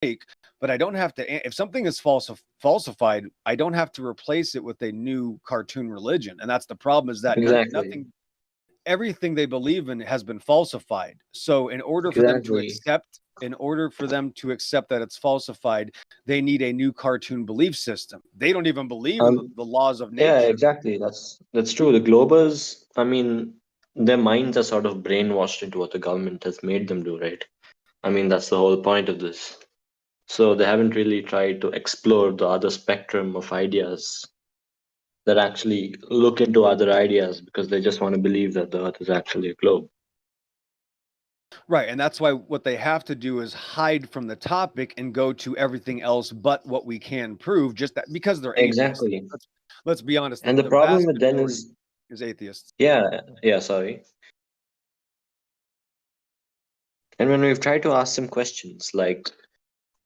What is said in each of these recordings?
fake, but I don't have to, if something is falsified, I don't have to replace it with a new cartoon religion. And that's the problem, is that Exactly. everything they believe in has been falsified. So in order for them to Exactly. accept, that it's falsified, they need a new cartoon belief system. They don't even believe in Um, the laws of yeah, nature. exactly. That's true. The Globers, I mean, their minds are sort of brainwashed into what the government has made them do, right? I mean, that's the whole point of this. So they haven't really tried to explore the other spectrum of ideas that actually look into other ideas because they just want to believe that the Earth is actually a globe. Right. And that's why what they have to do is hide from the topic and go to everything else but what we can prove, just that because they're atheists. Exactly. Let's be honest, And the the problem vast with them majority is, is atheists. yeah, sorry. And when we've tried to ask them questions like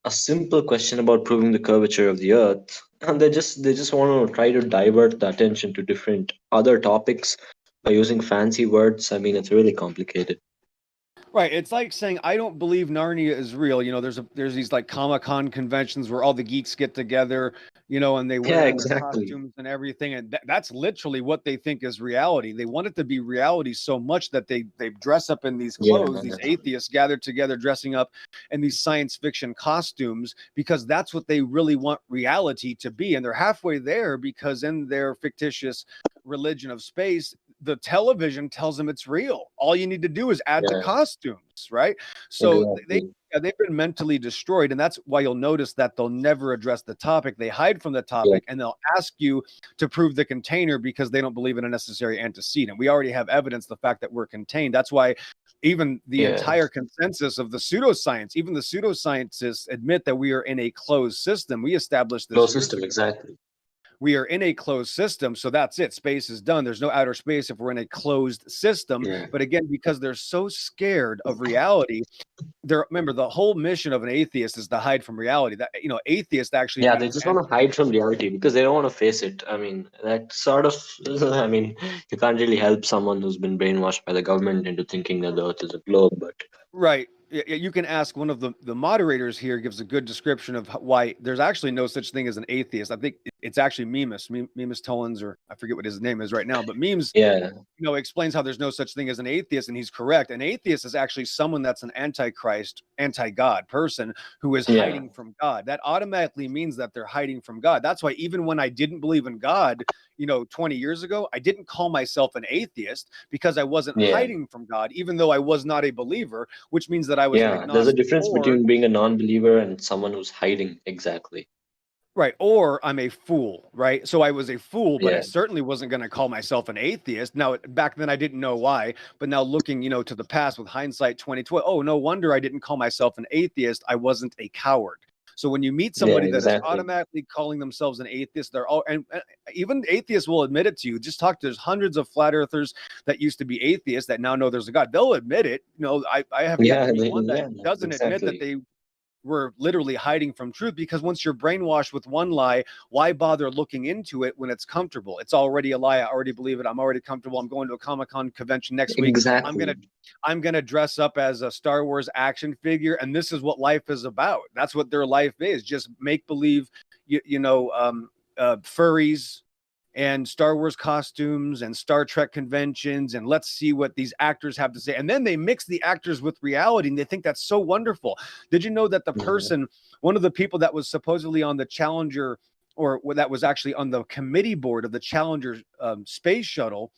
a simple question about proving the curvature of the Earth, and they just want to try to divert the attention to different other topics by using fancy words. I mean, it's really complicated. Right. It's like saying I don't believe Narnia is real. There's these like Comic-Con conventions where all the geeks get together, and they Yeah, wear their exactly. costumes and everything, and that's literally what they think is reality. They want it to be reality so much that they dress up in these Yeah, clothes. These atheists gathered together dressing up in these science fiction costumes because that's what they really want reality to be, and they're halfway there because in their fictitious religion of space, the television tells them it's real. All you need to do is add the yeah, costumes, right? So exactly. they've been mentally destroyed, and that's why you'll notice that they'll never address the topic. They hide from the Yeah, topic, and they'll ask you to prove the container because they don't believe in a necessary antecedent. We already have evidence, the fact that we're contained. That's why even the yeah. entire consensus of the pseudoscience, even the pseudoscientists admit that we are in a closed system. We established this Closed years system, ago. exactly. We are in a closed system, so that's it. Space is done. There's no outer space if we're in a closed system. Yeah. But again, because they're so scared of reality, remember, the whole mission of an atheist is to hide from reality. That, atheist actually Yeah, they means just want to hide from reality because they don't want to face it. I mean, that sort of, I mean, you can't really help someone who's been brainwashed by the government into thinking that the Earth is a globe, but right. You can ask one of the moderators here, gives a good description of why there's actually no such thing as an atheist. I think it's actually Mimas Tollins, or I forget what his name is right now, but Memes yeah, explains how there's no such thing as an atheist, and he's correct. An atheist is actually someone that's an antichrist, anti-God person who is yeah, hiding from God. That automatically means that they're hiding from God. That's why even when I didn't believe in God, 20 years ago, I didn't call myself an atheist because I wasn't yeah, hiding from God, even though I was not a believer, which means that I was an yeah. There's a agnostic, difference or between being a non-believer and someone who's hiding. Exactly. right, or I'm a fool, right? So I was a fool, but I Yeah, certainly wasn't going to call myself an atheist. Now, back then I didn't know why, but now looking, to the past with hindsight 2020, oh, no wonder I didn't call myself an atheist. I wasn't a coward. So when you meet yeah, somebody that is exactly. automatically calling themselves an atheist, they're all, and even atheists will admit it to you. Just talk to, there's hundreds of flat earthers that used to be atheists that now know there's a God. They'll admit it. I have yet Yeah, to meet one that yeah, doesn't admit that exactly. they were literally hiding from truth, because once you're brainwashed with one lie, why bother looking into it when it's comfortable? It's already a lie. I already believe it. I'm already comfortable. I'm going to a Comic-Con convention next week. I'm Exactly. gonna I'm gonna dress up as a Star Wars action figure, and this is what life is about. That's what their life is. Just make believe, furries and Star Wars costumes and Star Trek conventions, and let's see what these actors have to say. And then they mix the actors with reality, and they think that's so wonderful. Did you know that Yeah. one of the people that was supposedly on the Challenger, or that was actually on the committee board of the Challenger space shuttle,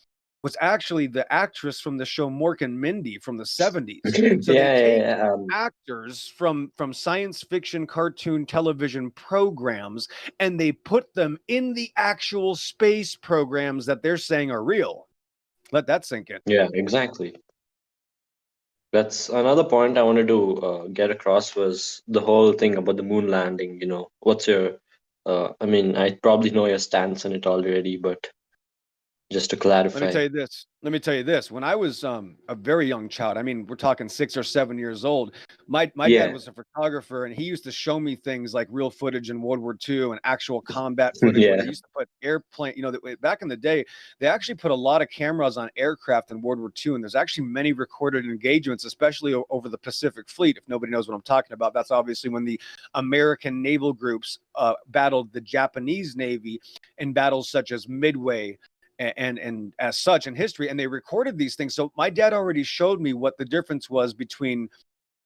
was actually the actress from the show Mork and Mindy from the 70s. Yeah, So they yeah, take yeah. actors from science fiction cartoon television programs, and they put them in the actual space programs that they're saying are real. Let that sink in. Yeah, exactly. That's another point I wanted to get across was the whole thing about the moon landing. What's your, I mean, I probably know your stance on it already, but just to Let me clarify. tell you this. Let me tell you this. When I was a very young child, I mean, we're talking 6 or 7 years old. My dad Yeah, was a photographer, and he used to show me things like real footage in World War II and actual combat footage where yeah, they used to put airplane. Back in the day, they actually put a lot of cameras on aircraft in World War II, and there's actually many recorded engagements, especially over the Pacific Fleet. If nobody knows what I'm talking about, that's obviously when the American naval groups battled the Japanese Navy in battles such as Midway and as such in history, and they recorded these things. So my dad already showed me what the difference was between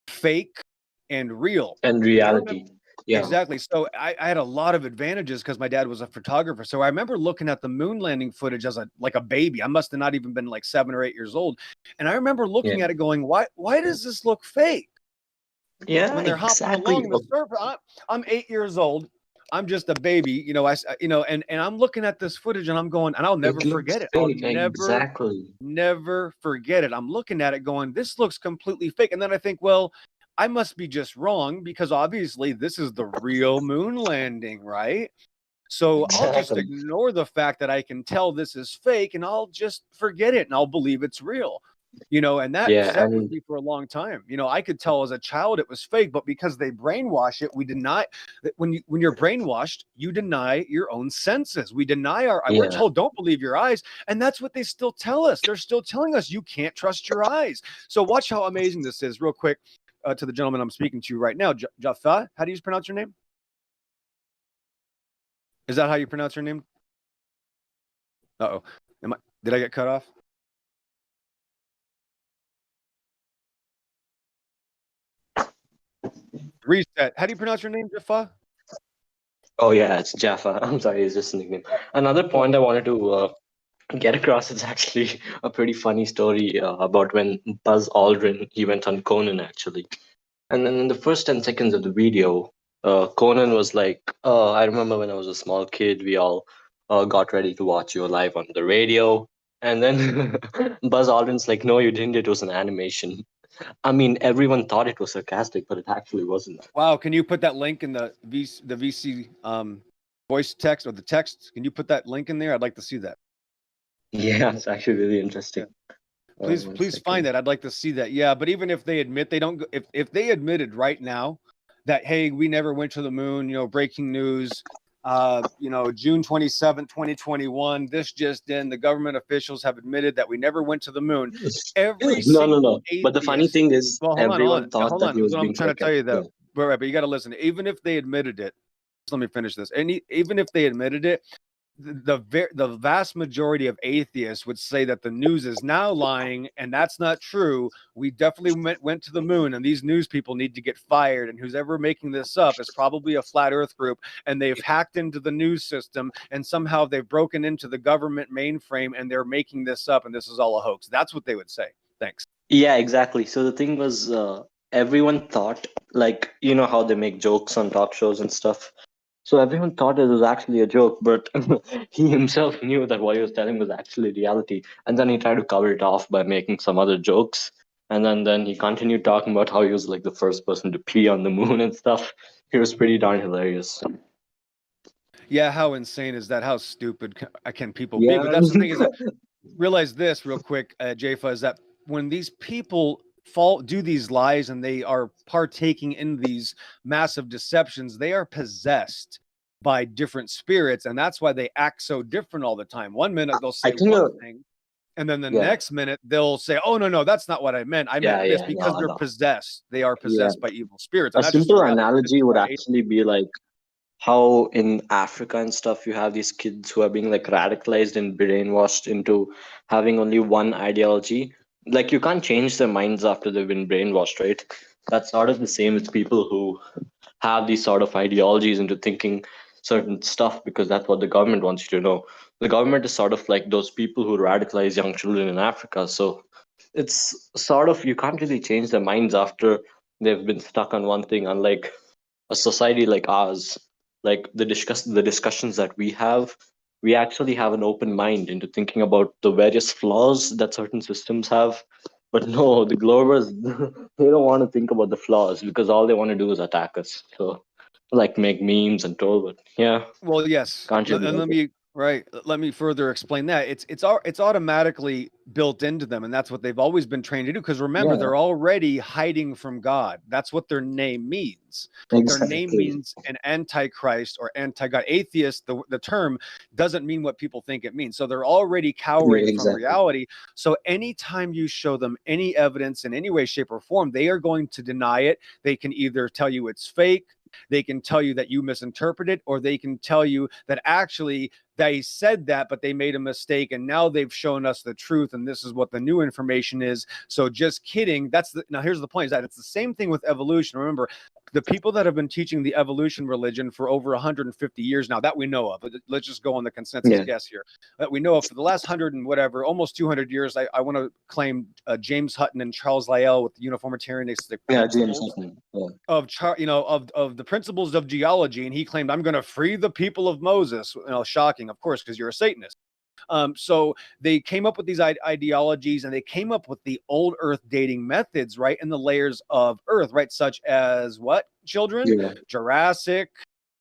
fake and real. and And I remember reality. Yeah, exactly. So I had a lot of advantages because my dad was a photographer. So I remember looking at the moon landing footage as a baby. I must have not even been like 7 or 8 years old. And I remember yeah, looking at it going, why does this look fake? yeah, When they're hopping exactly. along the surface. I'm 8 years old. I'm just a baby, and I'm looking at this footage and I'm going, and I'll never It looks forget it. I'll fake, never, exactly. never forget it. I'm looking at it going, this looks completely fake. And then I think, well, I must be just wrong because obviously this is the real moon landing, right? So I'll just Exactly. ignore the fact that I can tell this is fake and I'll just forget it and I'll believe it's real. And that Yeah, set with and me for a long time. I could tell as a child it was fake, but because they brainwash it, we deny that when you're brainwashed, you deny your own senses. We deny we're yeah, told don't believe your eyes, and that's what they still tell us. They're still telling us you can't trust your eyes. So watch how amazing this is, real quick, to the gentleman I'm speaking to right now, Jaffa. How do you pronounce your name? Is that how you pronounce your name? Uh-oh. Did I get cut off? Reset. How do you pronounce your name, Jaffa? oh yeah, it's Jaffa. I'm sorry, it's just a nickname. Another point I wanted to get across is actually a pretty funny story about when Buzz Aldrin he went on Conan actually, and then in the first 10 seconds of the video, Conan was like, "I remember when I was a small kid, we all got ready to watch you live on the radio." And then Buzz Aldrin's like, "No, you didn't. It was an animation." I mean, everyone thought it was sarcastic, but it actually wasn't. Wow, can you put that link in the VC voice text or the text? Can you put that link in there? I'd like to see that. Yeah, it's actually really Yeah. interesting. Please, One please find second. that. I'd like to see that. Yeah, but even if they admit they don't, if they admitted right now that hey, we never went to the moon, breaking news, June 27th, 2021, this just in, the government officials have admitted that we never went to the moon. Every No, no, single no. But the funny atheist. thing is, Well, hold on, hold on, everyone thought hold that on. he was What I'm being trying to tell sarcastic. you Yeah. though, but you got to listen. Even if they admitted it, let me finish this. And even if they admitted it, the vast majority of atheists would say that the news is now lying, and that's not true. We definitely went to the moon, and these news people need to get fired. And who's ever making this up is probably a flat Earth group, and they've hacked into the news system, and somehow they've broken into the government mainframe, and they're making this up, and this is all a hoax. That's what they would say. Thanks. Yeah, exactly. So the thing was, everyone thought, like, you know how they make jokes on talk shows and stuff. So everyone thought it was actually a joke, but he himself knew that what he was telling was actually reality. And then he tried to cover it off by making some other jokes. And then he continued talking about how he was like the first person to pee on the moon and stuff. It was pretty darn hilarious. Yeah, how insane is that? How stupid can people be? But Yeah. that's the thing, is that realize this real quick, Jafa, is that when these people do these lies and they are partaking in these massive deceptions, they are possessed by different spirits, and that's why they act so different all the time. One minute they'll I say think, one thing, and then the yeah, next minute they'll say, "Oh no, no, that's not what I meant. I yeah, meant this," yeah, because no, they're no. possessed. They are Yeah. possessed by evil spirits, A and that's just the simple reality. This analogy is would why actually be like how in Africa and stuff you have these kids who are being like radicalized and brainwashed into having only one ideology. Like you can't change their minds after they've been brainwashed, right? That's sort of the same with people who have these sort of ideologies into thinking certain stuff because that's what the government wants you to know. The government is sort of like those people who radicalize young children in Africa. So it's sort of you can't really change their minds after they've been stuck on one thing, unlike a society like ours, like the discussions that we actually have an open mind into thinking about the various flaws that certain systems have. But no, the Globers they don't want to think about the flaws because all they want to do is attack us. So like make memes and troll, but yeah, well, yes. can't really And help let it. me Right. Let me further explain that. It's automatically built into them, and that's what they've always been trained to do. Because remember, Yeah, they're already hiding from God. That's what their name means. Their name exactly. means an antichrist or anti-God. Atheist, the term doesn't mean what people think it means. So they're already Yeah, cowering from exactly. reality. So anytime you show them any evidence in any way, shape, or form, they are going to deny it. They can either tell you it's fake, they can tell you that you misinterpret it, or they can tell you that actually they said that, but they made a mistake, and now they've shown us the truth, and this is what the new information is. So just kidding. Now here's the point: is that it's the same thing with evolution. Remember, the people that have been teaching the evolution religion for over 150 years now, that we know of. Let's just go on the consensus Yeah, guess here. That we know of for the last 100 and whatever, almost 200 years. I want to claim James Hutton and Charles Lyell with the uniformitarianistic yeah, James principles Hutton. Yeah. of the principles of geology, and he claimed, I'm going to free the people of Moses. Shocking, of course, because you're a Satanist. So they came up with these ideologies, and they came up with the old Earth dating methods, right? And the layers of Earth, right? Such as what, children? Yeah. Jurassic,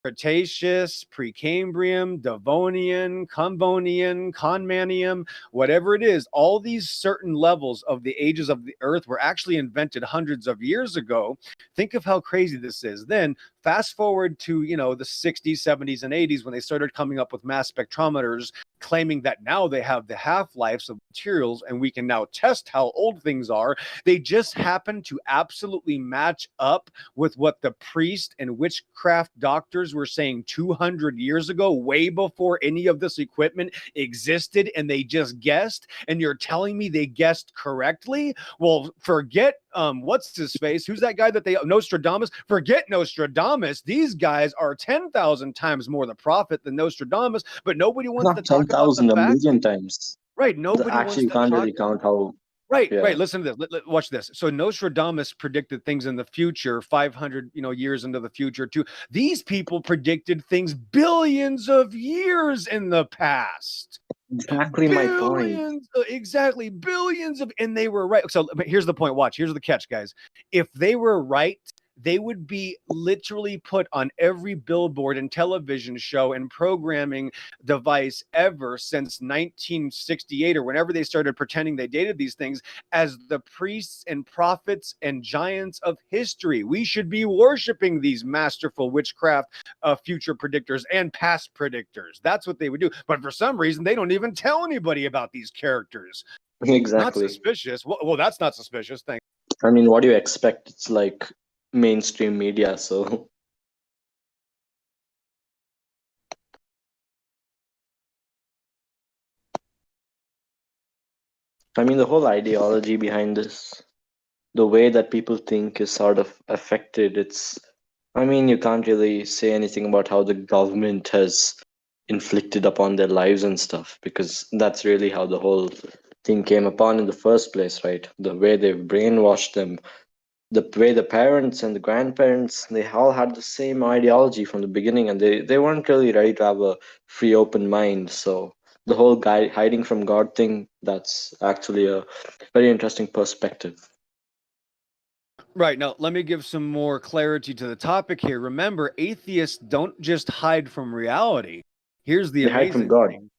Cretaceous, Precambrian, Devonian, Convonian, Conmanium, whatever it is, all these certain levels of the ages of the Earth were actually invented hundreds of years ago. Think of how crazy this is. Then fast forward to, the 60s, 70s, and 80s when they started coming up with mass spectrometers claiming that now they have the half-lives of materials and we can now test how old things are. They just happen to absolutely match up with what the priest and witchcraft doctors were saying 200 years ago, way before any of this equipment existed, and they just guessed. And you're telling me they guessed correctly? Well, forget what's his face? Who's that guy that Nostradamus? Forget Nostradamus. These guys are 10,000 times more the prophet than Nostradamus, but nobody wants to Not talk about the 10,000, a fact. million times. Right. Nobody Actually, wants you to can't talk. really count how. Right, Yeah, right. Listen to this. Watch this. So Nostradamus predicted things in the future, 500, years into the future too. These people predicted things billions of years in the past. exactly my point. Billions, exactly, billions of, and they were right. So but here's the point. Watch. Here's the catch, guys. If they were right, they would be literally put on every billboard and television show and programming device ever since 1968 or whenever they started pretending they dated these things as the priests and prophets and giants of history. We should be worshiping these masterful witchcraft future predictors and past predictors. That's what they would do. But for some reason, they don't even tell anybody about these characters. Not Exactly. suspicious. Well, that's not suspicious. Thank. I mean, what do you expect? It's like mainstream media, so I mean, the whole ideology behind this, the way that people think is sort of affected. I mean, you can't really say anything about how the government has inflicted upon their lives and stuff, because that's really how the whole thing came upon in the first place, right? The way they've brainwashed them, the way the parents and the grandparents, they all had the same ideology from the beginning, and they weren't really ready to have a free open mind. So the whole guy hiding from God thing, that's actually a very interesting perspective. Right. Now, let me give some more clarity to the topic here. Remember, atheists don't just hide from reality. Here's the They hide from amazing God. thing.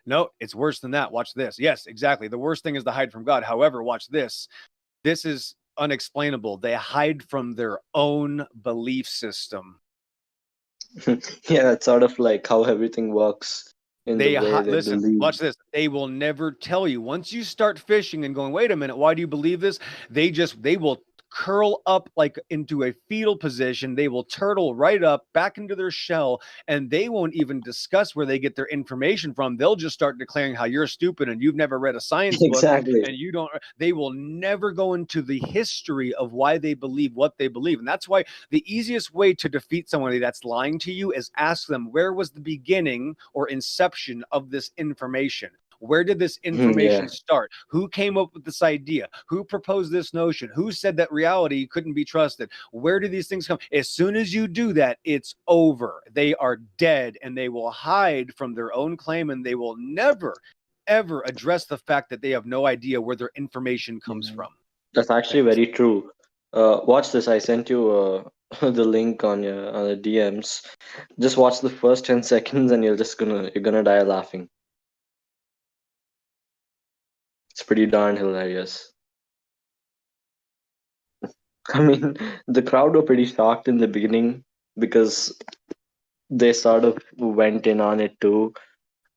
No, it's worse than that. Watch this. Yes, exactly. The worst thing is to hide from God. However, watch this. This is unexplainable. They hide from their own belief system. Yeah, that's sort of like how everything works in the way they Listen, believe. watch this. They will never tell you. Once you start fishing and going, wait a minute, why do you believe this? They will curl up like into a fetal position. They will turtle right up back into their shell, and they won't even discuss where they get their information from. They'll just start declaring how you're stupid and you've never read a science book Exactly. and you don't. They will never go into the history of why they believe what they believe. And that's why the easiest way to defeat somebody that's lying to you is ask them, where was the beginning or inception of this information? Where did this information Yeah, start? Who came up with this idea? Who proposed this notion? Who said that reality couldn't be trusted? Where do these things come? As soon as you do that, it's over. They are dead, and they will hide from their own claim, and they will never, ever address the fact that they have no idea where their information comes yeah. from. That's actually Thanks. very true. Watch this. I sent you the link on your the DMs. Just watch the first 10 seconds and you're gonna die laughing. It's pretty darn hilarious. I mean, the crowd were pretty shocked in the beginning because they sort of went in on it too.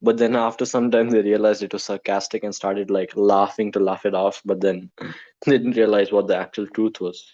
But then after some time they realized it was sarcastic and started like laughing to laugh it off, but then they didn't realize what the actual truth was.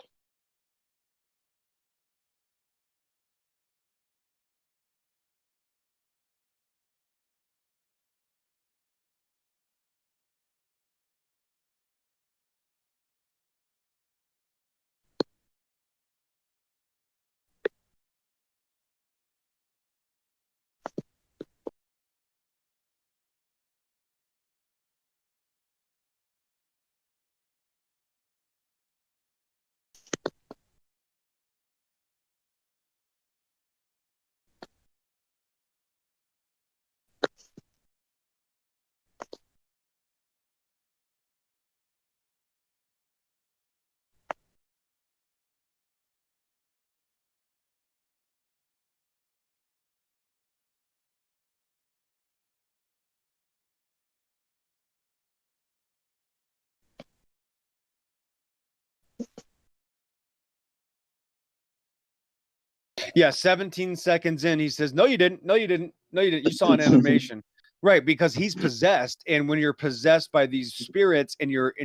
Yeah, 17 seconds in, he says, "No, you didn't. No, you didn't. No, you didn't. You saw an animation." Right, because he's possessed, and when you're possessed by these spirits and you're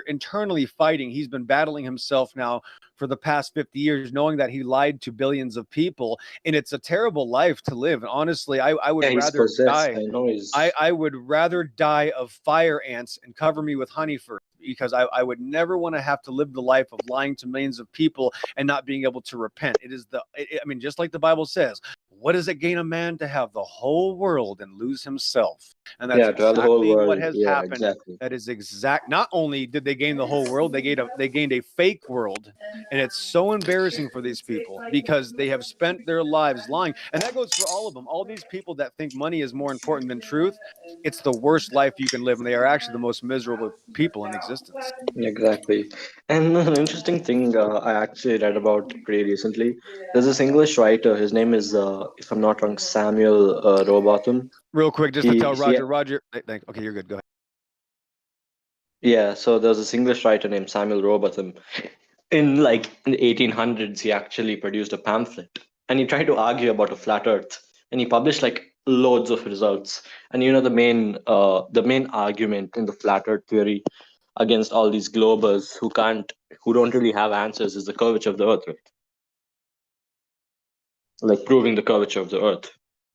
internally fighting, he's been battling himself now for the past 50 years, knowing that he lied to billions of people, and it's a terrible life to live. And honestly, I would Yeah, he's rather possessed. die. I know he's I would rather die of fire ants and cover me with honey first, because I would never want to have to live the life of lying to millions of people and not being able to repent. It is I mean, just like the Bible says, what does it gain a man to have the whole world and lose himself? And that's yeah, to have the whole exactly what world. has Yeah, happened. exactly. That is exact. Not only did they gain the whole world, they gained a fake world. And it's so embarrassing for these people because they have spent their lives lying. And that goes for all of them. All these people that think money is more important than truth, it's the worst life you can live. And they are actually the most miserable people in existence. Exactly. And an interesting thing I actually read about pretty recently. There's this English writer. His name is, if I'm not wrong, Samuel Robotham. Real quick, just to He, tell he, Roger, okay, you're good. Go ahead. yeah. So there's this English writer named Samuel Robotham. In the 1800s, he actually produced a pamphlet, and he tried to argue about a flat Earth, and he published like loads of results. And the main argument in the flat Earth theory against all these globers who don't really have answers is the curvature of the Earth, right? Like proving the curvature of the Earth.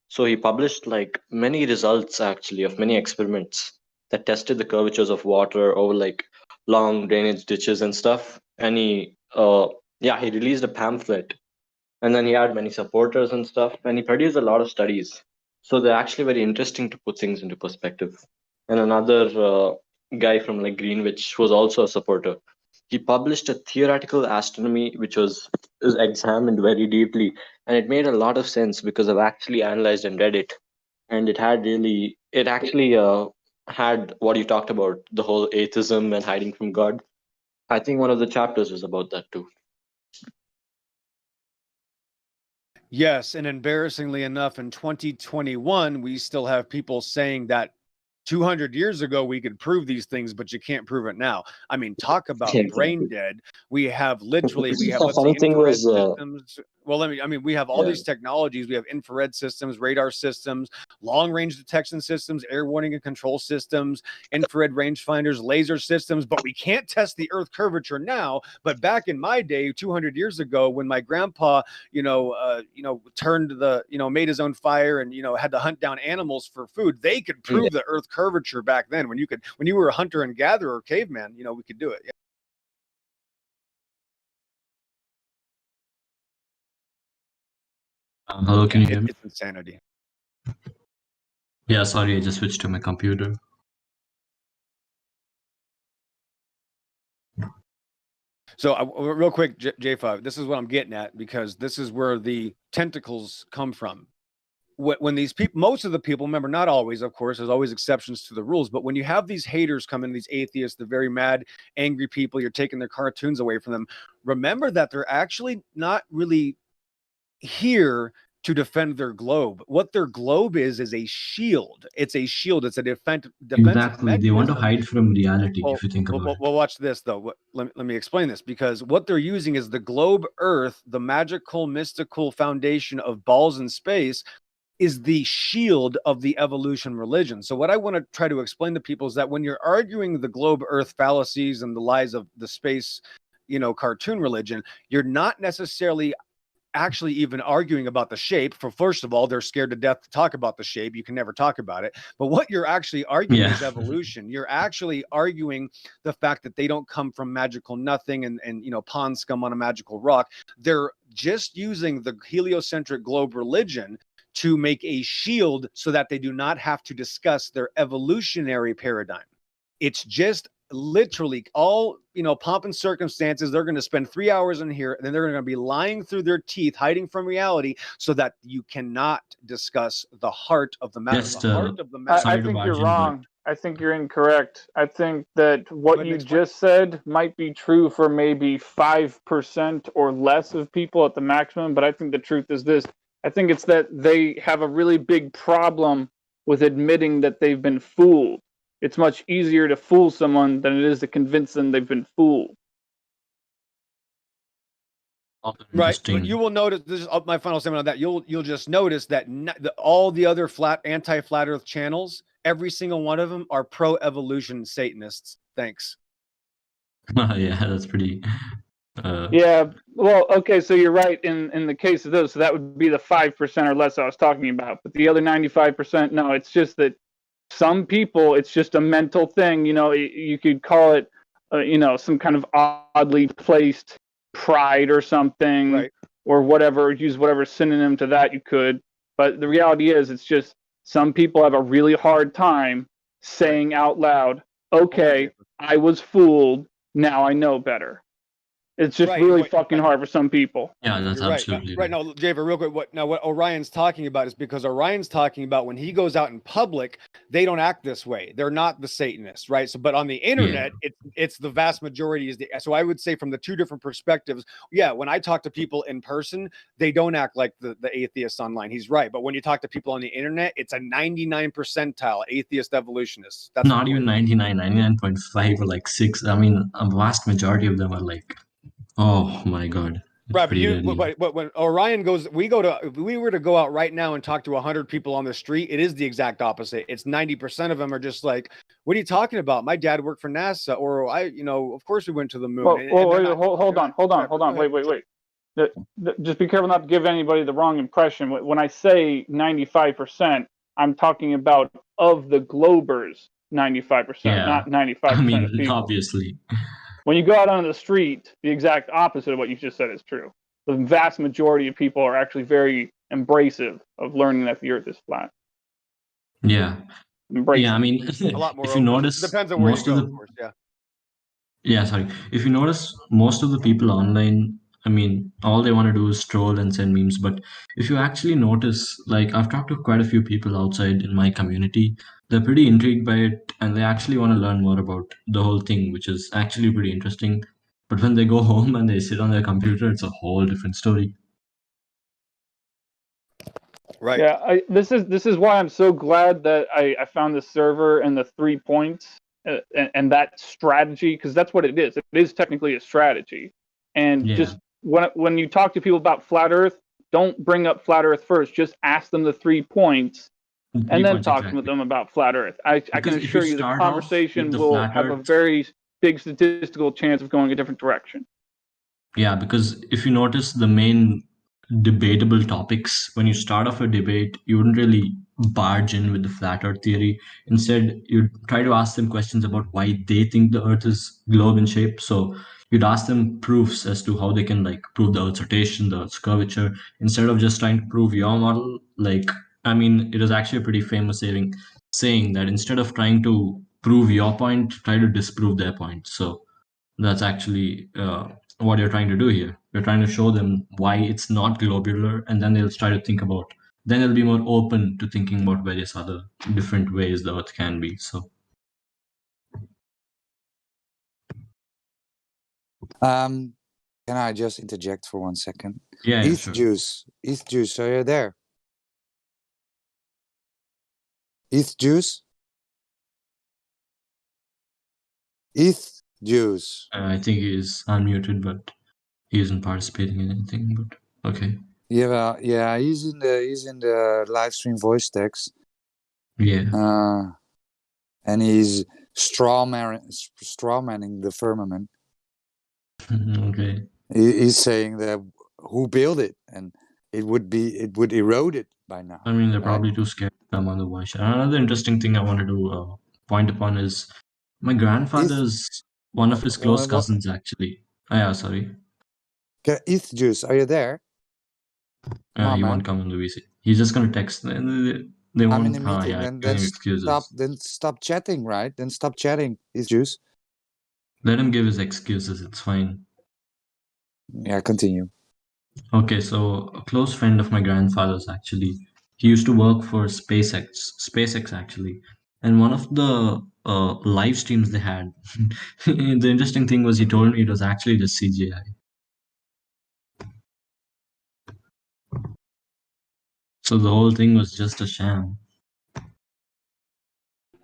So he published like many results actually of many experiments that tested the curvatures of water over like long drainage ditches and stuff. And he released a pamphlet, and then he had many supporters and stuff, and he produced a lot of studies. So they're actually very interesting to put things into perspective. And another guy from like Greenwich was also a supporter. He published a theoretical astronomy which was examined very deeply, and it made a lot of sense because I've actually analyzed and read it, and it actually had what you talked about, the whole atheism and hiding from God. I think one of the chapters was about that too. Yes, and embarrassingly enough, in 2021, we still have people saying that 200 years ago we could prove these things, but you can't prove it now. I mean, talk Yeah, about brain exactly. dead. We have, The let's see, funny thing infrared was, systems. Well, I mean, we have all yeah, these technologies. We have infrared systems, radar systems, long range detection systems, air warning and control systems, infrared rangefinders, laser systems, but we can't test the Earth curvature now. But back in my day, 200 years ago, when my grandpa, turned made his own fire and, had to hunt down animals for food, they could yeah. prove the Earth curvature back then. When you were a hunter and gatherer, caveman, we could do it. Yeah. Hello, can you hear me? It's insanity. Yeah, sorry, I just switched to my computer. So, real quick, J5, this is what I'm getting at, because this is where the tentacles come from. when these people, most of the people, remember, not always, of course, there's always exceptions to the rules, but when you have these haters come in, these atheists, the very mad, angry people, you're taking their cartoons away from them. Remember that they're actually not really here to defend their globe. What their globe is a shield. It's a shield. It's a defensive Exactly. They want to mechanism. hide from reality, Well, if you think about it. well, watch this though. Let me explain this, because what they're using is the globe Earth, the magical, mystical foundation of balls in space, is the shield of the evolution religion. So what I want to try to explain to people is that when you're arguing the globe Earth fallacies and the lies of the space, cartoon religion, you're not necessarily actually even arguing about the shape. For first of all, they're scared to death to talk about the shape. You can never talk about it. But what you're actually arguing is evolution. You're actually arguing the fact that they don't come from magical nothing and pond scum on a magical rock. They're just using the heliocentric globe religion to make a shield so that they do not have to discuss their evolutionary paradigm. It's just literally all pomp and circumstances. They're going to spend 3 hours in here, and then they're going to be lying through their teeth, hiding from reality, so that you cannot discuss the heart of the matter. I think you're wrong. I think you're incorrect. I think that what you just said might be true for maybe 5% or less of people at the maximum, but I think the truth is this. I think it's that they have a really big problem with admitting that they've been fooled. It's much easier to fool someone than it is to convince them they've been fooled. Right. But you will notice, this is my final statement on that. You'll just notice that all the other anti-flat Earth channels, every single one of them are pro-evolution Satanists. Thanks. Yeah, that's pretty. Yeah. Well, okay. So you're right in the case of those. So that would be the 5% or less I was talking about. But the other 95%, no. It's just that some people, it's just a mental thing. You could call it, some kind of oddly placed pride or something, right, or whatever. Use whatever synonym to that you could. But the reality is, it's just some people have a really hard time saying out loud, "Okay, I was fooled. Now I know better." It's just really fucking hard for some people. Yeah, that's absolutely right. Now, Javer, real quick, what Orion's talking about is because Orion's talking about when he goes out in public, they don't act this way. They're not the Satanists, right? So, but on the internet, it's the vast majority so I would say from the two different perspectives, when I talk to people in person, they don't act like the atheists online. He's right. But when you talk to people on the internet, it's a 99 percentile atheist evolutionists. That's not even 99, 99.5 or like 6. I mean, a vast majority of them are like, oh my God. Right, but when Orion goes, if we were to go out right now and talk to 100 people on the street, it is the exact opposite. It's 90% of them are just like, "What are you talking about? My dad worked for NASA," or of course we went to the moon. Hold on. Wait. Just be careful not to give anybody the wrong impression. When I say 95%, I'm talking about of the Globers, 95%, not 95% of people. Obviously. When you go out on the street, the exact opposite of what you just said is true. The vast majority of people are actually very embracive of learning that the Earth is flat. Yeah. Yeah, I mean, a lot more if you notice, depends on where you go, of course. Yeah. Yeah, sorry. If you notice, most of the people online, I mean, all they want to do is troll and send memes. But if you actually notice, like, I've talked to quite a few people outside in my community. They're pretty intrigued by it, and they actually want to learn more about the whole thing, which is actually pretty interesting. But when they go home and they sit on their computer, it's a whole different story. Right. Yeah, this is why I'm so glad that I found this server and the 3 points and that strategy, because that's what it is. It is technically a strategy. And just when you talk to people about flat Earth, don't bring up flat Earth first. Just ask them the 3 points, and then talk with them about flat Earth. I can assure you the conversation will have a very big statistical chance of going a different direction. Yeah, because if you notice the main debatable topics, when you start off a debate, you wouldn't really barge in with the flat Earth theory. Instead, you'd try to ask them questions about why they think the Earth is globe in shape. So you'd ask them proofs as to how they can like prove the Earth's rotation, the Earth's curvature, instead of just trying to prove your model. Like, I mean, it is actually a pretty famous saying that instead of trying to prove your point, try to disprove their point. So that's actually what you're trying to do here. You're trying to show them why it's not globular, and then they'll try to think about then they'll be more open to thinking about various other different ways the Earth can be. So Can I just interject for 1 second? yeah, ETH sure. Juice, are you there? ETH Juice? ETH Juice. I think he is unmuted, but he isn't participating in anything. But okay. Yeah, he's in the live stream voice text. Yeah. And he's strawmanning the firmament. Okay. He's saying that who built it, and it would erode it by now. I mean, they're right? probably too scared to come on the voice. Another interesting thing I wanted to point upon is my grandfather's one of his close cousins, actually. Oh, yeah, sorry. ETH Juice, are you there? He won't come on the VC. He's just gonna text. They won't. I'm in a meeting. Yeah, then excuses. stop chatting, right? Then stop chatting. ETH Juice. Let him give his excuses. It's fine. Yeah, continue. Okay, so a close friend of my grandfather's, actually, he used to work for SpaceX actually, and one of the live streams they had, the interesting thing was he told me it was actually just CGI. So the whole thing was just a sham.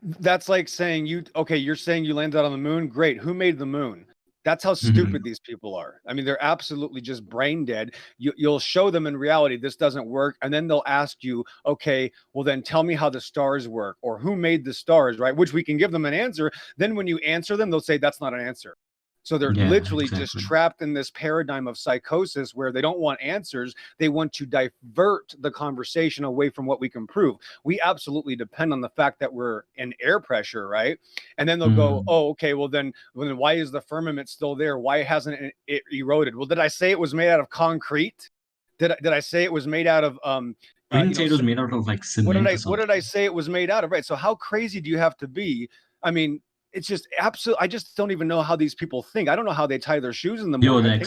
That's like saying you're saying you landed on the moon. Great. Who made the moon? That's how stupid these people are. I mean, they're absolutely just brain dead. You'll show them in reality this doesn't work, and then they'll ask you, okay, well then tell me how the stars work or who made the stars, right? Which we can give them an answer. Then when you answer them, they'll say that's not an answer. So they're literally just trapped in this paradigm of psychosis where they don't want answers. They want to divert the conversation away from what we can prove. We absolutely depend on the fact that we're in air pressure, right? And then they'll go, oh, okay, well then why is the firmament still there? Why hasn't it eroded? Well, did I say it was made out of concrete? Did I say it was made out of I didn't say it was made out of like cement. What did I say it was made out of? Right. So how crazy do you have to be? I mean, it's just absolute. I just don't even know how these people think. I don't know how they tie their shoes in the morning. I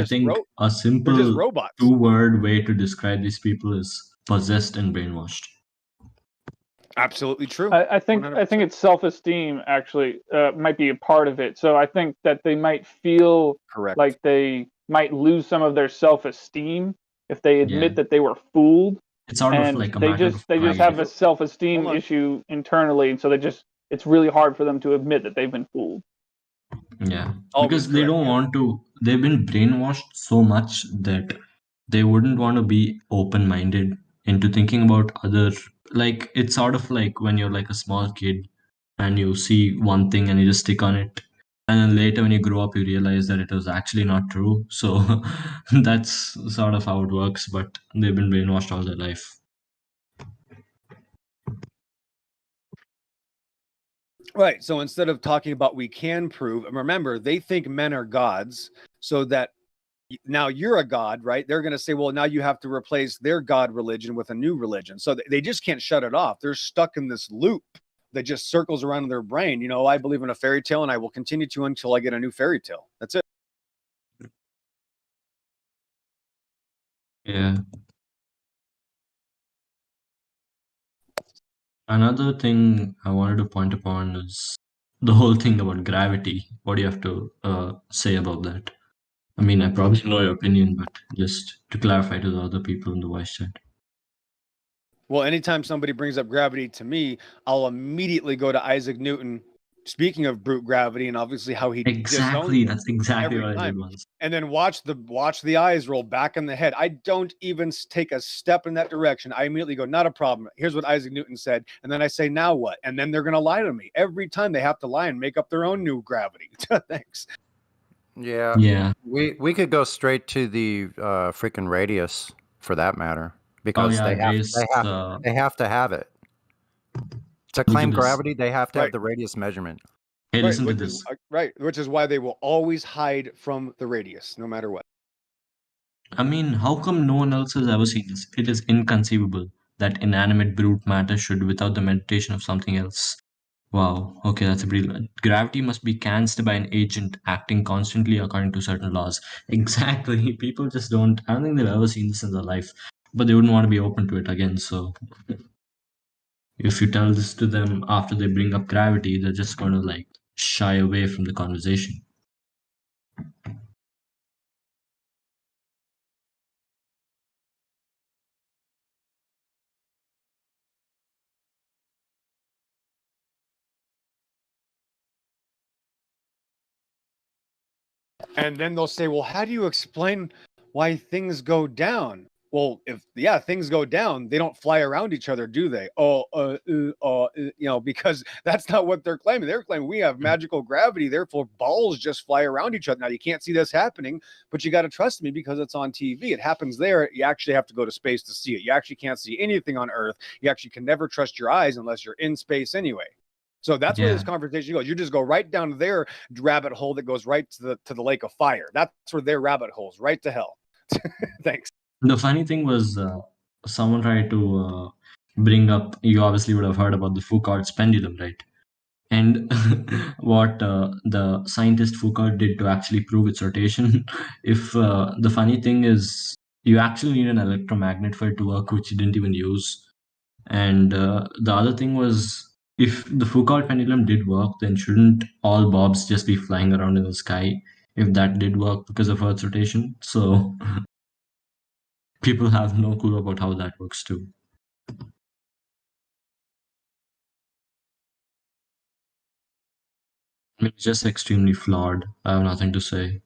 think a simple 2-word way to describe these people is possessed and brainwashed. Absolutely true. I think it's self-esteem actually might be a part of it. So I think that they might feel like they might lose some of their self-esteem if they admit that they were fooled. It's sort of like they just have a self-esteem issue internally, and so it's really hard for them to admit that they've been fooled. Yeah, because they don't want to. They've been brainwashed so much that they wouldn't want to be open-minded into thinking about other. Like, it's sort of like when you're like a small kid and you see one thing and you just stick on it, and then later when you grow up you realize that it was actually not true. So that's sort of how it works, but they've been brainwashed all their life. Right. So instead of talking about we can prove, and remember, they think men are gods, so that now you're a god, right? They're going to say, well, now you have to replace their god religion with a new religion. So they just can't shut it off. They're stuck in this loop that just circles around in their brain. You know, I believe in a fairy tale and I will continue to until I get a new fairy tale. That's it. Yeah. Another thing I wanted to point upon is the whole thing about gravity. What do you have to say about that? I mean, I probably know your opinion, but just to clarify to the other people in the voice chat. Well, anytime somebody brings up gravity to me, I'll immediately go to Isaac Newton. Speaking of brute gravity, and obviously how he that's exactly what I did once. And then watch the eyes roll back in the head. I don't even take a step in that direction. I immediately go, not a problem. Here's what Isaac Newton said, and then I say, now what? And then they're going to lie to me every time. They have to lie and make up their own new gravity. Thanks. Yeah. We could go straight to the freaking radius for that matter, because they have to have it. To claim gravity, they have to have the radius measurement. Hey, listen to this. Which is why they will always hide from the radius, no matter what. I mean, how come no one else has ever seen this? It is inconceivable that inanimate brute matter should, without the meditation of something else. Wow, okay, that's a brilliant. Gravity must be cancelled by an agent acting constantly according to certain laws. Exactly. People just don't. I don't think they've ever seen this in their life. but they wouldn't want to be open to it again. So if you tell this to them after they bring up gravity, they're just going to like shy away from the conversation. And then they'll say, well, how do you explain why things go down? Well, if things go down, they don't fly around each other, do they? Because that's not what they're claiming. They're claiming we have magical gravity, therefore balls just fly around each other. Now you can't see this happening, but you got to trust me because it's on TV. It happens there. You actually have to go to space to see it. You actually can't see anything on Earth. You actually can never trust your eyes unless you're in space anyway. So that's where this conversation goes. You just go right down their rabbit hole that goes right to the lake of fire. That's where their rabbit holes, right to hell. Thanks. The funny thing was, someone tried to bring up. You obviously would have heard about the Foucault's pendulum, right? And what the scientist Foucault did to actually prove its rotation. If the funny thing is, you actually need an electromagnet for it to work, which you didn't even use. And the other thing was, if the Foucault pendulum did work, then shouldn't all bobs just be flying around in the sky if that did work because of Earth's rotation? So people have no clue about how that works too. It's just extremely flawed. I have nothing to say.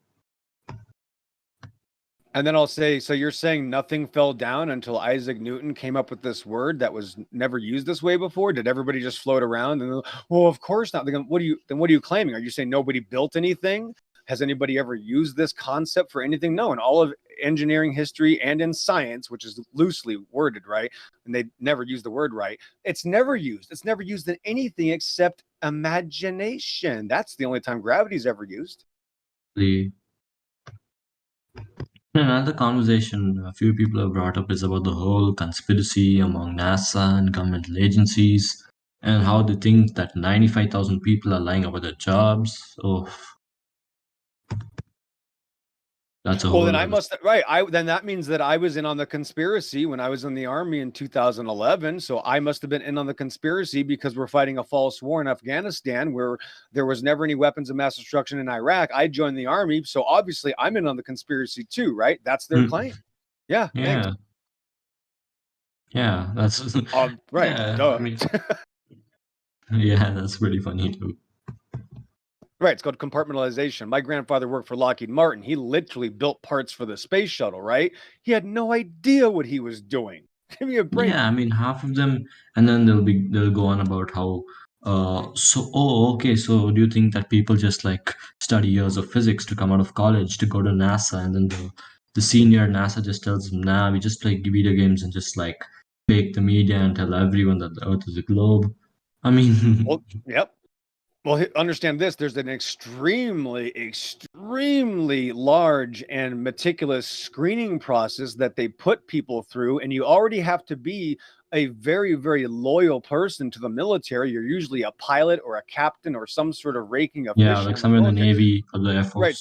And then I'll say, so you're saying nothing fell down until Isaac Newton came up with this word that was never used this way before? Did everybody just float around? And well, of course not. What are you claiming? Are you saying nobody built anything? Has anybody ever used this concept for anything? No. In all of engineering history and in science, which is loosely worded, right? And they never use the word right. It's never used. It's never used in anything except imagination. That's the only time gravity's ever used. Another conversation a few people have brought up is about the whole conspiracy among NASA and governmental agencies and how they think that 95,000 people are lying about their jobs. Oh, that's a whole. Well, then I must then that means that I was in on the conspiracy when I was in the army in 2011. So I must have been in on the conspiracy because we're fighting a false war in Afghanistan where there was never any weapons of mass destruction in Iraq. I joined the army, so obviously I'm in on the conspiracy too, right? That's their claim. Yeah. Yeah. Thanks. Yeah, that's right. Yeah, Duh. I mean, yeah, that's pretty funny too. Right, it's called compartmentalization. My grandfather worked for Lockheed Martin. He literally built parts for the space shuttle, right? He had no idea what he was doing. Give me a break. Yeah, I mean, half of them, and then they'll go on about how okay, so do you think that people just like study years of physics to come out of college to go to NASA, and then the senior NASA just tells them, nah, we just play video games and just like fake the media and tell everyone that the Earth is a globe. I mean, well, yep. Well, understand this. There's an extremely large and meticulous screening process that they put people through, and you already have to be a very, very loyal person to the military. You're usually a pilot or a captain or some sort of ranking official. Yeah, like some in the Navy or the Air Force. Right.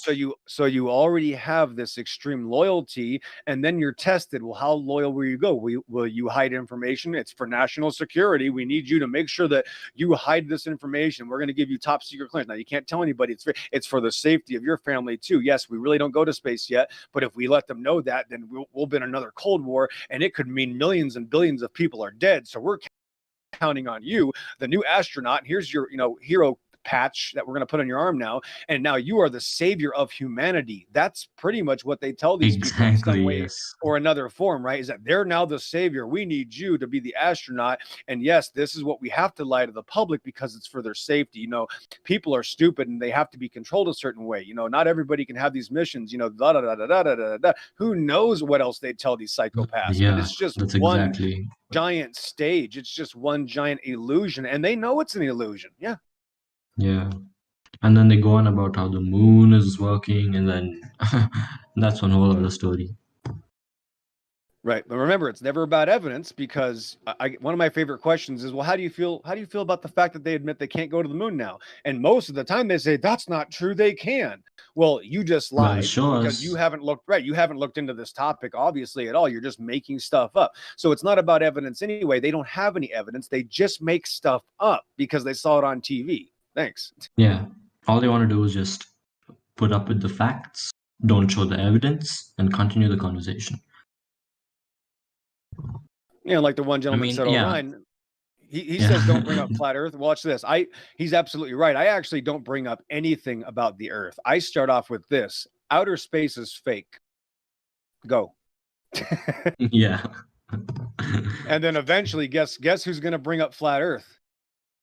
So you already have this extreme loyalty, and then you're tested. Well, how loyal will you go? Will you hide information? It's for national security. We need you to make sure that you hide this information. We're going to give you top secret clearance. Now you can't tell anybody. It's for the safety of your family too. Yes, we really don't go to space yet, but if we let them know that, then we'll be in another Cold War, and it could mean millions and billions of people are dead. So we're counting on you, the new astronaut. And here's your, hero patch that we're going to put on your arm now, and now you are the savior of humanity. That's pretty much what they tell these people in some way or another form, right? Is that they're now the savior. We need you to be the astronaut, and yes, this is what we have to lie to the public because it's for their safety. People are stupid and they have to be controlled a certain way. Not everybody can have these missions. Who knows what else they tell these psychopaths? Yeah, but it's just one giant stage. It's just one giant illusion, and they know it's an illusion. Yeah, and then they go on about how the moon is working, and then that's one whole other story. Right. But remember, it's never about evidence, because one of my favorite questions is, well, how do you feel about the fact that they admit they can't go to the moon now? And most of the time they say, that's not true, they can. Well, you just lied, because you haven't looked into this topic, obviously, at all. You're just making stuff up. So it's not about evidence anyway. They don't have any evidence. They just make stuff up because they saw it on TV. Thanks. Yeah. All they want to do is just put up with the facts, don't show the evidence, and continue the conversation. Like the one gentleman said, Ryan, he says, don't bring up flat earth. Watch this. He's absolutely right. I actually don't bring up anything about the earth. I start off with this: outer space is fake. Go. Yeah. And then eventually, guess who's going to bring up flat earth?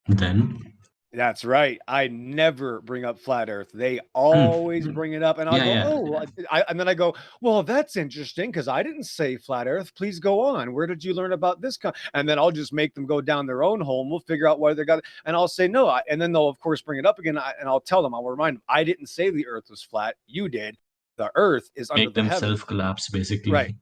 Then? That's right. I never bring up flat earth. They always bring it up, and and then I go, well, that's interesting, because I didn't say flat earth. Please go on. Where did you learn about this? And then I'll just make them go down their own hole, and we'll figure out why they got it. And I'll say no, and then they'll of course bring it up again, and I'll tell them, I'll remind them, I didn't say the earth was flat. You did. The earth is under the heavens. Make them self-collapse, basically. Right.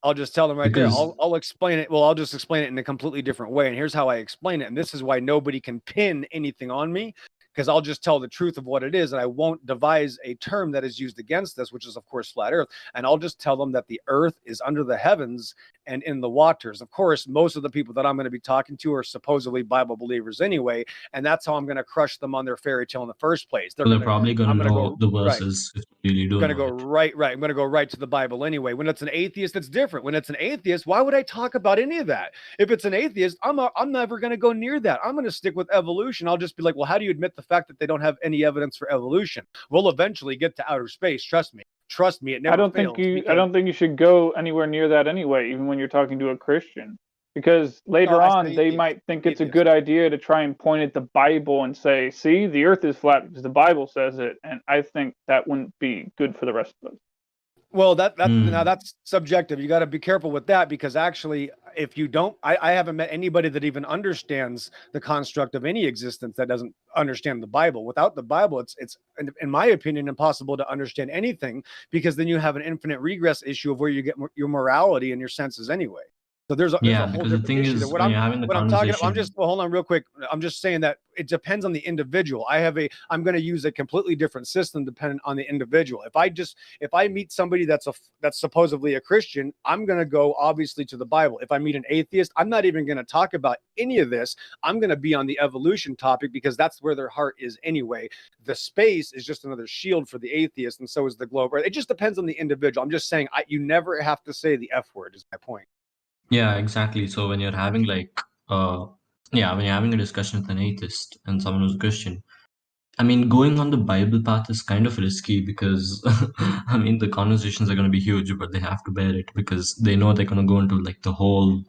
I'll just tell them there. I'll explain it. Well, I'll just explain it in a completely different way. And here's how I explain it. And this is why nobody can pin anything on me, because I'll just tell the truth of what it is. And I won't devise a term that is used against this, which is, of course, flat earth. And I'll just tell them that the earth is under the heavens and in the waters. Of course, most of the people that I'm going to be talking to are supposedly Bible believers anyway. And that's how I'm going to crush them on their fairy tale in the first place. They're probably going to know the verses. Right. If you really do. I'm going to go right. I'm going to go right to the Bible anyway. When it's an atheist, it's different. When it's an atheist, why would I talk about any of that? If it's an atheist, I'm never going to go near that. I'm going to stick with evolution. I'll just be like, well, how do you admit the fact that they don't have any evidence for evolution? We'll eventually get to outer space. Trust me. It never fails. I don't think you should go anywhere near that anyway, even when you're talking to a Christian, because later on they might think it's a good idea to try and point at the Bible and say, see, the earth is flat because the Bible says it. And I think that wouldn't be good for the rest of us. Well, now that's subjective. You got to be careful with that, because actually, if you don't, I haven't met anybody that even understands the construct of any existence that doesn't understand the Bible. Without the Bible, it's in my opinion, impossible to understand anything, because then you have an infinite regress issue of where you get your morality and your senses anyway. So there's a whole different issue. What I'm talking about, hold on real quick. I'm just saying that it depends on the individual. I'm going to use a completely different system depending on the individual. If I meet somebody that's supposedly a Christian, I'm going to go obviously to the Bible. If I meet an atheist, I'm not even going to talk about any of this. I'm going to be on the evolution topic, because that's where their heart is anyway. The space is just another shield for the atheist, and so is the globe. It just depends on the individual. I'm just saying, you never have to say the F word, is my point. Yeah, exactly. So when you're having when you're having a discussion with an atheist and someone who's a Christian, I mean, going on the Bible path is kind of risky, because I mean, the conversations are going to be huge, but they have to bear it, because they know they're going to go into the whole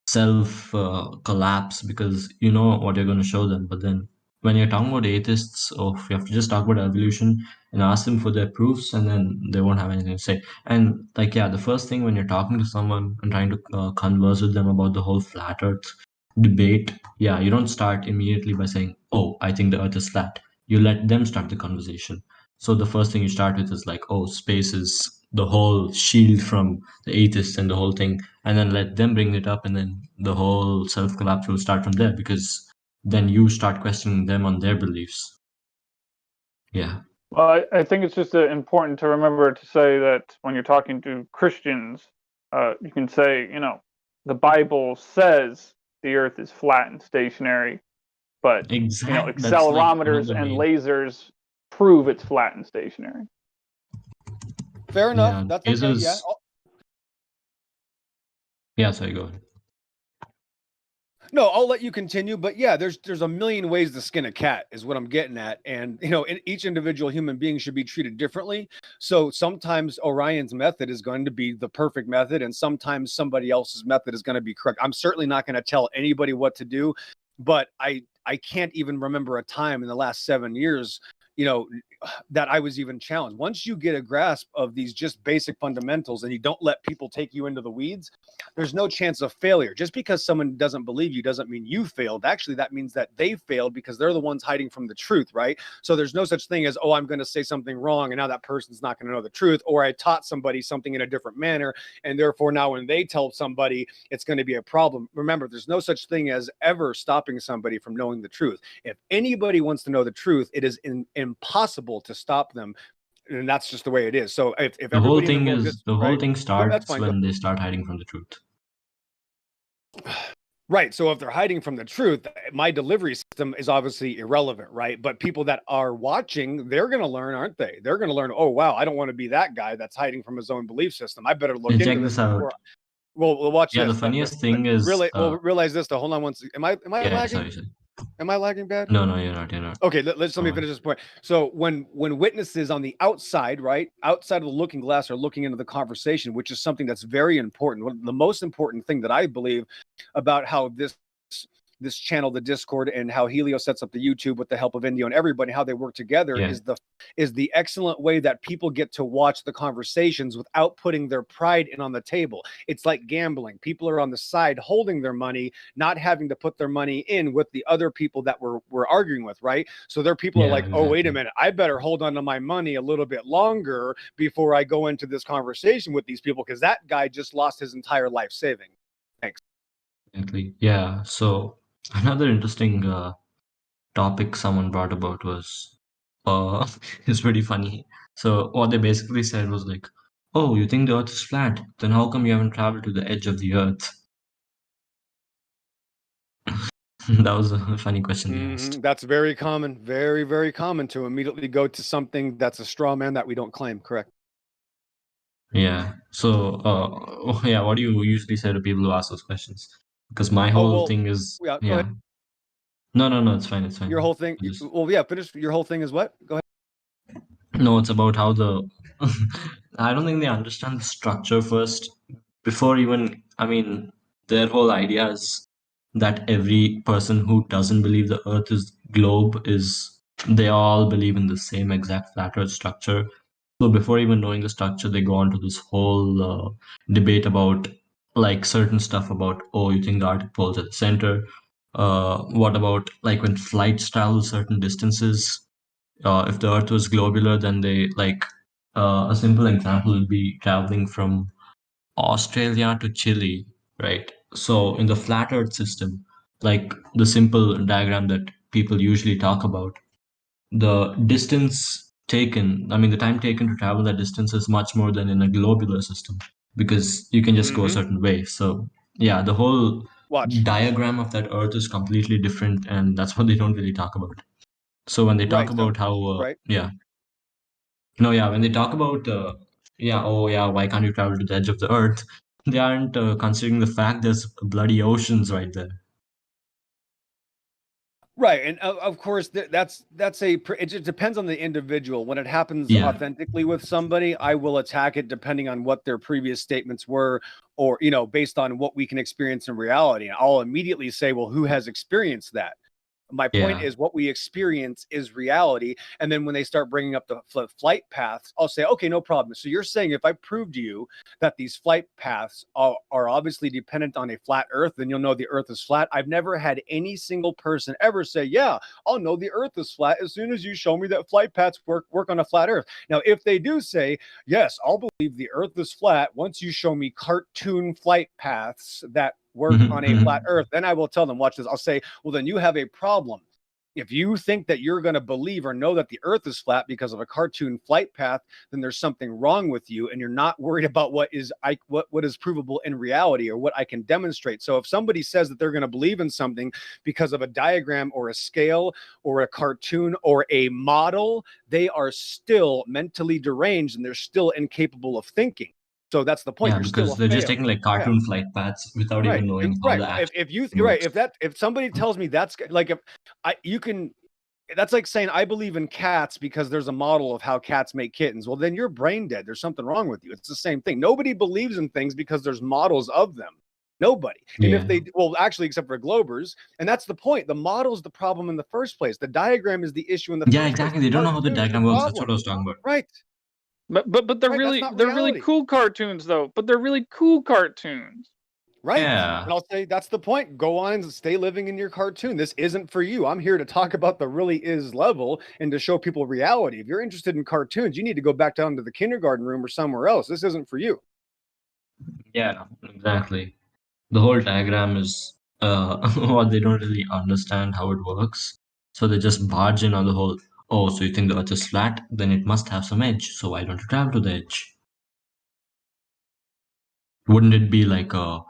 self collapse, because you know what you're going to show them. But then when you're talking about atheists, you have to just talk about evolution and ask them for their proofs, and then they won't have anything to say. And the first thing when you're talking to someone and trying to converse with them about the whole flat earth debate, you don't start immediately by saying, oh, I think the earth is flat. You let them start the conversation. So the first thing you start with is space is the whole shield from the atheists and the whole thing, and then let them bring it up, and then the whole self-collapse will start from there, because then you start questioning them on their beliefs. Yeah. Well, I think it's just important to remember to say that when you're talking to Christians, you can say, the Bible says the earth is flat and stationary, but accelerometers and lasers prove it's flat and stationary. Fair enough. That's okay. Sorry, go ahead. No, I'll let you continue, but there's a million ways to skin a cat is what I'm getting at. And, each individual human being should be treated differently. So sometimes Orion's method is going to be the perfect method, and sometimes somebody else's method is going to be correct. I'm certainly not going to tell anybody what to do, but I can't even remember a time in the last 7 years, that I was even challenged. Once you get a grasp of these just basic fundamentals and you don't let people take you into the weeds, there's no chance of failure. Just because someone doesn't believe you doesn't mean you failed. Actually, that means that they failed because they're the ones hiding from the truth, right? So there's no such thing as, oh, I'm going to say something wrong and now that person's not going to know the truth, or I taught somebody something in a different manner and therefore now when they tell somebody, it's going to be a problem. Remember, there's no such thing as ever stopping somebody from knowing the truth. If anybody wants to know the truth, it is impossible to stop them, and that's just the way it is. So if the whole thing starts when they start hiding from the truth. Right. So if they're hiding from the truth, my delivery system is obviously irrelevant, right? But people that are watching, they're going to learn, aren't they? They're going to learn, oh, wow, I don't want to be that guy that's hiding from his own belief system. I better look into check this out. We'll watch this. The funniest thing is... We'll realize this, though. Hold on one second. Am I lagging? Sorry. Am I lagging bad? No, you're not. Okay, let me finish this point. So when witnesses on the outside, right, outside of the looking glass are looking into the conversation, which is something that's very important. The most important thing that I believe about how this channel, the Discord, and how Helio sets up the YouTube with the help of Indio and everybody, how they work together is the excellent way that people get to watch the conversations without putting their pride in on the table. It's like gambling. People are on the side holding their money, not having to put their money in with the other people that we're arguing with, right? So there are people are like, oh, wait a minute, I better hold on to my money a little bit longer before I go into this conversation with these people because that guy just lost his entire life saving. Thanks. Exactly. Yeah. So another interesting topic someone brought about was, it's pretty funny. So what they basically said was like, oh, you think the earth is flat? Then how come you haven't traveled to the edge of the earth? That was a funny question they asked. That's very common, very, very common to immediately go to something that's a straw man that we don't claim. Correct. Yeah. So, what do you usually say to people who ask those questions? Because my whole thing is... Go ahead. No, it's fine. Your whole thing... finish. Your whole thing is what? Go ahead. No, it's about how I don't think they understand the structure first. Before even... I mean, their whole idea is that every person who doesn't believe the Earth is globe is... They all believe in the same exact flat Earth structure. So before even knowing the structure, they go on to this whole debate about like certain stuff about, oh, you think the Arctic pole's at the center? What about like when flights travel certain distances? If the Earth was globular, then they like a simple example would be traveling from Australia to Chile, right? So in the flat Earth system, like the simple diagram that people usually talk about, the distance taken, I mean, the time taken to travel that distance is much more than in a globular system because you can just go a certain way. So yeah, the whole diagram of that Earth is completely different, and that's what they don't really talk about. So when they talk about how, when they talk about, why can't you travel to the edge of the Earth? They aren't considering the fact there's bloody oceans right there. Right, and of course it just depends on the individual. When it happens authentically with somebody, I will attack it depending on what their previous statements were, or based on what we can experience in reality. And I'll immediately say, well, who has experienced that? My point is what we experience is reality. And then when they start bringing up the flight paths, I'll say, okay, no problem. So you're saying if I prove to you that these flight paths are obviously dependent on a flat Earth, then you'll know the Earth is flat. I've never had any single person ever say, yeah, I'll know the Earth is flat as soon as you show me that flight paths work on a flat Earth. Now, if they do say, yes, I'll believe the Earth is flat once you show me cartoon flight paths that work on a flat Earth, then I will tell them, watch this. I'll say, well, then you have a problem. If you think that you're going to believe or know that the Earth is flat because of a cartoon flight path, then there's something wrong with you, and you're not worried about what is provable in reality or what I can demonstrate. So if somebody says that they're going to believe in something because of a diagram or a scale or a cartoon or a model, they are still mentally deranged and they're still incapable of thinking. So that's the point. Yeah, because they're just taking like cartoon flight paths without even knowing how the if somebody tells me that's like, that's like saying I believe in cats because there's a model of how cats make kittens. Well, then you're brain dead. There's something wrong with you. It's the same thing. Nobody believes in things because there's models of them. Nobody. And if they, well, actually, except for Globers, and that's the point. The model's the problem in the first place. The diagram is the issue in the first place. Yeah, exactly. They don't know how the diagram works. That's what I was talking about. Right. But they're really cool cartoons though. But they're really cool cartoons. Right. Yeah. And I'll say that's the point. Go on and stay living in your cartoon. This isn't for you. I'm here to talk about the really is level and to show people reality. If you're interested in cartoons, you need to go back down to the kindergarten room or somewhere else. This isn't for you. Yeah, exactly. The whole diagram is what they don't really understand how it works. So they just barge in on the whole, oh, so you think the earth is flat? Then it must have some edge. So why don't you travel to the edge? Wouldn't it be like a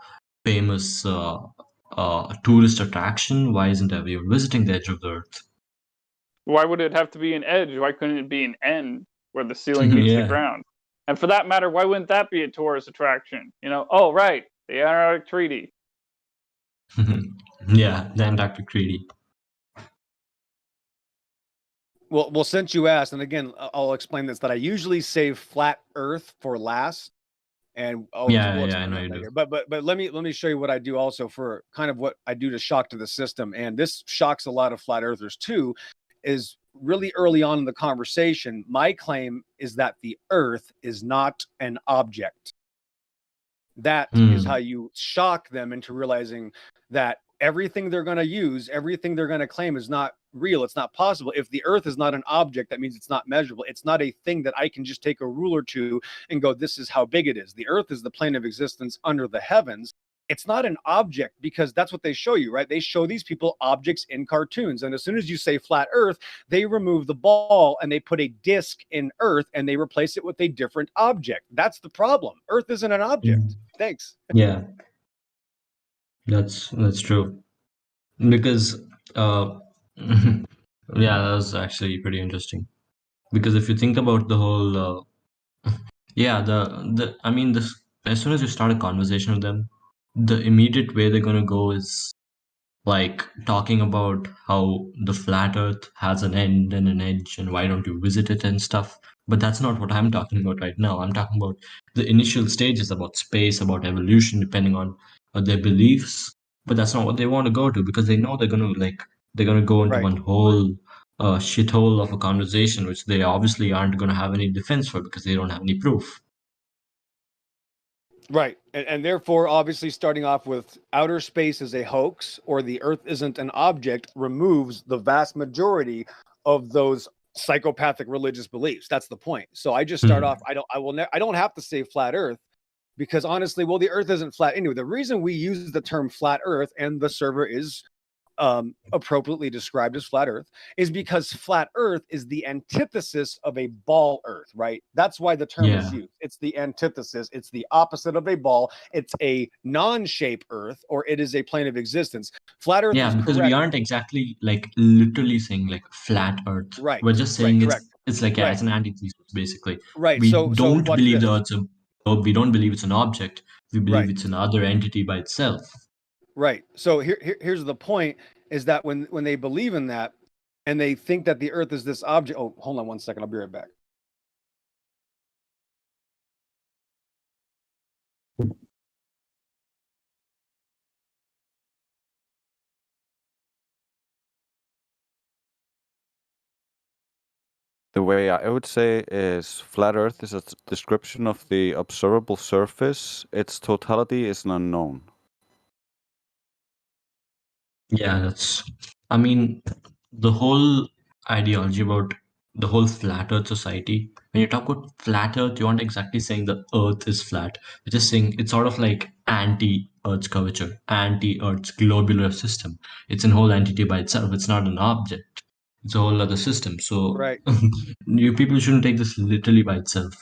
famous tourist attraction? Why isn't everyone visiting the edge of the earth? Why would it have to be an edge? Why couldn't it be an end where the ceiling meets the ground? And for that matter, why wouldn't that be a tourist attraction? You know, oh, right, the Antarctic Treaty. Yeah, the Antarctic Treaty. Well, since you asked, and again, I'll explain this, that I usually save flat Earth for last. And I know you do. But let me show you what I do also for kind of what I do to shock to the system. And this shocks a lot of flat earthers too, is really early on in the conversation. My claim is that the earth is not an object. That is how you shock them into realizing that everything they're going to use, everything they're going to claim is not real. It's not possible. If the earth is not an object, that means it's not measurable. It's not a thing that I can just take a ruler to and go, this is how big it is. The earth is the plane of existence under the heavens. It's not an object because that's what they show you, right? They show these people objects in cartoons. And as soon as you say flat earth, they remove the ball and they put a disc in earth and they replace it with a different object. That's the problem. Earth isn't an object. Thanks. Yeah. That's true. Because yeah, that was actually pretty interesting. Because if you think about the whole I mean, this, as soon as you start a conversation with them, the immediate way they're gonna go is like talking about how the flat earth has an end and an edge and why don't you visit it and stuff. But that's not what I'm talking about right now. I'm talking about the initial stages, about space, about evolution, depending on their beliefs. But that's not what they want to go to, because they know they're gonna go into one whole shithole of a conversation, which they obviously aren't gonna have any defense for because they don't have any proof. Right. And therefore, obviously, starting off with outer space is a hoax or the earth isn't an object removes the vast majority of those psychopathic religious beliefs. That's the point. So I just start off, I don't have to say flat earth because honestly, well, the earth isn't flat anyway. The reason we use the term flat earth and the server is appropriately described as flat earth is because flat earth is the antithesis of a ball earth, right? That's why the term is used. It's the antithesis. It's the opposite of a ball. It's a non-shape earth, or it is a plane of existence. Flat earth is because correct. we aren't exactly like literally saying like flat earth. Right. We're just saying it's like right. It's an antithesis basically. Right. We don't believe we don't believe it's an object. We believe it's another entity by itself. Right. So here's the point is that when they believe in that and they think that the earth is this object. Oh, hold on one second. I'll be right back. The way I would say is flat earth is a description of the observable surface. Its totality is an unknown. Yeah, I mean, the whole ideology about the whole flat earth society, when you talk about flat earth, you aren't exactly saying the earth is flat. You're just saying it's sort of like anti-earth's curvature, anti-earth's globular system. It's a whole entity by itself. It's not an object. It's a whole other system. So you people shouldn't take this literally by itself.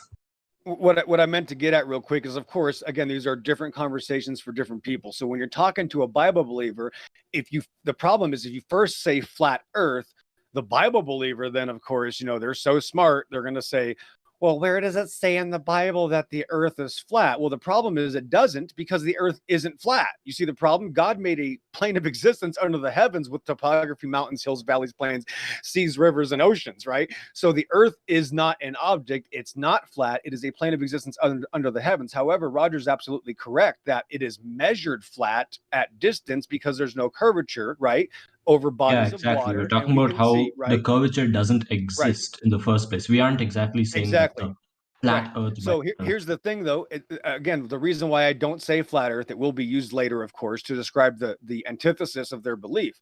What I meant to get at real quick is, of course, again, these are different conversations for different people. So when you're talking to a Bible believer, the problem is if you first say flat earth, the Bible believer, then of course, they're so smart, they're going to say, well, where does it say in the Bible that the earth is flat? Well, the problem is it doesn't, because the earth isn't flat. You see the problem? God made a plane of existence under the heavens with topography, mountains, hills, valleys, plains, seas, rivers, and oceans, right? So the earth is not an object. It's not flat. It is a plane of existence under the heavens. However, Roger's absolutely correct that it is measured flat at distance because there's no curvature, right? Over bodies of water. We're talking about how the curvature doesn't exist in the first place. We aren't exactly saying that the flat earth. So here's the thing, though. Again, the reason why I don't say flat earth, it will be used later, of course, to describe the antithesis of their belief.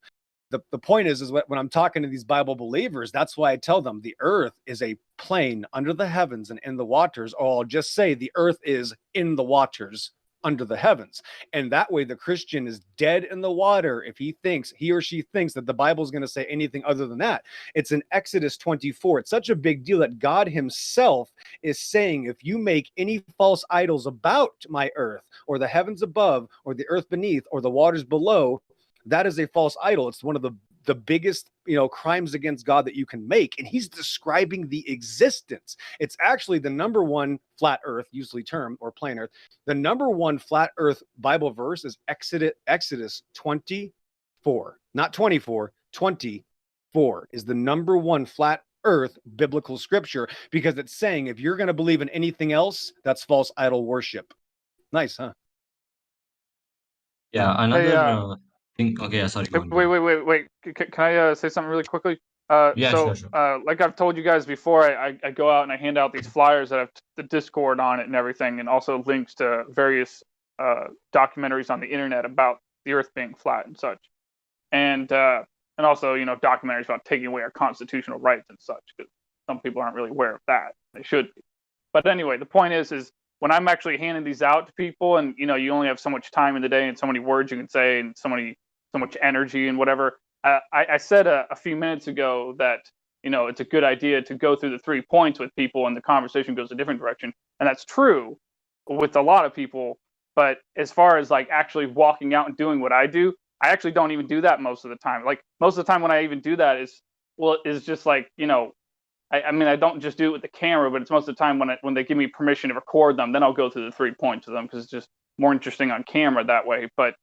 The point is when I'm talking to these Bible believers, that's why I tell them the earth is a plane under the heavens and in the waters, or I'll just say the earth is in the waters under the heavens. And that way the Christian is dead in the water if he or she thinks that the Bible is going to say anything other than that. It's in Exodus 24. It's such a big deal that God himself is saying, if you make any false idols about my earth or the heavens above or the earth beneath or the waters below, that is a false idol. It's one of the biggest, crimes against God that you can make. And he's describing the existence. It's actually the number one flat earth, usually term, or plain earth. The number one flat earth Bible verse is Exodus 24, not 24, 24 is the number one flat earth biblical scripture, because it's saying if you're going to believe in anything else, that's false idol worship. Nice, huh? Yeah, another thing. Okay, sorry. Wait. Can I say something really quickly? Sure. Like I've told you guys before, I go out and I hand out these flyers that have the Discord on it and everything, and also links to various documentaries on the internet about the Earth being flat and such, and also documentaries about taking away our constitutional rights and such, because some people aren't really aware of that. They should be. But anyway, the point is when I'm actually handing these out to people, and you only have so much time in the day and so many words you can say and so much energy and whatever. I said a few minutes ago that it's a good idea to go through the 3 points with people and the conversation goes a different direction, and that's true with a lot of people. But as far as like actually walking out and doing what I do, I actually don't even do that most of the time. Like most of the time when I even do that is just like I mean, I don't just do it with the camera, but it's most of the time when they give me permission to record them, then I'll go through the 3 points with them because it's just more interesting on camera that way. But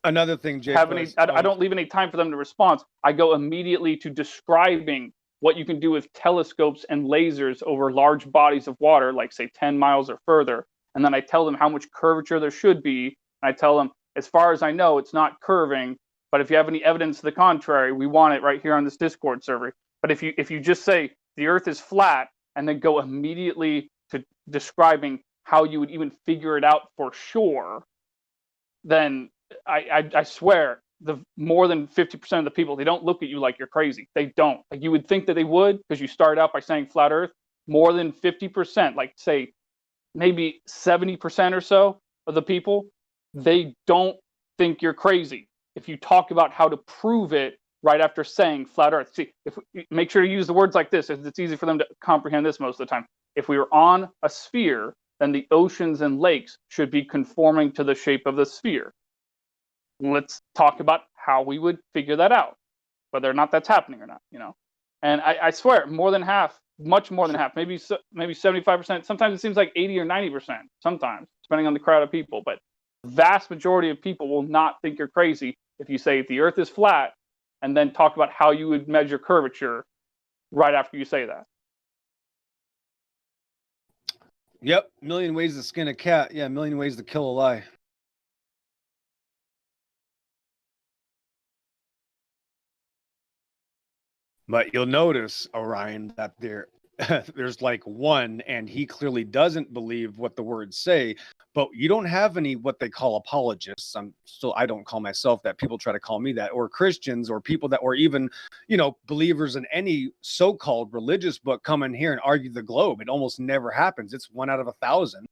another thing, Jay, I don't leave any time for them to respond. I go immediately to describing what you can do with telescopes and lasers over large bodies of water, like say 10 miles or further. And then I tell them how much curvature there should be. And I tell them, as far as I know, it's not curving. But if you have any evidence to the contrary, we want it right here on this Discord server. But if you just say the Earth is flat and then go immediately to describing how you would even figure it out for sure, then I swear the more than 50% of the people, they don't look at you like you're crazy. They don't. Like you would think that they would, because you start out by saying flat Earth. More than 50%, like say maybe 70% or so of the people, they don't think you're crazy if you talk about how to prove it right after saying flat Earth. See, make sure to use the words like this. It's easy for them to comprehend this most of the time. If we were on a sphere, then the oceans and lakes should be conforming to the shape of the sphere. Let's talk about how we would figure that out, whether or not that's happening or not. And I swear, more than half, much more than half, maybe 75%. Sometimes it seems like 80 or 90%. Sometimes, depending on the crowd of people. But the vast majority of people will not think you're crazy if you say the Earth is flat, and then talk about how you would measure curvature right after you say that. Yep, million ways to skin a cat. Yeah, million ways to kill a lie. But you'll notice, Orion, that there's like one, and he clearly doesn't believe what the words say, but you don't have any what they call apologists. I don't call myself that. People try to call me that, or Christians, or people that, or even, believers in any so-called religious book come in here and argue the globe. It almost never happens. It's 1 out of 1,000.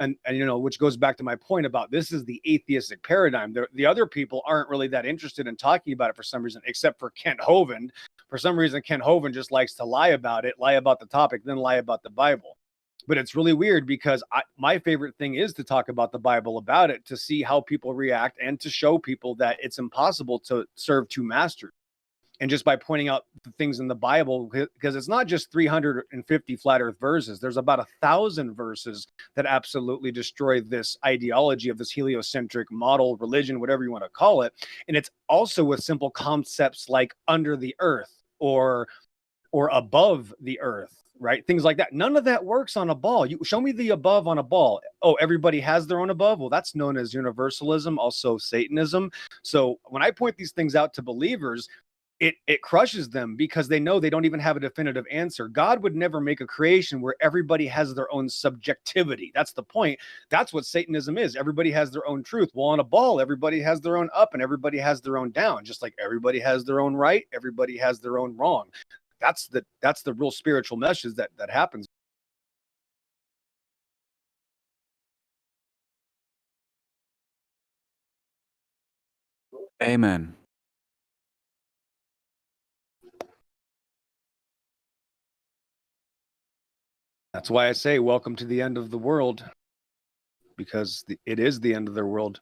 And which goes back to my point about this is the atheistic paradigm. The other people aren't really that interested in talking about it for some reason, except for Kent Hovind. For some reason, Kent Hovind just likes to lie about it, lie about the topic, then lie about the Bible. But it's really weird because my favorite thing is to talk about the Bible about it, to see how people react and to show people that it's impossible to serve two masters. And just by pointing out the things in the Bible, because it's not just 350 flat earth verses, there's about 1,000 verses that absolutely destroy this ideology of this heliocentric model, religion, whatever you want to call it. And it's also with simple concepts like under the earth or above the earth, right? Things like that. None of that works on a ball. You show me the above on a ball. Oh, everybody has their own above. Well, that's known as universalism, also Satanism. So when I point these things out to believers, it crushes them because they know they don't even have a definitive answer. God would never make a creation where everybody has their own subjectivity. That's the point. That's what Satanism is. Everybody has their own truth. Well, on a ball, everybody has their own up and everybody has their own down, just like everybody has their own right, everybody has their own wrong. That's the real spiritual message that happens. Amen. That's why I say welcome to the end of the world, because it is the end of their world.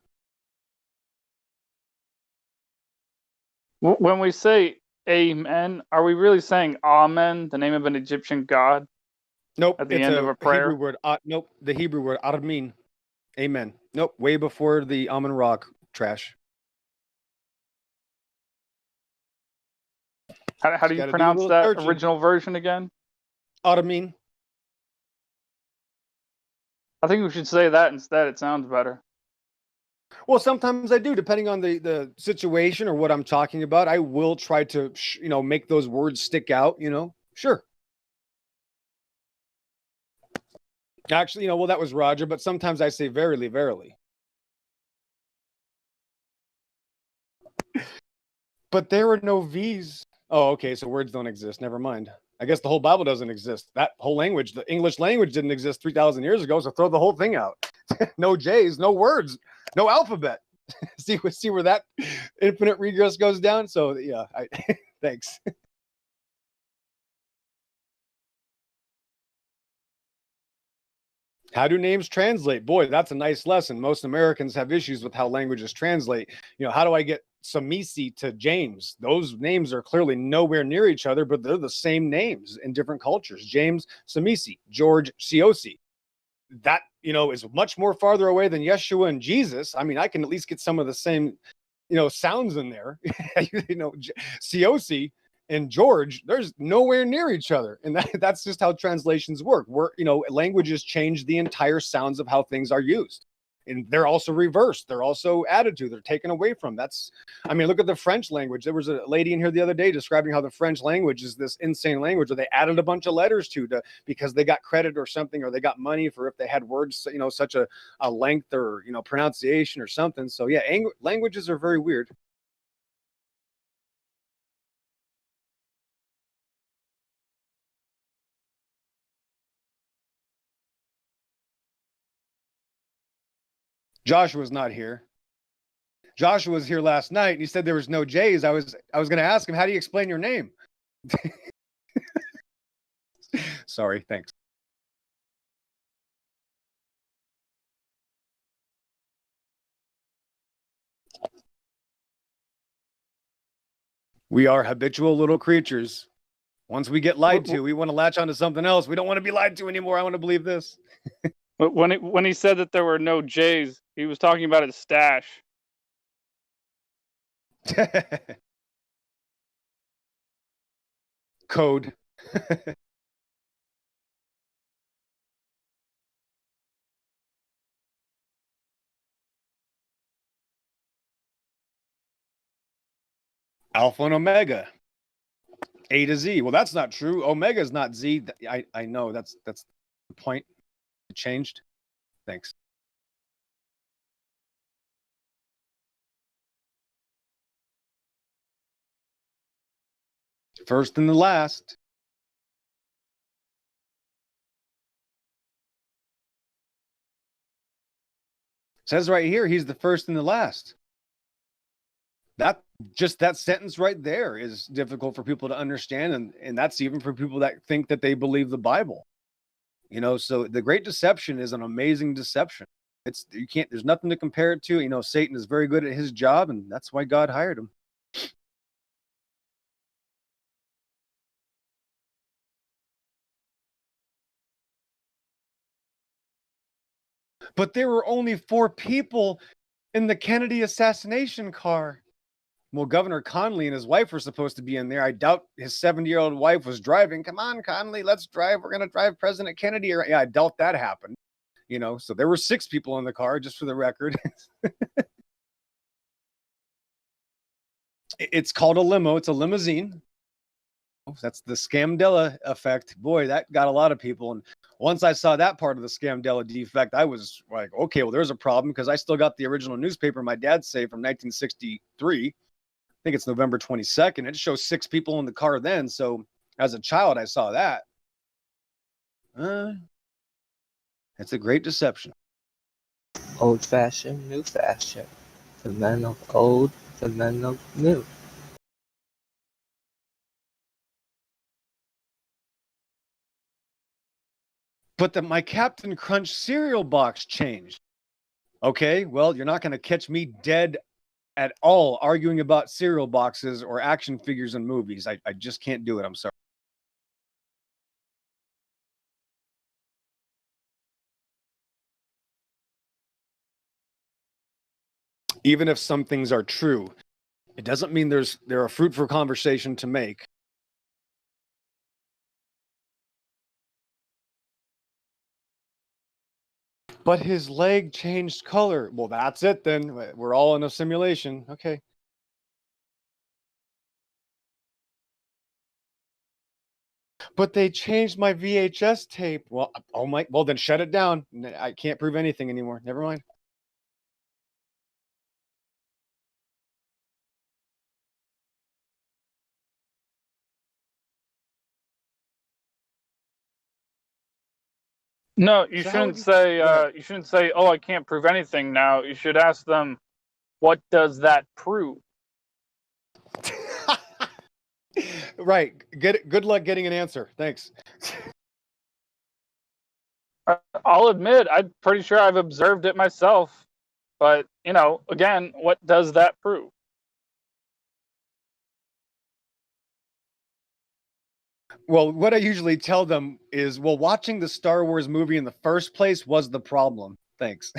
When we say amen, are we really saying amen, the name of an Egyptian god? Nope. At the end of a prayer? Hebrew word. Nope. The Hebrew word, amen. Amen. Nope. Way before the Amun Ra trash. How do you pronounce that original version again? Amen. I think we should say that instead. It sounds better. Well, sometimes I do, depending on the situation or what I'm talking about. I will try to, make those words stick out, Sure. Actually, well, that was Roger, but sometimes I say verily, verily. But there were no V's. Oh, okay, so words don't exist. Never mind. I guess the whole Bible doesn't exist. That whole language, the English language, didn't exist 3,000 years ago, so throw the whole thing out. No J's, no words, no alphabet. see where that infinite regress goes down? So, yeah, thanks. How do names translate? Boy, that's a nice lesson. Most Americans have issues with how languages translate. How do I get Samisi to James? Those names are clearly nowhere near each other, but they're the same names in different cultures. James, Samisi, George, Siosi. That, is much more farther away than Yeshua and Jesus. I mean, I can at least get some of the same, sounds in there. Siosi and George, there's nowhere near each other. And that's just how translations work. Languages change the entire sounds of how things are used. And they're also reversed. They're also added to. They're taken away from. Look at the French language. There was a lady in here the other day describing how the French language is this insane language where they added a bunch of letters to because they got credit or something, or they got money for if they had words, such a length or, pronunciation or something. So yeah, languages are very weird. Joshua's not here. Joshua was here last night and he said there was no J's. I was going to ask him, how do you explain your name? Sorry, thanks. We are habitual little creatures. Once we get lied to, we want to latch onto something else. We don't want to be lied to anymore. I want to believe this. But when he said that there were no J's, he was talking about his stash. Code. Alpha and Omega. A to Z. Well, that's not true. Omega is not Z. I know that's the point. It changed. Thanks. First and the last. It says right here, he's the first and the last. That sentence right there is difficult for people to understand, and that's even for people that think that they believe the Bible. So the Great Deception is an amazing deception. There's nothing to compare it to. Satan is very good at his job, and that's why God hired him. But there were only 4 people in the Kennedy assassination car. Well, Governor Connolly and his wife were supposed to be in there. I doubt his 70-year-old wife was driving. Come on, Connolly, let's drive. We're going to drive President Kennedy. Yeah, I doubt that happened. So there were 6 people in the car, just for the record. It's called a limo. It's a limousine. That's the Scamdella effect. Boy, that got a lot of people. And once I saw that part of the Scamdella defect, I was like, okay, well, there's a problem, because I still got the original newspaper my dad saved from 1963. I think it's November 22nd. It shows 6 people in the car then. So as a child, I saw that. It's a great deception. Old fashioned, new fashion. The men of old, the men of new. But my Captain Crunch cereal box changed. Okay, well, you're not going to catch me dead at all arguing about cereal boxes or action figures in movies. I just can't do it. I'm sorry. Even if some things are true, it doesn't mean they're a fruit for conversation to make. But his leg changed color. Well, that's it then. We're all in a simulation. Okay. But they changed my VHS tape. Well, well, then shut it down. I can't prove anything anymore. Never mind. No, you shouldn't say. You shouldn't say, "Oh, I can't prove anything now." You should ask them, "What does that prove?" Right. Good luck getting an answer. Thanks. I'll admit, I'm pretty sure I've observed it myself. But, again, what does that prove? Well, what I usually tell them is, well, watching the Star Wars movie in the first place was the problem. Thanks.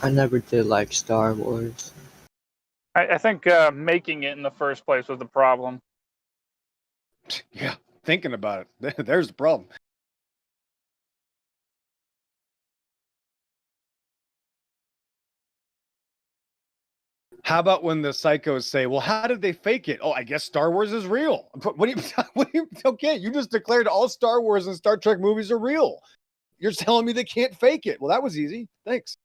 I never did like Star Wars. I think making it in the first place was the problem. Yeah, thinking about it. There's the problem. How about when the psychos say, well, how did they fake it? Oh, I guess Star Wars is real. Okay, you just declared all Star Wars and Star Trek movies are real. You're telling me they can't fake it. Well, that was easy. Thanks.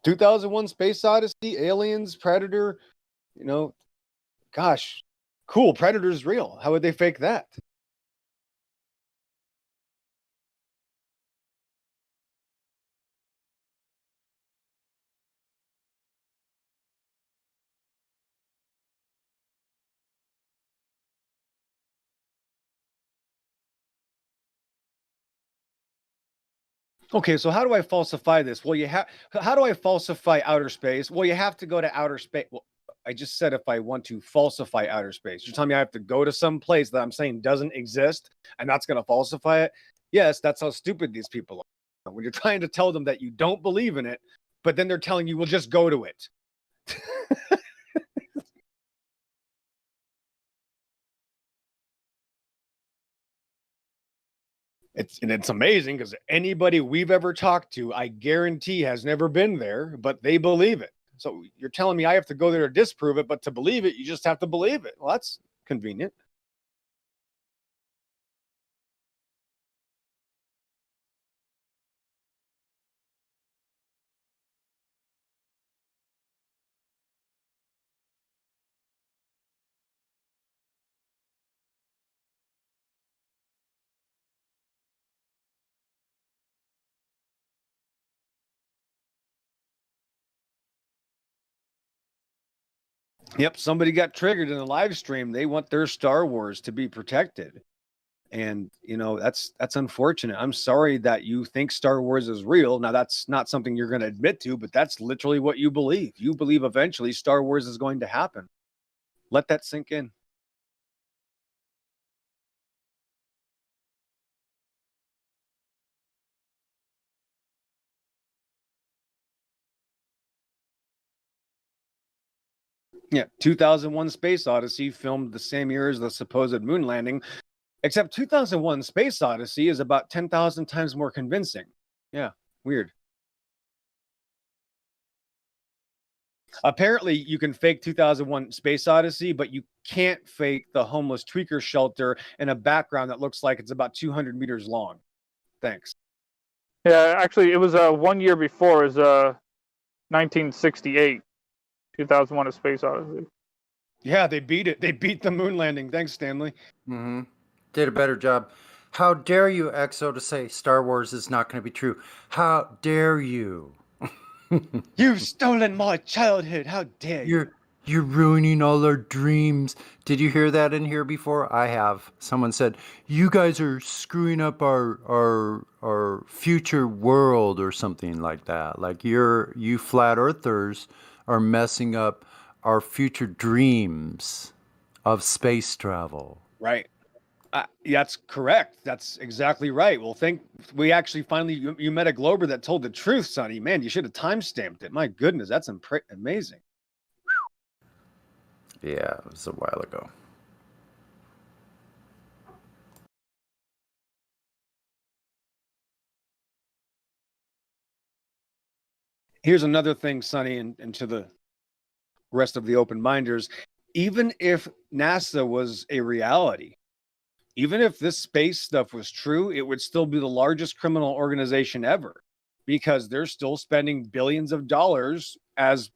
"2001: Space Odyssey," Aliens, Predator, gosh, cool. Predator's real. How would they fake that? Okay, so how do I falsify this? Well, how do I falsify outer space? Well, you have to go to outer space. Well, I just said if I want to falsify outer space. You're telling me I have to go to some place that I'm saying doesn't exist, and that's going to falsify it? Yes, that's how stupid these people are. When you're trying to tell them that you don't believe in it, but then they're telling you, well, just go to it. It's amazing because anybody we've ever talked to, I guarantee, has never been there, but they believe it. So you're telling me I have to go there to disprove it, but to believe it, you just have to believe it. Well, that's convenient. Yep, somebody got triggered in the live stream. They want their Star Wars to be protected. And that's unfortunate. I'm sorry that you think Star Wars is real. Now that's not something you're going to admit to, but that's literally what you believe. You believe eventually Star Wars is going to happen. Let that sink in. Yeah, 2001 Space Odyssey, filmed the same year as the supposed moon landing, except 2001 Space Odyssey is about 10,000 times more convincing. Yeah, weird. Apparently, you can fake 2001 Space Odyssey, but you can't fake the homeless tweaker shelter in a background that looks like it's about 200 meters long. Thanks. Yeah, actually, it was 1 year before. It was 1968, 2001: A Space Odyssey. Yeah, they beat it. They beat the moon landing. Thanks, Stanley. Mm-hmm. Did a better job. How dare you, EXO, to say Star Wars is not going to be true? How dare you? You've stolen my childhood. How dare you? You're ruining all our dreams. Did you hear that in here before? I have. Someone said, you guys are screwing up our future world or something like that. Like you flat earthers are messing up our future dreams of space travel. Right. That's correct. That's exactly right. Well, we actually finally, you met a Glober that told the truth, Sonny. Man, you should have time-stamped it. My goodness, that's amazing. Yeah, it was a while ago. Here's another thing, Sonny, and to the rest of the open minders. Even if NASA was a reality, even if this space stuff was true, it would still be the largest criminal organization ever, because they're still spending billions of dollars as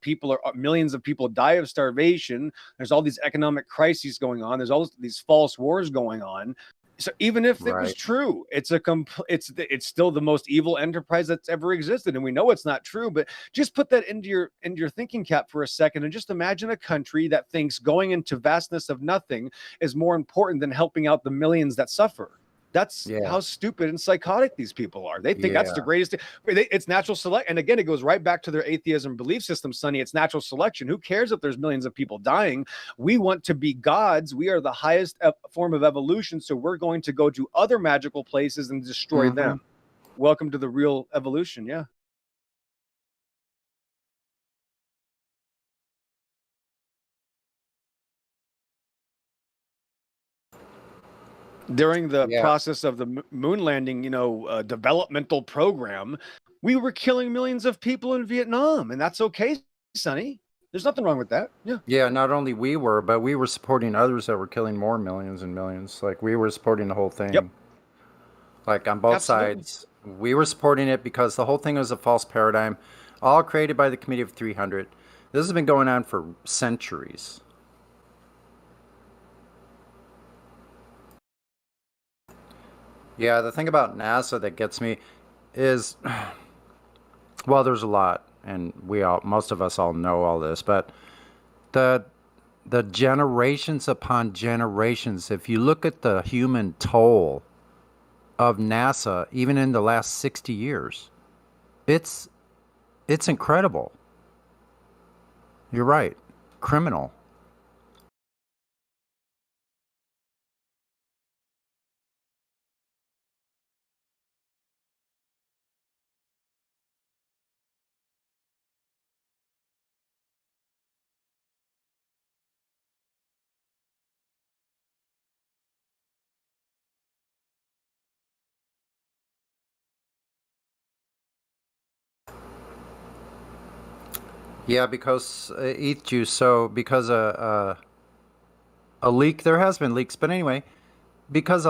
millions of people die of starvation. There's all these economic crises going on. There's all these false wars going on. So even if it was true, it's still the most evil enterprise that's ever existed, and we know it's not true. But just put that into your thinking cap for a second, and just imagine a country that thinks going into vastness of nothing is more important than helping out the millions that suffer. That's how stupid and psychotic these people are. They think that's the greatest. It's natural selection. And again, it goes right back to their atheism belief system, Sonny. It's natural selection. Who cares if there's millions of people dying? We want to be gods. We are the highest form of evolution. So we're going to go to other magical places and destroy them. Welcome to the real evolution. Yeah. During the process of the moon landing, developmental program, we were killing millions of people in Vietnam, and that's okay, Sonny. There's nothing wrong with that. Yeah. Yeah, not only we were, but we were supporting others that were killing more millions and millions. Like, we were supporting the whole thing. Yep. Like, on both sides. We were supporting it because the whole thing was a false paradigm, all created by the Committee of 300. This has been going on for centuries. Yeah, the thing about NASA that gets me is, well, there's a lot, and most of us all know all this, but the generations upon generations, if you look at the human toll of NASA, even in the last 60 years, it's incredible. You're right. Criminal. Yeah, because ETH juice. So because a leak, there has been leaks, but anyway, because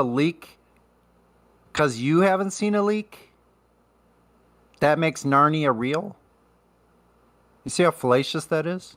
you haven't seen a leak, that makes Narnia real. You see how fallacious that is?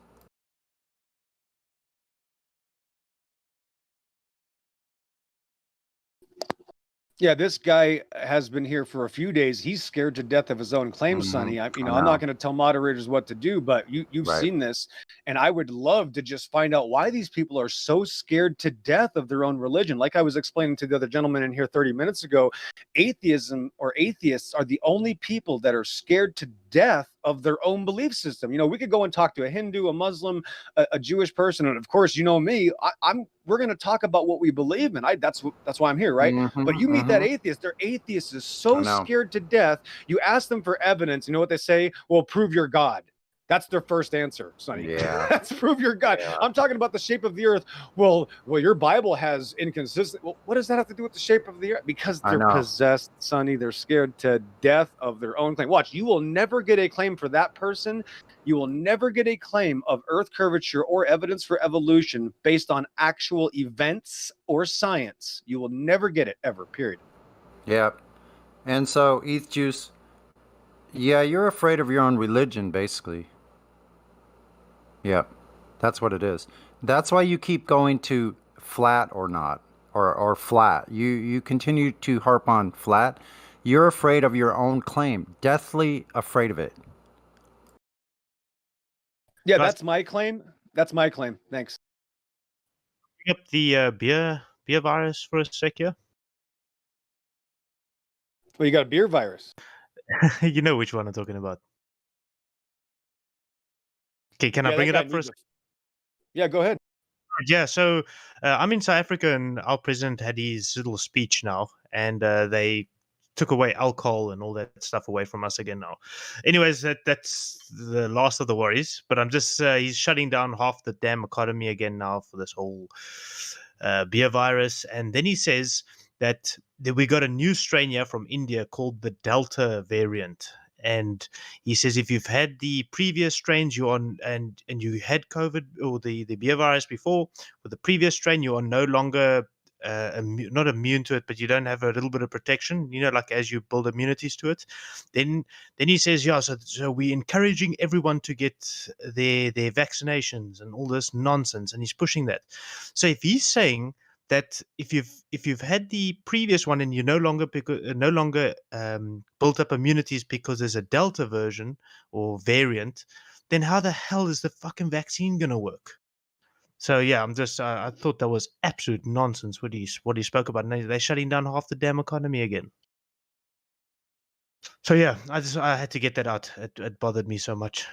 Yeah, this guy has been here for a few days. He's scared to death of his own claim, Sonny. I'm not going to tell moderators what to do, but you've seen this, and I would love to just find out why these people are so scared to death of their own religion. Like I was explaining to the other gentleman in here 30 minutes ago, atheism or atheists are the only people that are scared to death of their own belief system. We could go and talk to a Hindu, a Muslim, a Jewish person, and of course, me, we're going to talk about what we believe in. That's why I'm here, right? But you meet that atheist, their atheist is so scared to death. You ask them for evidence. You know what they say? Well, prove you're God. That's their first answer, Sonny. Yeah. That's prove you're God. Yeah. I'm talking about the shape of the earth. Well, your Bible has inconsistent. Well, what does that have to do with the shape of the earth? Because they're possessed, Sonny. They're scared to death of their own claim. Watch, you will never get a claim for that person. You will never get a claim of earth curvature or evidence for evolution based on actual events or science. You will never get it ever, period. Yeah. And so, ETH Juice, yeah, you're afraid of your own religion, basically. Yeah, that's what it is. That's why you keep going to flat or not, or flat. You continue to harp on flat. You're afraid of your own claim, deathly afraid of it. Yeah, that's my claim. That's my claim. Thanks. Bring up the beer virus for a sec here. Well, you got a beer virus. You know which one I'm talking about. Okay, can I bring it up for a second? Yeah, go ahead. Yeah, so I'm in South Africa, and our president had his little speech now, and they took away alcohol and all that stuff away from us again now. Anyways, that's the last of the worries. But I'm just he's shutting down half the damn economy again now for this whole beer virus, and then he says that we got a new strain here from India called the Delta variant. And he says if you've had the previous strains you're on and you had COVID or the beer virus before with the previous strain, you are no longer not immune to it, but you don't have a little bit of protection, like as you build immunities to it. Then he says, so we're encouraging everyone to get their vaccinations and all this nonsense, and he's pushing that. So if he's saying that if you've had the previous one and you no longer built up immunities because there's a Delta version or variant, then how the hell is the fucking vaccine gonna work? So yeah, I thought that was absolute nonsense what he spoke about. And they're shutting down half the damn economy again. So yeah, I had to get that out. It bothered me so much.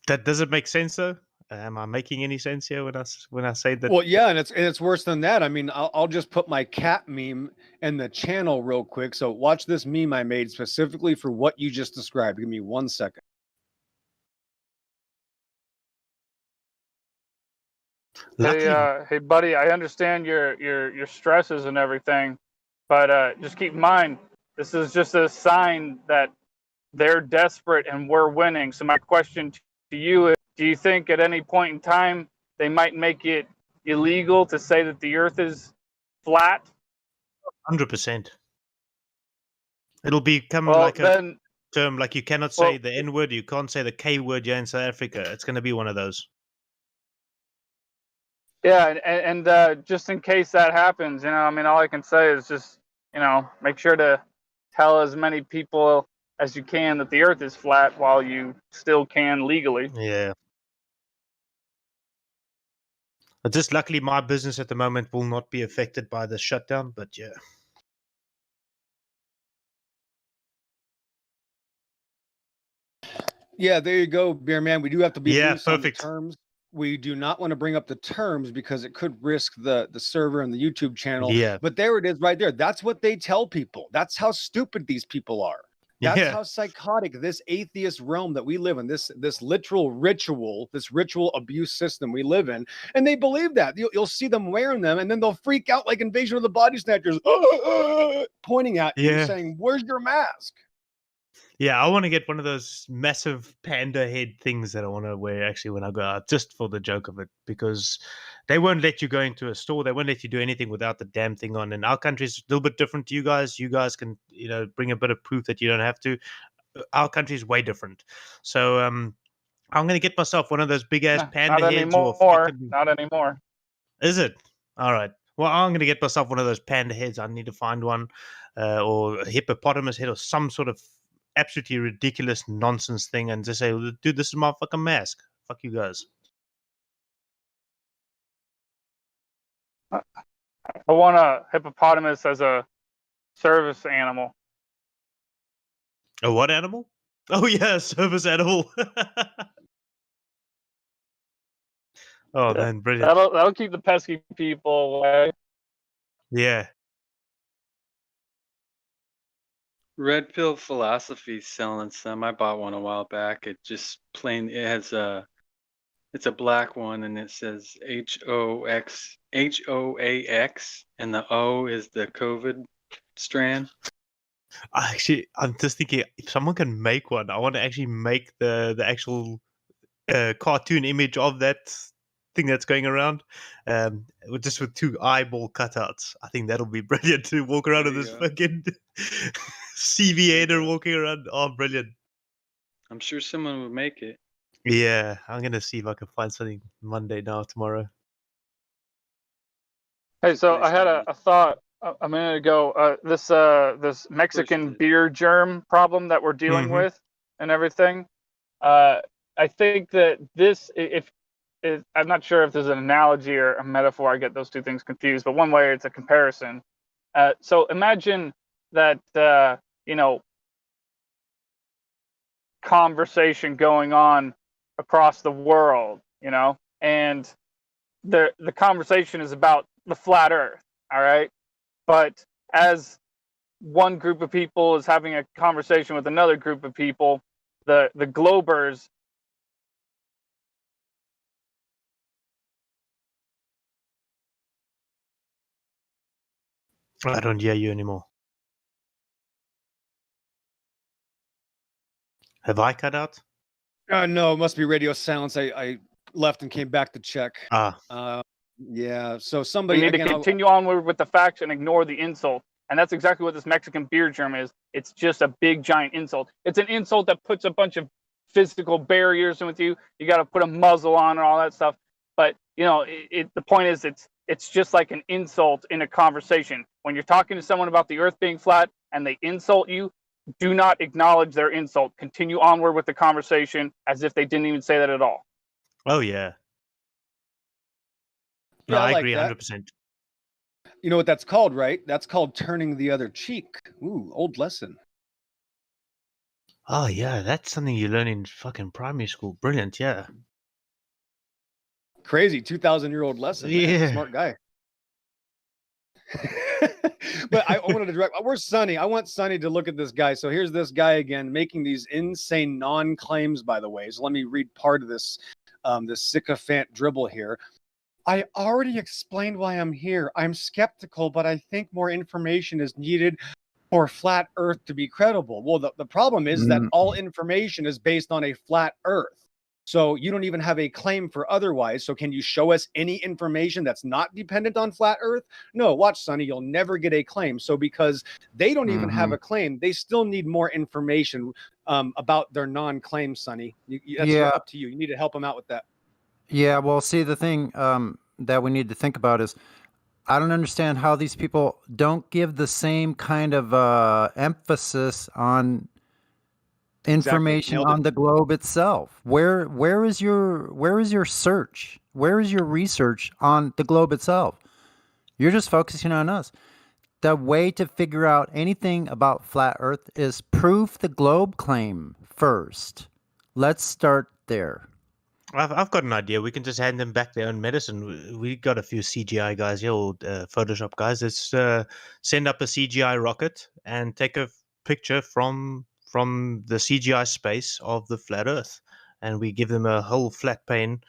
That doesn't make sense though. Am I making any sense here when I say that? Well, yeah, and it's worse than that. I mean, I'll just put my cat meme in the channel real quick. So watch this meme I made specifically for what you just described. Give me 1 second. Hey, buddy, I understand your stresses and everything, but just keep in mind this is just a sign that they're desperate and we're winning. So my question to you is, do you think at any point in time they might make it illegal to say that the earth is flat? 100%. It'll become a term, like you cannot say the N word, you can't say the K word here in South Africa. It's going to be one of those. Yeah, and just in case that happens, all I can say is just, make sure to tell as many people as you can that the earth is flat while you still can legally. Yeah. But just luckily my business at the moment will not be affected by the shutdown, but yeah. Yeah, there you go, Beer Man. We do have to be loose on the perfect. terms. We do not want to bring up the terms because it could risk the server and the YouTube channel. Yeah. But there it is right there. That's what they tell people. That's how stupid these people are. That's how psychotic this atheist realm that we live in, this literal ritual, this ritual abuse system we live in. And they believe that. You'll see them wearing them and then they'll freak out like Invasion of the Body Snatchers, pointing at you saying, where's your mask? Yeah, I want to get one of those massive panda head things that I want to wear actually when I go out, just for the joke of it, because they won't let you go into a store. They won't let you do anything without the damn thing on. And our country's a little bit different to you guys. You guys can, bring a bit of proof that you don't have to. Our country's way different. So I'm gonna get myself one of those big ass panda Not heads. anymore. Not anymore. Is it? All right. Well, I'm gonna get myself one of those panda heads. I need to find one, or a hippopotamus head, or some sort of absolutely ridiculous nonsense thing, and just say, "Dude, this is my fucking mask. Fuck you guys." I want a hippopotamus as a service animal. A what animal? Oh yeah, service animal. Oh man, brilliant. That'll keep the pesky people away. Yeah. Red Pill Philosophy selling some. I bought one a while back. It just plain. It has it's a black one, and it says HOAX, and the O is the COVID strand. I'm just thinking, if someone can make one, I want to actually make the actual cartoon image of that thing that's going around, just with 2 eyeball cutouts. I think that'll be brilliant to walk around with this fucking CV header walking around. Oh, brilliant! I'm sure someone would make it. Yeah, I'm gonna see if I can find something Monday now, tomorrow. Hey, so I had a thought a minute ago. This Mexican beer germ problem that we're dealing with and everything. I think that this, I'm not sure if there's an analogy or a metaphor. I get those two things confused, but one way it's a comparison. So imagine that conversation going on across the world, and the conversation is about the flat Earth, all right? But as one group of people is having a conversation with another group of people, the globers I don't hear you anymore. Have I cut out? No, it must be radio silence. I left and came back to check. Yeah. So somebody we need to continue onward with the facts and ignore the insult. And that's exactly what this Mexican beer germ is. It's just a big giant insult. It's an insult that puts a bunch of physical barriers in with you. You got to put a muzzle on and all that stuff. But the point is, it's just like an insult in a conversation. When you're talking to someone about the Earth being flat and they insult you, do not acknowledge their insult. Continue onward with the conversation as if they didn't even say that at all. Oh yeah. No, I agree 100%. You know what that's called, right? That's called turning the other cheek. Ooh, old lesson. Oh yeah, that's something you learn in fucking primary school. Brilliant, yeah. Crazy, 2,000-year-old lesson. Yeah, man. Smart guy. But I wanted to direct. Where's Sonny? I want Sonny to look at this guy. So here's this guy again, making these insane non-claims. By the way, so let me read part of this, this sycophant dribble here. I already explained why I'm here. I'm skeptical, but I think more information is needed for flat Earth to be credible. Well, the problem is that all information is based on a flat Earth. So you don't even have a claim for otherwise. So can you show us any information that's not dependent on flat Earth? No, watch, Sonny, you'll never get a claim. So because they don't even have a claim, they still need more information about their non-claim, Sonny. That's up to you. You need to help them out with that. Yeah, well, see, the thing that we need to think about is I don't understand how these people don't give the same kind of emphasis on information on the globe itself. Where is your search? Where is your research on the globe itself? You're just focusing on us. The way to figure out anything about flat Earth is prove the globe claim first. Let's start there. I've got an idea. We can just hand them back their own medicine. We got a few CGI guys here, or Photoshop guys. Let's send up a CGI rocket and take a picture from the CGI space of the flat Earth, and we give them a whole flat plane.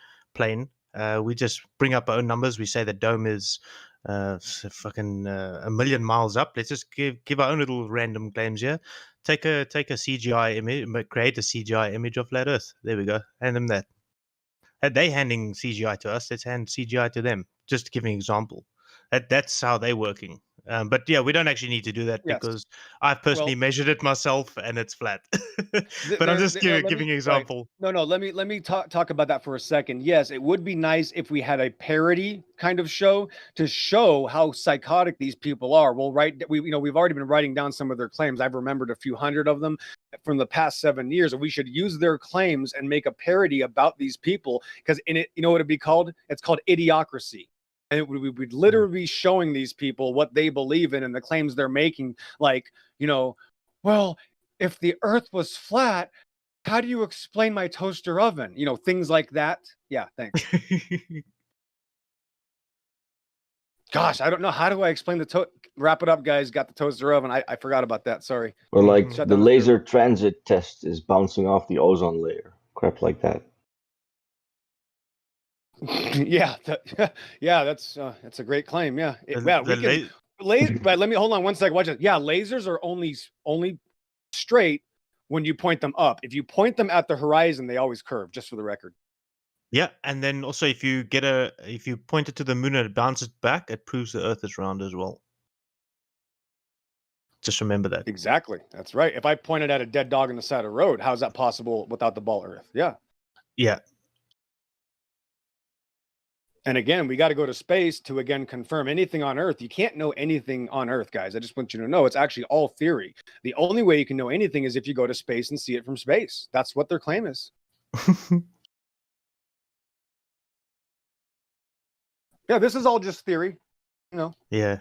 We just bring up our own numbers. We say the dome is fucking a million miles up. Let's just give our own little random claims here. Take a CGI image, create a CGI image of flat Earth. There we go. Hand them that. They handing CGI to us. Let's hand CGI to them. Just to give an example. That's how they're working. But yeah, we don't actually need to do that because I've personally measured it myself and it's flat. But I'm just giving an example. Right. No, let me talk about that for a second. Yes, it would be nice if we had a parody kind of show to show how psychotic these people are. We'll we've already been writing down some of their claims. I've remembered a few hundred of them from the past 7 years, and we should use their claims and make a parody about these people, because in it, you know what it'd be called? It's called Idiocracy. And we would literally be showing these people what they believe in and the claims they're making. Like, well, if the earth was flat, how do you explain my toaster oven? Things like that. Yeah, thanks. Gosh, I don't know. How do I explain wrap it up, guys? Got the toaster oven. I forgot about that. Sorry. Or like the laser transit test is bouncing off the ozone layer. Crap like that. Yeah, that's a great claim. Yeah, let me hold on one second. Watch it. Yeah, lasers are only straight when you point them up. If you point them at the horizon, they always curve. Just for the record. Yeah, and then also if you point it to the moon and it bounces back, it proves the Earth is round as well. Just remember that. Exactly, that's right. If I pointed at a dead dog on the side of the road, how is that possible without the ball Earth? Yeah. Yeah. And again, we got to go to space to again confirm anything on Earth. You can't know anything on Earth, guys. I just want you to know it's actually all theory. The only way you can know anything is if you go to space and see it from space. That's what their claim is. Yeah, this is all just theory, Yeah.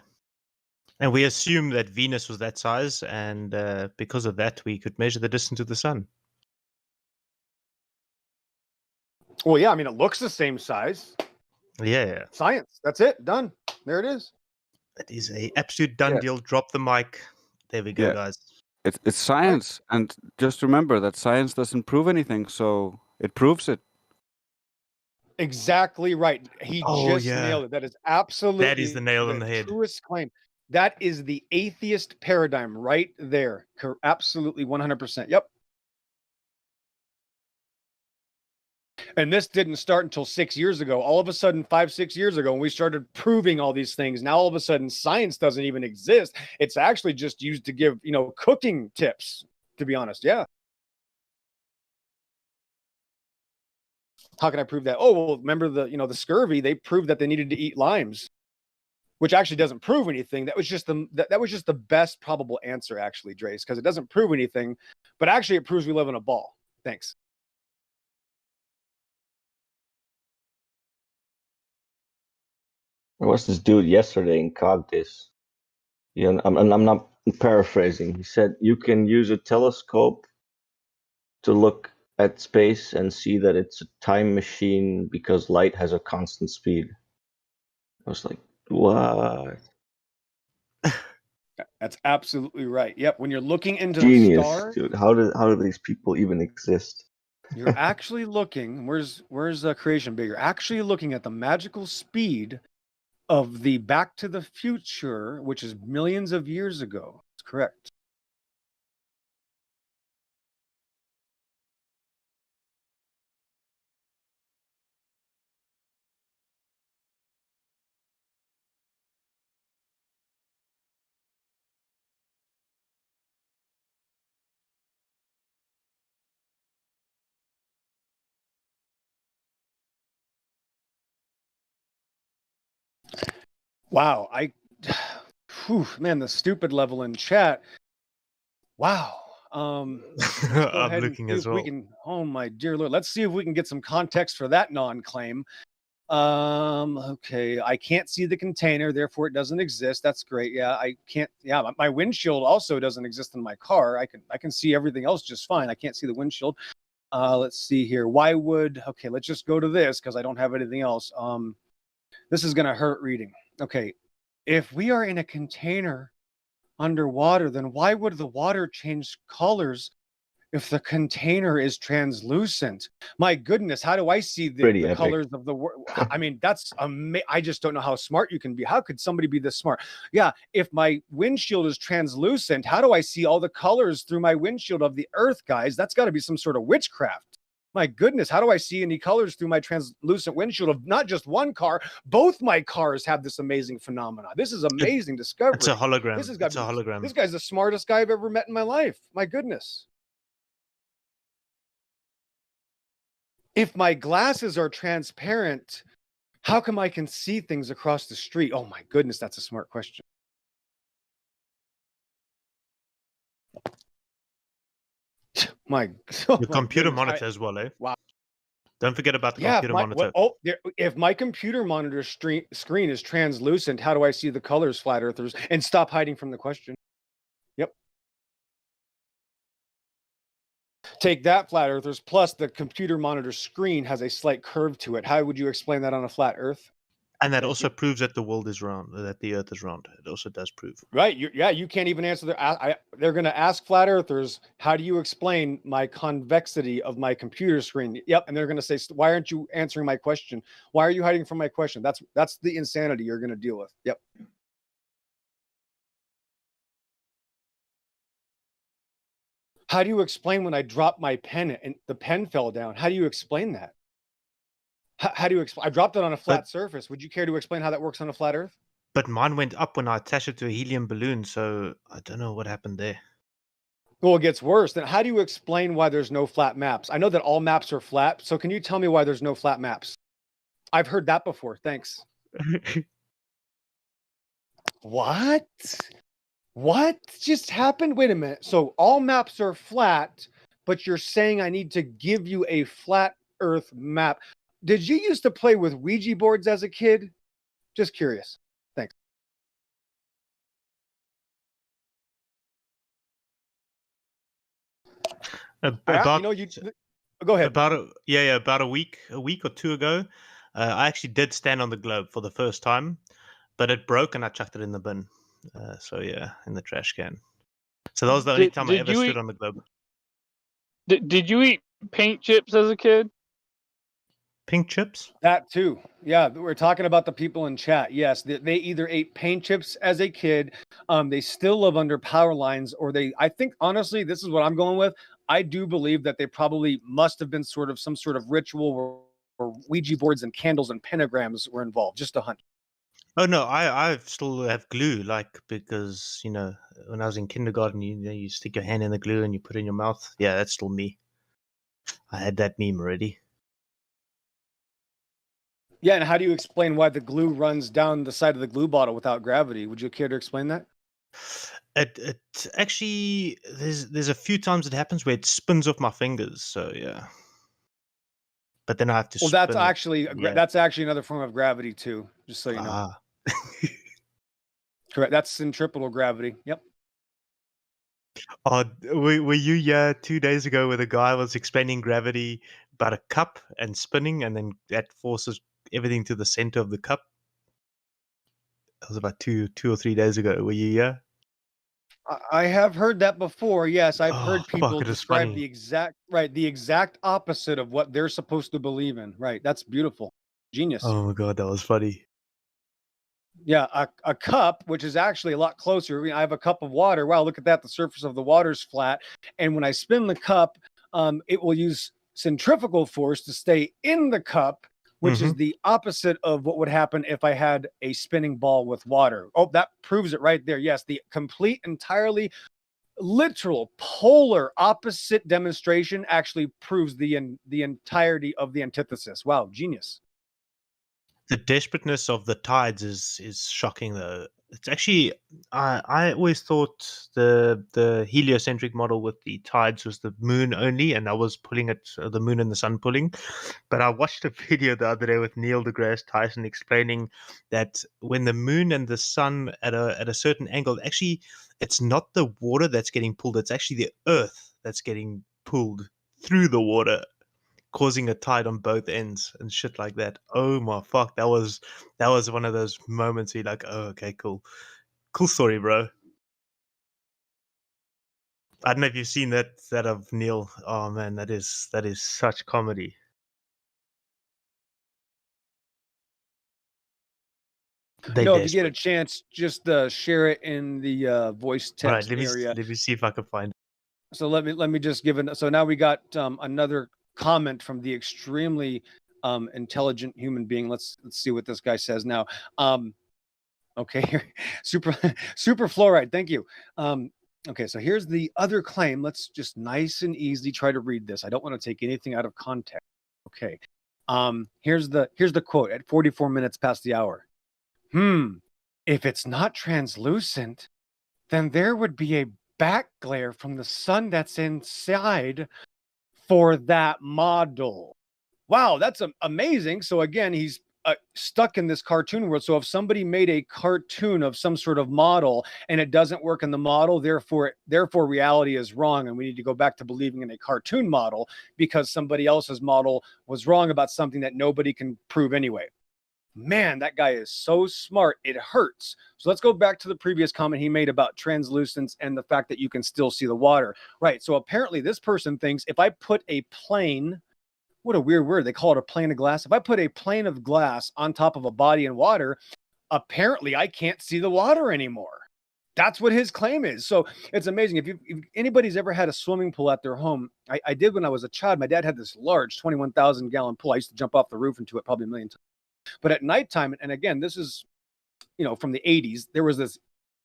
And we assume that Venus was that size, and because of that, we could measure the distance to the sun. Well, yeah, I mean, it looks the same size. Yeah. Science. That's it. Done. There it is. That is a absolute done deal. Drop the mic. There we go, guys. It's science, and just remember that science doesn't prove anything, so it proves it. Exactly right. He just nailed it. That is absolutely that is the nail on the head. Truest claim. That is the atheist paradigm right there. Absolutely 100%. Yep. And this didn't start until 6 years ago. All of a sudden, 5-6 years ago, when we started proving all these things, now all of a sudden science doesn't even exist. It's actually just used to give, cooking tips, to be honest. Yeah. How can I prove that? Oh, well, remember the scurvy, they proved that they needed to eat limes, which actually doesn't prove anything. That was just the best probable answer, actually, Drace, because it doesn't prove anything, but actually it proves we live in a ball. Thanks. There was this dude yesterday in Cogdis. I'm not paraphrasing. He said you can use a telescope to look at space and see that it's a time machine because light has a constant speed. I was like, what? That's absolutely right. Yep. When you're looking into Genius, the stars, dude. How do these people even exist? You're actually looking. Where's Creation Big? You're actually looking at the magical speed of the Back to the Future, which is millions of years ago. That's correct. Wow, man, the stupid level in chat. Wow. I'm looking as well. Oh my dear Lord, let's see if we can get some context for that non-claim. Okay, I can't see the container, therefore it doesn't exist. That's great. Yeah, I can't. Yeah, my windshield also doesn't exist in my car. I can see everything else just fine. I can't see the windshield. Let's see here. Okay, let's just go to this because I don't have anything else. This is gonna hurt reading. Okay, if we are in a container underwater, then why would the water change colors if the container is translucent? My goodness, how do I see the colors of the world? I mean, that's I just don't know how smart you can be. How could somebody be this smart? Yeah, if my windshield is translucent, how do I see all the colors through my windshield of the earth, guys? That's got to be some sort of witchcraft. My goodness, how do I see any colors through my translucent windshield of not just one car? Both my cars have this amazing phenomena. This is amazing discovery. It's a hologram. This has It's a hologram. This guy's the smartest guy I've ever met in my life. My goodness. If my glasses are transparent, how come I can see things across the street? Oh my goodness, that's a smart question. Your computer monitor as well, eh? Wow. Don't forget about the computer monitor. If my computer monitor screen is translucent, how do I see the colors, flat earthers? And stop hiding from the question. Yep. Take that, flat earthers. Plus, the computer monitor screen has a slight curve to it. How would you explain that on a flat earth? And that also proves that the world is round, that the earth is round. It also does prove. Right. You can't even answer they're going to ask flat earthers, how do you explain my convexity of my computer screen? Yep. And they're going to say, why aren't you answering my question? Why are you hiding from my question? That's the insanity you're going to deal with. Yep. How do you explain when I dropped my pen and the pen fell down? How do you explain that? How do you explain? I dropped it on a flat surface. Would you care to explain how that works on a flat earth? But mine went up when I attached it to a helium balloon, so I don't know what happened there. Well, it gets worse. Then how do you explain why there's no flat maps? I know that all maps are flat, so can you tell me why there's no flat maps? I've heard that before. Thanks. What? What just happened? Wait a minute. So all maps are flat, but you're saying I need to give you a flat earth map. Did you used to play with Ouija boards as a kid? Just curious. Thanks. About, go ahead. About a week or two ago, I actually did stand on the globe for the first time, but it broke and I chucked it in the bin. In the trash can. So that was the only time I ever stood on the globe. Did you eat paint chips as a kid? Pink chips? That too. Yeah, we're talking about the people in chat. Yes, they either ate paint chips as a kid, they still live under power lines, or I think honestly, this is what I'm going with. I do believe that they probably must have been some sort of ritual where Ouija boards and candles and pentagrams were involved. Just a hunch. Oh no, I still have glue, because when I was in kindergarten, you stick your hand in the glue and you put it in your mouth. Yeah, that's still me. I had that meme already. Yeah, and how do you explain why the glue runs down the side of the glue bottle without gravity? Would you care to explain that? It actually there's a few times it happens where it spins off my fingers. So yeah, but then I have to. Well, that's actually another form of gravity too. Just so you know. Correct. That's centripetal gravity. Yep. Oh, were you here 2 days ago where the guy was explaining gravity about a cup and spinning, and then that forces everything to the center of the cup? That was about two or 3 days ago. Were you here? I have heard that before. Yes, I've heard people describe the exact opposite of what they're supposed to believe in. Right. That's beautiful. Genius. Oh my God, that was funny. Yeah, a cup, which is actually a lot closer. I have a cup of water. Wow, look at that. The surface of the water is flat. And when I spin the cup, it will use centrifugal force to stay in the cup, which is the opposite of what would happen if I had a spinning ball with water. Oh, that proves it right there. Yes, the complete, entirely literal, polar opposite demonstration actually proves the entirety of the antithesis. Wow, genius. The desperateness of the tides is shocking, though. It's actually I always thought the heliocentric model with the tides was the moon only, and I was pulling it, the moon and the sun pulling. But I watched a video the other day with Neil deGrasse Tyson explaining that when the moon and the sun at a certain angle, actually it's not the water that's getting pulled; it's actually the Earth that's getting pulled through the water, causing a tide on both ends and shit like that. Oh my fuck, that was one of those moments where you're like, oh, okay, cool story, bro. I don't know if you've seen that of Neil. Oh man, that is such comedy. If you get a chance, just share it in the voice text area. Let me see if I can find it. So let me just give it. So now we got another comment from the extremely intelligent human being. Let's see what this guy says now. Okay, super fluoride. Thank you. Okay, so here's the other claim. Let's just nice and easy try to read this. I don't want to take anything out of context. Okay. Here's the quote at 44 minutes past the hour. If it's not translucent, then there would be a back glare from the sun that's inside for that model. Wow, that's amazing. So again, he's stuck in this cartoon world. So if somebody made a cartoon of some sort of model and it doesn't work in the model, therefore reality is wrong, and we need to go back to believing in a cartoon model because somebody else's model was wrong about something that nobody can prove anyway. Man, that guy is so smart. It hurts. So let's go back to the previous comment he made about translucence and the fact that you can still see the water. Right. So apparently this person thinks if I put a plane, what a weird word, they call it a plane of glass. If I put a plane of glass on top of a body in water, apparently I can't see the water anymore. That's what his claim is. So it's amazing. If anybody's ever had a swimming pool at their home, I did when I was a child. My dad had this large 21,000 gallon pool. I used to jump off the roof into it probably a million times. But at nighttime, and again, this is, from the 80s, there was this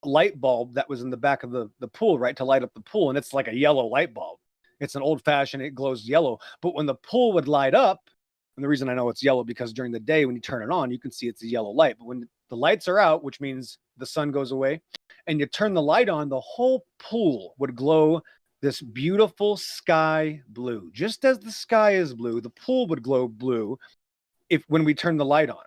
light bulb that was in the back of the pool, right, to light up the pool. And it's like a yellow light bulb. It's an old fashioned, it glows yellow. But when the pool would light up, and the reason I know it's yellow, because during the day, when you turn it on, you can see it's a yellow light. But when the lights are out, which means the sun goes away, and you turn the light on, the whole pool would glow this beautiful sky blue. Just as the sky is blue, the pool would glow blue when we turn the light on.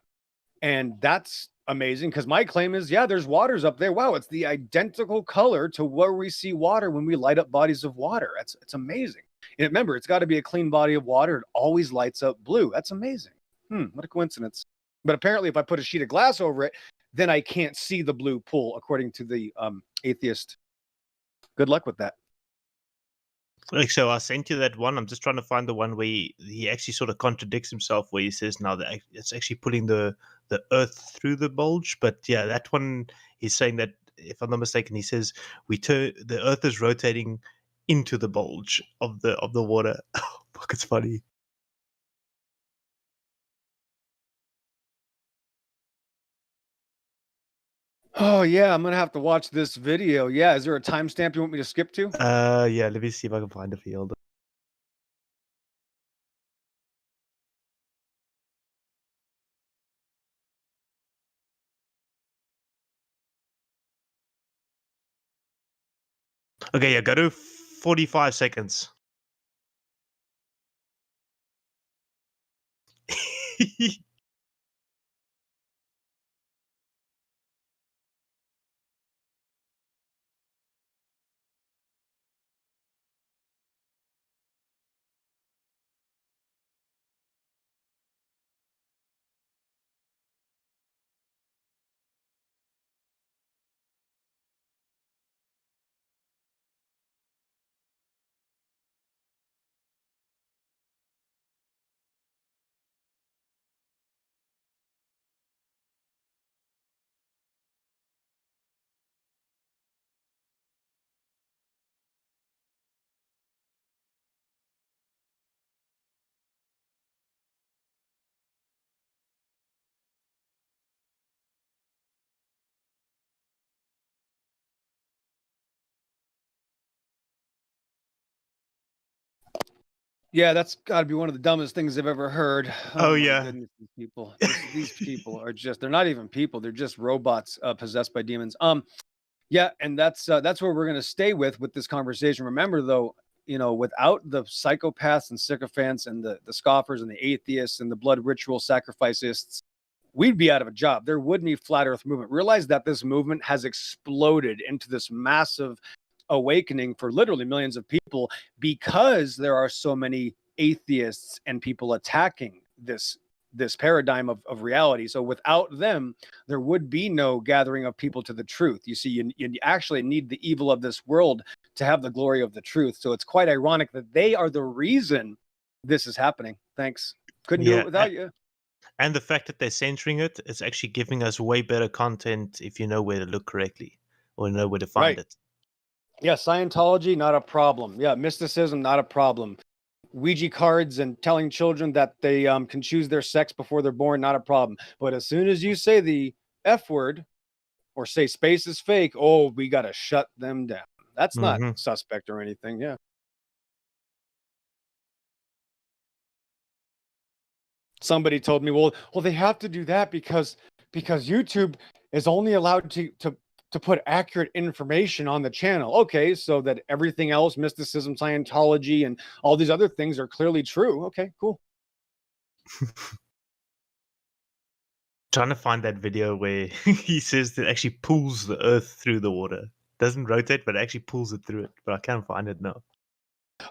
And that's amazing, because my claim is, yeah, there's waters up there. Wow, it's the identical color to where we see water when we light up bodies of water. It's amazing. And remember, it's got to be a clean body of water. It always lights up blue. That's amazing. What a coincidence. But apparently if I put a sheet of glass over it, then I can't see the blue pool, according to the atheist. Good luck with that. So I sent you that one. I'm just trying to find the one where he actually sort of contradicts himself, where he says now that it's actually putting the earth through the bulge. But yeah, that one, he's saying that, if I'm not mistaken, he says the earth is rotating into the bulge of the water. Oh, fuck, it's funny. Oh yeah, I'm gonna have to watch this video. Yeah, is there a timestamp you want me to skip to? Yeah, let me see if I can find a field. Okay, yeah, go to 45 seconds. Yeah, that's got to be one of the dumbest things I've ever heard. Oh yeah. Goodness, these people are they're not even people. They're just robots possessed by demons. Yeah, and that's where we're going to stay with this conversation. Remember though, without the psychopaths and sycophants and the scoffers and the atheists and the blood ritual sacrificists, we'd be out of a job. There wouldn't be flat earth movement. Realize that this movement has exploded into this massive awakening for literally millions of people, because there are so many atheists and people attacking this paradigm of reality. So without them, there would be no gathering of people to the truth. You see, you actually need the evil of this world to have the glory of the truth. So it's quite ironic that they are the reason this is happening. Thanks. Couldn't do it without you. And the fact that they're censoring it, it's actually giving us way better content if you know where to look correctly or know where to find it. Yeah, Scientology, not a problem. Yeah, mysticism, not a problem. Ouija cards and telling children that they can choose their sex before they're born, not a problem. But as soon as you say the F word or say space is fake, oh, we got to shut them down. That's not suspect or anything. Yeah. Somebody told me, well, they have to do that because YouTube is only allowed to put accurate information on the channel. Okay, so that everything else, mysticism, Scientology, and all these other things are clearly true. Okay, cool. Trying to find that video where he says that actually pulls the earth through the water. Doesn't rotate, but actually pulls it through it. But I can't find it now.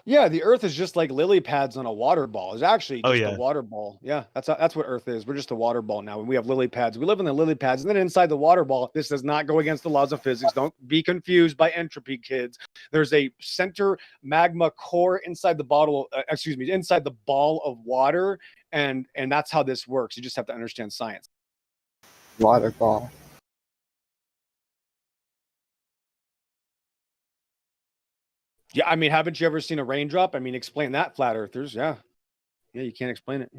Yeah, the Earth is just like lily pads on a water ball. It's actually just a water ball. Yeah, that's what Earth is. We're just a water ball now, and we have lily pads. We live in the lily pads, and then inside the water ball, this does not go against the laws of physics. Don't be confused by entropy, kids. There's a center magma core inside the bottle. Inside the ball of water, and that's how this works. You just have to understand science. Water ball. Yeah, I mean, haven't you ever seen a raindrop? I mean, explain that, flat earthers. Yeah, you can't explain it.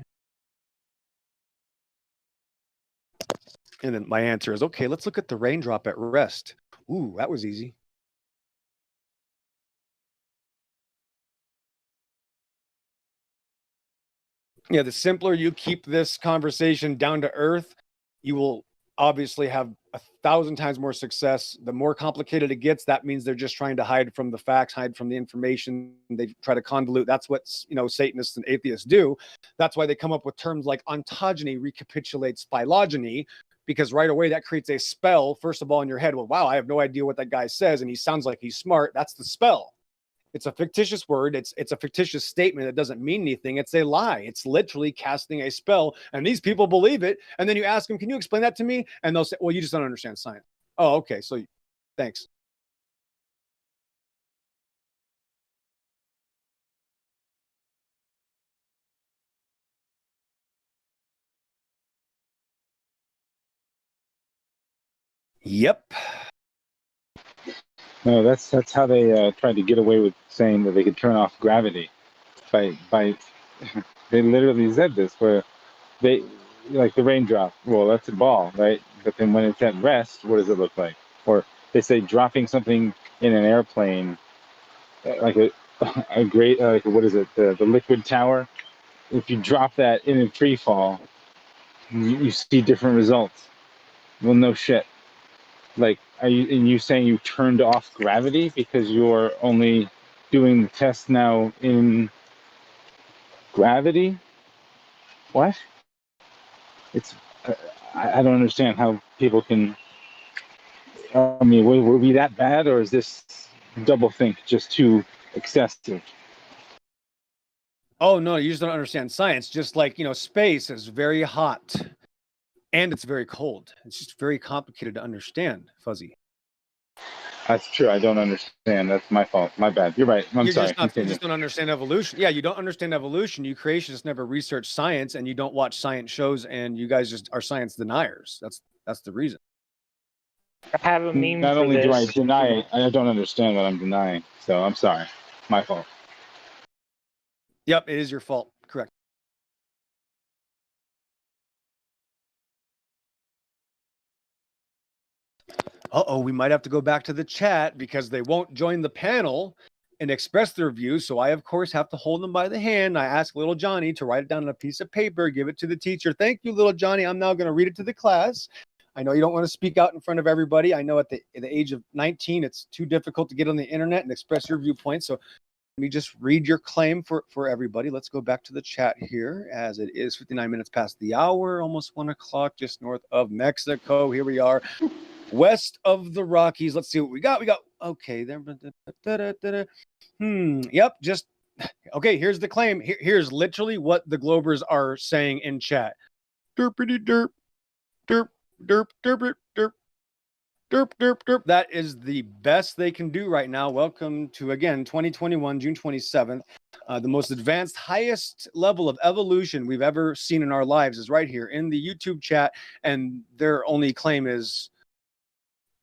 And then my answer is, okay, let's look at the raindrop at rest. Ooh, that was easy. Yeah, the simpler you keep this conversation down to earth, you will obviously have 1,000 times more success. The more complicated it gets, that means they're just trying to hide from the facts, hide from the information. They try to convolute. That's what, Satanists and atheists do. That's why they come up with terms like ontogeny recapitulates phylogeny, because right away that creates a spell, first of all, in your head. Well, wow, I have no idea what that guy says, and he sounds like he's smart. That's the spell. It's a fictitious word. It's a fictitious statement that doesn't mean anything. It's a lie. It's literally casting a spell, and these people believe it. And then you ask them, can you explain that to me? And they'll say, well, you just don't understand science. Oh, okay. So thanks. Yep. No, that's how they tried to get away with saying that they could turn off gravity. By they literally said this, where they, like the raindrop. Well, that's a ball, right? But then when it's at rest, what does it look like? Or they say dropping something in an airplane, like a great, what is it? The liquid tower. If you drop that in free fall, you see different results. Well, no shit. Like, are you saying you turned off gravity because you're only doing the test now in gravity? What? It's I don't understand how people can. I mean, were we that bad, or is this double think just too excessive? Oh no, you just don't understand science. Just like, space is very hot and it's very cold. It's just very complicated to understand, Fuzzy. That's true. I don't understand. That's my fault. My bad. You're right. I'm sorry. You just don't understand evolution. Yeah, you don't understand evolution. You creationists never research science, and you don't watch science shows, and you guys just are science deniers. That's the reason. I have a meme Not for only this. do I deny it, I don't understand what I'm denying. So I'm sorry. My fault. Yep, it is your fault. Correct. Uh-oh, we might have to go back to the chat because they won't join the panel and express their views. So I, of course, have to hold them by the hand. I ask little Johnny to write it down on a piece of paper, give it to the teacher. Thank you, little Johnny. I'm now going to read it to the class. I know you don't want to speak out in front of everybody. I know at the age of 19, it's too difficult to get on the internet and express your viewpoint. So let me just read your claim for everybody. Let's go back to the chat here, as it is 59 minutes past the hour, almost 1 o'clock, just north of Mexico. Here we are, west of the Rockies. Let's see what we got. Okay, there. Yep, just okay. Here's the claim. Here's literally what the Globers are saying in chat. Derpity derp, derp, derp, derp, derp, derp, derp, derp. That is the best they can do right now. Welcome to, again, 2021, June 27th. The most advanced, highest level of evolution we've ever seen in our lives is right here in the YouTube chat, and their only claim is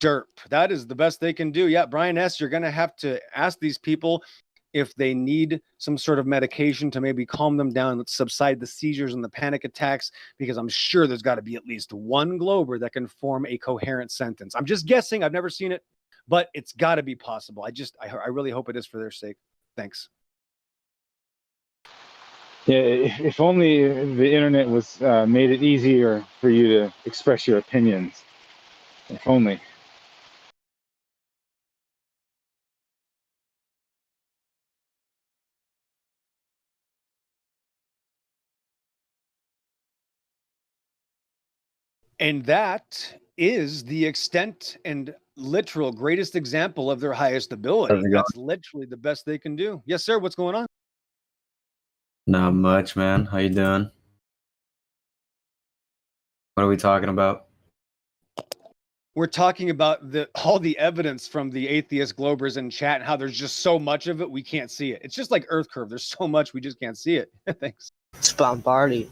derp. That is the best they can do. Yeah, Brian S., you're going to have to ask these people if they need some sort of medication to maybe calm them down, subside the seizures and the panic attacks, because I'm sure there's got to be at least one glober that can form a coherent sentence. I'm just guessing. I've never seen it, but it's got to be possible. I really hope it is for their sake. Thanks. Yeah, if only the internet was made it easier for you to express your opinions. If only. And that is the extent and literal greatest example of their highest ability. That's literally the best they can do. Yes, sir. What's going on? Not much, man. How you doing? What are we talking about? We're talking about all the evidence from the atheist globers in chat and how there's just so much of it we can't see it. It's just like Earth curve. There's so much we just can't see it. Thanks. It's bombarding.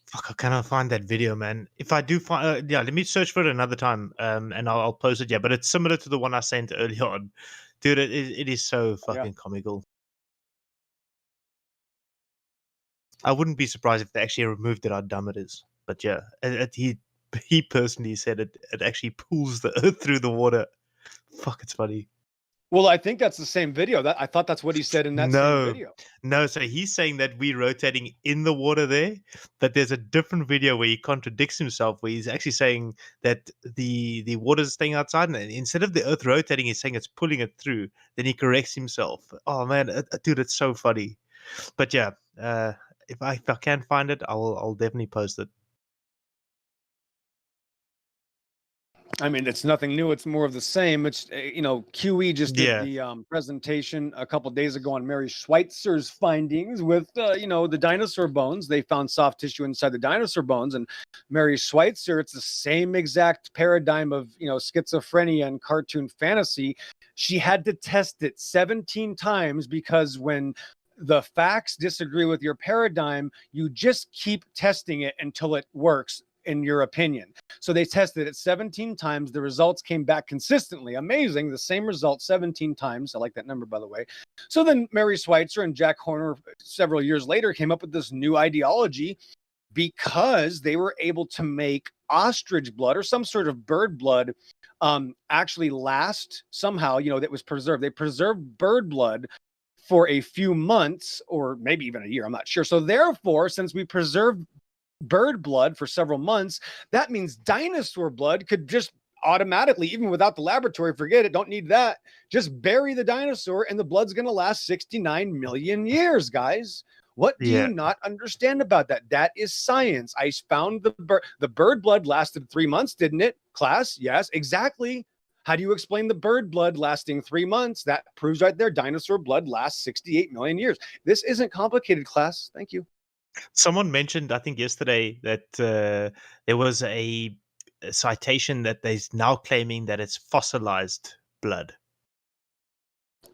Fuck, I cannot find that video, man. If I do find, let me search for it another time, and I'll post it. Yeah, but it's similar to the one I sent early on, dude. It is so fucking comical. I wouldn't be surprised if they actually removed it. How dumb it is. But yeah, he personally said it actually pulls the Earth through the water. Fuck, it's funny. Well, I think that's the same video. I thought that's what he said in that same video. No, so he's saying that we're rotating in the water there, but there's a different video where he contradicts himself, where he's actually saying that the water's staying outside, and instead of the Earth rotating, he's saying it's pulling it through. Then he corrects himself. Oh man, dude, it's so funny. But yeah, if I can find it, I'll definitely post it. I mean, it's nothing new. It's more of the same. It's, QE just did the presentation a couple days ago on Mary Schweitzer's findings with, the dinosaur bones. They found soft tissue inside the dinosaur bones. And Mary Schweitzer, it's the same exact paradigm of, schizophrenia and cartoon fantasy. She had to test it 17 times because when the facts disagree with your paradigm, you just keep testing it until it works, in your opinion. So they tested it 17 times. The results came back consistently. Amazing. The same result 17 times. I like that number, by the way. So then Mary Schweitzer and Jack Horner several years later came up with this new ideology because they were able to make ostrich blood or some sort of bird blood actually last somehow, that was preserved. They preserved bird blood for a few months or maybe even a year. I'm not sure. So therefore, since we preserved bird blood for several months, that means dinosaur blood could just automatically, even without the laboratory, forget it, don't need that, just bury the dinosaur and the blood's going to last 69 million years, guys. What do you not understand about that? That is science. I found the bird blood lasted 3 months, didn't it, class? Yes, exactly. How do you explain the bird blood lasting 3 months? That proves right there dinosaur blood lasts 68 million years. This isn't complicated, class. Thank you. Someone mentioned, I think yesterday, that there was a citation that they're now claiming that it's fossilized blood.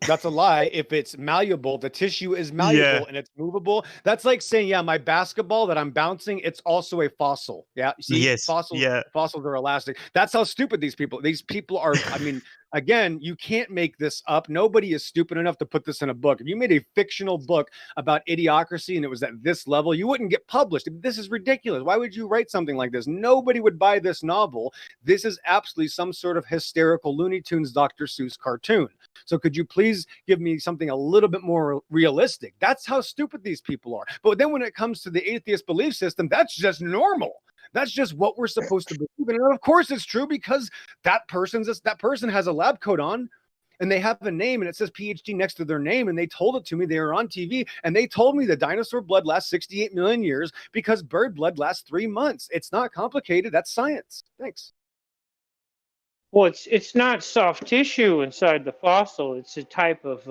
That's a lie. If it's malleable, the tissue is malleable and it's movable. That's like saying, my basketball that I'm bouncing, it's also a fossil. Yeah. See, fossils are elastic. That's how stupid these people are. I mean, again, you can't make this up. Nobody is stupid enough to put this in a book. If you made a fictional book about idiocracy and it was at this level, you wouldn't get published. This is ridiculous. Why would you write something like this? Nobody would buy this novel. This is absolutely some sort of hysterical Looney Tunes Dr. Seuss cartoon. So could you please give me something a little bit more realistic? That's how stupid these people are. But then when it comes to the atheist belief system, that's just normal. That's just what we're supposed to believe. And of course it's true because that person has a lab coat on and they have a name and it says PhD next to their name. And they told it to me. They were on TV and they told me the dinosaur blood lasts 68 million years because bird blood lasts 3 months. It's not complicated. That's science. Thanks. Well, it's not soft tissue inside the fossil. It's a type of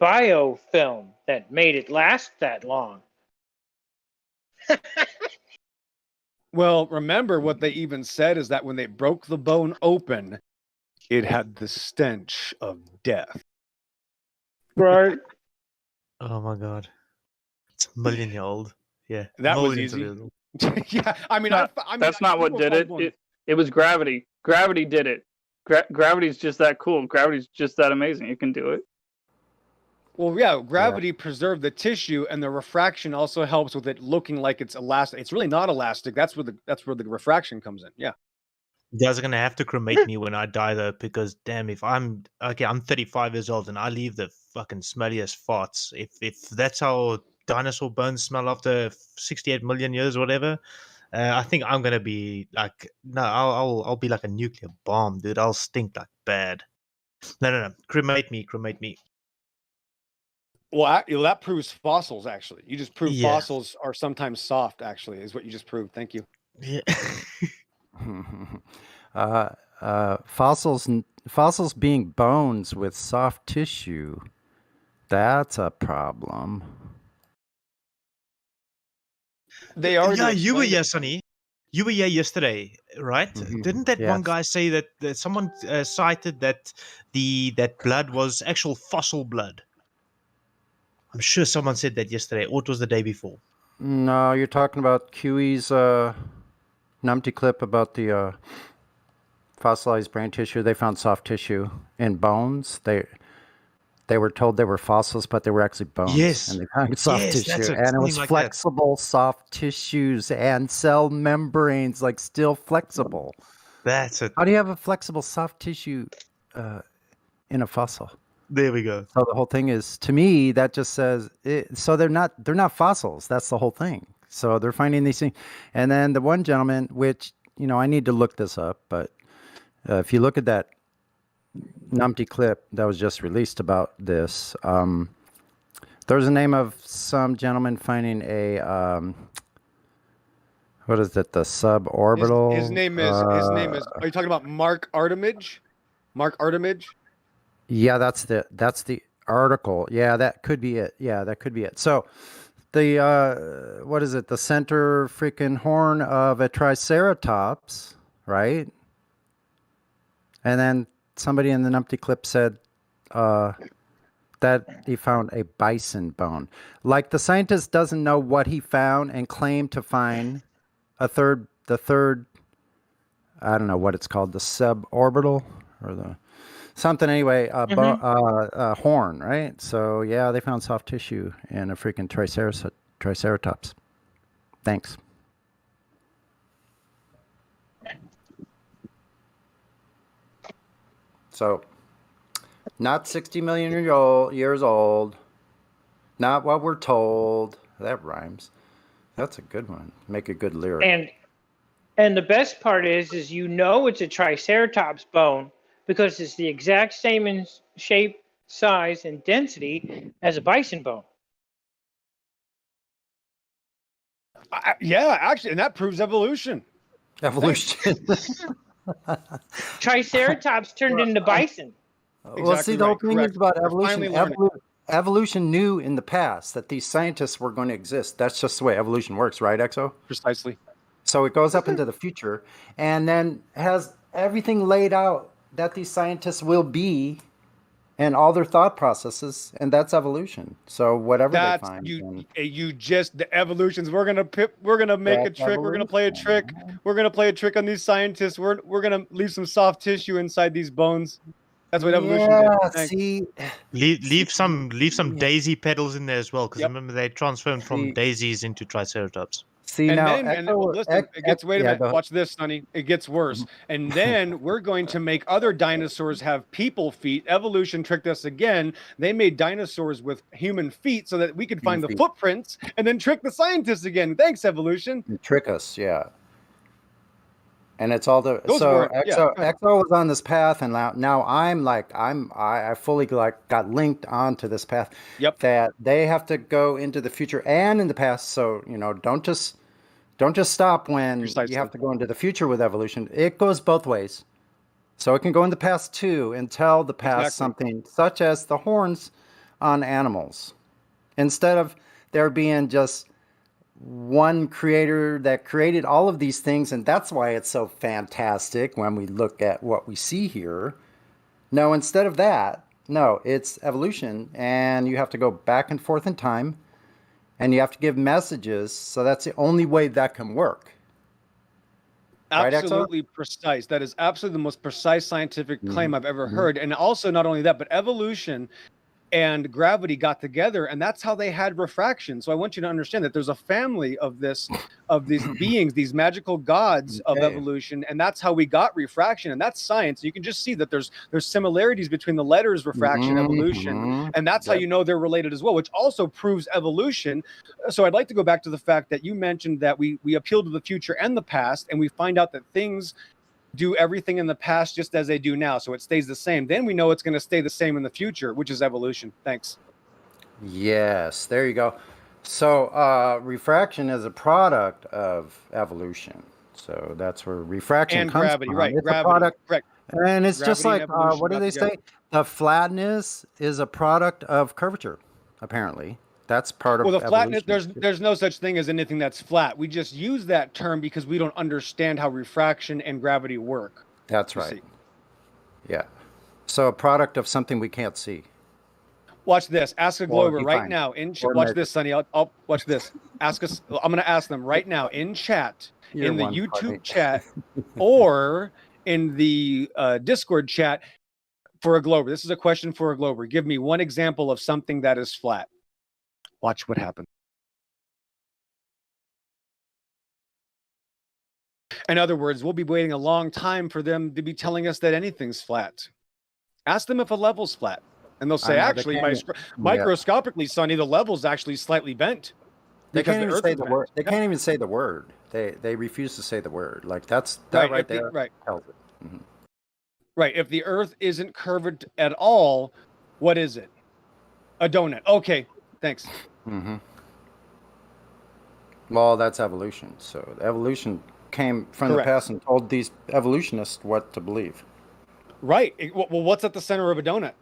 biofilm that made it last that long. Well, remember what they even said is that when they broke the bone open, it had the stench of death. Right. Oh my God. It's a million year old. Yeah. That was easy. Yeah. I mean, that's not what did it. It was gravity. Gravity did it. Gravity's just that cool. Gravity's just that amazing. It can do it. Well, yeah, gravity preserved the tissue, and the refraction also helps with it looking like it's elastic. It's really not elastic. That's where the refraction comes in. Yeah. You guys are gonna have to cremate me when I die, though, because damn, if I'm 35 years old and I leave the fucking smelliest farts. If that's how dinosaur bones smell after 68 million years, or whatever, I think I'm gonna be like, no, I'll be like a nuclear bomb, dude. I'll stink like bad. No, cremate me. Well, that proves fossils. Actually, you just proved Yeah. fossils are sometimes soft. Actually, is what you just proved. Thank you. Yeah. Fossils being bones with soft tissue, that's a problem. They already Yeah, you were explained here, it. Sonny. You were here yesterday, right? Didn't that one Yes. guy say that someone cited that that blood was actual fossil blood? I'm sure someone said that yesterday, or it was the day before. No, you're talking about QE's numpty clip about the fossilized brain tissue. They found soft tissue in bones. They were told they were fossils, but they were actually bones. Yes. And they found soft Yes, tissue. that's it, And it was something like that. flexible, soft tissues and cell membranes, like still flexible. That's it. How do you have a flexible, soft tissue in a fossil? There we go. So the whole thing is, to me, that just says so they're not fossils. That's the whole thing. So they're finding these things. And then the one gentleman, which, I need to look this up, but if you look at that numpty clip that was just released about this, there's a name of some gentleman finding a what is it, the suborbital? His name is. Are you talking about Mark Artemage? Mark Artemage? Yeah, that's the article. Yeah, that could be it. Yeah, that could be it. So the what is it? The center freaking horn of a triceratops, right? And then somebody in the numpty clip said that he found a bison bone. Like the scientist doesn't know what he found and claimed to find the third, I don't know what it's called, the suborbital or the something anyway, horn, right? So yeah, they found soft tissue in a freaking triceratops. Thanks. So, not 60 million years old. Not what we're told. That rhymes. That's a good one. Make a good lyric. And the best part is it's a triceratops bone because it's the exact same in shape, size, and density as a bison bone. Yeah, actually, and that proves evolution. Evolution. Triceratops turned into bison. Well, see, the whole thing is about evolution. Evolution knew in the past that these scientists were going to exist. That's just the way evolution works, right, Exo? Precisely. So it goes up into the future and then has everything laid out that these scientists will be and all their thought processes, and that's evolution. So whatever they find. The evolutions. We're gonna make a trick. We're gonna play a trick. We're gonna play a trick on these scientists. We're gonna leave some soft tissue inside these bones. That's what evolution did. See, leave some daisy petals in there as well, because remember they transformed from daisies into triceratops. See, and now, then, listen, it gets, wait a minute, watch this, Sonny. It gets worse. And then we're going to make other dinosaurs have people feet. Evolution tricked us again. They made dinosaurs with human feet so that we could find the footprints and then trick the scientists again. Thanks, evolution. Trick us, yeah. And it's all the Exo was on this path, and now I fully got linked onto this path. Yep. That they have to go into the future and in the past. So don't just stop when you have to go into the future with evolution. It goes both ways. So it can go in the past too and tell the past something, such as the horns on animals, instead of there being just one creator that created all of these things, and that's why it's so fantastic when we look at what we see here. No, instead of that, no, it's evolution, and you have to go back and forth in time, and you have to give messages, so that's the only way that can work. Absolutely precise. That is absolutely the most precise scientific claim I've ever heard. And also, not only that, but evolution and gravity got together, and that's how they had refraction. So I want you to understand that there's a family of these beings, these magical gods of evolution, and that's how we got refraction, and that's science. You can just see that there's similarities between the letters refraction, evolution, and that's how you know they're related as well, which also proves evolution. So I'd like to go back to the fact that you mentioned that we appeal to the future and the past, and we find out that things do everything in the past just as they do now, so it stays the same. Then we know it's going to stay the same in the future, which is evolution. Thanks. Yes, there you go. So refraction is a product of evolution. So that's where refraction and comes gravity, from. right? It's gravity, a product, correct. and it's just Gravity like and evolution what do got they together. say? The flatness is a product of curvature. Apparently, that's part of Well, the flatness, evolution. there's no such thing as anything that's flat. We just use that term because we don't understand how refraction and gravity work. That's right. Yeah. So a product of something we can't see. Watch this. Ask a Glober right define. now in Or watch measure. this, Sonny. I'll watch this. Ask us. I'm going to ask them right now in chat, You're in the one YouTube funny. chat, or in the Discord chat for a Glober. This is a question for a Glober. Give me one example of something that is flat. Watch what happens. In other words, we'll be waiting a long time for them to be telling us that anything's flat. Ask them if a level's flat, and they'll say, I know, they actually, can't- microscopically, Sonny, the level's actually slightly bent. They because can't even Earth say is the bent. word. They can't even say the word. They refuse to say the word. Like that right if the- there right. tells it. Mhm. Right. If the Earth isn't curved at all, what is it? A donut. Okay. Thanks. Mm-hmm. Well, that's evolution. So evolution came from Correct. the past and told these evolutionists what to believe. Right. Well, what's at the center of a donut?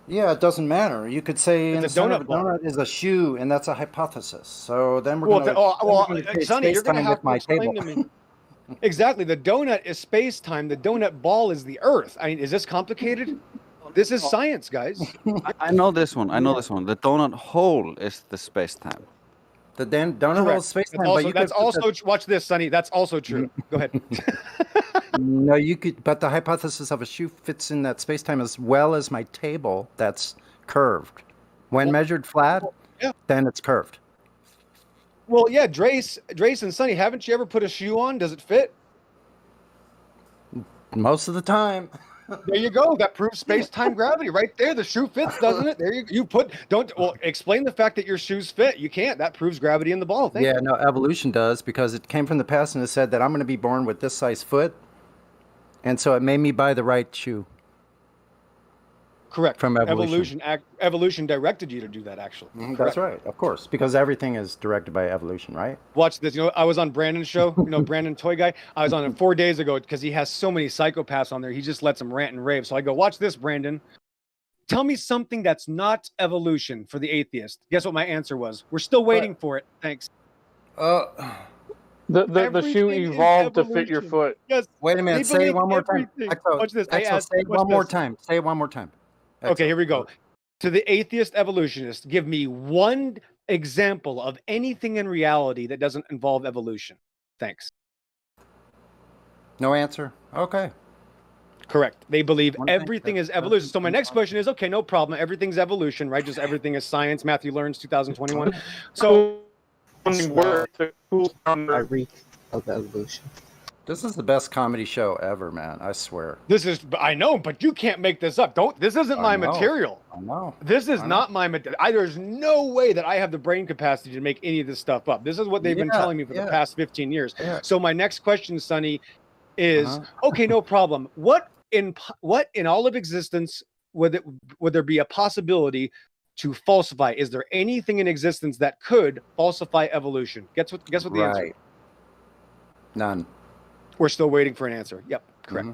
Yeah, it doesn't matter. You could say in It's the a center donut of a ball. donut is a shoe, and that's a hypothesis. So then we're Well, going to Sonny, you're going to have to my explain table. to me. Exactly. The donut is space-time. The donut ball is the Earth. I mean, is this complicated? This is science, guys. I know this one. I know this one. The donut hole is the space-time. The donut hole is space time, That's also watch this, Sonny. That's also true. Go ahead. No, you could, but the hypothesis of a shoe fits in that space time as well as my table that's curved. When measured flat, then it's curved. Well, yeah, Drace and Sonny, haven't you ever put a shoe on? Does it fit? Most of the time. There you go. That proves space-time gravity right there. The shoe fits, doesn't it? There you explain the fact that your shoes fit. You can't. That proves gravity in the ball. Thank you. No, evolution does, because it came from the past and it said that I'm going to be born with this size foot, and so it made me buy the right shoe. Correct. From evolution. Evolution directed you to do that, actually. That's right, of course, because everything is directed by evolution, right? Watch this. I was on Brandon's show, Brandon Toy Guy. I was on it 4 days ago because he has so many psychopaths on there. He just lets them rant and rave. So I go, watch this, Brandon. Tell me something that's not evolution for the atheist. Guess what my answer was? We're still waiting for it. Thanks. The shoe evolved to fit your foot. Yes. Wait a minute. Say it one more time. Watch this. Say it one more time. Say it one more time. Okay, here we go. To the atheist evolutionist, give me one example of anything in reality that doesn't involve evolution. Thanks. No answer. Okay. Correct. They believe everything is evolution. So my next question is, okay, no problem. Everything's evolution, right? Just everything is science. Matthew Learns, 2021. So of evolution. This is the best comedy show ever, man. I swear. I know, but you can't make this up. This isn't my material. I know. This is not my material. There's no way that I have the brain capacity to make any of this stuff up. This is what they've been telling me for the past 15 years. Yeah. So my next question, Sonny, is okay, no problem. What in all of existence would there be a possibility to falsify? Is there anything in existence that could falsify evolution? Guess what the answer is? None. We're still waiting for an answer. Yep, correct.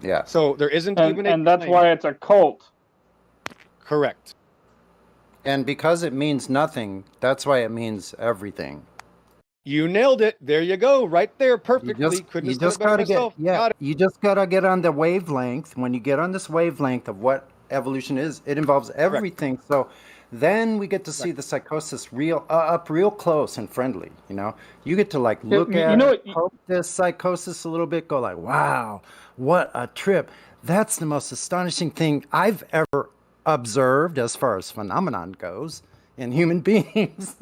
Yeah. So there isn't even and that's why it's a cult. Correct. And because it means nothing, that's why it means everything. You nailed it. There you go. Right there. Perfectly. You just gotta get on the wavelength. When you get on this wavelength of what evolution is, it involves everything. Correct. So then we get to see the psychosis real up real close and friendly. You know, you get to like look You at know it, poke this psychosis a little bit, go like, wow, what a trip. That's the most astonishing thing I've ever observed as far as phenomenon goes in human beings.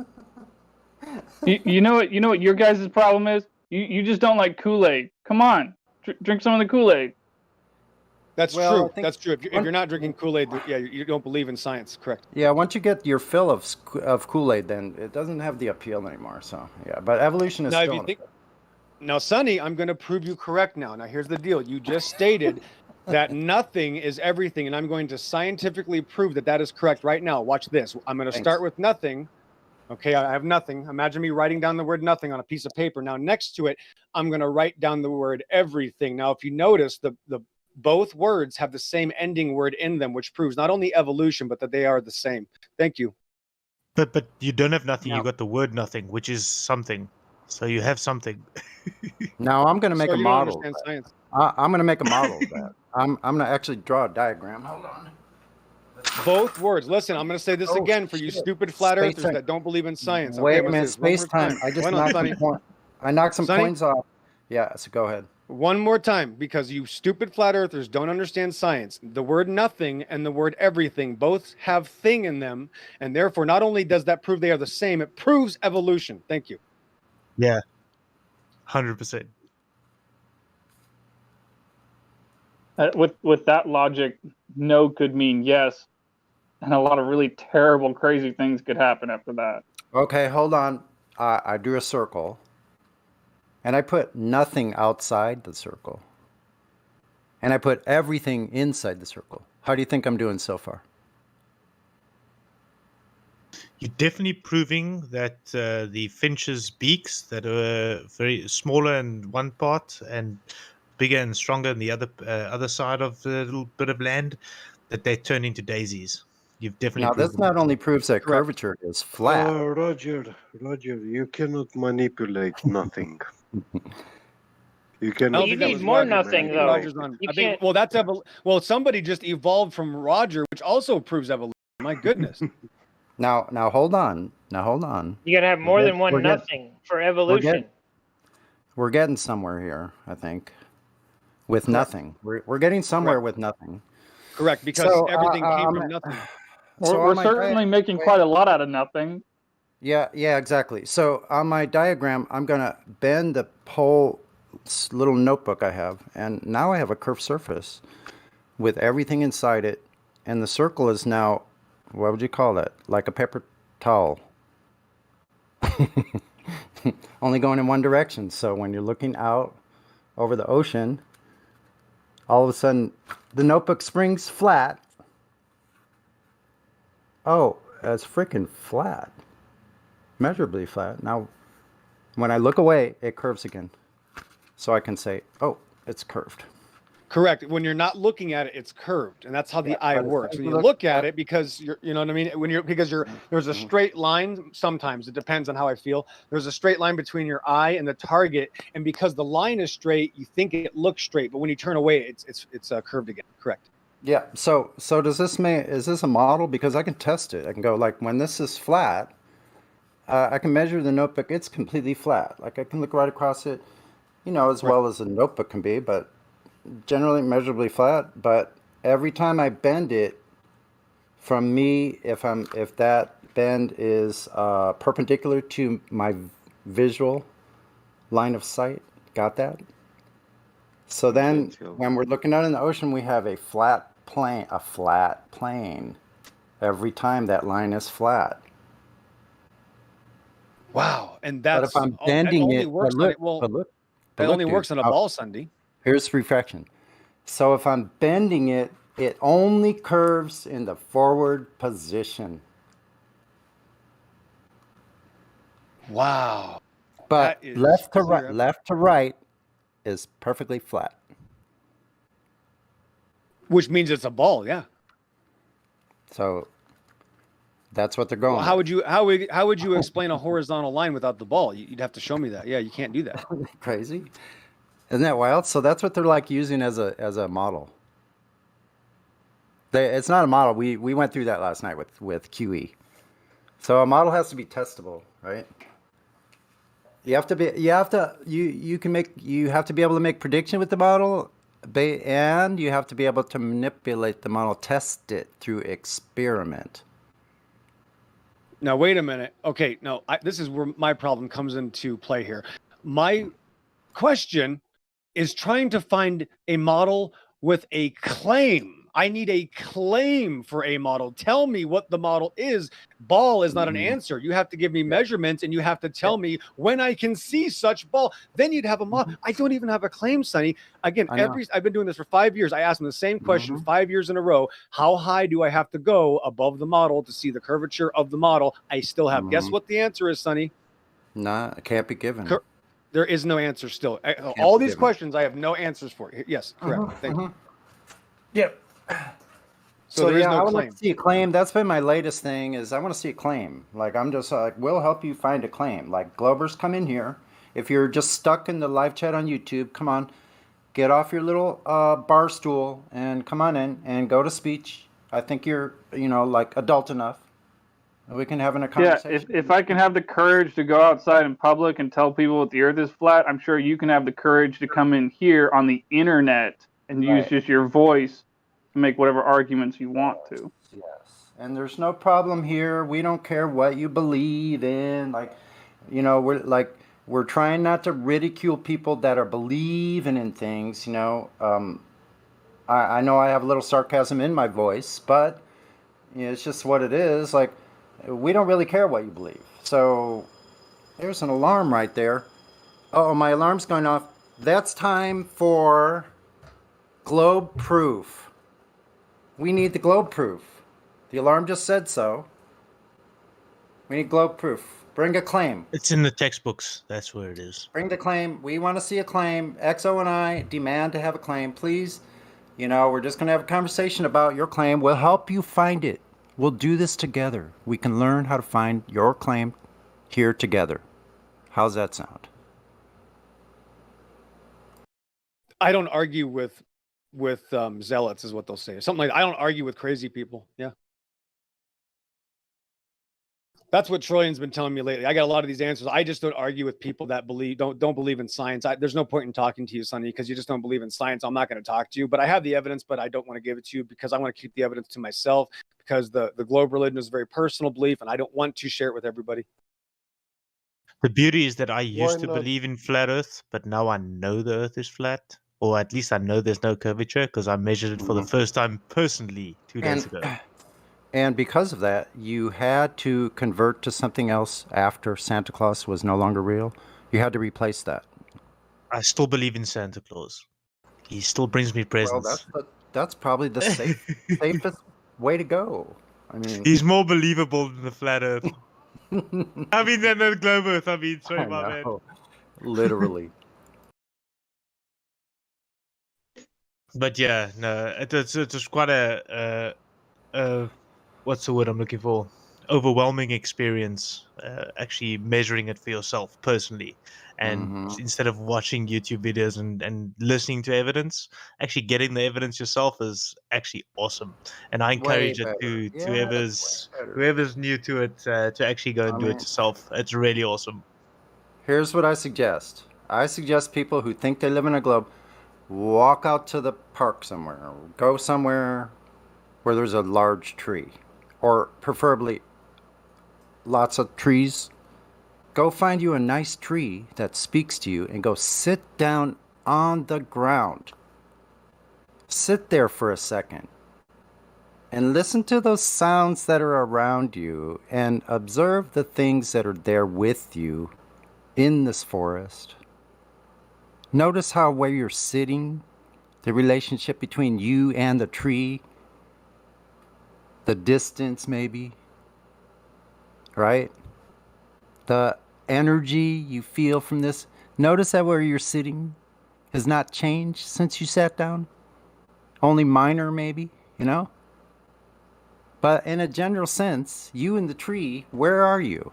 You know what? You know what your guys' problem is? You just don't like Kool-Aid. Come on, drink some of the Kool-Aid. That's true. That's true. If you're not drinking Kool-Aid, yeah, you don't believe in science. Correct. Yeah, once you get your fill of Kool-Aid, then it doesn't have the appeal anymore. So yeah, but evolution is Now, still. if you think, now, Sonny, I'm going to prove you correct now. Now, here's the deal. You just stated that nothing is everything, and I'm going to scientifically prove that that is correct right now. Watch this. I'm going to start with nothing. Okay, I have nothing. Imagine me writing down the word nothing on a piece of paper. Now, next to it, I'm going to write down the word everything. Now, if you notice, the both words have the same ending word in them, which proves not only evolution, but that they are the same. Thank you. But you don't have nothing. You got the word nothing, which is something. So you have something. Now I'm going to make a model. Science. I'm going to make a model of that. I'm going to actually draw a diagram. Hold on. Both words. Listen, I'm going to say this again for you stupid flat earthers that don't believe in science. Wait okay, a minute, space time. I just knocked some coins off. Yeah, so go ahead. One more time, because you stupid flat earthers don't understand science. The word nothing and the word everything both have thing in them, and therefore not only does that prove they are the same, it proves evolution. Thank you. Yeah, 100%. With that logic, no could mean yes, and a lot of really terrible, crazy things could happen after that. Okay, hold on. I drew a circle, and I put nothing outside the circle, and I put everything inside the circle. How do you think I'm doing so far? You're definitely proving that the finch's beaks that are very smaller in one part and bigger and stronger in the other side of the little bit of land, that they turn into daisies. You've definitely now this not only proves that curvature is flat. Roger, you cannot manipulate nothing. You can. You need more nothing, though. I think. Well, that's well. Somebody just evolved from Roger, which also proves evolution. My goodness. Now hold on. Now hold on. You gotta have more than one nothing for evolution. We're getting somewhere here, I think. With nothing, we're getting somewhere with nothing. Correct, because everything came from nothing. We're certainly making quite a lot out of nothing. Yeah, exactly. So on my diagram, I'm gonna bend the whole little notebook I have, and now I have a curved surface with everything inside it, and the circle is now, what would you call it? Like a paper towel. Only going in one direction. So when you're looking out over the ocean, all of a sudden the notebook springs flat. Oh, it's freaking flat. Measurably flat. Now, when I look away, it curves again. So I can say, oh, it's curved. Correct. When you're not looking at it, it's curved, and that's how the eye works. When you look at it, because you know what I mean. There's a straight line. Sometimes it depends on how I feel. There's a straight line between your eye and the target, and because the line is straight, you think it looks straight, but when you turn away, it's curved again. Correct. Yeah. So is this a model? Because I can test it. I can go like when this is flat, I can measure the notebook. It's completely flat. Like I can look right across it, as well as a notebook can be, but generally measurably flat. But every time I bend it, from me, if that bend is perpendicular to my visual line of sight, got that? So then when we're looking out in the ocean, we have a flat plane every time that line is flat. Wow. And that's, but if I'm bending it, that only works on a ball, Sunday. Here's refraction. So if I'm bending it, it only curves in the forward position. Wow. But left to right is perfectly flat. Which means it's a ball, yeah. So that's what they're going. Well, how would you explain a horizontal line without the ball? You'd have to show me that. Yeah, you can't do that. Crazy. Isn't that wild? So that's what they're like using as a model. It's not a model. We went through that last night with QE. So a model has to be testable, right? You have to be you have to be able to make prediction with the model, and you have to be able to manipulate the model, test it through experiment. Now wait a minute. Okay, no, this is where my problem comes into play here. My question is trying to find a model with a claim. I need a claim for a model. Tell me what the model is. Ball is not an answer. You have to give me measurements, and you have to tell me when I can see such ball. Then you'd have a model. I don't even have a claim, Sonny. Again, I've been doing this for 5 years. I asked them the same question 5 years in a row. How high do I have to go above the model to see the curvature of the model? I still have. Guess what the answer is, Sonny? Nah, it can't be given. There is no answer still. All these questions I have no answers for. Yes, correct. Thank you. Yep. So there is no I claim. want to see a claim. That's been my latest thing is I want to see a claim. Like I'm just like, we'll help you find a claim. Like Globers, come in here. If you're just stuck in the live chat on YouTube, come on, get off your little bar stool and come on in and go to speech. I think you're, like adult enough. We can have a conversation. Yeah, if I can have the courage to go outside in public and tell people that the earth is flat, I'm sure you can have the courage to come in here on the internet and use just your voice to make whatever arguments you want to. Yes. And there's no problem here. We don't care what you believe in. We're trying not to ridicule people that are believing in things, I know I have a little sarcasm in my voice, but it's just what it is. Like, we don't really care what you believe. So there's an alarm right there. Oh, my alarm's going off. That's time for globe proof. We need the globe proof. The alarm just said so. We need globe proof. Bring a claim. It's in the textbooks. That's where it is. Bring the claim. We want to see a claim. XO and I demand to have a claim. Please, we're just going to have a conversation about your claim. We'll help you find it. We'll do this together. We can learn how to find your claim here together. How's that sound? I don't argue with zealots, is what they'll say. Something like that. I don't argue with crazy people. Yeah. That's what Trillian's been telling me lately. I got a lot of these answers. I just don't argue with people that don't believe in science. There's no point in talking to you, Sonny, because you just don't believe in science. I'm not going to talk to you, but I have the evidence, but I don't want to give it to you because I want to keep the evidence to myself, because the globe religion is a very personal belief, and I don't want to share it with everybody. The beauty is that I used to believe in flat Earth, but now I know the Earth is flat, or at least I know there's no curvature because I measured it for the first time personally 2 days ago. And because of that, you had to convert to something else after Santa Claus was no longer real. You had to replace that. I still believe in Santa Claus. He still brings me presents. Well, that's probably the safest way to go. I mean, he's more believable than the flat Earth. I mean, than the globe Earth. I mean, sorry, my man. Literally. But yeah, no, it was quite a what's the word I'm looking for? Overwhelming experience, actually measuring it for yourself personally. And instead of watching YouTube videos and listening to evidence, actually getting the evidence yourself is actually awesome. And I encourage it to whoever's new to it to actually go and do it yourself. It's really awesome. Here's what I suggest. I suggest people who think they live in a globe walk out to the park somewhere, or go somewhere where there's a large tree, or preferably lots of trees. Go find you a nice tree that speaks to you and go sit down on the ground. Sit there for a second and listen to those sounds that are around you and observe the things that are there with you in this forest. Notice how where you're sitting, the relationship between you and the tree, the distance maybe, right? The energy you feel from this. Notice that where you're sitting has not changed since you sat down. Only minor maybe, But in a general sense, you and the tree, where are you?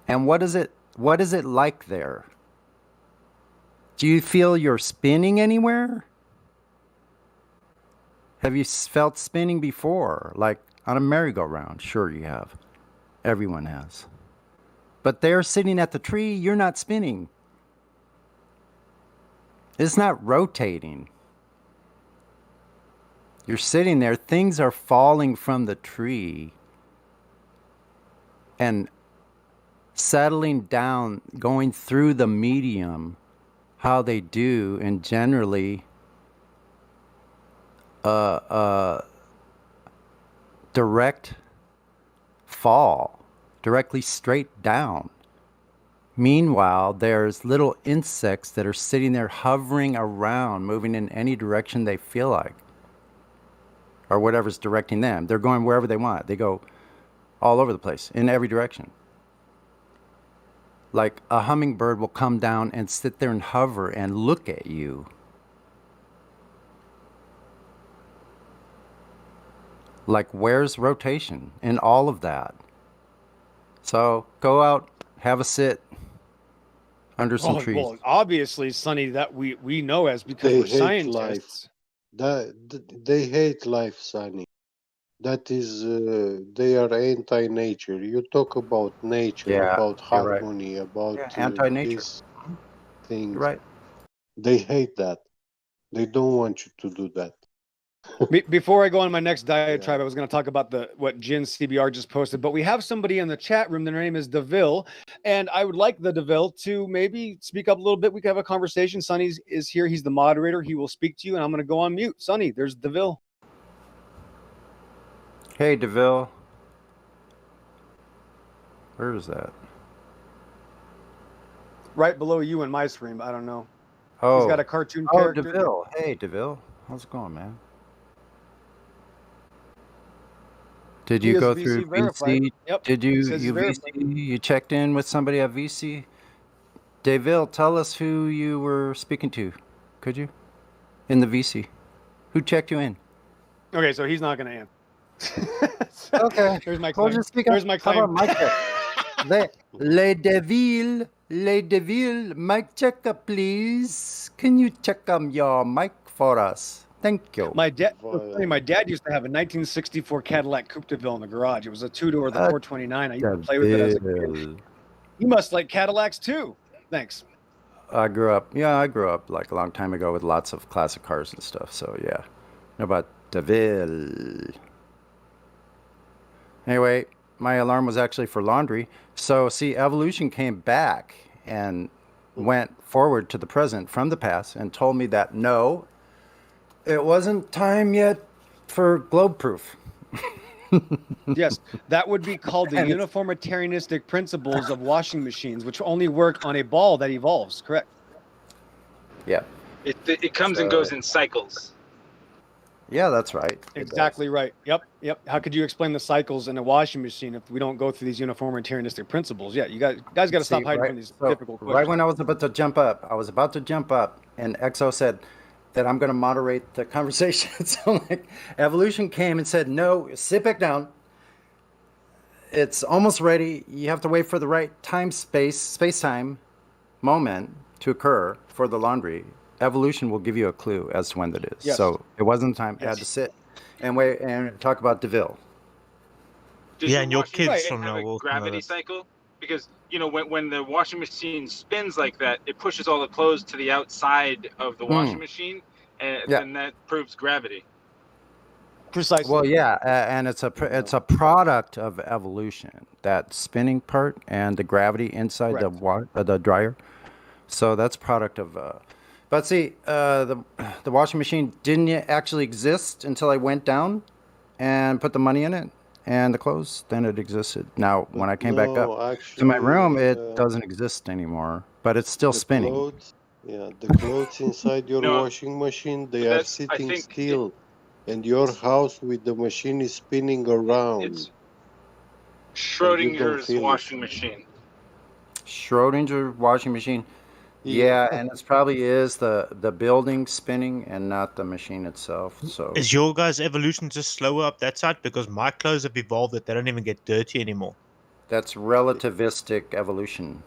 And what is it like there? Do you feel you're spinning anywhere? Have you felt spinning before, like on a merry-go-round? Sure you have. Everyone has. But they're sitting at the tree. You're not spinning. It's not rotating. You're sitting there. Things are falling from the tree and settling down, going through the medium, how they do, and generally direct fall, directly straight down. Meanwhile, there's little insects that are sitting there hovering around, moving in any direction they feel like, or whatever's directing them. They're going wherever they want. They go all over the place, in every direction. Like a hummingbird will come down and sit there and hover and look at you. Like, where's rotation in all of that? So go out, have a sit under some trees. Well, obviously, Sonny, that we know as because They we're hate scientists. They hate life, Sonny. That is, they are anti-nature. You talk about nature, Yeah, about you're right. harmony, about Yeah, anti-nature. these things. You're right. They hate that. They don't want you to do that. Before I go on my next diatribe, I was going to talk about what Jin CBR just posted, but we have somebody in the chat room. Their name is DeVille, and I would like the DeVille to maybe speak up a little bit. We can have a conversation. Sonny is here. He's the moderator. He will speak to you, and I'm going to go on mute. Sonny, there's DeVille. Hey, DeVille. Where is that? Right below you in my stream. I don't know. Oh, he's got a cartoon character. DeVille. Hey, DeVille. How's it going, man? Did you go through VC? Yep. Did you VC? You checked in with somebody at VC? DeVille, tell us who you were speaking to, could you? In the VC. Who checked you in? Okay, so he's not going to answer. Okay. There's my claim. There's my claim. How about mic check? Le DeVille, mic check up, please. Can you check your mic for us? Thank you. My dad used to have a 1964 Cadillac Coupe de Ville in the garage. It was a two-door, the 429. I used to play with it as a kid. You must like Cadillacs too. Thanks. I grew up like a long time ago with lots of classic cars and stuff. So yeah, know about DeVille. Anyway, my alarm was actually for laundry. So see, evolution came back and went forward to the present from the past and told me that no, it wasn't time yet for globe proof. Yes, that would be called the uniformitarianistic principles of washing machines, which only work on a ball that evolves, correct? Yeah. It comes and goes in cycles. Yeah, that's right. Exactly right. Yep. How could you explain the cycles in a washing machine if we don't go through these uniformitarianistic principles? Yeah, you guys got to stop hiding from these difficult questions. Right when I was about to jump up, and EXO said that I'm going to moderate the conversation. So like, evolution came and said, no, sit back down. It's almost ready. You have to wait for the right space-time moment to occur for the laundry. Evolution will give you a clue as to when that is. Yes. So it wasn't time. I had to sit and wait and talk about DeVille. And your kids from now will gravity cycle, because when the washing machine spins like that, it pushes all the clothes to the outside of the washing machine, and then that proves gravity. Precisely. Well, yeah, and it's a product of evolution, that spinning part and the gravity inside the dryer. So that's product of. But see, the washing machine didn't actually exist until I went down and put the money in it and the clothes. Then it existed. Now, when I came back up to my room, it doesn't exist anymore. But it's still spinning. The clothes inside your washing machine, they are sitting still. And your house with the machine is spinning around. It's Schrodinger's washing machine. Schrodinger washing machine. Yeah, and it probably is the building spinning and not the machine itself. So is your guys' evolution just slower up that side? Because my clothes have evolved that they don't even get dirty anymore. That's relativistic evolution.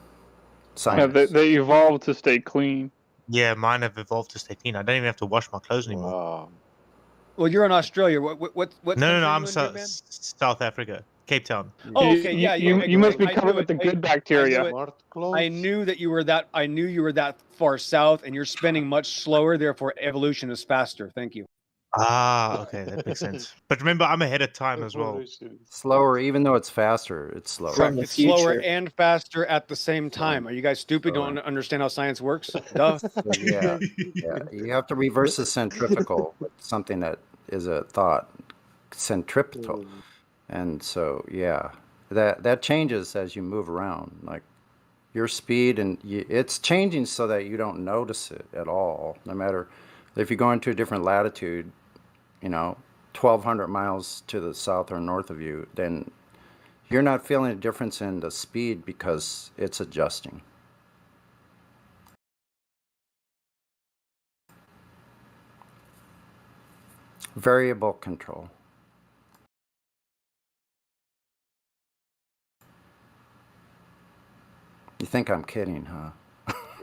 Science. Yeah, they evolved to stay clean. Yeah, mine have evolved to stay clean. I don't even have to wash my clothes anymore. Well, you're in Australia. What No, I'm South Africa. Cape Town. Oh, okay, yeah, you must be covered with the good bacteria. I knew that you were that. I knew you were that far south, and you're spinning much slower. Therefore, evolution is faster. Thank you. Ah, okay, that makes sense. But remember, I'm ahead of time as well. Slower, even though it's faster, it's slower. Correct. It's slower and faster at the same time. Are you guys stupid? Don't understand how science works? Duh. Yeah. You have to reverse the centrifugal with something that is a thought, centripetal, and so that changes as you move around. Like your speed and it's changing so that you don't notice it at all. No matter if you go into a different latitude, 1,200 miles to the south or north of you, then you're not feeling a difference in the speed because it's adjusting. Variable control. You think I'm kidding, huh?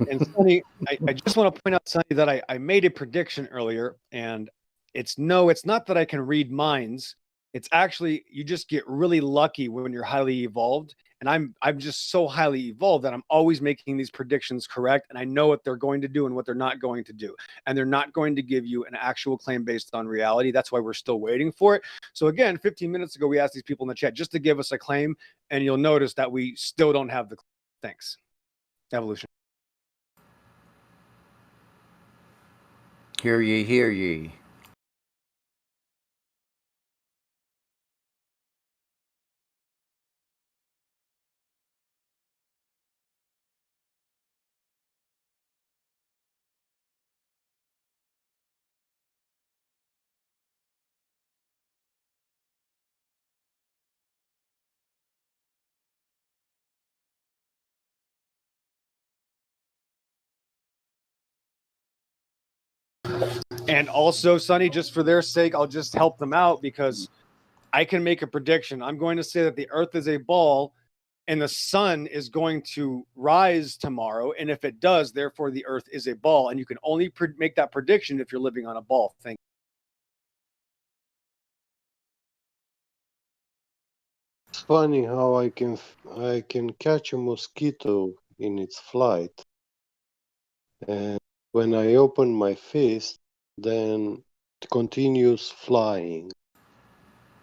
And Sonny, I just want to point out, Sonny, that I made a prediction earlier, and it's not that I can read minds. It's actually you just get really lucky when you're highly evolved. And I'm just so highly evolved that I'm always making these predictions correct, and I know what they're going to do and what they're not going to do. And they're not going to give you an actual claim based on reality. That's why we're still waiting for it. So again, 15 minutes ago, we asked these people in the chat just to give us a claim, and you'll notice that we still don't have the claim. Thanks. Evolution. Hear ye, hear ye. And also, Sonny, just for their sake, I'll just help them out because I can make a prediction. I'm going to say that the Earth is a ball and the sun is going to rise tomorrow. And if it does, therefore, the Earth is a ball. And you can only make that prediction if you're living on a ball. Thank you. It's funny how I can catch a mosquito in its flight, and when I open my fist, then it continues flying.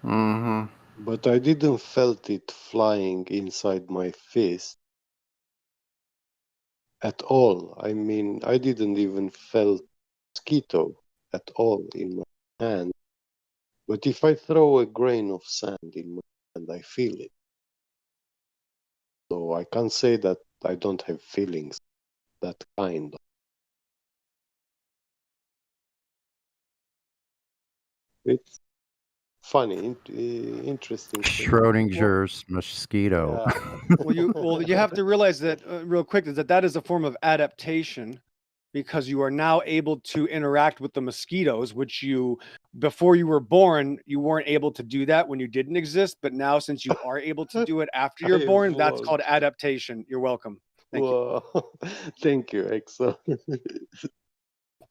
Mm-hmm. But I didn't felt it flying inside my fist at all. I mean, I didn't even felt mosquito at all in my hand. But if I throw a grain of sand in my hand, I feel it. So I can't say that I don't have feelings that kind. It's funny, interesting. Schrodinger's mosquito. Yeah. Well, you have to realize that real quick that is a form of adaptation because you are now able to interact with the mosquitoes, which before you were born, you weren't able to do that when you didn't exist. But now, since you are able to do it after you're born, that's called adaptation. You're welcome. Thank you. Thank you, Exo.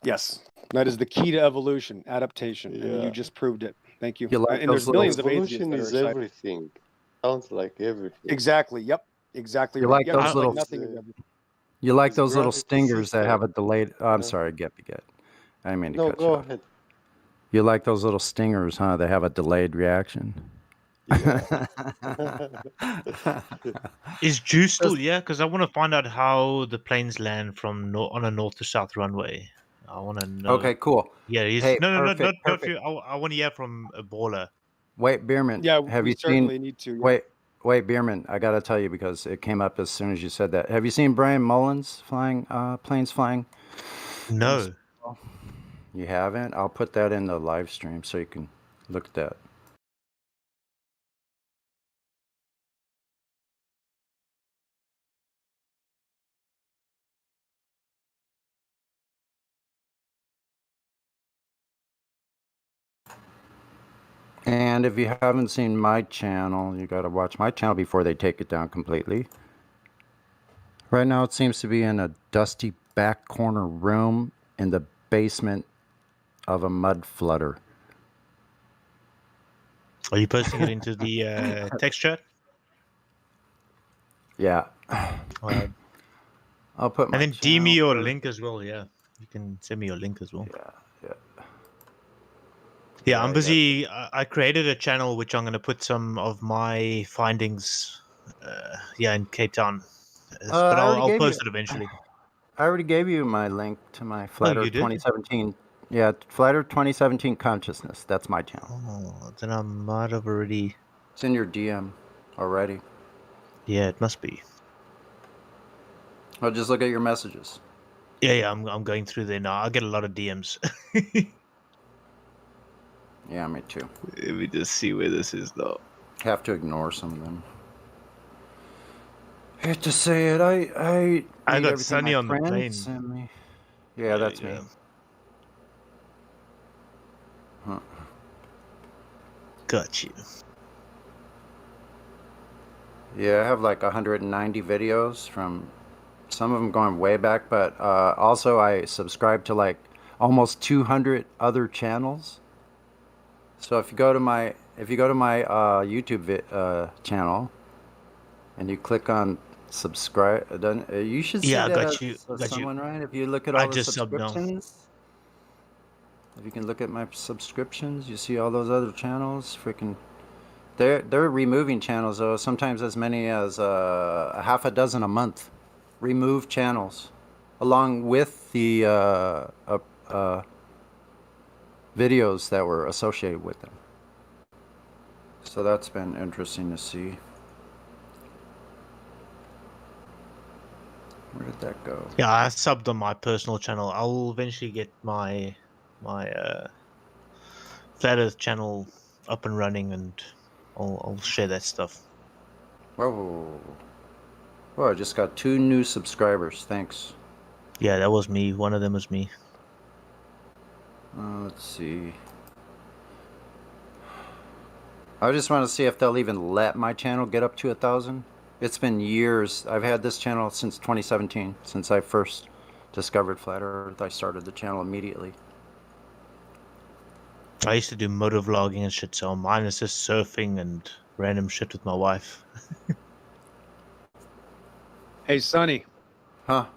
Yes, that is the key to evolution, adaptation, and you just proved it. Thank you. Like and there's millions of evolution is everything. Sounds like everything. Exactly. Yep. Exactly. You right. like those little. You like those little stingers that have a delayed. Oh, I'm sorry, get. I didn't mean to cut you off. Go ahead. You like those little stingers, huh? They have a delayed reaction. Yeah. Is Juice still? Yeah, because I want to find out how the planes land from on a north to south runway. I want to know. Okay, cool. Yeah, he's hey, no, perfect. I want to hear from a baller. Wait, Bierman. Yeah, have we you certainly seen? Need to. Yeah. Wait, Bierman. I got to tell you because it came up as soon as you said that. Have you seen Brian Mullins flying planes flying? No. You haven't? I'll put that in the live stream so you can look at that. And if you haven't seen my channel, you got to watch my channel before they take it down completely. Right now it seems to be in a dusty back corner room in the basement of a mud flutter. Are you posting it into the text chat? Yeah. All right. I'll put my and then DM me your first. link as well. Yeah, you can send me your link as well. Yeah. Yeah, I'm busy. I created a channel which I'm going to put some of my findings. In Cape Town, but I'll post it eventually. I already gave you my link to my Flat you Earth did? 2017. Yeah, Flat Earth 2017 Consciousness. That's my channel. Oh, then I might have already. It's in your DM already. Yeah, it must be. I'll just look at your messages. Yeah, I'm going through there now. I get a lot of DMs. Yeah, me too. Let me just see where this is, though. Have to ignore some of them. I hate to say it. I got Sunny on the plane. Send me. Yeah, that's me. Huh. Got you. Yeah, I have like 190 videos from some of them going way back, but also I subscribe to like almost 200 other channels. So if you go to my YouTube channel and you click on subscribe, you should see that as someone, right? If you look at all the subscriptions, if you can look at my subscriptions, you see all those other channels. Freaking, they're removing channels though. Sometimes as many as a half a dozen a month. Remove channels, along with the videos that were associated with them. So that's been interesting to see. Where did that go? Yeah, I subbed on my personal channel. I'll eventually get my Flat Earth channel up and running, and I'll share that stuff. Whoa! Well, I just got 2 new subscribers. Thanks. Yeah, that was me. One of them was me. Let's see. I just want to see if they'll even let my channel get up to 1,000. It's been years. I've had this channel since 2017, since I first discovered Flat Earth. I started the channel immediately. I used to do motovlogging and shit, so mine is just surfing and random shit with my wife. Hey, Sonny. Huh?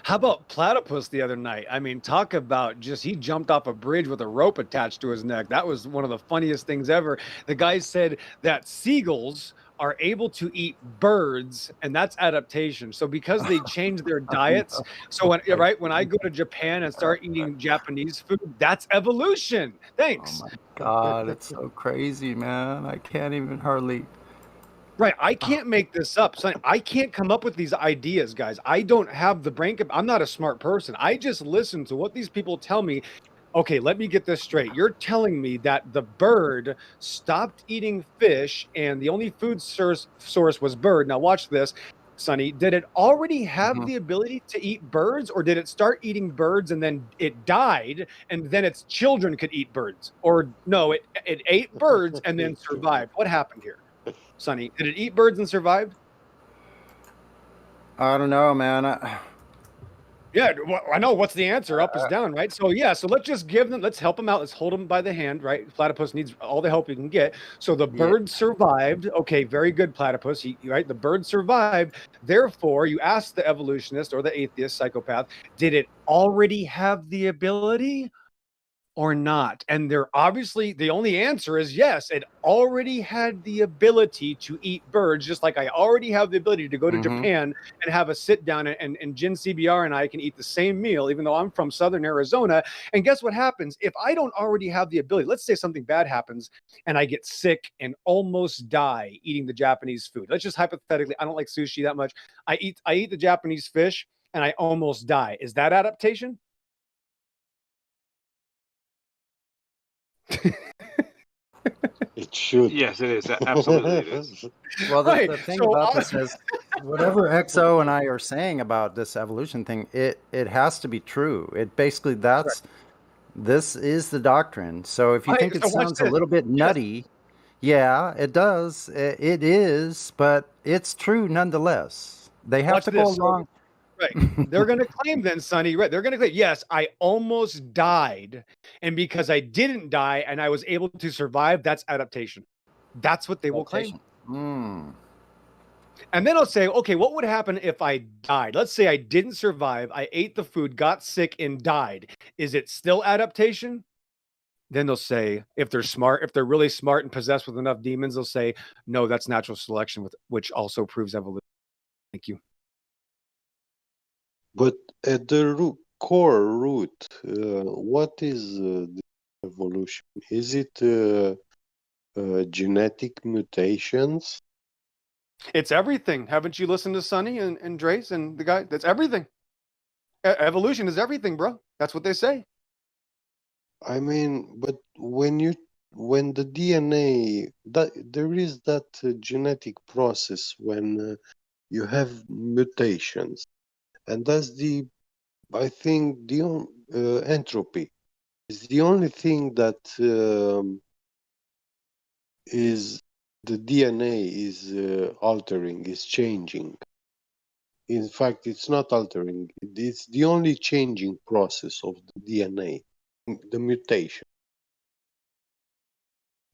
How about Platypus the other night? I mean, talk about he jumped off a bridge with a rope attached to his neck. That was one of the funniest things ever. The guy said that seagulls are able to eat birds, and that's adaptation. So because they changed their diets, so when I go to Japan and start eating Japanese food, that's evolution. Thanks. Oh my God, it's so crazy, man. I can't even hardly. Right, I can't make this up. Son, I can't come up with these ideas, guys. I don't have the brain. I'm not a smart person. I just listen to what these people tell me. Okay, let me get this straight. You're telling me that the bird stopped eating fish and the only food source was bird. Now watch this, Sonny. Did it already have the ability to eat birds, or did it start eating birds and then it died and then its children could eat birds? Or no, it ate birds and then survived. What happened here? Sonny, did it eat birds and survived? I don't know, man. Yeah, well, I know. What's the answer? Up is down, right? So yeah, so let's just give them. Let's help them out. Let's hold them by the hand, right? Platypus needs all the help he can get. So the bird survived. Okay, very good, Platypus. Right, the bird survived. Therefore, you ask the evolutionist or the atheist psychopath, did it already have the ability or not? And they're obviously, the only answer is yes, it already had the ability to eat birds, just like I already have the ability to go to Japan and have a sit down, and Jin CBR and I can eat the same meal, even though I'm from Southern Arizona. And guess what happens if I don't already have the ability? Let's say something bad happens and I get sick and almost die eating the Japanese food. Let's just hypothetically, I don't like sushi that much. I eat the Japanese fish and I almost die. Is that adaptation? It should. Yes, it is. Absolutely, it is. Well, the thing about this is, whatever XO and I are saying about this evolution thing, it has to be true. It basically, this is the doctrine. So if you think it sounds a little bit nutty, yeah, it does. It is, but it's true nonetheless. They have to go along. Right. They're going to claim then, Sonny, right? They're going to claim, yes, I almost died. And because I didn't die and I was able to survive, that's adaptation. That's what they will claim. And then I'll say, okay, what would happen if I died? Let's say I didn't survive. I ate the food, got sick, and died. Is it still adaptation? Then they'll say, if they're smart, if they're really smart and possessed with enough demons, they'll say, no, that's natural selection, which also proves evolution. Thank you. But at the core root, what is the evolution? Is it genetic mutations? It's everything. Haven't you listened to Sonny and Drace and the guy? That's everything. Evolution is everything, bro. That's what they say. I mean, but when the DNA, there is that genetic process when you have mutations, and that's I think the entropy is the only thing that is the DNA is altering, is changing. In fact, it's not altering. It's the only changing process of the DNA, the mutation.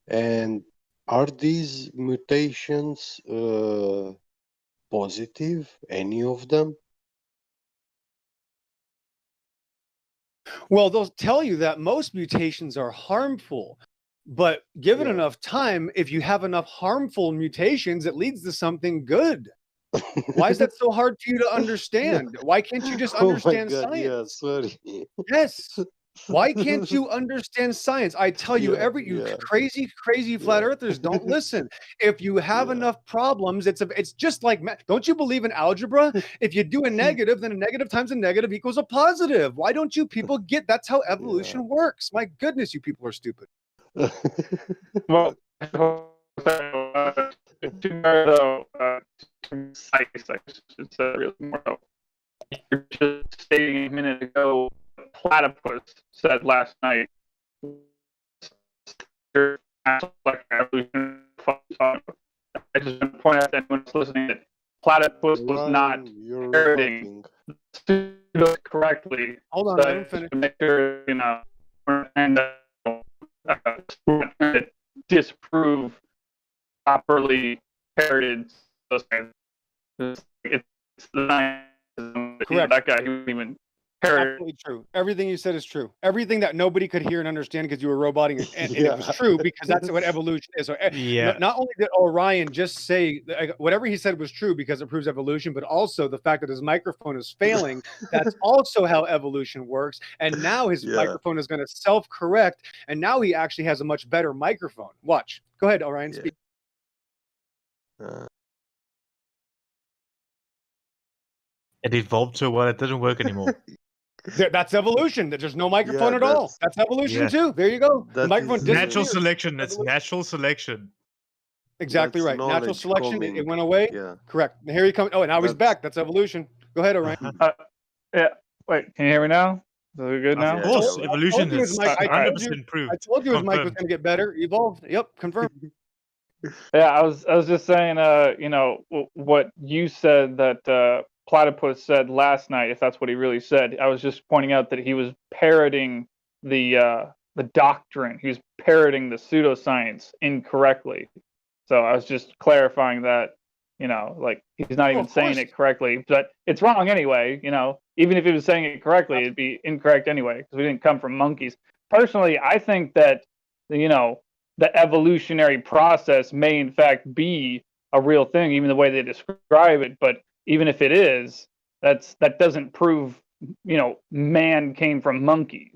And are these mutations positive, any of them? Well, they'll tell you that most mutations are harmful, but given enough time, if you have enough harmful mutations, it leads to something good. Why is that so hard for you to understand? Why can't you just understand science? Yeah, sorry. Yes. Why can't you understand science? I tell you, you crazy flat earthers, don't listen. If you have enough problems, it's just like math. Don't you believe in algebra? If you do a negative, then a negative times a negative equals a positive. Why don't you people get that's how evolution works? My goodness, you people are stupid. Well, you're just stating a minute ago, Platypus said last night. I just want to point out to anyone who's listening that Platypus was not parroting correctly. Hold on, I didn't finish. To make sure, and disprove properly parroted. It's correct. That guy who even parroted. Absolutely true. Everything you said is true. Everything that nobody could hear and understand because you were roboting, and it was true because that's what evolution is. So, not only did Orion just say whatever he said was true because it proves evolution, but also the fact that his microphone is failing. That's also how evolution works. And now his microphone is going to self-correct, and now he actually has a much better microphone. Watch. Go ahead, Orion. Speak. It evolved so well it doesn't work anymore. That's evolution. There's no microphone at all. That's evolution too. There you go. The microphone natural selection. That's natural selection. Exactly right. Natural selection. It went away. Yeah. Correct. Here he comes. Oh, and now he's back. That's evolution. Go ahead, Orion. Yeah. Wait. Can you hear me now? Is it good now? Of course. Evolution is 100% proved. I told you his mic was going to get better. Evolved. Yep. Confirmed. Yeah. I was just saying. What you said that. Platypus said last night, if that's what he really said. I was just pointing out that he was parroting the doctrine. He was parroting the pseudoscience incorrectly. So I was just clarifying that, like he's not even saying it correctly, but it's wrong anyway. Even if he was saying it correctly, it'd be incorrect anyway because we didn't come from monkeys. Personally, I think that the evolutionary process may in fact be a real thing, even the way they describe it, but even if it is, that doesn't prove, man came from monkeys.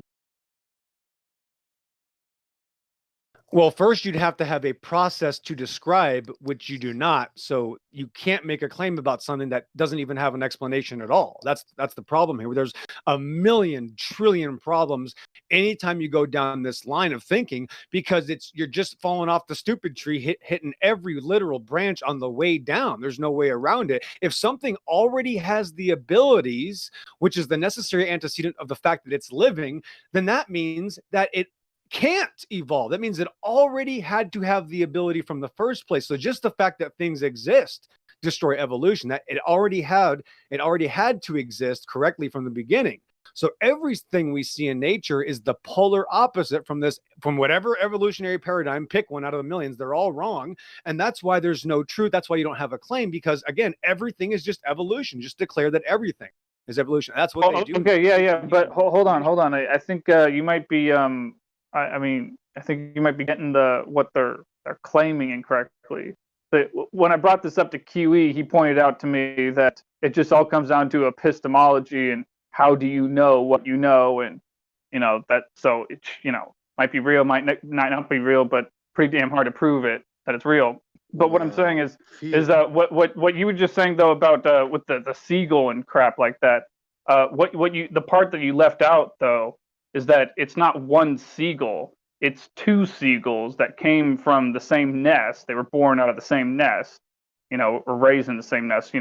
Well, first you'd have to have a process to describe, which you do not. So you can't make a claim about something that doesn't even have an explanation at all. That's the problem here. There's a million trillion problems anytime you go down this line of thinking because you're just falling off the stupid tree, hitting every literal branch on the way down. There's no way around it. If something already has the abilities, which is the necessary antecedent of the fact that it's living, then that means that it can't evolve. That means it already had to have the ability from the first place. So just the fact that things exist destroy evolution. That it already had to exist correctly from the beginning. So everything we see in nature is the polar opposite from whatever evolutionary paradigm. Pick one out of the millions. They're all wrong. And that's why there's no truth. That's why you don't have a claim, because again, everything is just evolution. Just declare that everything is evolution. That's what they do. Okay, yeah. But hold on. I think you might be I think you might be getting what they're claiming incorrectly. But when I brought this up to QE, he pointed out to me that it just all comes down to epistemology and how do you know what you know, and that, so it might be real, might not be real, but pretty damn hard to prove it that it's real. But what I'm saying is what you were just saying though about with the seagull and crap like that. The part that you left out though is that it's not one seagull, it's two seagulls that came from the same nest. They were born out of the same nest, or raised in the same nest,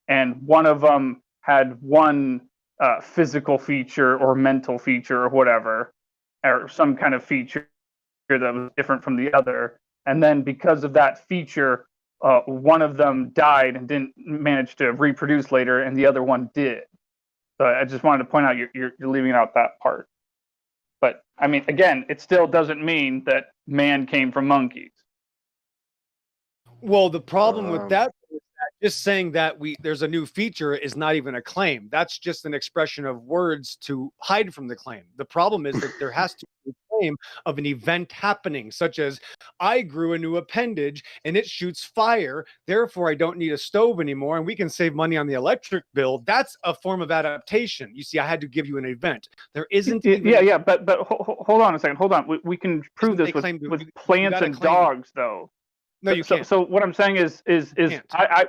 and one of them had one physical feature or mental feature or whatever, or some kind of feature that was different from the other. And then because of that feature, one of them died and didn't manage to reproduce later, and the other one did. So I just wanted to point out you're leaving out that part. But I mean, again, it still doesn't mean that man came from monkeys. Well, the problem with that is that just saying that there's a new feature is not even a claim. That's just an expression of words to hide from the claim. The problem is that there has to be a claim of an event happening, such as I grew a new appendage and it shoots fire, therefore I don't need a stove anymore and we can save money on the electric bill. That's a form of adaptation. You see, I had to give you an event. There isn't even... but hold on a second. Hold on. We can prove this with plants and dogs, though. No, you can't. So what I'm saying is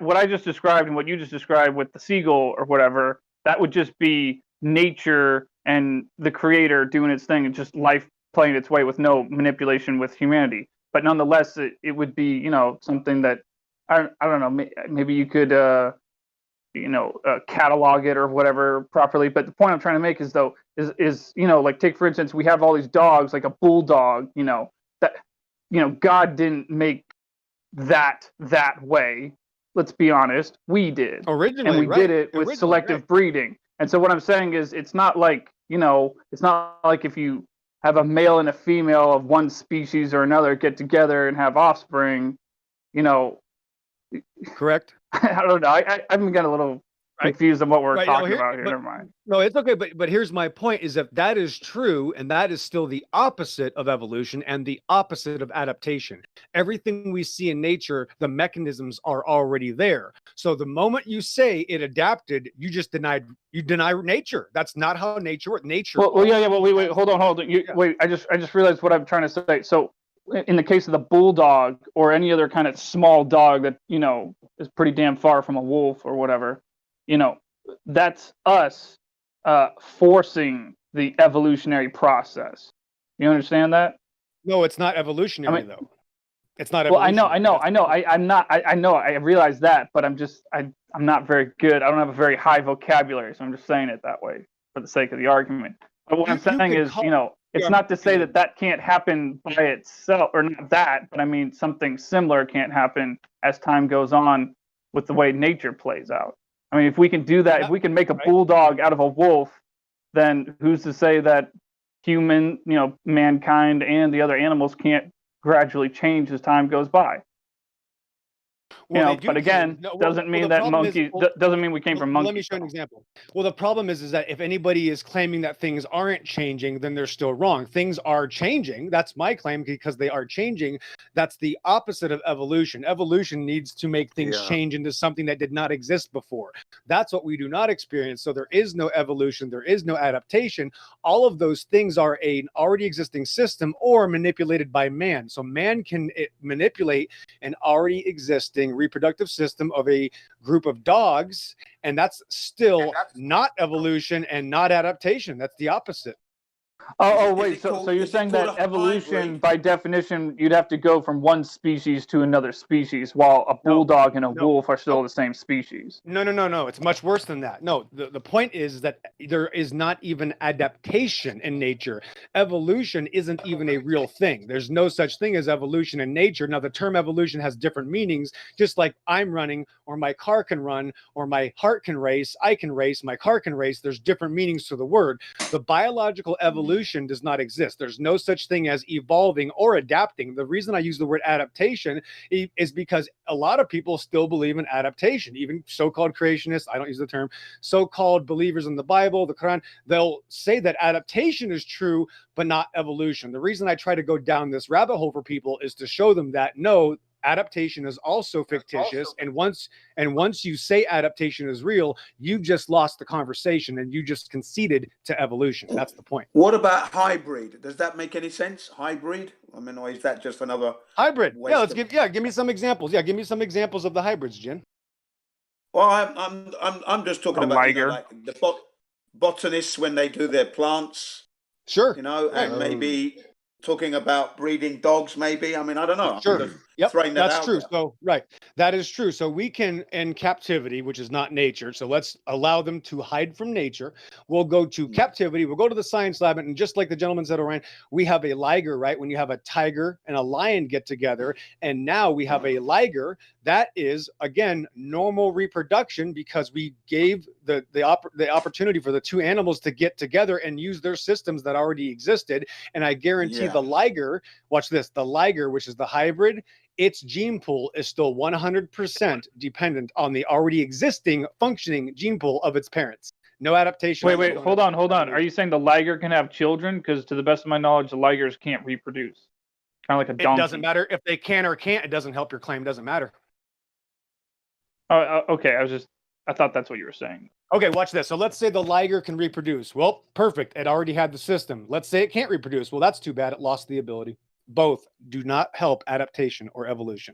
what I just described and what you just described with the seagull or whatever, that would just be nature and the creator doing its thing and just life playing its way with no manipulation with humanity. But nonetheless, it would be, something that I don't know, maybe you could catalog it or whatever properly. But the point I'm trying to make is like, take for instance, we have all these dogs, like a bulldog, that God didn't make that way. Let's be honest, we did originally, and we did it with selective breeding. And so what I'm saying is, it's not like if you have a male and a female of one species or another get together and have offspring, correct. I don't know. I'm getting a little confused on what we're talking about here. Never mind. No, it's okay. But here's my point: is if that is true, and that is still the opposite of evolution and the opposite of adaptation. Everything we see in nature, the mechanisms are already there. So the moment you say it adapted, you just deny nature. That's not how nature works. Nature. Well, yeah. Well, wait. Hold on. Wait. I just realized what I'm trying to say. So, in the case of the bulldog or any other kind of small dog that is pretty damn far from a wolf or whatever. That's us forcing the evolutionary process. You understand that? No, it's not evolutionary though. It's not. Well, I know. I'm not. I know. I realize that, but I'm not very good. I don't have a very high vocabulary, so I'm just saying it that way for the sake of the argument. But what I'm saying is, it's not to say that can't happen by itself, or not that, but I mean something similar can't happen as time goes on with the way nature plays out. I mean, if we can do that, if we can make a bulldog out of a wolf, then who's to say that mankind and the other animals can't gradually change as time goes by? But again, doesn't mean that monkeys doesn't mean we came from monkeys. Let me show an example. Well, the problem is that if anybody is claiming that things aren't changing, then they're still wrong. Things are changing. That's my claim, because they are changing. That's the opposite of evolution. Evolution needs to make things change into something that did not exist before. That's what we do not experience. So there is no evolution. There is no adaptation. All of those things are an already existing system or manipulated by man. So man can manipulate an already existing reproductive system of a group of dogs, and that's still not evolution and not adaptation. That's the opposite. Wait. So you're saying that evolution, by definition, you'd have to go from one species to another species, while a bulldog and a wolf are still the same species. No. It's much worse than that. No, the point is that there is not even adaptation in nature. Evolution isn't even a real thing. There's no such thing as evolution in nature. Now, the term evolution has different meanings, just like I'm running, or my car can run, or my heart can race, I can race, my car can race. There's different meanings to the word. The biological evolution does not exist. There's no such thing as evolving or adapting. The reason I use the word adaptation is because a lot of people still believe in adaptation, even so-called creationists. I don't use the term. So-called believers in the Bible, the Quran, they'll say that adaptation is true, but not evolution. The reason I try to go down this rabbit hole for people is to show them that no, adaptation is also fictitious, and once you say adaptation is real, you just lost the conversation and you just conceded to evolution. That's the point. What about hybrid? Does that make any sense? Hybrid? I mean, or is that just another hybrid? Yeah, give me some examples. Yeah, give me some examples of the hybrids, Jin. Well, I'm just talking about like the botanists when they do their plants. Sure. And maybe talking about breeding dogs, maybe. I mean, I don't know. Sure. Yep, that's true. There. So, right, that is true. So we can, in captivity, which is not nature, so let's allow them to hide from nature. We'll go to captivity. We'll go to the science lab, and just like the gentleman said, Orion, we have a liger, right? When you have a tiger and a lion get together, and now we have a liger. That is, again, normal reproduction, because we gave the opportunity for the two animals to get together and use their systems that already existed. And I guarantee the liger, watch this, the liger, which is the hybrid, its gene pool is still 100% dependent on the already existing functioning gene pool of its parents. No adaptation. Wait, hold on. Are you saying the liger can have children? Because to the best of my knowledge, the ligers can't reproduce. Kind of like a donkey. It doesn't matter if they can or can't. It doesn't help your claim. It doesn't matter. Oh, okay. I thought that's what you were saying. Okay, watch this. So let's say the liger can reproduce. Well, perfect. It already had the system. Let's say it can't reproduce. Well, that's too bad. It lost the ability. Both do not help adaptation or evolution.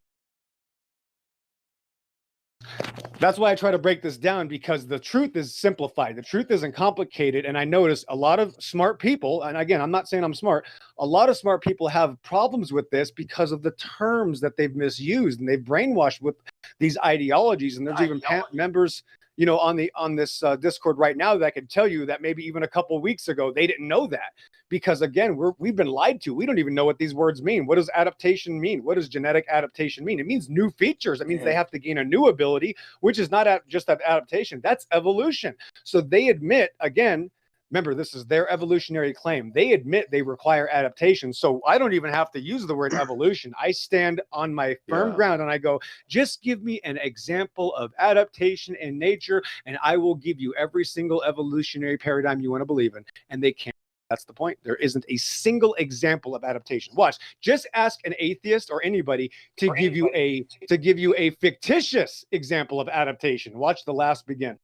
That's why I try to break this down, because the truth is simplified. The truth isn't complicated. And I notice a lot of smart people, and again, I'm not saying I'm smart, a lot of smart people have problems with this because of the terms that they've misused, and they've brainwashed with these ideologies. And there's even members, on this Discord right now that I can tell you that maybe even a couple weeks ago, they didn't know that. Because again, we've been lied to. We don't even know what these words mean. What does adaptation mean? What does genetic adaptation mean? It means new features. It means they have to gain a new ability, which is not just that adaptation. That's evolution. So they admit, again, remember, this is their evolutionary claim. They admit they require adaptation. So I don't even have to use the word evolution. I stand on my firm ground and I go, just give me an example of adaptation in nature, and I will give you every single evolutionary paradigm you want to believe in. And they can't. That's the point. There isn't a single example of adaptation. Watch. Just ask an atheist or anybody to give you a fictitious example of adaptation. Watch the last begin.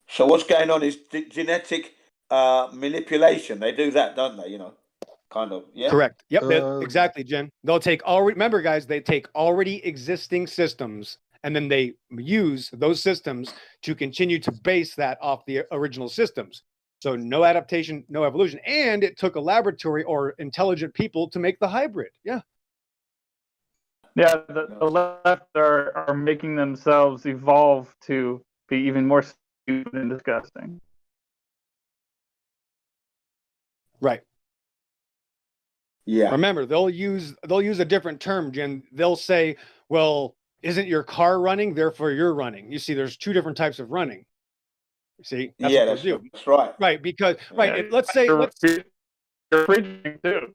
So what's going on is genetic manipulation. They do that, don't they? Kind of. Yeah. Correct. Yep. Exactly, Jen. They'll take remember, guys, they take already existing systems, and then they use those systems to continue to base that off the original systems. So no adaptation, no evolution. And it took a laboratory or intelligent people to make the hybrid. Yeah. Yeah, the left are making themselves evolve to be even more stupid and disgusting. Right. Yeah. Remember, they'll use a different term, Jen. They'll say, well, isn't your car running? Therefore you're running. You see, there's two different types of running. See, that's what they do. That's right. Right, because let's say they're preaching too.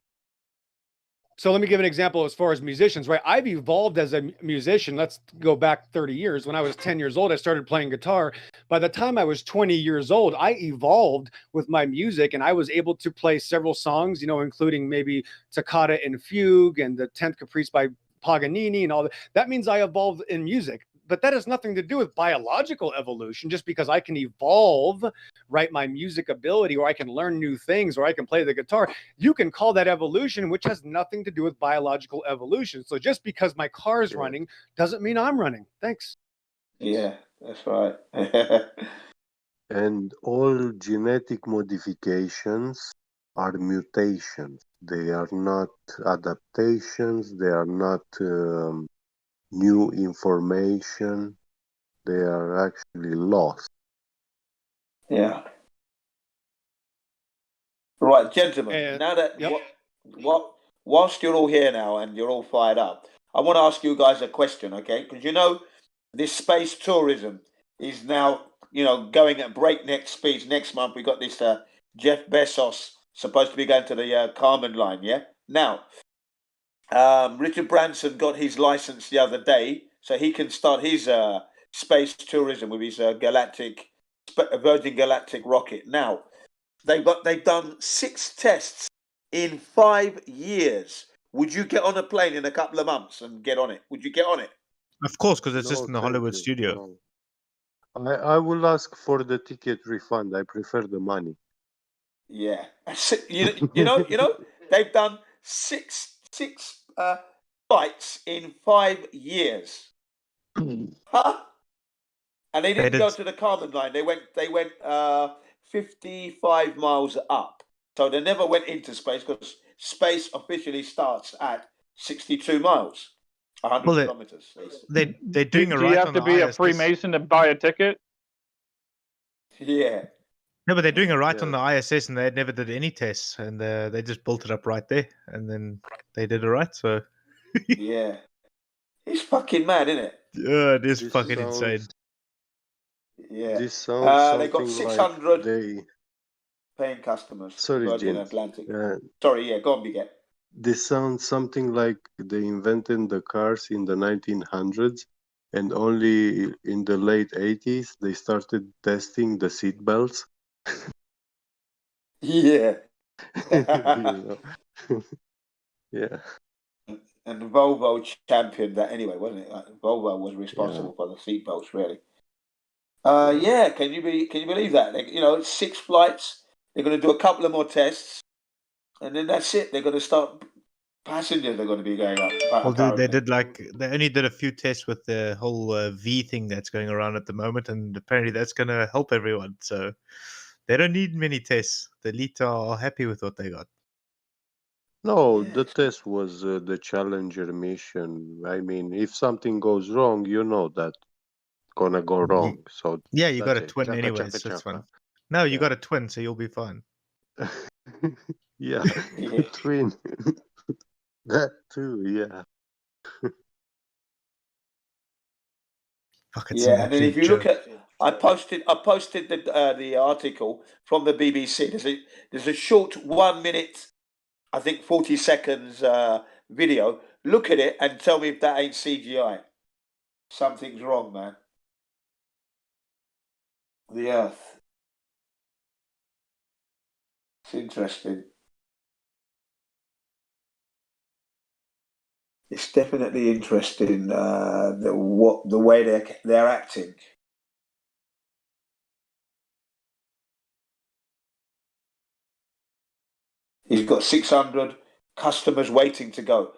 So let me give an example as far as musicians, right? I've evolved as a musician. Let's go back 30 years. When I was 10 years old, I started playing guitar. By the time I was 20 years old, I evolved with my music, and I was able to play several songs, including maybe Toccata and Fugue and the 10th Caprice by Paganini and all that. That means I evolved in music. But that has nothing to do with biological evolution. Just because I can evolve, right, my music ability, or I can learn new things, or I can play the guitar, you can call that evolution, which has nothing to do with biological evolution. So just because my car is running doesn't mean I'm running. Thanks. Yeah, that's right. And all genetic modifications are mutations. They are not adaptations. They are not new information. They are actually lost. Yeah. Right, gentlemen. And, Now that yep. whilst you're all here now and you're all fired up, I want to ask you guys a question, okay? Because you know, this space tourism is now, going at breakneck speeds. Next month we got this Jeff Bezos supposed to be going to the Kármán line. Yeah. Now, Richard Branson got his license the other day, so he can start his space tourism with his Virgin Galactic rocket. Now, they've done 6 tests in 5 years. Would you get on a plane in a couple of months and get on it? Would you get on it? Of course, because it's No, just in the thank Hollywood you. studio. No. I will ask for the ticket refund. I prefer the money. Yeah, you know, they've done six flights in 5 years. Huh? And they didn't go to the Kármán line. They went 55 miles up. So they never went into space because space officially starts at 62 miles, 100 kilometers. Do They're doing a you right have on to the be a ISS. Freemason to buy a ticket? Yeah. No, but they're doing it right on the ISS, and they never did any tests, and they just built it up right there, and then they did it right. So yeah, it's fucking mad, isn't it? yeah, it is This fucking sounds- insane. Yeah, This sounds they got something 600 like paying customers. Sorry, Virgin James. Atlantic. Sorry, yeah, go on, Biget. This sounds something like they invented the cars in the 1900s, and only in the late 80s they started testing the seat belts. Yeah. You know? Yeah. And Volvo championed that anyway, wasn't it? Like, Volvo was responsible for the seatbelts, really. Yeah. Can you believe that? It's 6 flights. They're going to do a couple of more tests, and then that's it. They're going to start. Passengers are going to be going up. Well, they apparently. did they only did a few tests with the whole V thing that's going around at the moment, and apparently that's going to help everyone. So they don't need many tests. The elite are happy with what they got. No, the test was the Challenger mission. I mean, if something goes wrong, you know that's gonna go wrong. So Yeah, you got a that's it. twin Chaka, anyways. chaka, That's chaka. fine. No, you Yeah. got a twin, so you'll be fine. Yeah, twin. That too, yeah. Fuck, it's Yeah, an and then if absolute you look joke. at, I posted the article from the BBC. There's a short 1 minute, I think 40 seconds video. Look at it and tell me if that ain't CGI. Something's wrong, man. The Earth. It's interesting. It's definitely interesting the way they're acting. He's got 600 customers waiting to go.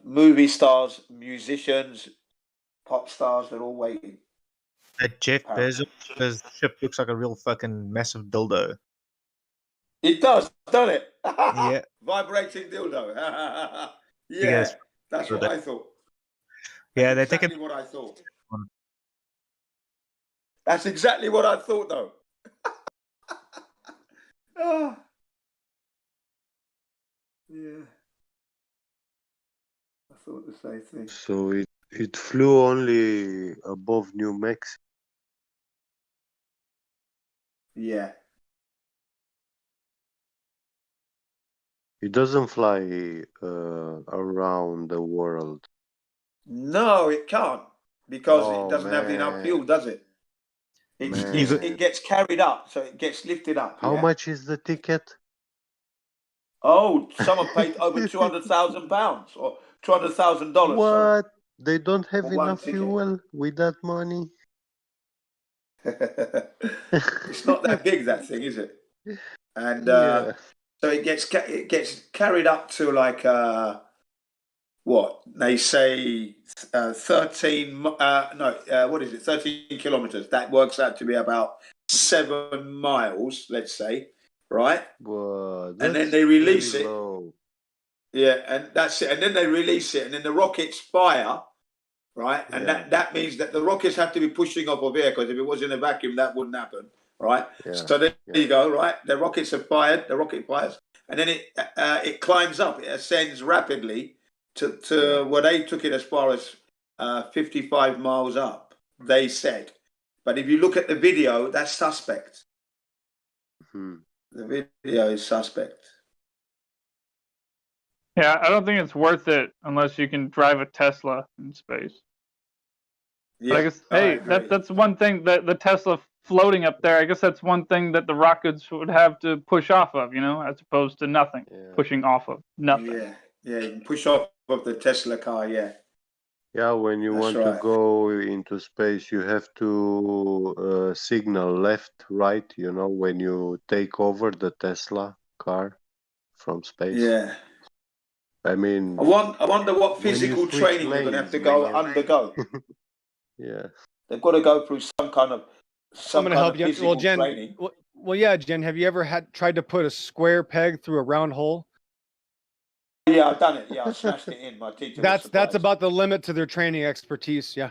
Movie stars, musicians, pop stars, they're all waiting. That Jeff Bezos' ship looks like a real fucking massive dildo. It does, doesn't it? Yeah. Vibrating dildo. You Yeah, guys that's saw what that. I thought. Yeah, That's they're exactly taking. what I thought. That's exactly what I thought, though. Ah. Yeah. I thought the same thing. So it flew only above New Mexico. Yeah. It doesn't fly around the world. No, it can't because it Oh, doesn't have enough man. fuel, does it? It gets carried up, so it gets lifted up. How yeah? much is the ticket? Oh, someone paid over £200,000 or $200,000. What? They don't have For one enough ticket. fuel with that money? It's not that big, that thing, is it? And Yeah. so it gets carried up to like what they say 13 what is it, 13 kilometers. That works out to be about 7 miles, let's say, right? Whoa, and then they release it. Low. Yeah, and that's it. And then they release it, and then the rockets fire, right? And that means that the rockets have to be pushing off of here, because if it was in a vacuum, that wouldn't happen, right? So there you go, right? The rockets are fired, the rocket fires, and then it climbs up, it ascends rapidly to where they took it as far as 55 miles up, they said. But if you look at the video, that's suspect. The video is suspect. Yeah, I don't think it's worth it unless you can drive a Tesla in space. Yeah, but I guess that's one thing that the Tesla floating up there. I guess that's one thing that the rockets would have to push off of, as opposed to nothing pushing off of nothing. Yeah, you can push off of the Tesla car. Yeah, when you want to go into space, you have to signal left, right. When you take over the Tesla car from space. Yeah. I mean, I wonder what physical training they're going to have to undergo. Yeah. They've got to go through some kind of I'm going to help you. physical Well, Jen, training. well, yeah, Jen, have you ever tried to put a square peg through a round hole? Yeah, I've done it. Yeah, I smashed it in. My teacher. That's about the limit to their training expertise. Yeah.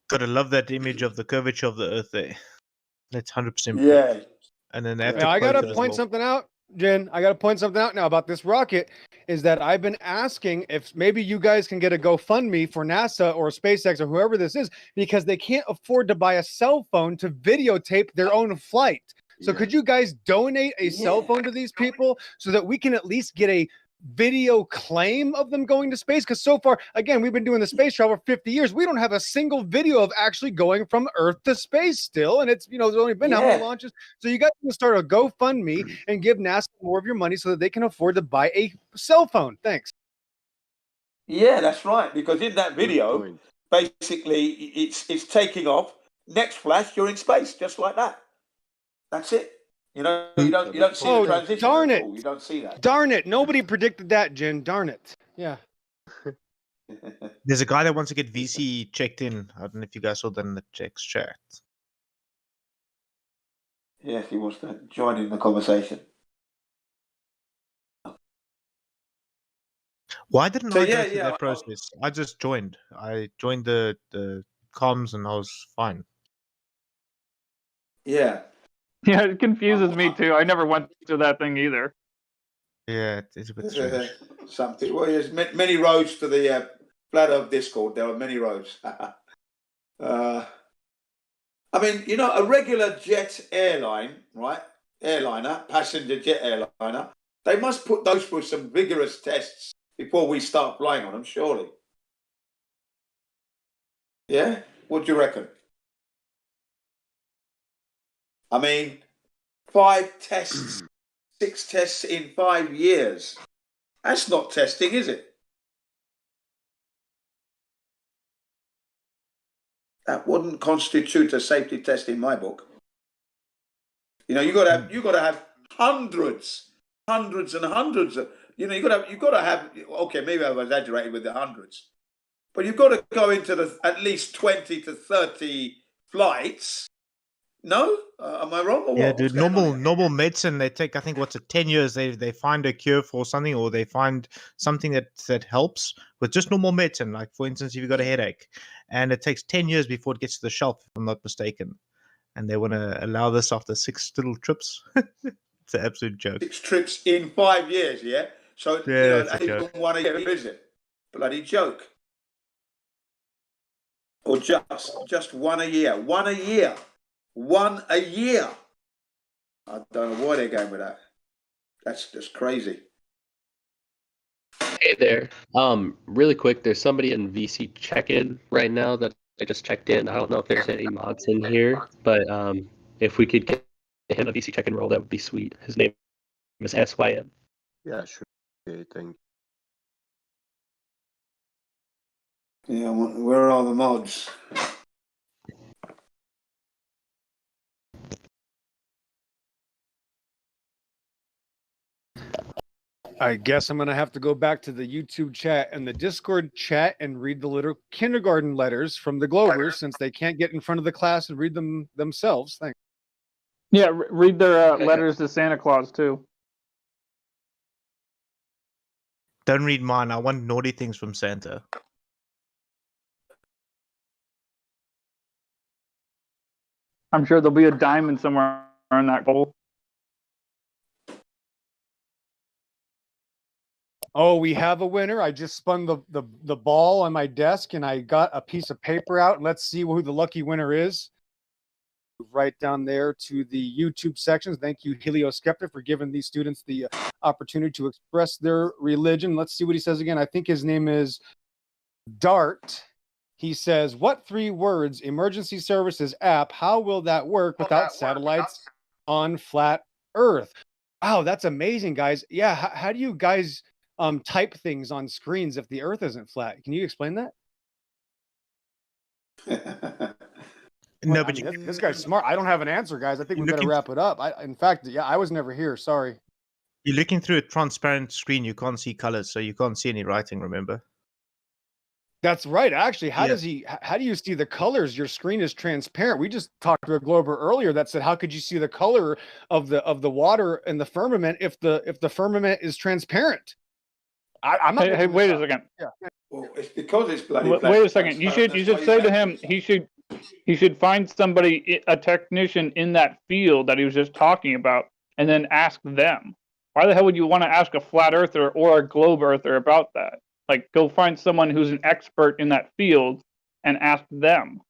Gotta love that image of the curvature of the Earth there. That's 100%. Yeah. And then they have Now, I gotta point something out, Jen. I gotta point something out now about this rocket. Is that I've been asking if maybe you guys can get a GoFundMe for NASA or SpaceX or whoever this is, because they can't afford to buy a cell phone to videotape their own flight. So could you guys donate a cell phone to these people so that we can at least get a video claim of them going to space? Because so far, again, we've been doing the space travel for 50 years. We don't have a single video of actually going from Earth to space still. And it's, there's only been how many launches? So you guys can start a GoFundMe and give NASA more of your money so that they can afford to buy a cell phone. Thanks. Yeah, that's right. Because in that video, basically, it's taking off. Next flash, you're in space, just like that. That's it. You don't see the transition. Darn it. You don't see that. Darn it. Nobody predicted that, Jen. Darn it. Yeah. There's a guy that wants to get VC checked in. I don't know if you guys saw that in the text chat. Yes, he wants to join in the conversation. Why didn't I go through that process? I just joined. I joined the comms and I was fine. Yeah. Yeah, it confuses me too. I never went to that thing either. Yeah, it's a bit strange. Some people, well, there's many roads to the Flat Earth Discord. There are many roads. I mean, a regular jet airline, right? Passenger jet airliner, they must put those through some vigorous tests before we start flying on them, surely. Yeah? What do you reckon? I mean, 5 tests, 6 tests in 5 years. That's not testing, is it? That wouldn't constitute a safety test in my book. You got to have hundreds and hundreds of. You got to have. Okay, maybe I've exaggerated with the hundreds, but you've got to go into at least 20 to 30 flights. No, am I wrong? Or yeah, what? dude. Normal medicine, they take, I think, 10 years. They find a cure for something, or they find something that helps with just normal medicine. Like, for instance, if you've got a headache, and it takes 10 years before it gets to the shelf, if I'm not mistaken, and they want to allow this after 6 little trips. It's an absolute joke. 6 trips in 5 years, yeah. So it's a they joke. don't want to get a visit. Bloody joke. Or just one a year. One a year. I don't know why they're going with that. That's just crazy. Hey there. Really quick, there's somebody in VC check-in right now that I just checked in. I don't know if there's any mods in here, but if we could get him a VC check-in role, that would be sweet. His name is SYM. Yeah, sure. Okay, thank you. Yeah, where are the mods? I guess I'm going to have to go back to the YouTube chat and the Discord chat and read the little kindergarten letters from the Globers since they can't get in front of the class and read them themselves. Thanks. Yeah, read their letters to Santa Claus too. Don't read mine. I want naughty things from Santa. I'm sure there'll be a diamond somewhere in that bowl. Oh, we have a winner. I just spun the ball on my desk and I got a piece of paper out. Let's see who the lucky winner is. Right down there to the YouTube sections. Thank you, Helioskeptic, for giving these students the opportunity to express their religion. Let's see what he says again. I think his name is Dart. He says, what 3 words, emergency services app, how will that work without satellites on flat Earth? Wow, that's amazing, guys. Yeah, how do you guys type things on screens if the Earth isn't flat? Can you explain that? No, but this guy's smart. I don't have an answer, guys. I think we better wrap it up. In fact, yeah, I was never here. Sorry. You're looking through a transparent screen. You can't see colors, so you can't see any writing. Remember? That's right. Actually, how do you see the colors? Your screen is transparent. We just talked to a Glober earlier that said, how could you see the color of the water in the firmament if the firmament is transparent? I'm not. Hey, wait a second. Yeah. Well, it's because it's bloody. Wait a second. You should say to him he should find somebody, a technician in that field that he was just talking about, and then ask them. Why the hell would you want to ask a flat earther or a globe earther about that? Like, go find someone who's an expert in that field and ask them.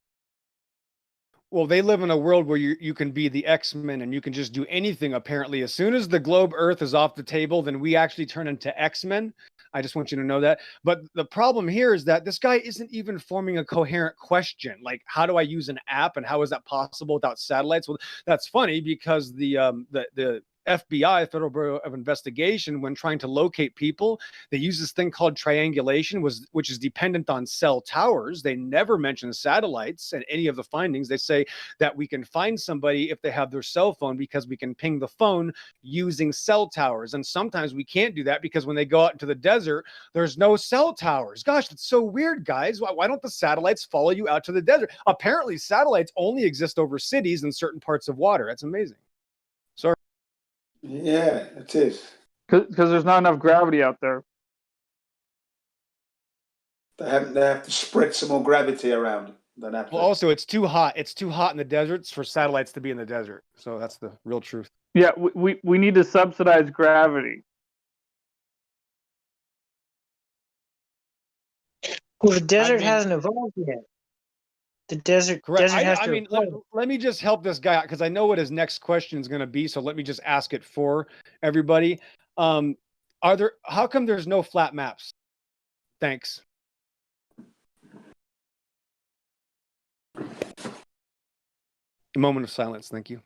Well, they live in a world where you can be the X-Men and you can just do anything, apparently. As soon as the globe Earth is off the table, then we actually turn into X-Men. I just want you to know that. But the problem here is that this guy isn't even forming a coherent question. Like, how do I use an app and how is that possible without satellites? Well, that's funny because the FBI, Federal Bureau of Investigation, when trying to locate people, they use this thing called triangulation, which is dependent on cell towers. They never mention satellites in any of the findings. They say that we can find somebody if they have their cell phone because we can ping the phone using cell towers. And sometimes we can't do that because when they go out into the desert, there's no cell towers. Gosh, that's so weird, guys. Why don't the satellites follow you out to the desert? Apparently, satellites only exist over cities and certain parts of water. That's amazing. Sorry. Yeah, it is. Because there's not enough gravity out there. They have to spread some more gravity around. Well, also, it's too hot. It's too hot in the deserts for satellites to be in the desert. So that's the real truth. Yeah, we need to subsidize gravity. Well, the desert hasn't evolved yet. The desert. Correct. Desert has let me just help this guy out because I know what his next question is going to be. So let me just ask it for everybody. How come there's no flat maps? Thanks. A moment of silence. Thank you.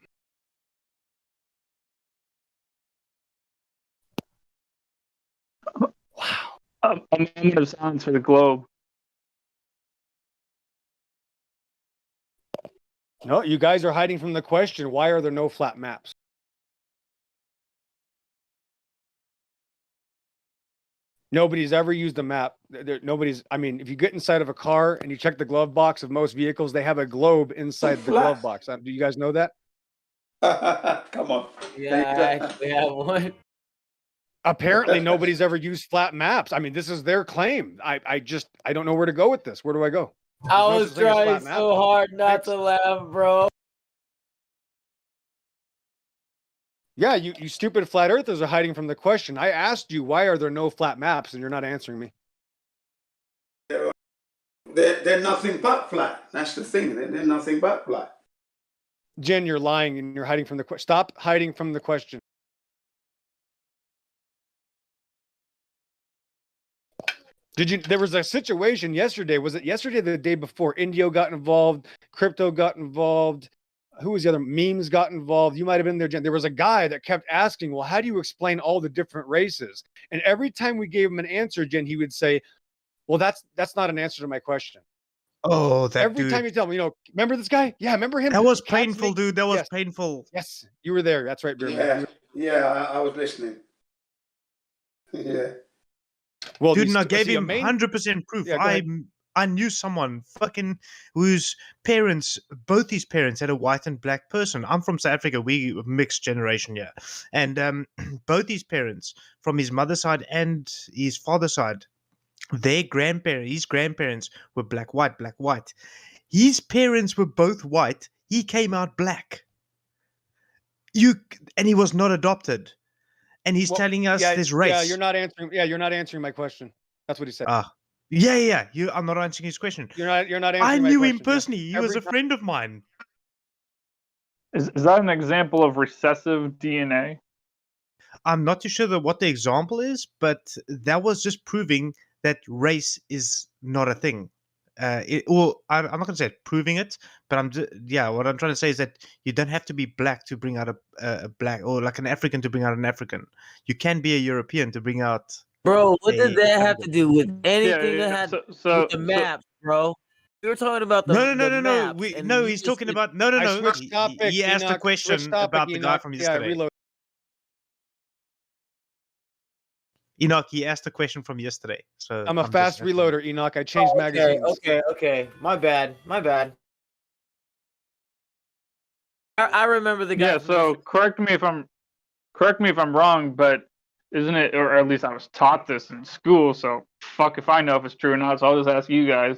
Wow. A moment of silence for the globe. No, you guys are hiding from the question. Why are there no flat maps? Nobody's ever used a map. I mean, if you get inside of a car and you check the glove box of most vehicles, they have a globe inside the glove box. Do you guys know that? Come on. Yeah, I actually have one. Apparently, nobody's ever used flat maps. I mean, this is their claim. I don't know where to go with this. Where do I go? I was trying so hard not to laugh, bro. Yeah, you stupid flat earthers are hiding from the question. I asked you, why are there no flat maps? And you're not answering me. They're nothing but flat. That's the thing. They're nothing but flat. Jen, you're lying and you're hiding from the question. Stop hiding from the question. There was a situation yesterday. Was it yesterday or the day before? Indio got involved. Crypto got involved. Who was the other? Memes got involved. You might have been there, Jen. There was a guy that kept asking, well, how do you explain all the different races? And every time we gave him an answer, Jen, he would say, well, that's not an answer to my question. Oh, that every dude. time you tell me, remember this guy? Yeah, remember him? That was painful, dude. That was painful. Yes, you were there. That's right, Beer. Yeah, I was listening. Yeah. Well, dude, and I gave him 100% proof. Yeah, I knew someone fucking whose parents, both his parents had a white and black person. I'm from South Africa. We mixed generation, yeah. And both his parents, from his mother's side and his father's side, his grandparents were black, white, black, white. His parents were both white. He came out black. And he was not adopted. And he's telling us this race. Yeah, you're not answering. Yeah, you're not answering my question. That's what he said. Yeah. I'm not answering his question. You're not answering. I my knew question. him personally. He was a friend of mine. Is that an example of recessive DNA? I'm not too sure what the example is, but that was just proving that race is not a thing. I'm not going to say proving it, but what I'm trying to say is that you don't have to be black to bring out a black, or like an African to bring out an African. You can be a European to bring out. Bro, what did that have to do with anything that had with the maps, bro? We were talking about the No. He's talking about no. He asked a question about the guy from yesterday. Enoch, he asked a question from yesterday. So I'm a fast reloader, Enoch. I changed magazines. Okay. My bad. I remember the guy. Yeah. So correct me if I'm wrong, but isn't it, or at least I was taught this in school? So fuck if I know if it's true or not. So I'll just ask you guys.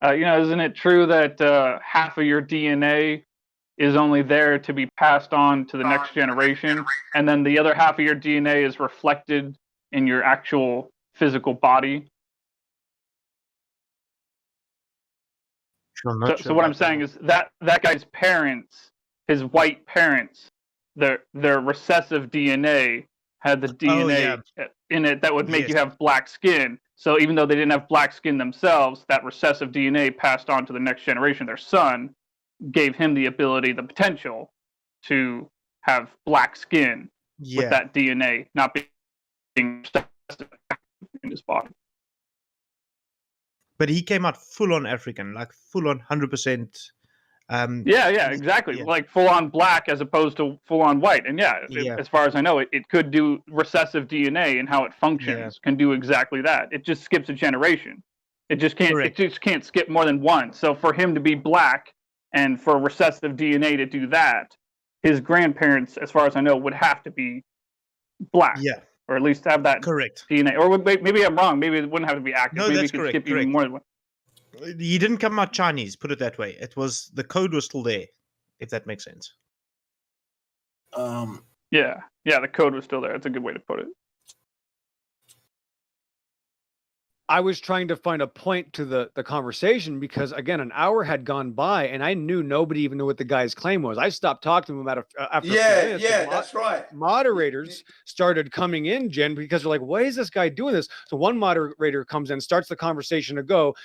Isn't it true that half of your DNA is only there to be passed on to the next generation, and then the other half of your DNA is reflected in your actual physical body? So what I'm saying is that guy's parents, his white parents, their recessive DNA had the DNA in it that would make you have black skin. So even though they didn't have black skin themselves, that recessive DNA passed on to the next generation. Their son gave him the ability, the potential to have black skin with that DNA not being in his body. But he came out full on African, like full on 100%. Yeah, exactly. Like full on black as opposed to full on white. And as far as I know, it could do recessive DNA and how it functions can do exactly that. It just skips a generation. It just can't skip more than one. So for him to be black and for recessive DNA to do that, his grandparents, as far as I know, would have to be black. Yeah. Or at least have that DNA. Or maybe I'm wrong. Maybe it wouldn't have to be active. No, maybe that's it could correct. skip even more than one. He didn't come out Chinese, put it that way. The code was still there, if that makes sense. Yeah, the code was still there. That's a good way to put it. I was trying to find a point to the conversation because, again, an hour had gone by and I knew nobody even knew what the guy's claim was. I stopped talking to him after a few minutes. That's right. Moderators started coming in, Jen, because they're like, why is this guy doing this? So one moderator comes in, starts the conversation to go.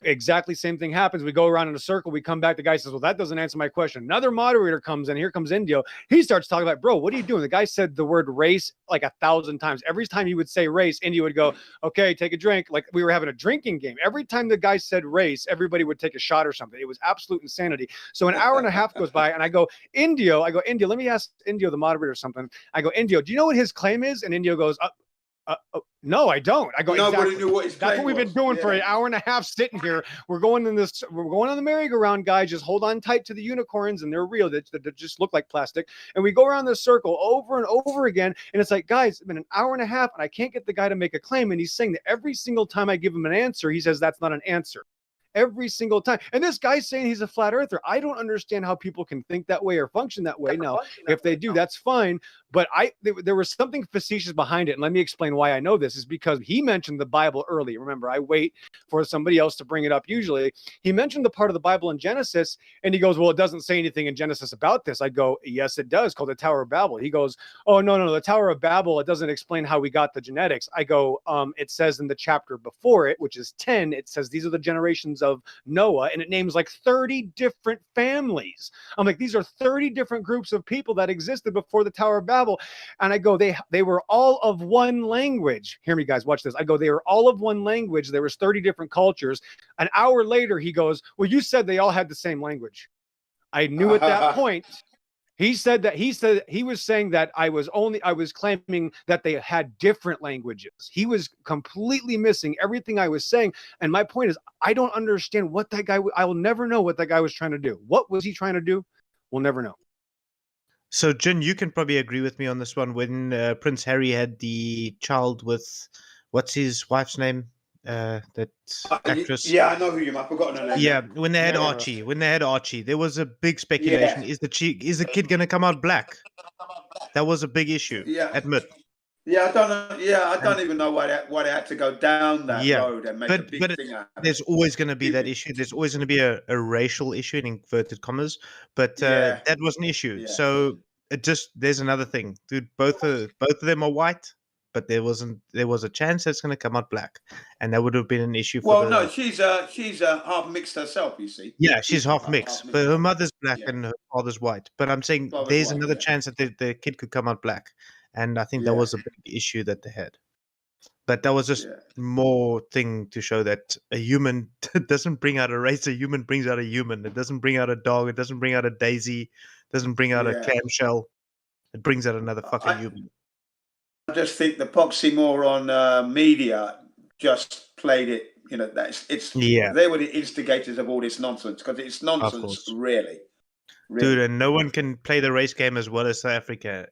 Exactly same thing happens. We go around in a circle. We come back. The guy says, well, that doesn't answer my question. Another moderator comes in. Here comes Indio. He starts talking about, bro, what are you doing? The guy said the word race like 1,000 times. Every time he would say race, Indio would go, okay, take a drink. Like we were having a drinking game. Every time the guy said race, everybody would take a shot or something. It was absolute insanity. So an hour and a half goes by and I go, Indio, let me ask Indio, the moderator, something. I go, Indio, do you know what his claim is? And Indio goes, no, I don't. I go, nobody knew what his claim That's what we've been doing for an hour and a half sitting here. We're going on the merry-go-round, guys. Just hold on tight to the unicorns, and they're real. They just look like plastic. And we go around this circle over and over again. And it's like, guys, it's been an hour and a half, and I can't get the guy to make a claim. And he's saying that every single time I give him an answer, he says that's not an answer. Every single time. And this guy's saying he's a flat earther. I don't understand how people can think that way or function that way. Now, if they do, that's fine. But there was something facetious behind it. And let me explain why I know this is because he mentioned the Bible early. Remember, I wait for somebody else to bring it up. Usually he mentioned the part of the Bible in Genesis and he goes, well, it doesn't say anything in Genesis about this. I go, yes, it does, called the Tower of Babel. He goes, oh, no, the Tower of Babel, it doesn't explain how we got the genetics. I go, it says in the chapter before it, which is 10, it says these are the generations of Noah, and it names like 30 different families. I'm like, these are 30 different groups of people that existed before the Tower of Babel. And I go, they were all of one language. Hear me, guys, watch this. I go, they were all of one language. There was 30 different cultures. An hour later, he goes, well, you said they all had the same language. I knew at that point He said he was saying that I was claiming that they had different languages. He was completely missing everything I was saying. And my point is, I don't understand what that guy, I will never know what that guy was trying to do. What was he trying to do? We'll never know. So, Jin, you can probably agree with me on this one. When Prince Harry had the child with, what's his wife's name? That actress. Yeah, I know who you are. I've forgotten her name. Yeah, when they had Archie, there was a big speculation: is the kid going to come out black? That was a big issue. Yeah. Admit. Yeah, I don't know. Yeah, I don't even know why they had to go down that road and make a big thing out of it. There's always going to be that issue. There's always going to be a racial issue in inverted commas, but that was an issue. Yeah. So there's another thing, dude. Both of them are white, but there was a chance that's going to come out black, and that would have been an issue. No, she's half mixed herself. You see. Yeah, she's half mixed, but her mother's black and her father's white. But I'm saying there's another chance that the kid could come out black. And I think that was a big issue that they had. But that was just more thing to show that a human doesn't bring out a race. A human brings out a human. It doesn't bring out a dog. It doesn't bring out a daisy. It doesn't bring out a clamshell. It brings out another fucking human. I just think the Poxy on media just played it. You know, they were the instigators of all this nonsense because it's nonsense, really. Dude, and no one can play the race game as well as South Africa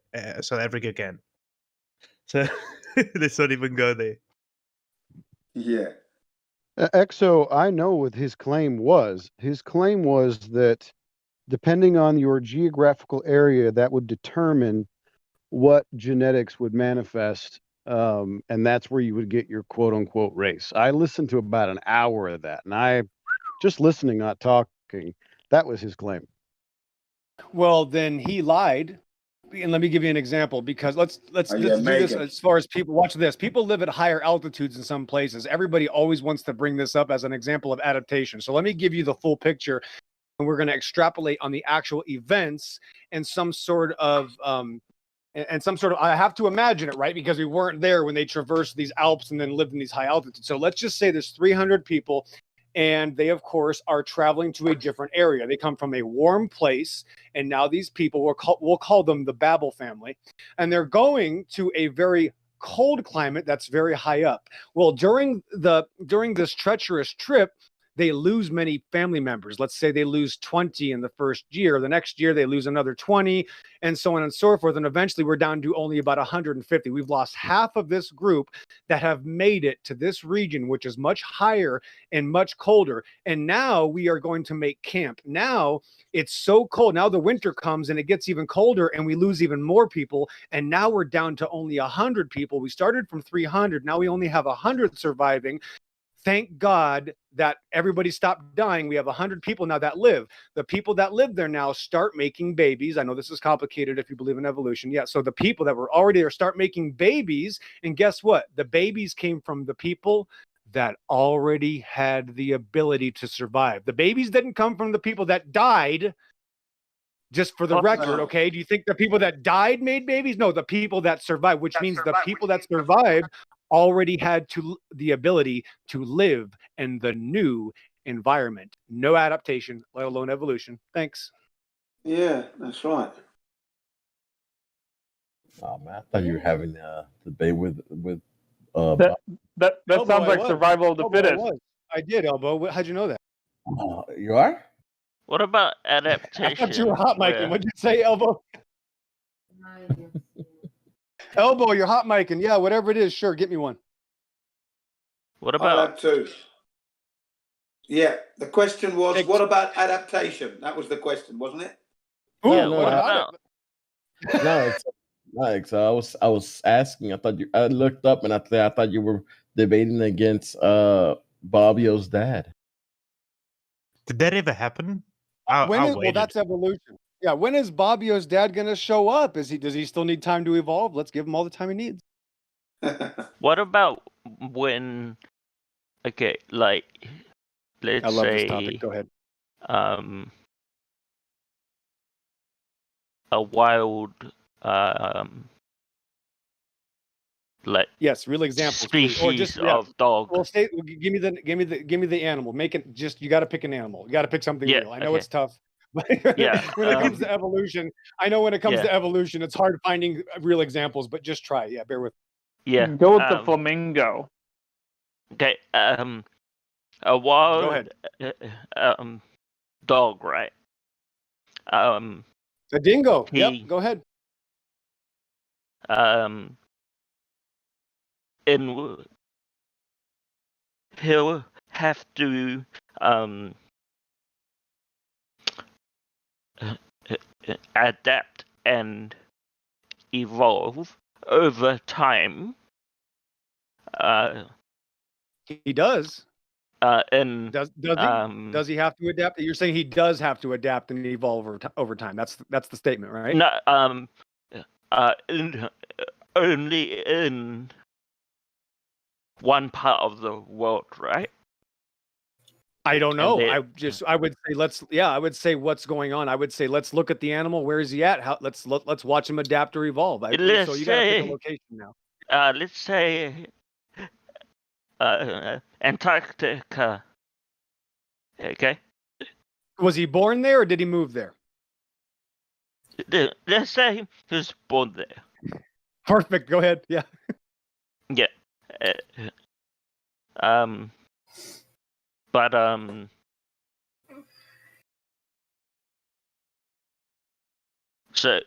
can. So let's not even go there. Yeah. Exo, I know what his claim was. His claim was that depending on your geographical area, that would determine what genetics would manifest, and that's where you would get your quote-unquote race. I listened to about an hour of that, and I just listening, not talking. That was his claim. Well, then he lied. And let me give you an example, because let's do this as far as people watch this. People live at higher altitudes in some places. Everybody always wants to bring this up as an example of adaptation. So let me give you the full picture, and we're going to extrapolate on the actual events and some sort of I have to imagine it, right? Because we weren't there when they traversed these Alps and then lived in these high altitudes. So let's just say there's 300 people. And they, of course, are traveling to a different area. They come from a warm place, and now these people, we'll call them the Babel family, and they're going to a very cold climate that's very high up. Well, during this treacherous trip, they lose many family members. Let's say they lose 20 in the first year. The next year, they lose another 20, and so on and so forth. And eventually, we're down to only about 150. We've lost half of this group that have made it to this region, which is much higher and much colder. And now we are going to make camp. Now it's so cold. Now the winter comes and it gets even colder, and we lose even more people. And now we're down to only 100 people. We started from 300. Now we only have 100 surviving. Thank God that everybody stopped dying. We have 100 people now that live. The people that live there now start making babies. I know this is complicated if you believe in evolution. Yeah, so the people that were already there start making babies. And guess what? The babies came from the people that already had the ability to survive. The babies didn't come from the people that died. Just for the record, okay? Do you think the people that died made babies? No, the people that survived, which means the people that survived already had the ability to live in the new environment. No adaptation, let alone evolution. Thanks. Yeah, that's right. Oh man, I thought you were having a debate with that sounds like survival of the fittest. I did, Elbow. How'd you know that? You are? What about adaptation? I thought you were hot micing. What'd you say, Elbow? Elbow, you're hot micing. Yeah, whatever it is, sure, get me one. What about Yeah, the question was, what about adaptation? That was the question, wasn't it? Ooh, yeah, what about? No, I was asking. I looked up and I thought you were debating against Bobbio's dad. Did that ever happen? Well, that's evolution. Yeah, when is Bobbio's dad gonna show up? Does he still need time to evolve? Let's give him all the time he needs. What about when? Okay, like let's I love say this topic. Go ahead. A wild like yes, real examples, species or just of dog. Well, give me the animal. Make it just. You got to pick an animal. You got to pick something real. I know it's tough. Yeah. When it comes to evolution, I know when it comes Yeah. to evolution, it's hard finding real examples, but just try. Yeah, bear with. Yeah. Go with the flamingo. Okay. A wild dog, right? A dingo. He, Yep. Go ahead. And he'll have to adapt and evolve over time. He does. And does he? Does he have to adapt? You're saying he does have to adapt and evolve over time. That's the statement, right? No. Only in one part of the world, right? I don't know. I would say I would say what's going on. I would say let's look at the animal. Where is he at? Let's watch him adapt or evolve. So you got to pick a location now. Let's say Antarctica. Okay. Was he born there or did he move there? Let's say he was born there. Perfect. Go ahead. Yeah. Yeah. But so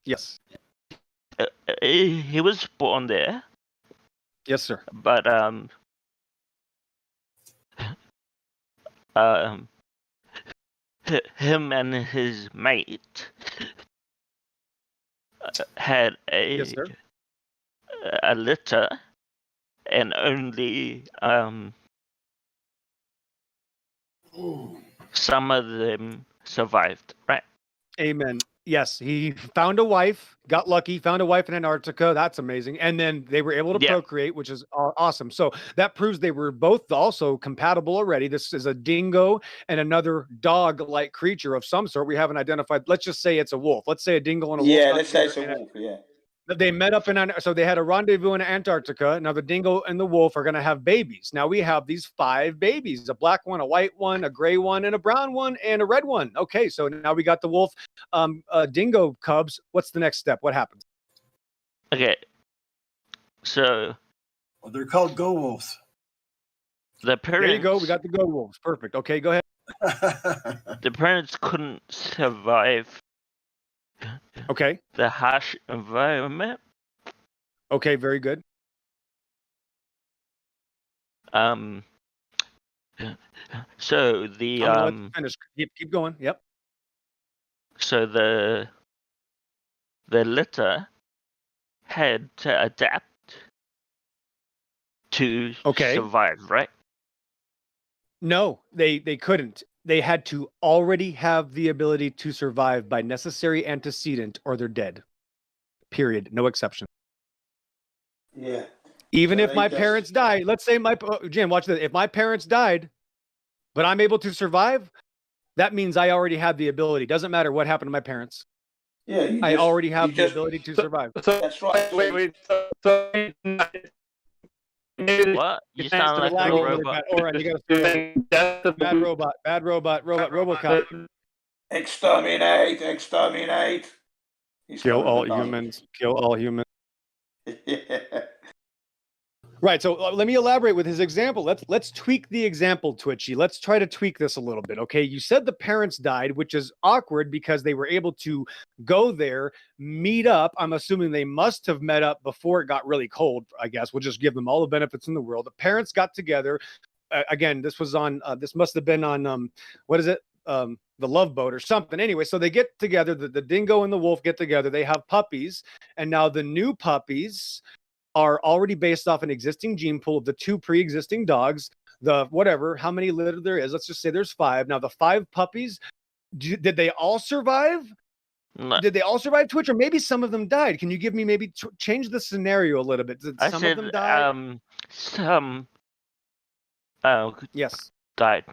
yes, he was born there. Yes, sir. But him and his mate had a litter, and only some of them survived, right? Amen. Yes, he found a wife, got lucky, found a wife in Antarctica. That's amazing. And then they were able to procreate, which is awesome. So that proves they were both also compatible already. This is a dingo and another dog-like creature of some sort. We haven't identified. Let's just say it's a wolf. Let's say a dingo and a wolf. Yeah, let's say it's a wolf. Yeah. They met up so they had a rendezvous in Antarctica. Now the dingo and the wolf are going to have babies. Now we have these 5 babies, a black one, a white one, a gray one, and a brown one, and a red one. Okay, so now we got the wolf, dingo cubs. What's the next step? What happens? Okay, so they're called go wolves. The parents. There you go. We got the go wolves. Perfect. Okay, go ahead. The parents couldn't survive. Okay. The harsh environment. Okay, very good. So the finish. Keep going. Yep. So the litter had to adapt to survive, right? No, they couldn't. They had to already have the ability to survive by necessary antecedent or they're dead. Period. No exception. Yeah. Even if my parents died, let's say Jim, watch this. If my parents died, but I'm able to survive, that means I already had the ability. Doesn't matter what happened to my parents. Yeah. I already have the ability to survive. That's right. Wait. What? You sound like a robot. Oren, you gotta bad robot, RoboCop. Exterminate. Kill all humans. Kill all humans. Yeah. Right. So let me elaborate with his example. Let's tweak the example, Twitchy. Let's try to tweak this a little bit. Okay. You said the parents died, which is awkward because they were able to go there, meet up. I'm assuming they must have met up before it got really cold. I guess we'll just give them all the benefits in the world. The parents got together. Again, this was on. This must have been on. What is it? The Love Boat or something. Anyway, so they get together. The dingo and the wolf get together. They have puppies, and now the new puppies are already based off an existing gene pool of the 2 pre-existing dogs, the whatever, how many litter there is. Let's just say there's 5. Now the 5 puppies, did they all survive? No. Did they all survive, Twitch? Or maybe some of them died. Can you give me change the scenario a little bit? Did some of them die? Some yes. died.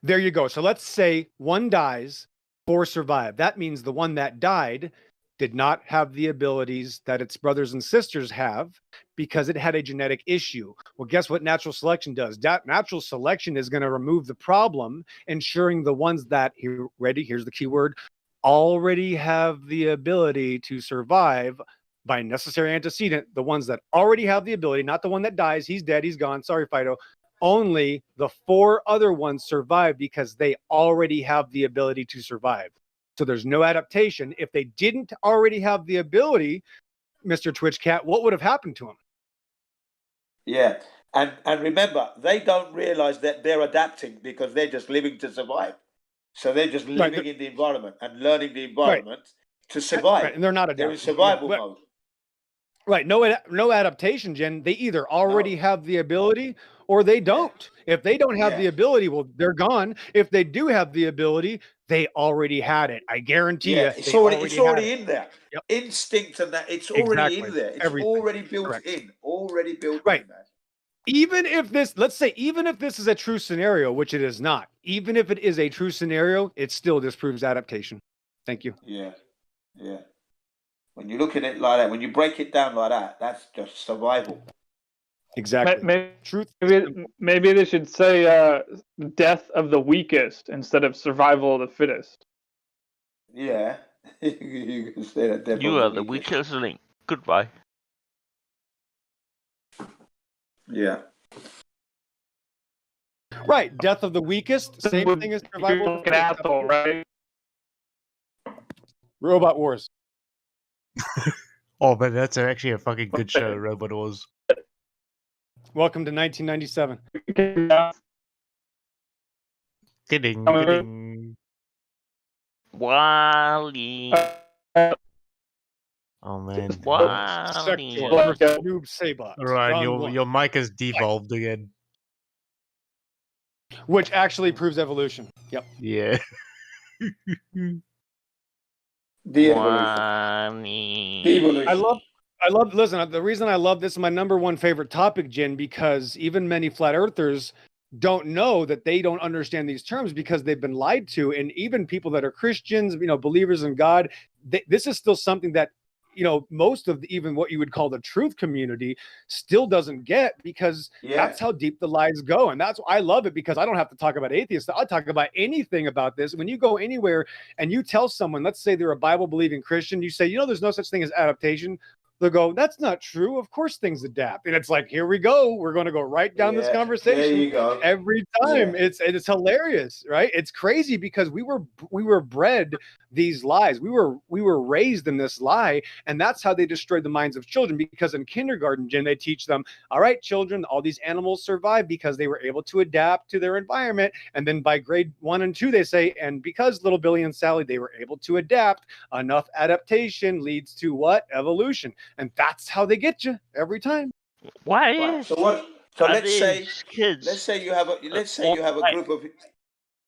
There you go. So let's say 1 dies, 4 survive. That means the one that died did not have the abilities that its brothers and sisters have because it had a genetic issue. Well, guess what natural selection does? Natural selection is going to remove the problem, ensuring the ones that, here's the key word, already have the ability to survive by necessary antecedent, the ones that already have the ability, not the one that dies, he's dead, he's gone, sorry, Fido. Only the 4 other ones survive because they already have the ability to survive. So there's no adaptation. If they didn't already have the ability, Mr. Twitch Cat, what would have happened to them? Yeah. And remember, they don't realize that they're adapting because they're just living to survive. So they're just living in the environment and learning the environment to survive. Right. And they're not adapting. They're in survival mode. Right. No adaptation, Jen. They either already have the ability or they don't. If they don't have the ability, well, they're gone. If they do have the ability, they already had it. I guarantee you. It's already in there. Yep. Instinct and that, it's already in there. It's already built in. Already built in, man. Even if this, let's say, even if this is a true scenario, which it is not, even if it is a true scenario, it still disproves adaptation. Thank you. Yeah. Yeah. When you look at it like that, when you break it down like that, that's just survival. Exactly. Maybe they should say death of the weakest instead of survival of the fittest. Yeah. You can say that. Death You of are the weakest link. Goodbye. Yeah. Right. Death of the weakest. Same thing as survival. Apple, right? Robot Wars. Oh, but that's actually a fucking good show, Robot Wars. Welcome to 1997. Kidding. Wally. Oh man. Wally. Noob Sabot. Ryan, your mic has devolved again. Which actually proves evolution. Yep. Yeah. The evolution. I love, listen, the reason I love this is my number one favorite topic, Jen, because even many flat earthers don't know that they don't understand these terms because they've been lied to. And even people that are Christians, believers in God, this is still something that, most of even what you would call the truth community still doesn't get because that's how deep the lies go. And that's why I love it, because I don't have to talk about atheists. I'll talk about anything about this. When you go anywhere and you tell someone, let's say they're a Bible believing Christian, you say, there's no such thing as adaptation. They'll go, that's not true. Of course things adapt. And it's like, here we go. We're going to go right down this conversation. There you go. Every time. It's hilarious, right? It's crazy because we were bred these lies. We were raised in this lie, and that's how they destroyed the minds of children. Because in kindergarten, Jen, they teach them, all right, children, all these animals survived because they were able to adapt to their environment. And then by grade 1 and 2, they say, and because little Billy and Sally, they were able to adapt, enough adaptation leads to what? Evolution. And that's how they get you every time. Why? So what? So let's say you have a group of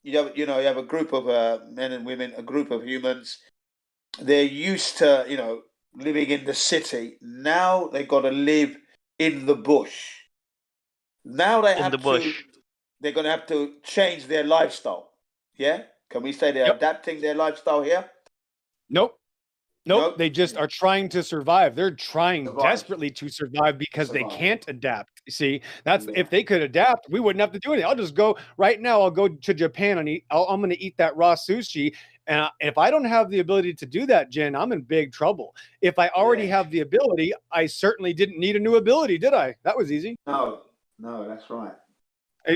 you have a group of men and women, a group of humans. They're used to living in the city. Now they've got to live in the bush. Now they're going to have to change their lifestyle. Yeah, can we say they're adapting their lifestyle here? Nope. They just are trying to survive. They're trying desperately to survive because they can't adapt. You see, if they could adapt, we wouldn't have to do anything. I'll just go right now. I'll go to Japan and I'm going to eat that raw sushi. And if I don't have the ability to do that, Jen, I'm in big trouble. If I already have the ability, I certainly didn't need a new ability, did I? That was easy. No, that's right.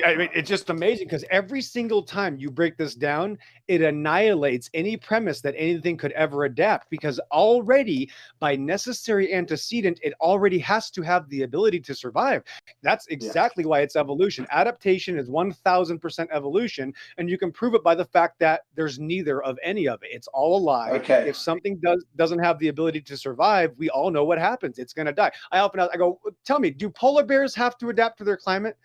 I mean, it's just amazing because every single time you break this down, it annihilates any premise that anything could ever adapt, because already by necessary antecedent, it already has to have the ability to survive. That's exactly why it's evolution. Adaptation is 1000% evolution, and you can prove it by the fact that there's neither of any of it. It's all a lie. Okay. If something doesn't have the ability to survive, we all know what happens. It's going to die. I go, tell me, do polar bears have to adapt to their climate?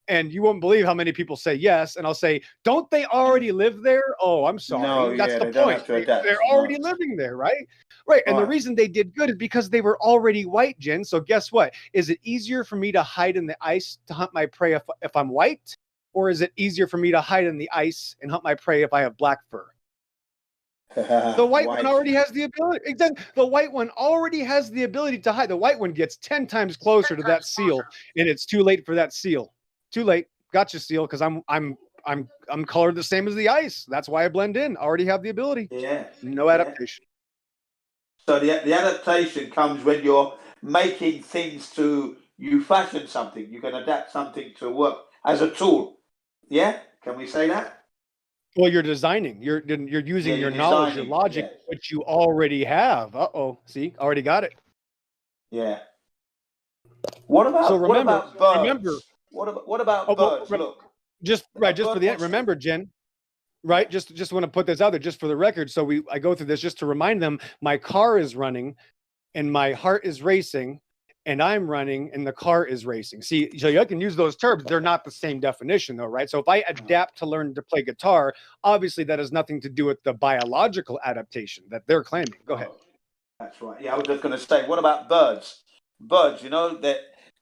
And you won't believe how many people say yes. And I'll say, don't they already live there? Oh, I'm sorry. No, that's the point. They're No. already living there, right? Right. And the reason they did good is because they were already white, Jen. So guess what? Is it easier for me to hide in the ice to hunt my prey if I'm white? Or is it easier for me to hide in the ice and hunt my prey if I have black fur? The white one already has the ability. Exactly. The white one already has the ability to hide. The white one gets 10 times closer to that seal, and it's too late for that seal. Too late. Gotcha, seal, because I'm colored the same as the ice. That's why I blend in. Already have the ability. Yeah. No adaptation. So the adaptation comes when you're making things to you fashion something. You can adapt something to work as a tool. Yeah, can we say that? Well, you're designing. You're using your knowledge, your logic, which you already have. See, already got it. Yeah. What about birds? What about birds? Look. Just for the end. Remember, Jen. Right, just want to put this out there, just for the record. So I go through this just to remind them. My car is running, and my heart is racing, and I'm running, and the car is racing. See, so you can use those terms. They're not the same definition, though, right? So if I adapt to learn to play guitar, obviously that has nothing to do with the biological adaptation that they're claiming. Go ahead. That's right. Yeah, I was just going to say, what about birds? Birds, you know,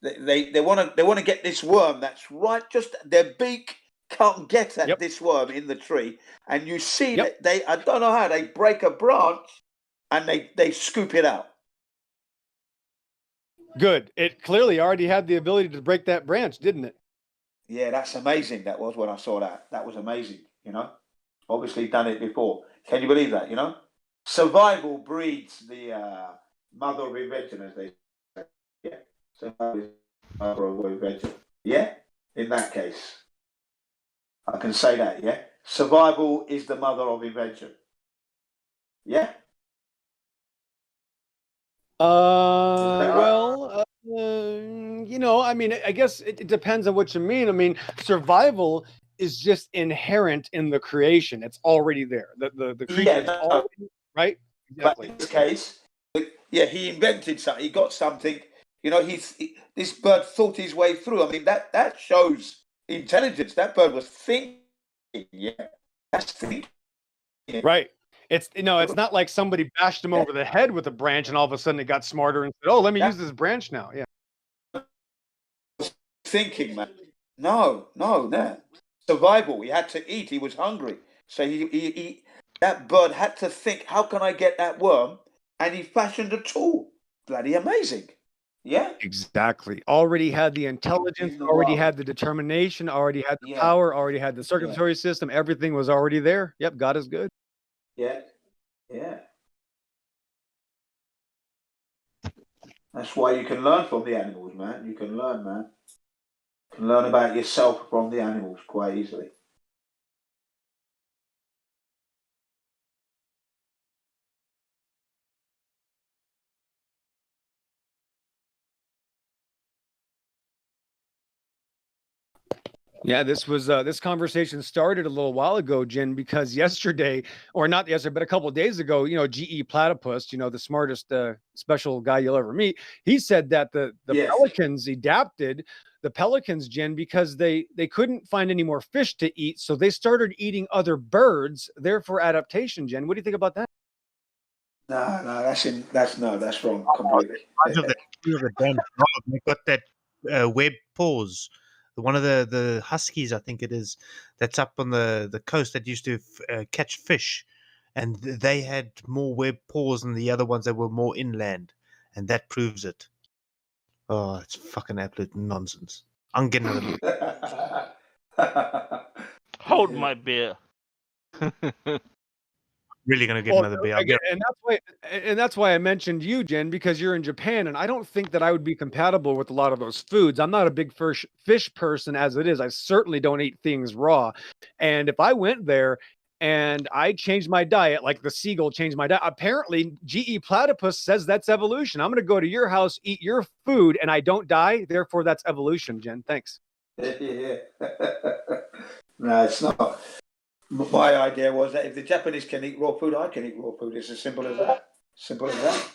they want to get this worm that's right, just their beak can't get at this worm in the tree, and you see that I don't know how they break a branch and they scoop it out. Good. It clearly already had the ability to break that branch, didn't it? Yeah, that's amazing. That was when I saw that. That was amazing. You know, obviously done it before. Can you believe that? You know, survival breeds the mother of invention, as they say. Yeah, survival is the mother of invention. Yeah, in that case. I can say that, yeah? Survival is the mother of invention. Yeah? Well, you know, I mean, I guess it depends on what you mean. I mean, survival is just inherent in the creation. It's already there. The creature is already, right? Exactly. But in this case, yeah, he invented something. He got something. You know, this bird thought his way through. I mean, that shows intelligence. That bird was thinking. Yeah, that's thinking. Right. It's not like somebody bashed him over the head with a branch and all of a sudden it got smarter and said, "Oh, let me use this branch now." Yeah. Thinking, man. No. Survival. He had to eat. He was hungry, so he that bird had to think, "How can I get that worm?" And he fashioned a tool. Bloody amazing. Yeah. Exactly. Already had the intelligence, already had the determination, already had the power, already had the circulatory system. Everything was already there. Yep, God is good. Yeah. That's why you can learn from the animals, man. You can learn, man. You can learn about yourself from the animals quite easily. Yeah, this conversation started a little while ago, Jen, because yesterday, or not yesterday, but a couple of days ago, you know, GE Platypus, you know, the smartest special guy you'll ever meet, he said that the pelicans adapted, the pelicans, Jen, because they couldn't find any more fish to eat, so they started eating other birds, therefore adaptation, Jen. What do you think about that? No, that's wrong completely. They got that web paws. One of the huskies, I think it is, that's up on the coast that used to catch fish, and they had more web paws than the other ones that were more inland, and that proves it. Oh, it's fucking absolute nonsense. I'm getting another beer. Hold my beer. Really gonna get another beer. And that's why I mentioned you, Jen, because you're in Japan, and I don't think that I would be compatible with a lot of those foods. I'm not a big fish person as it is. I certainly don't eat things raw. And if I went there and I changed my diet, like the seagull changed my diet, apparently GE Platypus says that's evolution. I'm going to go to your house, eat your food, and I don't die. Therefore, that's evolution, Jen. Thanks. Yeah. No, it's not. My idea was that if the Japanese can eat raw food, I can eat raw food. It's as simple as that. Simple as that.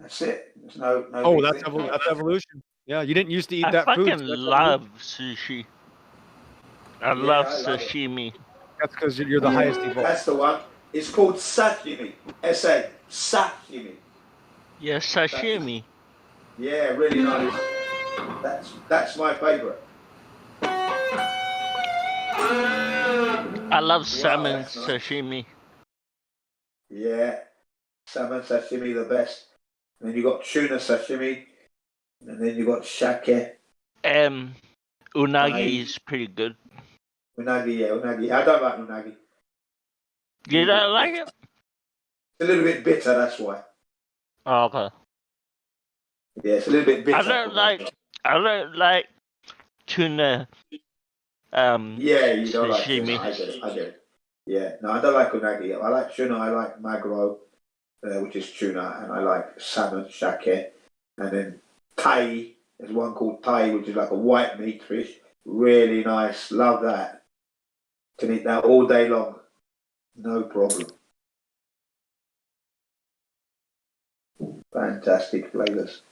That's it. There's no. Oh, that's evolution. Yeah, you didn't used to eat that food. I fucking love sushi. I love sashimi. That's because you're the highest evolved. That's the one. It's called sashimi. S-A. Sashimi. Yeah, sashimi. Yeah, really nice. That's my favourite. I love salmon sashimi. Yeah, salmon sashimi the best. And then you got tuna sashimi, and then you got shake. Unagi is pretty good. Unagi, yeah, unagi. I don't like unagi. You don't like it? It's a little bit bitter, that's why. Oh, okay. Yeah, it's a little bit bitter. I don't like tuna. Yeah, you don't like sashimi. tuna. I get it. Yeah, no, I don't like unagi. I like tuna. I like maguro, which is tuna, and I like salmon, shake, and then tai. There's one called tai, which is like a white meat fish. Really nice. Love that. Can eat that all day long. No problem. Fantastic flavors.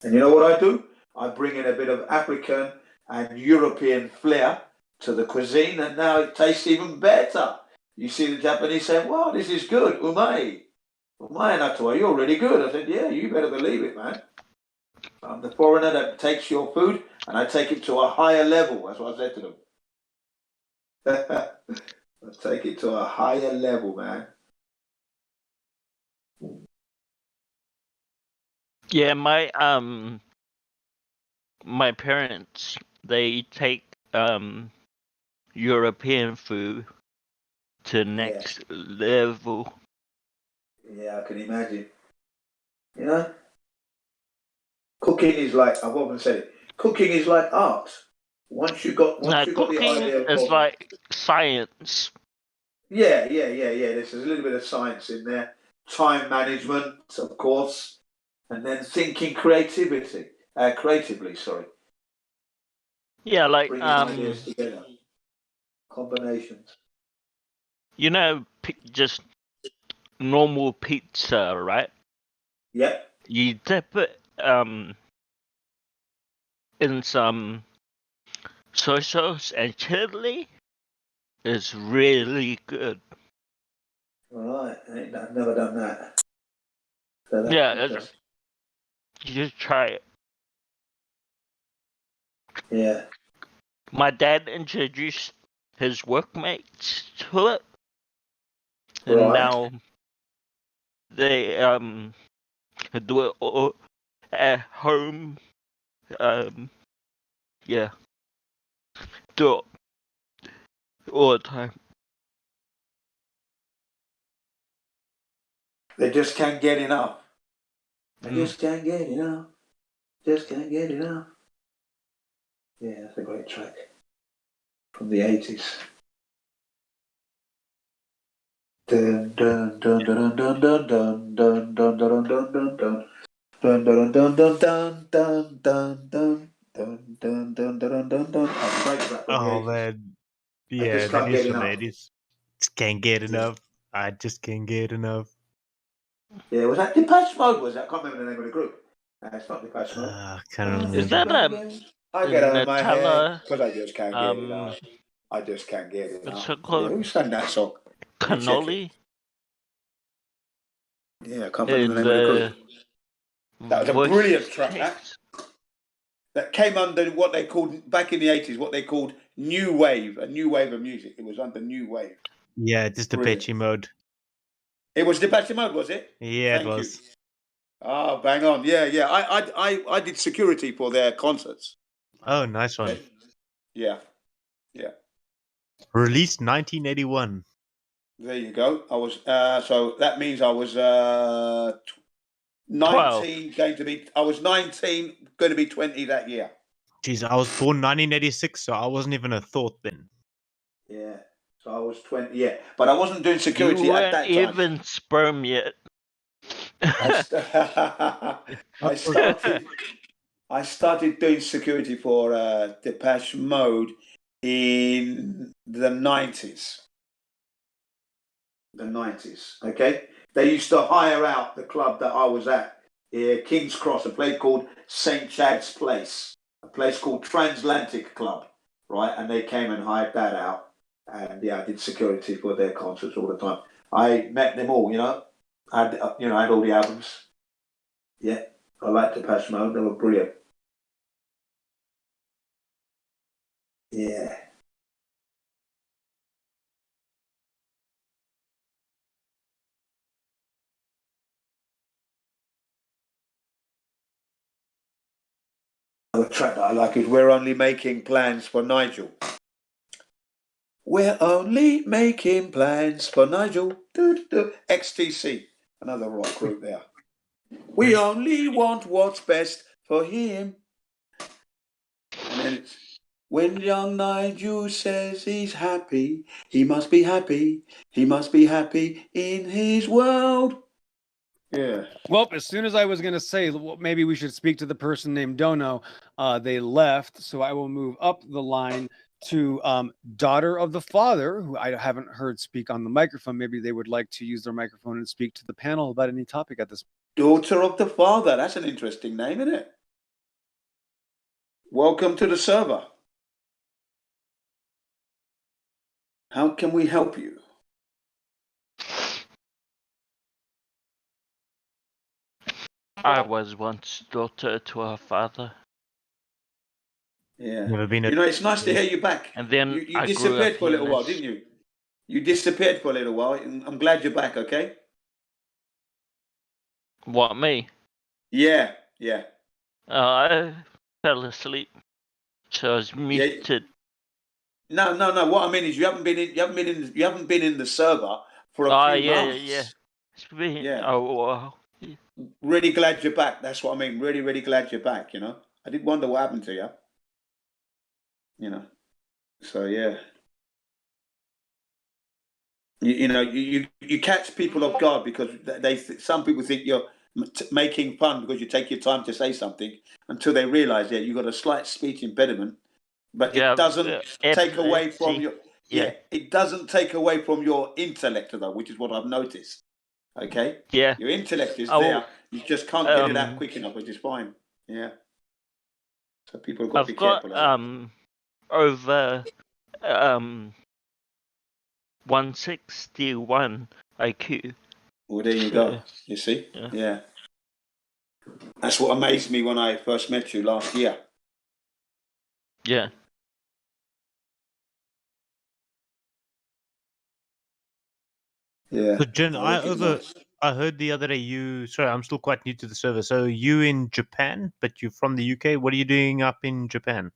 And you know what I do? I bring in a bit of African and European flair to the cuisine, and now it tastes even better. You see the Japanese saying, wow, this is good, umai. Umai natua, you're really good. I said, yeah, you better believe it, man. I'm the foreigner that takes your food, and I take it to a higher level. That's what I said to them. I take it to a higher level, man. Yeah, my parents, they take European food to next level. Yeah, I can imagine. You know, cooking is like, I've often said it, cooking is like art. Once you got the idea of is like science. Yeah. There's a little bit of science in there. Time management, of course, and then thinking creatively. Sorry. Yeah, like bringing ideas together, combinations. You know, just normal pizza, right? Yep. You dip it in some soy sauce and chili. It's really good. All right, I've never done that. Yeah, you just try it. Yeah. My dad introduced his workmates to it, and now they do it all at home. Yeah, do it all the time. They just can't get enough. They just can't get enough. Just can't get enough. Yeah, that's a great track from the 80s. Dun dun dun dun dun dun dun dun dun dun dun dun dun. Dun dun dun dun dun dun dun dun dun dun dun dun dun dun. Oh man, yeah, that is from the 80s. Just can't get enough. I just can't get enough. Yeah, was that Depeche Mode? Was that? I can't remember the name of the group. It's not Depeche Mode. Can't remember. Is that I get out of my head Nutella? because I just can't get enough. I just can't get enough. What's it called? Yeah, who sang that song? Cannoli? Yeah, I can't remember the name of the group. That was a brilliant track. That came under what they called back in the 80s, what they called new wave, a new wave of music. It was under new wave. Yeah, just Depeche Mode. It was Depeche Mode, was it? Yeah, it was. Oh, bang on. Yeah. I did security for their concerts. Oh, nice one. Yeah. Released 1981. There you go. I was so that means I was 19 I was 19 going to be 20 that year. Jeez, I was born 1986, so I wasn't even a thought then. Yeah. So I was 20, yeah. But I wasn't doing security at that time. You weren't even sperm yet. I started doing security for Depeche Mode in the 90s. The 90s, okay? They used to hire out the club that I was at, King's Cross, a place called St. Chad's Place, a place called Transatlantic Club, right? And they came and hired that out. And yeah, I did security for their concerts all the time. I met them all, you know. I had all the albums. Yeah, I liked Depeche Mode. They were brilliant. Yeah. Another track that I like is We're Only Making Plans for Nigel. We're only making plans for Nigel. XTC, another rock group there. We only want what's best for him. And then it's, when young Nigel says he's happy, he must be happy. He must be happy in his world. Yeah. Well, as soon as I was going to say maybe we should speak to the person named Dono, they left. So I will move up the line to daughter of the father, who I haven't heard speak on the microphone. Maybe they would like to use their microphone and speak to the panel about any topic at this point. Daughter of the father. That's an interesting name, isn't it? Welcome to the server. How can we help you? I was once daughter to her father. Yeah. It's nice to hear you back. And then you disappeared for a little while, didn't you? You disappeared for a little while. I'm glad you're back, okay? What, me? Yeah. I fell asleep. So I was muted. No. What I mean is you haven't been in the server for a few months. Yeah. It's been, Really glad you're back. That's what I mean. Really, really glad you're back. I did wonder what happened to you. So yeah. You catch people off guard because some people think you're making fun because you take your time to say something until they realise you've got a slight speech impediment, but it doesn't take away from your it doesn't take away from your intellect though, which is what I've noticed. Okay. Yeah. Your intellect is there. You just can't get it out quick enough, which is fine. Yeah. So people have got to be careful. Over 161 IQ. Well, there you go. You see? Yeah. That's what amazed me when I first met you last year. Yeah. Yeah. So Jen, I heard the other day sorry, I'm still quite new to the server. So you in Japan, but you're from the UK. What are you doing up in Japan?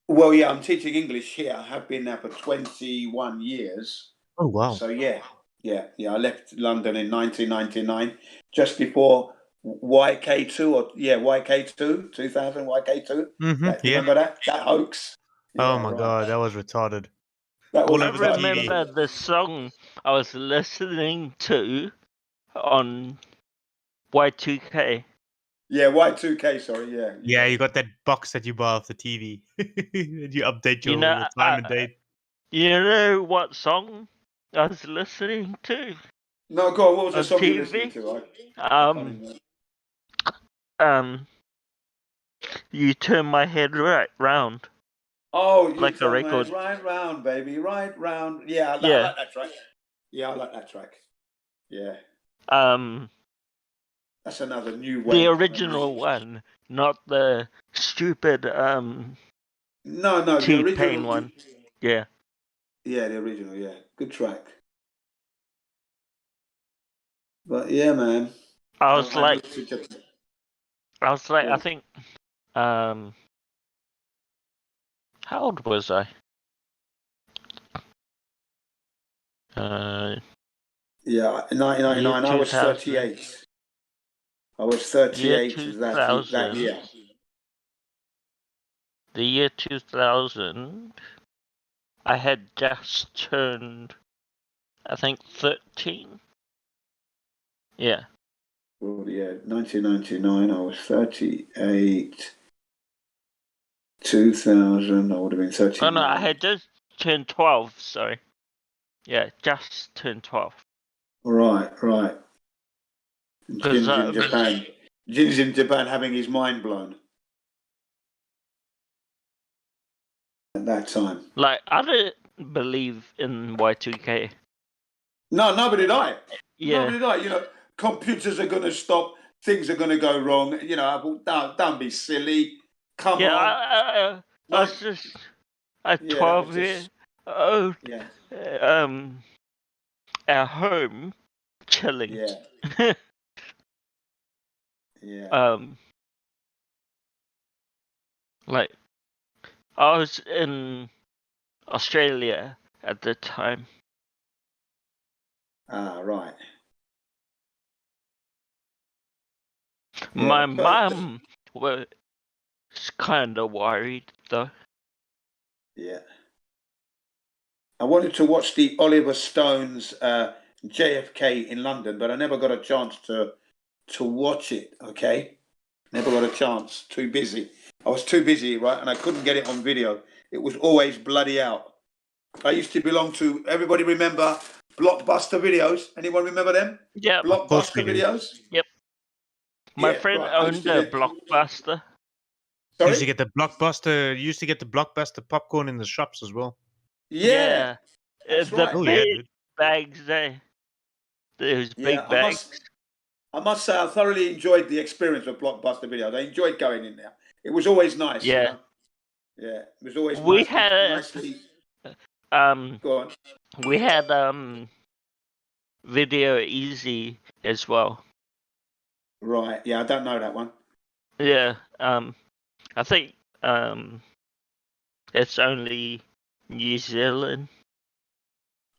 Well, yeah, I'm teaching English here. I have been there for 21 years. Oh, wow. So yeah. I left London in 1999, just before YK2 YK2, 2000 YK2. Remember that hoax? Yeah, my God, that was retarded. I remember the song I was listening to on Y2K. Yeah, Y2K, sorry, yeah. Yeah, you got that box that you buy off the TV. And you update your time and date. You know what song I was listening to? No, go on, what was the song TV? you were listening to? You turn my head right round. Oh, you like a record. Right round, baby, right round. Yeah, I like that track. Yeah, I like that track. Yeah. That's another new way. The original one, not the stupid No, the original one. Yeah. Yeah, the original, yeah. Good track. But yeah, man. I was like, I think, how old was I? Yeah, in 1999, I was 38. I was 38 that year. The year 2000, I had just turned, I think, 13. Yeah. Well, yeah, 1999, I was 38. 2000, I would have been 13. Oh, no, I had just turned 12, sorry. Yeah, just turned 12. Right. Jin's in Japan. Jin's in Japan having his mind blown. At that time. Like, I didn't believe in Y2K. No, neither did I. Yeah. Neither did I. Computers are going to stop. Things are going to go wrong. I thought, don't be silly. Come on. I was just a 12-year old at home chilling. Yeah. Like, I was in Australia at the time. Ah, right. My mum was kind of worried, though. Yeah. I wanted to watch the Oliver Stone's JFK in London, but I never got a chance to watch it. Okay, never got a chance. Too busy. I was too busy, right, and I couldn't get it on video. It was always bloody out. I used to belong to. Everybody remember Blockbuster Videos? Anyone remember them? Yeah, Blockbuster Videos. Yep. My Yeah, friend right, I used owned to a get- Blockbuster. Sorry? Used to get the Blockbuster. Used to get the Blockbuster popcorn in the shops as well. Yeah, that's The right. Oh, big yeah, dude. bags there. Those Yeah, big bags. I must say, I thoroughly enjoyed the experience of Blockbuster Videos. I enjoyed going in there. It was always nice, you Yeah. know. Yeah, it was always We nicely, had nicely. Go on. we had Video Easy as well. Right. Yeah, I don't know that one. Yeah. I think it's only New Zealand.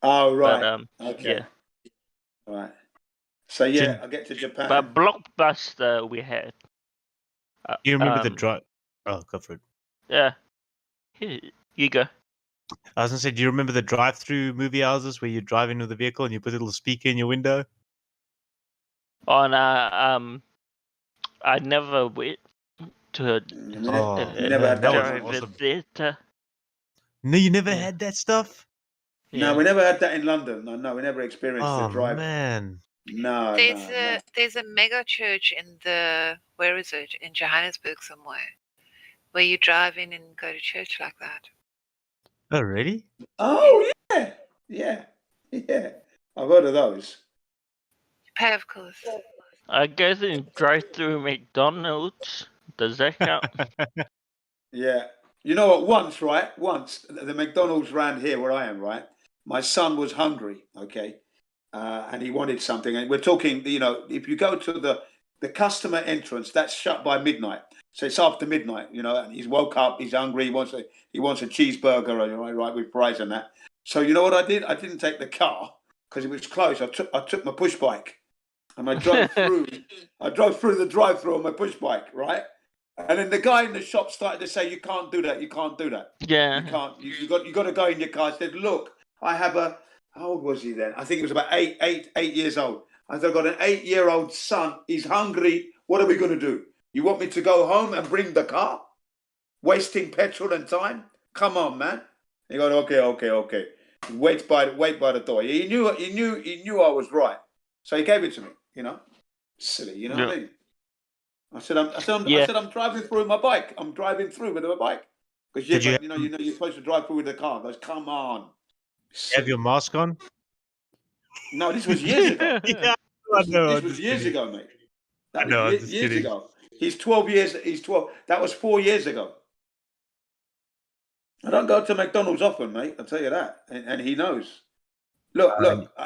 Oh, right. But Okay. yeah. Right. So yeah, I get to Japan. But Blockbuster we had. You remember the drive? Oh, go for it. Yeah. Here, you go. I was gonna say, do you remember the drive-through movie houses where you drive into the vehicle and you put a little speaker in your window? On I never went to a never had that one. drive-in theater. No, you never had that stuff? No, we never had that in London. No, we never experienced the Oh, drive. man. No, There's a mega church in where is it? In Johannesburg somewhere, where you drive in and go to church like that. Oh, really? Oh, yeah. Yeah. Yeah. I've heard of those. Pay, of course. I guess in drive-through McDonald's. Does that count? Yeah. You know what? Once, the McDonald's round here where I am, right? My son was hungry, okay? And he wanted something. And we're talking, you know, if you go to the customer entrance, that's shut by midnight. So it's after midnight, you know, and he's woke up, he's hungry, he wants a cheeseburger, right, with fries and that. So you know what I did? I didn't take the car because it was closed. I took my push bike and I drove through the drive-through on my push bike, right? And then the guy in the shop started to say, "You can't do that. You can't do that. Yeah. You can't. You got to go in your car." I said, "Look, I have a." How old was he then? I think he was about eight years old. I said, "I've got an 8-year-old son. He's hungry. What are we going to do? You want me to go home and bring the car, wasting petrol and time? Come on, man." He goes, "Okay. Wait by the door." He knew I was right, so he gave it to me. You know, silly. You know what I mean? I said, I'm driving through my bike. I'm driving through with my bike. Because you know, you're supposed to drive through with the car. He goes, "Come on." Have your mask on? No, this was years ago. Yeah, I know. This was years ago, mate. I know. I'm just Years kidding. ago. He's 12 years. He's 12. That was 4 years ago. I don't go to McDonald's often, mate. I'll tell you that. And he knows. Look.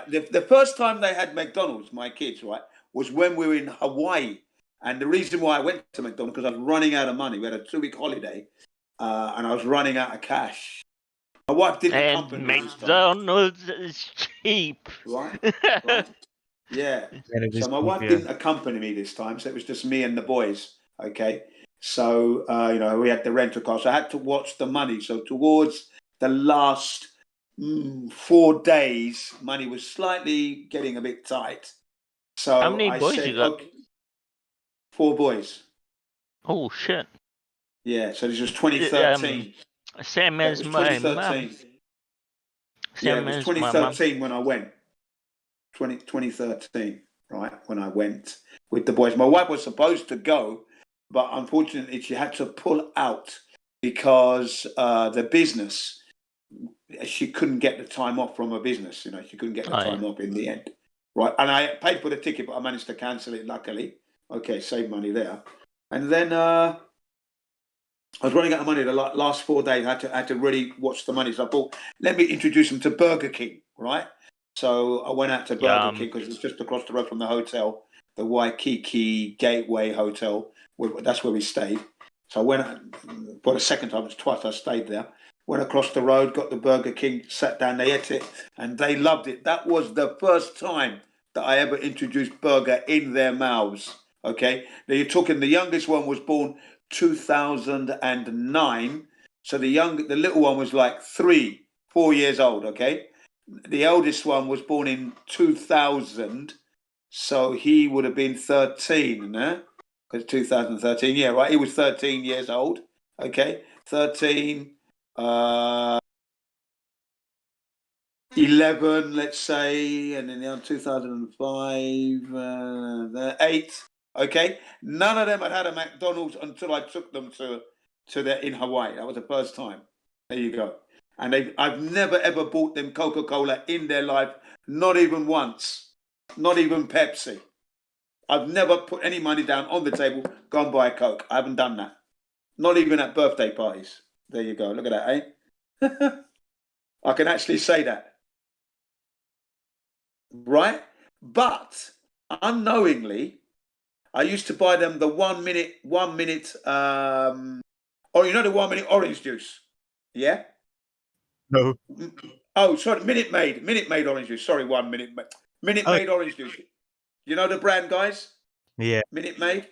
The first time they had McDonald's, my kids, right, was when we were in Hawaii. And the reason why I went to McDonald's because I was running out of money. We had a 2-week holiday, and I was running out of cash. My wife didn't accompany me this time. McDonald's is cheap. Right. Yeah. So my wife didn't accompany me this time, so it was just me and the boys. Okay. So you know, we had the rental car, so I had to watch the money. So towards the last 4 days, money was slightly getting a bit tight. So how many boys you got? Okay, 4 boys. Oh shit! Yeah, so this was 2013. Same as my mum. Yeah, it was 2013 when I went. 2013, right? When I went with the boys. My wife was supposed to go, but unfortunately she had to pull out because the business, she couldn't get the time off from her business. You know, she couldn't get the time off in the end. Right. And I paid for the ticket, but I managed to cancel it, luckily. Okay, save money there. And then I was running out of money the last 4 days. I had to really watch the money. So I thought, let me introduce them to Burger King, right? So I went out to Burger King because it was just across the road from the hotel, the Waikiki Gateway Hotel. That's where we stayed. So I went, for the second time, it's twice I stayed there. Went across the road, got the Burger King, sat down, they ate it, and they loved it. That was the first time that I ever introduced burger in their mouths. Okay, now you're talking, the youngest one was born 2009, so the little one was like 3-4 years old. Okay, the eldest one was born in 2000, so he would have been 13, because 2013, yeah, right, he was 13 years old. Okay, 13. 11, let's say, and then 2005, 8. Okay, none of them had had a McDonald's until I took them to their in Hawaii. That was the first time. There you go. And I've never ever bought them Coca-Cola in their life, not even once, not even Pepsi. I've never put any money down on the table, gone buy a Coke. I haven't done that. Not even at birthday parties. There you go. Look at that, eh? I can actually say that. Right? But unknowingly, I used to buy them the 1 minute, the 1 minute orange juice. Yeah? No. Oh, sorry, Minute Maid orange juice. Sorry, 1 minute. Minute Maid orange juice. You know the brand, guys? Yeah. Minute Maid?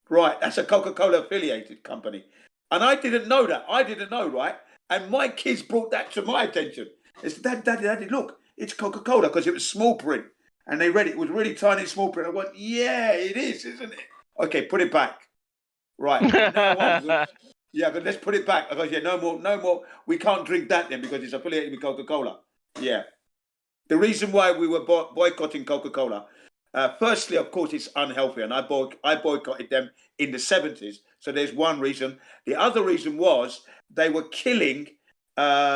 Right, that's a Coca-Cola affiliated company. And I didn't know that. I didn't know, right? And my kids brought that to my attention. They said, Daddy, look, it's Coca-Cola, because it was small print. And they read it. It was really tiny small print. I went, yeah, it is, isn't it? Okay, put it back. Right. Yeah, but let's put it back. I go, yeah, no more. We can't drink that then because it's affiliated with Coca-Cola. Yeah. The reason why we were boycotting Coca-Cola, firstly, of course, it's unhealthy. And I boycotted them in the 70s. So there's one reason. The other reason was they were killing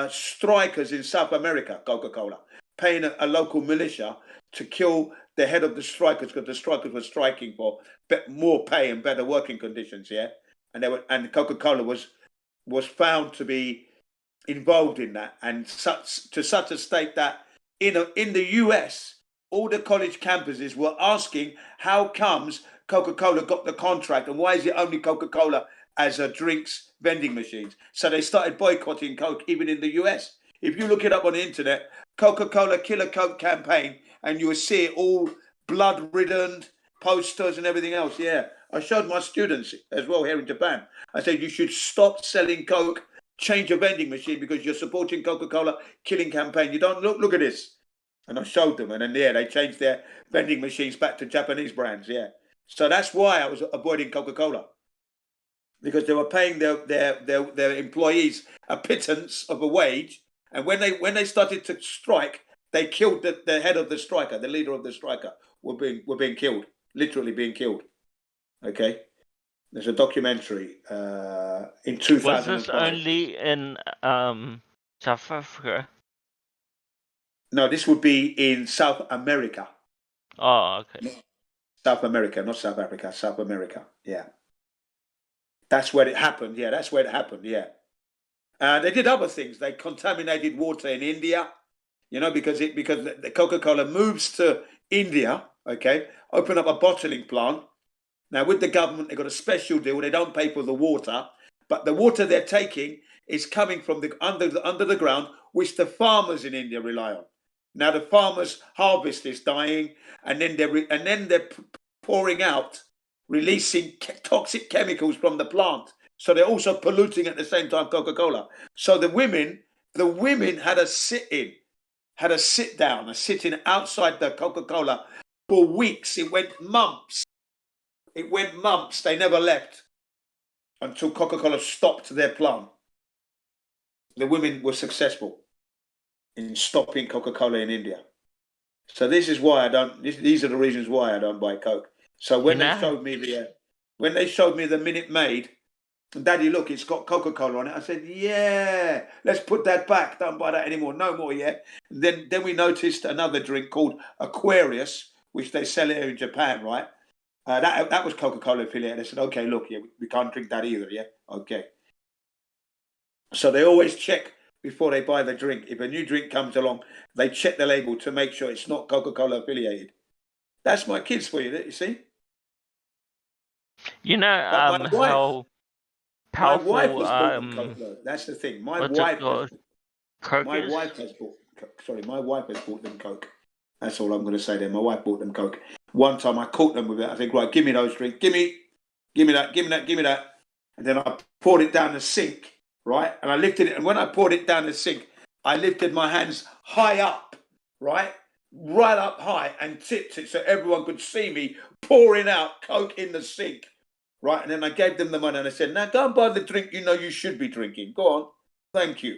strikers in South America, Coca-Cola, paying a local militia to kill the head of the strikers because the strikers were striking for more pay and better working conditions, yeah? And Coca-Cola was found to be involved in that, and to such a state that in the US, all the college campuses were asking how comes Coca-Cola got the contract and why is it only Coca-Cola as a drinks vending machines. So they started boycotting Coke even in the US. If you look it up on the internet, Coca-Cola Killer Coke campaign, and you will see it all blood-ridden posters and everything else. Yeah, I showed my students as well here in Japan. I said you should stop selling Coke, change your vending machine because you're supporting Coca-Cola killing campaign. You don't look at this. And I showed them, and then they changed their vending machines back to Japanese brands. Yeah, so that's why I was avoiding Coca-Cola, because they were paying their employees a pittance of a wage, and when they started to strike, they killed the head of the striker, the leader of the striker, were being killed, literally being killed. Okay, there's a documentary in 2005. Was this only in South Africa? No, this would be in South America. Oh, okay. South America, not South Africa. South America. Yeah, that's where it happened. Yeah, that's where it happened. Yeah, they did other things. They contaminated water in India. You know, because the Coca-Cola moves to India. Okay, open up a bottling plant. Now, with the government, they've got a special deal. They don't pay for the water, but the water they're taking is coming from under the ground, which the farmers in India rely on. Now, the farmers' harvest is dying, and then they're pouring out, releasing toxic chemicals from the plant. So they're also polluting at the same time Coca-Cola. So the women had a sit-in outside the Coca-Cola for weeks. It went months. They never left until Coca-Cola stopped their plant. The women were successful in stopping Coca-Cola in India. So this is why these are the reasons why I don't buy Coke. So when they showed me the Minute Maid, Daddy, look, it's got Coca-Cola on it. I said, yeah, let's put that back. Don't buy that anymore. No more, yeah. And then we noticed another drink called Aquarius, which they sell here in Japan, right? That was Coca-Cola affiliated. They said, okay, look, yeah, we can't drink that either, yeah? Okay. So they always check before they buy the drink. If a new drink comes along, they check the label to make sure it's not Coca-Cola affiliated. That's my kids for you see? You know how powerful. My wife has bought them Coke, though. That's the thing. My wife has bought them Coke. That's all I'm going to say there. My wife bought them Coke. One time I caught them with it. I think, right, give me those drinks. Give me that. And then I poured it down the sink, right? And I lifted it. And when I poured it down the sink, I lifted my hands high up, right? Right up high and tipped it so everyone could see me pouring out Coke in the sink, right? And then I gave them the money and I said, now go and buy the drink you know you should be drinking. Go on. Thank you.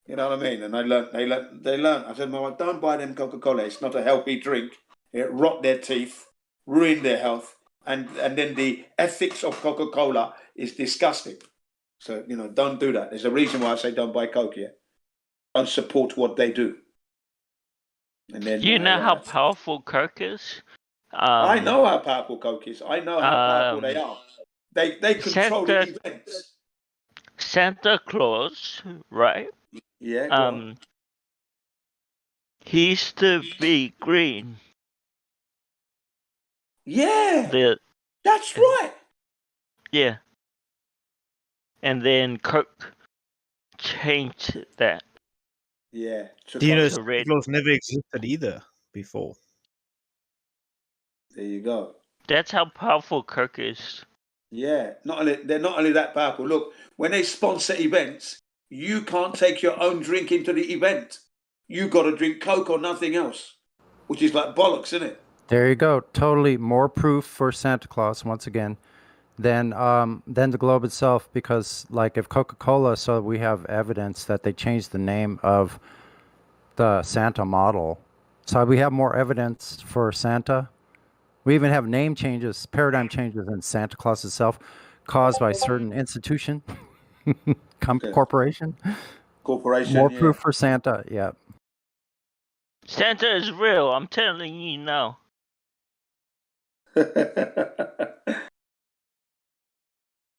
You know what I mean? And they learned. I said, well, don't buy them Coca-Cola. It's not a healthy drink. It rot their teeth, ruin their health. And then the ethics of Coca-Cola is disgusting. So, don't do that. There's a reason why I say don't buy Coke here. Don't support what they do. And then do you know how powerful Coke is? I know how powerful Coke is. I know how powerful they are. They control the events. Santa Claus, right? Yeah. He used to be green. Yeah. That's right. Yeah. And then Coke changed that. Yeah. Do you know Santa Claus never existed either before? There you go. That's how powerful Coke is. Yeah. They're not only that powerful. Look, when they sponsor events, you can't take your own drink into the event. You got to drink Coke or nothing else, which is like bollocks, isn't it? There you go. Totally more proof for Santa Claus once again than the globe itself. Because like if Coca-Cola, so we have evidence that they changed the name of the Santa model. So we have more evidence for Santa. We even have name changes, paradigm changes in Santa Claus itself, caused by certain institution, corporation. More proof for Santa. Yeah. Santa is real. I'm telling you now.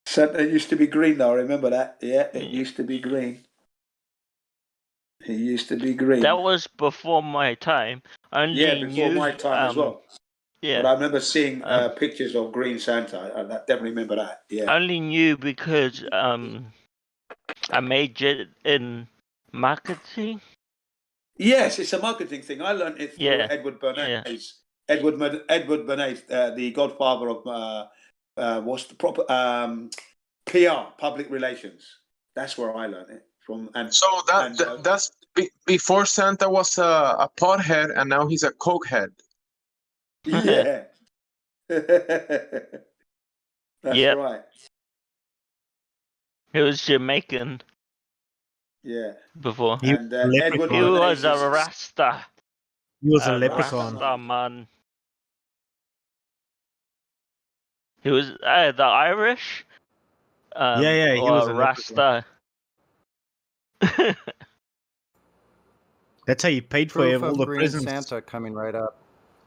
Santa used to be green, though. I remember that. Yeah, it used to be green. He used to be green. That was before my time. Before my time as well. Yeah. But I remember seeing pictures of green Santa. I definitely remember that. Yeah. I only knew because I majored in marketing. Yes, it's a marketing thing. I learned it through Edward Bernays. Yeah. Edward Bernays, the godfather of what's the proper PR, public relations. That's where I learned it from. And so that's before Santa was a pothead, and now he's a cokehead. Yeah. That's right. He was Jamaican. Yeah. Before. And Edward he was a Rasta. He was a leprechaun. Rasta man. He was the Irish. He was a Rasta. That's how you paid for all the presents. Santa coming right up.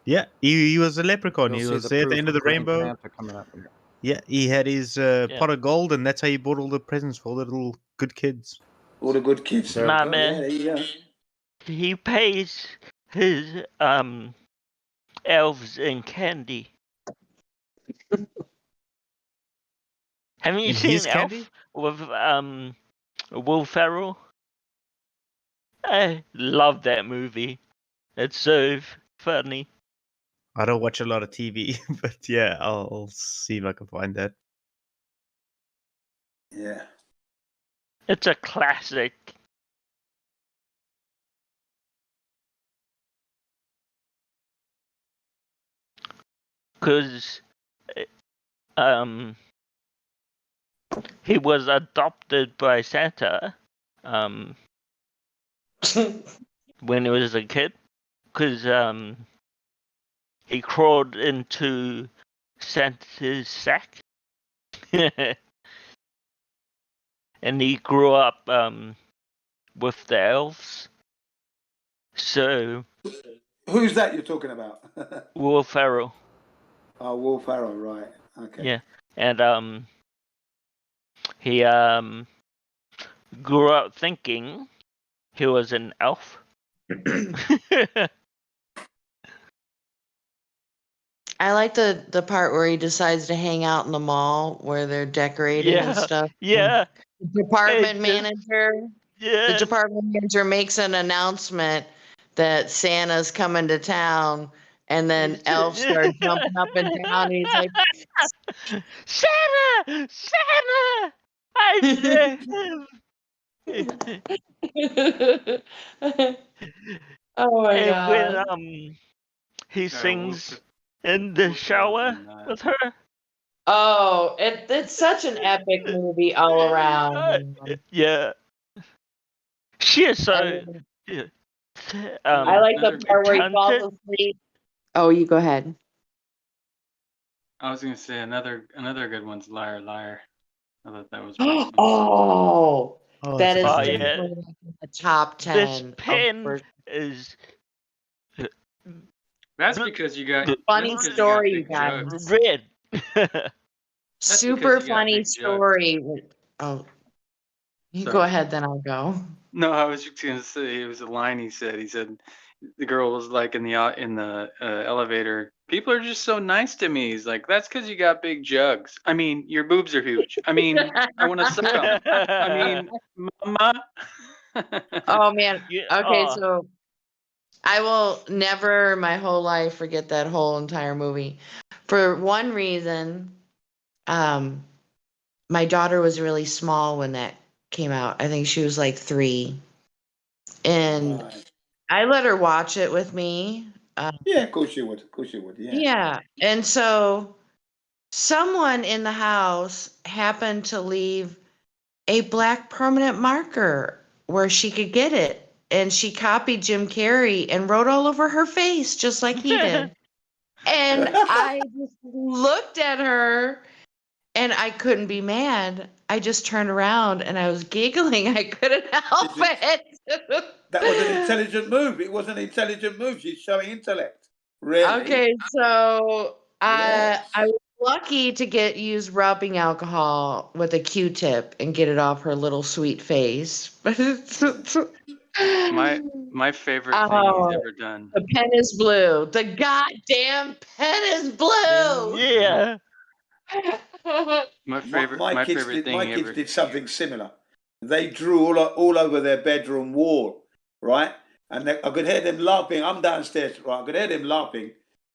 Yeah, he was a leprechaun. You'll he see was the there at the proof end of the Green rainbow. Santa coming up here. Yeah, he had his pot of gold, and that's how he bought all the presents for all the little good kids. All the good kids. Nah, man. Yeah, he pays his elves in candy. Haven't you seen Elf with Will Ferrell? I love that movie. It's so funny. I don't watch a lot of TV, but yeah, I'll see if I can find that. Yeah. It's a classic. Because he was adopted by Santa when he was a kid. Because he crawled into Santa's sack. And he grew up with the elves. So... Who's that you're talking about? Will Ferrell. Oh, Will Ferrell, right. Okay. Yeah. And he grew up thinking he was an elf. I like the part where he decides to hang out in the mall where they're decorated and stuff. Yeah. The department It just- manager. Yes. The department manager makes an announcement that Santa's coming to town, and then elves start jumping up and down. And he's like, Santa! Santa! I "Oh my And when god!" he sings in the shower with her. Oh, it's such an epic movie all around. Yeah. She is so I like the part where he falls asleep. Oh, you go ahead. I was gonna say another good one's Liar Liar. I thought that was awesome. Oh, that is Oh, definitely in the top 10. This pen is That's because you got funny story, you guys. Red. Super because you got funny big jugs. story. Oh, you go Sorry. ahead, then I'll go. No, I was just gonna say it was a line he said. He said the girl was like in the elevator. People are just so nice to me. He's like, that's because you got big jugs. I mean, your boobs are huge. I mean, I want to suck them. I mean, mama. Oh man. Okay, Oh. so I will never my whole life forget that whole entire movie. For one reason, my daughter was really small when that came out. I think she was like 3. And I let her watch it with me. Yeah, of course you would. Of course you would. Yeah. Yeah. And so someone in the house happened to leave a black permanent marker where she could get it. And she copied Jim Carrey and wrote all over her face just like he did. And I just looked at her and I couldn't be mad. I just turned around and I was giggling. I couldn't help it. That was an intelligent move. It was an intelligent move. She's showing intellect. Really. Okay, so Yes. I was lucky to use rubbing alcohol with a Q-tip and get it off her little sweet face. My favorite thing he's ever done. The pen is blue. The goddamn pen is blue. Yeah. My favorite thing My he kids ever. did something similar. They drew all over their bedroom wall, right? And I could hear them laughing. I'm downstairs, right? I could hear them laughing,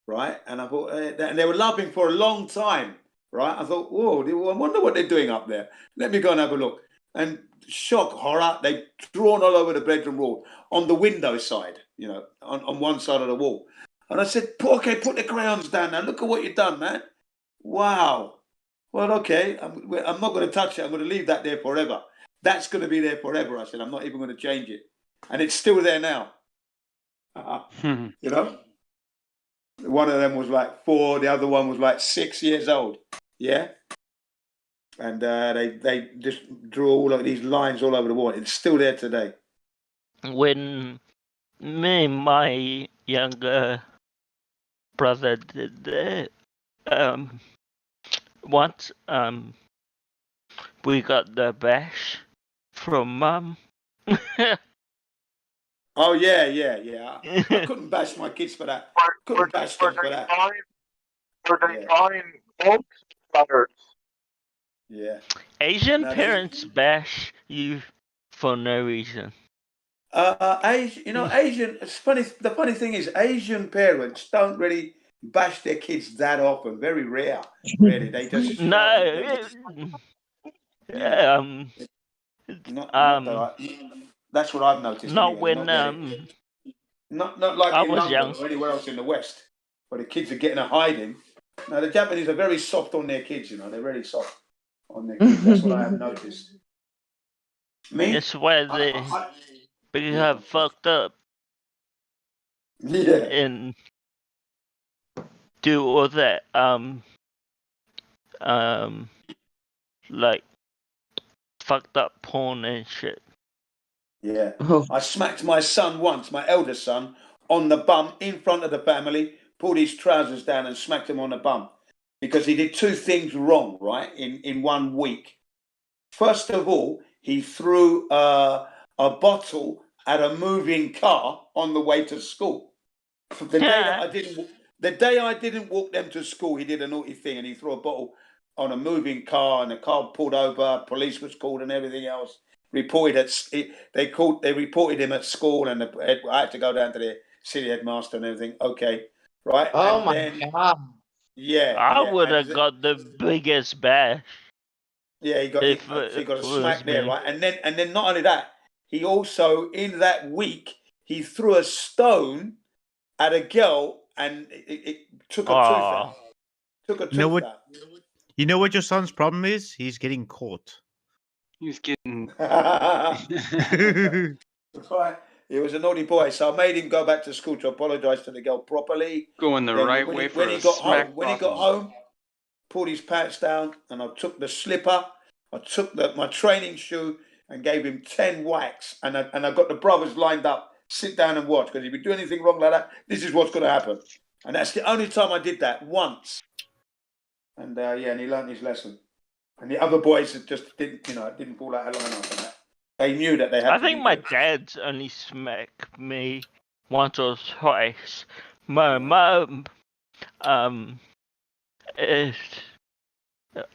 right? And I thought, and they were laughing for a long time, right? I thought, whoa, I wonder what they're doing up there. Let me go and have a look. And shock, horror, they've drawn all over the bedroom wall on the window side, on one side of the wall. And I said, okay, put the crayons down now. Look at what you've done, man. Wow. Well, okay, I'm not going to touch it. I'm going to leave that there forever. That's going to be there forever. I said, I'm not even going to change it. And it's still there now. One of them was like 4. The other one was like 6 years old. Yeah. And they just drew all of these lines all over the wall. It's still there today. When me and my younger brother did that, once we got the bash from Mum. Oh yeah. I couldn't bash my kids for that. Couldn't bash them for that. Were they buying old letters? Yeah. Asian parents bash you for no reason. Asian. It's funny. The funny thing is, Asian parents don't really bash their kids that often. Very rare. Really, they just that's what I've noticed. Not anyway. when Not like I in was London young. or anywhere else in the West, where the kids are getting a hiding. Now the Japanese are very soft on their kids. They're very soft on their kids. That's what I have noticed. Me? It's where they have fucked up. Yeah. And do all that like fucked up porn and shit. Yeah. I smacked my son once, my eldest son, on the bum in front of the family, pulled his trousers down and smacked him on the bum because he did 2 things wrong, right, in 1 week. First of all, he threw a bottle at a moving car on the way to school. The The day I didn't walk them to school, he did a naughty thing and he threw a bottle on a moving car and the car pulled over. Police was called and everything else. Reported they reported him at school and I had to go down to the city headmaster and everything. Okay, right? Oh and my then, God. Yeah, I yeah. would And have got the biggest bash. Yeah, he got If so he got a it smack was there, me. right? And then not only that, he also in that week he threw a stone at a girl and it took a tooth out. Took a tooth out. You know what your son's problem is? He's getting caught. He's getting. Right. He was a naughty boy, so I made him go back to school to apologise to the girl properly. Going the Then right when way he, for when a he got smack home, when he off got him. home, pulled his pants down, and I took the slipper, I took my training shoe, and gave him 10 whacks. And I got the brothers lined up, sit down and watch, because if you do anything wrong like that, this is what's going to happen. And that's the only time I did that, once. And and he learned his lesson. And the other boys just didn't fall out of line after that. They knew that they had I to think be my good. dad's only smacked me once or twice. My mum is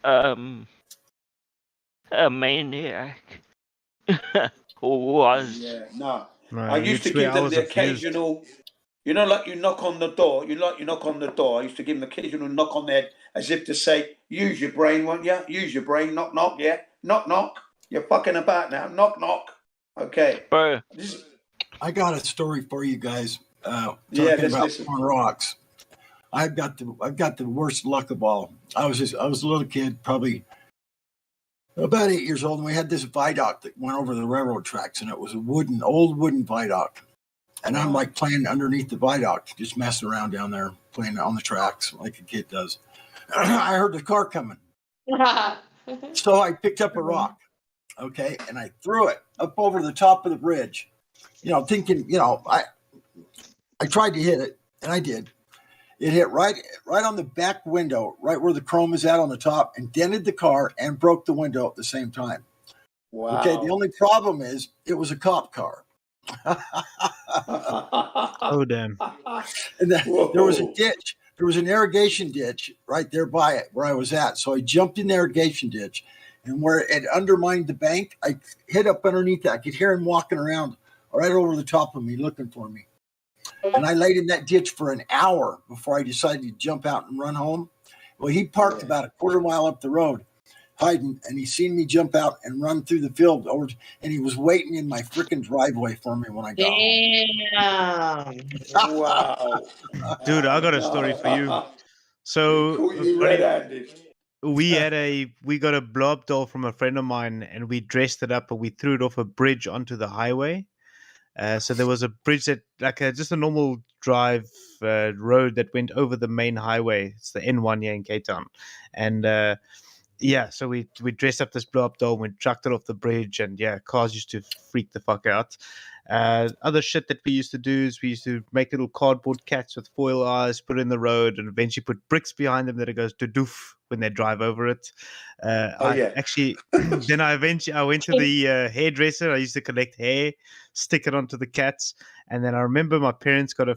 a maniac. Was. Yeah, no. Right, I you used need to 3 give them hours the of fused. occasional, like you knock on the door. You knock on the door. I used to give them the occasional knock on the head as if to say, use your brain, won't you? Use your brain. Knock, knock, yeah. Knock, knock. You're fucking about now. Knock, knock. Okay. Bro. I got a story for you guys. Yeah, Talking let's about listen. throwing rocks. I've got the worst luck of all. I was a little kid, probably about 8 years old, and we had this viaduct that went over the railroad tracks, and it was a old wooden viaduct. And I'm like playing underneath the viaduct, just messing around down there, playing on the tracks like a kid does. I heard the car coming. So I picked up a rock, okay, and I threw it up over the top of the bridge, thinking, I tried to hit it, and I did. It hit right on the back window, right where the chrome is at on the top, and dented the car and broke the window at the same time. Wow. Okay, the only problem is it was a cop car. Oh, damn. And there was a ditch. There was an irrigation ditch right there by it where I was at. So I jumped in the irrigation ditch, and where it undermined the bank, I hid up underneath that. I could hear him walking around right over the top of me looking for me. And I laid in that ditch for an hour before I decided to jump out and run home. Well, he parked about a quarter mile up the road, hiding, and he seen me jump out and run through the field over, and he was waiting in my freaking driveway for me when I got home. Damn. Wow. Dude, I got a story for you. So Caught you red-handed. we got a blow up doll from a friend of mine, and we dressed it up and we threw it off a bridge onto the highway. So there was a bridge that, just a normal drive road that went over the main highway. It's the N1 here in Cape Town, and so we dressed up this blow up doll, we chucked it off the bridge, and cars used to freak the fuck out. Other shit that we used to do is we used to make little cardboard cats with foil eyes, put it in the road, and eventually put bricks behind them that it goes to doof when they drive over it. Then I went to the hairdresser. I used to collect hair, stick it onto the cats, and then I remember my parents got a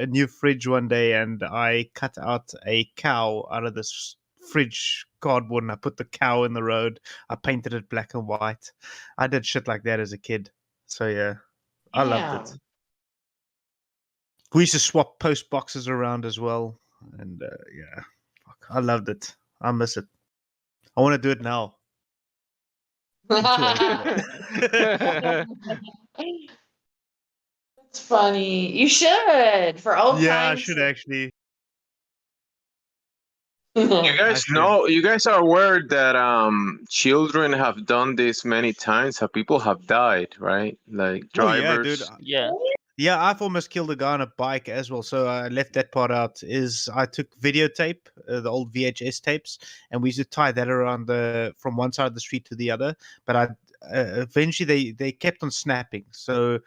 new fridge one day, and I cut out a cow out of this fridge cardboard, and I put the cow in the road. I painted it black and white. I did shit like that as a kid. So yeah, I loved it. We used to swap post boxes around as well, and fuck, I loved it. I miss it. I want to do it now. It's funny. You should, for old times. Yeah, I should actually. You guys are aware that children have done this many times. How people have died, right? Like drivers. Oh, yeah, dude. Yeah, I've almost killed a guy on a bike as well. So I left that part out. I took videotape, the old VHS tapes, and we used to tie that around from one side of the street to the other. But eventually they kept on snapping. So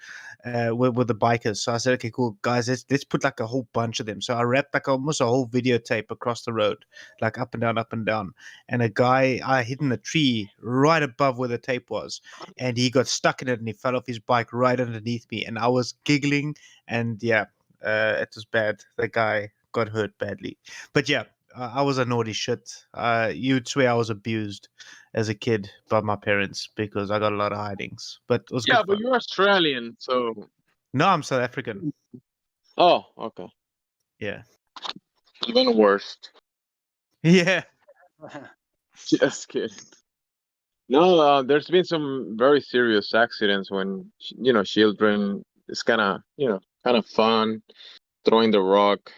with the bikers, so I said, okay, cool, guys, let's put like a whole bunch of them. So I wrapped like almost a whole videotape across the road, like up and down. And a guy, I hid in a tree right above where the tape was, and he got stuck in it and he fell off his bike right underneath me, and I was giggling, and it was bad. The guy got hurt badly. But yeah, I was a naughty shit. You'd swear I was abused as a kid by my parents because I got a lot of hidings. But it was Yeah, good but fun. you're Australian, so. No, I'm South African. Oh, okay. Yeah. Even worse. Yeah. Just kidding. No, there's been some very serious accidents when children. It's kind of fun throwing the rock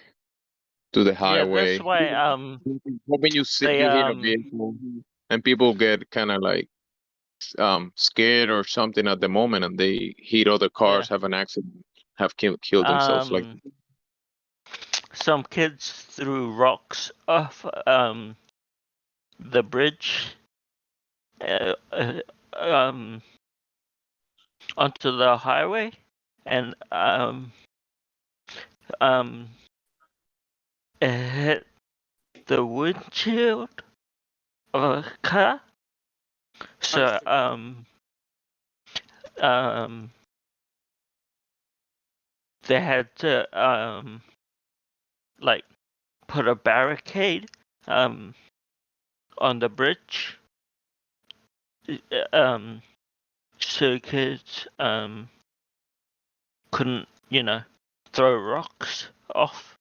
to the Yeah, highway. that's why Hoping you hit a vehicle, and people get kind of like scared or something at the moment, and they hit other cars, have an accident, have killed themselves. Like some kids threw rocks off the bridge onto the highway, and it hit the windshield of a car. So they had to like put a barricade on the bridge so kids couldn't throw rocks off.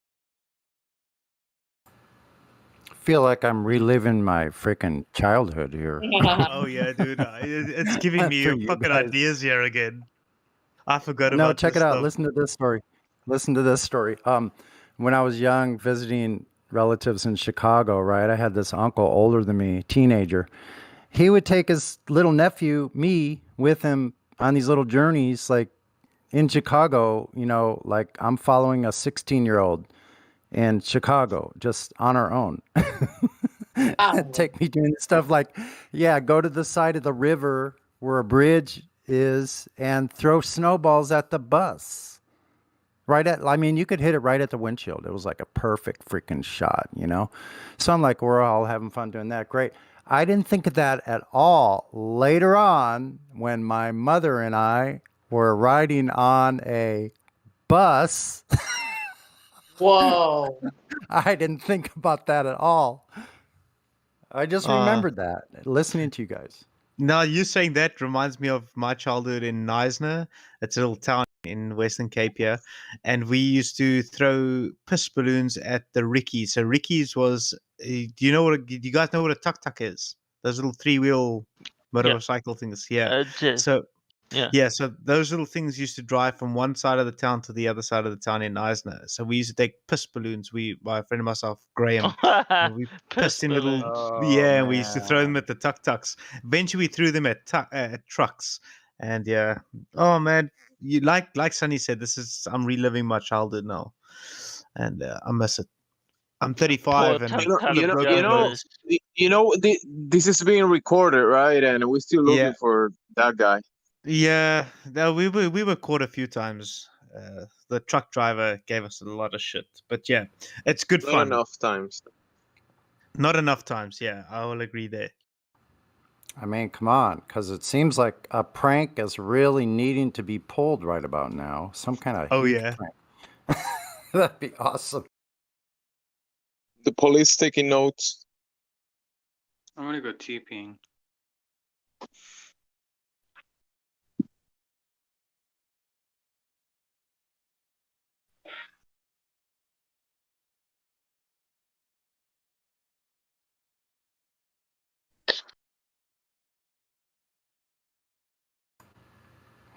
Feel like I'm reliving my freaking childhood here. Oh yeah, dude, it's giving me fucking ideas here again. I forgot about. No, check this it out. stuff. Listen to this story. Listen to this story. When I was young, visiting relatives in Chicago, right? I had this uncle older than me, teenager. He would take his little nephew, me, with him on these little journeys, like in Chicago. Like I'm following a 16-year-old in Chicago, just on our own. Take me doing stuff like, go to the side of the river where a bridge is and throw snowballs at the bus. You could hit it right at the windshield. It was like a perfect freaking shot, So I'm like, we're all having fun doing that. Great. I didn't think of that at all. Later on, when my mother and I were riding on a bus. Whoa. I didn't think about that at all. I just remembered that listening to you guys. No, you saying that reminds me of my childhood in Knysna. It's a little town in Western Cape here. And we used to throw piss balloons at the Rickies. So Rickies was, do you guys know what a tuk-tuk is? Those little 3-wheel motorcycle things. Yeah. So those little things used to drive from one side of the town to the other side of the town in Knysna. So we used to take piss balloons. My friend and myself, Graham, we pissed in little, and we used to throw them at the tuk-tuks. Eventually, we threw them at trucks. And oh man, you like Sonny said, I'm reliving my childhood now, and I miss it. I'm 35, and this is being recorded, right? And we're still looking for that guy. Yeah, we were caught a few times. The truck driver gave us a lot of shit, but yeah, it's good fun. Not enough times. Not enough times. Yeah, I will agree there. I mean, come on, because it seems like a prank is really needing to be pulled right about now. Some kind of prank. That'd be awesome. The police taking notes. I'm gonna go TPing.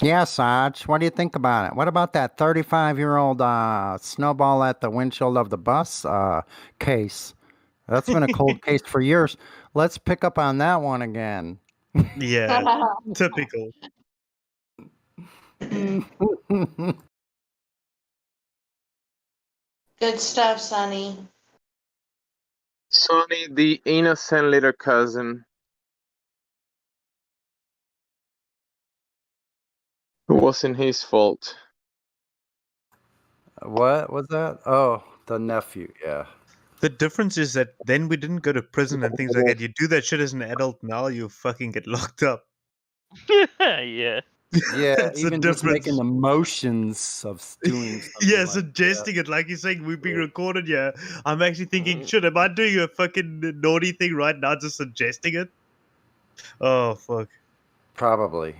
Yeah, Sarge, what do you think about it? What about that 35-year-old snowball at the windshield of the bus case? That's been a cold case for years. Let's pick up on that one again. Yeah, typical. Good stuff, Sonny. Sonny, the innocent little cousin. It wasn't his fault. What was that? Oh, the nephew, yeah. The difference is that then we didn't go to prison and things like that. You do that shit as an adult now, you fucking get locked up. Yeah. Yeah, That's even just making the motions of doing something. Yeah, like suggesting it, like you're saying, we're being recorded. Yeah, I'm actually thinking, shit, am I doing a fucking naughty thing right now, just suggesting it? Oh fuck. Probably.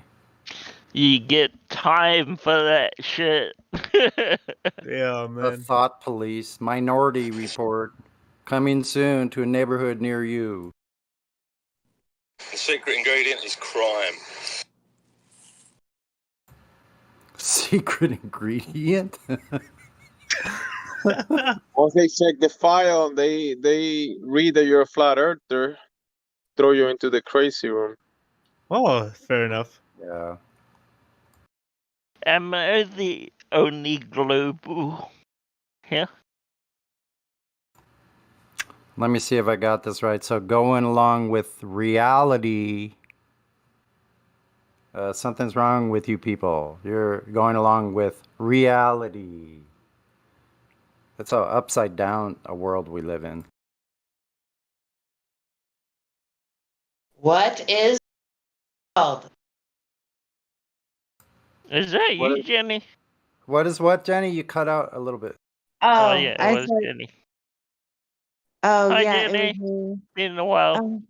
You get time for that shit. Yeah, The man. Thought Police Minority Report coming soon to a neighborhood near you. The secret ingredient is crime. Secret ingredient? Once they check the file, they read that you're a flat earther, throw you into the crazy room. Oh, fair enough. Yeah. Am I the only global here? Let me see if I got this right. So going along with reality, something's wrong with you people. You're going along with reality. That's how upside down a world we live in. What is called? Is that you, Jenny? What is what, Jenny? You cut out a little bit. Oh, Oh, yeah, it I was said. Jenny. Oh, Hi, yeah, Jenny. it was me. Been a while.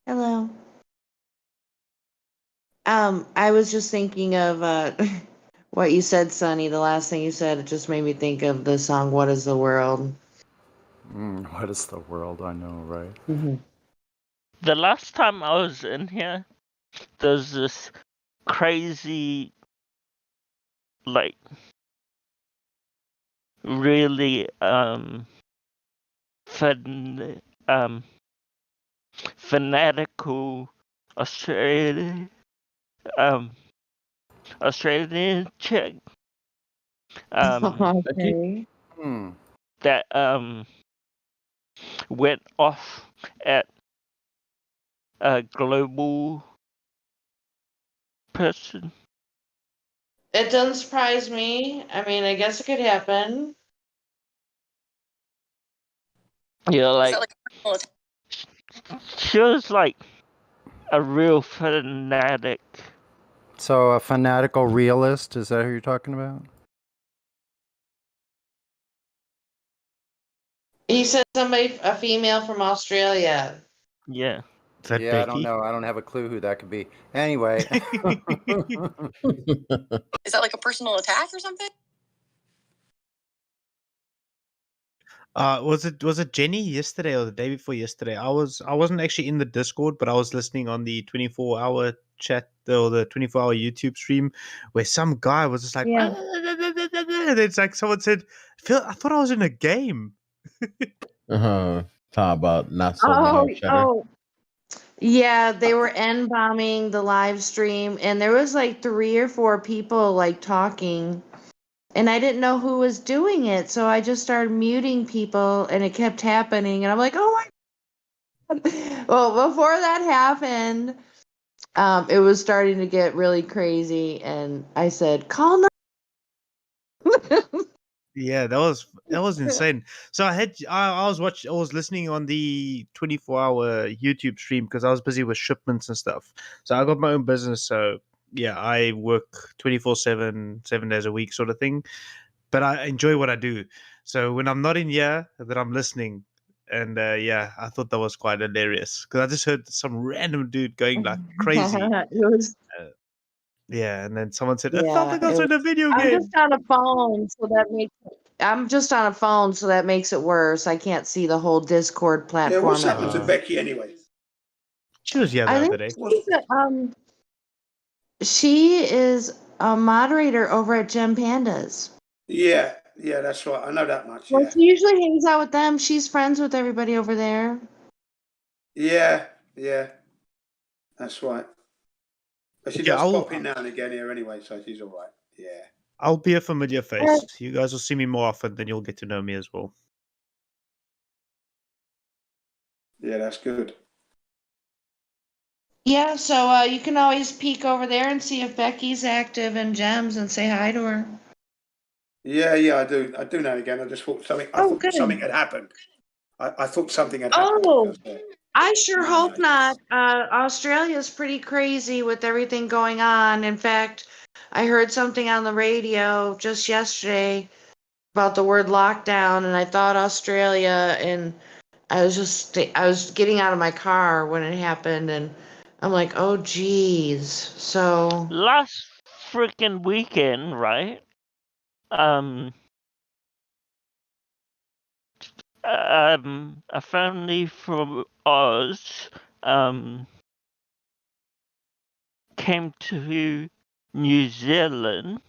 Hello. I was just thinking of what you said, Sonny. The last thing you said, it just made me think of the song "What Is the World." What is the world? I know, right? Mm-hmm. The last time I was in here, there's this crazy, like, really fanatical Australian Australian chick Okay. that went off at a global person. It doesn't surprise me. I mean, I guess it could happen. Yeah, like she was like a real fanatic. So a fanatical realist, is that who you're talking about? He said somebody, a female from Australia. Yeah. Yeah, I don't know. I don't have a clue who that could be. Anyway. Is that like a personal attack or something? Was it Jenny yesterday or the day before yesterday? I wasn't actually in the Discord, but I was listening on the 24-hour chat or the 24-hour YouTube stream where some guy was just like, Yeah. and it's like someone said, I thought I was in a game. Talk about not sorting out cheddar. Oh. Yeah, they were end bombing the live stream, and there was like 3 or 4 people like talking, and I didn't know who was doing it, so I just started muting people, and it kept happening, and I'm like, oh my God. Well, before that happened, it was starting to get really crazy, and I said, call now. Yeah, that was insane. So I was listening on the 24-hour YouTube stream because I was busy with shipments and stuff. So I got my own business. So yeah, I work 24/7, 7 days a week, sort of thing. But I enjoy what I do. So when I'm not in here, that I'm listening, and yeah, I thought that was quite hilarious because I just heard some random dude going like crazy. It was. Yeah, and then someone said, "It felt Yeah, like I was in a video I'm game." just on a phone, so that makes I'm just on a phone, so that makes it worse. I can't see the whole Discord platform. Yeah, what's happened to Becky anyway? She was here the I other think day. she is a moderator over at Gem Pandas. Yeah, that's right. I know that much. Well, Yeah, she usually hangs out with them. She's friends with everybody over there. yeah, that's right. But she Yeah, does pop in now and again here anyway, so she's all right. Yeah. I'll be a familiar face. You guys will see me more often, then you'll get to know me as well. Yeah, that's good. Yeah, so you can always peek over there and see if Becky's active in Gems and say hi to her. Yeah, I do now and again. I just thought something. I thought good. something had happened. I thought something had happened. Oh, I sure hope not. Australia's pretty crazy with everything going on. In fact, I heard something on the radio just yesterday about the word lockdown, and I thought Australia, and I was getting out of my car when it happened, and I'm like, oh geez. So last freaking weekend, right? A family from Oz came to New Zealand.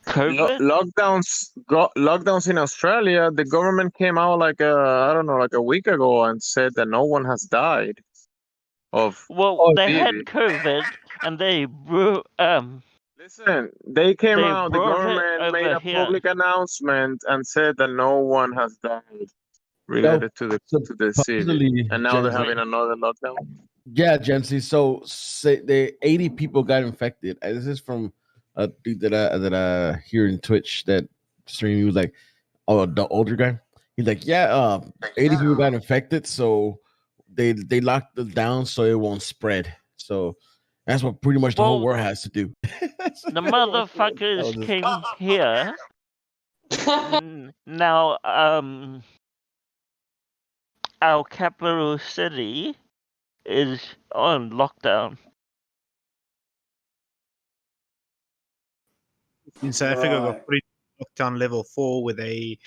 COVID? Lockdowns in Australia. The government came out like I don't know, like a week ago, and said that no one has died of. Well, they had COVID, and Listen, they came they out. The brought it government made over a here. public announcement and said that no one has died related to the city, Supposedly, and now they're Gen Z. having another lockdown. Yeah, Gen Z. So say the 80 people got infected. And this is from a dude that I hear in Twitch that stream. He was like, oh, the older guy. He's like, yeah, 80 people got infected, so they locked it down so it won't spread. So that's what pretty much the whole world has to do. The motherfuckers came here. Now, our capital city is on lockdown. In South Africa, got put lockdown level 4, where they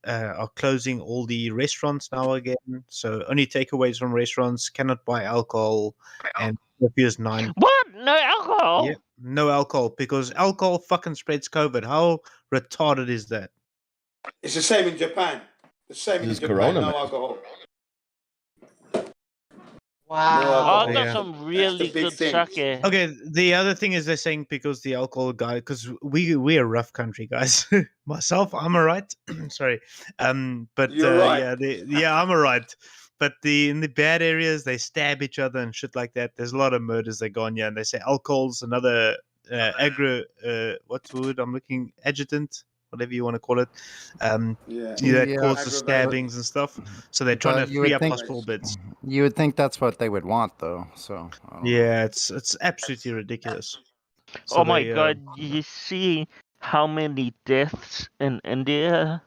are closing all the restaurants now again. So only takeaways from restaurants, cannot buy alcohol, and curfew is 9. What? No alcohol? Yeah, no alcohol, because alcohol fucking spreads COVID. How retarded is that? It's the same in Japan. The same in Japan. Corona, no man. alcohol. Wow. I got some really good sake. Okay, the other thing is they're saying because the alcohol guy, because we're a rough country, guys. Myself, I'm alright. Sorry, but You're right. I'm alright. But in the bad areas, they stab each other and shit like that. There's a lot of murders that go on here, and they say alcohol's another what's the word I'm looking, adjutant, whatever you want to call it. That causes stabbings and stuff. So they're trying to free up hospital beds. You would think that's what they would want, though. So yeah, it's absolutely ridiculous. So oh my god! You see how many deaths in India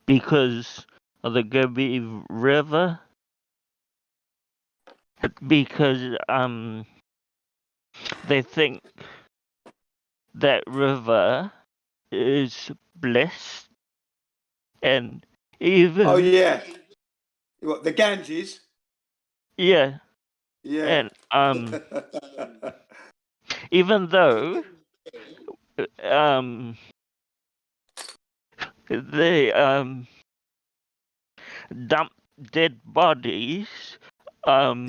because of the Gobi River? Because they think that river is blessed, and even Oh yeah. What, the Ganges? yeah, Yeah. and even though they dump dead bodies in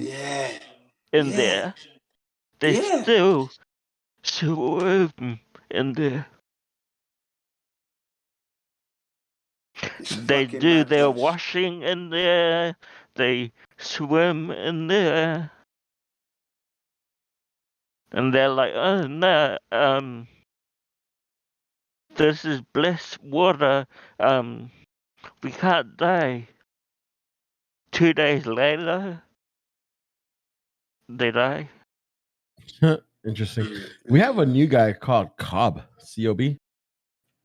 there, they still swim in there. They do their washing in there, they swim in there, and they're like, oh no, this is blessed water, we can't die. 2 days later, they die. Interesting. We have a new guy called Cobb, C-O-B.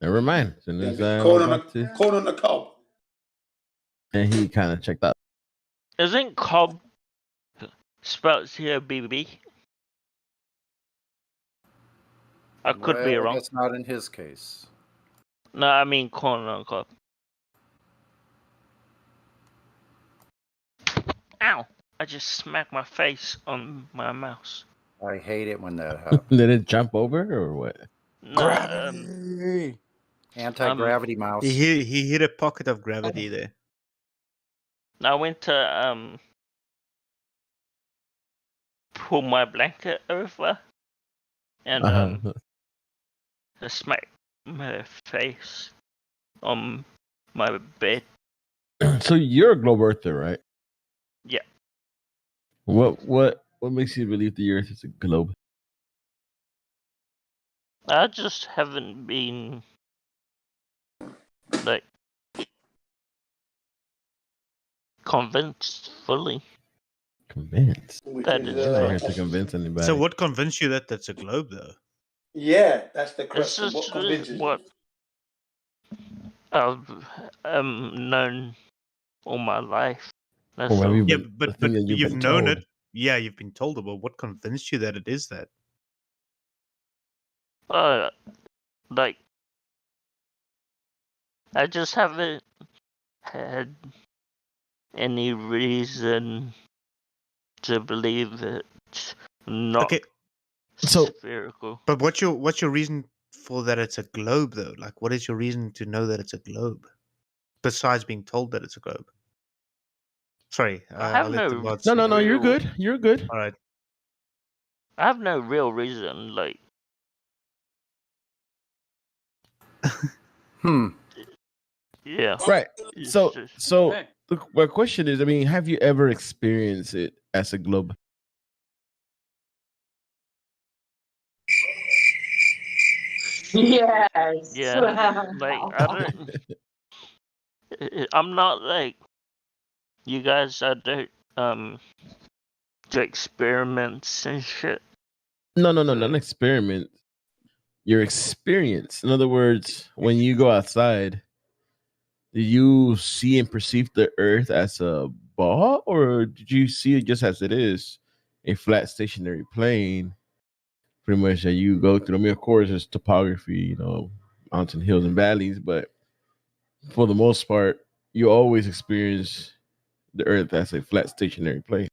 Never mind. Corn on the cob. And he kind of checked out. Isn't Cobb spelled C-O-B-B? I could be wrong. That's not in his case. No, I mean corn on cob. Ow! I just smacked my face on my mouse. I hate it when that happens. Did it jump over or what? Gravity. Anti-gravity mouse. He hit a pocket of gravity there. I went to pull my blanket over, and I smacked my face on my bed. So you're a globe earther, right? Yeah. What makes you believe the Earth is a globe? I just haven't been like convinced fully. Convinced? That is, is I'm not here fake. to convince anybody. So what convinced you that that's a globe, though? Yeah, that's the It's question. What just convinces what I've known all my life. That's Or have all. you Yeah, been the but thing that you've you've been known told? it. Yeah, you've been told about what convinced you that it is that. Like I just haven't had any reason to believe it's not Okay, So spherical. but what's your reason for that it's a globe, though? Like, what is your reason to know that it's a globe, besides being told that it's a globe? Sorry, I have I'll let the no mods no, go. you're real. good. You're good. All right. I have no real reason. Like, yeah. Right. It's So just so my question is, I mean, have you ever experienced it as a globe? Yes. yeah. Like I don't. I'm not like you guys. I don't do experiments and shit. No, not an experiment. Your experience. In other words, when you go outside, do you see and perceive the earth as a ball, or did you see it just as it is, a flat stationary plane? Pretty much that you go through. I mean, of course, there's topography, mountain, hills, and valleys, but for the most part, you always experience the earth as a flat stationary plane.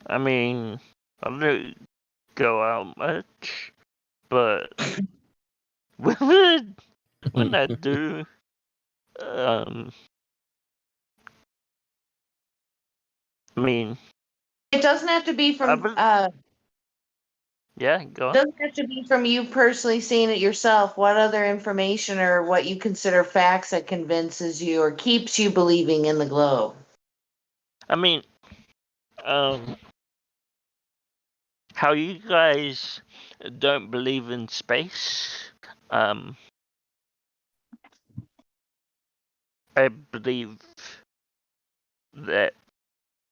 I mean, I don't go out much, but when I do, I mean, It doesn't have to be from yeah, go on. doesn't have to be from you personally seeing it yourself. What other information or what you consider facts that convinces you or keeps you believing in the globe? I mean, how you guys don't believe in space? I believe that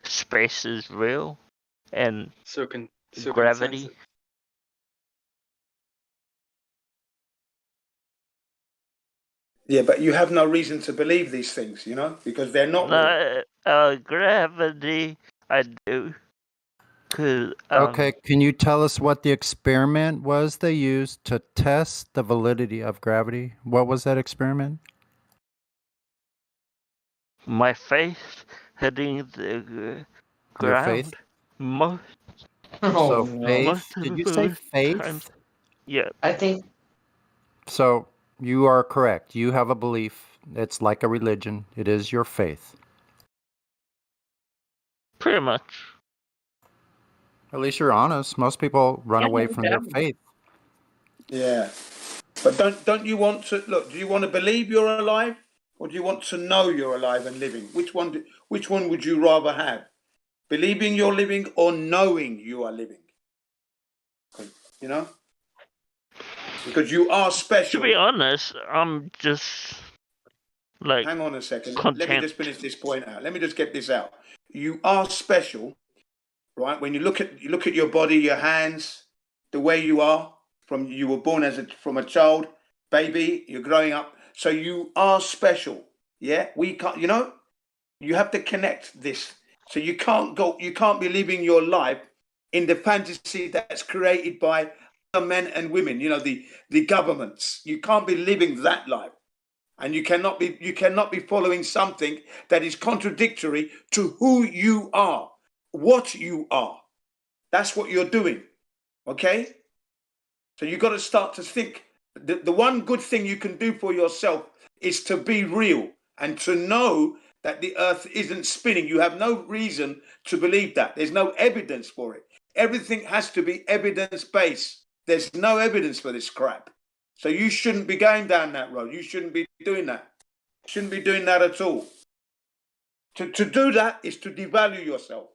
space is real and So gravity. consensus. Yeah, but you have no reason to believe these things, because they're not real. No, gravity, I do. Okay, can you tell us what the experiment was they used to test the validity of gravity? What was that experiment? My faith hitting the Your faith? ground. So faith, did you say Multiple faith? times. Yeah. I think So you are correct. You have a belief. It's like a religion. It is your faith. Pretty much. At least you're honest. Most people run away from their faith. Yeah. But don't you want to look? Do you want to believe you're alive, or do you want to know you're alive and living? Which one would you rather have? Believing you're living or knowing you are living? Because you are special. To be honest, I'm just like. Hang on a second. Content. Let me just finish this point out. Let me just get this out. You are special, right? When you look at your body, your hands, the way you are, from you were born from a child, baby, you're growing up. So you are special. Yeah, we can't. You have to connect this. So you can't be living your life in the fantasy that's created by other men and women. The governments. You can't be living that life. And you cannot be following something that is contradictory to who you are, what you are. That's what you're doing. Okay? So you've got to start to think. The one good thing you can do for yourself is to be real and to know that the earth isn't spinning. You have no reason to believe that. There's no evidence for it. Everything has to be evidence-based. There's no evidence for this crap. So you shouldn't be going down that road. You shouldn't be doing that. Shouldn't be doing that at all. To do that is to devalue yourself.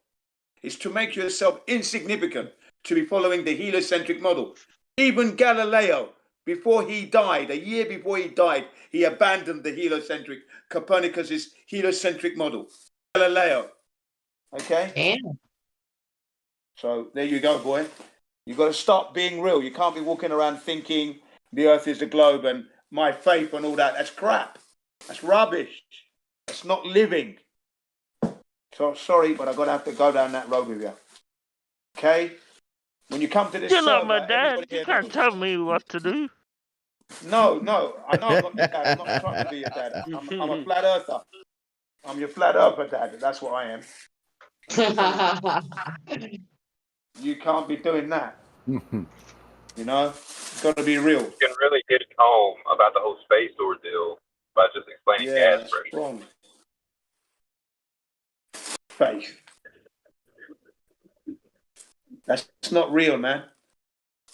Is to make yourself insignificant, to be following the heliocentric model. Even Galileo before he died, a year before he died, he abandoned the heliocentric, Copernicus's heliocentric model. Galileo. Okay? Damn. So there you go, boy. You've got to stop being real. You can't be walking around thinking the earth is a globe and my faith and all that. That's crap. That's rubbish. That's not living. So sorry, but I've got to have to go down that road with you. Okay? When you come to this You're not server, my dad. everybody You here can't knows. tell me what to do. No, I know I'm not your dad. I'm not trying to be your dad. I'm a flat earther. I'm your flat earther dad. That's what I am. You can't be doing that. You know? It's got to be real. You can really hit home about the whole space ordeal by just explaining gas pressure. Wrong. Faith. That's not real, man.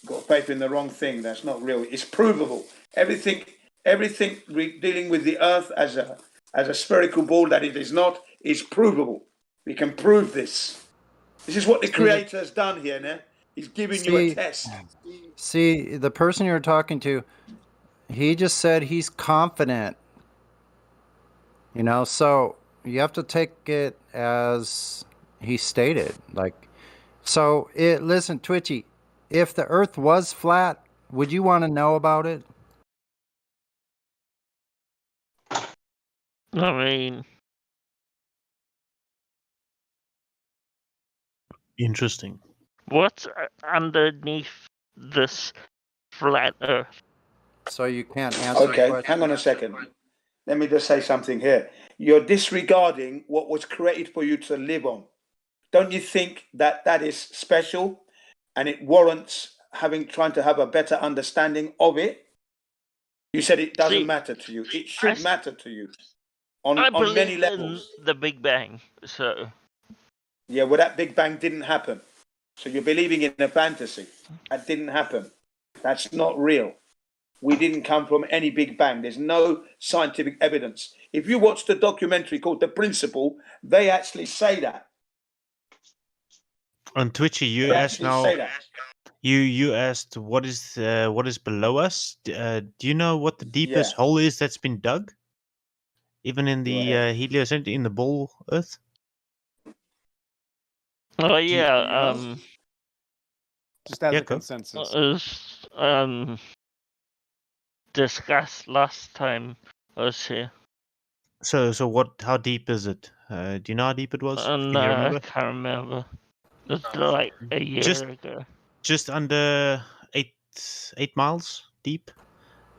You've got faith in the wrong thing. That's not real. It's provable. Everything dealing with the earth as a spherical ball that it is not is provable. We can prove this. This is what the Creator has done here, now. He's giving you a test. See, the person you're talking to, he just said he's confident. You know, so you have to take it as he stated. Like, so listen, Twitchy, if the earth was flat, would you want to know about it? I mean, interesting. What's underneath this flat earth? So you can't answer the Okay, question. hang on a second. Let me just say something here. You're disregarding what was created for you to live on. Don't you think that that is special and it warrants trying to have a better understanding of it? You said it doesn't matter to you. It should matter to you on many levels. In the Big Bang, so. Yeah, well, that Big Bang didn't happen. So you're believing in a fantasy. That didn't happen. That's not real. We didn't come from any Big Bang. There's no scientific evidence. If you watch the documentary called The Principle, they actually say that. On Twitchy, you asked now. You asked what is below us. Do you know what the deepest hole is that's been dug? Even in the heliocentric, in the ball Earth. Oh yeah. Just as a consensus. Discussed last time I was here. So what? How deep is it? Do you know how deep it was? Can you remember? I can't remember. It's like a year ago. Just under 8 miles deep,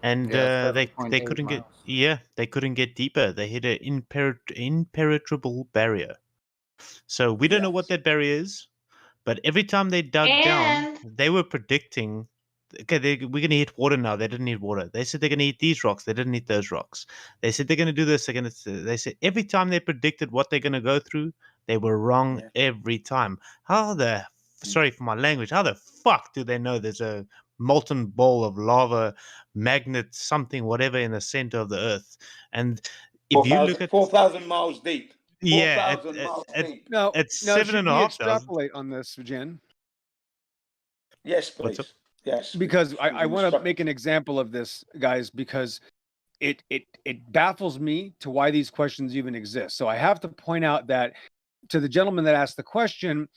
and they couldn't get they couldn't get deeper. They hit an impenetrable barrier. So we don't know what that barrier is, but every time they dug down, they were predicting. Okay, we're going to hit water now. They didn't hit water. They said they're going to eat these rocks. They didn't eat those rocks. They said they're going to do this. They said every time they predicted what they're going to go through, they were wrong every time. Sorry for my language. How the fuck do they know there's a molten ball of lava, magnet, something, whatever in the center of the Earth? And if you look at 4,000 miles deep. 4,000 miles deep. No, at 7,500. Extrapolate on this, Jen. Yes, please. Yes. Because I want to make an example of this, guys, because it baffles me to why these questions even exist. So I have to point out that to the gentleman that asked the question,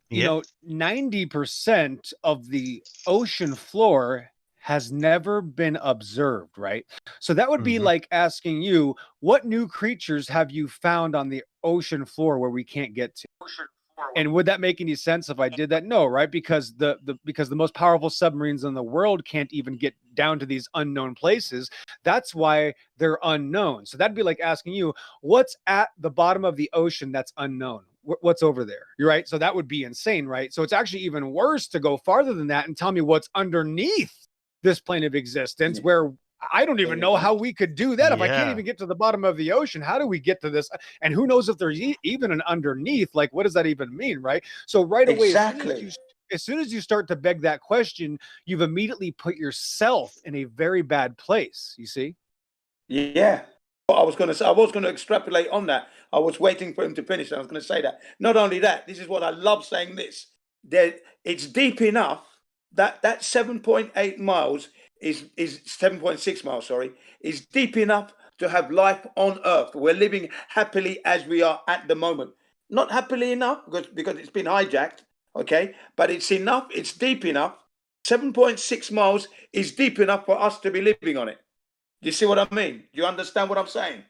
you know, 90% of the ocean floor has never been observed, right? So that would be like asking you, what new creatures have you found on the ocean floor where we can't get to? And would that make any sense if I did that? No, right? Because the most powerful submarines in the world can't even get down to these unknown places. That's why they're unknown. So that'd be like asking you, what's at the bottom of the ocean that's unknown? What's over there? You're right. So that would be insane, right? So it's actually even worse to go farther than that and tell me what's underneath this plane of existence, where I don't even know how we could do that. If I can't even get to the bottom of the ocean, how do we get to this? And who knows if there's even an underneath? Like, what does that even mean, right? So right away, as soon as you start to beg that question, you've immediately put yourself in a very bad place. You see? Yeah. I was going to extrapolate on that. I was waiting for him to finish. I was going to say that. Not only that, this is what I love saying this. It's deep enough that 7.8 miles is 7.6 miles, sorry, is deep enough to have life on Earth. We're living happily as we are at the moment. Not happily enough because it's been hijacked, okay? But it's enough, it's deep enough. 7.6 miles is deep enough for us to be living on it. Do you see what I mean? Do you understand what I'm saying?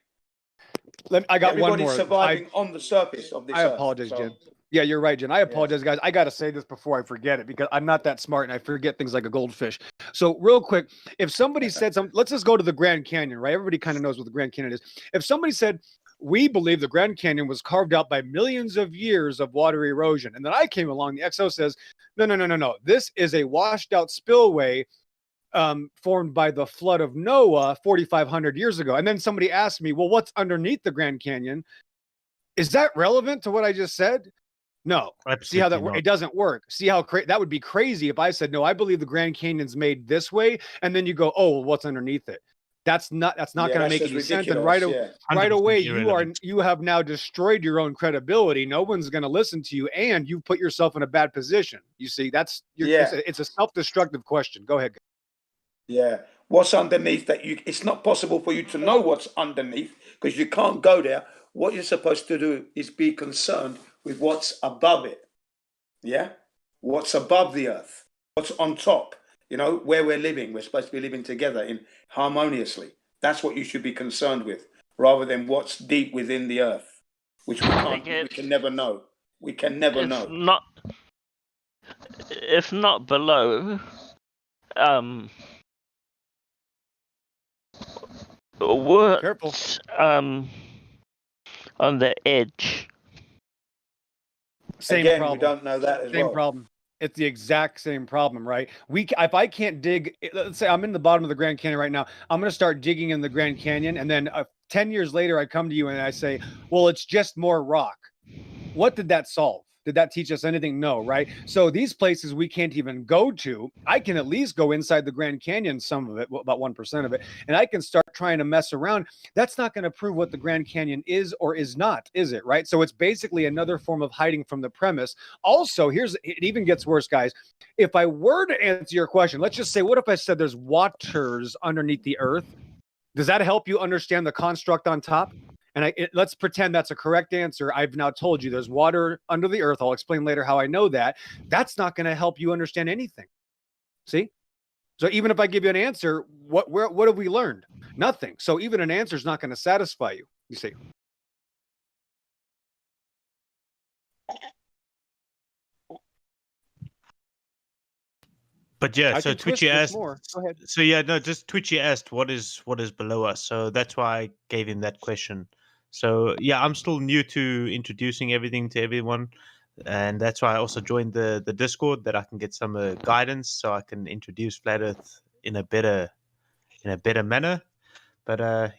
I got one Everybody's more. surviving on the surface of this I Earth. apologize, So- Jen. Yeah, you're right, Jen. I apologize, guys. I got to say this before I forget it because I'm not that smart and I forget things like a goldfish. So, real quick, if somebody said something, let's just go to the Grand Canyon, right? Everybody kind of knows what the Grand Canyon is. If somebody said, we believe the Grand Canyon was carved out by millions of years of water erosion, and then I came along, the XO says, no. This is a washed out spillway formed by the flood of Noah 4,500 years ago. And then somebody asked me, well, what's underneath the Grand Canyon? Is that relevant to what I just said? No. Absolutely See how that not. it doesn't work. See how that would be crazy if I said, no, I believe the Grand Canyon's made this way. And then you go, oh, well, what's underneath it? That's not going to make any sense. And right away, you have now destroyed your own credibility. No one's going to listen to you, and you put yourself in a bad position. You see, it's a self-destructive question. Go ahead. Yeah. What's underneath that it's not possible for you to know what's underneath because you can't go there. What you're supposed to do is be concerned with what's above it. Yeah? What's above the earth? What's on top? You know, where we're living. We're supposed to be living together harmoniously. That's what you should be concerned with, rather than what's deep within the earth, which we can never know. We can never know. If not below, what? Careful. On the edge. Same Again, problem. we don't know that as well. Same problem. It's the exact same problem, right? If I can't dig, let's say I'm in the bottom of the Grand Canyon right now, I'm going to start digging in the Grand Canyon. And then 10 years later, I come to you and I say, well, it's just more rock. What did that solve? Did that teach us anything? No, right? So these places we can't even go to. I can at least go inside the Grand Canyon, some of it, about 1% of it, and I can start trying to mess around. That's not going to prove what the Grand Canyon is or is not, is it, right? So it's basically another form of hiding from the premise. Also, it even gets worse, guys. If I were to answer your question, let's just say, what if I said there's waters underneath the earth? Does that help you understand the construct on top? And let's pretend that's a correct answer. I've now told you there's water under the earth. I'll explain later how I know that. That's not going to help you understand anything. See? So even if I give you an answer, what have we learned? Nothing. So even an answer is not going to satisfy you. You see? But yeah, so Twitchy asked. Go ahead. So yeah, no, just Twitchy asked what is below us. So that's why I gave him that question. So yeah, I'm still new to introducing everything to everyone, and that's why I also joined the Discord, that I can get some guidance, so I can introduce Flat Earth in a better manner. But I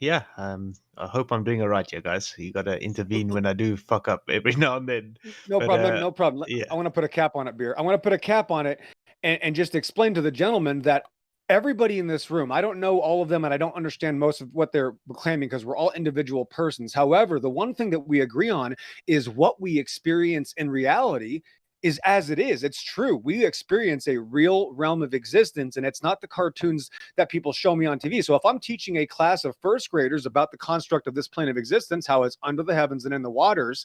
hope I'm doing all right here, guys. You got to intervene when I do fuck up every now and then. No problem. Yeah. I want to put a cap on it, Beer. I want to put a cap on it and just explain to the gentleman that everybody in this room, I don't know all of them and I don't understand most of what they're claiming because we're all individual persons. However, the one thing that we agree on is what we experience in reality is as it is. It's true. We experience a real realm of existence, and it's not the cartoons that people show me on TV. So if I'm teaching a class of first graders about the construct of this plane of existence, how it's under the heavens and in the waters,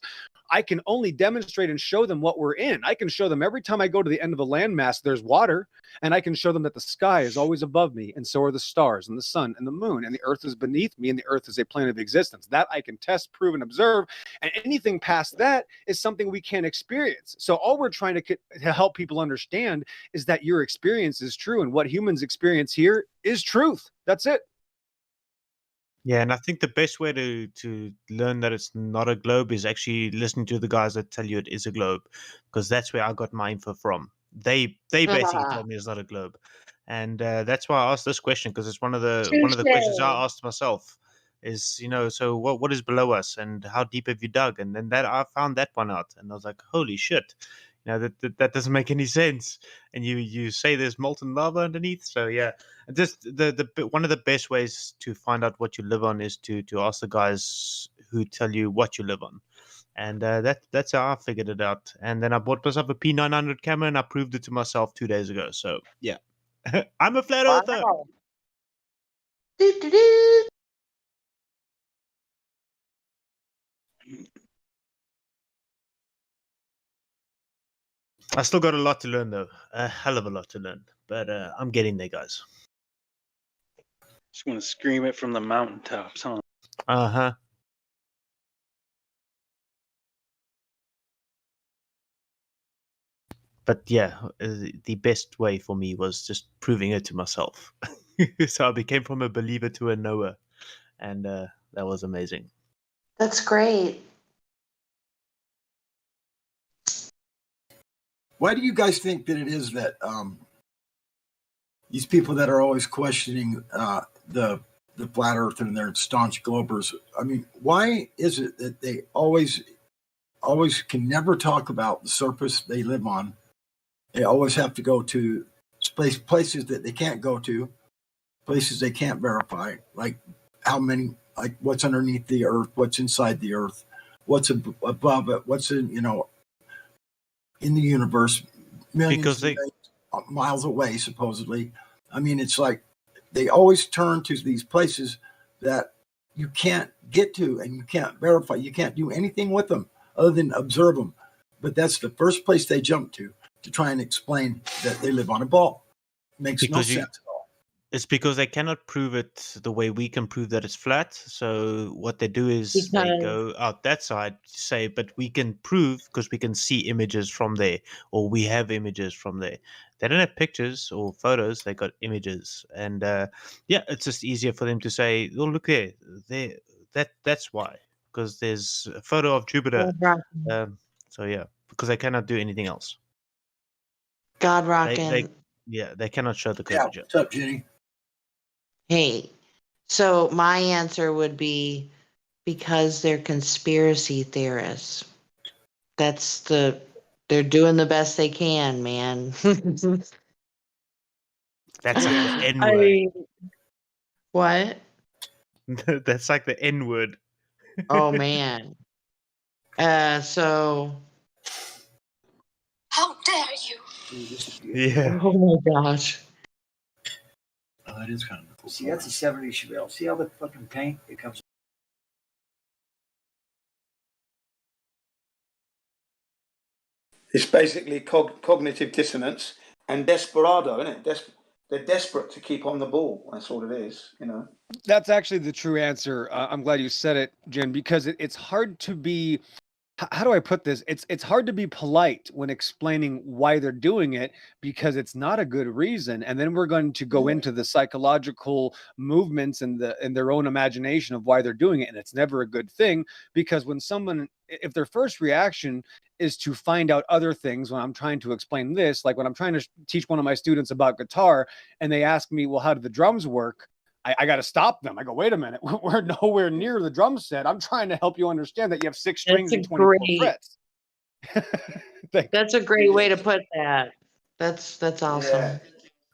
I can only demonstrate and show them what we're in. I can show them every time I go to the end of a landmass, there's water, and I can show them that the sky is always above me, and so are the stars and the sun and the moon, and the earth is beneath me, and the earth is a plane of existence. That I can test, prove, and observe, and anything past that is something we can't experience. So all we're trying to help people understand is that your experience is true, and what humans experience here is truth. That's it. Yeah, and I think the best way to learn that it's not a globe is actually listening to the guys that tell you it is a globe, because that's where I got my info from. They basically told me it's not a globe, and that's why I asked this question, because it's one of the questions I asked myself. Is, so what is below us, and how deep have you dug? And then that I found that one out, and I was like, holy shit. That doesn't make any sense. And you say there's molten lava underneath. So yeah, just the one of the best ways to find out what you live on is to ask the guys who tell you what you live on. And that's how I figured it out. And then I bought myself a P900 camera, and I proved it to myself 2 days ago. So yeah, I'm a flat earther. Do-do-do. I still got a lot to learn, though. A hell of a lot to learn. But I'm getting there, guys. Just want to scream it from the mountaintops, huh? Uh-huh. But yeah, the best way for me was just proving it to myself. So I became from a believer to a knower. And that was amazing. That's great. Why do you guys think that it is that these people that are always questioning the flat earth and they're staunch globers, I mean, why is it that they always can never talk about the surface they live on? They always have to go to places that they can't go to, places they can't verify, like how many, like what's underneath the earth, what's inside the earth, what's above it, what's in, in the universe, millions of miles away, supposedly. I mean, it's like they always turn to these places that you can't get to and you can't verify. You can't do anything with them other than observe them. But that's the first place they jump to try and explain that they live on a ball. Makes no sense at all. It's because they cannot prove it the way we can prove that it's flat. So what they do is they go out that side, say, but we can prove because we can see images from there, or we have images from there. They don't have pictures or photos; they got images, and yeah, it's just easier for them to say, "Oh, look there, that's why," because there's a photo of Jupiter. So yeah, because they cannot do anything else. God rockin'. They cannot show the curvature. Yeah, what's up, Jenny? Hey, so my answer would be because they're conspiracy theorists. They're doing the best they can, man. That's like the N word. What? That's like the N word. Oh man. So. How dare you? Yeah. Oh my gosh. Oh, that is kind of cool. See, that's a 70 Chevelle. See all the fucking paint it comes. It's basically cognitive dissonance and desperado, isn't it? They're desperate to keep on the ball. That's all it is, That's actually the true answer. I'm glad you said it, Jen, because it's hard to be. How do I put this? It's hard to be polite when explaining why they're doing it because it's not a good reason. And then we're going to go into the psychological movements and their own imagination of why they're doing it. And it's never a good thing because when someone, if their first reaction is to find out other things when I'm trying to explain this, like when I'm trying to teach one of my students about guitar and they ask me, well, how do the drums work? I got to stop them. I go, wait a minute. We're nowhere near the drum set. I'm trying to help you understand that you have 6 strings and 24 frets. That's a great way to put that. That's awesome. Yeah.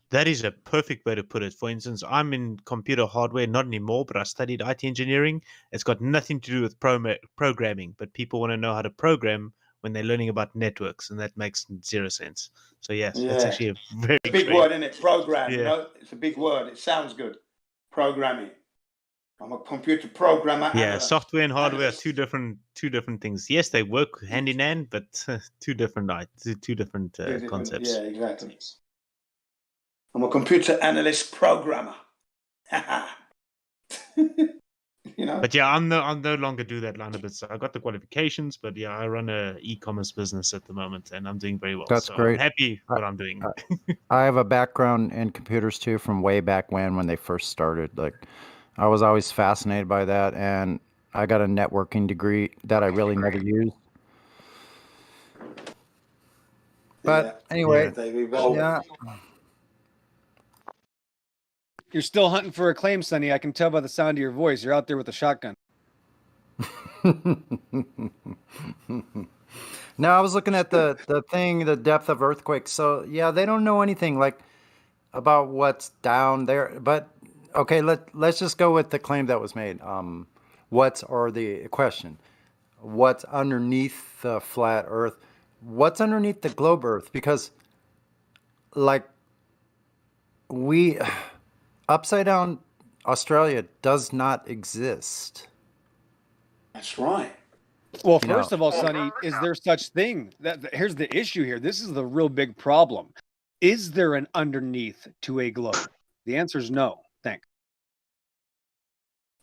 That is a perfect way to put it. For instance, I'm in computer hardware, not anymore, but I studied IT engineering. It's got nothing to do with programming, but people want to know how to program when they're learning about networks, and that makes zero sense. So yes, that's actually a very big word, isn't it? Program, Yeah. It's a big word. It sounds good. Programming. I'm a computer programmer. Yeah, software and hardware are two different things. Yes, they work hand in hand, but two different concepts. Yeah, exactly. I'm a computer analyst programmer. But yeah, I'm no longer do that line of business. I got the qualifications, but yeah, I run a e-commerce business at the moment, and I'm doing very well. That's so great. I'm happy what I'm doing. I have a background in computers too, from way back when they first started. Like, I was always fascinated by that, and I got a networking degree that I really never used. But anyway, yeah. You're still hunting for a claim, Sonny. I can tell by the sound of your voice. You're out there with a shotgun. No, I was looking at the depth of earthquakes. So yeah, they don't know anything like about what's down there. But okay, let's just go with the claim that was made. The question? What's underneath the flat Earth? What's underneath the globe Earth? Because like upside down Australia does not exist. That's right. Well, first of all, Sonny, is there such thing? Here's the issue here. This is the real big problem. Is there an underneath to a globe? The answer is no. Thanks.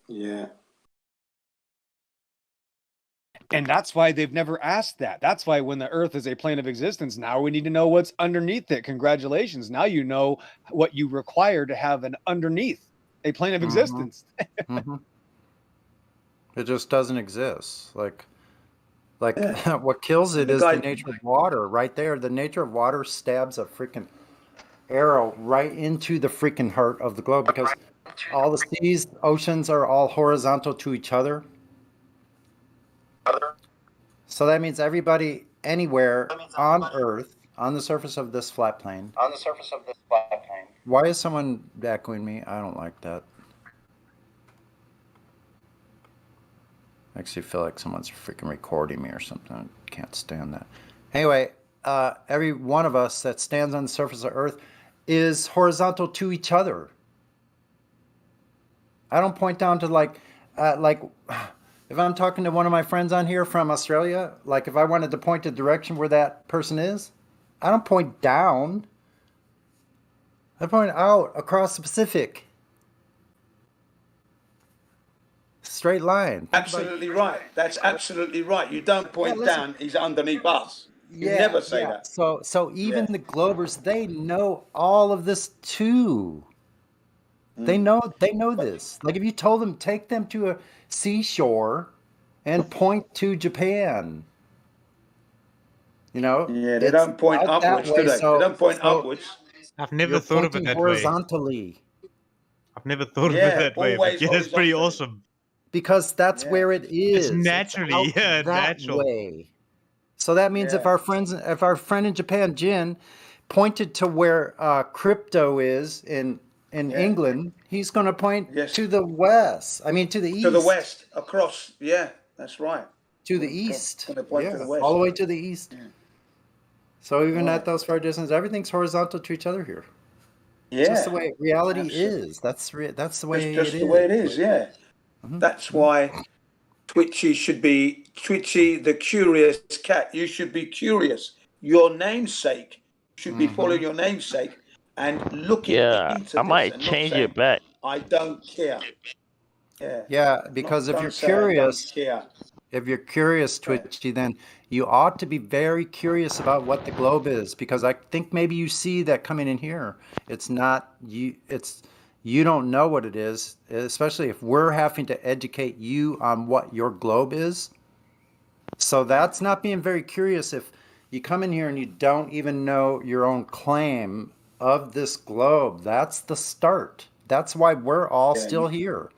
Yeah. And that's why they've never asked that. That's why when the Earth is a plane of existence, now we need to know what's underneath it. Congratulations. Now you know what you require to have an underneath a plane of existence. It just doesn't exist. Like what kills it is the nature of water right there. The nature of water stabs a freaking arrow right into the freaking heart of the globe because all the seas, oceans are all horizontal to each other. So that means everybody anywhere on Earth, on the surface of this flat plane. Why is someone echoing me? I don't like that. Makes me feel like someone's freaking recording me or something. I can't stand that. Anyway, every one of us that stands on the surface of Earth is horizontal to each other. I don't point down to like if I'm talking to one of my friends on here from Australia, like if I wanted to point the direction where that person is, I don't point down. I point out across the Pacific. Straight line. Absolutely right. That's absolutely right. You don't point down, he's underneath us. You never say that. So even the Globers, they know all of this too. They know this. Like if you told them, take them to a seashore and point to Japan. Yeah, they don't point upwards, do they? They don't point upwards. I've never thought of it that horizontally. way. I've never thought of it that way. But yeah, it's pretty awesome. Because that's where it is. It's naturally, that natural. way. So that means if our friend in Japan, Jin, pointed to where crypto is in England, he's going to point to the west. I mean, to the east. To the west, across. Yeah, that's right. To the east. To the point to the west. All the way to the east. Yeah. So even at those far distances, everything's horizontal to each other here. Yeah. It's just the way reality is. That's the way it is. Just the way it is, yeah. That's why Twitchy should be Twitchy the curious cat. You should be curious. Your namesake should be following your namesake and looking into this. I might change it back. I don't care. Yeah, because if you're curious, Twitchy, then you ought to be very curious about what the globe is, because I think maybe you see that coming in here. It's not you. You don't know what it is, especially if we're having to educate you on what your globe is. So that's not being very curious if you come in here and you don't even know your own claim of this globe. That's the start. That's why we're all still here.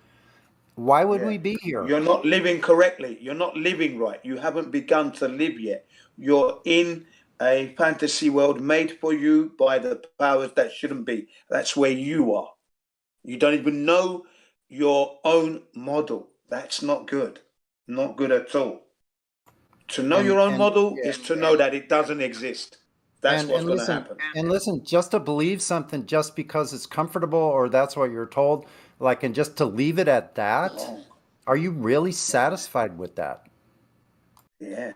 Why would we be here? You're not living correctly. You're not living right. You haven't begun to live yet. You're in a fantasy world made for you by the powers that shouldn't be. That's where you are. You don't even know your own model. That's not good. Not good at all. To know your own model is to know that it doesn't exist. That's what's going to happen. And listen, just to believe something just because it's comfortable or that's what you're told, like, and just to leave it at that, are you really satisfied with that? Yeah.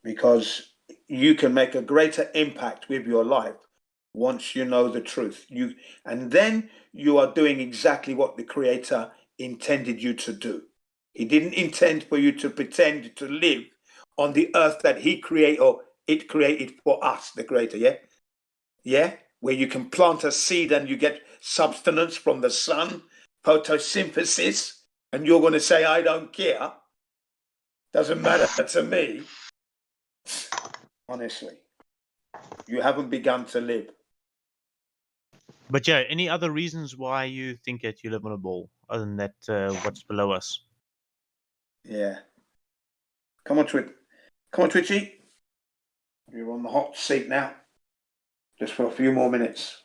Because you can make a greater impact with your life once you know the truth. And then you are doing exactly what the Creator intended you to do. He didn't intend for you to pretend to live on the earth that he created, or it created for us, the Creator, where you can plant a seed and you get substance from the sun, photosynthesis, and you're going to say, I don't care. Doesn't matter to me. Honestly, you haven't begun to live. But yeah, any other reasons why you think that you live on a ball other than that what's below us? Yeah. Come on, Twitchy. You're on the hot seat now. Just for a few more minutes.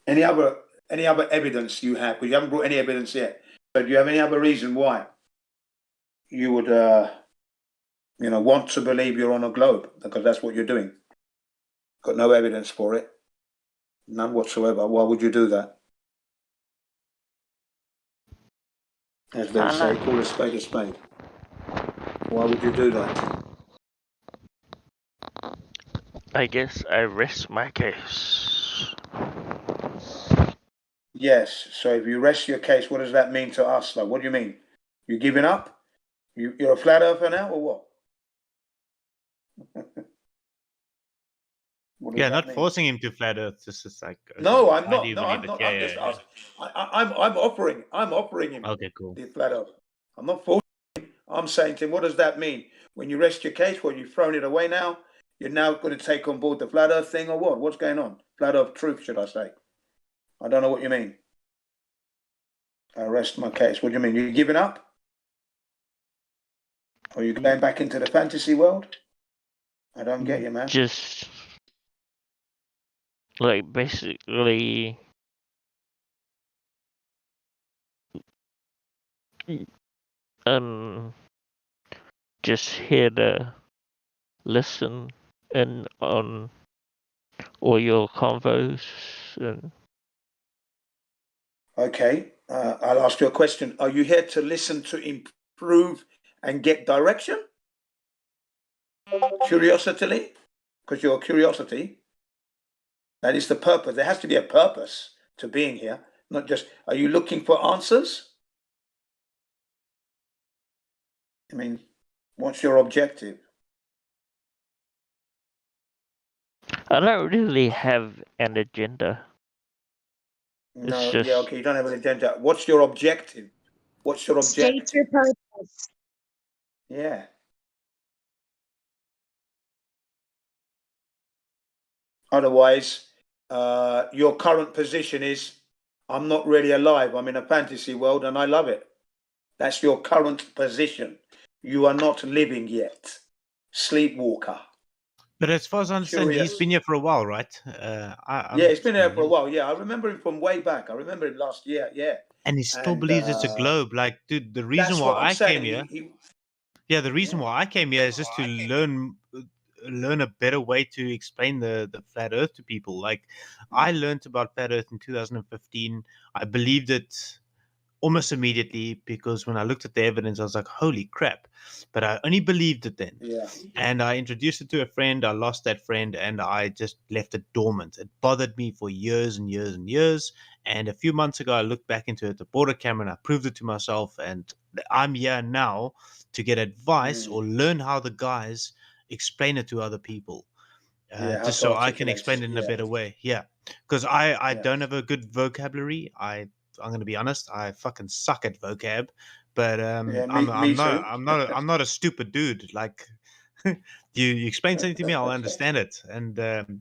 Any other evidence you have? Because you haven't brought any evidence yet. So do you have any other reason why you would want to believe you're on a globe? Because that's what you're doing. Got no evidence for it. None whatsoever. Why would you do that? As they say, call a spade a spade. Why would you do that? I guess I rest my case. Yes. So if you rest your case, what does that mean to us, though? What do you mean? You giving up? You're a flat earther now, or what? Yeah, not forcing him to flat earth. This is like no, I'm not. do you No, believe I'm it? not. Yeah, I'm yeah, just yeah. I'm offering him. Okay, cool. The flat earth. I'm not forcing him. I'm saying to him, what does that mean? When you rest your case, what, you've thrown it away now? You're now going to take on board the flat earth thing, or what? What's going on? Flat earth truth, should I say? I don't know what you mean. I rest my case. What do you mean? You're giving up? Or are you going back into the fantasy world? I don't get you, man. Just like basically just here to listen and on all your convos and Okay, I'll ask you a question. Are you here to listen to improve and get direction? Curiosity? Because you're a curiosity. That is the purpose. There has to be a purpose to being here, not just, are you looking for answers? I mean, what's your objective? I don't really have an agenda. No, just... yeah, okay, you don't have an agenda. What's your objective? What's your objective? State your purpose. Yeah. Otherwise, your current position is, I'm not really alive. I'm in a fantasy world and I love it. That's your current position. You are not living yet. Sleepwalker. But as far as I understand, he's been here for a while, right? Yeah, he's been here for a while. Yeah, I remember him from way back. I remember him last year. Yeah. And he still believes it's a globe. Like, dude, the reason why I came here. The reason why I came here is just to learn a better way to explain the flat earth to people. Like, I learned about flat earth in 2015. I believed it almost immediately because when I looked at the evidence, I was like, holy crap. But I only believed it then. Yeah. And I introduced it to a friend. I lost that friend and I just left it dormant. It bothered me for years and years and years. And a few months ago, I looked back into it, I bought a camera and I proved it to myself. And I'm here now to get advice or learn how the guys explain it to other people. Just so I can explain it in a better way. Yeah. Because I don't have a good vocabulary. I'm going to be honest. I fucking suck at vocab, but I'm not a stupid dude. Like you explain something to me, I'll understand it. And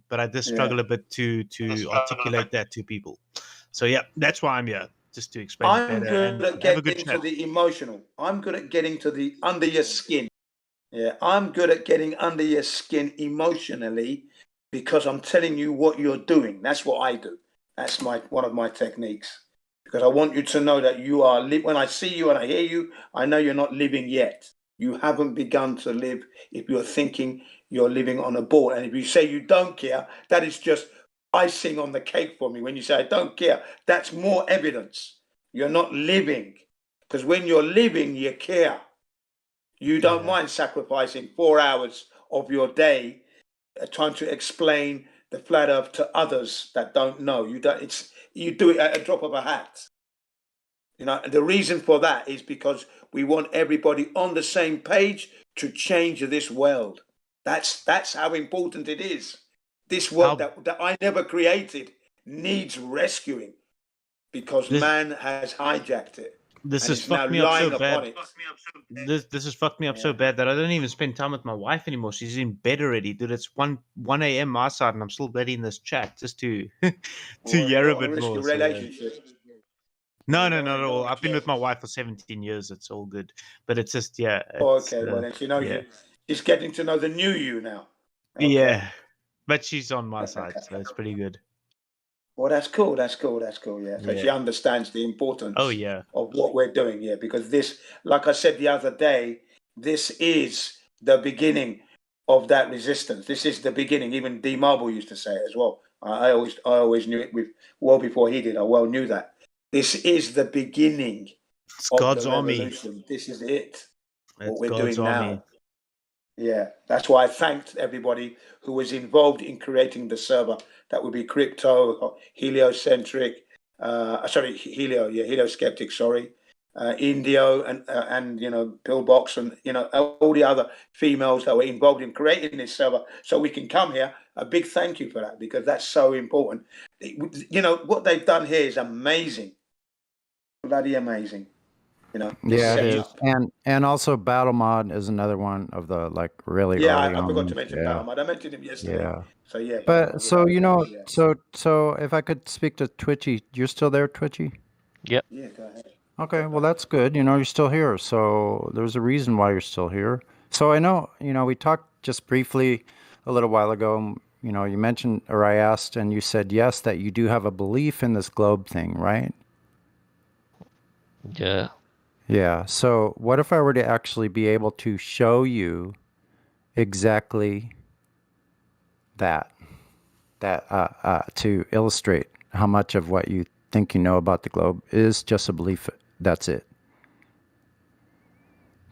but I just struggle a bit to articulate that to people. So yeah, that's why I'm here, just to explain it better and have a good chat. I'm good at getting to the emotional. I'm good at getting to the under your skin. Yeah, I'm good at getting under your skin emotionally because I'm telling you what you're doing. That's what I do. That's one of my techniques. Because I want you to know that you are, when I see you and I hear you, I know you're not living yet. You haven't begun to live if you're thinking you're living on a board. And if you say you don't care, that is just icing on the cake for me. When you say I don't care, that's more evidence. You're not living. Because when you're living, you care. You don't mind sacrificing 4 hours of your day trying to explain the flat earth to others that don't know. You do it at a drop of a hat. You know, and the reason for that is because we want everybody on the same page to change this world. That's how important it is. This world that I never created needs rescuing because man has hijacked it. This has fucked me up so bad. This has fucked me up so bad that I don't even spend time with my wife anymore. She's in bed already, dude. It's 1 a.m. my side, and I'm still ready in this chat just to hear a bit more. No, not at all. I've been with my wife for 17 years. It's all good, but it's just okay, well then she's getting to know the new you now. Okay. Yeah, but she's on my side, so it's pretty good. Well, that's cool. That's cool. Yeah. So she understands the importance of what we're doing here because this, like I said the other day, this is the beginning of that resistance. This is the beginning. Even D. Marble used to say it as well. I always knew it well before he did. I well knew that. This is the beginning of God's the army. revolution. This is it. What It's we're God's doing army. now. Yeah, that's why I thanked everybody who was involved in creating the server. That would be crypto, heliocentric, helioskeptic, Indio, and Pillbox, and all the other females that were involved in creating this server, so we can come here. A big thank you for that, because that's so important. What they've done here is amazing, bloody amazing. Yeah, it is. And also Battle Mod is another one of the really early I on. forgot to mention Battle Mod. I mentioned him yesterday. Yeah. So yeah. But so so if I could speak to Twitchy, you're still there, Twitchy? Yep. Yeah, go ahead. Okay, well that's good. You're still here. So there's a reason why you're still here. So I know, we talked just briefly a little while ago. You mentioned, or I asked, and you said yes, that you do have a belief in this globe thing, right? Yeah. Yeah. So what if I were to actually be able to show you exactly that to illustrate how much of what you think you know about the globe is just a belief? That's it.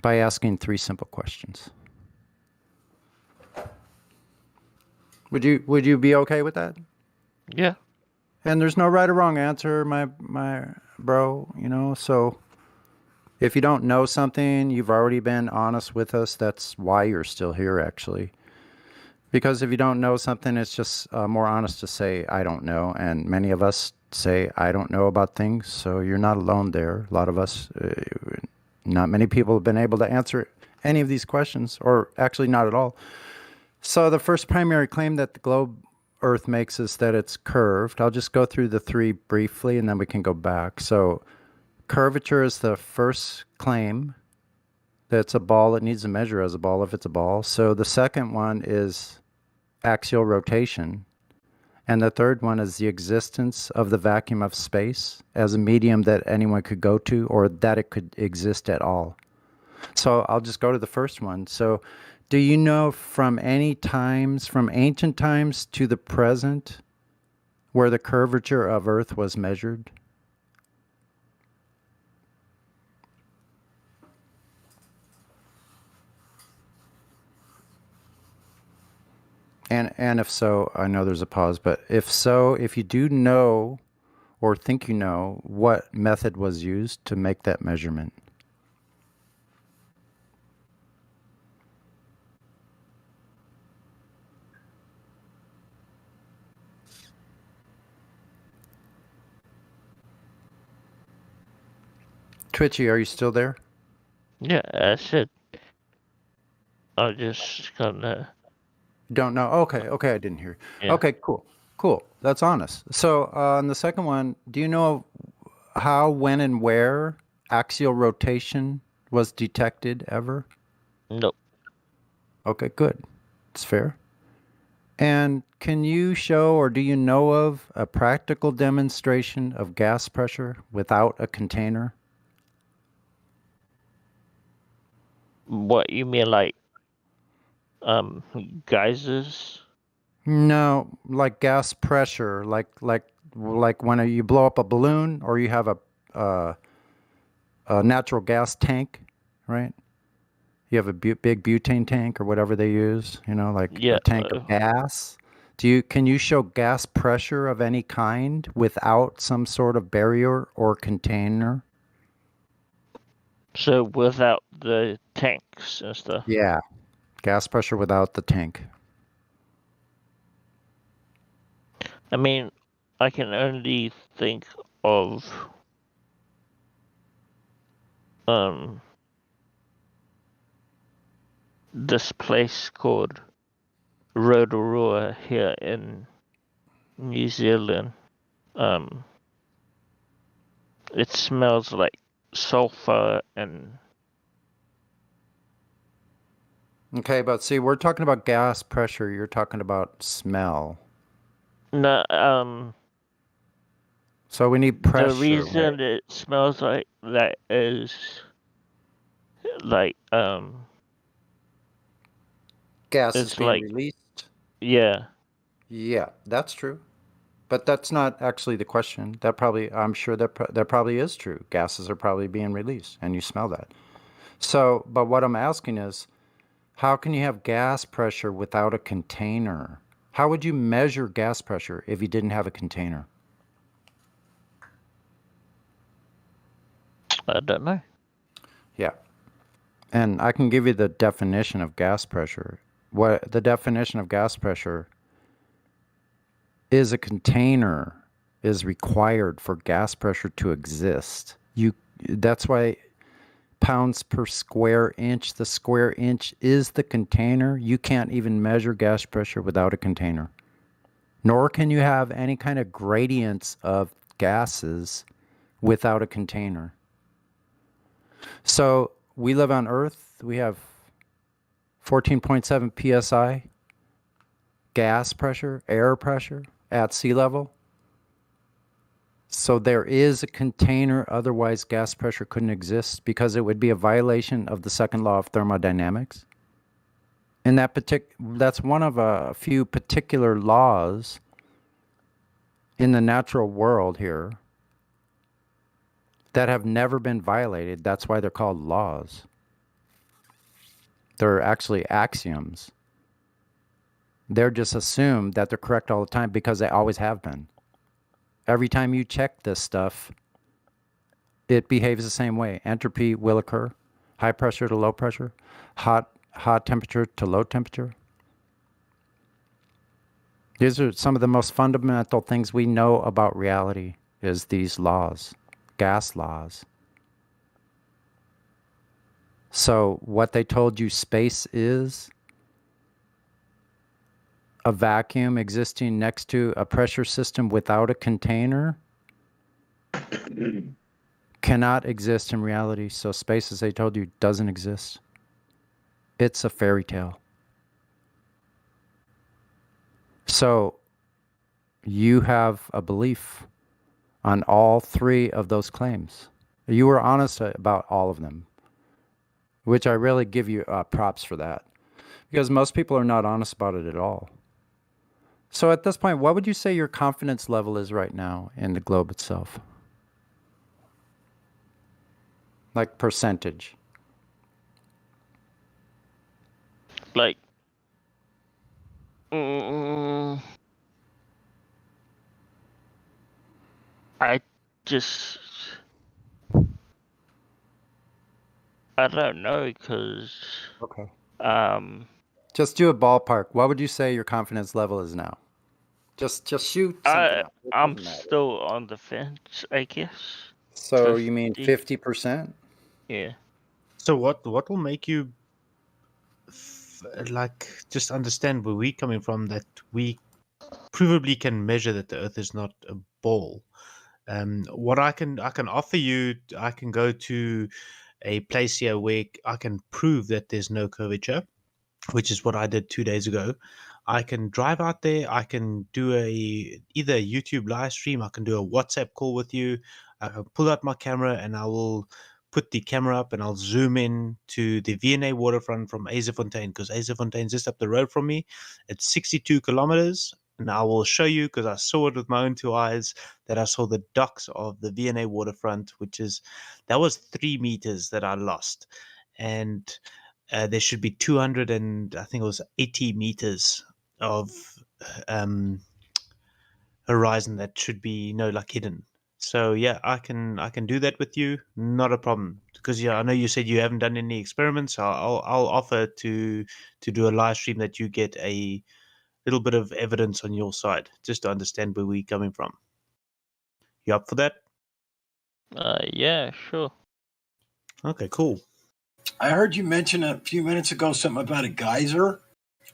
By asking 3 simple questions. Would you be okay with that? Yeah. And there's no right or wrong answer, my bro, so if you don't know something, you've already been honest with us. That's why you're still here, actually. Because if you don't know something, it's just more honest to say, I don't know. And many of us say, I don't know about things. So you're not alone there. A lot of us, not many people have been able to answer any of these questions, or actually not at all. So the first primary claim that the globe Earth makes is that it's curved. I'll just go through the 3 briefly, and then we can go back. So curvature is the first claim. That's a ball. It needs to measure as a ball if it's a ball. So the second one is axial rotation. And the third one is the existence of the vacuum of space as a medium that anyone could go to, or that it could exist at all. So I'll just go to the first one. So do you know from any times, from ancient times to the present, where the curvature of Earth was measured? And if so, I know there's a pause, but if so, if you do know or think you know, what method was used to make that measurement? Twitchy, are you still there? Yeah, I said I just gonna. Don't know. Okay, I didn't hear. Yeah. Okay, cool. That's honest. So on the second one, do you know how, when, and where axial rotation was detected ever? Nope. Okay, good. It's fair. And can you show, or do you know of, a practical demonstration of gas pressure without a container? What you mean, like geysers? No, like gas pressure, like when you blow up a balloon, or you have a natural gas tank, right? You have a big butane tank or whatever they use, a tank of gas. Can you show gas pressure of any kind without some sort of barrier or container? So without the tanks and stuff? Yeah, gas pressure without the tank. I mean, I can only think of this place called Rotorua here in New Zealand. It smells like sulfur and. Okay, but see, we're talking about gas pressure. You're talking about smell. No, so we need pressure. The reason it smells like that is like gas is being released. Yeah. Yeah, that's true. But that's not actually the question. I'm sure that probably is true. Gases are probably being released, and you smell that. So, but what I'm asking is, how can you have gas pressure without a container? How would you measure gas pressure if you didn't have a container? I don't know. Yeah. And I can give you the definition of gas pressure. What the definition of gas pressure is: a container is required for gas pressure to exist. That's why pounds per square inch, the square inch is the container. You can't even measure gas pressure without a container. Nor can you have any kind of gradients of gases without a container. So we live on Earth. We have 14.7 psi gas pressure, air pressure at sea level. So there is a container, otherwise gas pressure couldn't exist because it would be a violation of the second law of thermodynamics. And that's one of a few particular laws in the natural world here that have never been violated. That's why they're called laws. They're actually axioms. They're just assumed that they're correct all the time because they always have been. Every time you check this stuff, it behaves the same way. Entropy will occur. High pressure to low pressure. Hot temperature to low temperature. These are some of the most fundamental things we know about reality, is these laws, gas laws. So what they told you space is a vacuum existing next to a pressure system without a container cannot exist in reality. So space, as they told you, doesn't exist. It's a fairy tale. So you have a belief on all three of those claims. You were honest about all of them, which I really give you props for that, because most people are not honest about it at all. So at this point, what would you say your confidence level is right now in the globe itself? Like percentage. Like, I just, I don't know, because okay. Just do a ballpark. What would you say your confidence level is now? Just shoot something out. I'm still on the fence, I guess. So you mean 50%? Yeah. So what will make you just understand where we're coming from, that we provably can measure that the Earth is not a ball? What I can offer you, I can go to a place here where I can prove that there's no curvature, which is what I did 2 days ago. I can drive out there. I can do either a YouTube live stream. I can do a WhatsApp call with you. I can pull out my camera and I will put the camera up and I'll zoom in to the V&A waterfront from Azefontein, because Azefontein's just up the road from me. It's 62 kilometers. And I will show you, because I saw it with my own two eyes, that I saw the docks of the V&A waterfront, that was 3 meters that I lost. And there should be 200 and I think it was 80 meters of horizon that should be hidden. So yeah, I can do that with you, not a problem. Because I know you said you haven't done any experiments. So I'll offer to do a live stream that you get a little bit of evidence on your side, just to understand where we're coming from. You up for that? Yeah, sure. Okay, cool. I heard you mention a few minutes ago something about a geyser.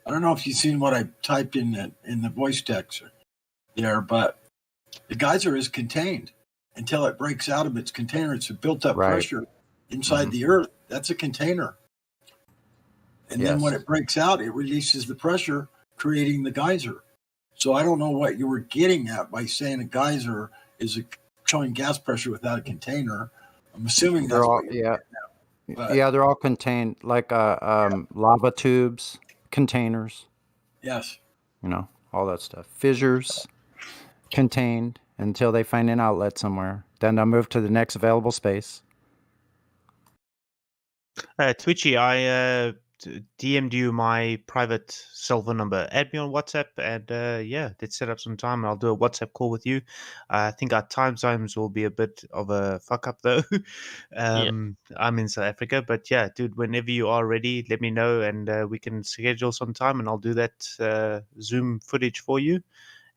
I don't know if you've seen what I typed in the voice text there, but the geyser is contained until it breaks out of its container. It's a built-up pressure inside the Earth. That's a container. And then when it breaks out, it releases the pressure, creating the geyser. So I don't know what you were getting at by saying a geyser is showing gas pressure without a container. I'm assuming that's what you're getting at. But, they're all contained, like lava tubes, containers. Yes. All that stuff. Fissures. contained until they find an outlet somewhere. Then they'll move to the next available space. Twitchy, I DM'd you my private cell phone number. Add me on WhatsApp, and yeah, let's set up some time. I'll do a WhatsApp call with you. I think our time zones will be a bit of a fuck up though. I'm in South Africa, but yeah, dude, whenever you are ready, let me know, and we can schedule some time, and I'll do that Zoom footage for you,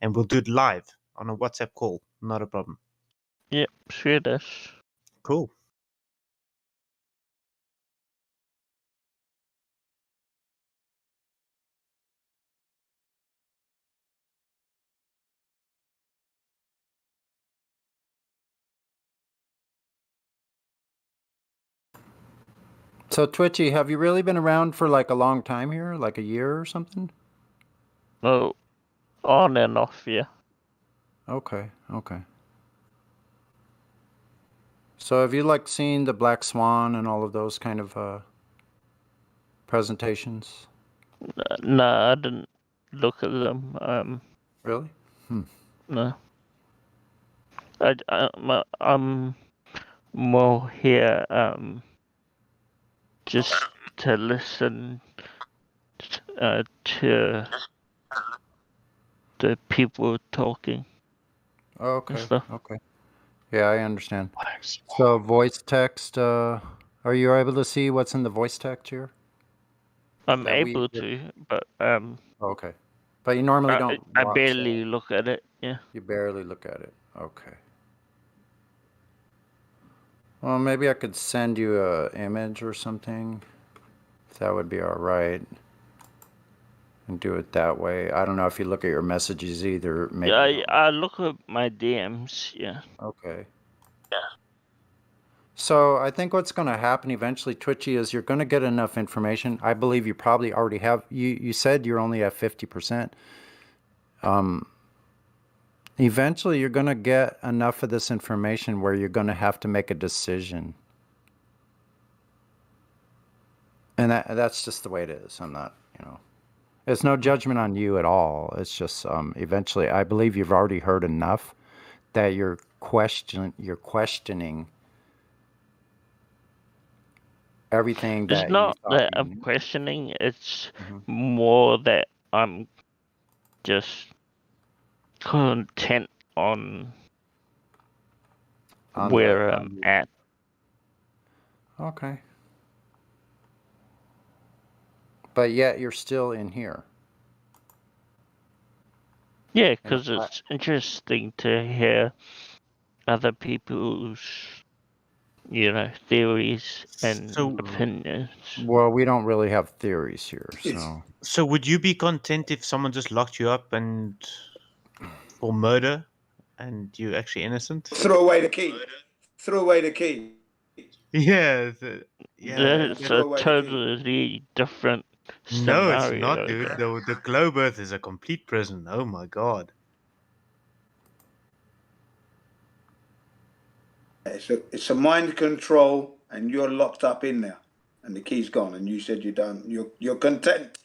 and we'll do it live on a WhatsApp call. Not a problem. Yep, sure does. Cool. So Twitchy, have you really been around for like a long time here, like a year or something? Oh, on and off, yeah. Okay. So have you like seen the Black Swan and all of those kind of presentations? No, I didn't look at them. Really? No. I'm more here just to listen to the people talking. Okay. And stuff. Okay. Yeah, I understand. So voice text, are you able to see what's in the voice text here? I'm able to, but okay. But you normally don't I watch barely look at it, yeah. You barely look at it. Okay. Well, maybe I could send you a image or something. If that would be all right. And do it that way. I don't know if you look at your messages either. Maybe Yeah, I look at my DMs, yeah. Okay. Yeah. So I think what's going to happen eventually, Twitchy, is you're going to get enough information. I believe you probably already have. You said you're only at 50%. Eventually, you're going to get enough of this information where you're going to have to make a decision. And that's just the way it is. I'm not, it's no judgment on you at all. It's just eventually, I believe you've already heard enough that you're questioning everything that it's not that I'm questioning, it's more that I'm just content on where I'm at. Okay. But yet you're still in here. Yeah, because it's interesting to hear other people's, theories and opinions. Well, we don't really have theories here, so. So would you be content if someone just locked you up and for murder, and you're actually innocent? Throw away the key. Throw away the key. Yeah. That's a totally different No, scenario. it's not, dude. The globe Earth is a complete prison. Oh my god. It's a mind control, and you're locked up in there, and the key's gone, and you said you're done. You're content.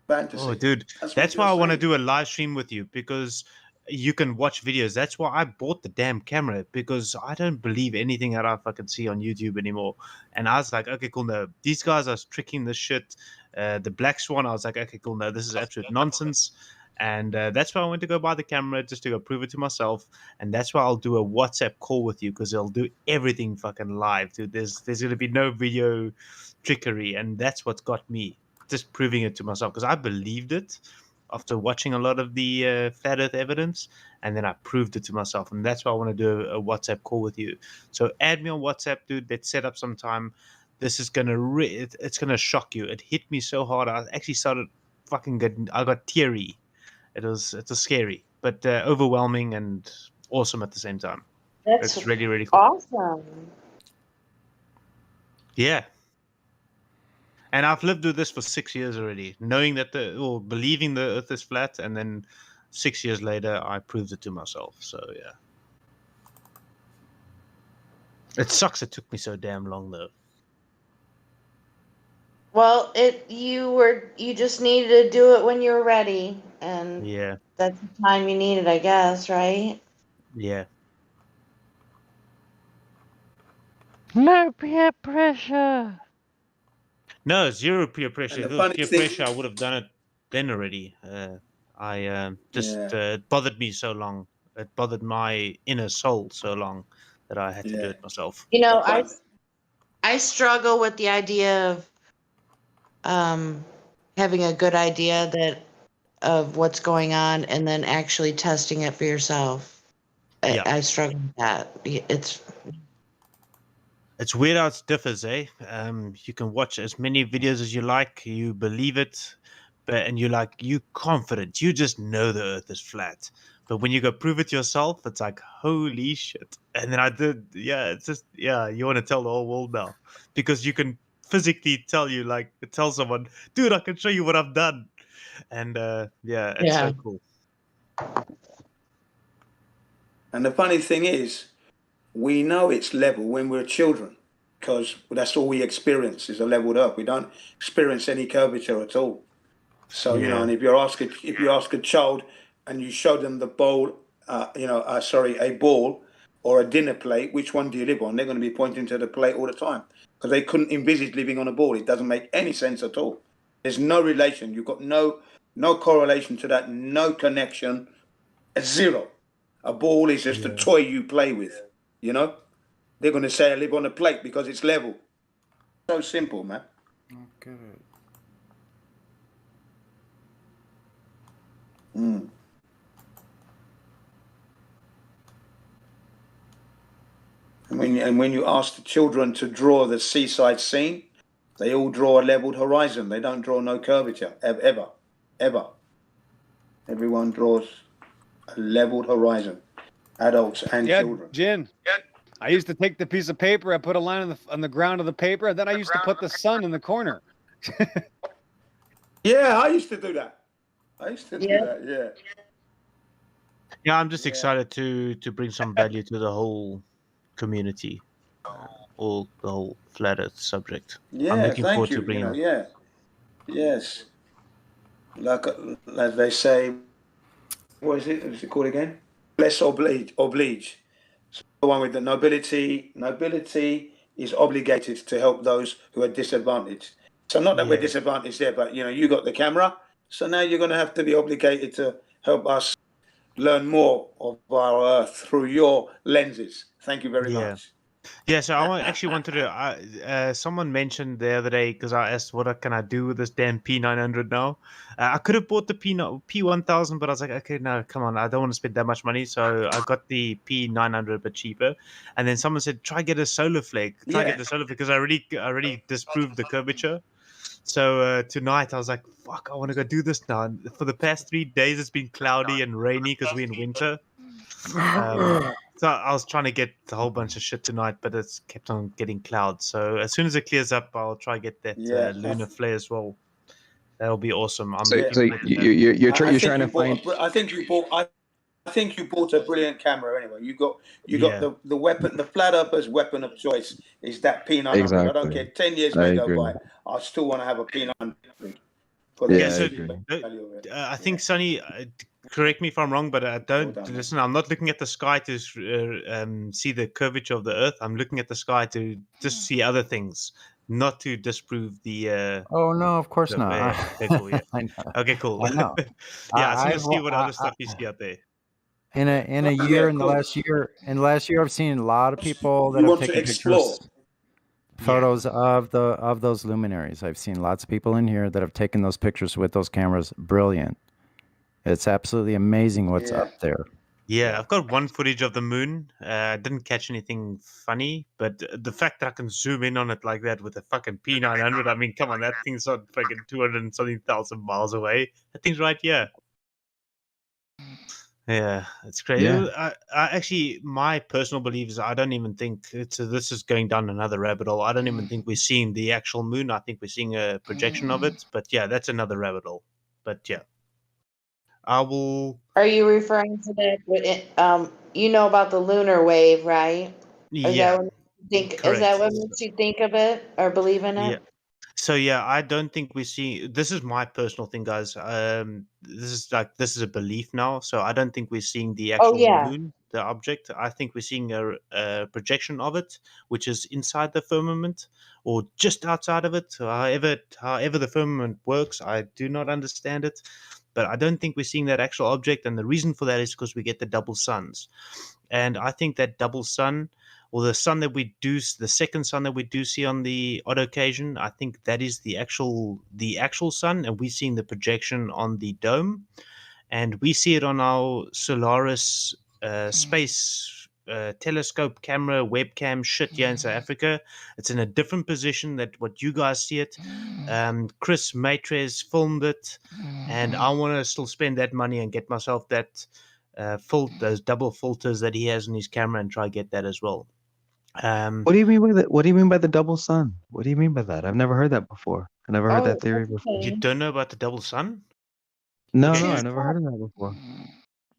Fantasy. Oh, dude, that's why I want to do a live stream with you, because you can watch videos. That's why I bought the damn camera, because I don't believe anything that I fucking see on YouTube anymore. And I was like, okay, cool. No, these guys are tricking this shit. The Black Swan, I was like, okay, cool. No, this is absolute nonsense. And that's why I went to go buy the camera, just to go prove it to myself. And that's why I'll do a WhatsApp call with you, because they'll do everything fucking live, dude. There's going to be no video trickery. And that's what's got me, just proving it to myself, because I believed it after watching a lot of the flat earth evidence, and then I proved it to myself. And that's why I want to do a WhatsApp call with you. So add me on WhatsApp, dude. Let's set up some time. This is going to it's going to shock you. It hit me so hard. I actually started I got teary. It's scary, but overwhelming and awesome at the same time. It's really, really cool. Awesome. Yeah. And I've lived with this for 6 years already, knowing that believing the earth is flat, and then 6 years later, I proved it to myself. So, yeah. It sucks it took me so damn long, though. Well, you just needed to do it when you were ready, and yeah, that's the time you need it, I guess, right? Yeah. No peer pressure. No, zero peer pressure. And If the it was funny peer thing, pressure, I would have done it then already. It bothered me so long. It bothered my inner soul so long that I had to do it myself. You know, I struggle with the idea of having a good idea of what's going on and then actually testing it for yourself. I struggle with that. It's weird how it differs, eh? You can watch as many videos as you like, you believe it, and you confident, you just know the Earth is flat. But when you go prove it yourself, it's like holy shit. And then it's just you want to tell the whole world now because you can physically tell someone, dude, I can show you what I've done, and it's so cool. And the funny thing is, we know it's level when we're children, because that's all we experience is a leveled earth. We don't experience any curvature at all. So you know, and if you ask a child and you show them the bowl, a ball or a dinner plate, which one do you live on? They're going to be pointing to the plate all the time because they couldn't envisage living on a ball. It doesn't make any sense at all. There's no relation. You've got no correlation to that. No connection. Zero. A ball is just a toy you play with. You know, they're going to say I live on a plate because it's level. So simple, man. Okay. Mm. And when you ask the children to draw the seaside scene, they all draw a leveled horizon. They don't draw no curvature, ever. Everyone draws a leveled horizon, adults and children. Jin. I used to take the piece of paper, I put a line on the ground of the paper, and then I used to put the sun in the corner. Yeah, I used to do that. Yeah. Yeah, I'm just excited to bring some value to the whole community, the whole flat Earth subject. Yeah, I'm looking thank forward you. to bringing. Yes. Like they say, what is it? What's it called again? Bless oblige. So the one with the nobility. Nobility is obligated to help those who are disadvantaged. So not that we're disadvantaged there, but you got the camera. So now you're going to have to be obligated to help us learn more of our Earth through your lenses. Thank you very much. Yeah, so I actually wanted to. Someone mentioned the other day because I asked, "What can I do with this damn P900 now?" I could have bought the P1000, but I was like, "Okay, no, come on, I don't want to spend that much money." So I got the P900, but cheaper. And then someone said, "Try get a solar flare. Get the solar flare because I already disproved the curvature." So tonight I was like, "Fuck, I want to go do this now." And for the past 3 days, it's been cloudy and rainy because we're in winter. So I was trying to get a whole bunch of shit tonight, but it's kept on getting clouds. So as soon as it clears up, I'll try get that lunar flare as well. That'll be awesome. I'm you're trying to find. I think you bought a brilliant camera anyway. You got the weapon, the flat earther's weapon of choice is that P900. Exactly. I don't care. 10 years may go by. I still want to have a P900. I think Sonny, correct me if I'm wrong, but I don't listen. I'm not looking at the sky to see the curvature of the Earth. I'm looking at the sky to just see other things, not to disprove the. Oh no, of course not. Okay, cool. Yeah. I know. Okay, cool. I know. I just want to see what other stuff you see out there. In a year, in the last year, I've seen a lot of people that have taken pictures. Photos of those luminaries. I've seen lots of people in here that have taken those pictures with those cameras. Brilliant. It's absolutely amazing what's up there. Yeah, I've got one footage of the moon. I didn't catch anything funny, but the fact that I can zoom in on it like that with a fucking P900, I mean, come on, that thing's not fucking 200 and something thousand miles away. That thing's right here. Yeah, it's crazy. Yeah. I actually, my personal belief is I don't even think this is going down another rabbit hole. I don't even think we're seeing the actual moon. I think we're seeing a projection of it. But yeah, that's another rabbit hole. But yeah, I will. Are you referring to that? You know about the lunar wave, right? Is that what makes you think of it or believe in it? Yeah. So yeah, I don't think we see. This is my personal thing, guys. This is a belief now. So I don't think we're seeing the Oh actual yeah. moon, the object. I think we're seeing a projection of it, which is inside the firmament or just outside of it. However the firmament works, I do not understand it, but I don't think we're seeing that actual object. And the reason for that is because we get the double suns, and I think that double sun, or the sun that we do, the second sun that we do see on the odd occasion, I think that is the actual sun, and we're seeing the projection on the dome, and we see it on our Solaris space telescope camera webcam shit here in South Africa. It's in a different position that what you guys see it. Chris Maitres filmed it, and I want to still spend that money and get myself that those double filters that he has on his camera and try get that as well. What do you mean by that? What do you mean by the double sun? What do you mean by that? I've never heard that before. I never heard that theory before. You don't know about the double sun? No, Okay. no, I never heard of that before.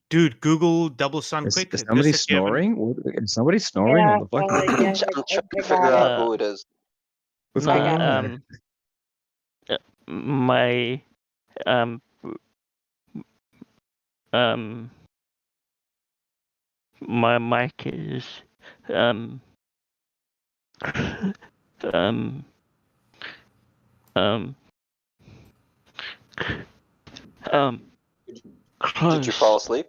Dude, Google double sun Is quick. somebody This if you haven't- snoring? Is somebody snoring? What the fuck? I'm trying to figure out who it is. What's No, going on? my my mic is close. Did you fall asleep?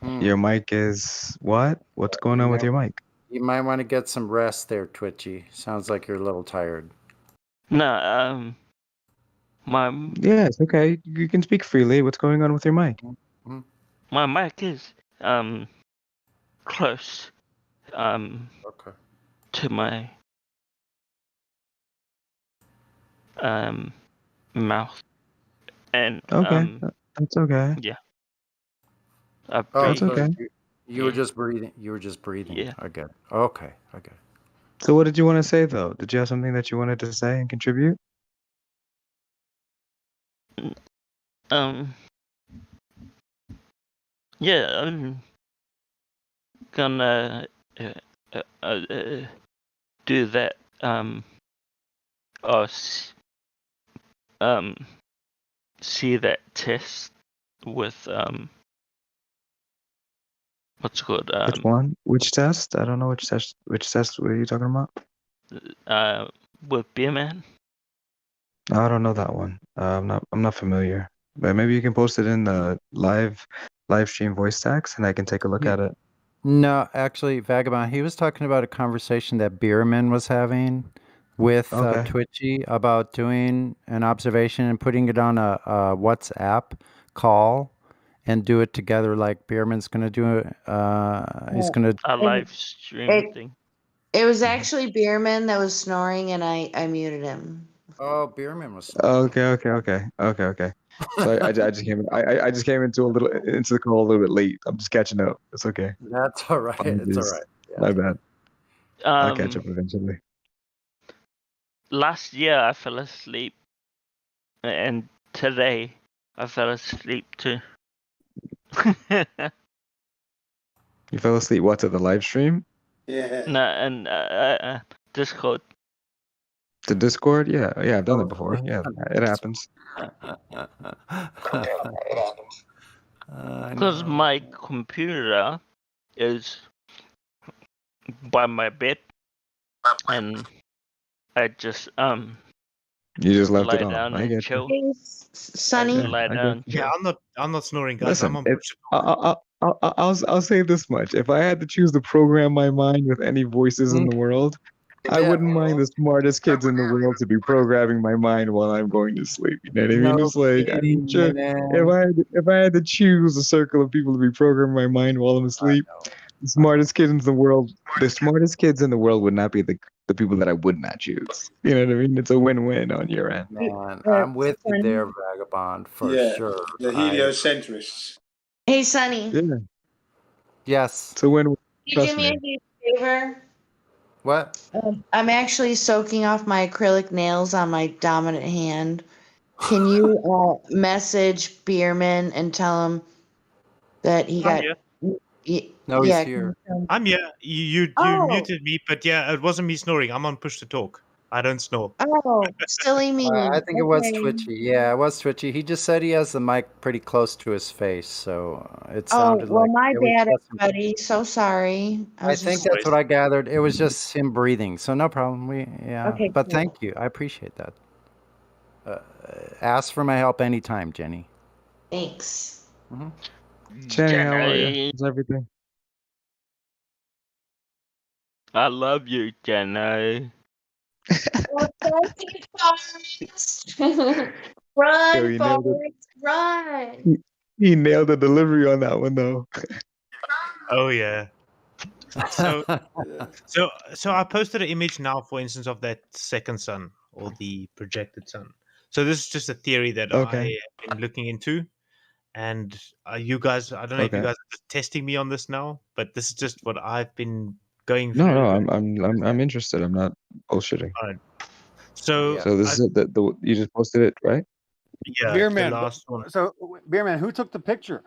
Your mic is what? What's going on with your mic? You might want to get some rest there, Twitchy. Sounds like you're a little tired. No, my Yeah, it's okay. You can speak freely. What's going on with your mic? my mic is close Okay. to my mouth, and Okay, that's okay. yeah. That's okay. You were just breathing. You were just breathing. Yeah. I get it. Okay. Okay. So what did you want to say though? Did you have something that you wanted to say and contribute? Yeah, I'm gonna do that. Or see that test with what's it called? Which one? Which test? I don't know which test. Which test were you talking about? With Beerman. I don't know that one. I'm not familiar. But maybe you can post it in the live stream voice text, and I can take a look at it. No, actually, Vagabond, he was talking about a conversation that Bierman was having with Twitchy about doing an observation and putting it on a WhatsApp call and do it together like Bierman's going to do it. He's going to... A live stream thing. It was actually Bierman that was snoring, and I muted him. Oh, Bierman was. Okay. So I just came. I just came into the call a little bit late. I'm just catching up. It's okay. That's all right. It's all right. Yeah. My bad. I'll catch up eventually. Last year I fell asleep, and today I fell asleep too. You fell asleep. What, at the live stream? Yeah. No, and Discord. The Discord? Yeah, I've done it before. Yeah, it happens. Because my computer is by my bed, and I just You just left it lie on. down I and get chill. you. Sunny. Lie down. Yeah, I'm not snoring, guys. Listen, I'm on. I'll say this much: if I had to choose to program my mind with any voices in the world, I wouldn't mind the smartest kids in the world to be programming my mind while I'm going to sleep. You know what I mean? No It's like kidding, I'm sure man. if I had to choose a circle of people to be programming my mind while I'm asleep, the smartest kids in the world would not be the people that I would not choose. You know what I mean? It's a win-win on your end. Man, I'm with you there, Vagabond, for sure. The heliocentrists. Hey, Sonny. Yeah. Yes. It's a win-win. Can you do me a huge favor? What? I'm actually soaking off my acrylic nails on my dominant hand. Can you message Bierman and tell him that he got... No, he's here. I'm here. You muted me, but yeah, it wasn't me snoring. I'm on push to talk. I don't snore. Oh, silly me. I think it was Okay. twitchy. Yeah, it was twitchy. He just said he has the mic pretty close to his face, so it Oh, sounded well, like my it was bad, just him. everybody. So sorry. I think that's what I gathered. It was just him breathing, so no problem. Okay, But cool. thank you. I appreciate that. Ask for my help anytime, Jenny. Thanks. Jenny, how are you? How's everything? I love you, Jenny. Oh, thank you, Forrest. Run, Yo, he nailed it. Forrest, run. He nailed the delivery on that one, though. Oh yeah. So I posted an image now, for instance, of that second sun or the projected sun. So this is just a theory that Okay. I have been looking into, and you guys, I don't know if you Okay. guys are just testing me on this now, but this is just what I've been going No, through. no, I'm interested. I'm not bullshitting. All right. So So this is it. The you just posted it, right? yeah, Beer the man. last one. So Beer man, who took the picture?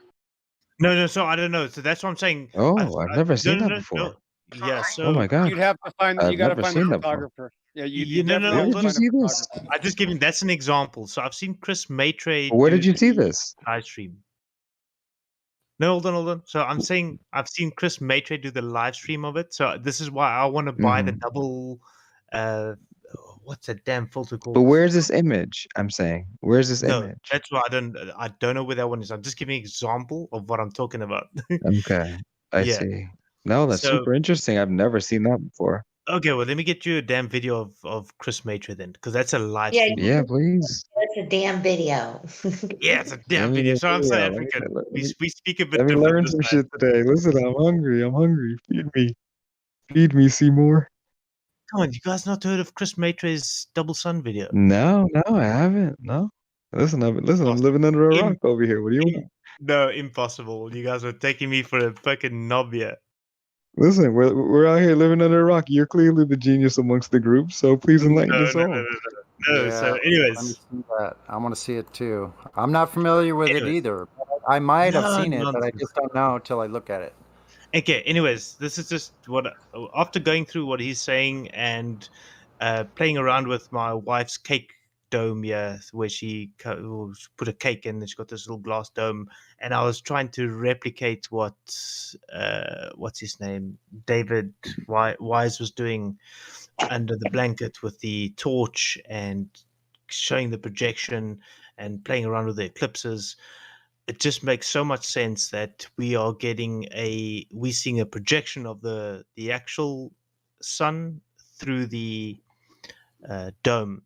No. So I don't know. So that's what I'm saying. Oh, I've never seen that No. before. Yeah. So Oh my god, You'd have to find. You I've got to never find the seen that before. photographer. Yeah, you You definitely Where have did to you find a see this? photographer. I just giving that's an example. So I've seen Chris Maitre Where do did you see the this? live stream. No, hold on. So I'm saying I've seen Chris Maitre do the live stream of it. So this is why I want to buy the double. What's that damn filter But called? where's this image? I'm saying, where's this No, image? that's why I don't know where that one is. I'm just giving an example of what I'm talking about. Okay, I Yeah. see. No, that's So super interesting. I've never seen that before. okay, well let me get you a damn video of Chris Maitre then, because that's a live Yeah, stream. Yeah, please. that's a damn video. Yeah, it's a damn Send me video. the So I'm South video. African. Let me, We speak a bit let me different learn this some time. shit today. Listen, I'm hungry. I'm hungry. Feed me. Feed me, Seymour. Come on, you guys not heard of Chris Maitre's Double Sun video? No, I haven't. No. Listen, I'm living under a rock over here. What do you want? No, impossible. You guys are taking me for a fucking knob here. Listen, we're out here living under a rock. You're clearly the genius amongst the group, so please enlighten us all. No, so anyways. Let me see that. I want to see it too. I'm not familiar with it Anyways. either. I might have No seen it, but I nonsense. just don't know until I look at it. Okay, anyways, this is just what after going through what he's saying and playing around with my wife's cake dome here, where she put a cake in and she got this little glass dome, and I was trying to replicate what what's his name, David Wise was doing under the blanket with the torch and showing the projection and playing around with the eclipses. It just makes so much sense that we're seeing a projection of the actual sun through the dome.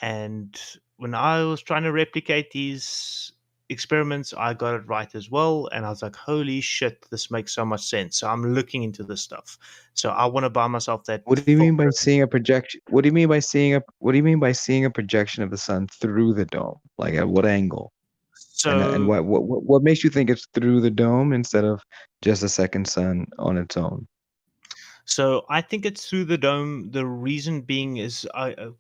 And when I was trying to replicate these experiments, I got it right as well, and I was like, holy shit, this makes so much sense. So I'm looking into this stuff. So I want to buy myself that. What do you mean by seeing a projection? What do you mean by seeing a projection of the sun through the dome? Like at what angle? So And what makes you think it's through the dome instead of just a second sun on its own? So I think it's through the dome. The reason being is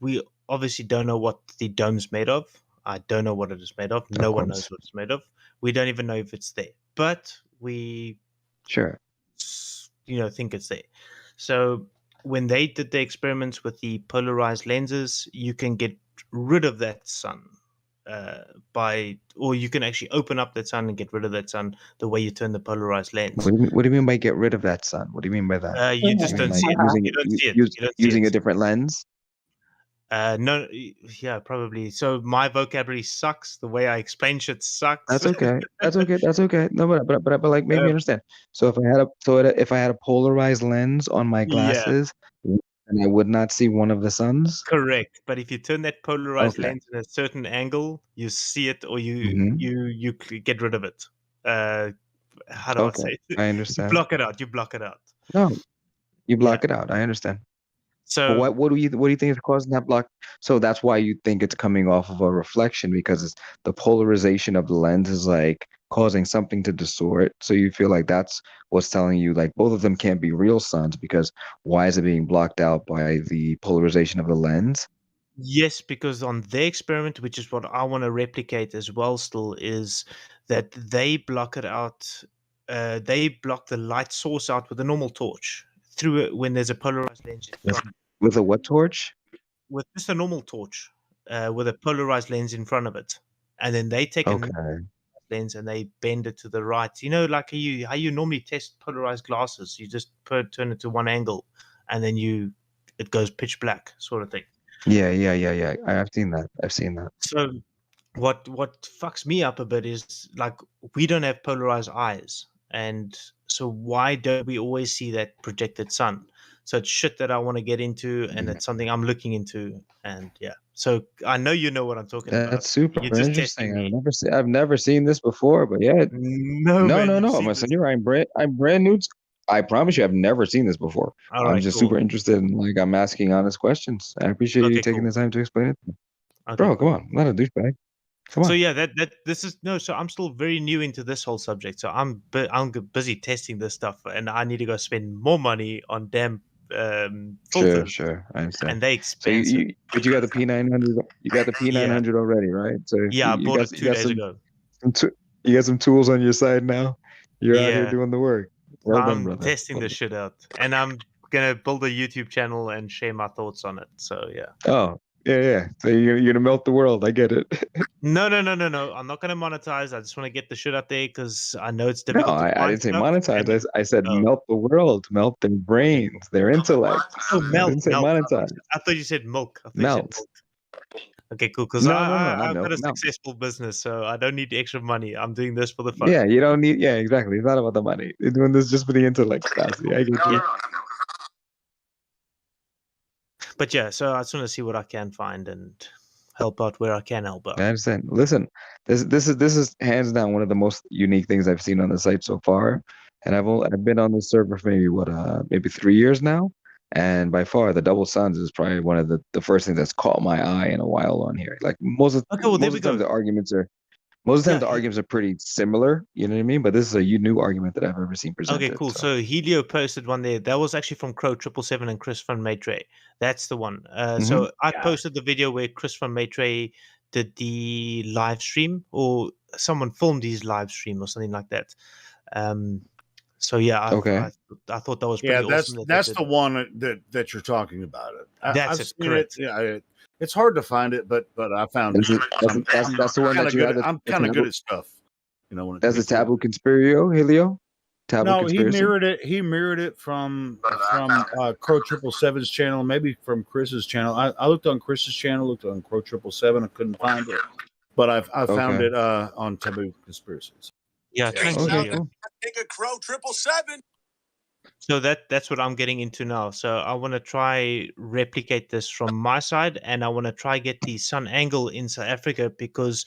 we obviously don't know what the dome's made of. I don't know what it is made of. No one knows what it's made of. We don't even know if it's there, but we Sure, think it's there. So when they did the experiments with the polarized lenses, you can get rid of that sun or you can actually open up that sun and get rid of that sun the way you turn the polarized lens. What do you mean by get rid of that sun? What do you mean by that? You just don't see it. You don't see it. You don't see using it. a different lens. No, yeah, probably. So my vocabulary sucks. The way I explain shit sucks. That's okay. That's okay. No, but like maybe understand. So if I had a polarized lens on my glasses, and I would not see one of the suns. Correct. But if you turn that polarized Okay. lens in a certain angle, you see it, or you Mhm. get rid of it. How do I Okay, say it? I You understand. block it out. You block it out. No, you block Yeah. it out. I understand. But So what do you think is causing that block? So that's why you think it's coming off of a reflection because it's the polarization of the lens is like causing something to distort. So you feel like that's what's telling you like both of them can't be real suns because why is it being blocked out by the polarization of the lens? yes, because on their experiment, which is what I want to replicate as well, still is that they block it out. They block the light source out with a normal torch through it when there's a polarized lens in front. With a what torch? with just a normal torch with a polarized lens in front of it, and then they take a lens and they bend it to the right. You know, like how you normally test polarized glasses. You just turn it to one angle, and then it goes pitch black, sort of thing. Yeah. I've seen that. So what fucks me up a bit is like we don't have polarized eyes, and so why don't we always see that projected sun? So it's shit that I want to get into, and it's something I'm looking into, and yeah. So I know you know what I'm talking about. That's super You're just interesting. testing me. I've never seen this before, but yeah. No, No. man, I'm gonna send you. I'm brand new. I promise you, I've never seen this before. All I'm right, just cool. super interested in, like, I'm asking honest questions. I appreciate you Okay, taking cool. the time to explain it. Okay, Bro, cool. come on, I'm not a douchebag. Come So on. yeah, this is no. So I'm still very new into this whole subject. So I'm busy testing this stuff, and I need to go spend more money on damn filters, Sure. I understand. and they So expensive. but you got the P900. You got the P900 already, right? So Yeah, I you bought got it 2 days ago. you got some tools on your side now. You're out here Yeah, doing the work. Well done, I'm brother. testing this shit out, and I'm gonna build a YouTube channel and share my thoughts on it. So yeah. Oh, yeah. So you're gonna melt the world. I get it. No. I'm not gonna monetize. I just want to get the shit out there because I know it's No, difficult to I find didn't say stuff. monetize. I said melt the world, melt their brains, their intellect. Oh, I melt. didn't say monetize. I thought you said milk. Melt. Okay, cool. Because No, I've milk. got a Melt. successful business, so I don't need extra money. I'm doing this for the fun. Yeah, you don't need. Yeah, exactly. It's not about the money. You're doing this just for the intellect, Stasi. I get you. But yeah, so I just want to see what I can find and help out where I can help out. I understand. Listen, this is hands down one of the most unique things I've seen on the site so far. And I've been on this server for maybe 3 years now. And by far, the Double Suns is probably one of the first things that's caught my eye in a while on here. Like most of Okay, well, there we the time, go. the arguments are pretty similar. You know what I mean? But this is a new argument that I've ever seen presented. Okay, cool. So Helio posted one there. That was actually from Crow 777 and Chris van Maitre. That's the one. So I posted the video where Chris van Maitre did the live stream, or someone filmed his live stream, or something like that. So yeah, I thought that was pretty awesome. That's the one that you're talking about. That's I've seen correct. it. Yeah, it's hard to find it, but I found it. That's the one that you had. I'm kind of good at stuff. You know, when it That's a comes to Taboo Conspirio, Helio. No, he mirrored it. He mirrored it from Crow 777's channel, maybe from Chris's channel. I looked on Chris's channel, looked on Crow 777, I couldn't find it, but I found it on Taboo Conspiracies. Yeah, thanks, Okay, Helio. cool. Crow 777. So that's what I'm getting into now. So I want to try replicate this from my side, and I want to try get the sun angle in South Africa, because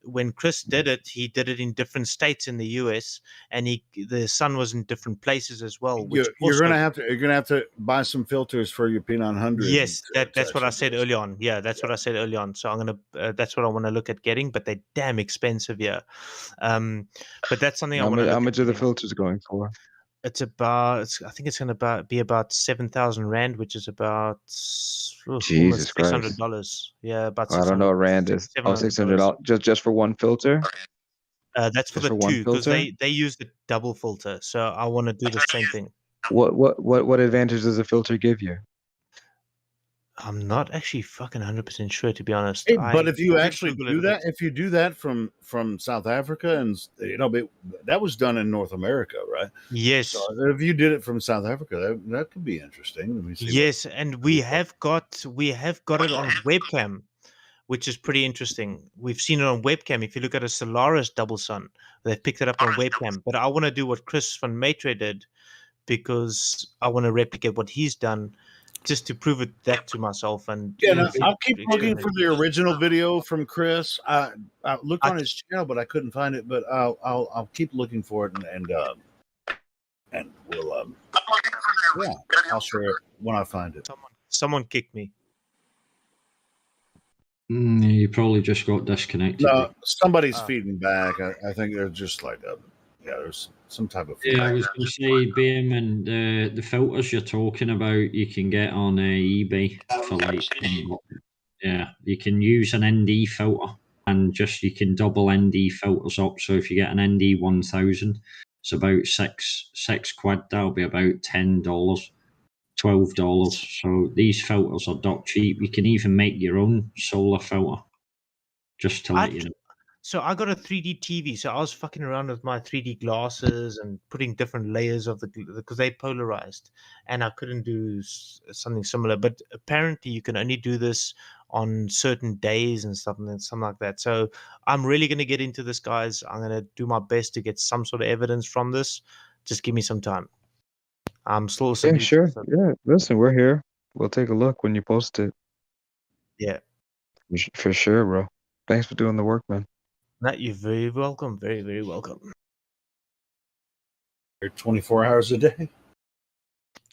when Chris did it, he did it in different states in the US, and the sun was in different places as well. Which You're gonna have to buy some filters for your P900. Yes, that's what I said early on. Yeah, that's what I said early on. So I'm gonna that's what I want to look at getting, but they're damn expensive. Yeah, but that's something I want to. How much are the filters going for? It's about. I think it's going to be about 7,000 rand, which is about Jesus Christ. $600. Yeah, about. I don't know. Rand is $600 just for one filter. That's for Just the for one two, because filter? they use the double filter. So I want to do the same thing. What advantage does a filter give you? I'm not actually fucking 100% sure, to be honest. Hey, but if you I did actually Google do it a that, bit. if you do that from South Africa, and that was done in North America, right? Yes. So if you did it from South Africa, that could be interesting. Let me see. Yes, and we have got it on webcam, which is pretty interesting. We've seen it on webcam. If you look at a Solaris double sun, they've picked it up on webcam. But I want to do what Chris van Maitre did, because I want to replicate what he's done, just to prove that to myself. And I'll keep looking for the original video from Chris. I looked on his channel, but I couldn't find it. But I'll keep looking for it, and we'll I'll share it when I find it. Someone kicked me. You probably just got disconnected. No, somebody's feeding back. I think they're just like there's some type of feedback. Yeah, I was going to say, BM, and the filters you're talking about, you can get on eBay for you can use an ND filter, and you can double ND filters up. So if you get an ND 1000, it's about six quid. That'll be about $10. $12. So these filters are dot cheap. You can even make your own solar filter. Just to let you know. So I got a 3D TV. So I was fucking around with my 3D glasses and putting different layers of because they polarized, and I couldn't do something similar. But apparently, you can only do this on certain days and something like that. So I'm really going to get into this, guys. I'm going to do my best to get some sort of evidence from this. Just give me some time. I'm still Yeah, sure. Yeah, listen, we're here. We'll take a look when you post it. Yeah. For sure, bro. Thanks for doing the work, man. Matt, you're very welcome. Very, very welcome. 24 hours a day.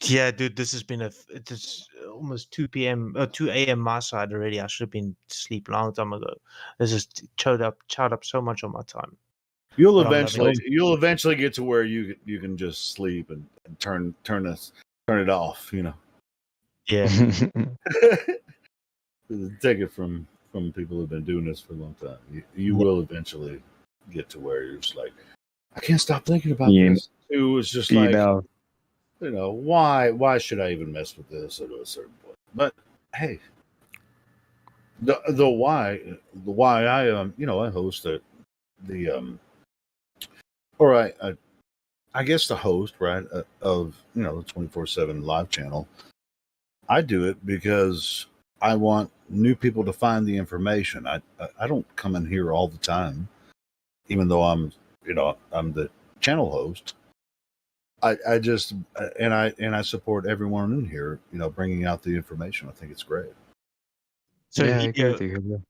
Yeah, dude, this has been it's almost 2 p.m. 2 a.m. my side already. I should have been asleep a long time ago. This has chowed up so much on my time. You'll eventually get to where you can just sleep and turn it off, you know. Yeah. Take it from people who've been doing this for a long time. You will eventually get to where you're just like, I can't stop thinking about this. It was just like, you know, why should I even mess with this at a certain point? But hey, the why I I host I guess the host, right, of the 24/7 live channel. I do it because I want new people to find the information. I don't come in here all the time, even though I'm the channel host. I just and I support everyone in here, bringing out the information. I think it's great. So yeah, I agree with you.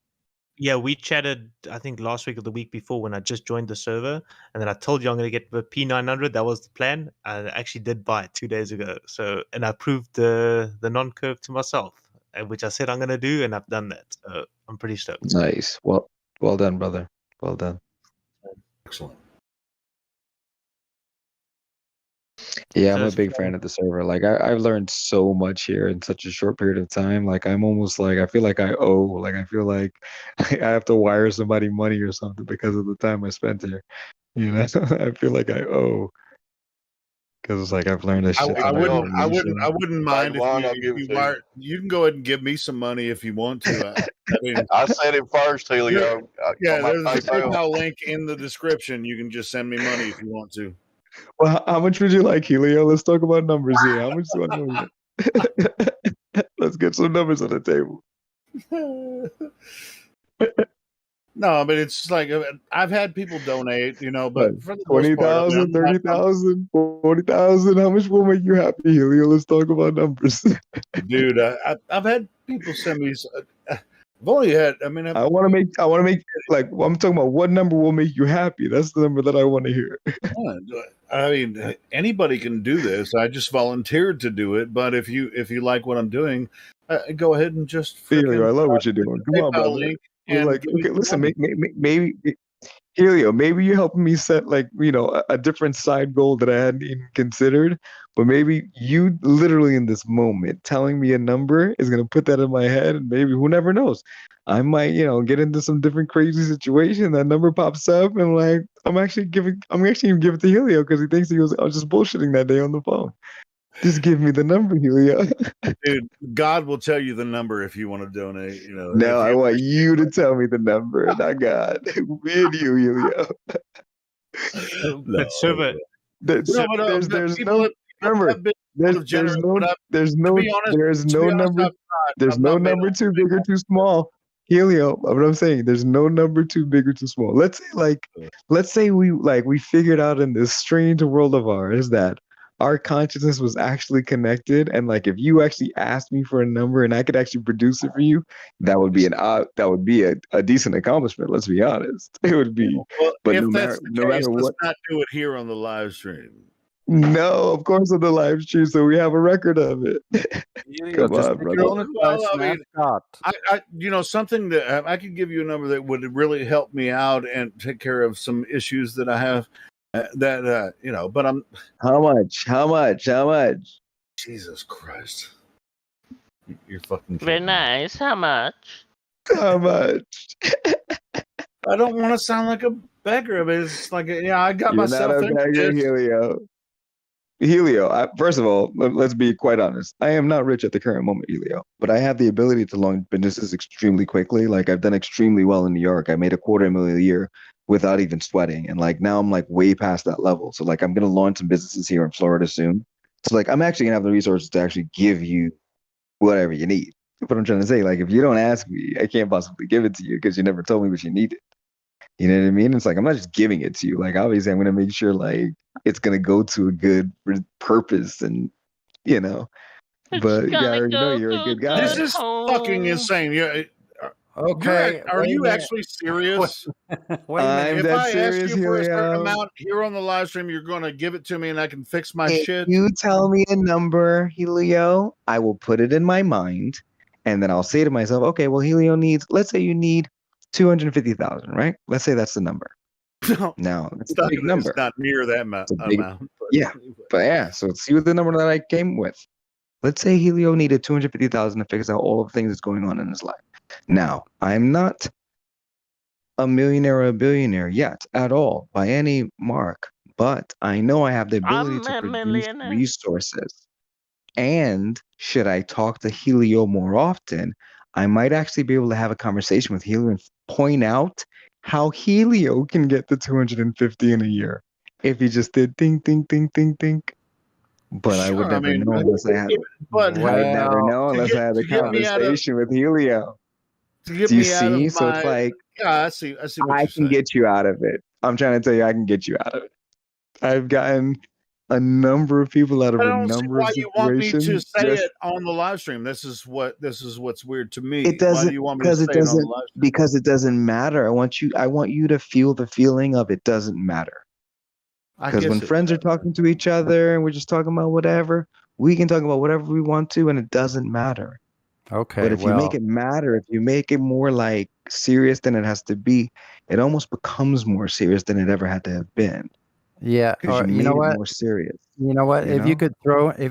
Yeah, we chatted, I think, last week or the week before when I just joined the server. And then I told you I'm going to get the P900. That was the plan. I actually did buy it 2 days ago. And I proved the non-curve to myself, which I said I'm going to do. And I've done that. So I'm pretty stoked. Nice. Well done, brother. Well done. Excellent. Yeah, I'm a big fan of the server. Like I've learned so much here in such a short period of time. Like I'm almost like I feel like I owe. Like I feel like I have to wire somebody money or something because of the time I spent here. I feel like I owe because it's like I've learned a shit. I wouldn't mind if you can go ahead and give me some money if you want to. I mean, I said it first, Helio. Yeah, there's a PayPal link in the description. You can just send me money if you want to. Well, how much would you like, Helio? Let's talk about numbers here. How much do I know? Let's get some numbers on the table. No, but it's like I've had people donate, but for the 20,000, 30,000, 40,000. How much will make you happy, Helio? Let's talk about numbers. Dude, I've had people send me. I've only had. I mean, I want to make like I'm talking about what number will make you happy. That's the number that I want to hear. I mean, anybody can do this. I just volunteered to do it. But if you like what I'm doing, go ahead and just. Helio, I love what you're doing. Come on, brother. Like, okay, listen, maybe Helio, maybe you're helping me set like a different side goal that I hadn't even considered. But maybe you literally in this moment telling me a number is gonna put that in my head, and maybe who never knows, I might get into some different crazy situation. That number pops up, and like I'm actually gonna give it to Helio because he thinks I was just bullshitting that day on the phone. Just give me the number, Helio. Dude, God will tell you the number if you want to donate. No, I want you to tell me the number, not God. Me and you, Helio. But server. There's no number too big or too small. Helio, what I'm saying, there's no number too big or too small. Let's say we figured out in this strange world of ours that our consciousness was actually connected, and like if you actually asked me for a number and I could actually produce it for you, that would be a decent accomplishment. Let's be honest, it would be. Well, but if no that's matter the case, what, let's not do it here on the live stream. No, of course on the live stream, so we have a record of it. Come on, brother. Well, I mean, something that I could give you a number that would really help me out and take care of some issues that I have. But I'm. How much? Jesus Christ! You're fucking. Very nice. How much? How much? I don't want to sound like a beggar, but it's like I got You're myself not a into beggar, this. Helio. Helio, first of all, let's be quite honest. I am not rich at the current moment, Helio, but I have the ability to launch businesses extremely quickly. Like I've done extremely well in New York. I made $250,000 a year without even sweating. And like now I'm like way past that level. So like I'm gonna launch some businesses here in Florida soon. So like I'm actually gonna have the resources to actually give you whatever you need. What I'm trying to say, like if you don't ask me, I can't possibly give it to you because you never told me what you needed. You know what I mean? It's like I'm not just giving it to you. Like obviously I'm gonna make sure like it's gonna go to a good purpose and you know. But yeah, I already know you're a good guy. This is fucking insane. Okay, Are wait a you minute. actually serious? Wait a minute. I'm If dead I ask serious, you for a certain Helio. amount here on the live stream, you're going to give it to me and I can fix my If shit? you tell me a number, Helio, I will put it in my mind, and then I'll say to myself, okay, well, Helio needs. Let's say you need 250,000, right? Let's say that's the number. Now it's a big number. It's not near that amount. Yeah, but yeah. So see what the number that I came with. Let's say Helio needed 250,000 to fix out all of the things that's going on in his life. Now I'm not a millionaire or a billionaire yet at all by any mark, but I know I have the ability to produce resources. And should I talk to Helio more often, I might actually be able to have a conversation with Helio and point out how Helio can get the 250 in a year if he just did think. But I would Sure, I never mean, know unless I had. but I would never know to unless I had a get me out of conversation with Helio. to get Do you me out of see? So it's my like yeah, I see what I you're can saying. get you out of it. I'm trying to tell you, I can get you out of it. I've gotten a number of people out of I a don't see number why of you want me to situations. say Just it on the live stream. This is what's weird to me. it Why doesn't do you want me to because it say it on the doesn't live stream? because it doesn't matter. I want you to feel the feeling of it doesn't matter. I Because when guess it friends are talking to each other and we're just talking about whatever, we can talk about whatever we want to, and it doesn't matter. Okay, But if you make well, it matter, if you make it more like serious than it has to be, it almost becomes more serious than it ever had to have been. yeah, Because you or you know made it what? more serious. You know what? You If you know?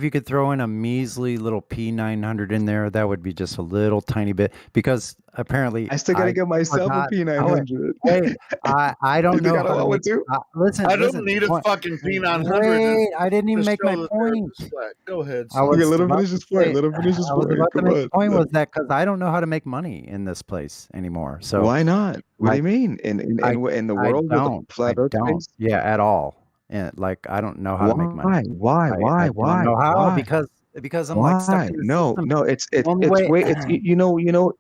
could throw in a measly little P900 in there, that would be just a little tiny bit because apparently I still gotta get myself a forgot. P900. Wait, I don't You think know I how don't to want make. one too? Listen, I don't listen. need a point- fucking P900 Wait, I didn't even to make show my that they're point. slack. Go ahead, I son. Okay, was let him about finish to his point. say, Let him finish his I was point. about to Come make on. the point was that because I don't know how to make money in this place anymore. So Why not? What do you like, mean? In the I world with the don't, flat earth space? yeah, at all. And like, I don't know how to make money. Why? I don't know how Why? because I'm like stuck in the No, system. no, it's The only it's way, way it's you know.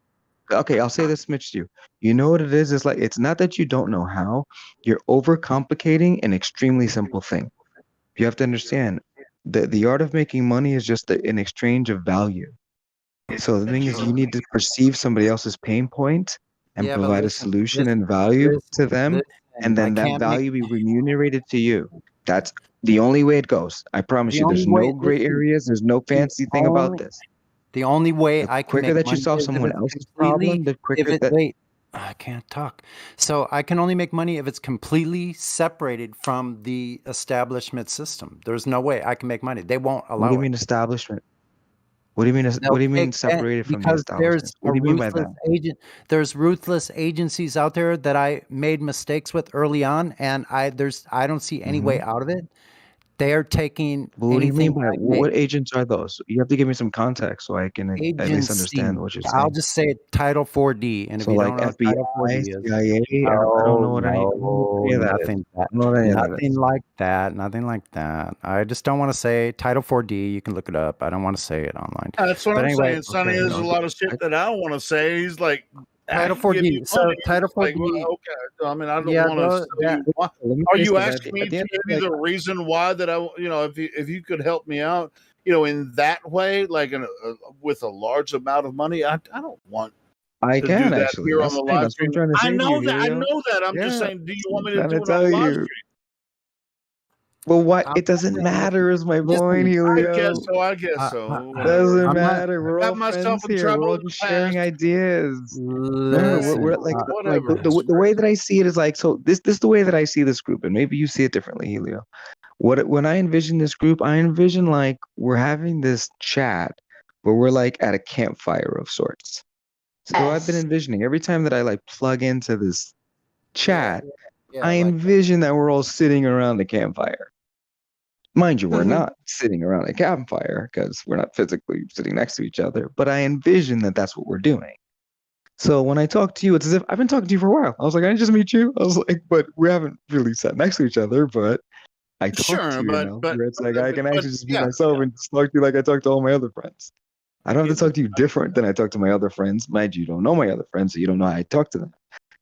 Okay, I'll say this, Mitch, to you. You know what it is? It's like it's not that you don't know how. You're overcomplicating an extremely simple thing. You have to understand the art of making money is just an exchange of value. So the thing is, you need to perceive somebody else's pain point and yeah, but provide a solution and value to them, and I then that can't make value be remunerated to you. That's the only way it goes. I promise the you. only There's way. no gray Listen, areas. There's no the fancy thing about only this. the only way The I can quicker make that you money solve is if someone it's else's completely. problem, the If quicker it that. wait, I can't talk. So I can only make money if it's completely separated from the establishment system. There's no way I can make money. They won't What do allow you it. mean establishment? What do you mean? They'll What do you mean take separated from the because there's establishment? What a do you mean by ruthless that? agent. There's ruthless agencies out there that I made mistakes with early on, and I don't see any way out of it. They are taking Well, what do you mean anything by I make. what agents are those? You have to give me some context so I can at least understand Agency. what you're I'll saying. just say Title 4D, and if So you like don't know what Title FBI, 4D is, CIA. I don't know what I don't know what any of that is. nothing I don't know what any of that nothing is. like that, nothing like that. I just don't want to say Title 4D. You can look it up. I don't want to say it online. That's what But I'm anyway, saying, Sonny. Okay, There's a okay. lot of shit that I don't want to say. He's like, I Title can give you 4D. So money. Title It's like, 4D. well, okay. So, I mean, I don't Yeah, want to tell you why. Let me Are finish you this. asking me At the to end of give you the day, the reason why that if you could help me out, in that way, like with a large amount of money, I don't want I to do can that actually. here on the live That's what I'm stream. trying to I say to you, know that. I Helio. know that. I'm just Yeah, saying, do you want me I'm to trying do to it on tell live you. stream? Well, what? I'm It doesn't not saying matter. Is my listen. point, I guess Helio. so. I guess so. Doesn't I'm not. matter. I We're got all myself friends in here. We're trouble all in the just sharing past. ideas. Remember, Listen. we're like Whatever. the way that I see it is like so. This is the way that I see this group, and maybe you see it differently, Helio. When I envision this group, I envision like we're having this chat, but we're like at a campfire of sorts. So I've been envisioning every time that I like plug into this chat, I like envision that we're all sitting around the campfire. Mind you, we're not sitting around a campfire because we're not physically sitting next to each other, but I envision that that's what we're doing. So when I talk to you, it's as if I've been talking to you for a while. I was like, I just meet you. I was like, but we haven't really sat next to each other, but I talk to Sure, you, but where it's like I can actually just be yeah, myself and just talk to you like I talk to all my other friends. I don't have to talk to you different than I talk to my other friends. Mind you, don't know my other friends, so you don't know how I talk to them.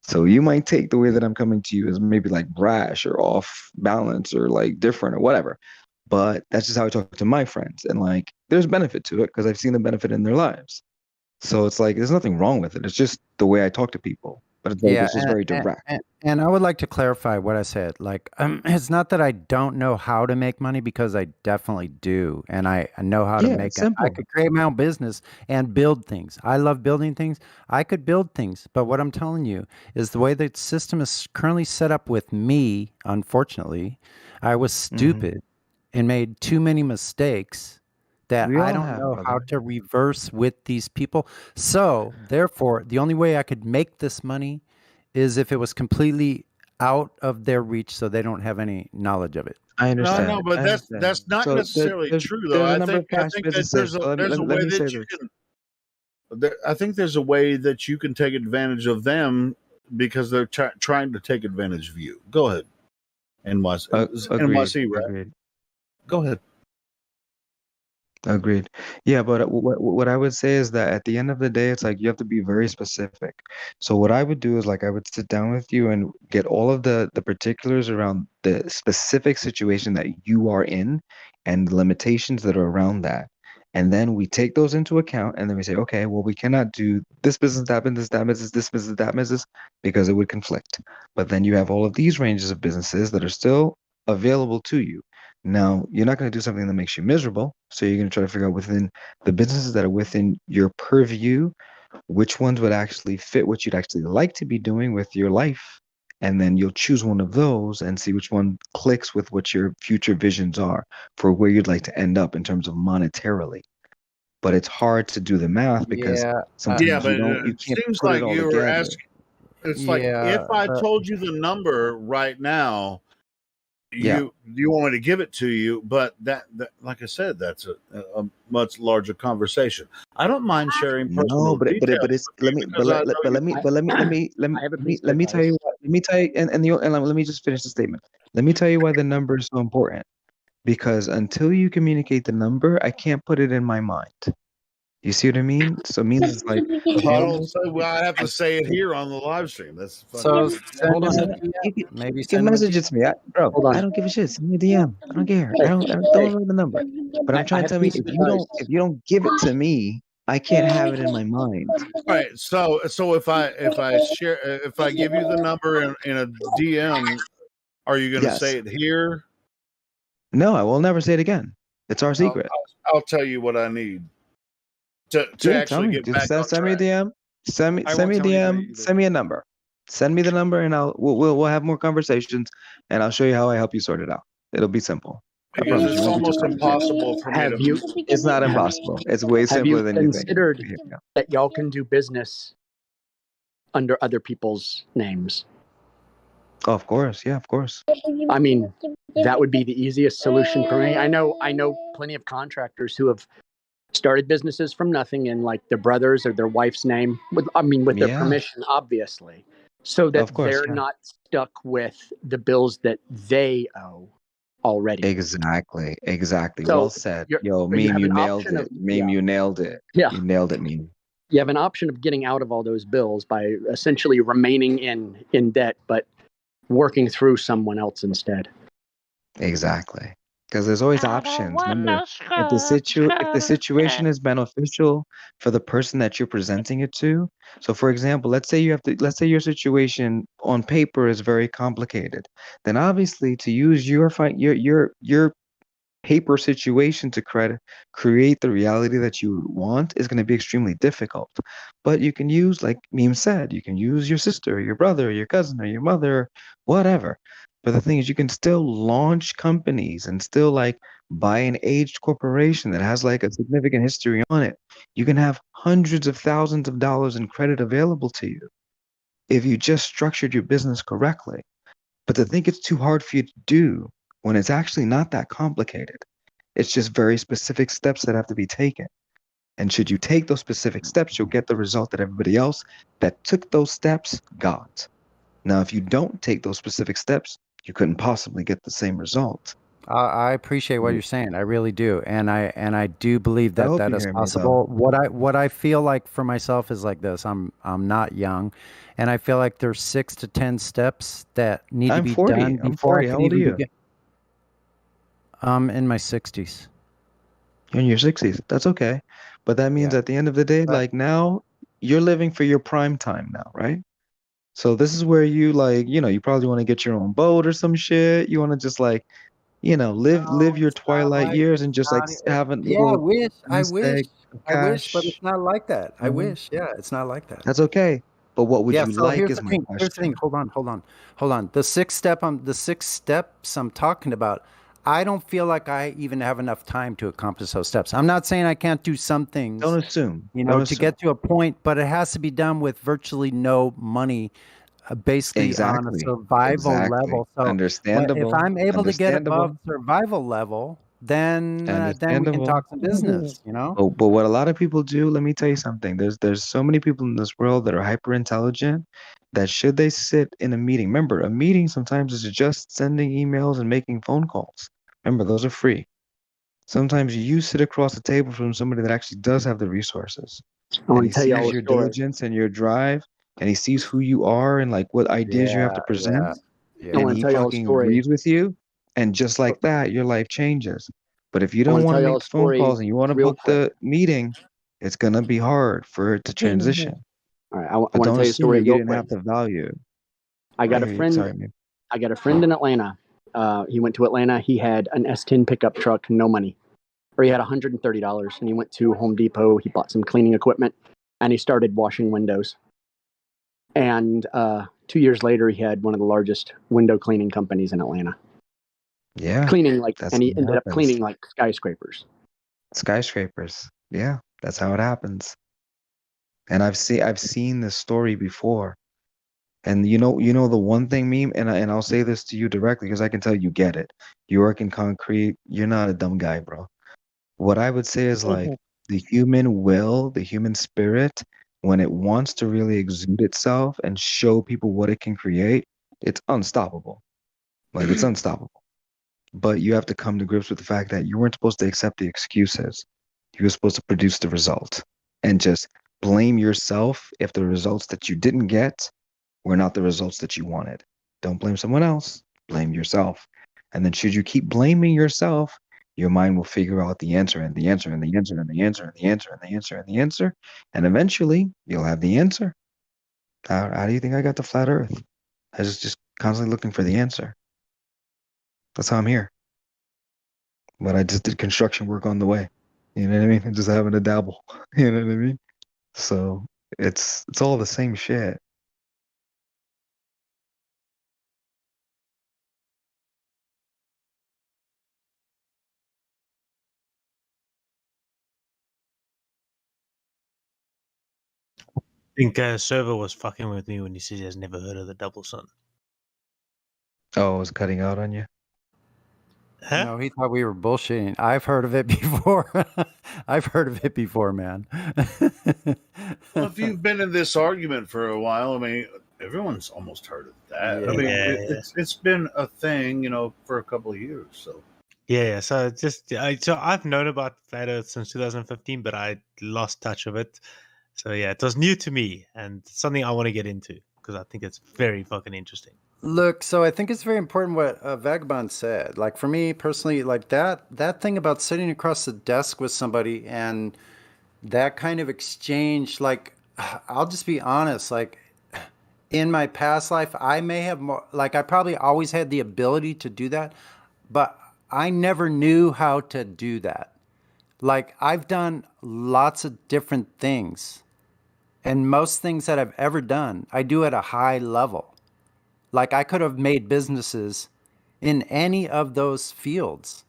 So you might take the way that I'm coming to you as maybe like brash or off balance or like different or whatever. But that's just how I talk to my friends. And like there's benefit to it because I've seen the benefit in their lives. So it's like there's nothing wrong with it. It's just the way I talk to people. But it's like Yeah, it's just very direct. and I would like to clarify what I said. Like, it's not that I don't know how to make money because I definitely do, and I know how to Yeah, make it's it. I simple. could create my own business and build things. I love building things. I could build things, but what I'm telling you is the way the system is currently set up with me. Unfortunately, I was stupid and made too many mistakes that We I all don't have, know how brother. to reverse with these people. So, therefore, the only way I could make this money is if it was completely out of their reach so they don't have any knowledge of it. I No, understand. but I understand. that's not So necessarily true, though. there's a number of cash That businesses. So there's a let way me that say you this. can. I think there's a way that you can take advantage of them because they're trying to take advantage of you. Go ahead, NYC, Agreed. NYC, right? Agreed. Go ahead. Agreed. Yeah, but what I would say is that at the end of the day, it's like you have to be very specific. So what I would do is like I would sit down with you and get all of the particulars around the specific situation that you are in and the limitations that are around that. And then we take those into account and then we say, okay, well, we cannot do this business, that business, that business, this business, that business, because it would conflict. But then you have all of these ranges of businesses that are still available to you. Now, you're not going to do something that makes you miserable. So you're going to try to figure out within the businesses that are within your purview, which ones would actually fit what you'd actually like to be doing with your life. And then you'll choose one of those and see which one clicks with what your future visions are for where you'd like to end up in terms of monetarily. But it's hard to do the math because Yeah, sometimes but you it can't seems put it like all you were together. asking. It's like if I told you the number right now, Yeah. you want me to give it to you, but that like I said, that's a much larger conversation. I don't mind sharing personal No, but details it's with you because I know let me I have a piece of let me tell you advice. what, let me tell you and let me just finish the statement. Let me tell you why the number is so important. Because until you communicate the number, I can't put it in my mind. You see what I mean? So it means it's like well, almost so I have to say it here on the live stream. That's So fucking. send him a DM. Maybe you can send him a message DM. it to me. Bro, Hold on. I don't give a shit. Send me a DM. I don't care. Hey, Don't know the number. But I'm I trying to have a tell me piece of advice. if you don't give it to me, I can't have it in my mind. All right, so if I give you the number in a DM, are you going to Yes. say it here? No, I will never say it again. It's our secret. I'll tell you what I need to Yeah, tell actually me. get Just back on send me a track. DM. Send me I send won't me a tell anybody DM. either. Send me a number. Send me the number, and we'll have more conversations, and I'll show you how I help you sort it out. It'll be simple. I Because promise you, it it's won't be too almost complicated. impossible for me Have to. you It's not impossible. It's way have simpler you than you think. considered Yeah. that y'all can do business under other people's names? Oh, of course. Yeah, of course. I mean, that would be the easiest solution for me. I know plenty of contractors who have started businesses from nothing in like their brother's or their wife's name with their Yeah, permission, obviously, so that of course. they're Yeah. not stuck with the bills that they owe already. Exactly. Exactly. So Well said. Yo, you meme, have you an nailed option it. of Meme, you nailed it. Yeah. You nailed it, meme. You have an option of getting out of all those bills by essentially remaining in debt, but working through someone else instead. Exactly. Because there's always options. Remember, if the situation is beneficial for the person that you're presenting it to. So for example, let's say your situation on paper is very complicated. Then obviously to use your paper situation to create the reality that you want is going to be extremely difficult. But you can use, like Meme said, you can use your sister, your brother, your cousin, or your mother, whatever. But the thing is, you can still launch companies and still like buy an aged corporation that has like a significant history on it. You can have hundreds of thousands of dollars in credit available to you if you just structured your business correctly. But to think it's too hard for you to do when it's actually not that complicated. It's just very specific steps that have to be taken. And should you take those specific steps, you'll get the result that everybody else that took those steps got. Now, if you don't take those specific steps, you couldn't possibly get the same result. I appreciate what you're saying. I really do, and I do believe I that hope that you is hear me, possible. What I feel like for myself is like this. I'm not young, and I feel like there's 6 to 10 steps that need to I'm be 40. done I'm before 40. I How can old are even you? begin. I'm in my 60s. You're in your 60s. That's okay. But that means Yeah. at the end of the day, But like now, you're living for your prime time now, right? So this is where you like, you probably want to get your own boat or some shit. You want to just like, live your it's not twilight like years and just like have a yeah, little nest egg of I wish, but cash. it's not like that. I Mhm. wish, yeah, it's not like that. That's okay. But what would Yeah, you so like here's is the my thing. Here's the thing. question. Hold on. The six steps I'm talking about, I don't feel like I even have enough time to accomplish those steps. I'm not saying I can't do some things, Don't assume. you Don't know, to assume. get to a point, but it has to be done with virtually no money, basically on a Exactly. survival Exactly. level. So if Understandable. I'm able to get above Understandable. survival level, then we can Understandable. talk some business, you know? But what a lot of people do, let me tell you something. There's so many people in this world that are hyper intelligent that should they sit in a meeting. Remember, a meeting sometimes is just sending emails and making phone calls. Remember, those are free. Sometimes you sit across the table from somebody that actually does have the resources, I and want he to tell y'all sees a your story. diligence and your drive, and he sees who you are and like what ideas you have to present, I and want to he tell y'all a fucking story. agrees with you, and just like that, your life changes. But if you I want don't to want tell to y'all make a the phone story calls and you want to real book quick. the meeting, it's gonna be hard for it to transition. All right, I But want to don't tell you a assume story that you real didn't quick. have the value. I got a friend. Sorry, man. I got a friend in Atlanta. He went to Atlanta. He had an S10 pickup truck, no money, or he had $130, and he went to Home Depot. He bought some cleaning equipment, and he started washing windows. And 2 years later, he had one of the largest window cleaning companies in Atlanta. Yeah, Cleaning that's and he what ended up happens. cleaning like skyscrapers. Skyscrapers. Yeah, that's how it happens. And I've seen this story before. And you know the one thing, meme, and I'll say this to you directly because I can tell you get it. You work in concrete. You're not a dumb guy, bro. What I would say is like the human will, the human spirit, when it wants to really exude itself and show people what it can create, it's unstoppable. Like it's unstoppable. But you have to come to grips with the fact that you weren't supposed to accept the excuses. You were supposed to produce the result and just blame yourself if the results that you didn't get were not the results that you wanted. Don't blame someone else, blame yourself. And then should you keep blaming yourself, your mind will figure out the answer and the answer and the answer and the answer and the answer and the answer and the answer. And eventually you'll have the answer. How do you think I got to flat earth? I was just constantly looking for the answer. That's how I'm here. But I just did construction work on the way. You know what I mean? Just having to dabble. You know what I mean? So it's all the same shit. I think Server was fucking with me when he says he has never heard of the double sun. Oh, it was cutting out on you? Huh? No, he thought we were bullshitting. I've heard of it before. I've heard of it before, man. Well, if you've been in this argument for a while, I mean, everyone's almost heard of that. Yeah. I mean, it's been a thing, for a couple of years. So Yeah, so I've known about Flat Earth since 2015, but I lost touch of it. So yeah, it was new to me and it's something I want to get into because I think it's very fucking interesting. Look, so I think it's very important what Vagabond said. Like for me personally, like that thing about sitting across the desk with somebody and that kind of exchange, like I'll just be honest, like in my past life, I may have more, like I probably always had the ability to do that, but I never knew how to do that. Like I've done lots of different things, and most things that I've ever done, I do at a high level. Like I could have made businesses in any of those fields,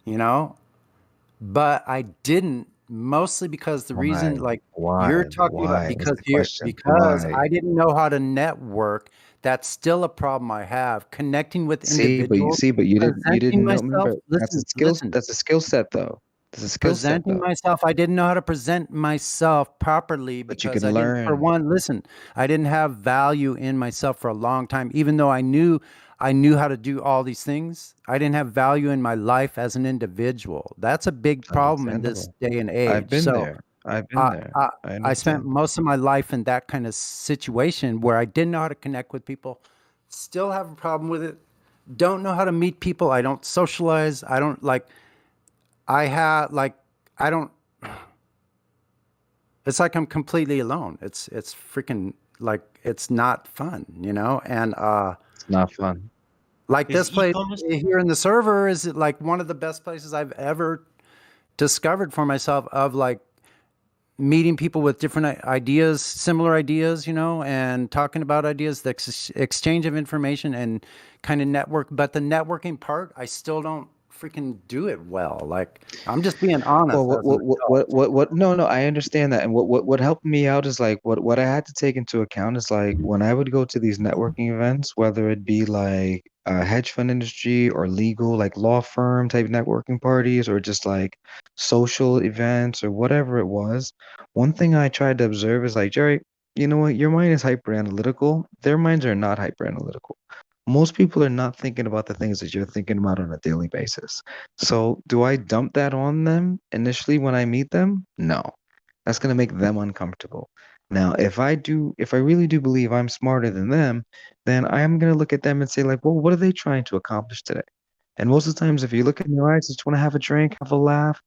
but I didn't, mostly because the reason, like you're talking about, because What's the question? Why? I didn't know how to network That's still a problem I have. Connecting with See, but individuals. you Presenting didn't know. myself. Remember, Listen. That's a skill set, though. That's a skill set, Presenting though. myself. I didn't know how to present myself properly But you because can I didn't. For learn. one, listen, I didn't have value in myself for a long time. Even though I knew how to do all these things, I didn't have value in my life as an individual. That's a big problem in this day and age. I've been there. I've been there. I I spent understand. most of my life in that kind of situation where I didn't know how to connect with people. Still have a problem with it. Don't know how to meet people. I don't socialize. I don't like. I don't. It's like I'm completely alone. It's freaking like it's not fun, you know. And it's not fun. Like Is this place e-commerce- here in the server is like one of the best places I've ever discovered for myself of like meeting people with different ideas, similar ideas, you know, and talking about ideas, the exchange of information and kind of network. But the networking part, I still don't freaking do it well. Like I'm just being honest. Well, what? No, I understand that. And what helped me out is like what I had to take into account is like when I would go to these networking events, whether it be like a hedge fund industry or legal, like law firm type networking parties, or just like social events or whatever it was. One thing I tried to observe is like, Jerry, you know what? Your mind is hyper analytical. Their minds are not hyper analytical. Most people are not thinking about the things that you're thinking about on a daily basis. So, do I dump that on them initially when I meet them? No. That's going to make them uncomfortable. Now, if I really do believe I'm smarter than them, then I am going to look at them and say, like, well, what are they trying to accomplish today? And most of the times, if you look in their eyes, they just want to have a drink, have a laugh,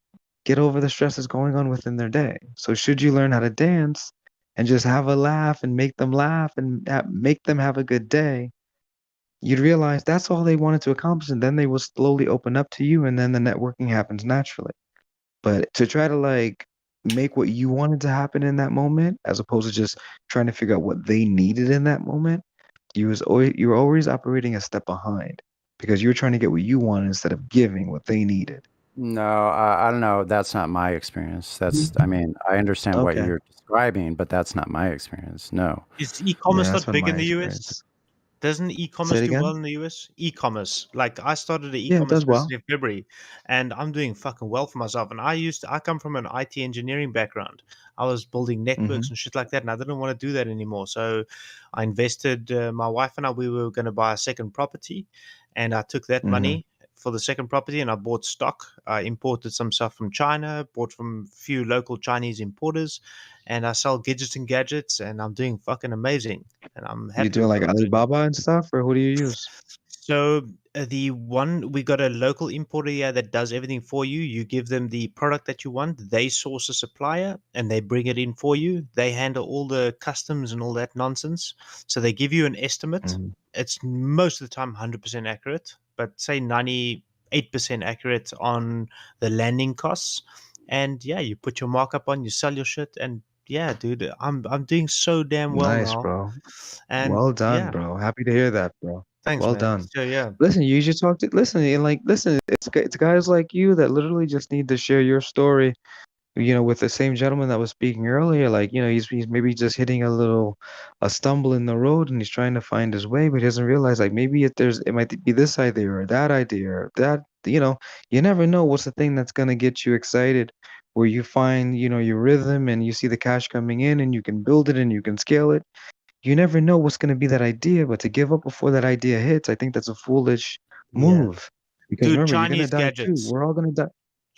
get over the stress that's going on within their day. So, should you learn how to dance and just have a laugh and make them laugh and make them have a good day, you'd realize that's all they wanted to accomplish, and then they will slowly open up to you, and then the networking happens naturally. But to try to like make what you wanted to happen in that moment, as opposed to just trying to figure out what they needed in that moment, you were always operating a step behind because you were trying to get what you wanted instead of giving what they needed. No, I don't know. That's not my experience. I mean, I understand what Okay. you're describing, but that's not my experience. No. Is e-commerce that's not been big in my the experience. US? Doesn't Say e-commerce it do well again? in the US? E-commerce, like I started an Yeah, it e-commerce does well. business in February, and I'm doing fucking well for myself. And I come from an IT engineering background. I was building networks Mhm. and shit like that, and I didn't want to do that anymore. So I invested. My wife and I, we were going to buy a second property, and I took that Mhm. money for the second property and I bought stock. I imported some stuff from China, bought from a few local Chinese importers, and I sell gadgets and gadgets, and I'm doing fucking amazing. And I'm You happy doing with like what I'm doing. Alibaba and stuff, or who do you use? So the one we got a local importer here that does everything for you. You give them the product that you want. They source a supplier and they bring it in for you. They handle all the customs and all that nonsense. So they give you an estimate. Mhm. It's most of the time 100% accurate, but say 98% accurate on the landing costs. And yeah, you put your markup on, you sell your shit, and yeah, dude, I'm doing so damn well Nice, now. bro. And Well done, yeah, bro. Happy to hear that, bro. thanks, Well man. done. So yeah. Listen, you should talk to listen. It's guys like you that literally just need to share your story. With the same gentleman that was speaking earlier, like he's maybe just hitting a stumble in the road, and he's trying to find his way, but he doesn't realize like maybe it might be this idea or that idea or that. You never know what's the thing that's gonna get you excited, where you find your rhythm and you see the cash coming in and you can build it and you can scale it. You never know what's going to be that idea, but to give up before that idea hits, I think that's a foolish Yeah. move. Because Dude, remember, you're going to Chinese die too. gadgets. We're all going to die.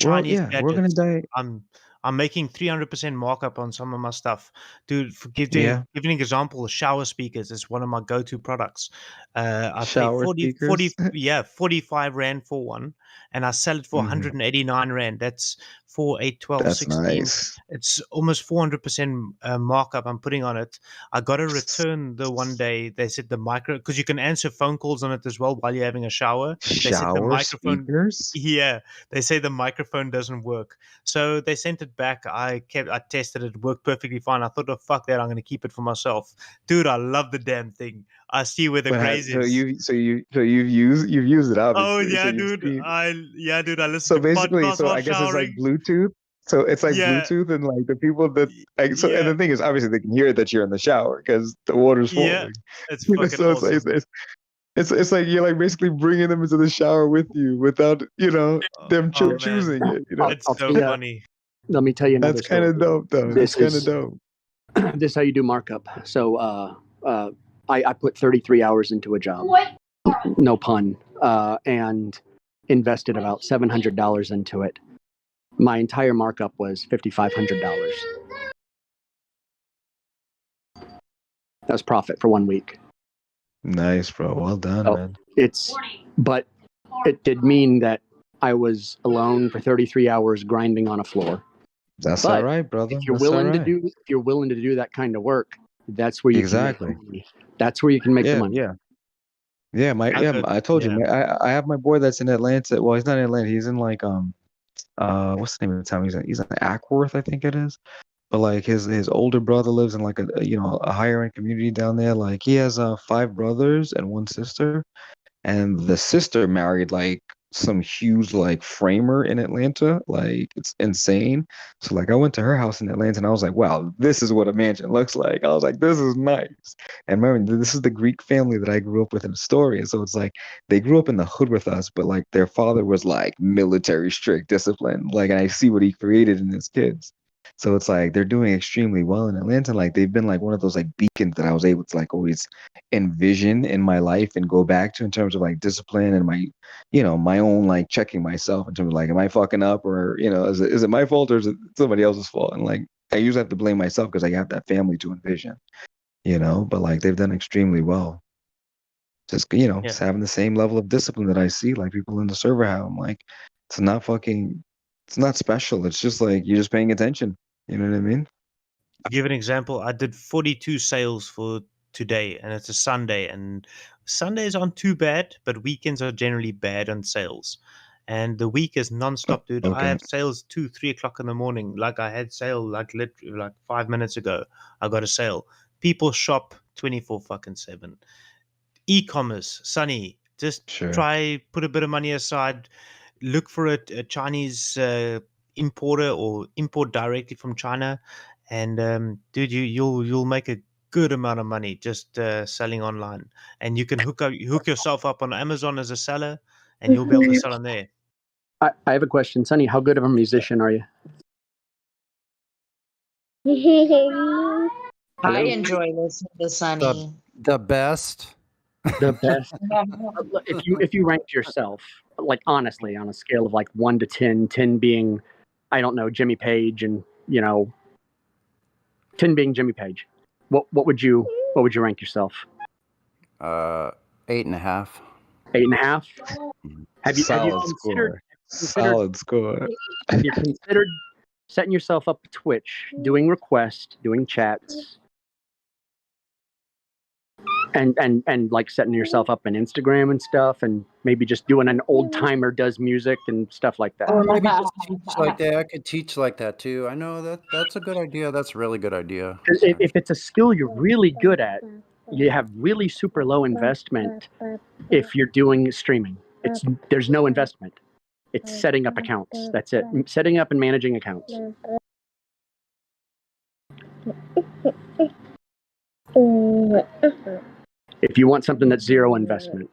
Chinese We're going to gadgets. die. I'm making 300% markup on some of my stuff. Dude, give Yeah. an example, the shower speakers is one of my go-to products. I pay Shower 40, speakers. 45 Rand for one, and I sell it for Mhm. 189 Rand. That's 4, 8, 12, That's 16. nice. It's almost 400% markup I'm putting on it. I got a return the one day. They said the micro, because you can answer phone calls on it as well while you're having a shower. They said the Shower microphone, speakers. yeah, they say the microphone doesn't work. So they sent it back. I tested it, worked perfectly fine. I thought, oh fuck that, I'm gonna keep it for myself. Dude, I love the damn thing. I see where the But graze is. you've used it Oh obviously. So yeah, you've dude. seen. I listen So to basically, podcasts so while I guess it's like showering. Bluetooth. So it's like Yeah. Bluetooth, and like the people that so. And Yeah. the thing is, obviously, they can hear that you're in the shower because the water's Yeah. falling. It's You know, fucking so awesome. it's like you're like basically bringing them into the shower with you without them Oh man, choosing it. You know, it's so funny. Let me tell you another that's kind of story. dope, though. This That's kind of is dope. this is how you do markup. So I put 33 hours into a job, no pun, and invested about $700 into it. My entire markup was $5,500. That was profit for 1 week. Nice, bro. Well done, man. But it did mean that I was alone for 33 hours grinding on a floor. That's all right, brother. If you're That's all willing to right. do that kind of work, that's where you Exactly. can make the money. That's where you can make the money. Yeah, I told you, man. I have my boy that's in Atlanta. Well, he's not in Atlanta. He's in like what's the name of the town? He's in Ackworth, I think it is. But like his older brother lives in like a higher end community down there. Like he has 5 brothers and 1 sister, and the sister married like some huge like framer in Atlanta. Like it's insane. So like I went to her house in Atlanta and I was like, wow, this is what a mansion looks like. I was like, this is nice. And remember, this is the Greek family that I grew up with in the story. And so it's like they grew up in the hood with us, but like their father was like military strict discipline. Like, and I see what he created in his kids. So it's like they're doing extremely well in Atlanta. Like they've been like one of those like beacons that I was able to like always envision in my life and go back to in terms of like discipline and my, my own like checking myself in terms of like, am I fucking up, or is it my fault or is it somebody else's fault? And like I usually have to blame myself because I have that family to envision, but like they've done extremely well. Just just having the same level of discipline that I see like people in the server have. I'm like, it's not special. It's just like you're just paying attention. You know what I mean? To give an example, I did 42 sales for today, and it's a Sunday, and Sundays aren't too bad, but weekends are generally bad on sales. And the week is non-stop, dude. I have sales 2-3 o'clock in the morning. Like I had sale like literally like 5 minutes ago. I got a sale. People shop 24/7. E-commerce, Sunny. Just try put a bit of money aside. Look for a Chinese importer or import directly from China, and dude, you'll make a good amount of money just selling online. And you can hook yourself up on Amazon as a seller, and you'll be able to sell on there. I have a question, Sonny. How good of a musician are you? I enjoy listening to Sunny. The best. The best. If you ranked yourself, like honestly, on a scale of like 1 to 10, 10 being, I don't know, Jimmy Page, and 10 being Jimmy Page, what would you rank yourself? 8.5. 8.5. Have you Solid score. Have you considered setting yourself up Twitch, doing requests, doing chats, and like setting yourself up on Instagram and stuff, and maybe just doing an old timer does music and stuff like that? Or maybe just teach like that. I could teach like that too. I know that's a good idea. That's a really good idea. If it's a skill you're really good at, you have really super low investment. If you're doing streaming, there's no investment. It's setting up accounts. That's it. Setting up and managing accounts. If you want something that's zero investment,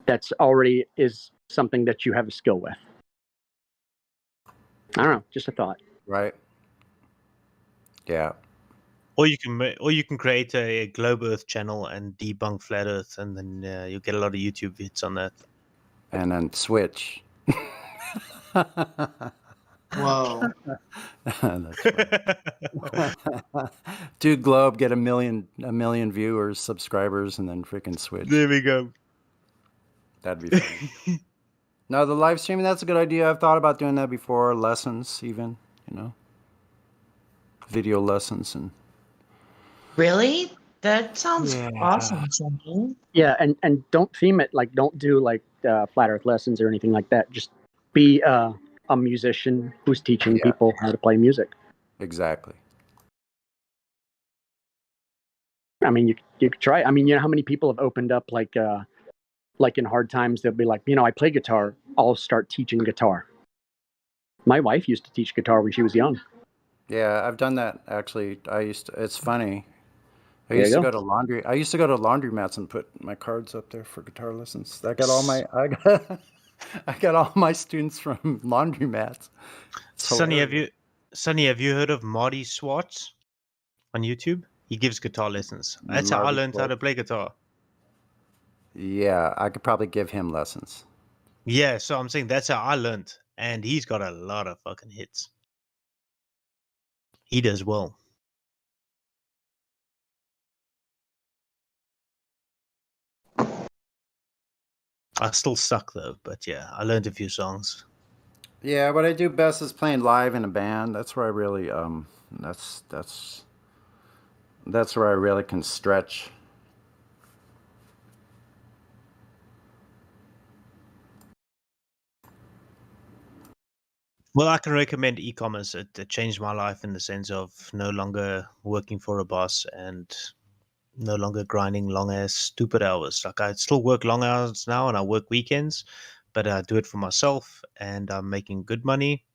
that's already is something that you have a skill with. I don't know, just a thought. Right. Yeah. Or you can create a Globe Earth channel and debunk flat Earth, and then you'll get a lot of YouTube hits on that. And then switch. Whoa. That's do Globe, get a million viewers, subscribers, and then freaking switch. There we go. That'd be fun. No, the live streaming, that's a good idea. I've thought about doing that before. Lessons even, video lessons. And Really? That sounds awesome, Sonny. Yeah, and don't theme it like, don't do like flat Earth lessons or anything like that. Just be a musician who's teaching people how to play music. Exactly. I mean, you could try. I mean, how many people have opened up like in hard times, they'll be like, I play guitar. I'll start teaching guitar. My wife used to teach guitar when she was young. Yeah, I've done that actually. It's funny. I There used you to go. go to laundromats and put my cards up there for guitar lessons. I got all my students from laundromats. Sonny, have you heard of Marty Swartz on YouTube? He gives guitar lessons. That's how I learned how to play guitar. Yeah, I could probably give him lessons. Yeah, so I'm saying that's how I learned, and he's got a lot of fucking hits. He does well. I still suck though, but yeah, I learned a few songs. Yeah, what I do best is playing live in a band. That's where I really that's where I really can stretch. Well, I can recommend e-commerce. It changed my life in the sense of no longer working for a boss and no longer grinding long ass stupid hours. Like I still work long hours now and I work weekends, but I do it for myself and I'm making good money.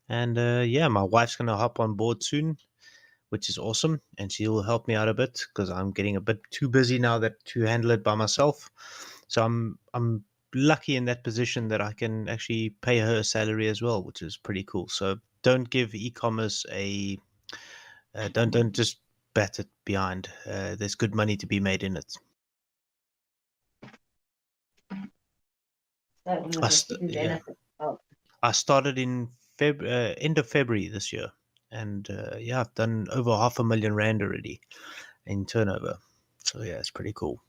And yeah, my wife's gonna hop on board soon, which is awesome, and she will help me out a bit because I'm getting a bit too busy now to handle it by myself. So I'm lucky in that position that I can actually pay her a salary as well, which is pretty cool. So don't give e-commerce a don't just bat it behind. There's good money to be made in it. I started in end of February this year, and yeah, I've done over R500,000 already in turnover. So yeah, it's pretty cool.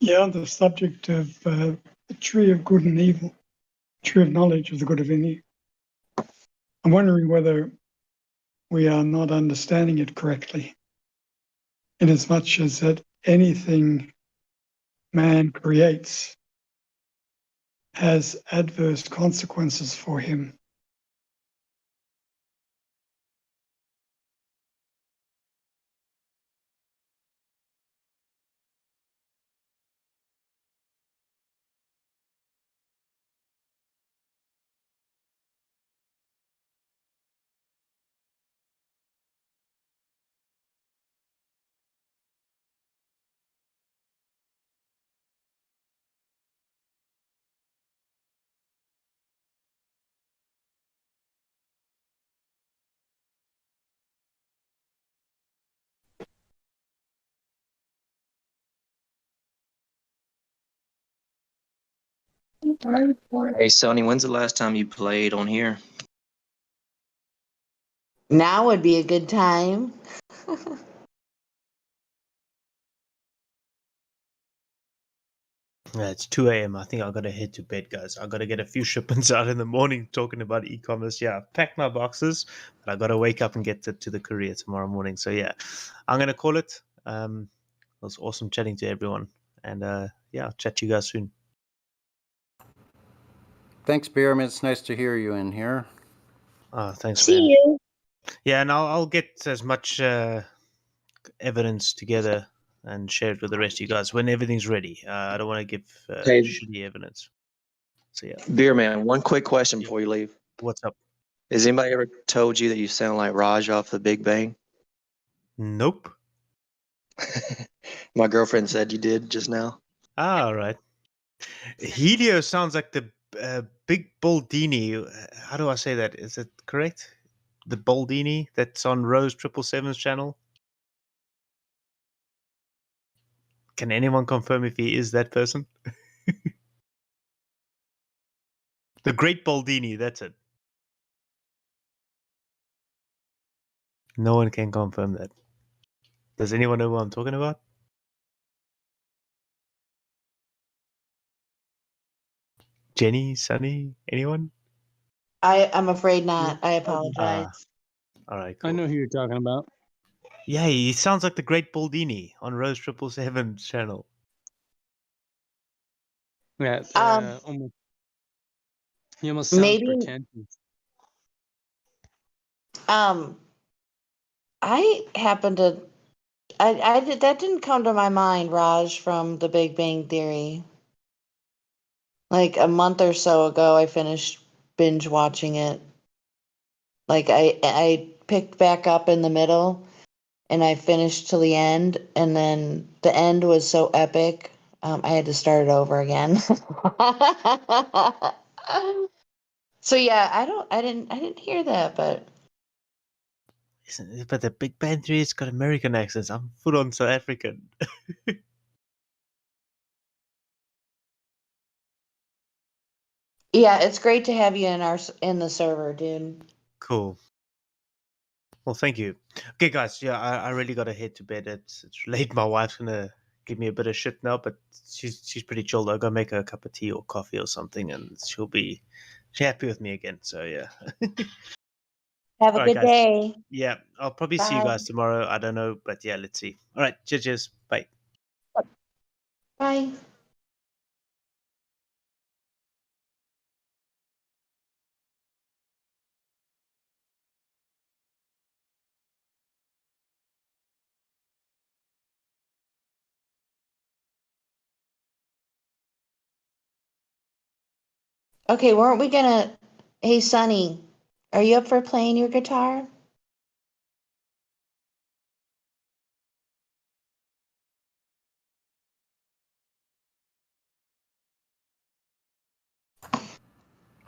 Yeah, on the subject of the tree of good and evil, tree of knowledge of the good of evil, I'm wondering whether we are not understanding it correctly, in as much as that anything man creates has adverse consequences for him. Hey, Sonny, when's the last time you played on here? Now would be a good time. Yeah, it's 2 a.m. I think I got to head to bed, guys. I got to get a few shipments out in the morning talking about e-commerce. Yeah, I've packed my boxes, but I got to wake up and get to the courier tomorrow morning. So yeah, I'm going to call it. It was awesome chatting to everyone. And yeah, I'll chat to you guys soon. Thanks, Beerman. It's nice to hear you in here. Thanks, See man. you. Yeah, and I'll get as much evidence together and share it with the rest of you guys when everything's ready. I don't want to give Hey. shitty evidence. So yeah. Beer man, one quick question before you leave. What's up? Has anybody ever told you that you sound like Raj off The Big Bang? Nope. My girlfriend said you did just now. All right. Helio sounds like the big Baldini. How do I say that? Is it correct? The Baldini that's on Rose 777's channel. Can anyone confirm if he is that person? The Great Baldini, that's it. No one can confirm that. Does anyone know what I'm talking about? Jenny, Sunny, anyone? I'm afraid not. I apologize. All right, cool. I know who you're talking about. Yeah, he sounds like the Great Baldini on Rose 777's channel. Yeah, he almost sounds maybe pretentious. I happened to I did that didn't come to my mind, Raj, from The Big Bang Theory. Like a month or so ago, I finished binge watching it. Like I picked back up in the middle, and I finished till the end, and then the end was so epic, I had to start it over again. So yeah, I didn't hear that, but But the Big Bang Theory's got American accents. I'm full on South African. yeah, it's great to have you in the server, dude. Cool. Well, thank you. Okay, guys. Yeah, I really got to head to bed. It's late. My wife's gonna give me a bit of shit now, but she's pretty chilled. I gotta make her a cup of tea or coffee or something, and she's happy with me again. So yeah. Have a All right, good guys. day. Yeah, I'll probably see you Bye. guys tomorrow. I don't know, but yeah, let's see. All right, cheers. Bye. Bye. Okay, weren't we gonna? Hey, Sonny, are you up for playing your guitar?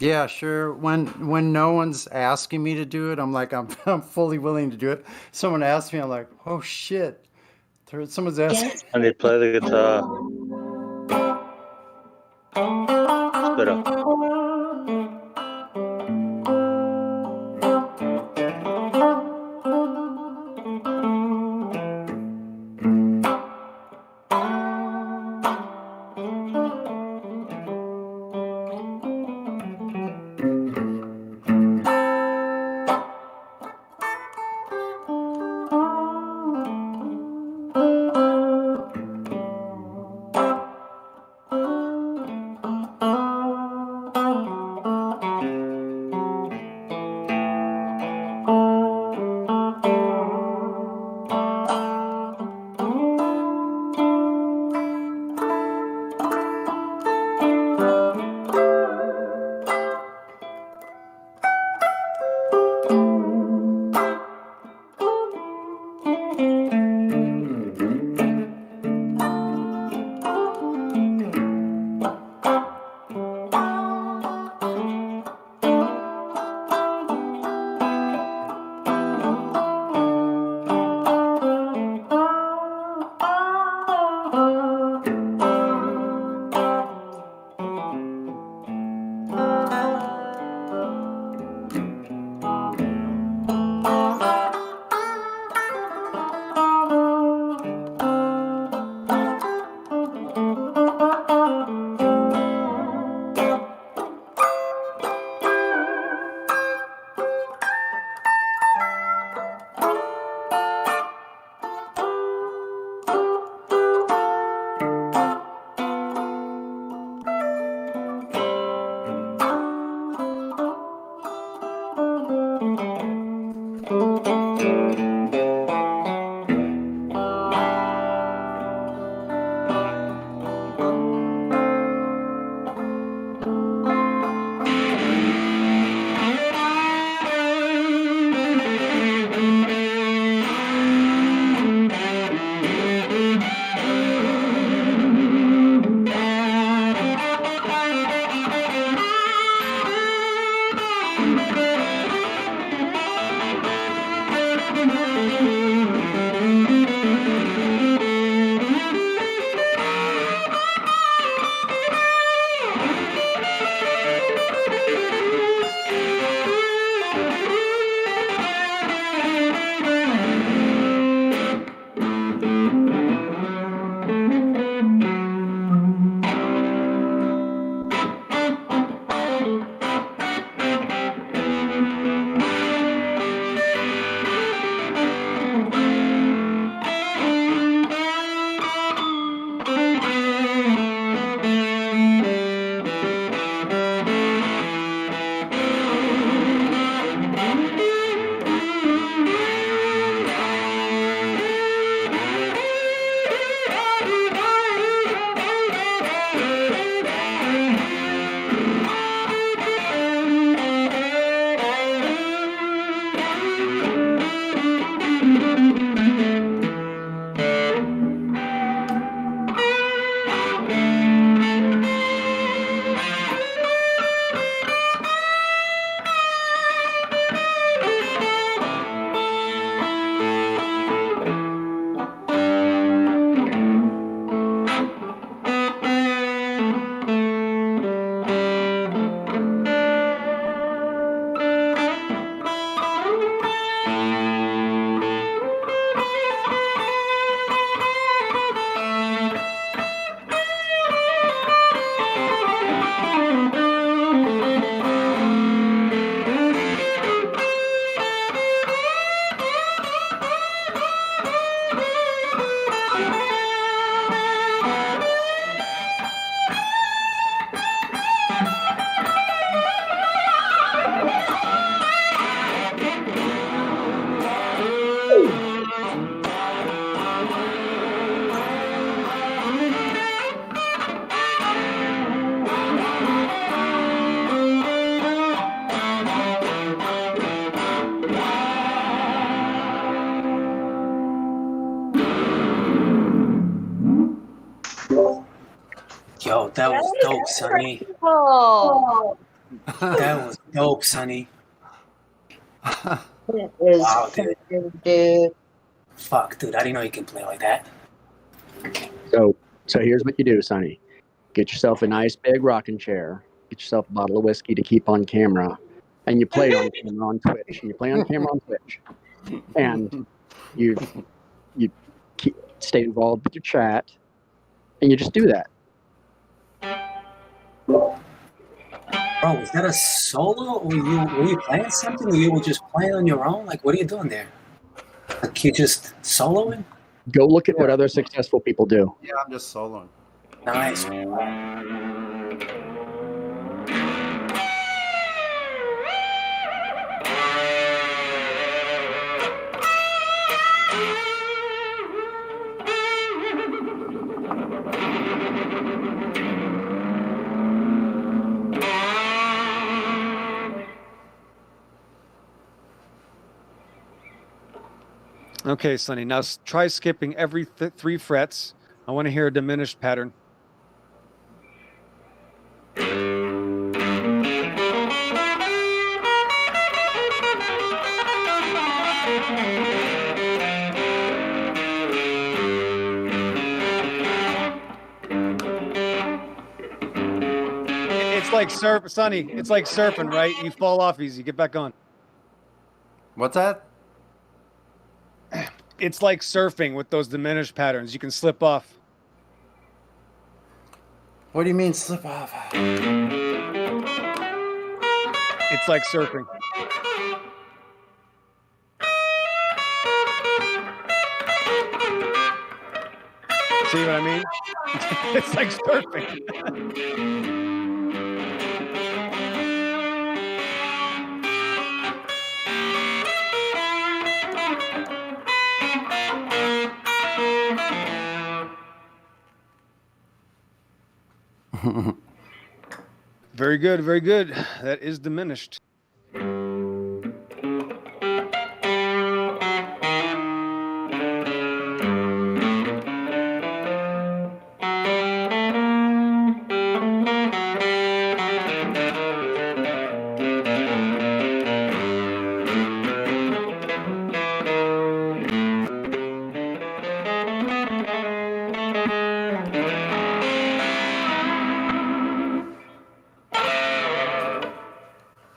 Yeah, sure. When no one's asking me to do it, I'm like I'm fully willing to do it. Someone asks me, I'm like, oh shit. Someone's asking. I need to play the guitar. Spit up. Yo, that was dope, Sonny. Oh, That was dope, Sonny. it is Wow, dude. dude. Fuck, dude. I didn't know you can play like that. So here's what you do, Sonny. Get yourself a nice big rocking chair. Get yourself a bottle of whiskey to keep on camera, and you play on camera on Twitch. And you play on camera on Twitch, and you stay involved with your chat, and you just do that. Bro, was that a solo, or were you playing something, or you were just playing on your own? Like, what are you doing there? Like, you just soloing? Go look at what other successful people do. Yeah, I'm just soloing. Nice. Okay, Sonny. Now try skipping every 3 frets. I want to hear a diminished pattern. It's like Sonny. It's like surfing, right? You fall off easy. Get back on. What's that? It's like surfing with those diminished patterns. You can slip off. What do you mean slip off? It's like surfing. See what I mean? It's like surfing. Very good, very good. That is diminished.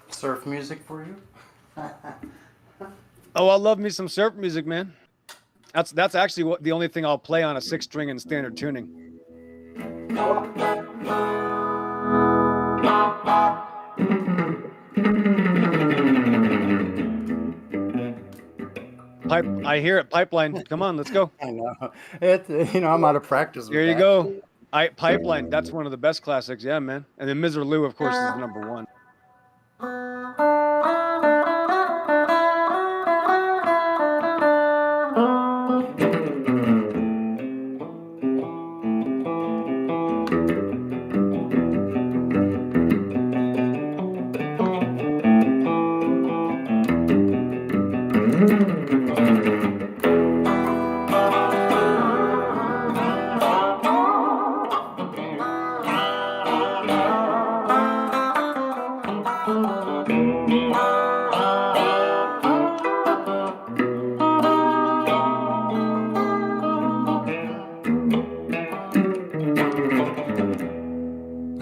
Surf music for you? Oh, I love me some surf music, man. That's actually the only thing I'll play on a 6-string in standard tuning. I hear it. Pipeline. Come on, let's go. I know. I'm out of practice. There you go. Pipeline. That's one of the best classics. Yeah, man. And then Miser Lou, of course, is the number one.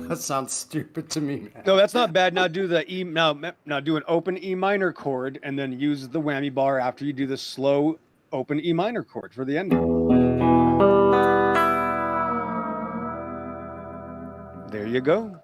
That sounds stupid to me, man. No, that's not bad. Now do the E. Now do an open E minor chord, and then use the whammy bar after you do the slow open E minor chord for the ending. There you go.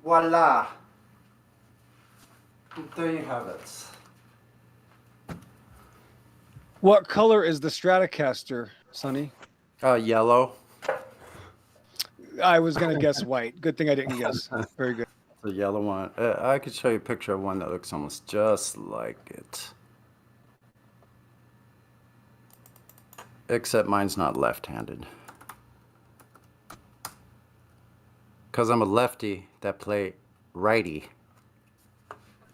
Voila. There you have it. What color is the Stratocaster, Sonny? Yellow. I was going to guess white. Good thing I didn't guess. Very good. The yellow one. I could show you a picture of one that looks almost just like it. Except mine's not left-handed. Because I'm a lefty that play righty.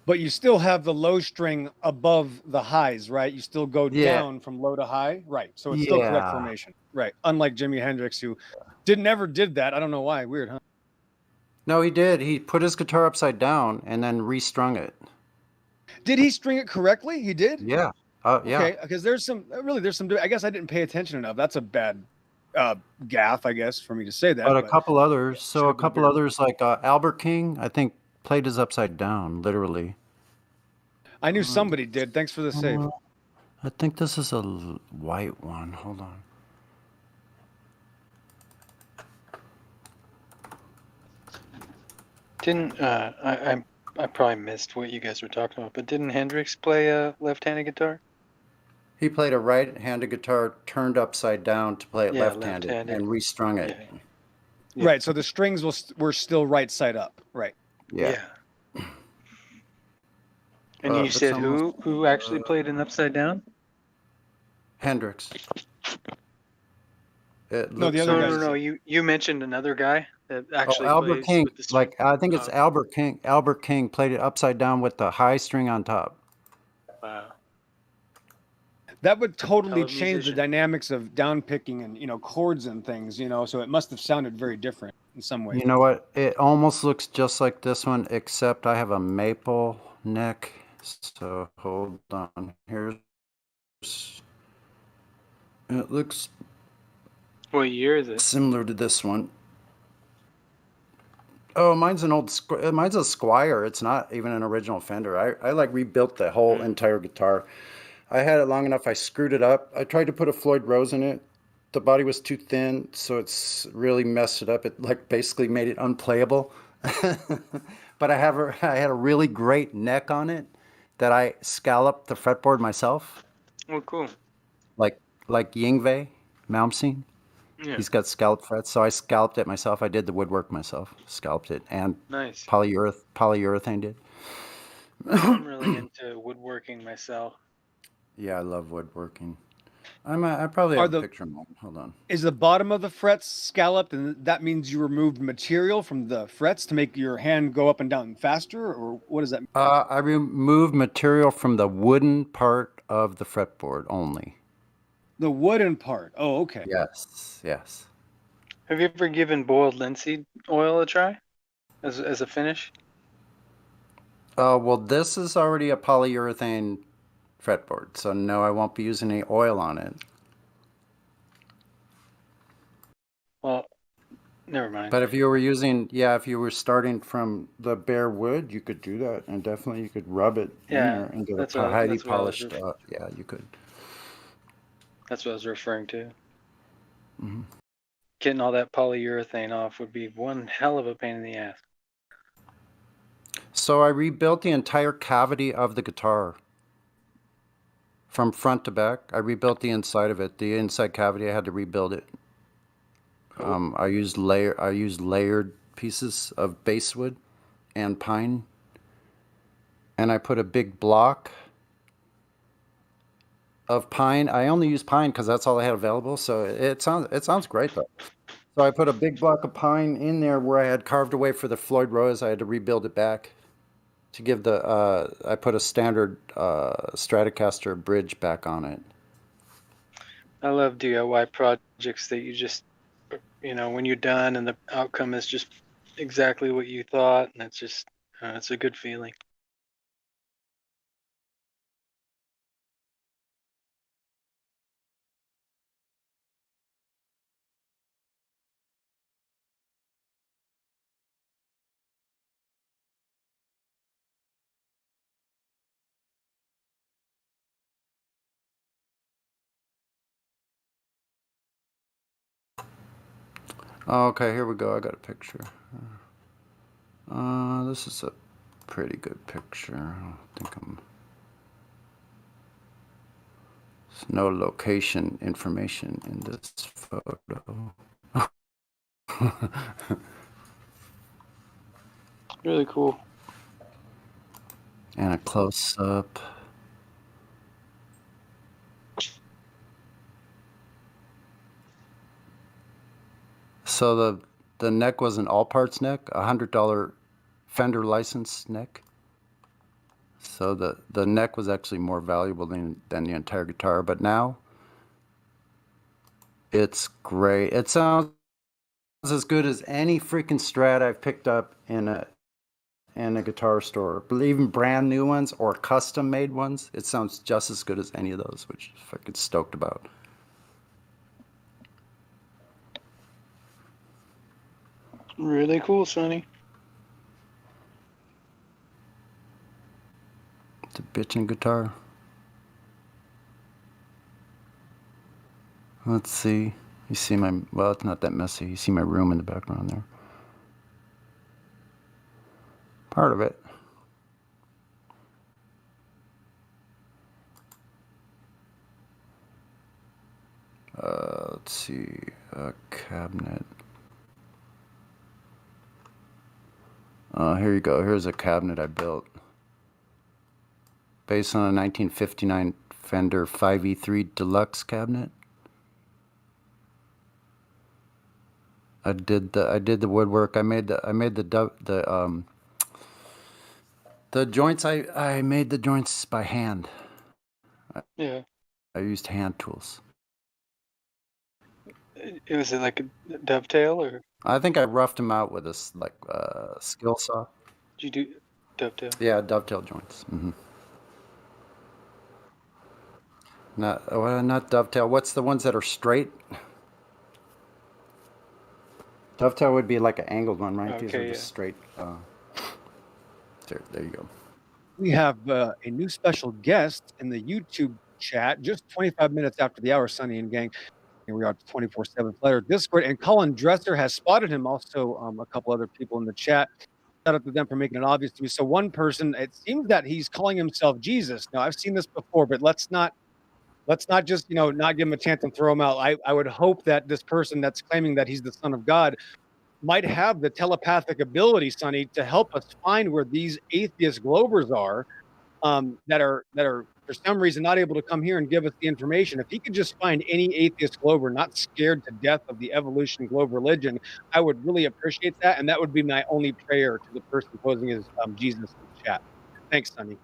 But you still have the low string above the highs, right? You still go down from low to high, right? So it's still correct formation, right? Unlike Jimi Hendrix, who never did that. I don't know why. Weird, huh? No, he did. He put his guitar upside down and then restrung it. Did he string it correctly? He did? Yeah. Yeah. Okay, because there's some, I guess I didn't pay attention enough. That's a bad gaffe, I guess, for me to say that. But a couple others. So a couple others like Albert King, I think, played his upside down, literally. I knew somebody did. Thanks for the save. I think this is a white one. Hold on. Didn't I probably missed what you guys were talking about, but didn't Hendrix play a left-handed guitar? He played a right-handed guitar turned upside down to play it Yeah, left-handed left-handed. and restrung it. Yeah. Right. So the strings were still right side up. Right. Yeah. And you Looks said almost- who actually played an upside down? Hendrix. No, the other guys. No. You mentioned another guy that actually Albert plays King. with the string. Like I think it's Albert King. Albert King played it upside down with the high string on top. Wow. That would totally Hell of a change the musician. dynamics of down picking and chords and things. So it must have sounded very different in some ways. You know what? It almost looks just like this one, except I have a maple neck. So hold on. Here's. It looks What year is it? similar to this one. Oh, mine's mine's a Squire. It's not even an original Fender. I like rebuilt the whole entire guitar. I had it long enough. I screwed it up. I tried to put a Floyd Rose in it. The body was too thin, so it's really messed it up. It like basically made it unplayable. But I had a really great neck on it that I scalloped the fretboard myself. Oh, cool. Like Yngwie Malmsteen. Yeah. He's got scalloped frets, so I scalloped it myself. I did the woodwork myself, scalloped it, and Nice. polyurethane did. I'm really into woodworking myself. Yeah, I love woodworking. I probably have a picture of mine. Hold on. Is the bottom of the frets scalloped, and that means you removed material from the frets to make your hand go up and down faster, or what does that mean? I removed material from the wooden part of the fretboard only. The wooden part. Oh, okay. Yes. Have you ever given boiled linseed oil a try as a finish? Well, this is already a polyurethane fretboard, so no, I won't be using any oil on it. Well, never mind. But if you were starting from the bare wood, you could do that, and definitely you could rub it in there and get a highly polished. Yeah, you could. That's what I was referring to. Mm-hmm. Getting all that polyurethane off would be one hell of a pain in the ass. So I rebuilt the entire cavity of the guitar. From front to back, I rebuilt the inside of it. The inside cavity, I had to rebuild it. Cool. I used layered pieces of basswood and pine, and I put a big block of pine. I only used pine because that's all I had available. So it sounds great though. So I put a big block of pine in there where I had carved away for the Floyd Rose. I had to rebuild it back to give I put a standard Stratocaster bridge back on it. I love DIY projects that you just, when you're done and the outcome is just exactly what you thought, and it's just, it's a good feeling. Okay, here we go. I got a picture. This is a pretty good picture. I think there's no location information in this photo. Really cool. And a close-up. So the neck was an all-parts neck, $100 Fender license neck. So the neck was actually more valuable than the entire guitar. But now it's great. It sounds as good as any freaking Strat I've picked up in a guitar store. But even brand new ones or custom made ones, it sounds just as good as any of those, which I'm fucking stoked about. Really cool, Sonny. The bitchin' guitar. Let's see. You see my, well, it's not that messy. You see my room in the background there. Part of it. Let's see, a cabinet. Here you go. Here's a cabinet I built. Based on a 1959 Fender 5E3 Deluxe cabinet. I did the woodwork. I made the joints. I made the joints by hand. Yeah. I used hand tools. Was it like a dovetail or? I think I roughed them out with a skill saw. Did you do dovetail? Yeah, dovetail joints. Mm-hmm. Not dovetail. What's the ones that are straight? Dovetail would be like an angled one, right? Okay, These are just straight. There you go. We have a new special guest in the YouTube chat just 25 minutes after the hour, Sonny and gang. Here we are, 24/7 Player Discord. And Colin Dresser has spotted him. Also, a couple other people in the chat. Shout out to them for making it obvious to me. So one person, it seems that he's calling himself Jesus. Now, I've seen this before, but let's not just, not give him a chance and throw him out. I would hope that this person that's claiming that he's the Son of God might have the telepathic ability, Sonny, to help us find where these atheist globers are, that are for some reason not able to come here and give us the information. If he could just find any atheist glober not scared to death of the evolution globe religion, I would really appreciate that, and that would be my only prayer to the person posing as Jesus in the chat. Thanks, Sonny.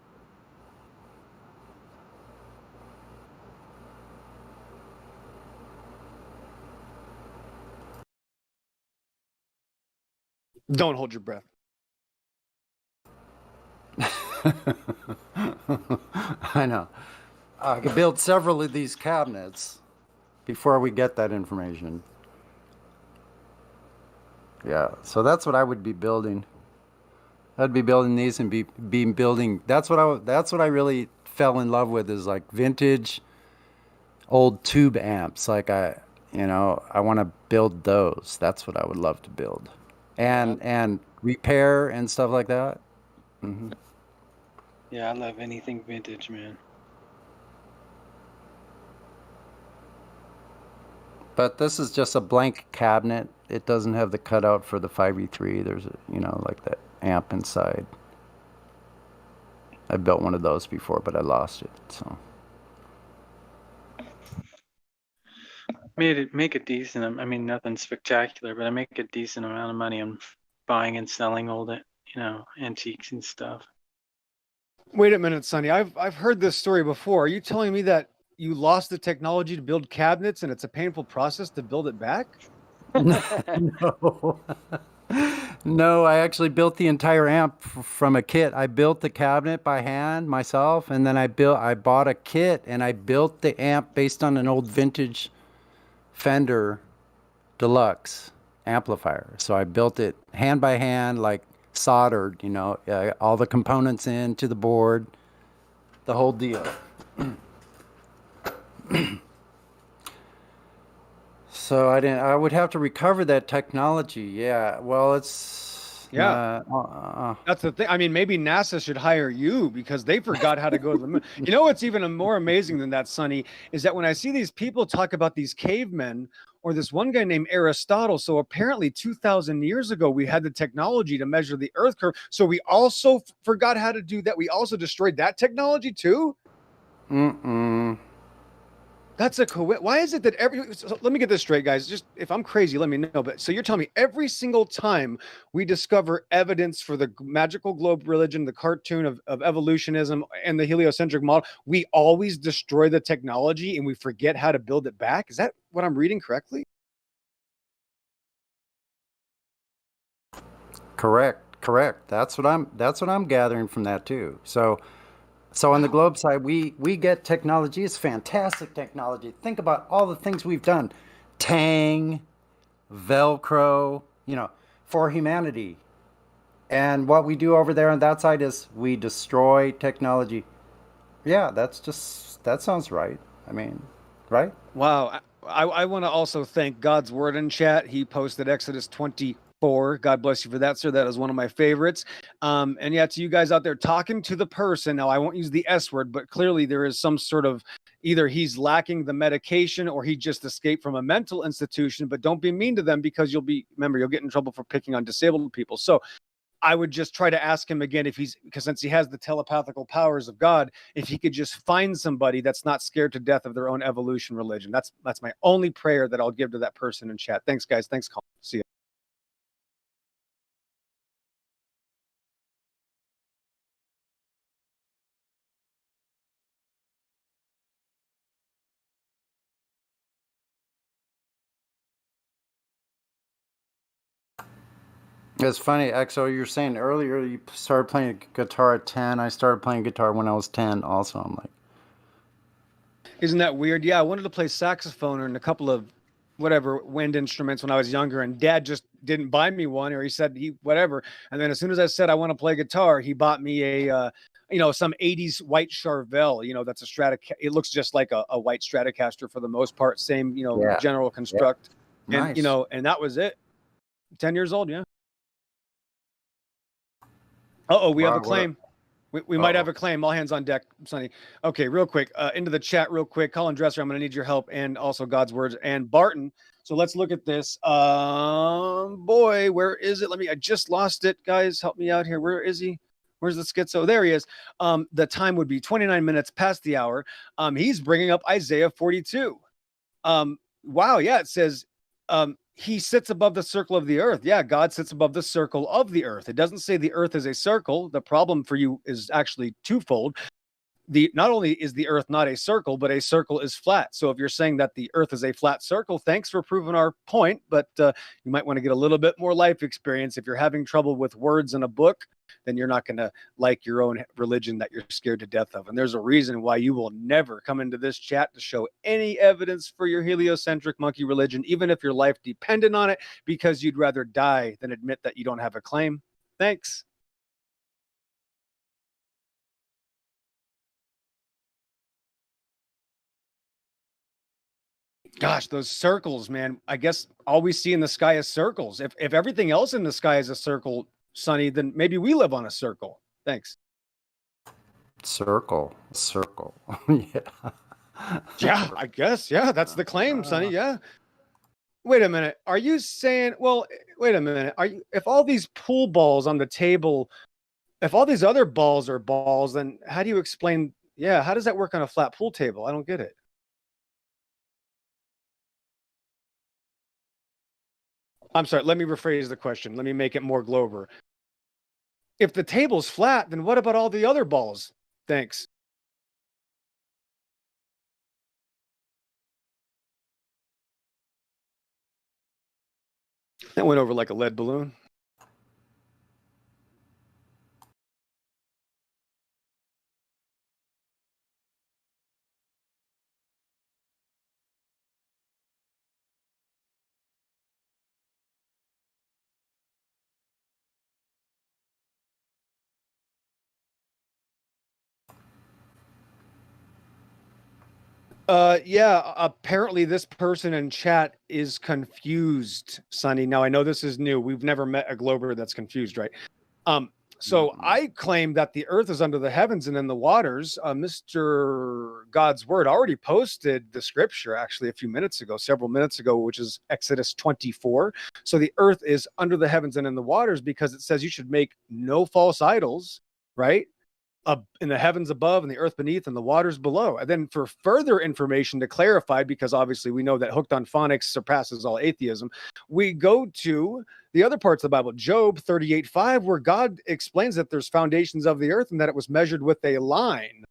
Don't hold your breath. I know. I could build several of these cabinets before we get that information. Yeah, so that's what I would be building. I'd be building these and be building. That's what I really fell in love with, is like vintage old tube amps. Like I want to build those. That's what I would love to build, and repair and stuff like that. Mm-hmm. Yeah, I love anything vintage, man. But this is just a blank cabinet. It doesn't have the cutout for the 5E3. There's like that amp inside. I built one of those before, but I lost it. So Make a decent. I mean, nothing spectacular, but I make a decent amount of money on buying and selling old, antiques and stuff. Wait a minute, Sonny. I've heard this story before. Are you telling me that you lost the technology to build cabinets and it's a painful process to build it back? No. No, I actually built the entire amp from a kit. I built the cabinet by hand myself, and then I bought a kit and I built the amp based on an old vintage Fender Deluxe amplifier. So I built it hand by hand, like soldered, all the components into the board, the whole deal. So I would have to recover that technology. Yeah. Well, it's that's the thing. I mean, maybe NASA should hire you because they forgot how to go to the moon. You know what's even more amazing than that, Sonny, is that when I see these people talk about these cavemen, or this one guy named Aristotle. So apparently 2,000 years ago, we had the technology to measure the earth curve. So we also forgot how to do that. We also destroyed that technology too. That's a coincidence. Why is it that so let me get this straight, guys. Just if I'm crazy, let me know. But so you're telling me every single time we discover evidence for the magical globe religion, the cartoon of evolutionism and the heliocentric model, we always destroy the technology and we forget how to build it back? Is that what I'm reading correctly? Correct. That's what I'm gathering from that too. So on the globe side, we get technology. It's fantastic technology. Think about all the things we've done. Tang, Velcro, for humanity. And what we do over there on that side is we destroy technology Yeah, that sounds right. I mean, right? Wow. I want to also thank God's Word in chat. He posted Exodus 24. God bless you for that, sir. That is one of my favorites. And yeah, to you guys out there talking to the person. Now, I won't use the S word, but clearly there is some sort of either he's lacking the medication or he just escaped from a mental institution. But don't be mean to them because you'll get in trouble for picking on disabled people. So I would just try to ask him again because since he has the telepathical powers of God, if he could just find somebody that's not scared to death of their own evolution religion. That's my only prayer that I'll give to that person in chat. Thanks, guys. Thanks, Colin. See you. It's funny, XO, you're saying earlier you started playing guitar at 10. I started playing guitar when I was 10 also. I'm like, isn't that weird? Yeah, I wanted to play saxophone and a couple of whatever wind instruments when I was younger, and Dad just didn't buy me one, or he said whatever. And then as soon as I said I want to play guitar, he bought me a some 80s white Charvel. That's a it looks just like a white Stratocaster for the most part, same general construct. Yeah. And Nice. and that was it. 10 years old. Yeah. We have a claim. We might have a claim. All hands on deck, Sonny. Okay, real quick. Into the chat real quick. Colin Dresser, I'm going to need your help, and also God's Words and Barton. So let's look at this. Boy, where is it? I just lost it. Guys, help me out here. Where is he? Where's the schizo? There he is. The time would be 29 minutes past the hour. He's bringing up Isaiah 42. Wow, yeah, it says he sits above the circle of the earth. Yeah, God sits above the circle of the earth. It doesn't say the earth is a circle. The problem for you is actually twofold. Not only is the earth not a circle, but a circle is flat. So if you're saying that the earth is a flat circle, thanks for proving our point. But you might want to get a little bit more life experience. If you're having trouble with words in a book, then you're not going to like your own religion that you're scared to death of. And there's a reason why you will never come into this chat to show any evidence for your heliocentric monkey religion, even if your life depended on it, because you'd rather die than admit that you don't have a claim. Thanks. Gosh, those circles, man. I guess all we see in the sky is circles. If everything else in the sky is a circle, Sonny, then maybe we live on a circle. Thanks. Circle. Yeah. Yeah, I guess. Yeah, that's the claim, Sonny. Yeah. Wait a minute. Are you saying, wait a minute. If all these pool balls on the table, if all these other balls are balls, then how do you explain, how does that work on a flat pool table? I don't get it. I'm sorry, let me rephrase the question. Let me make it more Glober. If the table's flat, then what about all the other balls? Thanks. That went over like a lead balloon. Apparently this person in chat is confused, Sonny. Now I know this is new. We've never met a Glober that's confused, right? So I claim that the earth is under the heavens and in the waters. Mr. God's Word already posted the scripture actually a few minutes ago, several minutes ago, which is Exodus 24. So the earth is under the heavens and in the waters because it says you should make no false idols, right? In the heavens above and the earth beneath and the waters below. And then for further information to clarify, because obviously we know that hooked on phonics surpasses all atheism, we go to the other parts of the Bible, Job 38:5, where God explains that there's foundations of the earth and that it was measured with a line.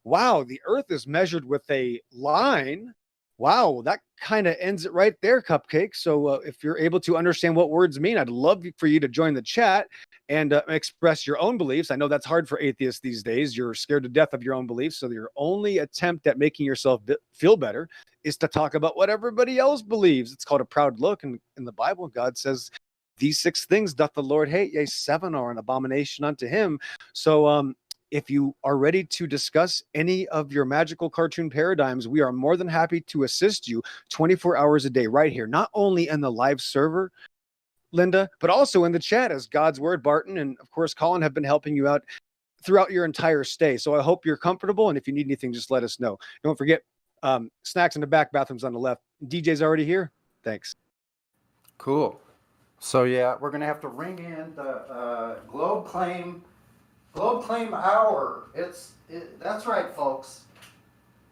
Wow, the earth is measured with a line. Wow, that kind of ends it right there, Cupcake. So if you're able to understand what words mean, I'd love for you to join the chat and express your own beliefs. I know that's hard for atheists these days. You're scared to death of your own beliefs. So your only attempt at making yourself feel better is to talk about what everybody else believes. It's called a proud look. And in the Bible, God says, these 6 things doth the Lord hate. Yea, 7 are an abomination unto him. So if you are ready to discuss any of your magical cartoon paradigms, we are more than happy to assist you 24 hours a day right here, not only in the live server, Linda, but also in the chat, as God's Word, Barton, and of course Colin have been helping you out throughout your entire stay. So I hope you're comfortable, and if you need anything, just let us know. Don't forget, snacks in the back, bathrooms on the left. DJ's already here. Thanks. Cool. So yeah, we're gonna have to ring in the Globe Claim Hour. That's right, folks.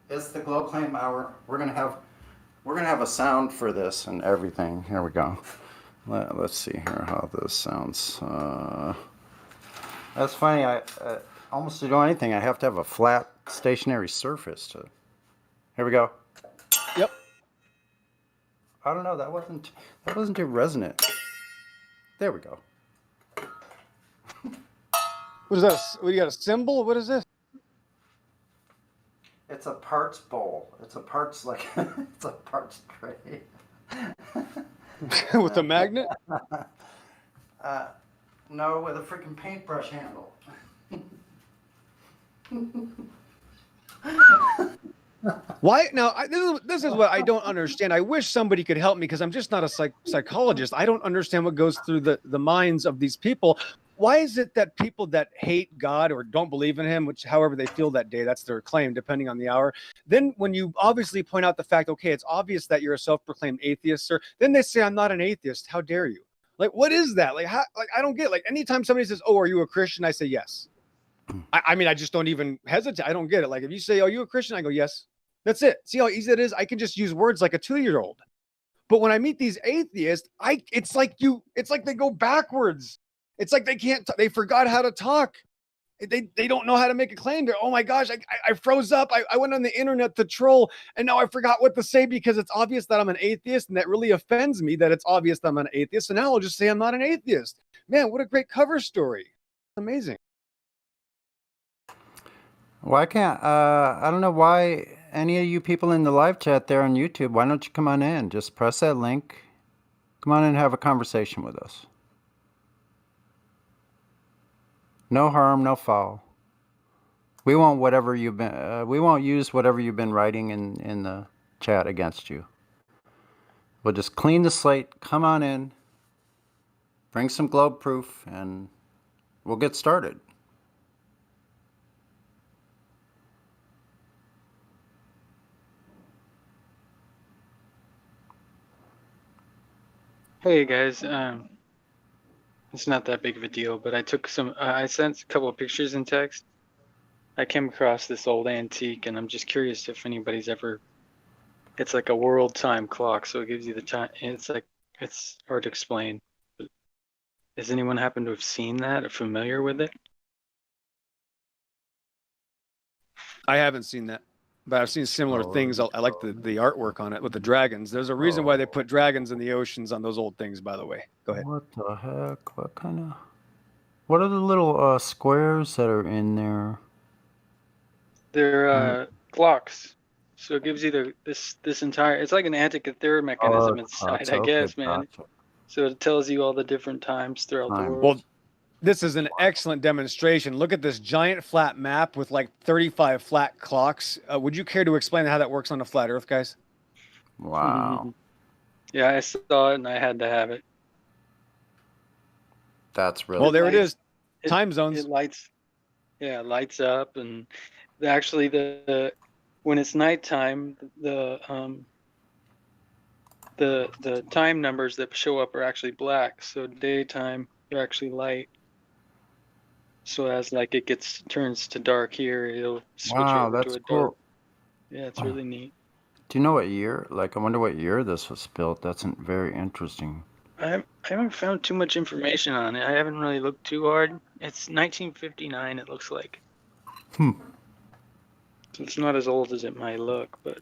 It's the Globe Claim Hour. We're gonna have a sound for this and everything. Here we go. Let's see here how this sounds. That's funny. I almost to do anything, I have to have a flat stationary surface to. Here we go. Yep. I don't know. That wasn't too resonant. There we go. What is that? What, you got a symbol? What is this? It's a parts bowl. It's a parts it's a parts tray. With a magnet? No, with a freaking paintbrush handle. Why now? This is what I don't understand. I wish somebody could help me because I'm just not a psychologist. I don't understand what goes through the minds of these people. Why is it that people that hate God or don't believe in him, which however they feel that day, that's their claim, depending on the hour. Then when you obviously point out the fact, okay, it's obvious that you're a self-proclaimed atheist, sir. Then they say, I'm not an atheist. How dare you? Like, what is that? Like, how, like, I don't get it. Like, anytime somebody says, oh, are you a Christian? I say, yes. I mean, I just don't even hesitate. I don't get it. Like, if you say, are you a Christian? I go, yes. That's it. See how easy it is? I can just use words like a 2-year-old. But when I meet these atheists, it's like they go backwards. It's like they forgot how to talk. They don't know how to make a claim. They're, oh my gosh, I froze up. I went on the internet to troll, and now I forgot what to say because it's obvious that I'm an atheist, and that really offends me that it's obvious that I'm an atheist. So now I'll just say I'm not an atheist. Man, what a great cover story. Amazing. Well, I can't. I don't know why any of you people in the live chat there on YouTube, why don't you come on in? Just press that link. Come on in and have a conversation with us. No harm, no foul. We won't we won't use whatever you've been writing in the chat against you. We'll just clean the slate. Come on in. Bring some globe proof, and we'll get started. Hey guys, it's not that big of a deal, but I sent a couple of pictures in text. I came across this old antique, and I'm just curious if anybody's it's like a world time clock, so it gives you the time. It's hard to explain. But does anyone happen to have seen that or familiar with it? I haven't seen that, but I've seen similar things. I like the artwork on it with the dragons. There's a reason why they put dragons in the oceans on those old things, by the way. Go ahead. What the heck? What are the little squares that are in there? They're clocks. So it gives you this entire. It's like an antikythera mechanism inside, I guess, man. Gotcha. So it tells you all the different times throughout the world. Well, this is an excellent demonstration. Look at this giant flat map with like 35 flat clocks. Would you care to explain how that works on a flat Earth, guys? Wow. Yeah, I saw it and I had to have it. That's really well. There it is. Time zones. It lights up, and actually when it's nighttime, the time numbers that show up are actually black. So daytime they're actually light. So as like it turns to dark here, it'll switch over to a dark. Cool. Yeah, it's really neat. Do you know what year? Like, I wonder what year this was built. That's very interesting. I haven't found too much information on it. I haven't really looked too hard. It's 1959, it looks like. So it's not as old as it might look, but.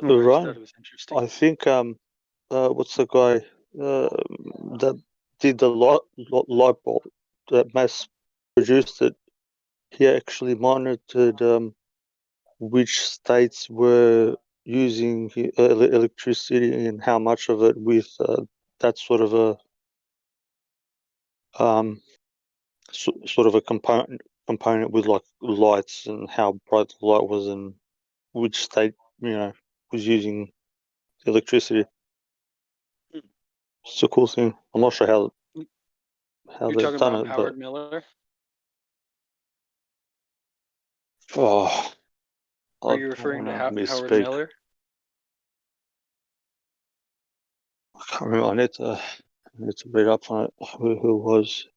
Ryan, I think what's the guy that did the light bulb that mass produced it? He actually monitored which states were using electricity and how much of it with that sort of a sort of a component with like lights and how bright the light was and which state was using electricity. It's a cool thing. I'm not sure how You're they've talking done about it, Howard but Miller? I Are you don't referring to want to Howard misspeak. Miller? I can't remember. I need to read up on it. Who was?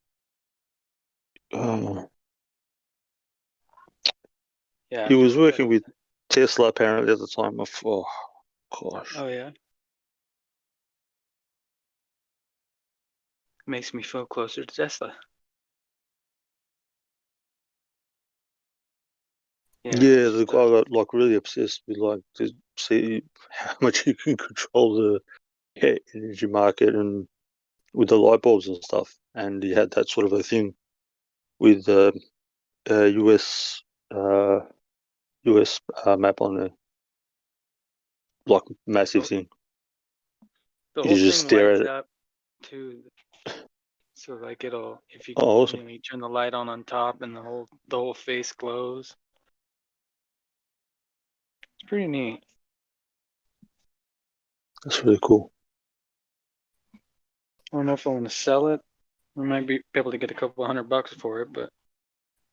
Yeah. He was working with Tesla apparently at the time. Oh gosh. Oh yeah. Makes me feel closer to Tesla. Yeah, the guy got like really obsessed with like to see how much you can control the energy market and with the light bulbs and stuff. And he had that sort of a thing with the US map on there, like massive thing. The You whole just thing stare at lights it. up too. So like it'll if you Oh, awesome. you turn the light on top and the whole face glows. It's pretty neat. That's really cool. I don't know if I want to sell it. We might be able to get a couple $100 for it, but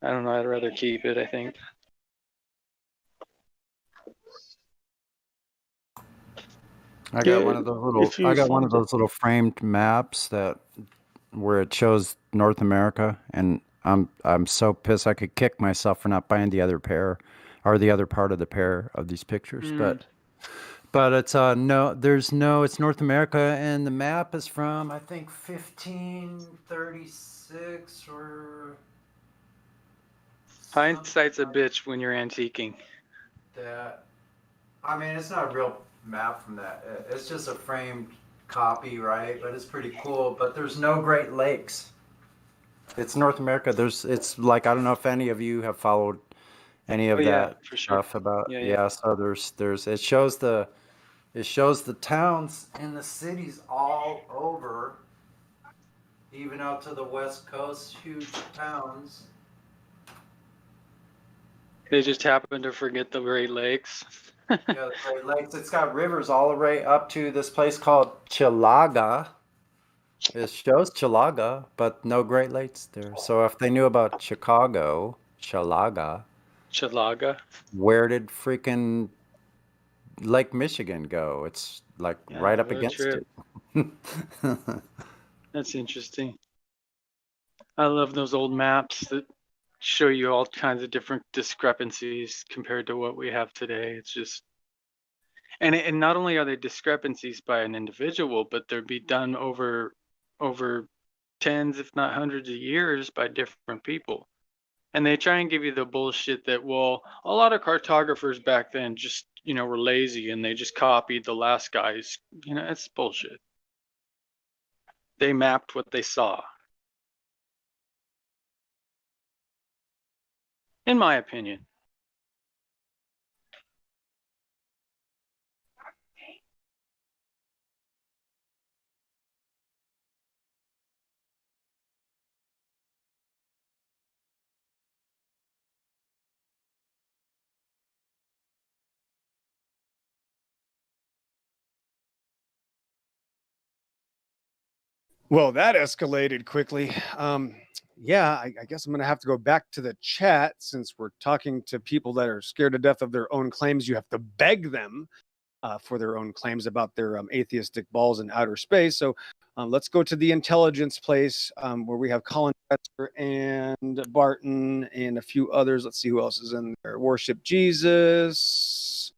I don't know. I'd rather keep it, I think. I got one of those little framed maps where it shows North America, and I'm so pissed I could kick myself for not buying the other pair or the other part of the pair of these pictures. But it's it's North America, and the map is from I think 1536 or. Hindsight's a bitch when you're antiquing. I mean, it's not a real map from that. It's just a framed copy, right? But it's pretty cool. But there's no Great Lakes. It's North America. It's like, I don't know if any of you have followed any of that stuff about. Yeah. So it shows the towns and the cities all over, even out to the West Coast, huge towns. They just happen to forget the Great Lakes. Yeah, the Great Lakes. It's got rivers all the way up to this place called Chilaga. It shows Chilaga, but no Great Lakes there. So if they knew about Chicago, Chilaga, where did freaking Lake Michigan go? It's like right up against it. That's interesting. I love those old maps that show you all kinds of different discrepancies compared to what we have today. It's just, and not only are they discrepancies by an individual, but they're be done over tens, if not hundreds of years by different people. And they try and give you the bullshit that, well, a lot of cartographers back then just, were lazy and they just copied the last guys. It's bullshit. They mapped what they saw. In my opinion. Well, that escalated quickly. Yeah, I guess I'm going to have to go back to the chat since we're talking to people that are scared to death of their own claims. You have to beg them for their own claims about their atheistic balls in outer space. So let's go to the intelligence place where we have Colin Chester and Barton and a few others. Let's see who else is in there. Worship Jesus.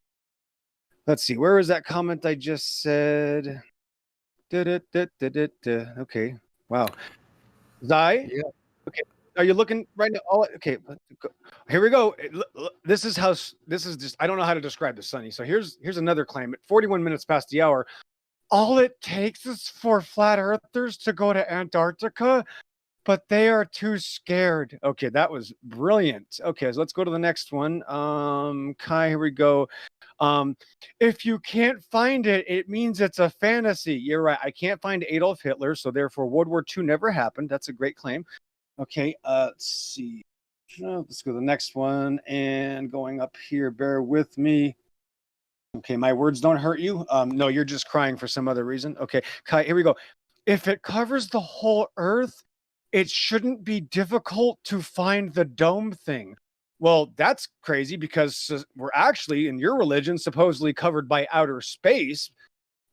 Let's see. Where is that comment I just said? Okay. Wow. Zai? Yeah. Okay. Are you looking right now? Oh, okay. Here we go. This is just, I don't know how to describe this, Sonny. So here's another claim. At 41 minutes past the hour, all it takes is for flat earthers to go to Antarctica, but they are too scared. Okay, that was brilliant. Okay, so let's go to the next one. Kai, here we go. If you can't find it, it means it's a fantasy. You're right. I can't find Adolf Hitler, so therefore World War II never happened. That's a great claim. Okay, let's see. Let's go to the next one and going up here. Bear with me. Okay, my words don't hurt you. No, you're just crying for some other reason. Okay, Kai, here we go. If it covers the whole Earth, it shouldn't be difficult to find the dome thing. Well, that's crazy because we're actually in your religion supposedly covered by outer space,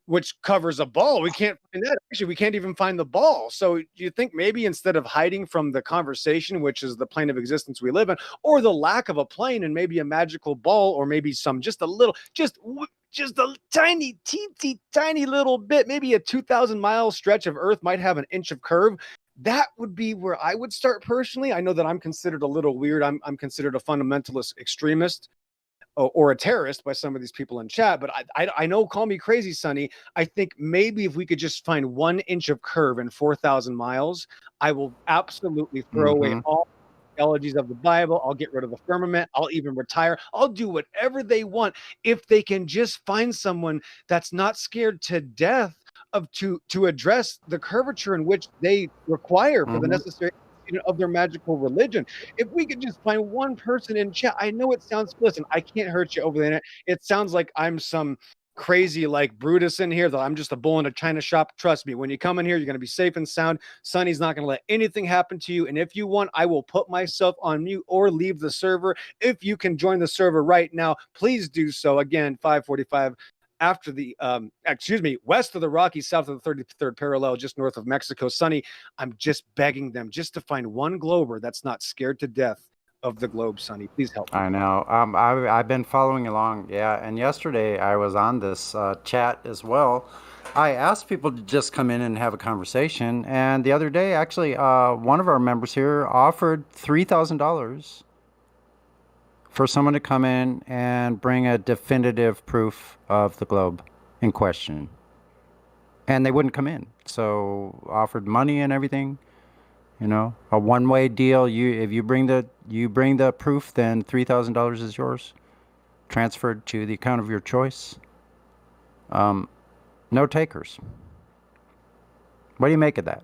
which covers a ball. We can't find that. Actually, we can't even find the ball. So you think maybe instead of hiding from the conversation, which is the plane of existence we live in, or the lack of a plane and maybe a magical ball, or maybe some just a tiny, teensy, tiny little bit, maybe a 2,000-mile stretch of Earth might have an inch of curve. That would be where I would start personally. I know that I'm considered a little weird. I'm considered a fundamentalist extremist or a terrorist by some of these people in chat, but I know, call me crazy, Sonny. I think maybe if we could just find 1 inch of curve in 4,000 miles, I will absolutely throw away all theologies of the Bible. I'll get rid of the firmament. I'll even retire. I'll do whatever they want if they can just find someone that's not scared to death of to address the curvature in which they require for the necessary of their magical religion. If we could just find one person in chat, I know it sounds, listen, I can't hurt you over the internet. It sounds like I'm some crazy like Brutus in here, that I'm just a bull in a china shop. Trust me, when you come in here, you're going to be safe and sound. Sonny's not going to let anything happen to you. And if you want, I will put myself on mute or leave the server. If you can join the server right now, please do so. Again, 545 after the west of the Rockies, south of the 33rd parallel, just north of Mexico. Sonny, I'm just begging them just to find one glober that's not scared to death of the globe. Sonny, please help me. I know. I've been following along. Yeah, and yesterday I was on this chat as well. I asked people to just come in and have a conversation, and the other day, actually, one of our members here offered $3,000 for someone to come in and bring a definitive proof of the globe in question. And they wouldn't come in. So offered money and everything, a one-way deal. If you bring the proof, then $3,000 is yours, transferred to the account of your choice. No takers. What do you make of that?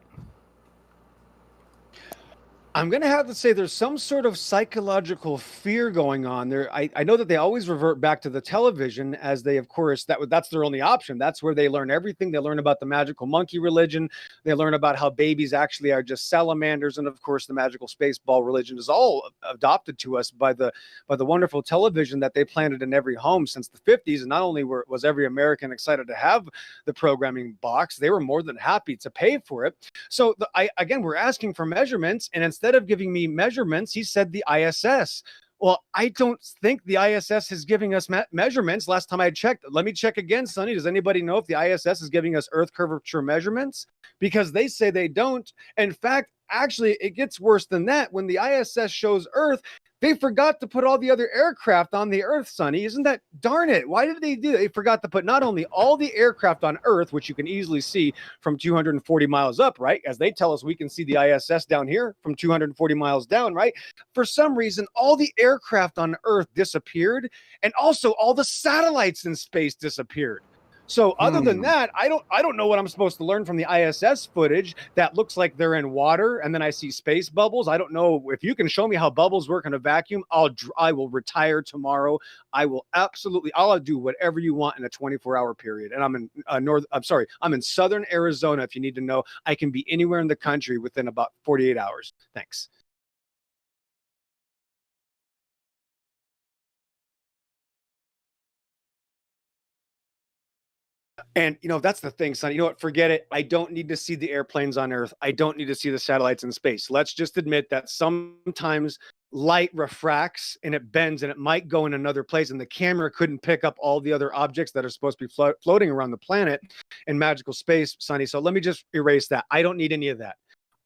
I'm going to have to say there's some sort of psychological fear going on there. I know that they always revert back to the television as they, of course, that's their only option. That's where they learn everything. They learn about the magical monkey religion. They learn about how babies actually are just salamanders. And of course, the magical space ball religion is all adopted to us by the wonderful television that they planted in every home since the 50s. And not only was every American excited to have the programming box, they were more than happy to pay for it. So again, we're asking for measurements, and instead of giving me measurements, he said the ISS. Well, I don't think the ISS is giving us measurements. Last time I checked, let me check again, Sonny. Does anybody know if the ISS is giving us Earth curvature measurements? Because they say they don't. In fact, actually, it gets worse than that. When the ISS shows Earth, they forgot to put all the other aircraft on the Earth, Sonny. Isn't that, darn it? Why did they do that? They forgot to put not only all the aircraft on Earth, which you can easily see from 240 miles up, right? As they tell us, we can see the ISS down here from 240 miles down, right? For some reason, all the aircraft on Earth disappeared, and also all the satellites in space disappeared. So other than that, I don't know what I'm supposed to learn from the ISS footage that looks like they're in water, and then I see space bubbles. I don't know if you can show me how bubbles work in a vacuum. I will retire tomorrow. I'll do whatever you want in a 24-hour period. And I'm in I'm in southern Arizona. If you need to know, I can be anywhere in the country within about 48 hours. Thanks. And, that's the thing, son. You know what? Forget it. I don't need to see the airplanes on Earth. I don't need to see the satellites in space. Let's just admit that sometimes light refracts and it bends and it might go in another place, and the camera couldn't pick up all the other objects that are supposed to be floating around the planet in magical space, Sonny. So let me just erase that. I don't need any of that.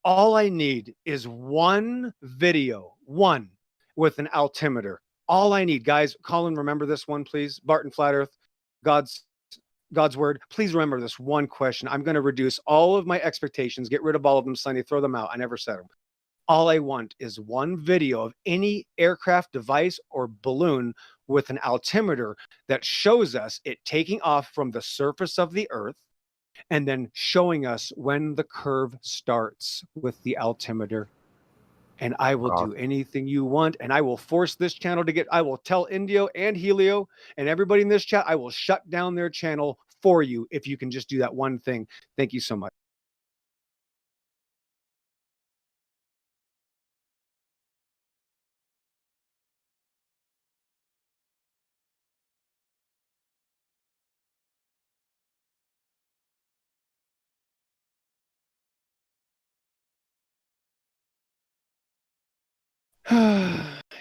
All I need is one video, one with an altimeter. All I need, guys. Colin, remember this one, please. Barton Flat Earth, God's word. Please remember this one question. I'm going to reduce all of my expectations, get rid of all of them, Sonny, throw them out. I never said them. All I want is one video of any aircraft, device, or balloon with an altimeter that shows us it taking off from the surface of the Earth and then showing us when the curve starts with the altimeter. and I will do anything you want, and I will force this channel to I will tell Indio and Helio and everybody in this chat, I will shut down their channel for you if you can just do that one thing. Thank you so much.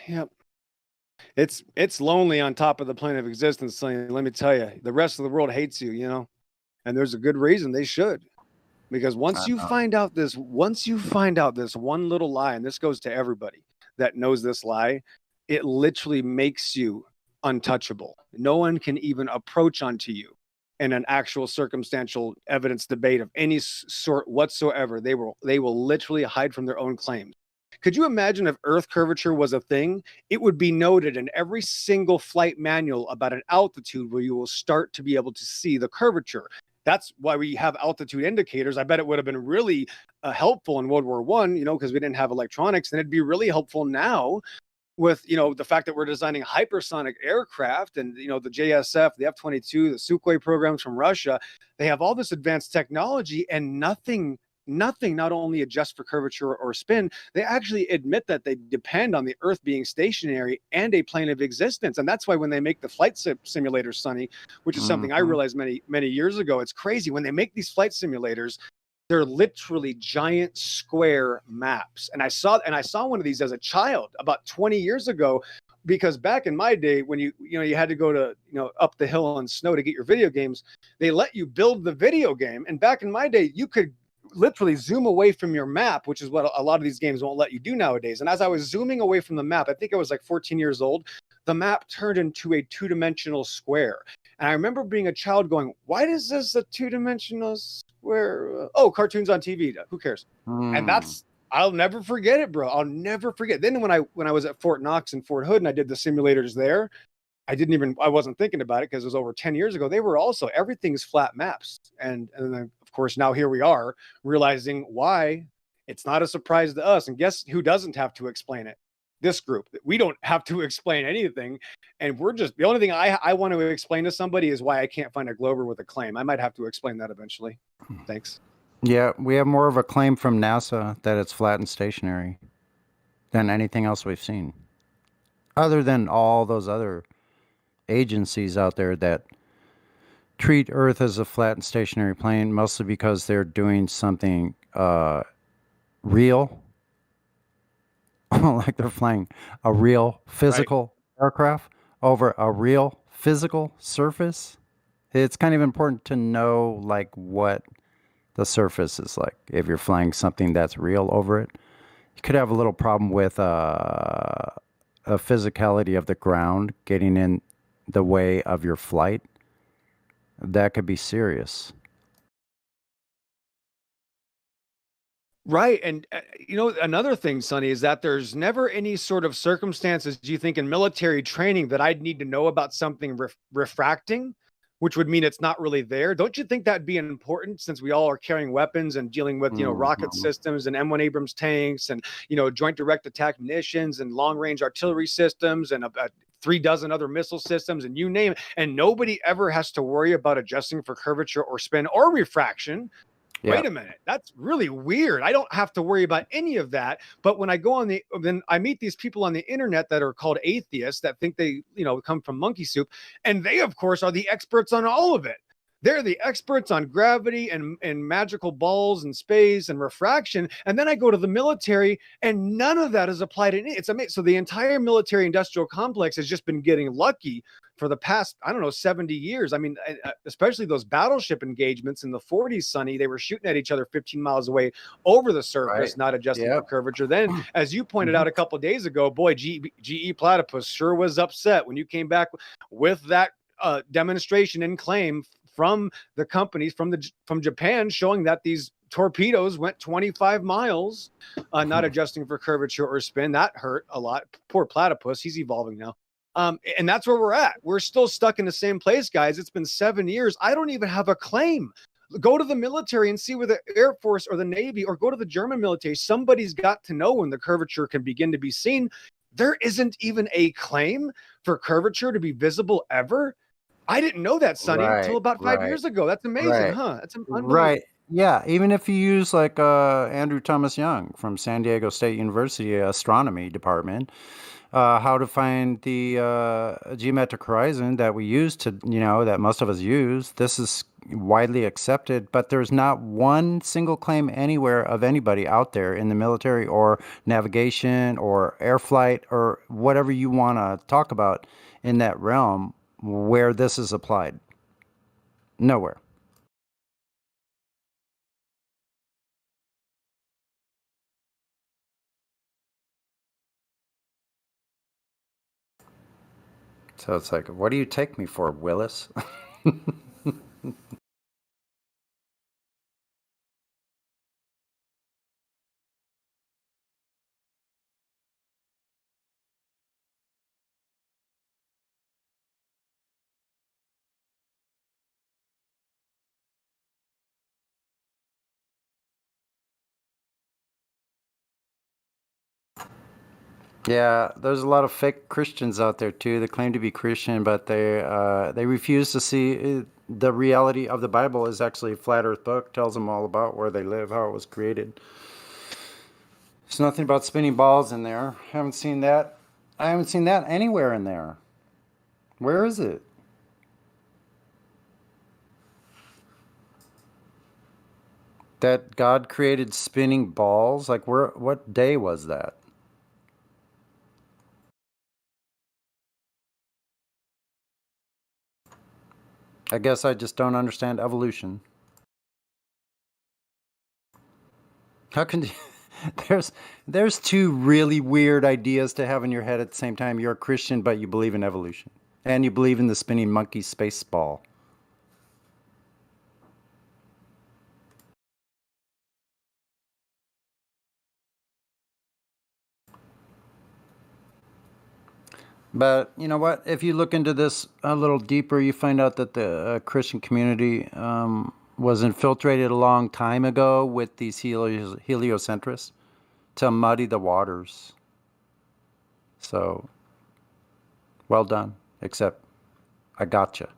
Yep. It's lonely on top of the plane of existence, Sonny. Let me tell you, the rest of the world hates you, you know, and there's a good reason they should, because once you find out this one little lie, and this goes to everybody that knows this lie, it literally makes you untouchable. No one can even approach onto you in an actual circumstantial evidence debate of any sort whatsoever. They will literally hide from their own claims. Could you imagine if Earth curvature was a thing? It would be noted in every single flight manual about an altitude where you will start to be able to see the curvature. That's why we have altitude indicators. I bet it would have been really helpful in World War I, you know, because we didn't have electronics, and it'd be really helpful now with, you know, the fact that we're designing hypersonic aircraft and, you know, the JSF, the F-22, the Sukhoi programs from Russia. They have all this advanced technology, and nothing not only adjusts for curvature or spin, they actually admit that they depend on the Earth being stationary and a plane of existence. And that's why when they make the flight simulators, Sonny, which is something I realized many years ago, it's crazy. When they make these flight simulators, they're literally giant square maps. And I saw one of these as a child about 20 years ago, because back in my day, when you had to go to, you know, up the hill on snow to get your video games, they let you build the video game. And back in my day, you could literally zoom away from your map, which is what a lot of these games won't let you do nowadays. And as I was zooming away from the map, I think I was like 14 years old, the map turned into a two-dimensional square. And I remember being a child going, why is this a two-dimensional square? Oh, cartoons on TV. Who cares? And I'll never forget it, bro. I'll never forget. Then when I was at Fort Knox and Fort Hood and I did the simulators there, I wasn't thinking about it because it was over 10 years ago. They were also, everything's flat maps. And then, of course, now here we are realizing why it's not a surprise to us. And guess who doesn't have to explain it? This group. We don't have to explain anything. And we're just, the only thing I want to explain to somebody is why I can't find a Glober with a claim. I might have to explain that eventually. Thanks. Yeah, we have more of a claim from NASA that it's flat and stationary than anything else we've seen. Other than all those other agencies out there that treat Earth as a flat and stationary plane, mostly because they're doing something real, like they're flying a real physical aircraft over a real physical surface. It's kind of important to know like what the surface is like. If you're flying something that's real over it, you could have a little problem with a physicality of the ground getting in the way of your flight. That could be serious. Right. And, you know, another thing, Sonny, is that there's never any sort of circumstances, do you think, in military training that I'd need to know about something refracting, which would mean it's not really there? Don't you think that'd be important, since we all are carrying weapons and dealing with, you know, rocket systems and M1 Abrams tanks and, you know, joint direct attack munitions and long range artillery systems and 3 dozen other missile systems and you name it. And nobody ever has to worry about adjusting for curvature or spin or refraction. Wait a minute. That's really weird. I don't have to worry about any of that. But when I go on then I meet these people on the internet that are called atheists that think they, you know, come from monkey soup. And they, of course, are the experts on all of it. They're the experts on gravity and magical balls and space and refraction. And then I go to the military and none of that is applied in it. It's amazing. So the entire military industrial complex has just been getting lucky for the past, 70 years. I mean, especially those battleship engagements in the 40s, Sonny, they were shooting at each other 15 miles away over the surface, not adjusting for curvature. Then, as you pointed out a couple of days ago, boy, GE Platypus sure was upset when you came back with that demonstration and claim from the companies from Japan showing that these torpedoes went 25 miles, not adjusting for curvature or spin. That hurt a lot. Poor Platypus, he's evolving now. And that's where we're at. We're still stuck in the same place, guys. It's been 7 years. I don't even have a claim. Go to the military and see where the Air Force or the Navy, or go to the German military. Somebody's got to know when the curvature can begin to be seen. There isn't even a claim for curvature to be visible ever. I didn't know that, Sonny, until about 5 years ago. That's amazing, huh? That's unbelievable. Right. Yeah. Even if you use like Andrew Thomas Young from San Diego State University Astronomy Department, how to find the geometric horizon that we use to, that most of us use. This is widely accepted, but there's not one single claim anywhere of anybody out there in the military or navigation or air flight or whatever you want to talk about in that realm where this is applied. Nowhere. So it's like, what do you take me for, Willis? Yeah, there's a lot of fake Christians out there too. They claim to be Christian, but they refuse to see the reality of the Bible is actually a flat Earth book. Tells them all about where they live, how it was created. There's nothing about spinning balls in there. I haven't seen that anywhere in there. Where is it? That God created spinning balls? Like what day was that? I guess I just don't understand evolution. How can you, there's two really weird ideas to have in your head at the same time. You're a Christian, but you believe in evolution. And you believe in the spinning monkey space ball. But you know what? If you look into this a little deeper, you find out that the Christian community was infiltrated a long time ago with these heliocentrists to muddy the waters. So, well done. Except, I gotcha.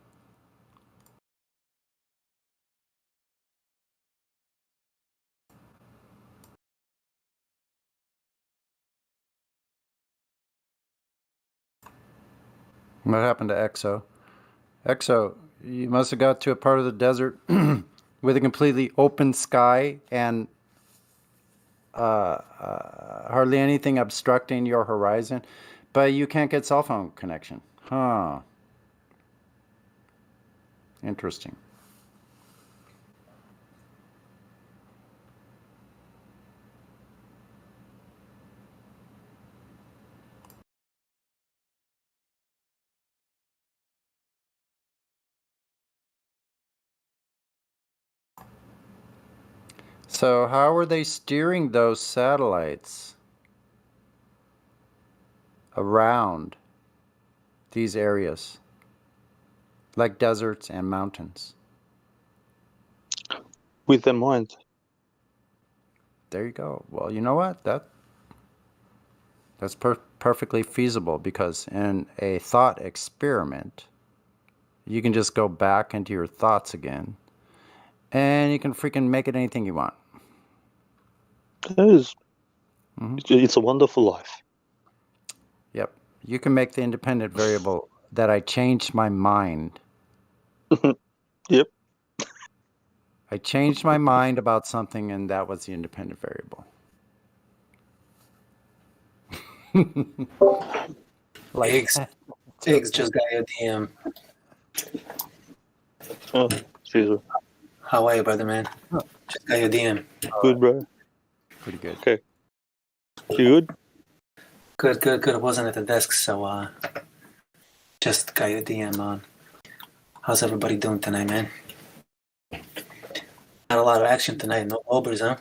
What happened to EXO? EXO, you must have got to a part of the desert with a completely open sky and hardly anything obstructing your horizon, but you can't get cell phone connection. Huh. Interesting. So how are they steering those satellites around these areas, like deserts and mountains? With their mind. There you go. Well, you know what? That's perfectly feasible, because in a thought experiment, you can just go back into your thoughts again, and you can freaking make it anything you want. It is. It's a wonderful life. Yep. You can make the independent variable that I changed my mind. Yep. I changed my mind about something, and that was the independent variable. Like Tiggs just got your DM. Oh, Jesus. How are you, brother, man? Just got your DM. Good, bro. Pretty good. Okay. You good? Good. I wasn't at the desk, so just got your DM on. How's everybody doing tonight, man? Not a lot of action tonight. No overs, huh?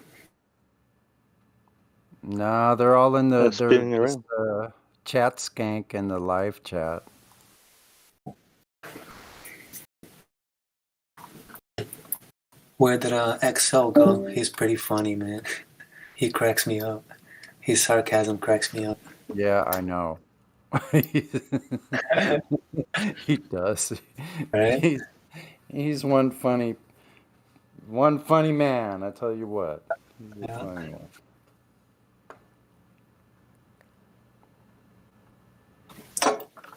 No, they're all in the spinning around. Chat skank and the live chat. Where did XL go? He's pretty funny, man. He cracks me up. His sarcasm cracks me up. Yeah, I know. He does. Right? He's one funny man. I tell you what, he's a funny one.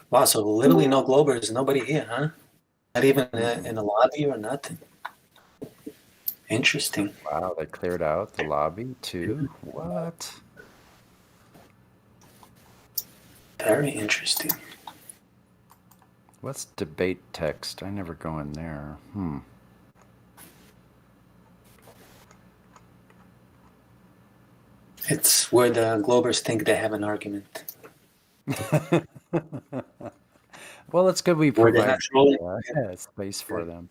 Wow, so literally no Globers, nobody here, huh? Not even in the lobby or nothing. Interesting. Wow, they cleared out the lobby too? What? Very interesting. What's debate text? I never go in there. It's where the Globers think they have an argument. Well, it's good we Where they're provide not trolling. space for them,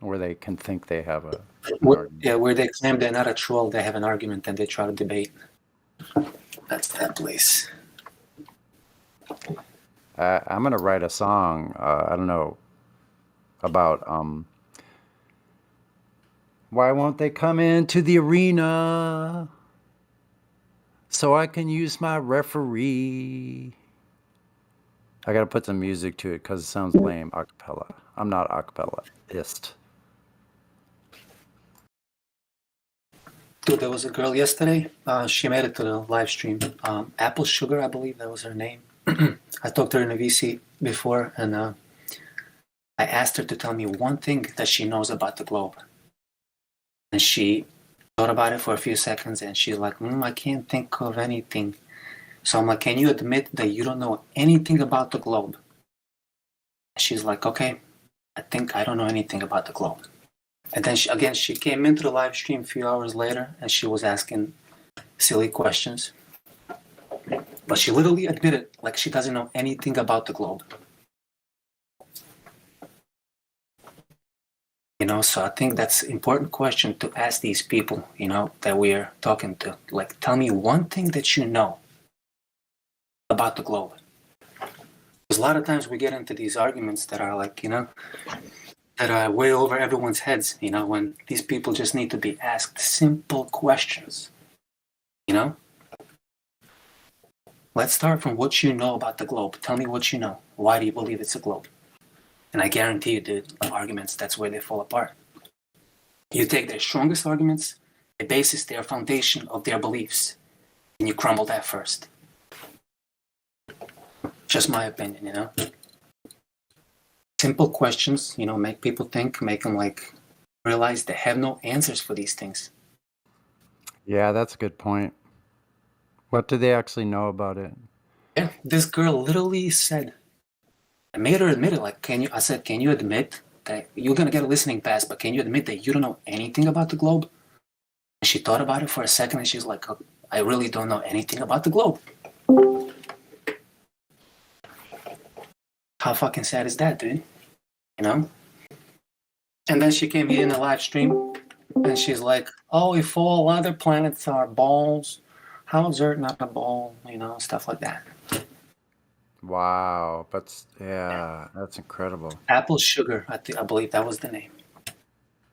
where they can think they have an argument. Yeah, where they claim they're not a troll, they have an argument and they try to debate. That's that place. I'm gonna write a song. I don't know about why won't they come into the arena so I can use my referee? I gotta put some music to it because it sounds lame. Acapella. I'm not acapella-ist. Dude, there was a girl yesterday. She made it to the live stream. Apple Sugar, I believe that was her name. I talked to her in a VC before, and I asked her to tell me one thing that she knows about the globe. And she thought about it for a few seconds, and she's like, I can't think of anything. So I'm like, can you admit that you don't know anything about the globe? She's like, okay, I think I don't know anything about the globe. And then she came into the live stream a few hours later, and she was asking silly questions. But she literally admitted, like, she doesn't know anything about the globe. You know, so I think that's an important question to ask these people, you know, that we're talking to. Like, tell me one thing that you know about the globe. Because a lot of times we get into these arguments that are like, you know, that are way over everyone's heads, you know, when these people just need to be asked simple questions, you know? Let's start from what you know about the globe. Tell me what you know. Why do you believe it's a globe? And I guarantee you, dude, arguments, that's where they fall apart. You take their strongest arguments, the basis, their foundation of their beliefs, and you crumble that first. Just my opinion, you know? Simple questions, you know, make people think, make them like realize they have no answers for these things. Yeah, that's a good point. What do they actually know about it? Yeah, this girl literally said, I made her admit it, like, I said, can you admit that you're gonna get a listening pass, but can you admit that you don't know anything about the globe? And she thought about it for a second and she's like, I really don't know anything about the globe. How fucking sad is that, dude? You know? And then she came here in the live stream and she's like, oh, if all other planets are balls, how is Earth not a ball? You know, stuff like that. Wow, that's incredible. Apple Sugar, I believe that was the name.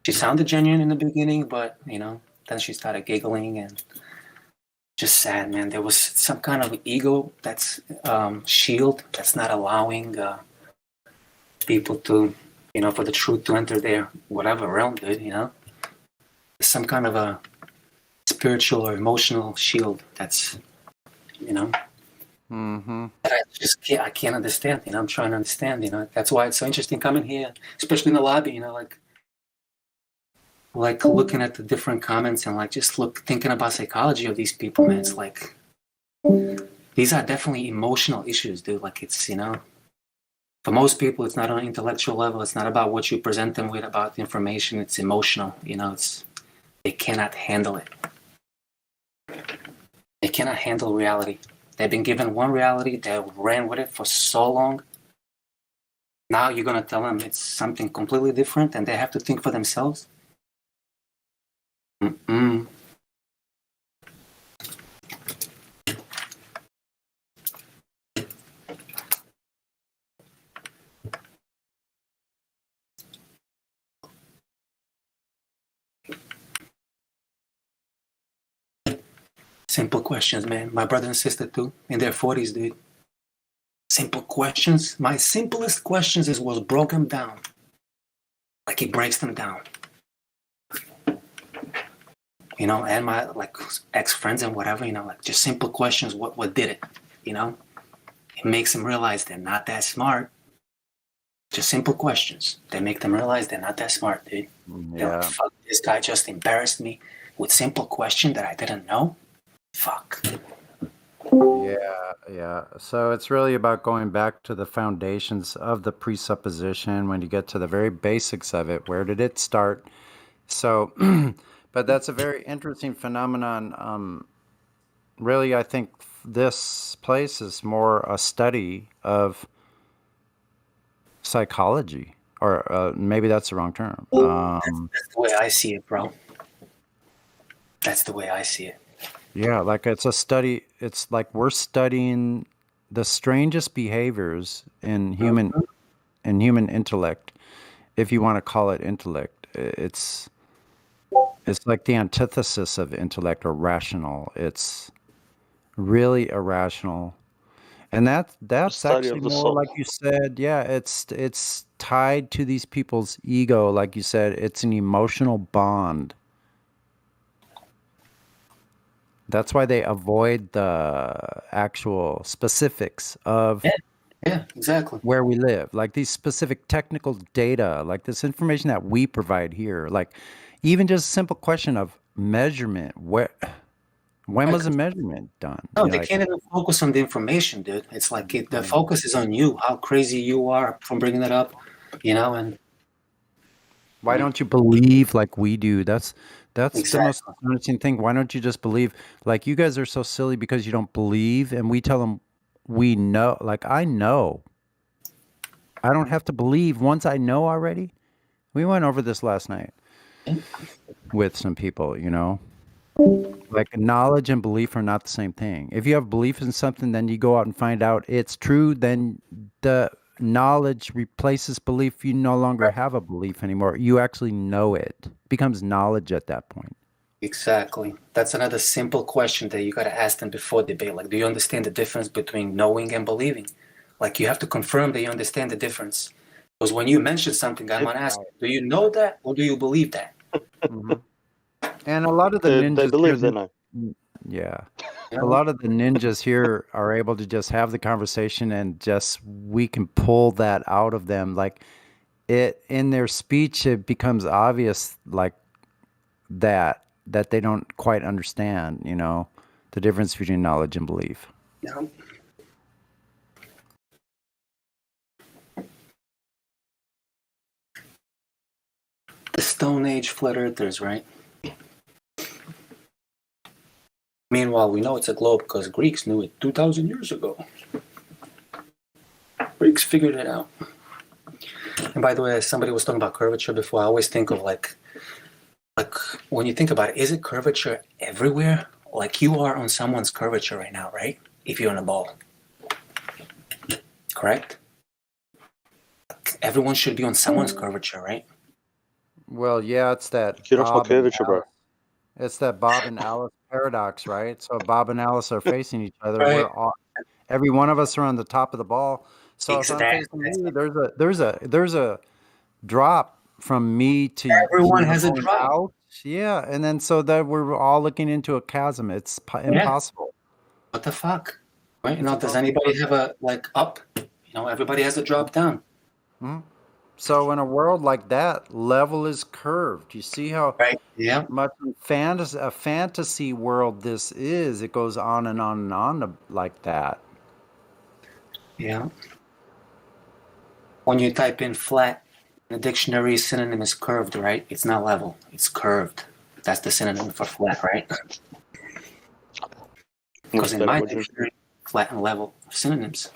She sounded genuine in the beginning, but, you know, then she started giggling and just sad, man. There was some kind of ego that's shield that's not allowing people to, you know, for the truth to enter their whatever realm, dude, you know? Some kind of a spiritual or emotional shield that's, you know, that I can't understand, you know, I'm trying to understand, you know, that's why it's so interesting coming here, especially in the lobby, you know, like looking at the different comments and like just thinking about psychology of these people, man. It's like, these are definitely emotional issues, dude. Like it's, you know, for most people, it's not on an intellectual level. It's not about what you present them with, about the information. It's emotional, you know, they cannot handle it. They cannot handle reality. They've been given one reality. They ran with it for so long. Now you're going to tell them it's something completely different and they have to think for themselves. Simple questions, man. My brother and sister too, in their 40s, dude. Simple questions. My simplest questions was broke them down. Like he breaks them down. You know, and my like ex-friends and whatever, you know, like just simple questions. What did it? You know? It makes them realize they're not that smart. Just simple questions. They make them realize they're not that smart, dude. They're like, fuck, this guy just embarrassed me with simple question that I didn't know. Fuck. Yeah. So it's really about going back to the foundations of the presupposition when you get to the very basics of it. Where did it start? So, but that's a very interesting phenomenon. Really, I think this place is more a study of psychology, or maybe that's the wrong term. That's the way I see it, bro. That's the way I see it. Yeah, like it's a study. It's like we're studying the strangest behaviors in human intellect, if you want to call it intellect. It's like the antithesis of intellect or rational. It's really irrational. And that's Study actually of the more soul. like you said. Yeah, it's tied to these people's ego, like you said. It's an emotional bond. That's why they avoid the actual specifics of Yeah, exactly. where we live, like these specific technical data, like this information that we provide here, like even just a simple question of measurement. When was a measurement done? No, You know, they like, can't even focus on the information, dude. It's like the focus is on you, how crazy you are from bringing it up, you know, and why don't you believe like we do? That's the most Exactly. interesting thing. Why don't you just believe? Like you guys are so silly because you don't believe, and we tell them we know. Like I know. I don't have to believe once I know already. We went over this last night with some people, you know. Like knowledge and belief are not the same thing. If you have belief in something, then you go out and find out it's true, then the knowledge replaces belief. You no longer have a belief anymore. You actually know it. It becomes knowledge at that point. Exactly. That's another simple question that you got to ask them before debate. Like, do you understand the difference between knowing and believing? Like, you have to confirm that you understand the difference. Because when you mention something, I'm going to ask, do you know that or do you believe that? And a lot of the They ninjas believe here, they know. yeah, a lot of the ninjas here are able to just have the conversation and just we can pull that out of them. Like it in their speech, it becomes obvious like that they don't quite understand, you know, the difference between knowledge and belief. Yeah. The Stone Age flat earthers, right? Meanwhile, we know it's a globe because Greeks knew it 2,000 years ago. Greeks figured it out. And by the way, somebody was talking about curvature before. I always think of like when you think about it, is it curvature everywhere? Like you are on someone's curvature right now, right? If you're on a ball. Correct? Everyone should be on someone's curvature, right? Well, yeah, it's that Get off my Bob and curvature, bro. Alice. It's that Bob and Alice paradox, right? So Bob and Alice are facing each other. Right. We're all, every one of us are on the top of the ball. So if I'm facing you, there's a drop from me to Everyone you has a going drop. out. Yeah, and then so that we're all looking into a chasm. It's impossible. What the fuck? Right? You know, does anybody have a like up? You know, everybody has a drop down. So in a world like that, level is curved. You see how much a fantasy world this is. It goes on and on and on like that. Yeah. When you type in flat in the dictionary, synonym is curved, right? It's not level. It's curved. That's the synonym for flat, right? Because in my dictionary, flat and level are synonyms.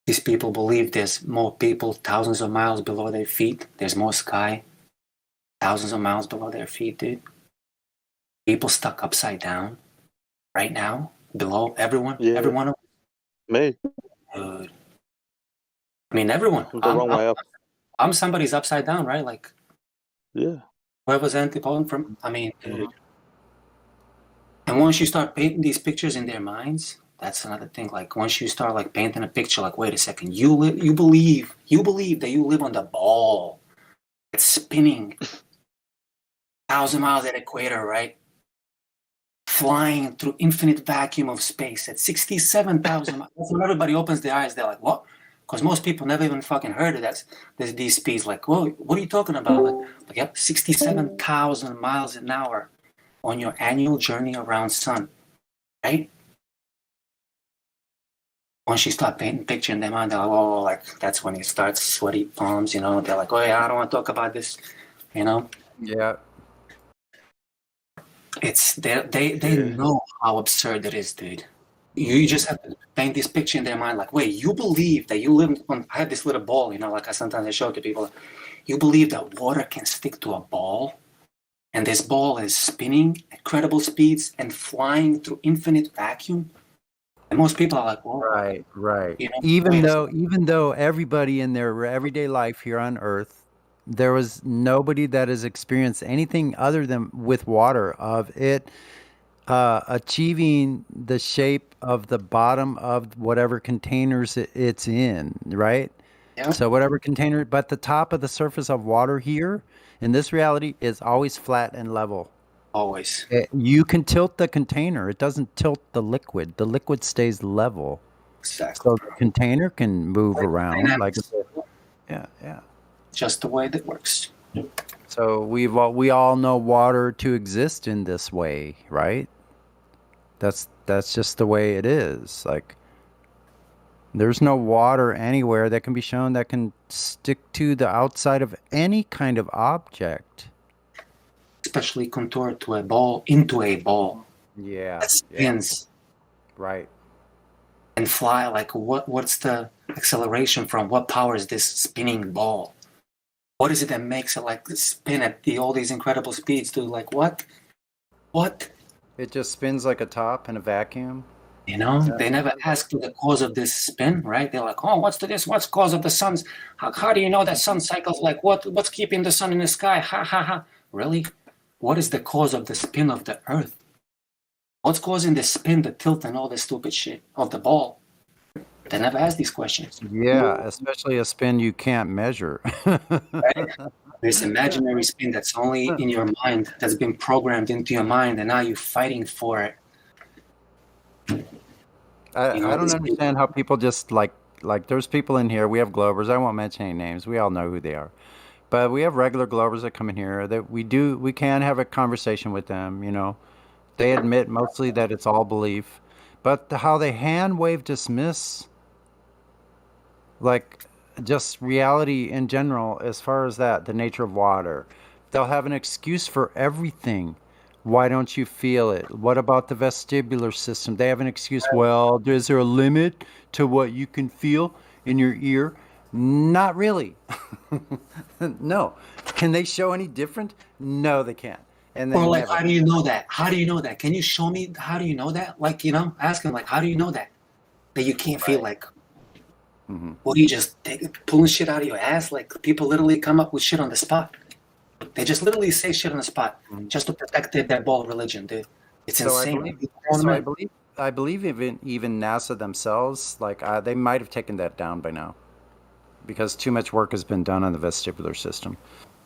These people believe there's more people thousands of miles below their feet. There's more sky thousands of miles below their feet, dude. People stuck upside down right now, below everyone. Yeah. Every one of them. Me. Dude. I mean, everyone. The wrong way up. I'm somebody's upside down, right? Like, yeah. whoever's antipoding from, I mean, dude. And once you start painting these pictures in their minds, that's another thing. Like once you start like painting a picture, like wait a second, you believe that you live on the ball. It's spinning 1,000 miles at equator, right? Flying through infinite vacuum of space at 67,000 miles. That's when everybody opens their eyes. They're like, what? Because most people never even fucking heard of that. There's these speeds. Like, whoa, what are you talking about? Like yep, 67,000 miles an hour on your annual journey around sun, right? Once you start painting picture in their mind, they're like, oh, like that's when it starts sweaty palms, you know. They're like, oh yeah, I don't want to talk about this, you know. Yeah. It's they know how absurd it is, dude. You just have to paint this picture in their mind, like, wait, you believe that you live on? I have this little ball, you know, like I sometimes show to people. You believe that water can stick to a ball, and this ball is spinning at incredible speeds and flying through infinite vacuum. And most people are like, well, right. You know, Even though everybody in their everyday life here on Earth, there was nobody that has experienced anything other than with water of it achieving the shape of the bottom of whatever containers it's in, right? Yeah. So whatever container, but the top of the surface of water here in this reality is always flat and level. Always. You can tilt the container. It doesn't tilt the liquid. The liquid stays level. Exactly. So the container can move around like yeah. Just the way that works. So we all know water to exist in this way, right? That's just the way it is. Like there's no water anywhere that can be shown that can stick to the outside of any kind of object. Especially contoured to a ball, into a ball. Yeah. That spins. Yeah. Right. And fly, like what's the acceleration from? What powers this spinning ball? What is it that makes it like spin at all these incredible speeds, dude? Like what? It just spins like a top in a vacuum. You know, they never ask the cause of this spin, right? They're like, oh, what's the cause of the sun's? How do you know that sun cycles? Like what's keeping the sun in the sky? Ha ha ha. Really? What is the cause of the spin of the earth? What's causing the spin, the tilt, and all this stupid shit of the ball? They never ask these questions. Yeah, especially a spin you can't measure. Right? This imaginary spin that's only in your mind, that's been programmed into your mind, and now you're fighting for it. I don't understand how people just like there's people in here. We have Globers. I won't mention any names. We all know who they are. But we have regular Globers that come in here that we can have a conversation with them, you know. They admit mostly that it's all belief. But how they hand wave dismiss like just reality in general as far as that, the nature of water. They'll have an excuse for everything. Why don't you feel it? What about the vestibular system? They have an excuse. Well, is there a limit to what you can feel in your ear? Not really. No. Can they show any different? No, they can't. And then or like, how do you know that? How do you know that? Can you show me how do you know that? Like, you know, ask them like, how do you know that you can't feel like? What do you just pulling shit out of your ass? Like people literally come up with shit on the spot. They just literally say shit on the spot just to protect their ball religion, dude. It's insane. I believe even NASA themselves, like they might have taken that down by now, because too much work has been done on the vestibular system.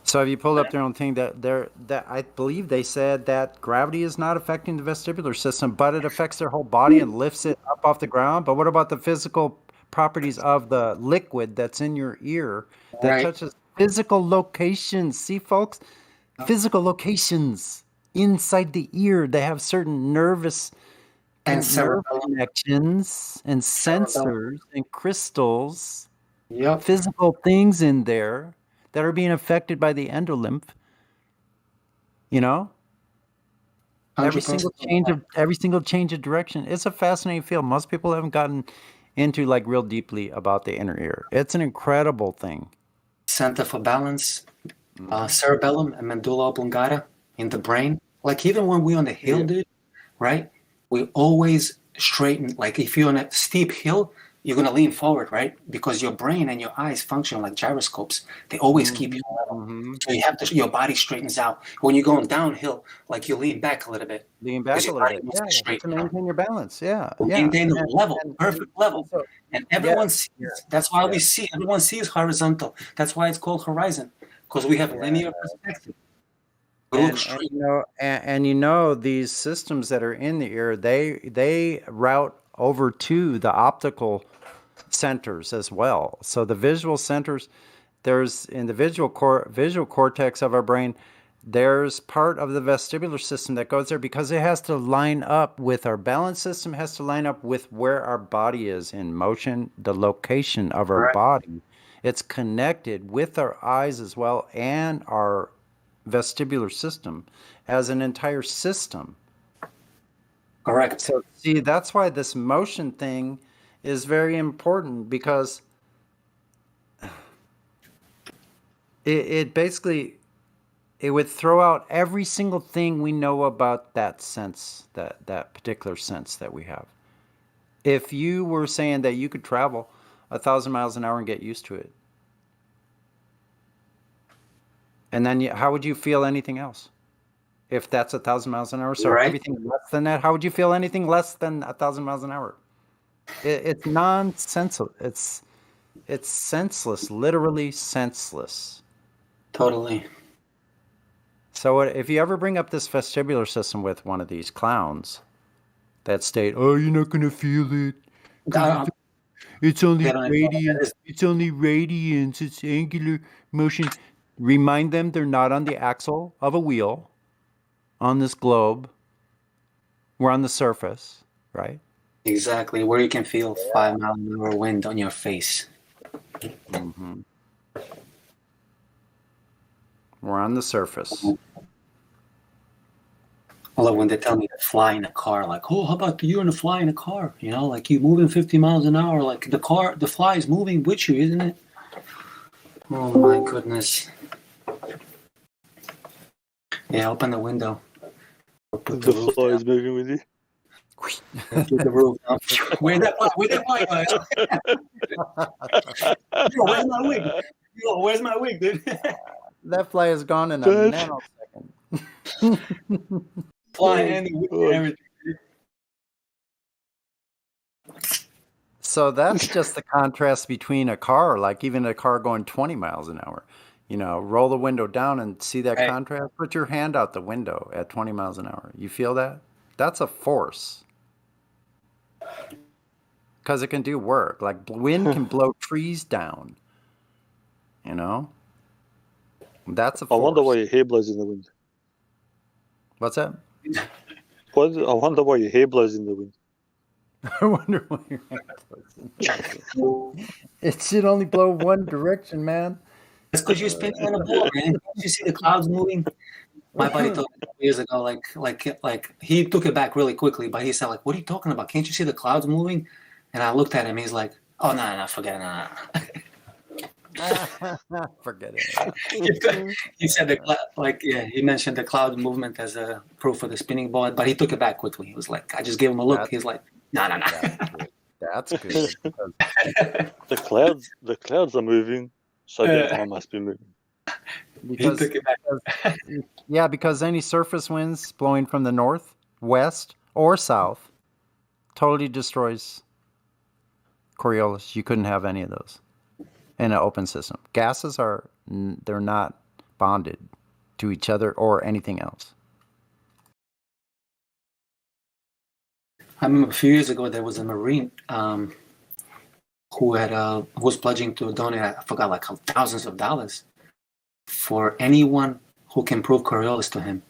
So have you pulled up their own thing that I believe they said that gravity is not affecting the vestibular system, but it affects their whole body and lifts it up off the ground. But what about the physical properties of the liquid that's in your ear that touches physical locations? See, folks, physical locations inside the ear. They have certain nervous and nerve connections and sensors and crystals, physical things in there that are being affected by the endolymph. You know, every single change of direction. It's a fascinating field. Most people haven't gotten into like real deeply about the inner ear. It's an incredible thing. Center for balance, cerebellum and medulla oblongata in the brain. Like even when we're on the hill, dude, right? We always straighten. Like if you're on a steep hill, you're going to lean forward, right? Because your brain and your eyes function like gyroscopes. They always keep you level. So you have to, your body straightens out. When you're going downhill, like you lean back a little bit. Lean back a little bit. Yeah, to maintain your balance. Yeah. Maintain the level, perfect level. And everyone sees, that's why we see, everyone sees horizontal. That's why it's called horizon, because we have linear perspective. And these systems that are in the ear, they route over to the optical centers as well. So the visual centers, there's in the visual cortex of our brain, there's part of the vestibular system that goes there because it has to line up with our balance system, has to line up with where our body is in motion, the location of our body. It's connected with our eyes as well and our vestibular system as an entire system. Correct. So see, that's why this motion thing is very important, because it basically, it would throw out every single thing we know about that sense, that particular sense that we have. If you were saying that you could travel 1,000 miles an hour and get used to it, and then how would you feel anything else? If that's 1,000 miles an hour, so everything less than that, how would you feel anything less than 1,000 miles an hour? It's nonsensical. It's senseless, literally senseless. Totally. So if you ever bring up this vestibular system with one of these clowns that state, "Oh, you're not going to feel it. It's only radiance. It's only radiance. It's angular motion." Remind them they're not on the axle of a wheel on this globe. We're on the surface, right? Exactly, where you can feel 5 mile an hour wind on your face. Mm-hmm. We're on the surface. I love when they tell me to fly in a car, like, "Oh, how about you and to fly in a car? You know, like you moving 50 miles an hour, like the fly is moving with you, isn't it?" Oh my goodness. Yeah, open the window. The fly is moving with you. Get the roof down. Where's that fly, guys? Yo, where's my wig? Yo, where's my wig, dude? That fly is gone in a nanosecond. Fly and the wig and everything. So that's just the contrast between a car, like even a car going 20 miles an hour. You know, roll the window down and see that contrast. Put your hand out the window at 20 miles an hour. You feel that? That's a force. Because it can do work. Like wind can blow trees down. You know? That's a force. I wonder why your hair blows in the wind. What's that? I wonder why your hair blows in the wind. I wonder why your hair blows in the wind. It should only blow one direction, man. That's because you're spinning on a ball, man. Don't you see the clouds moving? My buddy told me years ago, like he took it back really quickly, but he said, like, "What are you talking about? Can't you see the clouds moving?" And I looked at him. He's like, "Oh, no, forget it, no." Forget it. He said he mentioned the cloud movement as a proof for the spinning ball, but he took it back quickly. He was like, I just gave him a look. He's like, no. That's good. The clouds are moving, so I must be moving. Because, because any surface winds blowing from the north, west, or south totally destroys Coriolis. You couldn't have any of those in an open system. Gases they're not bonded to each other or anything else. I remember a few years ago there was a Marine who was pledging to donate, I forgot, like thousands of dollars for anyone who can prove Coriolis to him.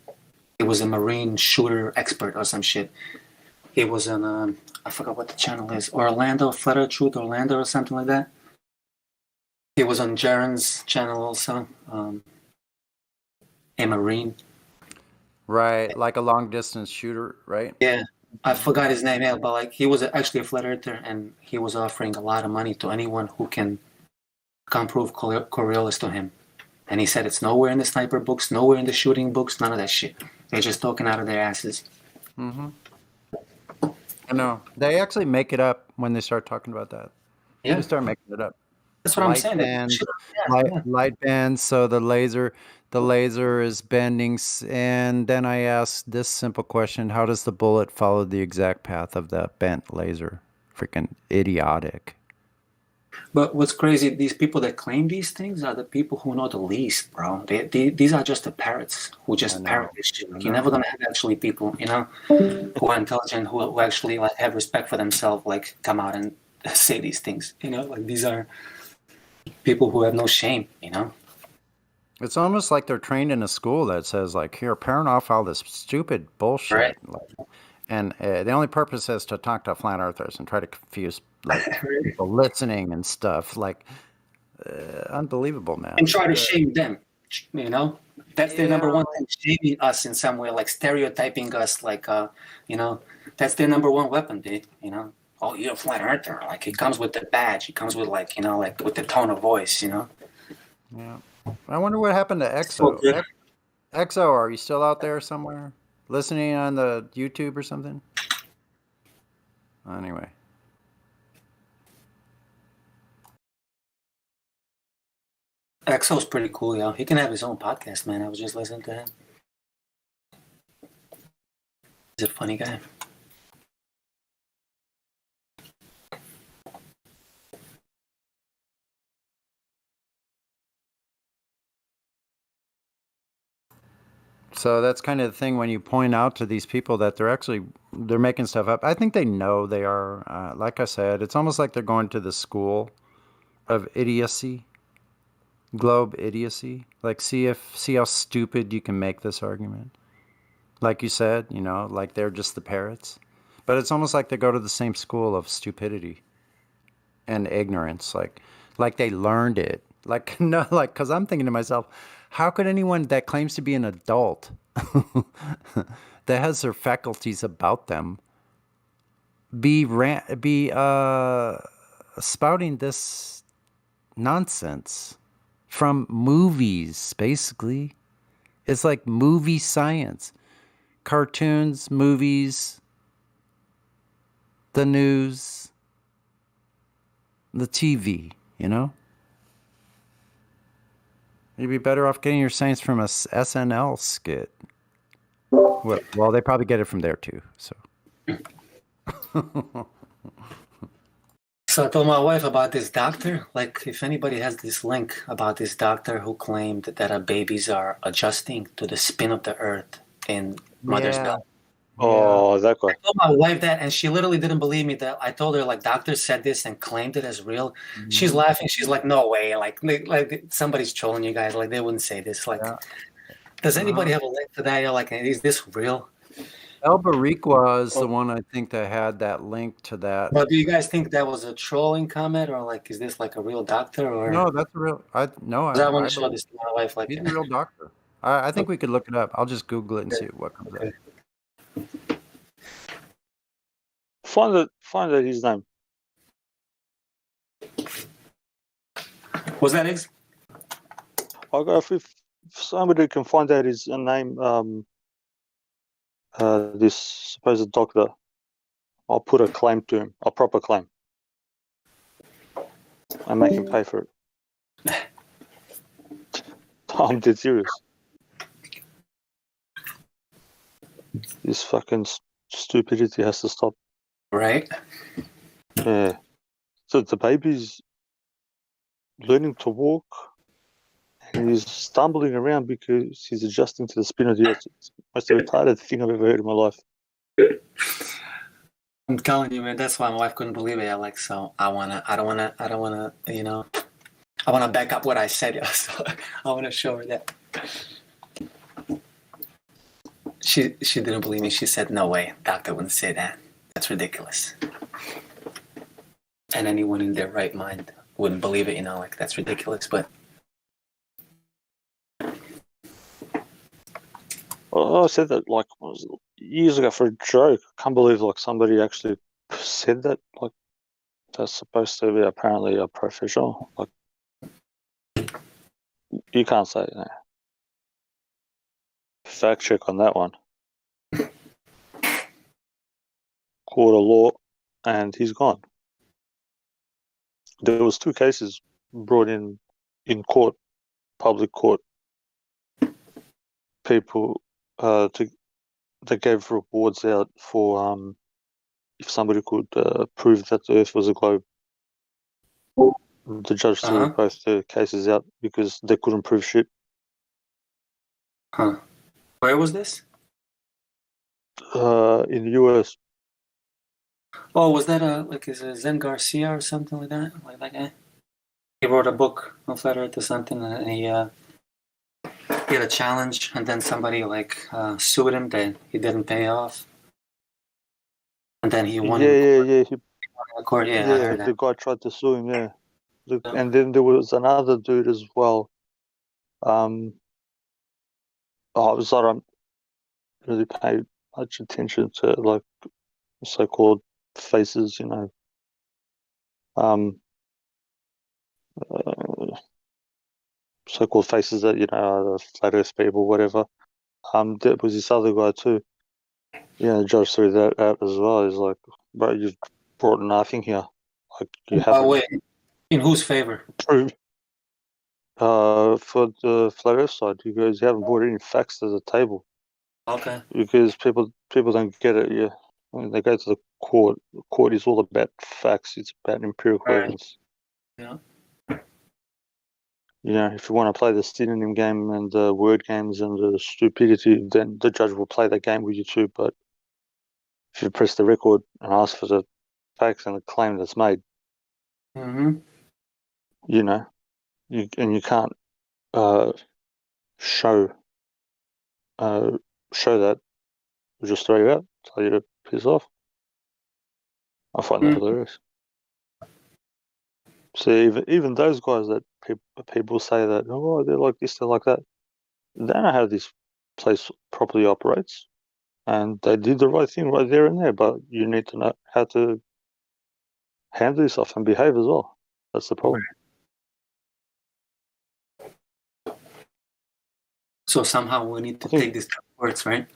It was a Marine shooter expert or some shit. It was on I forgot what the channel is, Orlando, Flat Earth Truth Orlando or something like that. It was on Jaren's channel also. A Marine. Right, like a long distance shooter, right? Yeah. I forgot his name, but like he was actually a flat earther, and he was offering a lot of money to anyone who can prove Coriolis to him. And he said it's nowhere in the sniper books, nowhere in the shooting books, none of that shit. They're just talking out of their asses. Mm-hmm. I know. They actually make it up when they start talking about that. Yeah. Just start making it up. That's what I'm saying. Light bands. So the laser is bending. And then I asked this simple question: how does the bullet follow the exact path of the bent laser? Freaking idiotic. But what's crazy, these people that claim these things are the people who know the least, bro. These are just the parrots who just parrot this shit. You're never gonna have actually people, who are intelligent, who actually like have respect for themselves, like come out and say these things. Like these are people who have no shame. It's almost like they're trained in a school that says like, here, parent off all this stupid bullshit. Right. And the only purpose is to talk to flat earthers and try to confuse people listening and stuff. Like, unbelievable, man. And try to shame them. That's their number one thing, shaming us in some way, like stereotyping us, like that's their number one weapon, dude. Oh, you're a flat earther. Like it comes with the badge. It comes with like with the tone of voice. Yeah. I wonder what happened to EXO. EXO, are you still out there somewhere? Listening on the YouTube or something? Anyway. EXO's pretty cool, yo. He can have his own podcast, man. I was just listening to him. He's a funny guy. So that's kind of the thing when you point out to these people that they're making stuff up. I think they know they are. Like I said, it's almost like they're going to the school of idiocy, globe idiocy. Like see how stupid you can make this argument. Like you said, like they're just the parrots. But it's almost like they go to the same school of stupidity and ignorance. Like they learned it. Because I'm thinking to myself, how could anyone that claims to be an adult that has their faculties about them be spouting this nonsense from movies? Basically, it's like movie science, cartoons, movies, the news, the TV. You'd be better off getting your science from a SNL skit. Well, they probably get it from there too. So. So I told my wife about this doctor. Like, if anybody has this link about this doctor who claimed that our babies are adjusting to the spin of the earth in mother's belly. Oh, that guy. I told my wife that, and she literally didn't believe me. That I told her, like, doctors said this and claimed it as real. Mm-hmm. She's laughing. She's like, "No way! Like somebody's trolling you guys. Like, they wouldn't say this. Like, does anybody have a link to that? You're like, is this real?" El Barriqua is the one I think that had that link to that. But do you guys think that was a trolling comment, or like, is this like a real doctor? Or no, that's a real. I want to show this to my wife. Like, he's a real doctor. I think we could look it up. I'll just Google it and see what comes up. Find out his name. Was that his? I'll go if somebody can find out his name. This supposed doctor, I'll put a claim to him, a proper claim, and make him pay for it. I'm dead serious. This fucking stupidity has to stop. Right? Yeah. So the baby's learning to walk, and he's stumbling around because he's adjusting to the spin of the earth. It's the most retarded thing I've ever heard in my life. I'm telling you, man, that's why my wife couldn't believe it. Like, so I don't wanna, I wanna back up what I said. So I wanna show her that. She didn't believe me. She said, "No way, doctor wouldn't say that. That's ridiculous." And anyone in their right mind wouldn't believe it. Like that's ridiculous. But I said that like years ago for a joke. I can't believe like somebody actually said that. Like that's supposed to be apparently a professional. Like you can't say that. Fact check on that one. Court of law, and he's gone. there was 2 cases brought in court, public court. People they gave rewards out for if somebody could prove that the Earth was a globe. The judge threw both the cases out because they couldn't prove shit. Huh. Where was this? In the US. Oh, was that is it Zen Garcia or something like that? Like that guy? He wrote a book, a Flat Earth or something, and he had a challenge, and then somebody sued him that he didn't pay off, and then he won. Yeah. He won in court. Yeah, I heard that. The guy tried to sue him. Yeah, and then there was another dude as well. I don't really pay much attention to like so-called faces, so-called faces that are the flat Earth people, whatever. There was this other guy too. Yeah, the judge threw that out as well. He's like, "Bro, you've brought nothing here. Like you haven't." Wait, in whose favor? Proved, for the flat Earth side, because you haven't brought any facts to the table. Okay. Because people don't get it. Yeah, when they go to the court. The court is all about facts. It's about empirical evidence. Yeah. If you want to play the synonym game and the word games and the stupidity, then the judge will play that game with you too. But if you press the record and ask for the facts and the claim that's made, Mm-hmm. you can't show that, we'll just throw you out, tell you to piss off. I find that hilarious. See, even those guys that people say that, oh, they're like this, they're like that, they know how this place properly operates. And they did the right thing right there and there, but you need to know how to handle yourself and behave as well. That's the problem. So somehow we need to take these words, right?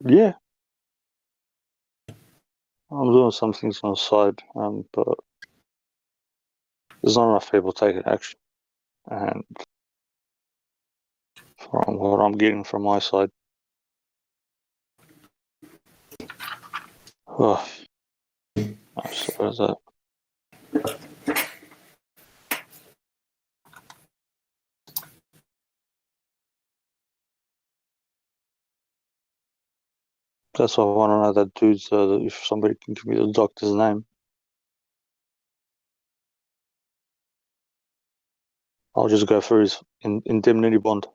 Yeah. I'm doing some things on the side, but there's not enough people taking action. And from what I'm getting from my side, oh, I'm sorry about that. That's why I want to know that dude's, if somebody can give me the doctor's name. I'll just go for his indemnity bond.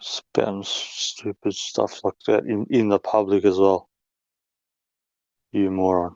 Spam stupid stuff like that in the public as well. You moron.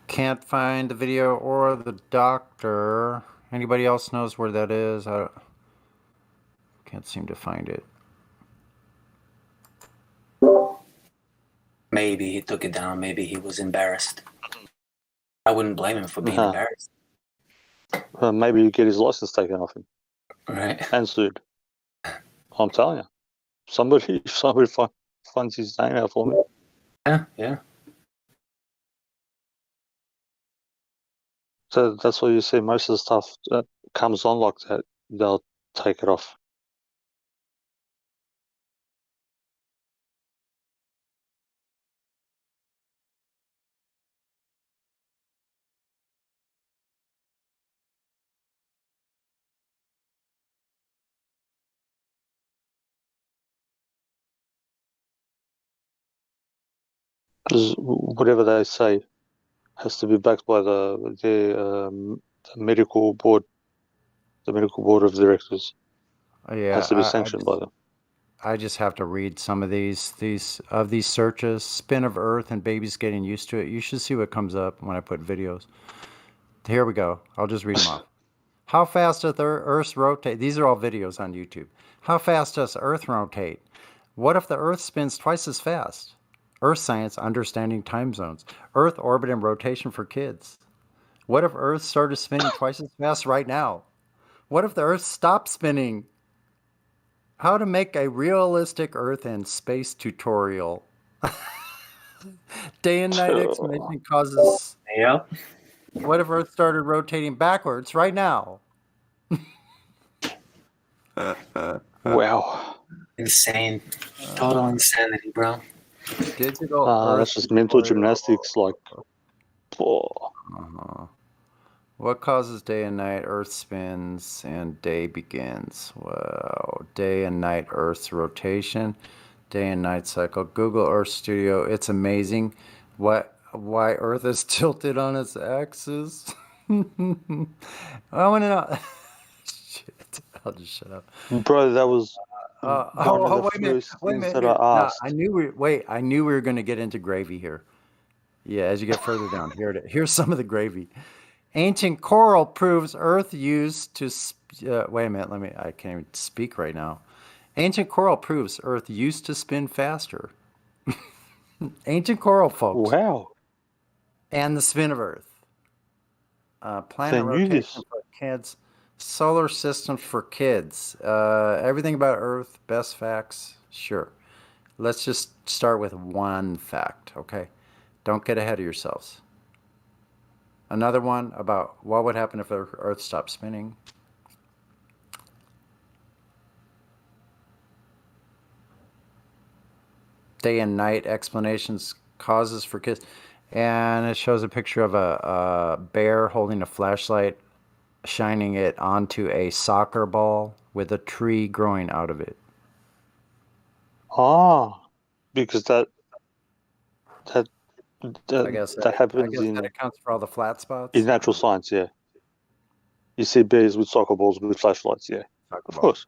Can't find the video or the doctor. Anybody else knows where that is? I can't seem to find it. Maybe he took it down. Maybe he was embarrassed. I wouldn't blame him for being embarrassed. Maybe you get his license taken off him. Right. And sued. I'm telling you. somebody finds his name out for me. Yeah. So that's why you see most of the stuff that comes on like that, they'll take it off. Because whatever they say has to be backed by the medical board, the medical board of directors. Yeah, Has to be sanctioned by them. I just have to read some of these searches. Spin of Earth and babies getting used to it. You should see what comes up when I put videos. Here we go. I'll just read them off. How fast does Earth rotate? These are all videos on YouTube. How fast does Earth rotate? What if the Earth spins twice as fast? Earth science, understanding time zones. Earth orbit and rotation for kids. What if Earth started spinning twice as fast right now? What if the Earth stopped spinning? How to make a realistic Earth and space tutorial. Day and night explanation causes. Yep. What if Earth started rotating backwards right now? Wow. Insane. Total insanity, bro. Digital Earth that's just mental tutorial. gymnastics. Like, What causes day and night? Earth spins and day begins. Wow. Day and night Earth's rotation. Day and night cycle. Google Earth Studio. It's amazing why Earth is tilted on its axis. I want to know. Shit. I'll just shut up. bro, that was one of the wait a minute. first Wait a things minute. that I No, asked. I knew we were going to get into gravy here. Yeah, as you get further down, here's some of the gravy. Ancient coral proves Earth used to. Wait a minute. I can't even speak right now. Ancient coral proves Earth used to spin faster. Ancient coral, folks. Wow. And the spin of Earth. Planet They knew rotation this. for kids. Solar systems for kids. Everything about Earth. Best facts. Sure. Let's just start with one fact, okay? Don't get ahead of yourselves. Another one about what would happen if the Earth stopped spinning. Day and night explanations, causes for kids. And it shows a picture of a bear holding a flashlight, shining it onto a soccer ball with a tree growing out of it. Because that I guess happens that accounts for all the flat spots. in natural science, yeah. You see bears with soccer balls with flashlights, yeah. Of course.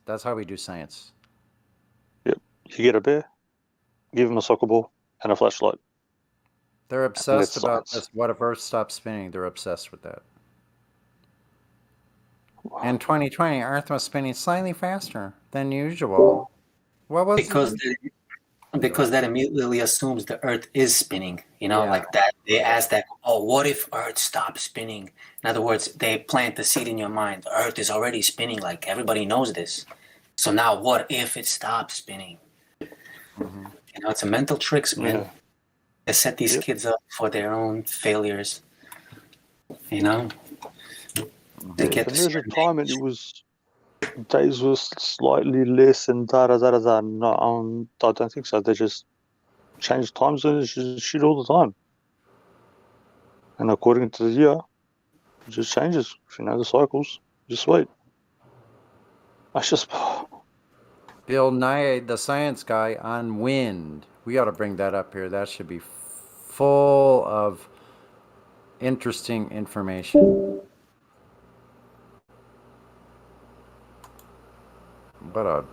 That's how we do science. Yep. You get a bear, give him a soccer ball and a flashlight. They're obsessed about science. this. What if Earth stops spinning? They're obsessed with that. In 2020, Earth was spinning slightly faster than usual. What was because that immediately assumes the Earth is spinning. Like that. They ask that. Oh, what if Earth stops spinning? In other words, they plant the seed in your mind. The Earth is already spinning. Like everybody knows this. So now, what if it stops spinning? Mm-hmm. It's a mental tricks, man. Yeah. They set these kids up for their own failures. They get And there's a time and it was days was slightly less and da. No, I don't think so. They just change time zones and shit all the time. And according to the year, it just changes. The cycles. Just wait. That's just. Bill Nye, the science guy, on wind. We ought to bring that up here. That should be full of interesting information. What a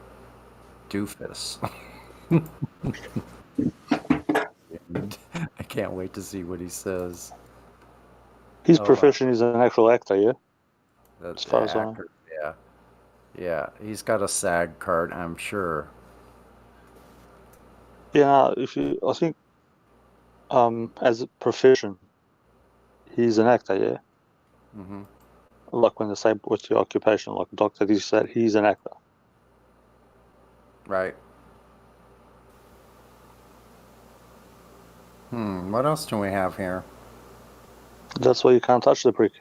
doofus. I can't wait to see what he says. His profession is an actual actor, yeah? That's as far as I know. Yeah. Yeah, he's got a SAG card, I'm sure. Yeah, I think as a profession, he's an actor, yeah? Mm-hmm. Like when they say what's your occupation, like a doctor, they said he's an actor. Right. What else do we have here? That's why you can't touch the brick.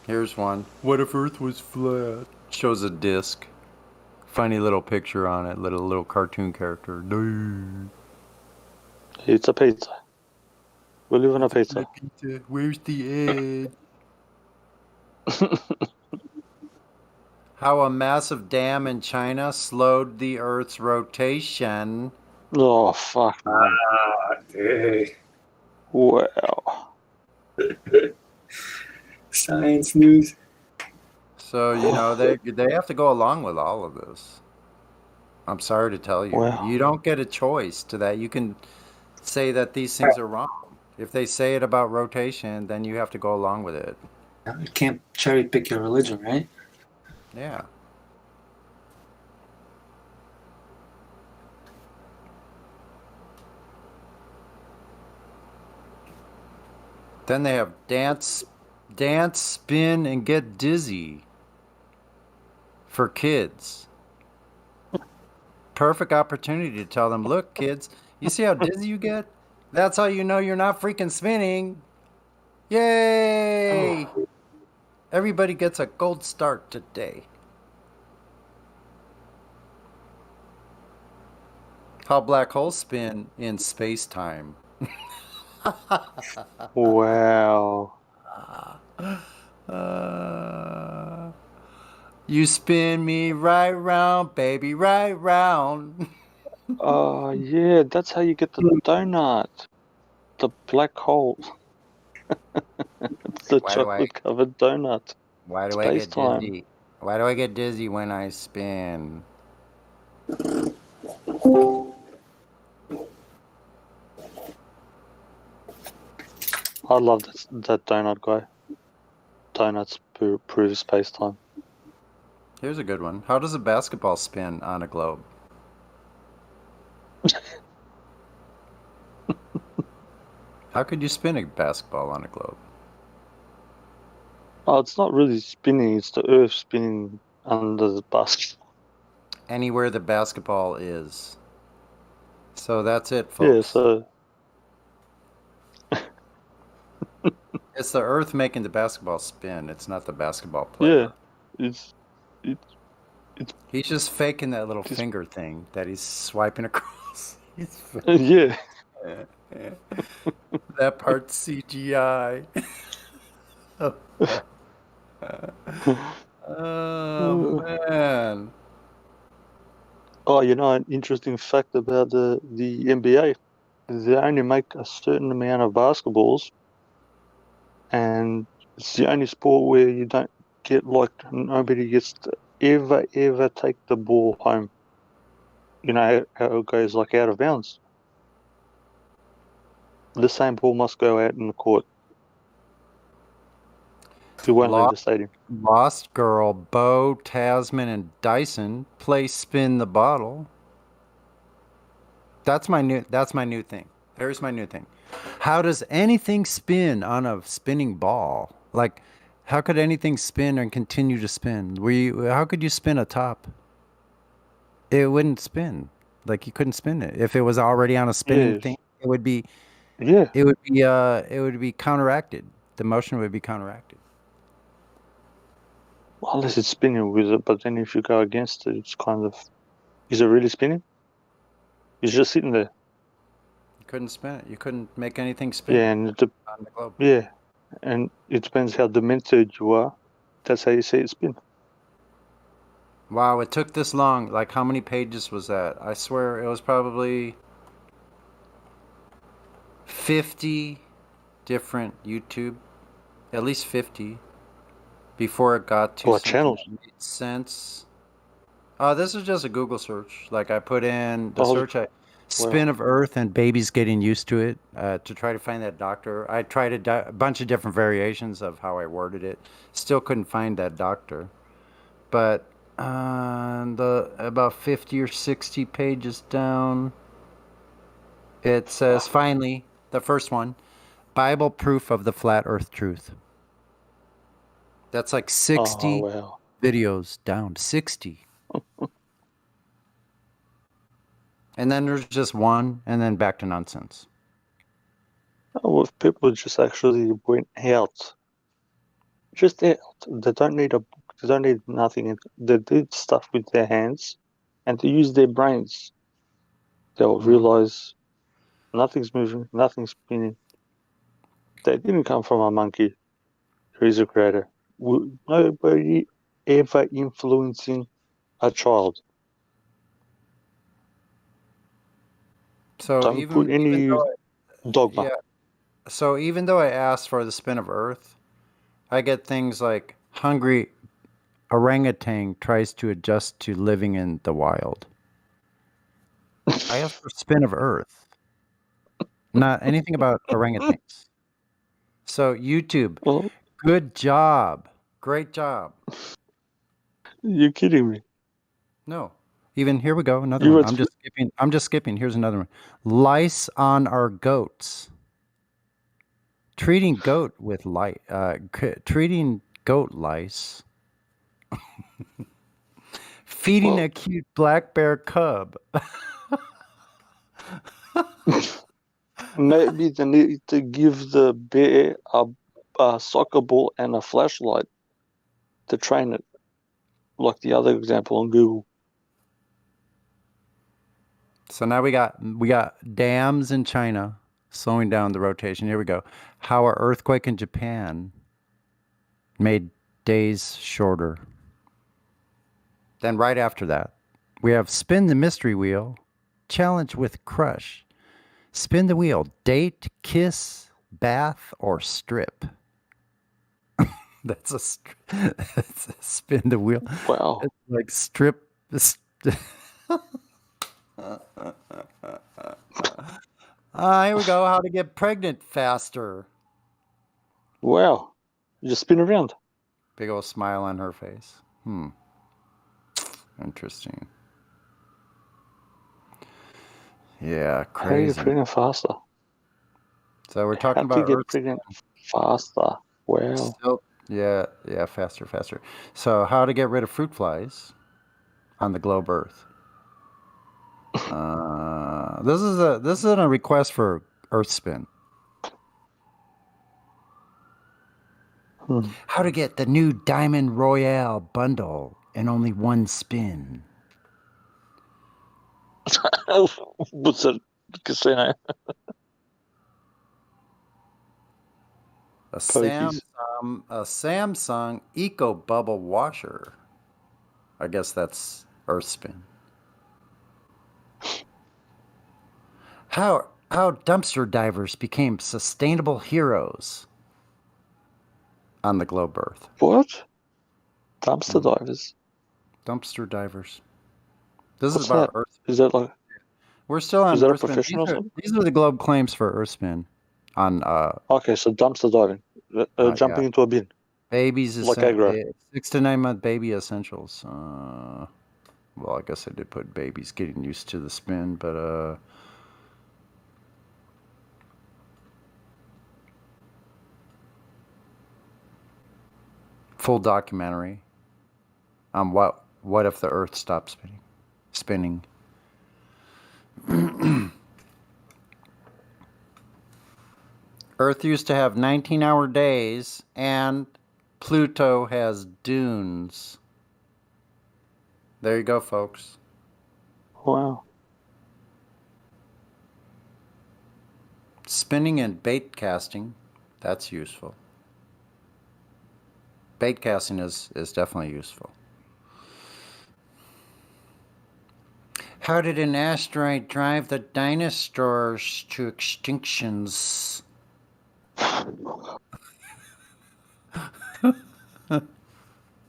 Here's one. What if Earth was flat? Shows a disc. Funny little picture on it. Little cartoon character. It's a pizza. We live in a pizza. Where's the egg? How a massive dam in China slowed the Earth's rotation. Oh, fuck, man. Hey. Wow. Science news. So, they have to go along with all of this. I'm sorry to tell you. Wow. You don't get a choice to that. You can say that these things are wrong. If they say it about rotation, then you have to go along with it. You can't cherry pick your religion, right? Yeah. Then they have dance, spin, and get dizzy for kids. Perfect opportunity to tell them, look, kids, you see how dizzy you get? That's how you know you're not freaking spinning. Yay! Everybody gets a gold start today. How black holes spin in space-time. Wow. You spin me right round, baby, right round. Oh, yeah, that's how you get the donut. The black hole. It's the chocolate-covered donut. Why do I get Space-time. dizzy? Why do I get dizzy when I spin? I love that donut guy. Donuts prove space-time. Here's a good one. How does a basketball spin on a globe? How could you spin a basketball on a globe? Oh, it's not really spinning. It's the Earth spinning under the basket. Anywhere the basketball is. So that's it, folks. Yeah, so... It's the Earth making the basketball spin. It's not the basketball player. Yeah, it's He's just faking that little finger thing that he's swiping across. Yeah. That part's CGI. Oh man. Oh, an interesting fact about the NBA. They only make a certain amount of basketballs, and it's the only sport where you don't get nobody gets to ever take the ball home. You know how it goes out of bounds. The same ball must go out in the court. It won't leave the stadium. Lost Girl, Bo, Tasman, and Dyson play spin the bottle. That's my new thing. Here's my new thing. How does anything spin on a spinning ball? Like, how could anything spin and continue to spin? How could you spin a top? It wouldn't spin. Like, you couldn't spin it. If it was already on a spinning thing, it would be it would be counteracted. The motion would be counteracted. Well, unless it's spinning with it, but then if you go against it, it's kind of... Is it really spinning? It's just sitting there. You couldn't spin it. You couldn't make anything spin. Yeah, and on the globe. Yeah, and it depends how demented you are. That's how you see it spin. Wow, it took this long. Like, how many pages was that? I swear it was probably 50 different YouTube, at least 50, before it got to channels. That made sense. This is just a Google search. Like, I put in the search, spin of Earth and babies getting used to it, to try to find that doctor. I tried a bunch of different variations of how I worded it. Still couldn't find that doctor. But about 50 or 60 pages down, it says, finally, the first one, Bible proof of the flat Earth truth. That's like 60 videos down. 60. And then there's just one, and then back to nonsense. Oh, if people just actually went out, just out, they don't need they don't need nothing. They did stuff with their hands, and to use their brains, they'll realize nothing's moving, nothing's spinning. They didn't come from a monkey who is a creator. Nobody ever influencing a child. So Don't even put any dogma. yeah. So even though I asked for the spin of Earth, I get things like hungry orangutan tries to adjust to living in the wild. I asked for spin of Earth, not anything about orangutans. So YouTube, good job, great job. You're kidding me. No, even here we go, another You one. were I'm just skipping. Here's another one. Lice on our goats. Treating goat lice. Feeding a cute black bear cub. Maybe they need to give the bear a soccer ball and a flashlight to train it, like the other example on Google. So now we got dams in China slowing down the rotation. Here we go. How an earthquake in Japan made days shorter. Then right after that, we have spin the mystery wheel, challenge with crush. Spin the wheel, date, kiss, bath, or strip. That's a spin the wheel. Wow. It's like strip. Here we go. How to get pregnant faster. Wow. You just spin around. Big old smile on her face. Interesting. Yeah, crazy. How do you get pregnant faster? So we're talking about How to get pregnant faster. Wow. Still, yeah, faster. So how to get rid of fruit flies on the globe Earth. This is a request for Earth spin. How to get the new Diamond Royale bundle in only one spin. What's a casino? A Samsung Eco Bubble washer. I guess that's Earth spin. How dumpster divers became sustainable heroes on the globe Earth. What? Dumpster divers? Dumpster divers. This What's is about that? Earth. Is that like? We're still on Is that a Earth spin. profession or something? These are the globe claims for Earth spin. On Okay, so dumpster diving, jumping into a bin. Babies, like aggro. 6 to 9 month baby essentials. Well, I guess I did put babies getting used to the spin, but full documentary on what if the Earth stopped spinning. Earth used to have 19-hour days, and Pluto has dunes. There you go, folks. Wow. Spinning and bait casting, that's useful. Bait casting is definitely useful. How did an asteroid drive the dinosaurs to extinctions?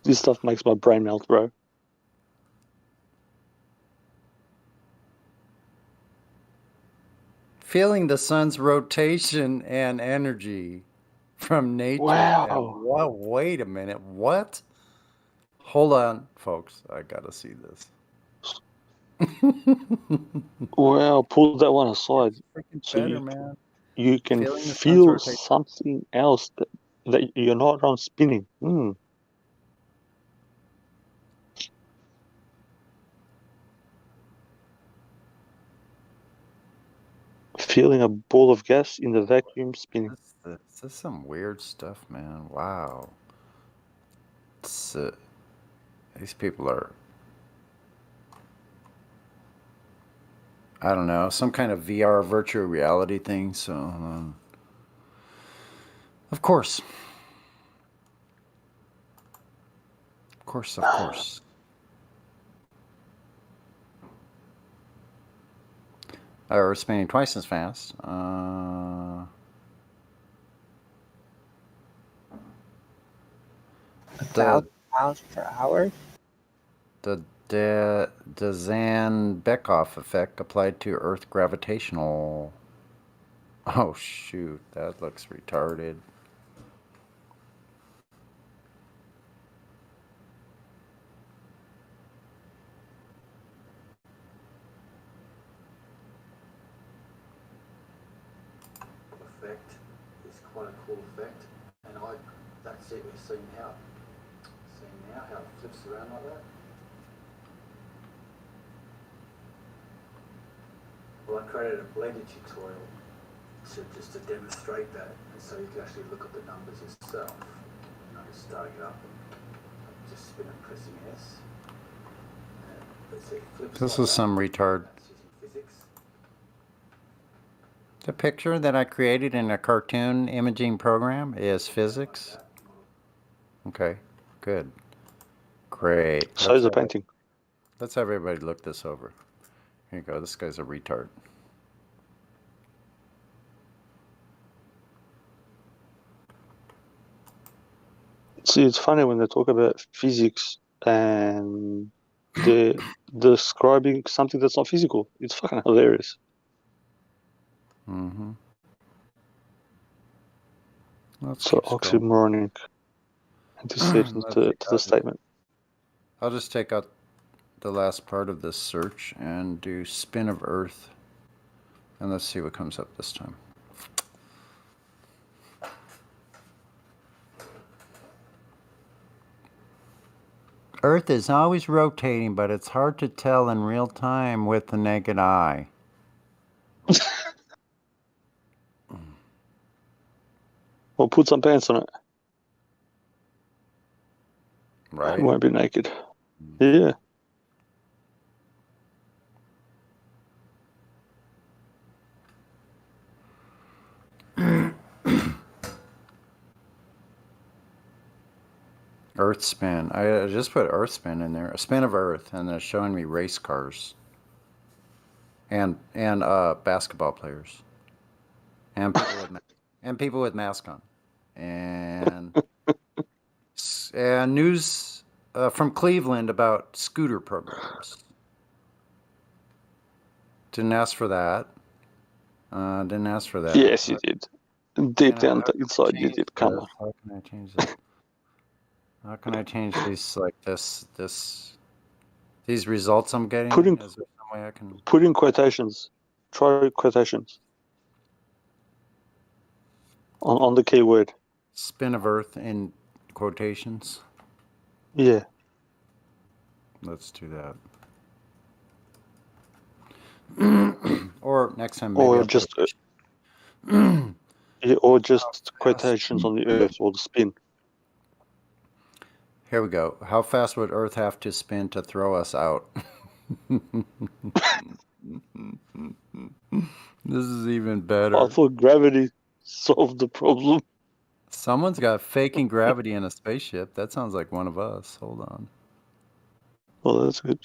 This stuff makes my brain melt, bro. Feeling the sun's rotation and energy from nature. Wow. What? Wait a minute. What? Hold on, folks. I gotta see this. Wow, pull that one aside. So Better, man. you can Feeling the sun's feel rotation. something else that you're not on spinning. Feeling a ball of gas in the vacuum spinning. This is some weird stuff, man. Wow. These people are, I don't know, some kind of VR virtual reality thing. So, of course. Of course. We're spinning twice as fast. $1,000 per hour? The Zan-Beckhoff effect applied to Earth gravitational. Oh shoot, that looks retarded. Effect is quite a cool effect, and that's it. We've seen how it flips around like that. Well, I created a blended tutorial just to demonstrate that, and so you can actually look at the numbers yourself. And I'm just starting it up and just spin and pressing S. And it flips This like is some retard. That's using physics. The picture that I created in a cartoon imaging program is physics. Okay, good. Great. So is the painting. Let's have everybody look this over. Here you go. This guy's a retard. See, it's funny when they talk about physics and they're describing something that's not physical. It's fucking hilarious. Mm-hmm. So oxymoronic antecedent to the statement. I'll just take out the last part of this search and do spin of Earth. And let's see what comes up this time. Earth is always rotating, but it's hard to tell in real time with the naked eye. Well, put some pants on it. Right. It won't be naked. Yeah. Earth spin. I just put Earth spin in there. A spin of Earth, and they're showing me race cars. And basketball players. And people with masks on. And news from Cleveland about scooter programs. Didn't ask for that. Yes, you did. Deep down inside, you did. Come on. How can I change that? How can I change these like these results I'm getting? Is there some way I can put in quotations? Try quotations on the keyword. Spin of Earth in quotations. Yeah. Let's do that. Or next time, maybe or just quotations on the Earth or the spin. Here we go. How fast would Earth have to spin to throw us out? This is even better. I thought gravity solved the problem. Someone's got faking gravity in a spaceship. That sounds like one of us. Hold on. Well, that's good.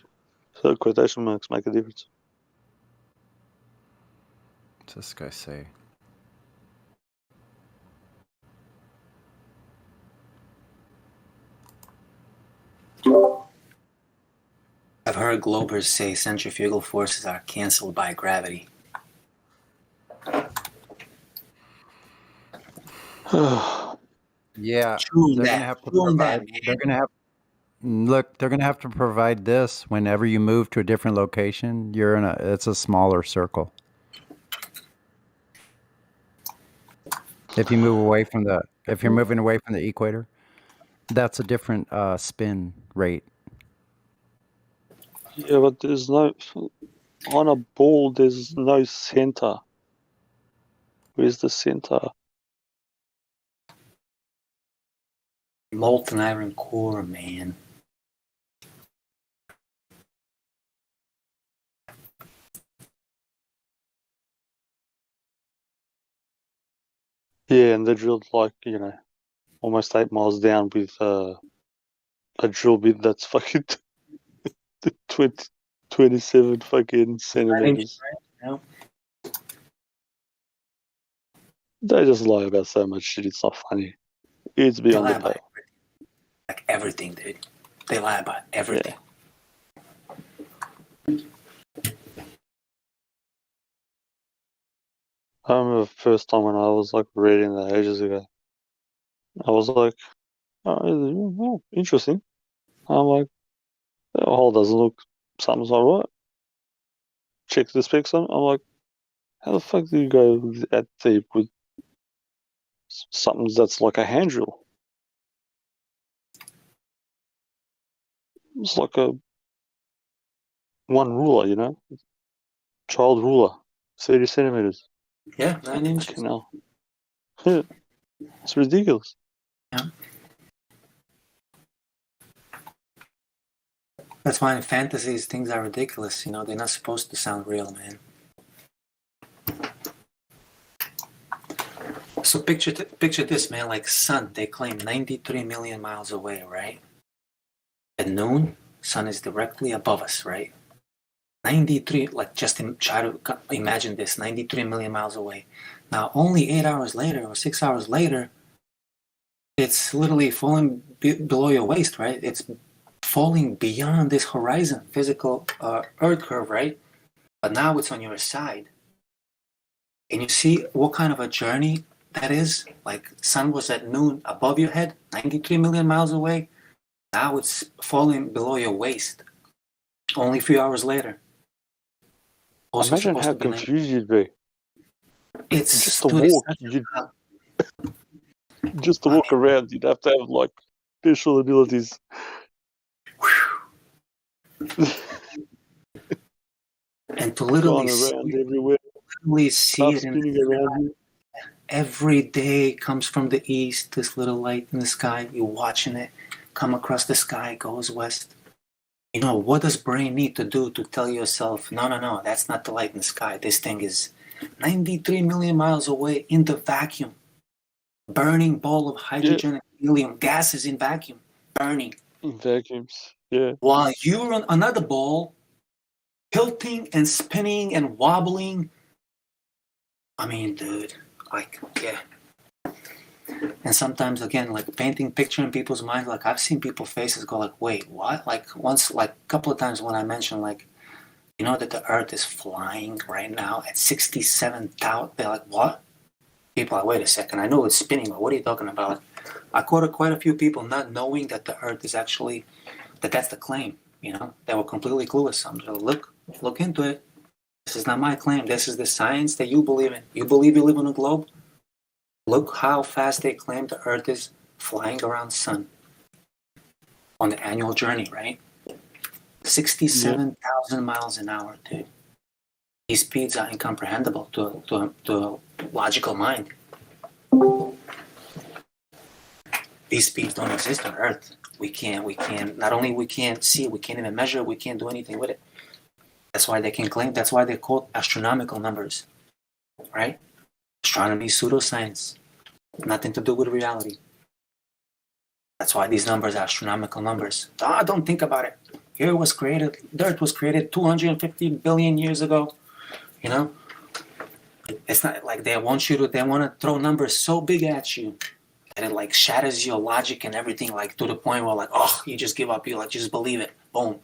So quotation marks make a difference. What's this guy say? I've heard Globers say centrifugal forces are canceled by gravity. Yeah, they're gonna have to provide. They're gonna have to provide this whenever you move to a different location. It's a smaller circle. If you're moving away from the equator, that's a different spin rate. Yeah, but there's no on a ball. There's no center. Where's the center? Molten iron core, man. Yeah, and they drilled like, almost 8 miles down with a drill bit that's fucking 27 fucking centimeters. No. They just lie about so much shit, it's not funny. It's beyond the pale. Like everything, dude. They lie about everything. I remember the first time when I was like reading that ages ago. I was like, oh, interesting. I'm like, the hole doesn't look, something's not right. Check the specs on. I'm like, how the fuck do you go that deep with something that's like a hand drill? It's like a one ruler, child ruler, 30 centimeters. Yeah, 9 inches. No. Yeah, it's ridiculous. Yeah. That's why in fantasies things are ridiculous. They're not supposed to sound real, man. So picture this, man. Like sun, they claim 93 million miles away, right? At noon, sun is directly above us, right? 93, like just try to imagine this, 93 million miles away. Now, only 8 hours later or 6 hours later, it's literally falling below your waist, right? It's falling beyond this horizon, physical Earth curve, right? But now it's on your side. And you see what kind of a journey that is? Like sun was at noon above your head, 93 million miles away. Now it's falling below your waist, only a few hours later. Also imagine how confused you'd be. It's just to walk. Just to walk around, you'd have to have like special abilities. And to literally see it around you. Every day comes from the east, this little light in the sky. You're watching it come across the sky, goes west. What does brain need to do to tell yourself, no, that's not the light in the sky. This thing is 93 million miles away in the vacuum. Burning ball of hydrogen and helium. Gases in vacuum. Burning. In vacuums, yeah. While you're on another ball, tilting and spinning and wobbling. I mean, dude, yeah. And sometimes, again, like painting picture in people's minds, like I've seen people's faces go like, wait, what? Like once, like a couple of times when I mentioned, like, that the Earth is flying right now at 67,000, they're like, what? People are like, wait a second, I know it's spinning, but what are you talking about? I quoted quite a few people not knowing that the Earth is actually, that's the claim, they were completely clueless. I'm just look into it. This is not my claim. This is the science that you believe in. You believe you live on a globe? Look how fast they claim the Earth is flying around the sun on the annual journey, right? 67,000 miles an hour, dude. These speeds are incomprehensible to a logical mind. These speeds don't exist on Earth. We can't, not only we can't see, we can't even measure, we can't do anything with it. That's why they can claim, that's why they quote astronomical numbers, right? Astronomy is pseudoscience, nothing to do with reality. That's why these numbers are astronomical numbers. Don't think about it. The Earth was created 250 billion years ago, It's not like they want to throw numbers so big at you that it like shatters your logic and everything, like to the point where like, oh, you just give up, you like just believe it. Boom.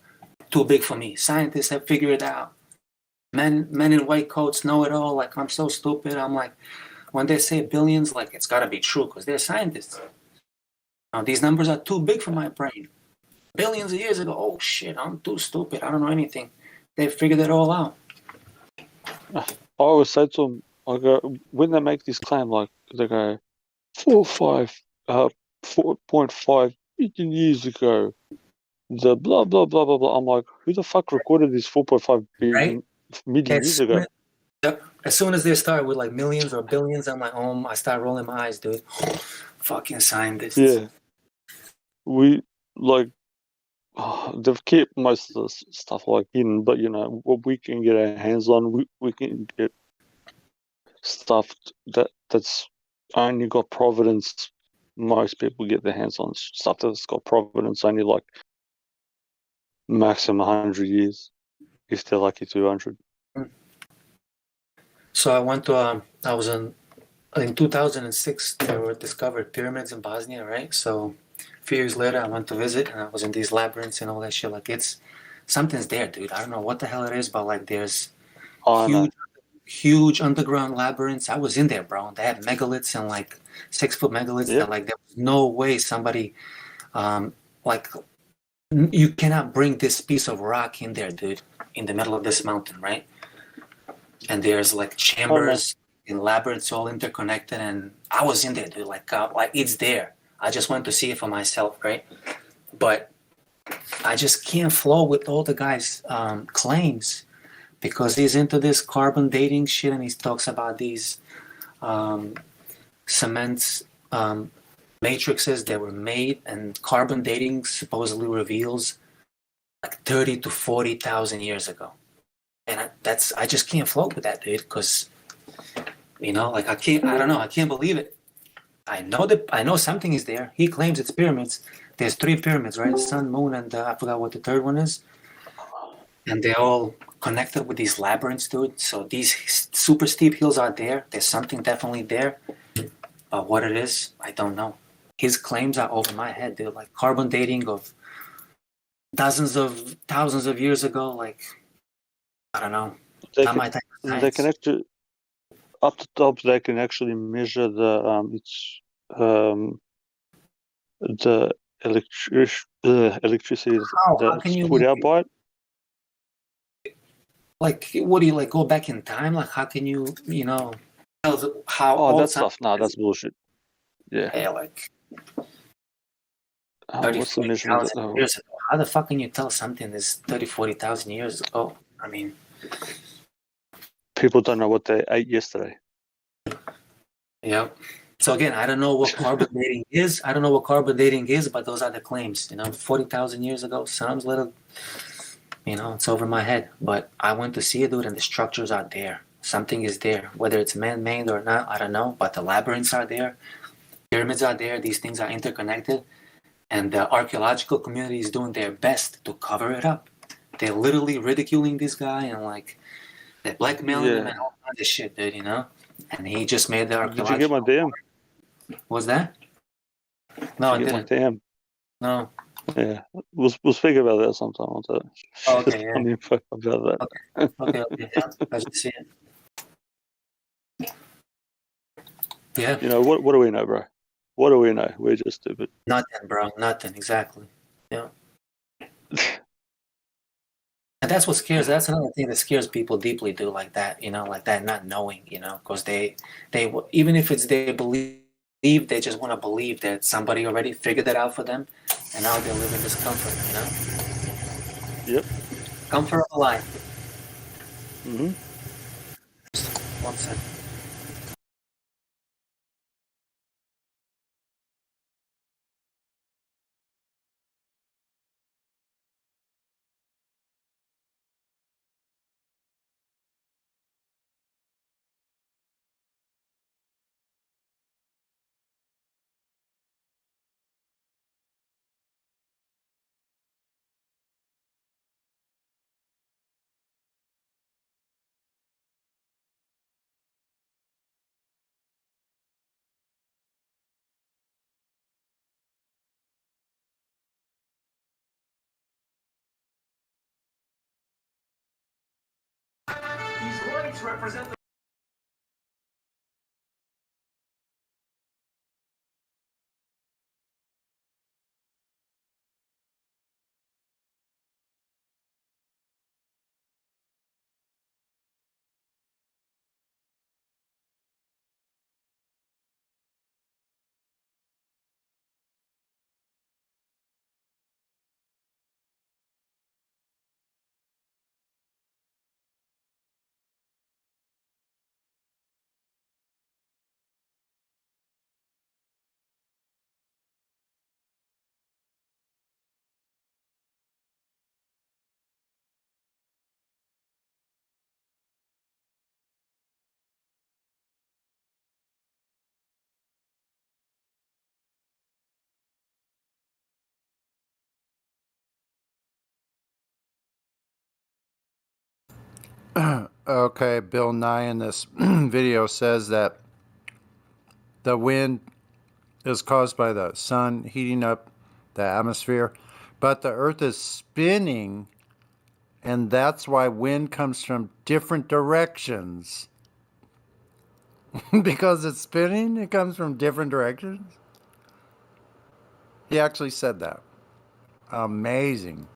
Too big for me. Scientists have figured it out. Men in white coats know it all. Like, I'm so stupid. I'm like, when they say billions, like, it's got to be true because they're scientists. Now, these numbers are too big for my brain. Billions of years ago, oh shit, I'm too stupid. I don't know anything. They figured it all out. I always say to them, like, when they make this claim, like, they go, 4.5 billion years ago, the blah, blah, blah, blah, blah. I'm like, who the fuck recorded this 4.5 billion million years ago? Yep. As soon as they start with like millions or billions, I'm like, oh, I start rolling my eyes, dude. Fucking scientists. Yeah, we like they've kept most of the stuff like hidden, but you know what we can get our hands on, we can get stuff that's only got providence. Most people get their hands on stuff that's got providence only like maximum 100 years, if they're lucky 200. So I went to I was in 2006. There were discovered pyramids in Bosnia, right? So a few years later, I went to visit, and I was in these labyrinths and all that shit. Like something's there, dude. I don't know what the hell it is, but like there's huge underground labyrinths. I was in there, bro. They had megaliths and like 6-foot megaliths that like there was no way somebody like you cannot bring this piece of rock in there, dude, in the middle of this mountain, right? And there's like chambers and labyrinths all interconnected, and I was in there, dude. Like it's there. I just went to see it for myself, right? But I just can't flow with all the guy's claims because he's into this carbon dating shit, and he talks about these cement matrices that were made, and carbon dating supposedly reveals like 30 to 40,000 years ago. And I just can't float with that, dude, because you know, like I don't know, I can't believe it. I know something is there. He claims it's pyramids. There's 3 pyramids, right? Sun, moon, and I forgot what the third one is. And they're all connected with these labyrinths, dude. So these super steep hills are there. There's something definitely there. But what it is, I don't know. His claims are over my head, dude. Like carbon dating of dozens of thousands of years ago. Like, I don't know. They can actually, up the top, they can actually measure the electricity that's put out by it. Like, what do you like? Go back in time? Like, how can you, you know, tell how? Oh, that stuff. No, that's bullshit. Yeah. Yeah, like 30, what's the measurement? years ago. How the fuck can you tell something is 30, 40,000 years ago? I mean, people don't know what they ate yesterday. Yeah. So again, I don't know what carbon dating is. I don't know what carbon dating is, but those are the claims. You know, 40,000 years ago sounds little. You know, it's over my head. But I went to see it, dude, and the structures are there. Something is there, whether it's man-made or not. I don't know. But the labyrinths are there. Pyramids are there. These things are interconnected, and the archaeological community is doing their best to cover it up. They're literally ridiculing this guy and like they're blackmailing him and all kinds of shit, dude. You know. And he just made the archaeological. Did you get my DM? What's that? No, I didn't. My DM? No. Yeah, we'll speak about that sometime. Okay, yeah. Info about that. Okay. Yeah. I just see it. Yeah. You know what? What do we know, bro? What do we know? We're just stupid. Nothing, bro. Nothing. Exactly. Yeah. And that's what scares. That's another thing that scares people deeply. Do like that, you know, like that, not knowing, you know, because they even if it's they believe, they just want to believe that somebody already figured that out for them, and now they live in this comfort, you know. Yep. Comfort of life. Mm-hmm. 1 second. These lights represent the Okay, Bill Nye in this video says that the wind is caused by the sun heating up the atmosphere, but the earth is spinning, and that's why wind comes from different directions. Because it's spinning, it comes from different directions? He actually said that. Amazing.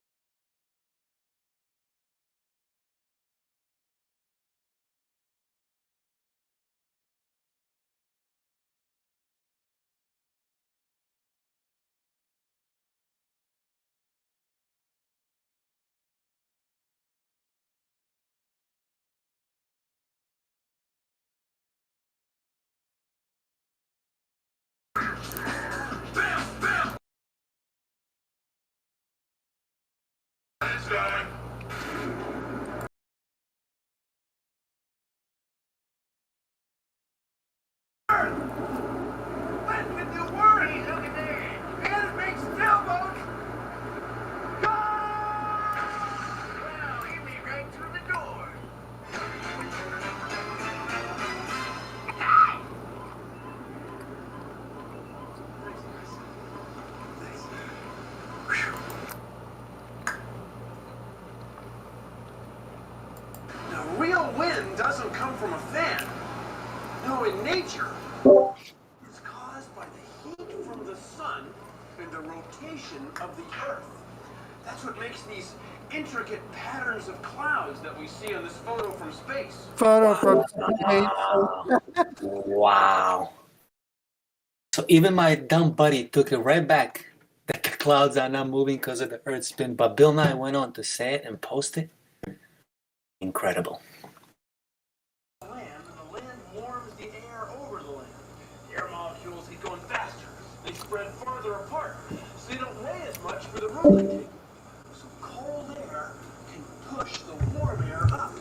The real wind doesn't come from a fan. No, in nature, it's caused by the heat from the sun and the rotation of the earth. That's what makes these intricate patterns of clouds that we see on this photo from space. Photo from space. Wow. So even my dumb buddy took it right back that the clouds are not moving because of the earth spin, but Bill Nye went on to say it and post it. Incredible. The land warms the air over the land. The air molecules keep going faster. They spread farther apart, so they don't weigh as much for the room they take. So cold air can push the warm air up.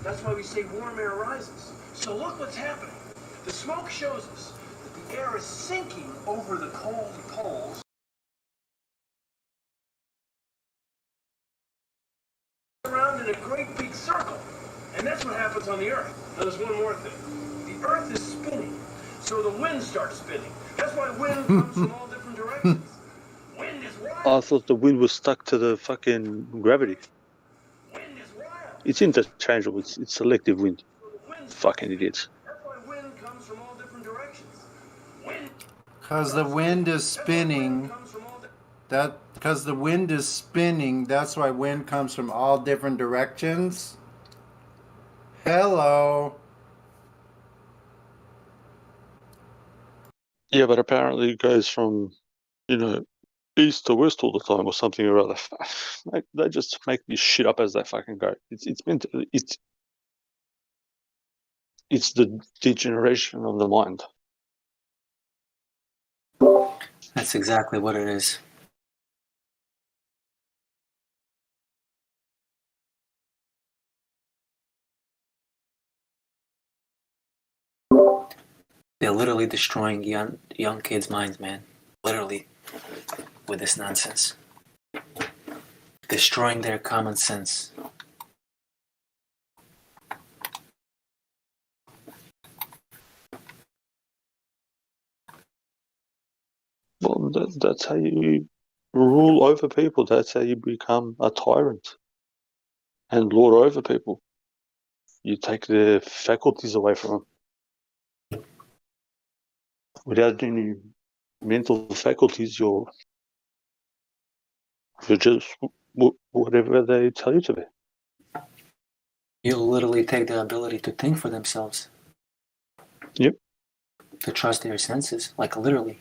That's why we say warm air rises. So look what's happening. The smoke shows us that the air is sinking over the cold poles around in a great big circle. And that's what happens on the Earth. Now there's one more thing. The Earth is spinning, so the wind starts spinning. That's why wind comes from all different directions. Wind is wild. I thought the wind was stuck to the fucking gravity. Wind is wild. It's interchangeable. It's selective wind. Fucking idiots. That's why wind comes from all different directions. Wind. Because the wind is spinning. Because the wind is spinning, that's why wind comes from all different directions. Hello. Yeah, but apparently it goes from, east to west all the time or something or other. They just make this shit up as they fucking go. It's the degeneration of the mind. That's exactly what it is. They're literally destroying young kids' minds, man. Literally, with this nonsense. Destroying their common sense. Well, that's how you rule over people. That's how you become a tyrant and lord over people. You take their faculties away from them. Without any mental faculties, you're just whatever they tell you to be. You literally take the ability to think for themselves. Yep. To trust their senses, like literally.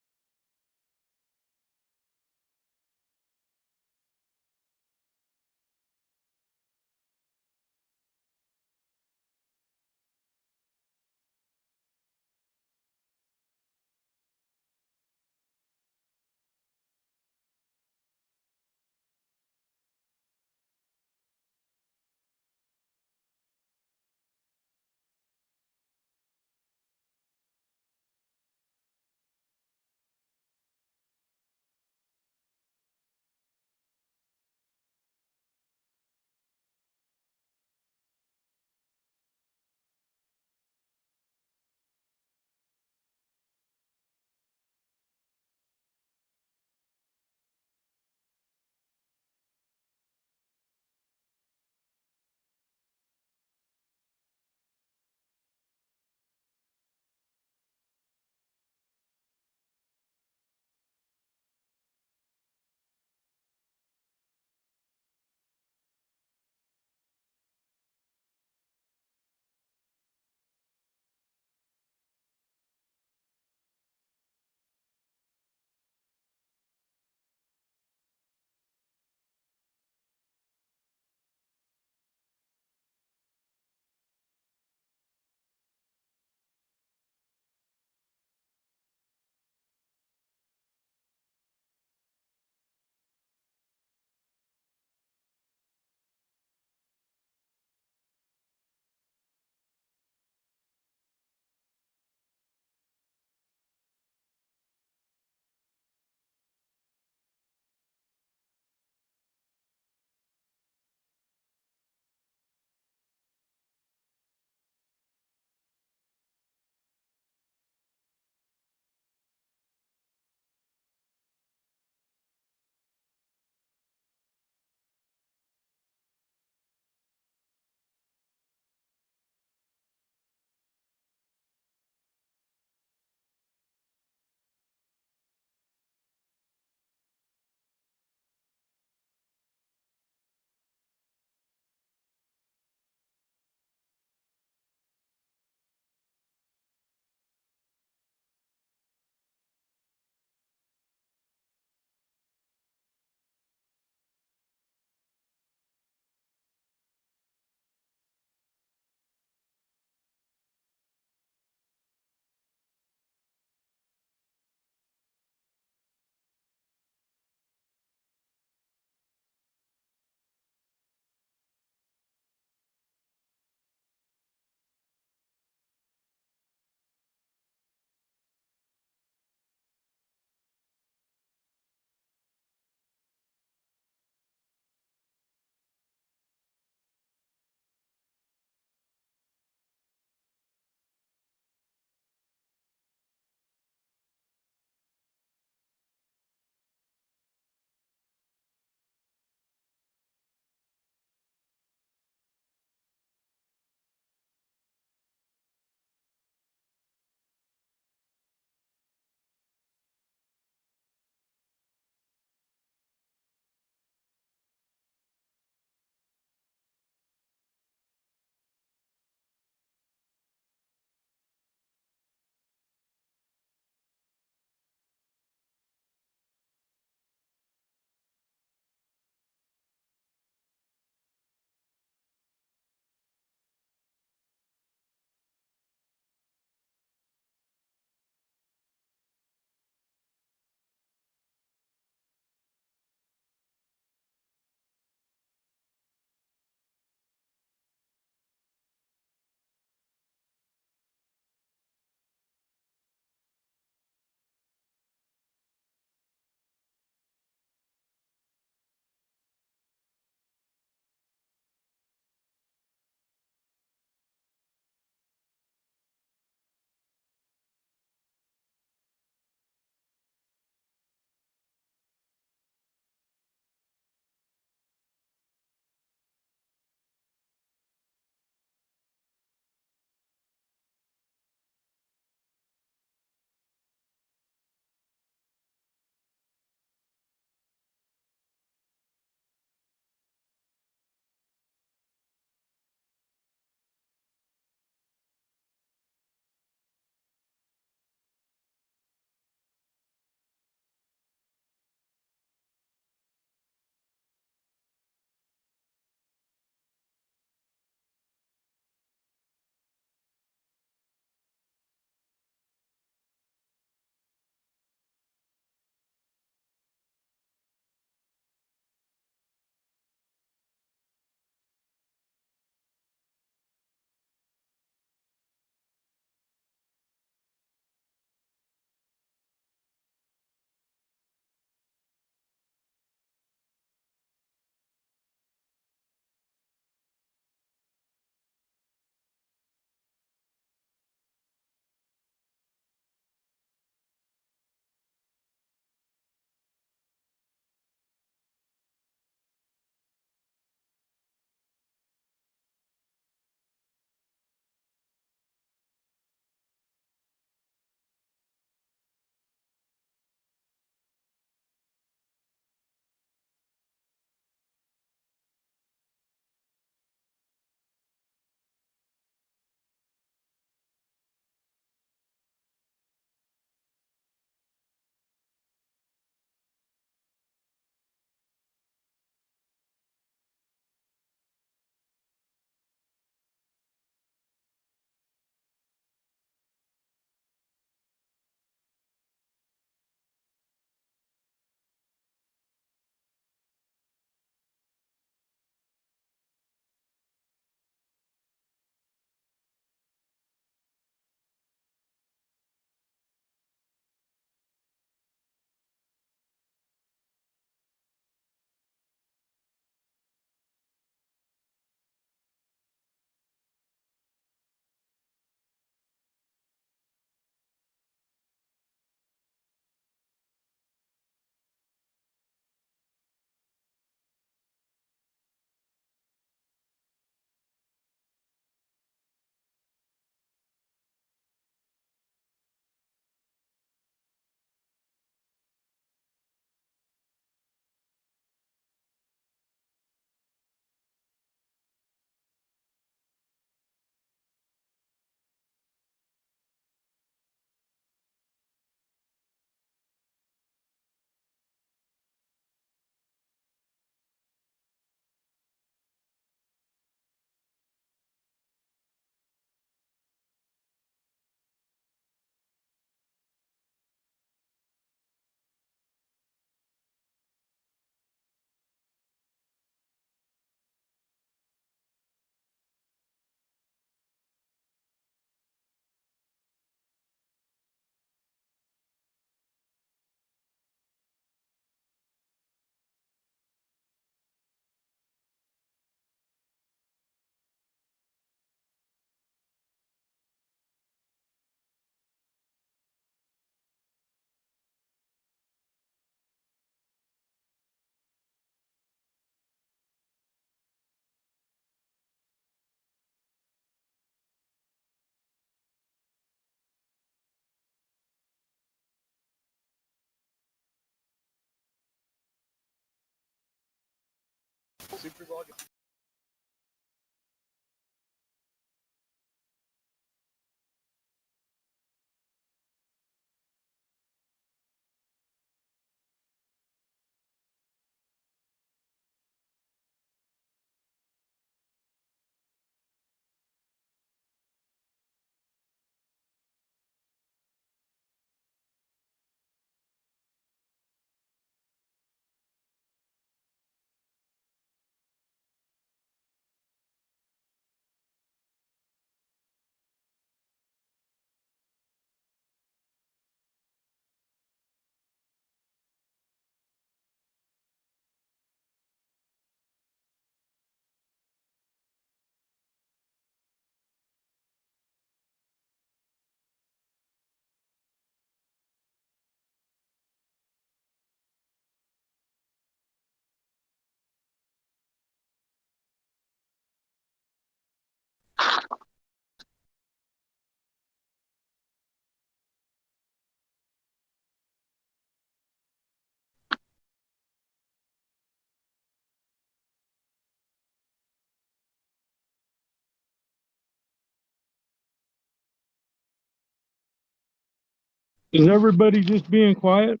Is everybody just being quiet?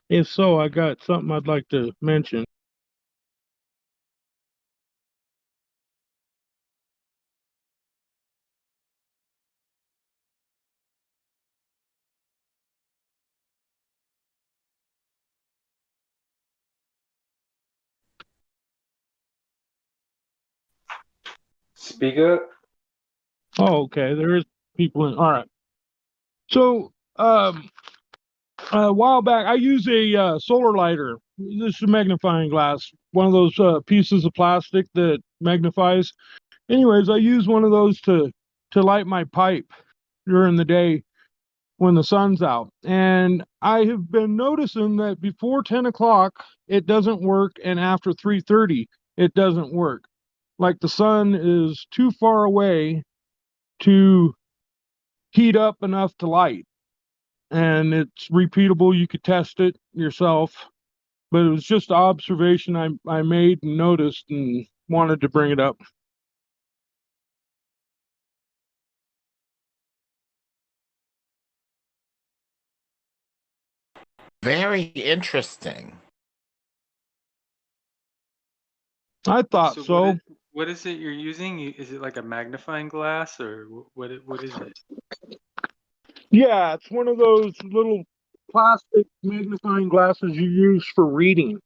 If so, I got something I'd like to mention. Speak up. Oh, okay. There is people in. All right. So, a while back, I use a solar lighter. This is a magnifying glass, one of those pieces of plastic that magnifies. Anyways, I use one of those to light my pipe during the day when the sun's out. And I have been noticing that before 10 o'clock, it doesn't work, and after 3:30, it doesn't work. Like the sun is too far away to heat up enough to light. And it's repeatable. You could test it yourself. But it was just an observation I made and noticed and wanted to bring it up. Very interesting. I thought so. What is it you're using? Is it like a magnifying glass or what is it? Yeah, it's one of those little plastic magnifying glasses you use for reading.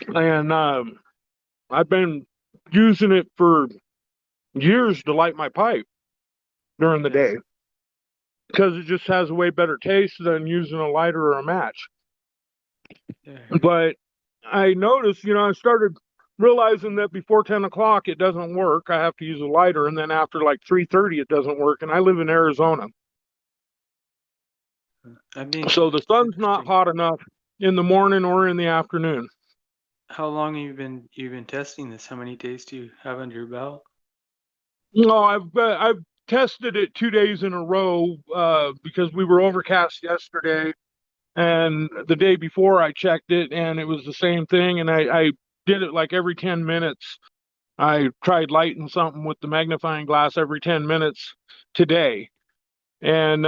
And I've been using it for years to light my pipe during the day because it just has a way better taste than using a lighter or a match. But I noticed, I started realizing that before 10 o'clock it doesn't work. I have to use a lighter, and then after like 3:30 it doesn't work. And I live in Arizona, so the sun's not hot enough in the morning or in the afternoon. How long have you been testing this? How many days do you have under your belt? No, I've tested it 2 days in a row because we were overcast yesterday, and the day before I checked it and it was the same thing. And I did it like every 10 minutes. I tried lighting something with the magnifying glass every 10 minutes today, and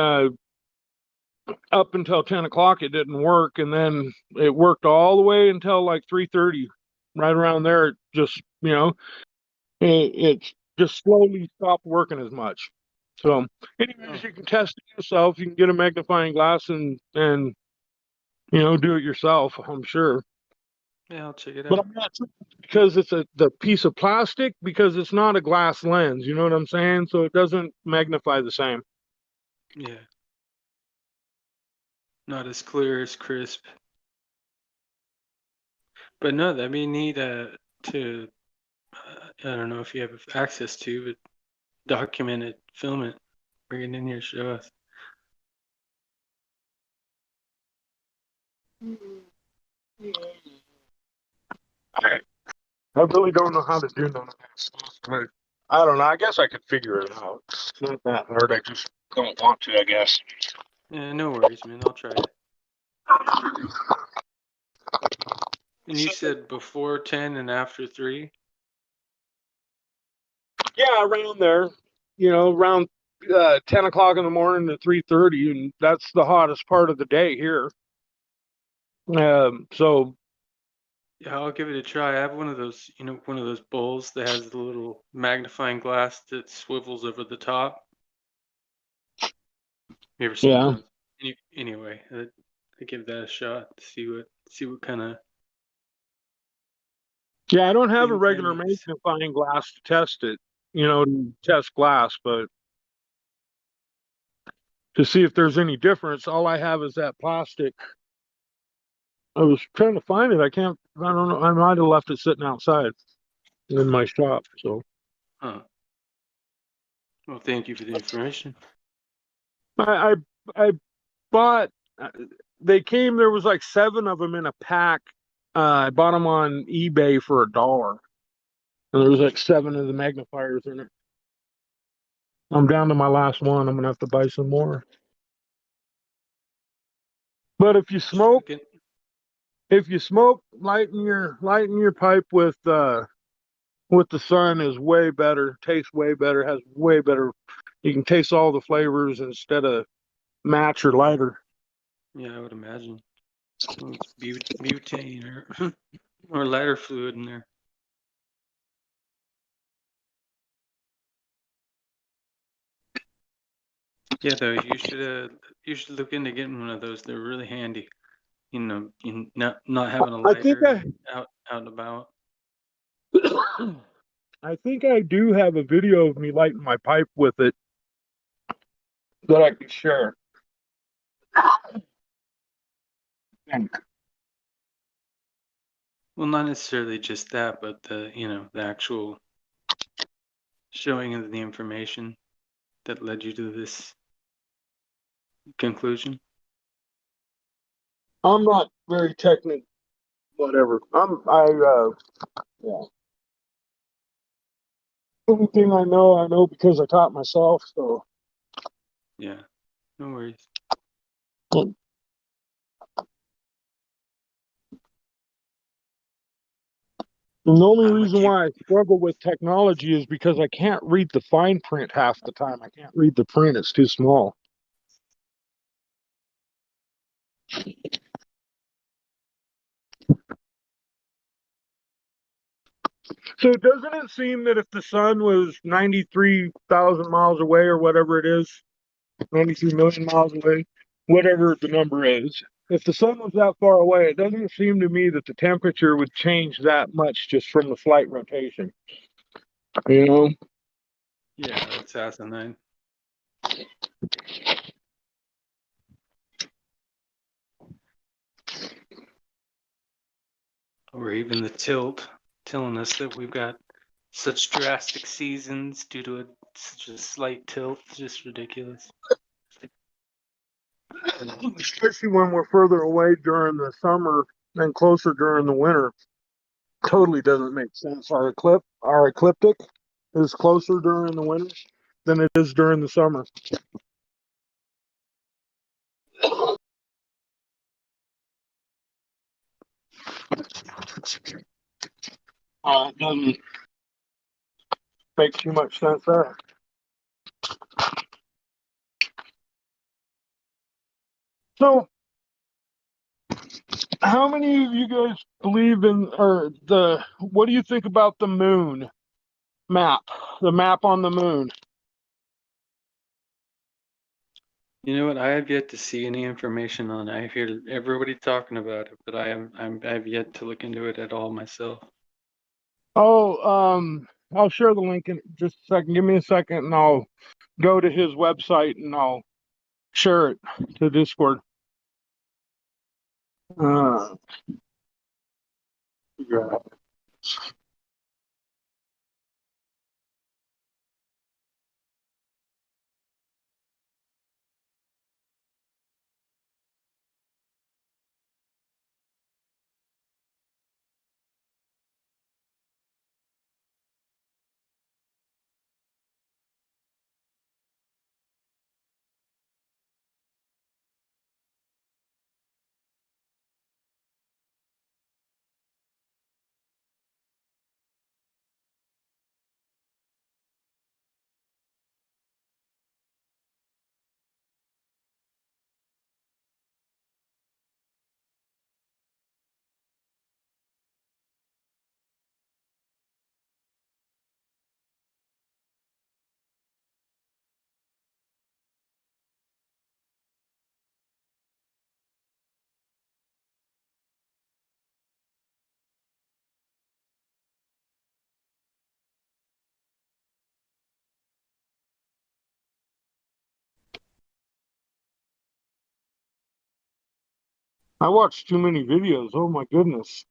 up until 10 o'clock it didn't work, and then it worked all the way until like 3:30, right around there. It just it just slowly stopped working as much. So anyways, you can test it yourself. You can get a magnifying glass and do it yourself, I'm sure. Yeah, I'll check it But out. I'm not sure because it's the piece of plastic, because it's not a glass lens, you know what I'm saying? So it doesn't magnify the same. Yeah. Not as clear as crisp. But no, that'd be neat to I don't know if you have access to, but document it, film it, bring it in here, show us. I really don't know how to do none of that stuff. But I don't know. I guess I could figure it out. It's not that hard. I just don't want to, I guess. Yeah, no worries, man. I'll try it. And you said before 10 and after 3? Yeah, around there. You know, around 10 o'clock in the morning to 3:30, and that's the hottest part of the day here. So Yeah, I'll give it a try. I have one of those, one of those bowls that has the little magnifying glass that swivels over the top. You ever seen those? Anyway, I give that a shot to see what kind of. Yeah, I don't have a regular magnifying glass to test it, to test glass, but to see if there's any difference, all I have is that plastic. I was trying to find it. I don't know. I might have left it sitting outside in my shop. So. Huh. Well, thank you for the information. I bought. They came. There was like 7 of them in a pack. I bought them on eBay for $1, and there was like 7 of the magnifiers in it. I'm down to my last one. I'm gonna have to buy some more. But if you smoke, lighting your pipe with the sun is way better. Tastes way better. Has way better. You can taste all the flavors instead of match or lighter. Yeah, I would imagine. Well, it's butane or or lighter fluid in there. Yeah, though you should look into getting one of those. They're really handy. Not having a lighter out and about. I think I do have a video of me lighting my pipe with it that I can share. Well, not necessarily just that, but the actual showing of the information that led you to this conclusion. I'm not very technical. Whatever. Yeah. Anything I know because I taught myself. So. Yeah. No worries. And the only reason why I struggle with technology is because I can't read the fine print half the time. I can't read the print. It's too small. So doesn't it seem that if the sun was 93,000 miles away or whatever it is, 93 million miles away, whatever the number is, if the sun was that far away, it doesn't seem to me that the temperature would change that much just from the slight rotation. You know? Yeah, that's asinine. Or even the tilt telling us that we've got such drastic seasons due to such a slight tilt. It's just ridiculous. Especially when we're further away during the summer and closer during the winter. Totally doesn't make sense. Our ecliptic is closer during the winter than it is during the summer. It doesn't make too much sense there. So, how many of you guys believe in, what do you think about the moon map? The map on the moon? You know what? I have yet to see any information on it. I hear everybody talking about it, but I have yet to look into it at all myself. Oh, I'll share the link in just a second. Give me a second and I'll go to his website and I'll share it to Discord. Yeah. I watch too many videos. Oh my goodness.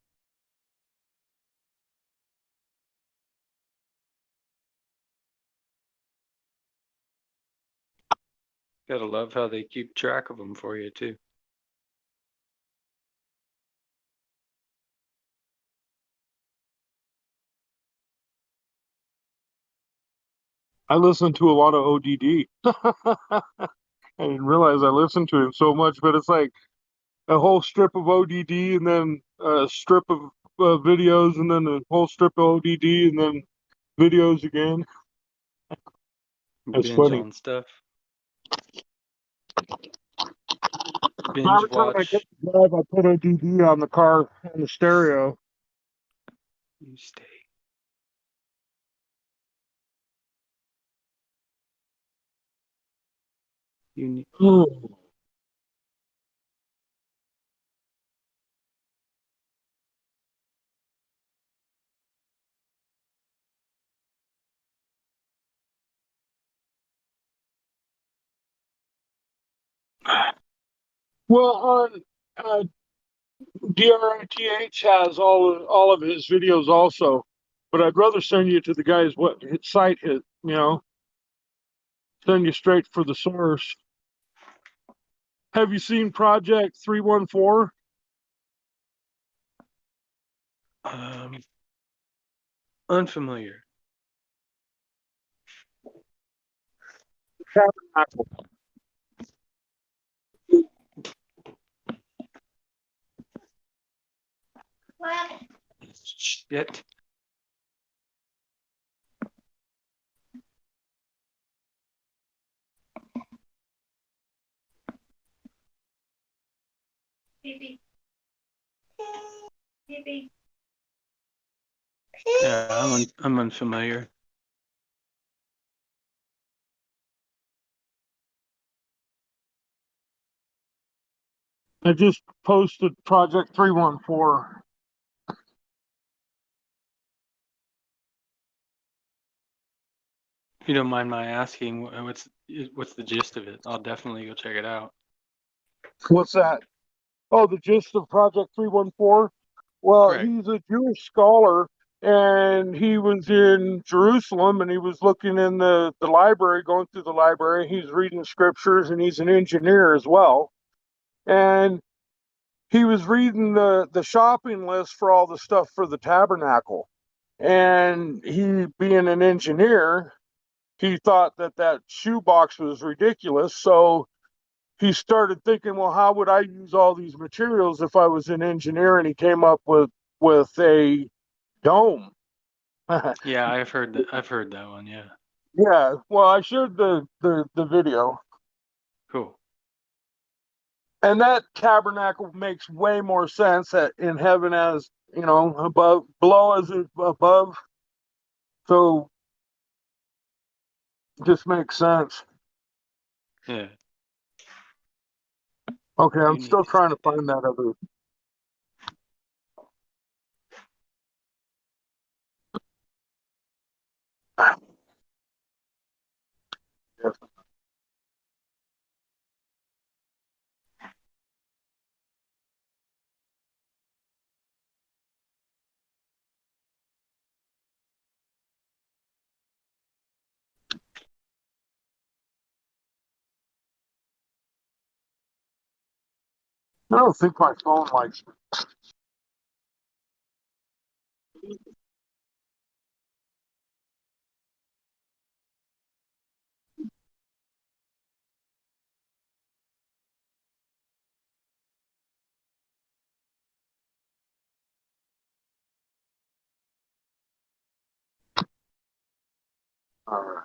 Gotta love how they keep track of them for you too. I listen to a lot of ODD. I didn't realize I listened to him so much, but it's like a whole strip of ODD and then a strip of videos and then a whole strip of ODD and then videos again. That's Binge funny. on stuff. Every Binge time I get watch. to drive, I put ODD on the car on the stereo. You stay. You need. Oh. Well, on DRITH has all of his videos also, but I'd rather send you to the guy's site. Send you straight for the source. Have you seen Project 314? Unfamiliar. Tabernacle. Shit. Yeah, I'm unfamiliar. I just posted Project 314. If you don't mind my asking, what's the gist of it? I'll definitely go check it out. What's that? Oh, the gist of Project 314? Well, Correct. he's a Jewish scholar, and he was in Jerusalem, and he was looking in the library, going through the library. He's reading scriptures, and he's an engineer as well. And he was reading the shopping list for all the stuff for the tabernacle. And he, being an engineer, he thought that shoebox was ridiculous. So he started thinking, well, how would I use all these materials if I was an engineer? And he came up with a dome. Yeah, I've heard that one. Yeah. Yeah. Well, I shared the video. Cool. And that tabernacle makes way more sense in heaven as, above, below as above. So it just makes sense. Yeah. Okay, I'm still trying to find that other. Yes. I don't think my phone likes it. All right.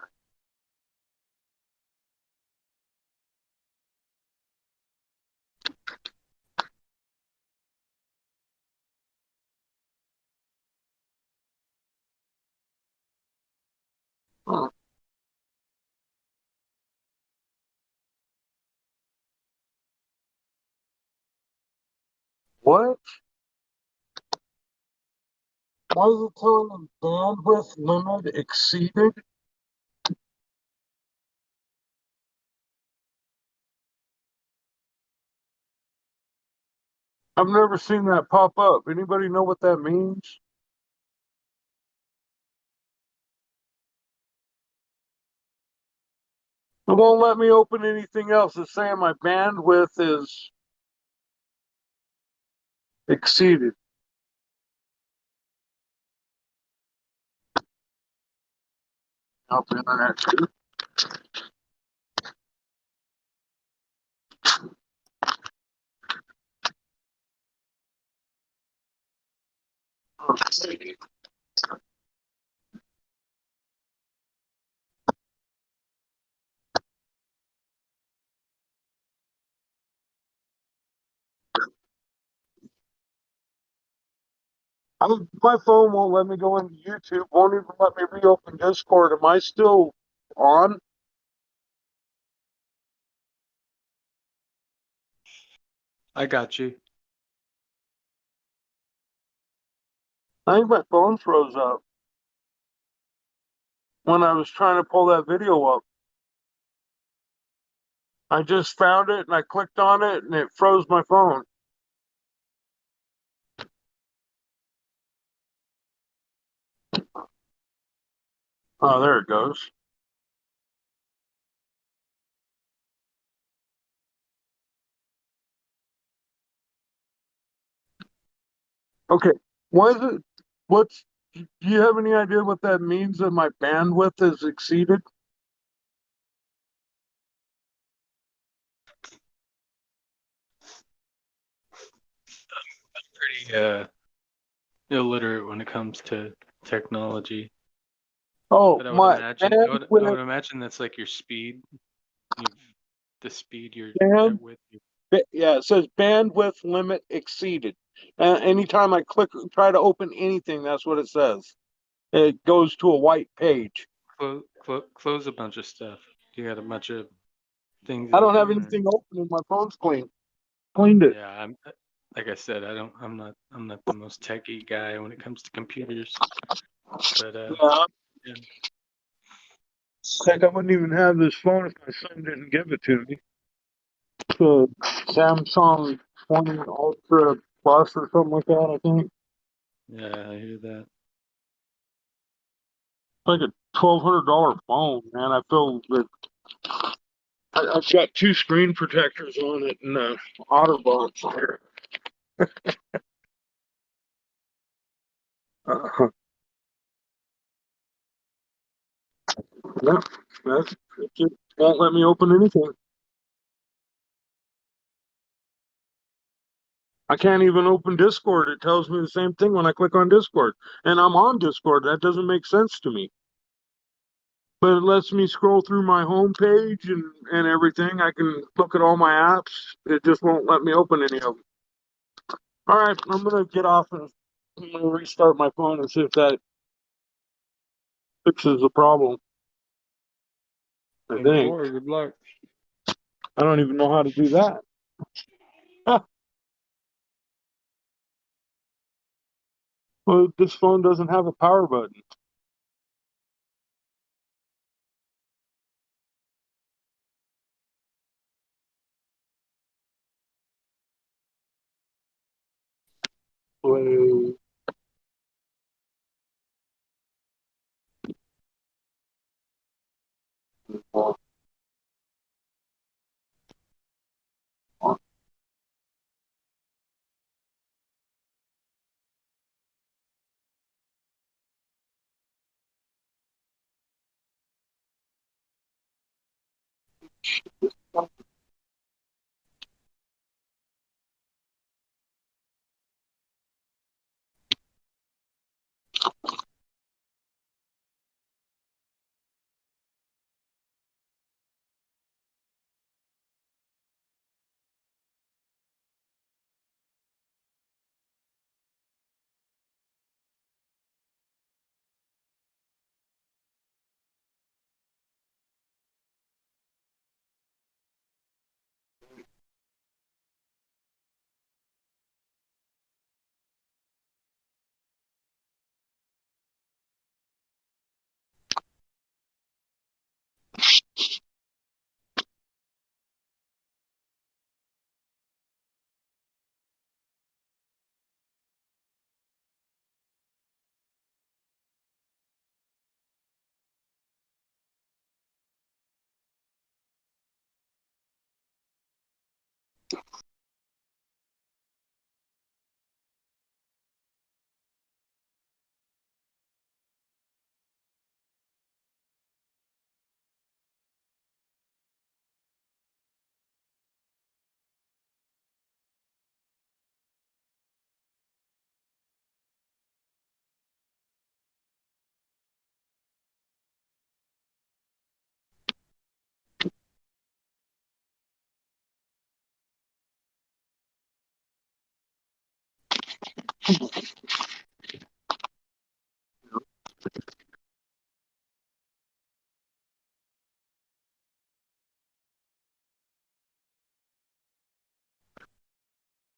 Huh. What? Why is it telling them bandwidth limit exceeded? I've never seen that pop up. Anybody know what that means? It won't let me open anything else. It's saying my bandwidth is exceeded. Off the internet too. My phone won't let me go into YouTube. Won't even let me reopen Discord. Am I still on? I got you. I think my phone froze up when I was trying to pull that video up. I just found it and I clicked on it and it froze my phone. Oh, there it goes. Okay. Why is it? Do you have any idea what that means that my bandwidth is exceeded? Pretty illiterate when it comes to technology. Oh, But my I would imagine that's like your speed. The speed you're band, with. yeah, it says bandwidth limit exceeded. Anytime I try to open anything, that's what it says. It goes to a white page. Close a bunch of stuff. You got a bunch of things. I don't have open, anything open and my phone's clean. Cleaned it. Yeah, like I said, I'm not the most techy guy when it comes to computers. But yeah. Heck, I wouldn't even have this phone if my son didn't give it to me. The Samsung 20 Ultra Plus or something like that, I think. Yeah, I hear that. Like a $1,200 phone, man. I feel that I've got 2 screen protectors on it and OtterBox here. uh, yeah, it just won't let me open anything. I can't even open Discord. It tells me the same thing when I click on Discord. And I'm on Discord. That doesn't make sense to me. But it lets me scroll through my home page and everything. I can look at all my apps. It just won't let me open any of them. All right, I'm going to get off and I'm going to restart my phone and see if that fixes the problem. I think. Good luck. I don't even know how to do that. Huh. Well, this phone doesn't have a power button. Play.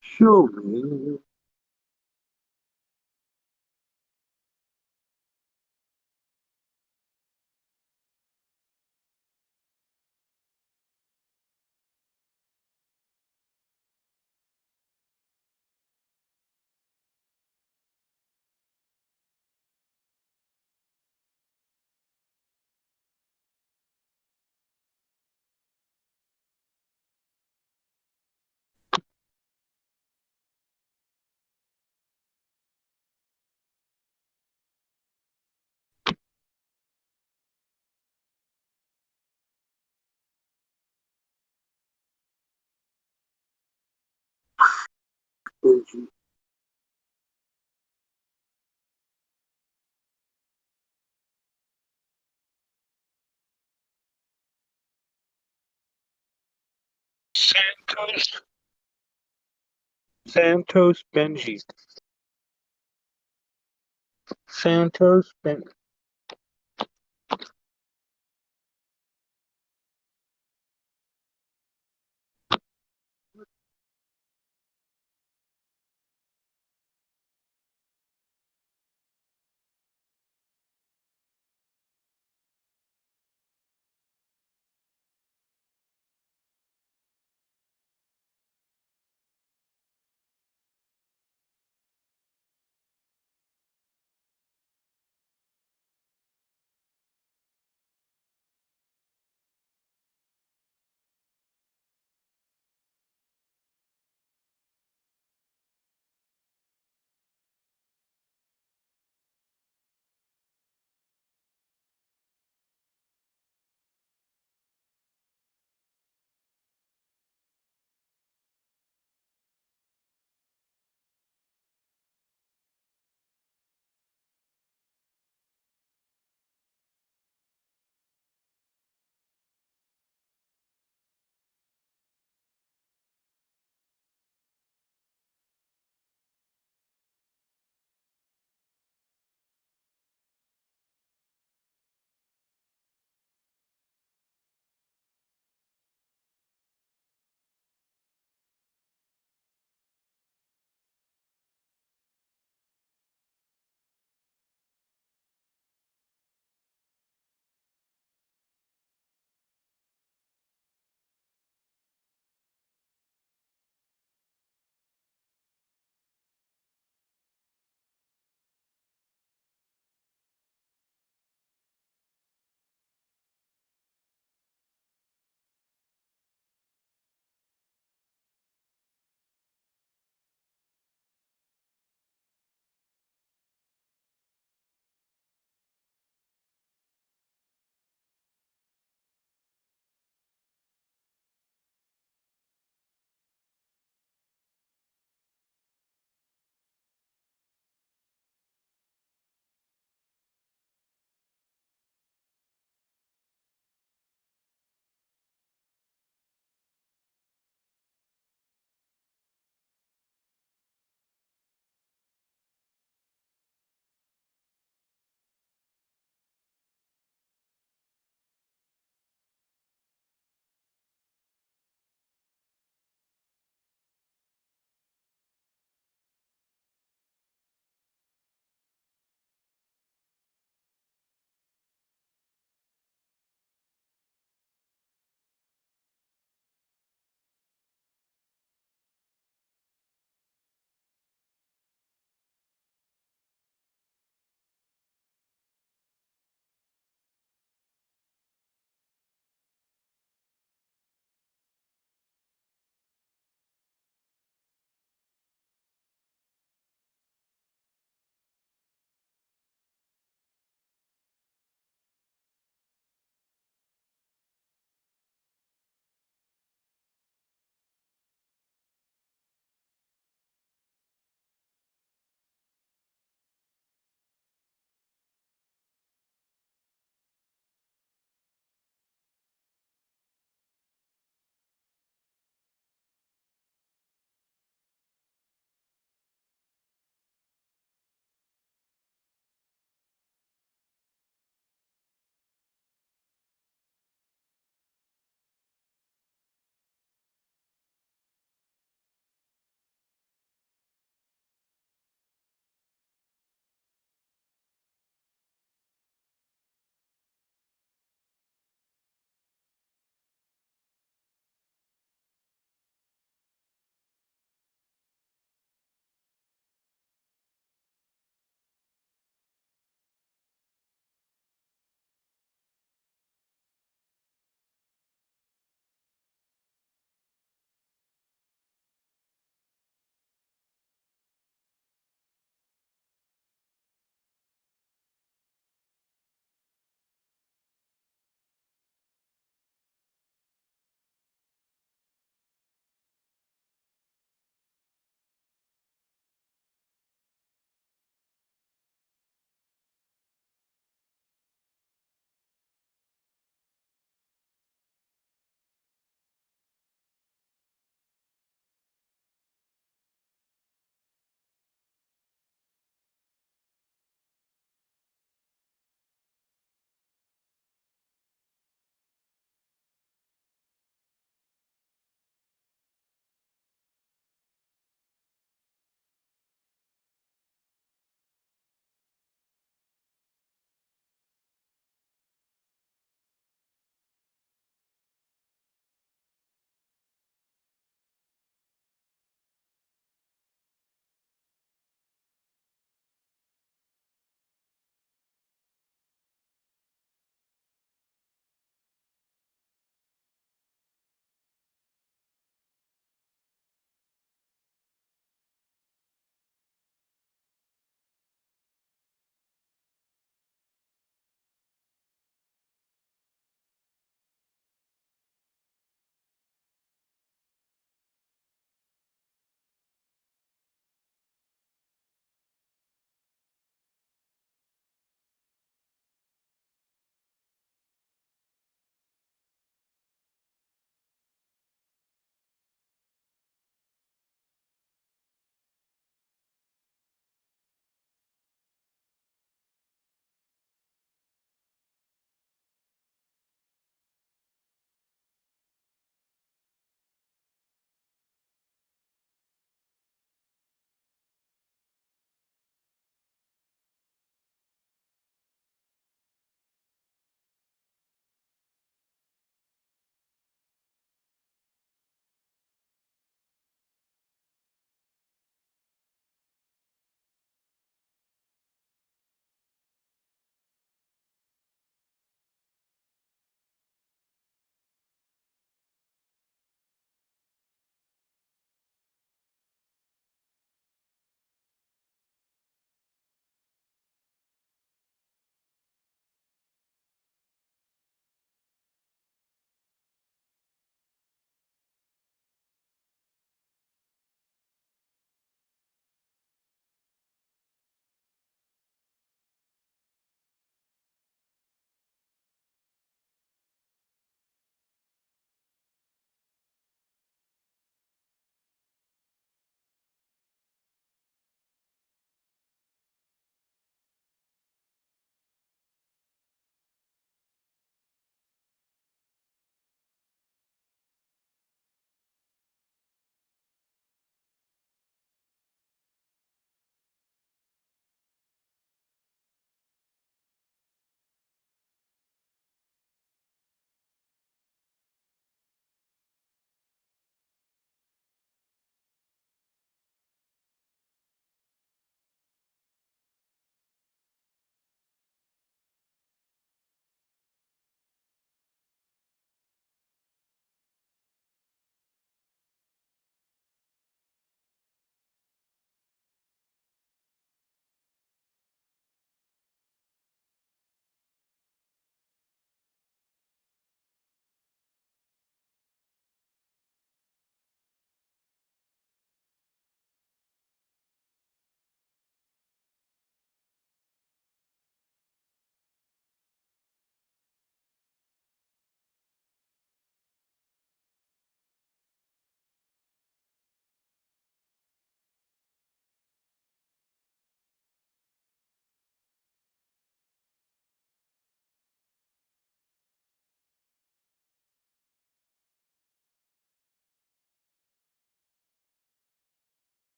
Show me. Santos Benji. Santos Benji.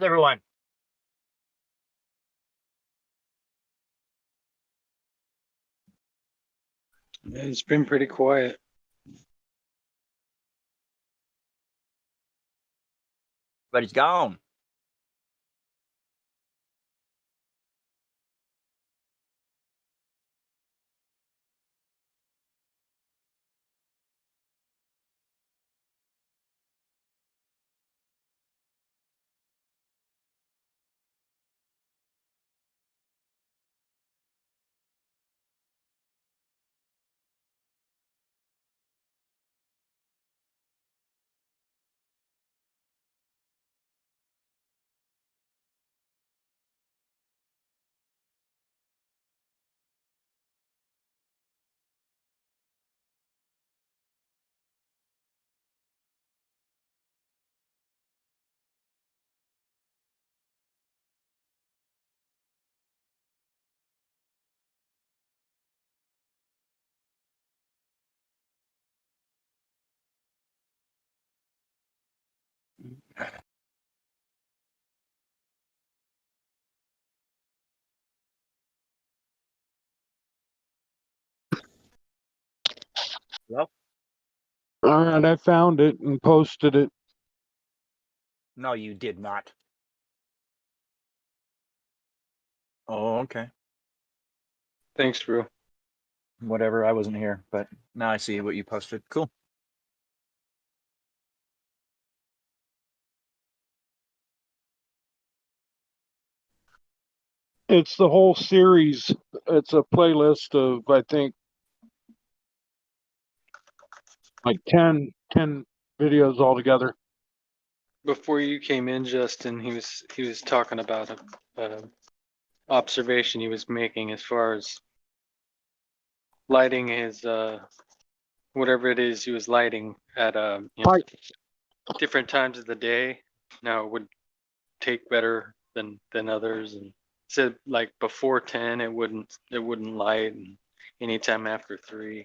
everyone? It's been pretty quiet. But he's gone. Well, All right, I found it and posted it. no, you did not. Oh, okay. Thanks, Drew. Whatever, I wasn't here, but now I see what you posted. Cool. It's the whole series. It's a playlist of, I think, like 10 videos altogether. Before you came in, Justin, he was talking about a observation he was making as far as lighting his whatever it is he was lighting at different times of the day. Now it would take better than others, and said like before 10 it wouldn't light, and anytime after 3.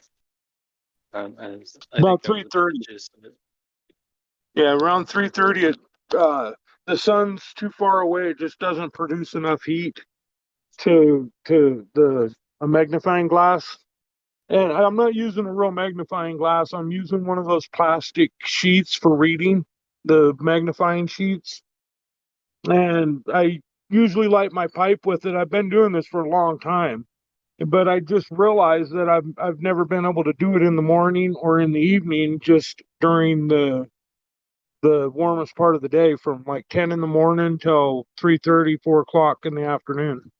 I About think that was 3:30. the gist of it. Yeah, around 3:30, the sun's too far away. It just doesn't produce enough heat to a magnifying glass. And I'm not using a real magnifying glass. I'm using one of those plastic sheets for reading, the magnifying sheets. And I usually light my pipe with it. I've been doing this for a long time, but I just realized that I've never been able to do it in the morning or in the evening, just during the warmest part of the day, from like 10 in the morning till 3:30, 4 o'clock in the afternoon.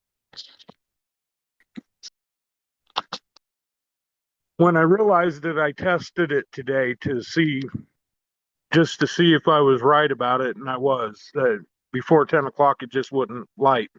When I realized it, I tested it today to see if I was right about it, and I was. Before 10 o'clock, it just wouldn't light.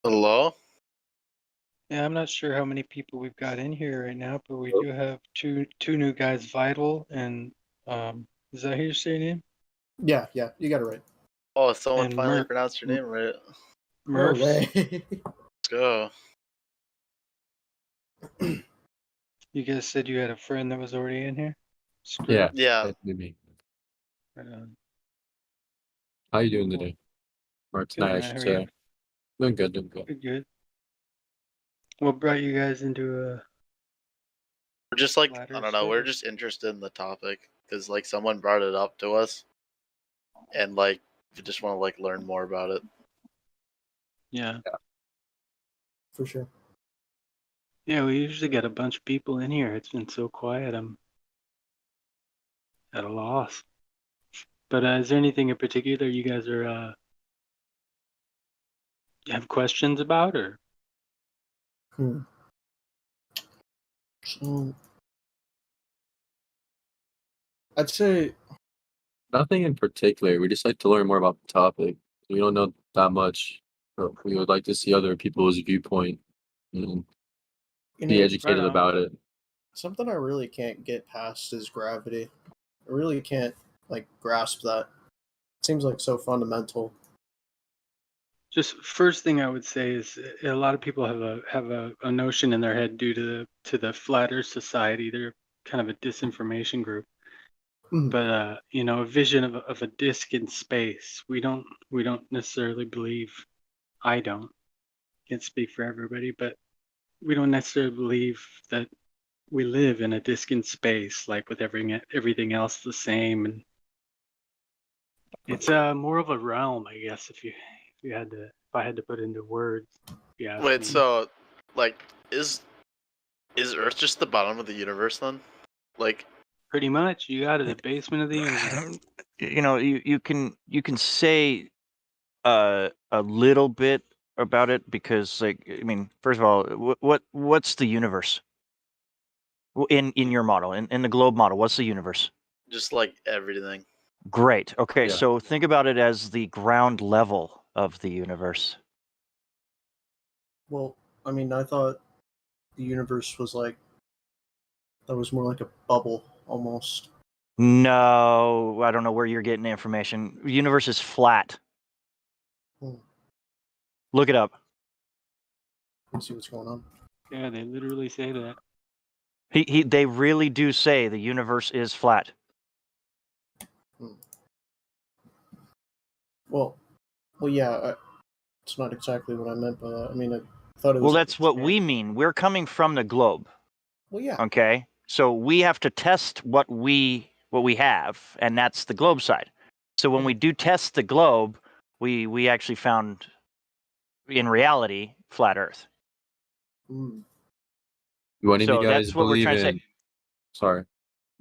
Hello? Yeah, I'm not sure how many people we've got in here right now, but we do have two new guys, Vital and is that how you say your name? Yeah, you got it right. Oh, someone And finally pronounced your name right. Murph. Let's go. You guys said you had a friend that was already in here? Yeah. Yeah. That's me. Right on. How you doing today? Or Good, tonight, I man. should How are say. you? Doing good, doing good. Good. What brought you guys into We're just like, Flat I Earth don't know, we're study? just interested in the topic because like someone brought it up to us and like we just want to like learn more about it. Yeah. For sure. Yeah, we usually get a bunch of people in here. It's been so quiet. I'm at a loss. But is there anything in particular you guys are have questions about, or? So I'd say Nothing in particular. We just like to learn more about the topic. We don't know that much, but we would like to see other people's viewpoint and be educated about it. something I really can't get past is gravity. I really can't like grasp that. It seems like so fundamental. Just first thing I would say is a lot of people have a notion in their head due to the Flat Earth Society. They're kind of a disinformation group. But a vision of a disk in space. We don't necessarily believe. I don't. Can't speak for everybody, but we don't necessarily believe that we live in a disk in space, like with everything else the same. And it's more of a realm, I guess, if I had to put into words. Yeah. Wait, so like is Earth just the bottom of the universe then? Like Pretty much, you got to the basement of the universe. You can say a little bit about it because, like, I mean, first of all, what's the universe in your model, in the globe model? What's the universe? just like everything. Great. Okay, Yeah. so think about it as the ground level of the universe. Well, I mean, I thought the universe was like that was more like a bubble almost. No, I don't know where you're getting the information. The universe is flat. Look it up. Let's see what's going on. Yeah, they literally say that. They really do say the universe is flat. Well, yeah, it's not exactly what I meant by that. I mean, I thought it was. Well, that's what we mean. We're coming from the globe. Well, yeah. Okay, so we have to test what we have, and that's the globe side. So when we do test the globe, we actually found, in reality, flat Earth. Do any of So you guys that's what we're believe trying to in? say. Sorry,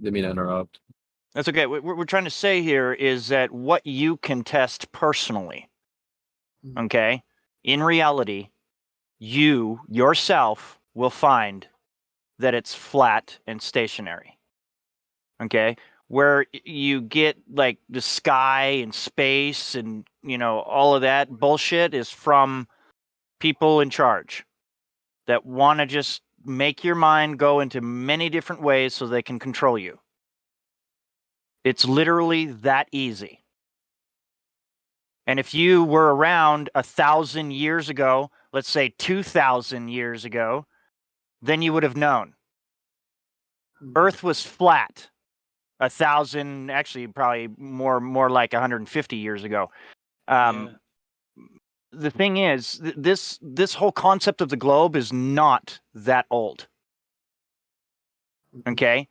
didn't mean to interrupt. That's okay. What we're trying to say here is that what you can test personally, okay, in reality, you yourself will find that it's flat and stationary. Okay, where you get like the sky and space and all of that bullshit is from people in charge that want to just make your mind go into many different ways so they can control you. It's literally that easy. And if you were around 1,000 years ago, let's say 2,000 years ago, then you would have known. Earth was flat 1,000, actually probably more like 150 years ago. The thing is, this whole concept of the globe is not that old. Okay?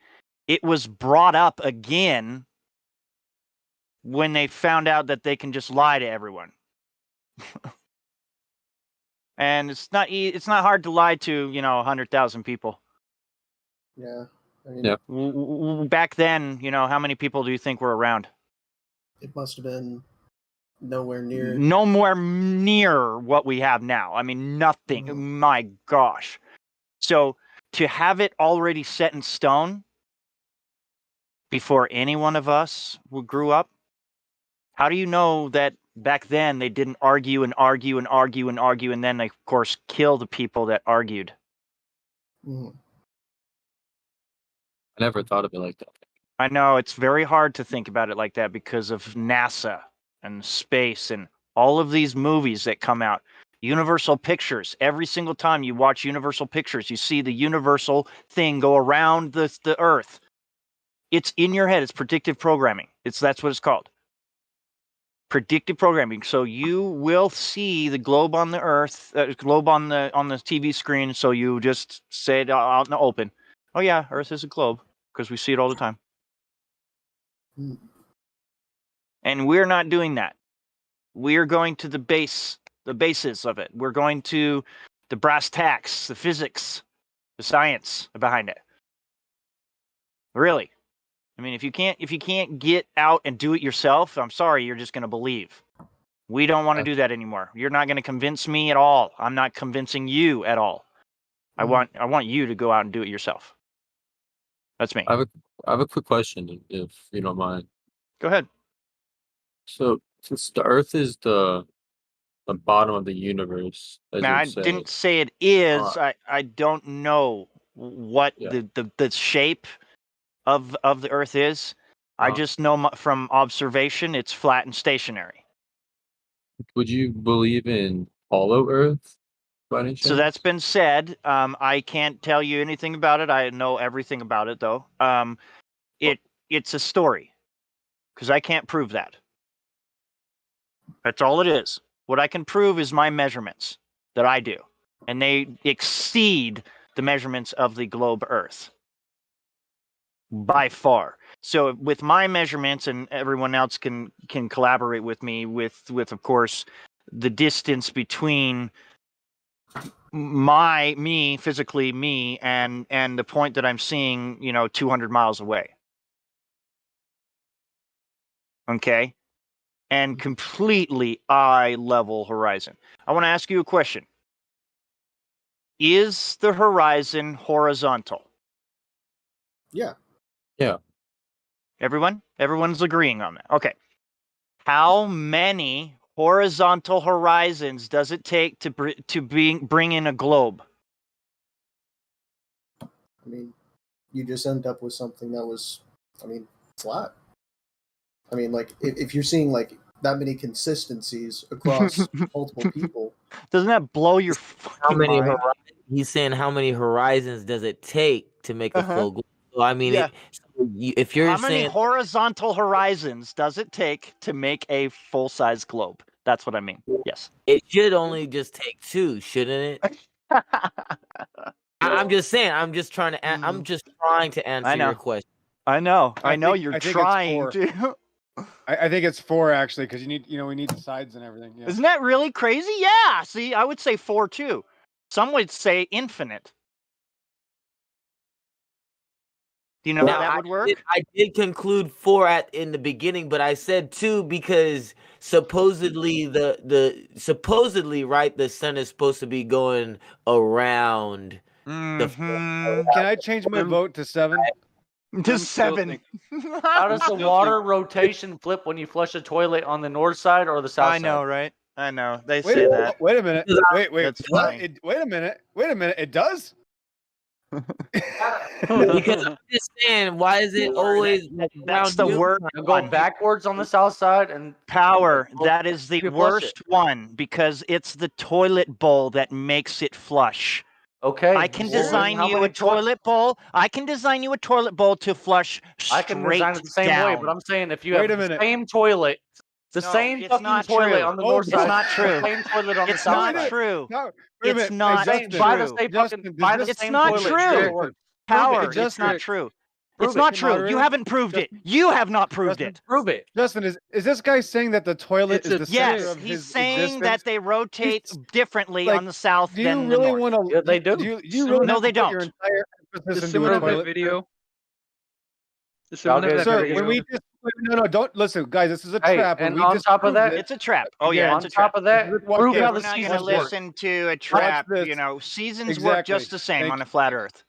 It was brought up again when they found out that they can just lie to everyone. And it's not hard to lie to 100,000 people. Yeah. I mean, Back then, how many people do you think were around? It must have been nowhere near. Nowhere near what we have now. I mean, nothing. My gosh. So to have it already set in stone before any one of us grew up, how do you know that Back then, they didn't argue and argue and argue and argue, and then, they, of course, kill the people that argued. Mm. I never thought of it like that. I know, it's very hard to think about it like that because of NASA and space and all of these movies that come out. Universal Pictures. Every single time you watch Universal Pictures, you see the universal thing go around the Earth. It's in your head. It's predictive programming. That's what it's called. Predictive programming. So you will see the globe on the Earth, globe on the TV screen. So you just say it out in the open. Oh yeah, Earth is a globe because we see it all the time. Mm. And we're not doing that. We're going to the basis of it. We're going to the brass tacks, the physics, the science behind it. Really. I mean, if you can't get out and do it yourself, I'm sorry, you're just going to believe. We don't want to do that anymore. You're not going to convince me at all. I'm not convincing you at all. I want you to go out and do it yourself. That's me. I have a quick question, if you don't mind. Go ahead. So, since the Earth is the bottom of the universe, as Now, you I say, didn't say it is. I don't know what the shape of the Earth is. I just know from observation it's flat and stationary. would you believe in hollow Earth by any chance? So that's been said. I can't tell you anything about it. I know everything about it, though. It's a story because I can't prove that. That's all it is. What I can prove is my measurements that I do, and they exceed the measurements of the globe Earth by far. So with my measurements, and everyone else can collaborate with me with of course the distance between me physically and the point that I'm seeing 200 miles away. Okay, and completely eye level horizon. I want to ask you a question. Is the horizon horizontal? Yeah. Yeah. Everyone's agreeing on that. Okay. How many horizontal horizons does it take to bring in a globe? I mean, you just end up with something that was, flat. I mean, like, if you're seeing, like, that many consistencies across multiple people. Doesn't that blow your fucking mind? He's saying how many horizons does it take to make a full globe? So, I mean, Yeah. if you're how saying many horizontal horizons does it take to make a full-size globe? That's what I mean. Yes. It should only just take 2, shouldn't it? I'm just saying. I'm just trying to. I'm just trying to answer your question. I know. I think you're it's trying 4. to. I think it's 4 actually, because we need the sides and everything. Yeah. Isn't that really crazy? Yeah. See, I would say 4 too. Some would say infinite. Do you know how that would work? I did conclude 4 in the beginning, but I said 2 because supposedly supposedly right, the sun is supposed to be going around. Can I change my vote to 7? To 7. How does the water rotation flip when you flush a toilet on the north side or the south side? I know, right? I know. They Wait, say that. Wait a minute. Wait. That's What? funny. Wait a minute. It does? Because I'm just saying, why is it always That's the worst. Go backwards on the south side and power. That is the you flush worst one because it's the toilet bowl that makes it flush. Okay. I can design you a toilet bowl. I can design you a toilet bowl to flush straight I can design it the same down. way, but I'm saying if you Wait have a the minute. same toilet, the No, same it's fucking not toilet true. on the north It's side, not true. the same toilet on the It's south not side. true. No, wait a It's minute. not Justin, true. Buy the same Justin, fucking. Buy the does It's same not toilet. true. Power. It's Justin. not true. Prove It's it. not true. You Moderator? haven't proved it. You have not proved Justin, it. Prove it. Justin, is this guy saying that the toilet is the center Yes, of he's his saying existence? that they rotate differently like, on the south Do you than really the north. want to? Yeah, they do. Do you really No, have they to put your don't. entire emphasis Does into someone a have that toilet? video? Does Y'all someone have good? that Sir, video? when we just no, don't listen, guys. This is a Hey, trap. When and we on just top of proved that, it, It's a trap. Oh yeah, again, it's on a trap. top of that, watch prove this. how We're the not going to seasons work. listen to a trap. this. You know, seasons work Exactly. just the same Thank on you. a flat Earth.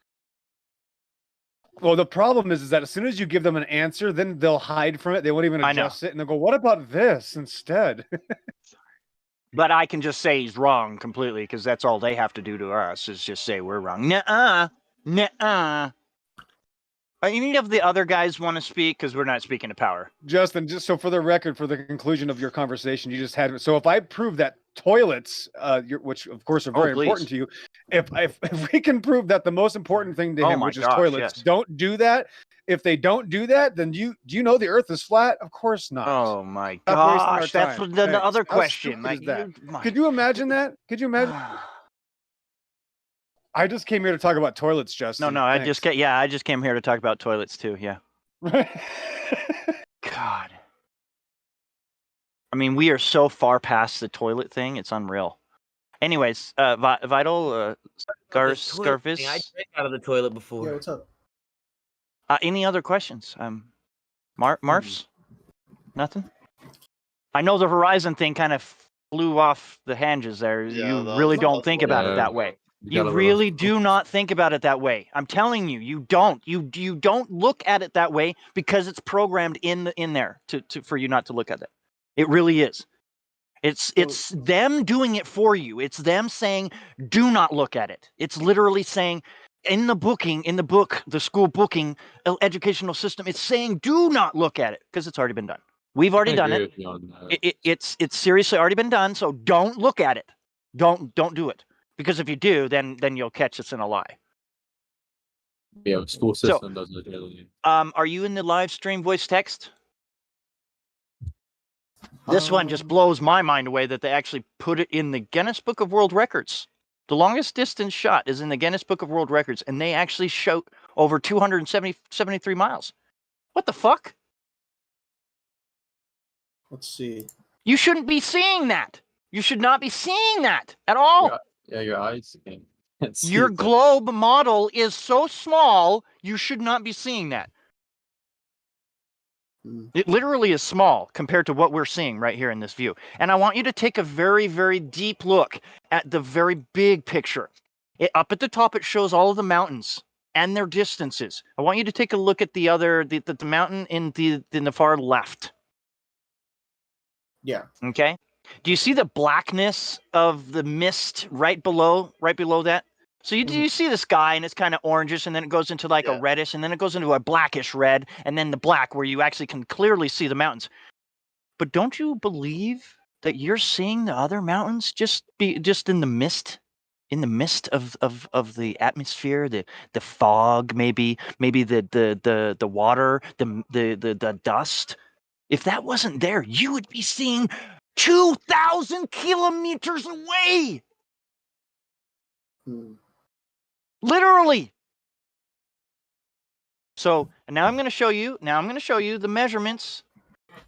Well, the problem is that as soon as you give them an answer, then they'll hide from it. They won't even adjust it, and they'll go, "What about this instead?" But I can just say he's wrong completely because that's all they have to do to us is just say we're wrong. Nuh-uh. Nuh-uh. Any of the other guys want to speak? Because we're not speaking to power. Justin, just so for the record, for the conclusion of your conversation, you just had. So if I prove that toilets, which of course are very important to you, if we can prove that the most important thing to him, which is toilets, don't do that. If they don't do that, then do you know the Earth is flat? Of course not. Oh my Stop wasting our gosh, that's time. the other How question. stupid is that? Could you imagine that? Could you imagine? I just came here to talk about toilets, Justin. No, I just came here to talk about toilets too. Yeah. God. I mean, we are so far past the toilet thing; it's unreal. Anyways, Vital, Scarvis. I drank out of the toilet before. Yeah, what's up? Any other questions? Marfs? Nothing. I know the Horizon thing kind of flew off the hinges there. You really don't think about it that way. You really do not think about it that way. I'm telling you, you don't. You don't look at it that way because it's programmed in there for you not to look at it. It really is. It's them doing it for you. It's them saying, "Do not look at it." It's literally saying in the book, the school booking educational system, it's saying, "Do not look at it," because it's already been done. We've already done it. It's seriously already been done. So don't look at it. Don't do it. Because if you do, then you'll catch us in a lie. Yeah, the school system doesn't really. Are you in the live stream voice text? This one just blows my mind away that they actually put it in the Guinness Book of World Records. The longest distance shot is in the Guinness Book of World Records, and they actually shot over 273 miles. What the fuck? Let's see. You shouldn't be seeing that. You should not be seeing that at all. Yeah, your eyes can't see Your that. globe model is so small, you should not be seeing that. It literally is small compared to what we're seeing right here in this view. And I want you to take a very, very deep look at the very big picture. Up at the top, it shows all of the mountains and their distances. I want you to take a look at the mountain in the far left. Yeah. Okay. Do you see the blackness of the mist right below that? So you see the sky and it's kind of orangish, and then it goes into like a reddish, and then it goes into a blackish red, and then the black where you actually can clearly see the mountains. But don't you believe that you're seeing the other mountains just in the mist? In the mist of the atmosphere, the fog, maybe the water, the dust. If that wasn't there, you would be seeing 2,000 kilometers away. Literally. So now I'm going to show you the measurements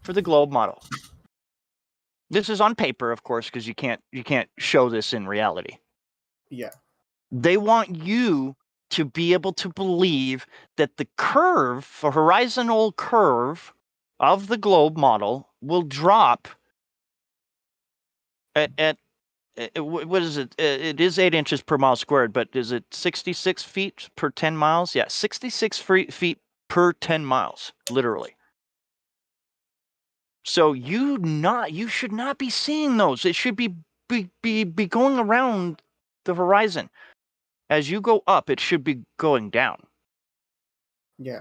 for the globe model. This is on paper, of course, because you can't show this in reality. Yeah. They want you to be able to believe that the horizontal curve of the globe model will drop at what is it? It is 8 inches per mile squared, but is it 66 feet per 10 miles? Yeah, 66 feet per 10 miles, literally. So you should not be seeing those. It should be going around the horizon. As you go up, it should be going down. Yeah.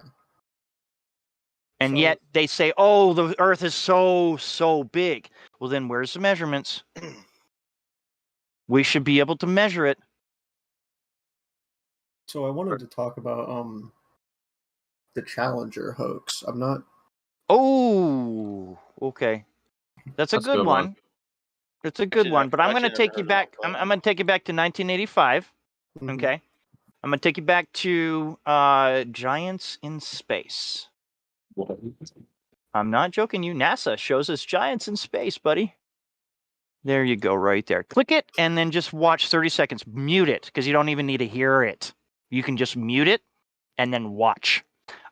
And yet they say, "Oh, the Earth is so big." Well, then where's the measurements? We should be able to measure it. So I wanted to talk about the Challenger hoax. I'm not. Oh, okay. That's a good one. It's a good one. But I'm going to take you back. I'm going to take you back to 1985. Okay. I'm going to take you back to giants in space. What? I'm not joking you. NASA shows us giants in space, buddy. There you go, right there. Click it and then just watch 30 seconds. Mute it because you don't even need to hear it. You can just mute it and then watch.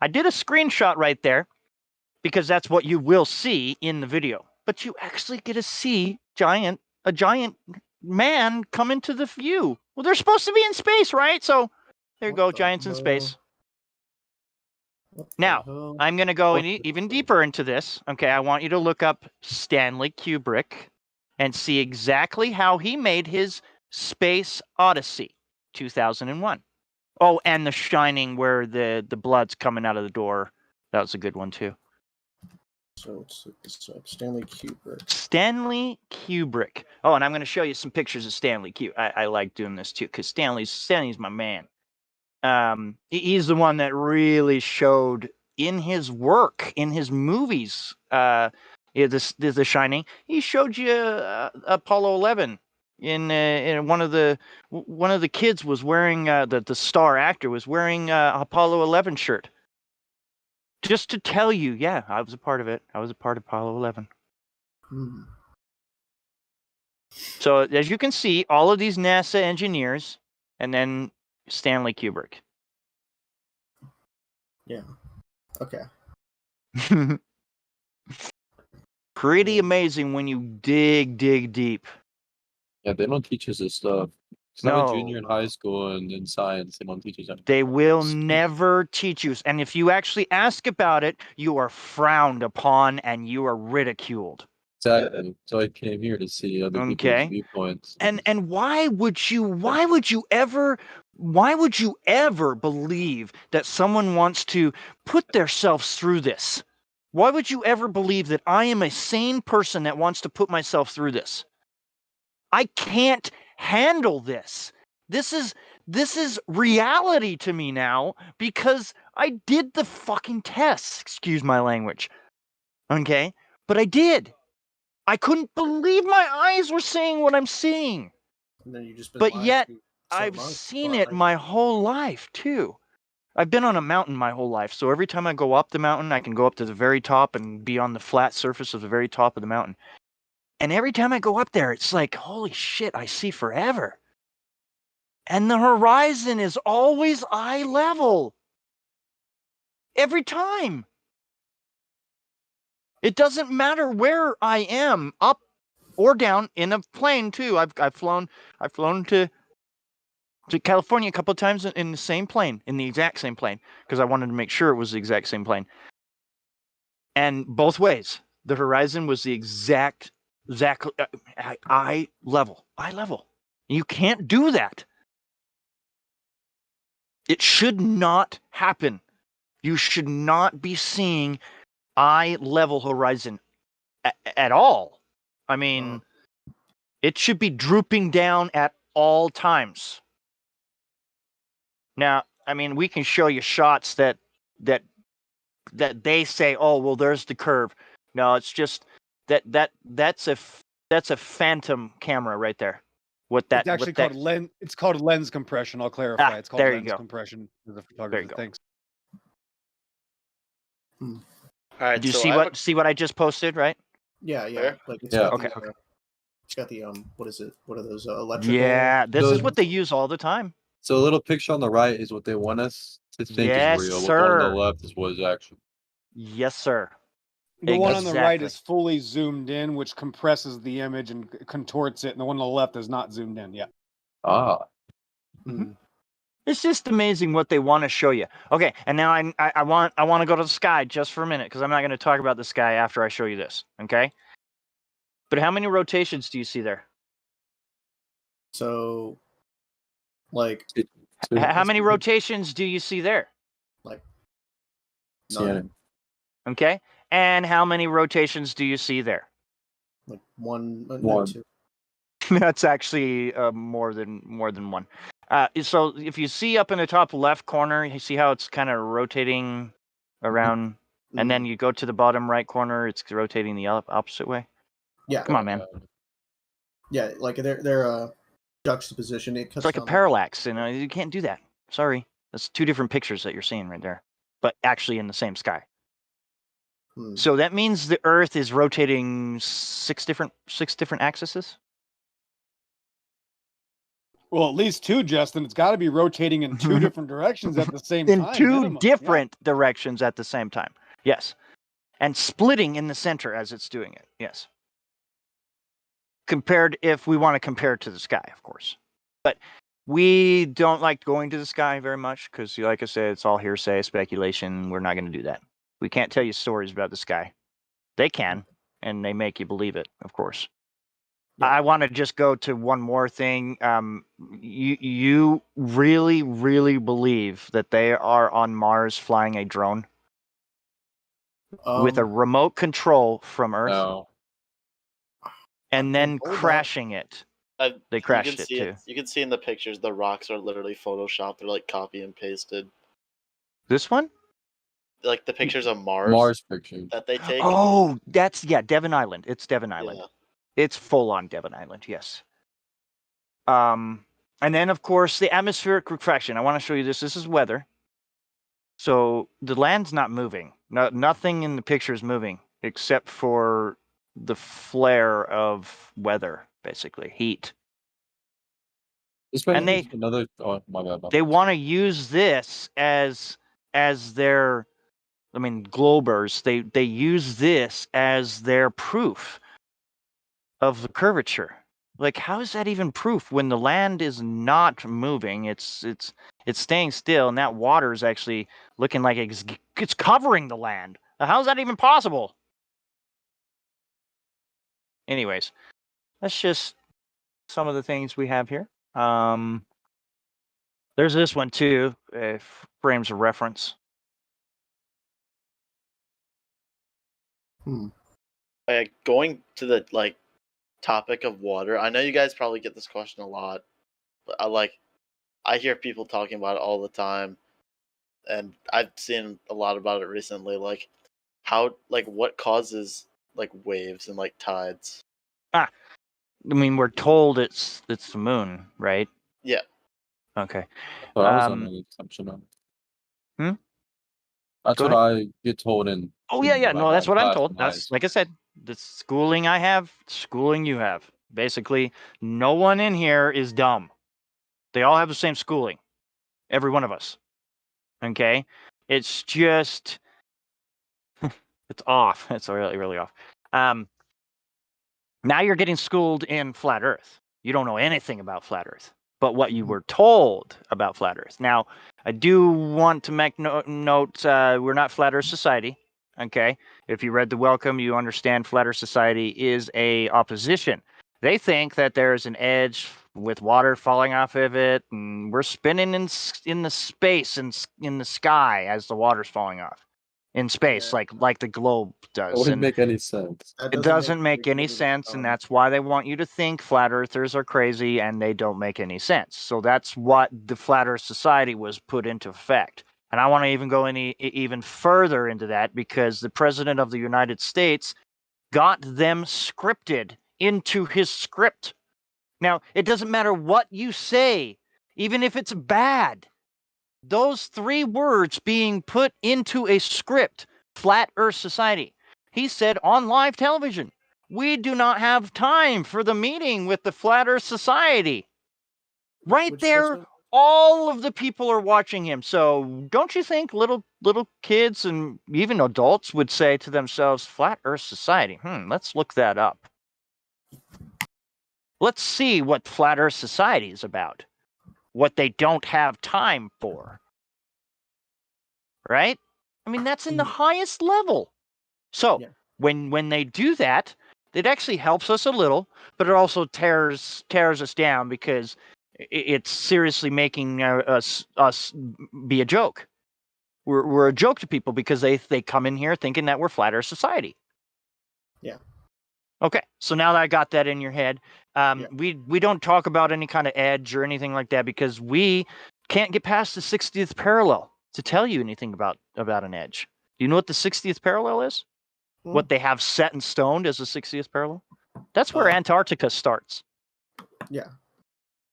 I did a screenshot right there because that's what you will see in the video. But you actually get to see a giant man come into the view. Well, they're supposed to be in space, right? So there you go, giants in space. Now, I'm going to go even deeper into this. Okay, I want you to look up Stanley Kubrick and see exactly how he made his Space Odyssey, 2001. Oh, and The Shining, where the blood's coming out of the door. That was a good one, too. So let's look this up. Stanley Kubrick. Stanley Kubrick. Oh, and I'm going to show you some pictures of Stanley Kubrick. I like doing this, too, because Stanley's my man. He's the one that really showed in his work, in his movies, The Shining. He showed you Apollo 11 in one of the kids was wearing the star actor was wearing Apollo 11 shirt. Just to tell you, yeah, I was a part of it. I was a part of Apollo 11. So as you can see, all of these NASA engineers, and then Stanley Kubrick. Yeah. Okay. Pretty amazing when you dig deep. Yeah, they don't teach us this stuff. I'm a junior in high school and in science, they don't teach us anything. They will never teach you. And if you actually ask about it, you are frowned upon and you are ridiculed. Exactly. So I came here to see other people's viewpoints. And why would you ever believe that someone wants to put themselves through this? Why would you ever believe that I am a sane person that wants to put myself through this? I can't handle this. This is reality to me now because I did the fucking tests. Excuse my language. Okay? But I did. I couldn't believe my eyes were seeing what I'm seeing. And then you just been But lied yet, to so I've much, seen but it my whole life, too. I've been on a mountain my whole life, so every time I go up the mountain, I can go up to the very top and be on the flat surface of the very top of the mountain. And every time I go up there, it's like, holy shit, I see forever. And the horizon is always eye level. Every time. It doesn't matter where I am, up or down in a plane too. I've flown to California a couple of times in the same plane, in the exact same plane, because I wanted to make sure it was the exact same plane. And both ways, the horizon was the exact eye level. Eye level. You can't do that. It should not happen. You should not be seeing eye level horizon at all. I mean, it should be drooping down at all times. Now, I mean, we can show you shots that they say, oh, well, there's the curve. No, it's just that's a phantom camera right there. What that? It's actually called lens. It's called lens compression. I'll clarify. It's called there lens you go. compression for the photographer. There you go. Thanks. All right. Do you so see what I just posted? Right? Yeah. Where? Like it's Yeah. got Okay. the, it's got the what is it? What are those electrical? Yeah, this is what they use all the time. So a little picture on the right is what they want us to think Yes, is real. sir. What on the left is what is actual. Yes, sir. The one on the right Exactly. is fully zoomed in, which compresses the image and contorts it, and the one on the left is not zoomed in. Yeah. Ah. It's just amazing what they want to show you. Okay, and now I want to go to the sky just for a minute because I'm not going to talk about the sky after I show you this. Okay. But how many rotations do you see there? So, like, How many rotations do you see there? Like, none. Okay. And how many rotations do you see there? Like one. One. Two. That's actually more than one. So if you see up in the top left corner, you see how it's kind of rotating around, and then you go to the bottom right corner, it's rotating the opposite way. Yeah. Come on, man. Yeah, like they're juxtaposition. It cuts It's like a down parallax, and you can't do that. Sorry, that's two different pictures that you're seeing right there, but actually in the same sky. So that means the Earth is rotating six different axes. Well, at least two, Justin. It's got to be rotating in two different directions at the same In time. two minimum. different directions at the same time. Yes. And splitting in the center as it's doing it. Yes. Compared, if we want to compare it to the sky, of course. But We don't like going to the sky very much because, like I said, it's all hearsay, speculation. We're not going to do that. We can't tell you stories about the sky. They can, and they make you believe it, of course. Yeah. I want to just go to one more thing. You really, really believe that they are on Mars flying a drone with a remote control from Earth? No. And then crashing it. They crashed it too. You can see in the pictures the rocks are literally photoshopped. They're like copy and pasted. This one? Like the pictures of Mars. Mars pictures that they take. Oh, that's Devon Island. It's Devon Island. Yeah. It's full on Devon Island. Yes. And then of course the atmospheric refraction. I want to show you this. This is weather. So the land's not moving. Nothing in the picture is moving except for the flare of weather, basically heat. And they another. Oh my bad. They want to use this as their, I mean, globers. They use this as their proof of the curvature. Like, how is that even proof when the land is not moving? It's staying still, and that water is actually looking like it's covering the land. How is that even possible? Anyways, that's just some of the things we have here. There's this one too, frames of reference. Going to the topic of water. I know you guys probably get this question a lot, but I hear people talking about it all the time, and I've seen a lot about it recently. What causes waves and tides? I mean, we're told it's the moon, right? Yeah. Okay. But I was under the assumption of. That's what I get told in. Oh yeah. No, that's what I'm told. That's like I said, the schooling I have, schooling you have. Basically, no one in here is dumb. They all have the same schooling. Every one of us. Okay? It's just it's off. It's really, really off. Now you're getting schooled in flat Earth. You don't know anything about flat Earth, but what you were told about flat Earth. Now, I do want to make note, we're not Flat Earth Society. Okay? If you read the welcome, you understand Flat Earth Society is a opposition. They think that there is an edge with water falling off of it, and we're spinning in the space and in the sky as the water's falling off in space, like the globe does. It wouldn't make any sense. It doesn't make any sense, and that's why they want you to think flat earthers are crazy and they don't make any sense. So that's what the Flat Earth Society was put into effect. And I want to even go even further into that because the President of the United States got them scripted into his script. Now, it doesn't matter what you say, even if it's bad. Those 3 words being put into a script, Flat Earth Society. He said on live television, we do not have time for the meeting with the Flat Earth Society. Right there, all of the people are watching him. So don't you think little kids and even adults would say to themselves, Flat Earth Society, let's look that up. Let's see what Flat Earth Society is about. What they don't have time for. Right? I mean, that's in the highest level. So when they do that, it actually helps us a little, but it also tears us down because it's seriously making us be a joke. We're a joke to people because they come in here thinking that we're Flat Earth Society. Yeah. Okay, so now that I got that in your head, we don't talk about any kind of edge or anything like that because we can't get past the 60th parallel to tell you anything about an edge. Do you know what the 60th parallel is? What they have set in stone as the 60th parallel? That's where Antarctica starts. Yeah.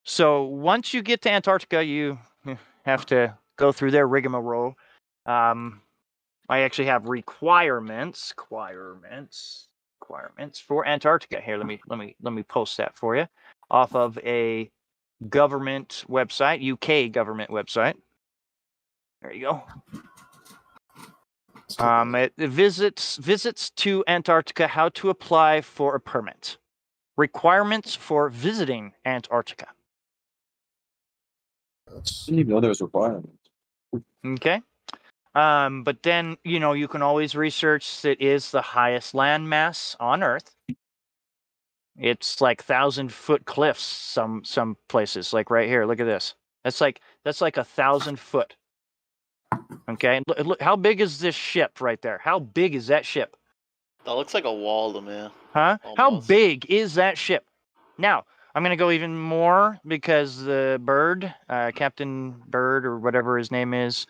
So once you get to Antarctica, you have to go through their rigmarole. I actually have requirements for Antarctica. Here, let me post that for you off of a government website, UK government website. There you go. It visits to Antarctica, how to apply for a permit. Requirements for visiting Antarctica. didn't even know there was requirements. Okay. But then, you can always research that is the highest landmass on Earth. It's like 1,000-foot cliffs, some places, like right here. Look at this. That's like 1,000 foot. Okay. Look, how big is this ship right there? How big is that ship? That looks like a wall to me. Huh? Almost. How big is that ship? Now, I'm going to go even more because the Bird, Captain Bird or whatever his name is,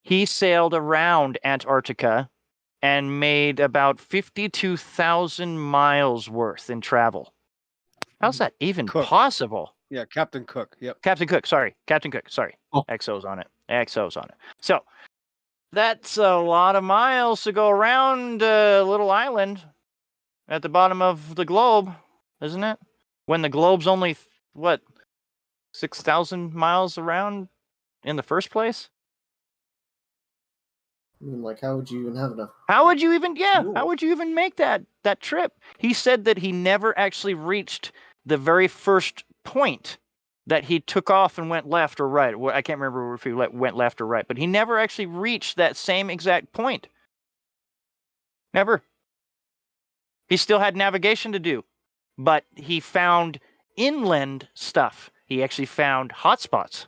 he sailed around Antarctica and made about 52,000 miles worth in travel. How's that even possible? Yeah, Captain Cook. Yep. Captain Cook. Sorry. Oh. XO's on it. So that's a lot of miles to go around a little island at the bottom of the globe, isn't it? When the globe's only, 6,000 miles around in the first place? I mean, like, how would you even have enough? How would you even make that trip? He said that he never actually reached the very first point that he took off and went left or right. I can't remember if he went left or right, but he never actually reached that same exact point. Never. He still had navigation to do, but he found inland stuff. He actually found hotspots.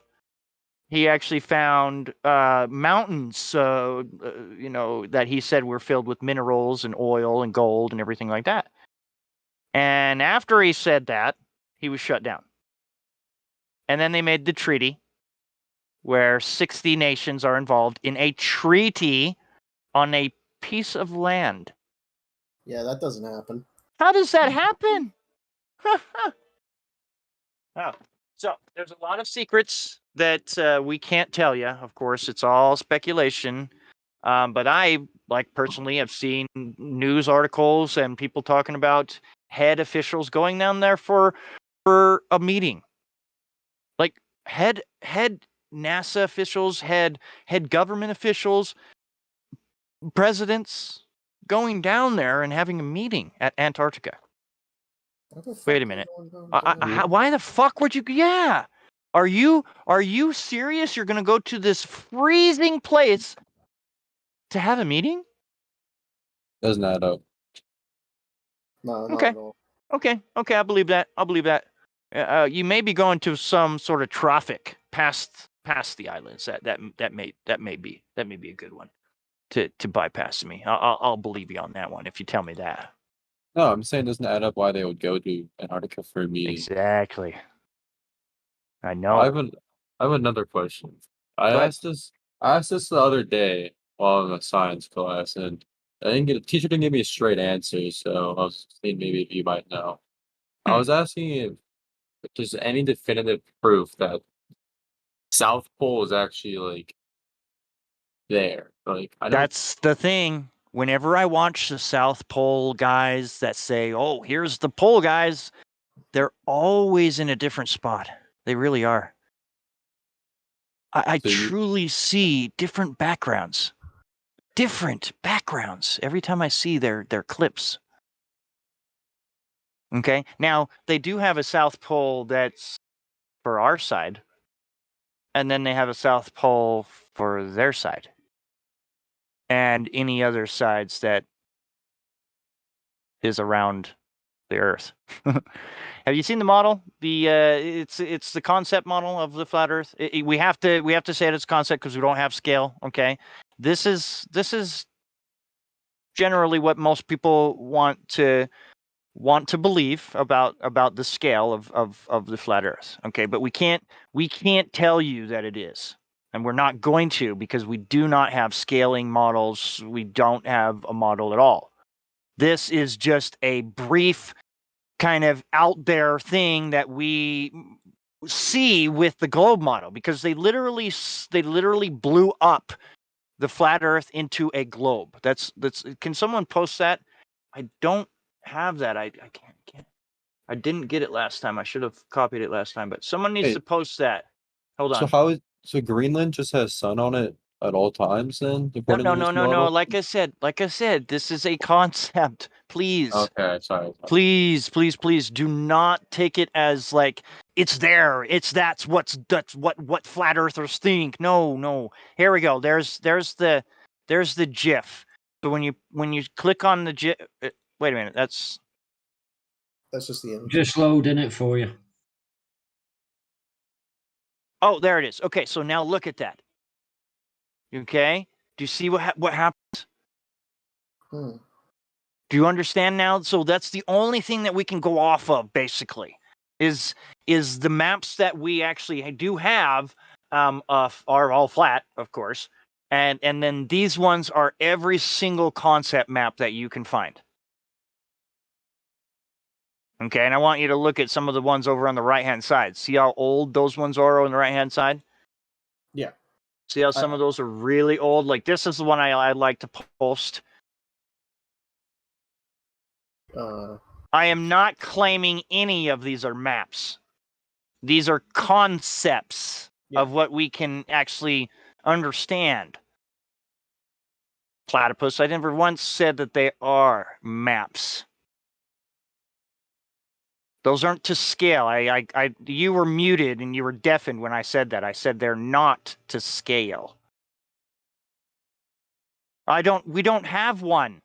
He actually found mountains, that he said were filled with minerals and oil and gold and everything like that. And after he said that, he was shut down. And then they made the treaty where 60 nations are involved in a treaty on a piece of land. Yeah, that doesn't happen. How does that happen? Oh, so there's a lot of secrets that we can't tell you. Of course, it's all speculation. But I, personally, have seen news articles and people talking about head officials going down there for a meeting. Like head NASA officials, head government officials, presidents going down there and having a meeting at Antarctica. Wait a minute. Why the fuck would you? Yeah. Are you serious? You're going to go to this freezing place to have a meeting? Doesn't add up. No, not Okay. at all. Okay. I believe that. You may be going to some sort of traffic past the islands. That may be a good one to bypass me. I'll believe you on that one if you tell me that. No, I'm saying it doesn't add up why they would go to Antarctica for a meeting. Exactly. I know. I have another question. I asked this the other day while in a science class, and the teacher didn't give me a straight answer, so I was thinking maybe you might know. I was asking if there's any definitive proof that South Pole is actually there. That's the thing. Whenever I watch the South Pole guys that say, "Oh, here's the pole guys," they're always in a different spot. They really are. I truly see different backgrounds. Every time I see their clips. Okay. Now they do have a South Pole that's for our side, and then they have a South Pole for their side, and any other sides that is around the Earth. Have you seen the model? It's the concept model of the flat Earth. We have to say it's concept because we don't have scale. Okay, this is generally what most people want to believe about the scale of the flat Earth. Okay, but we can't tell you that it is, and we're not going to because we do not have scaling models. We don't have a model at all. This is just a brief kind of out there thing that we see with the globe model because they literally blew up the flat Earth into a globe. That's can someone post that? I don't have that. I can't. I didn't get it last time. I should have copied it last time, but someone needs to post that. Hold on. So Greenland just has sun on it at all times then? No. Like I said, this is a concept. Please. Okay, sorry. Please do not take it as like it's there. That's what flat earthers think. No. Here we go. There's the GIF. So when you click on the GIF, wait a minute. That's just the image. Just loading it for you. Oh, there it is. Okay, so now look at that. Okay, do you see what happens? Hmm. Do you understand now? So that's the only thing that we can go off of, basically, is the maps that we actually do have are all flat, of course, and then these ones are every single concept map that you can find. Okay, and I want you to look at some of the ones over on the right-hand side. See how old those ones are on the right-hand side? Yeah. See how some of those are really old? Like, this is the one I like to post. I am not claiming any of these are maps. These are concepts of what we can actually understand. Platypus, I never once said that they are maps. Those aren't to scale. You were muted and you were deafened when I said that. I said they're not to scale. We don't have one.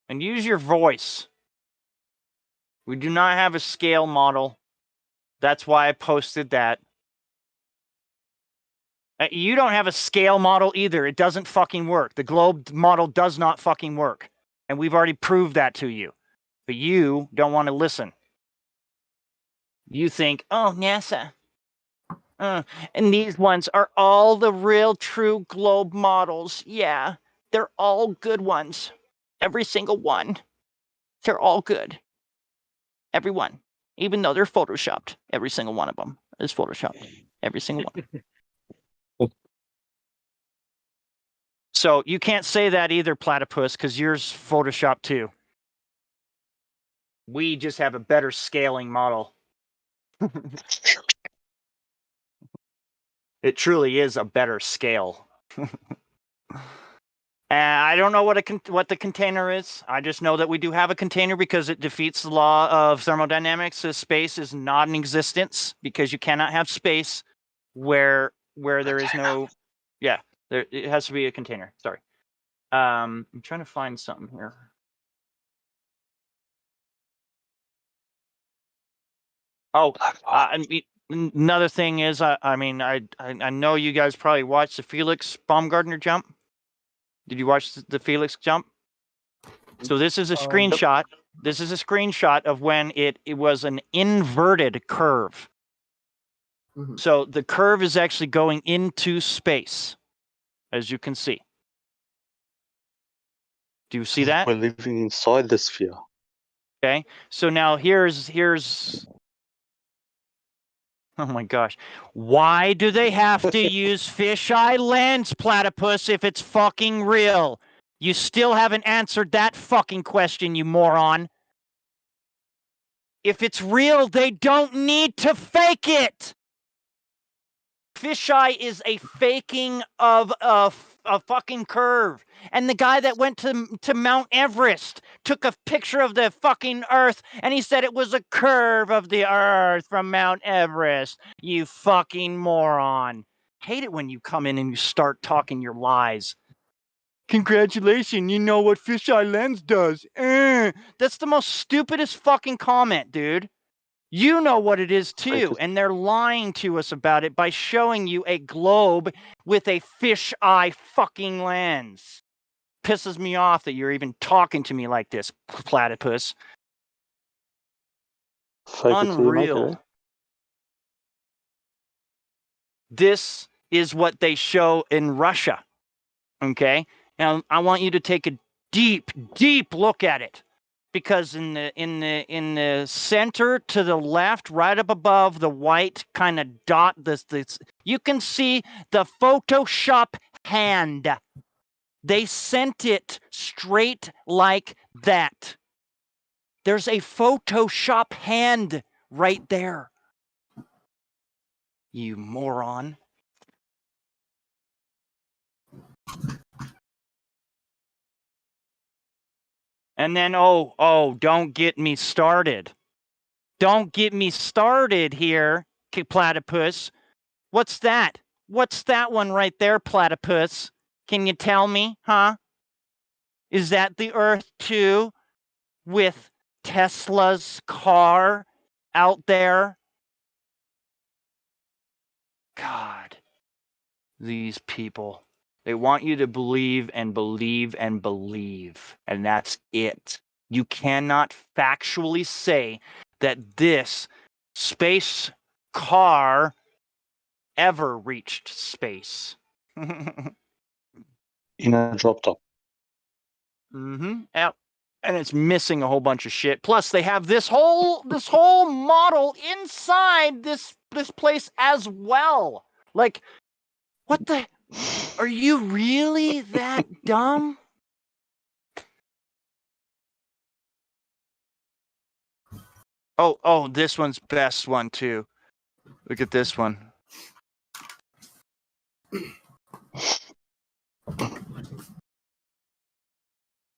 And use your voice. We do not have a scale model. That's why I posted that. You don't have a scale model either. It doesn't fucking work. The globe model does not fucking work. And we've already proved that to you. But you don't want to listen. You think, oh, NASA. And these ones are all the real true globe models. Yeah, they're all good ones. Every single one. They're all good. Every one. Even though they're photoshopped. Every single one of them is photoshopped. Every single one. So you can't say that either, Platypus, because yours photoshopped too. We just have a better scaling model. It truly is a better scale. I don't know what the container is. I just know that we do have a container because it defeats the law of thermodynamics. So space is not in existence because you cannot have space where there is no. Yeah, it has to be a container. Sorry. I'm trying to find something here. Oh, another thing is, I know you guys probably watched the Felix Baumgartner jump. Did you watch the Felix jump? So this is a screenshot. This is a screenshot of when it was an inverted curve. Mm-hmm. So the curve is actually going into space, as you can see. Do you see that? We're living inside the sphere. Okay. So now here's. Oh my gosh. Why do they have to use fisheye lens, Platypus, if it's fucking real? You still haven't answered that fucking question, you moron. If it's real, they don't need to fake it. Fisheye is a faking of a fucking curve. And the guy that went to Mount Everest took a picture of the fucking Earth and he said it was a curve of the Earth from Mount Everest. You fucking moron. Hate it when you come in and you start talking your lies. Congratulations, you know what fisheye lens does. That's the most stupidest fucking comment, dude. You know what it is too, and they're lying to us about it by showing you a globe with a fisheye fucking lens. Pisses me off that you're even talking to me like this, Platypus. Unreal. This is what they show in Russia. Okay? Now I want you to take a deep, deep look at it. Because in the center to the left, right up above the white kind of dot, this you can see the Photoshop hand. They sent it straight like that. There's a Photoshop hand right there. You moron. And then, oh, don't get me started. Don't get me started here, platypus. What's that? What's that one right there, platypus? Can you tell me, huh? Is that the Earth too, with Tesla's car out there? God, these people. They want you to believe and believe and believe, and that's it. You cannot factually say that this space car ever reached space. In a drop top. Yep. And it's missing a whole bunch of shit. Plus, they have this whole model inside this place as well. Like, what the? Are you really that dumb? Oh, this one's best one too. Look at this one.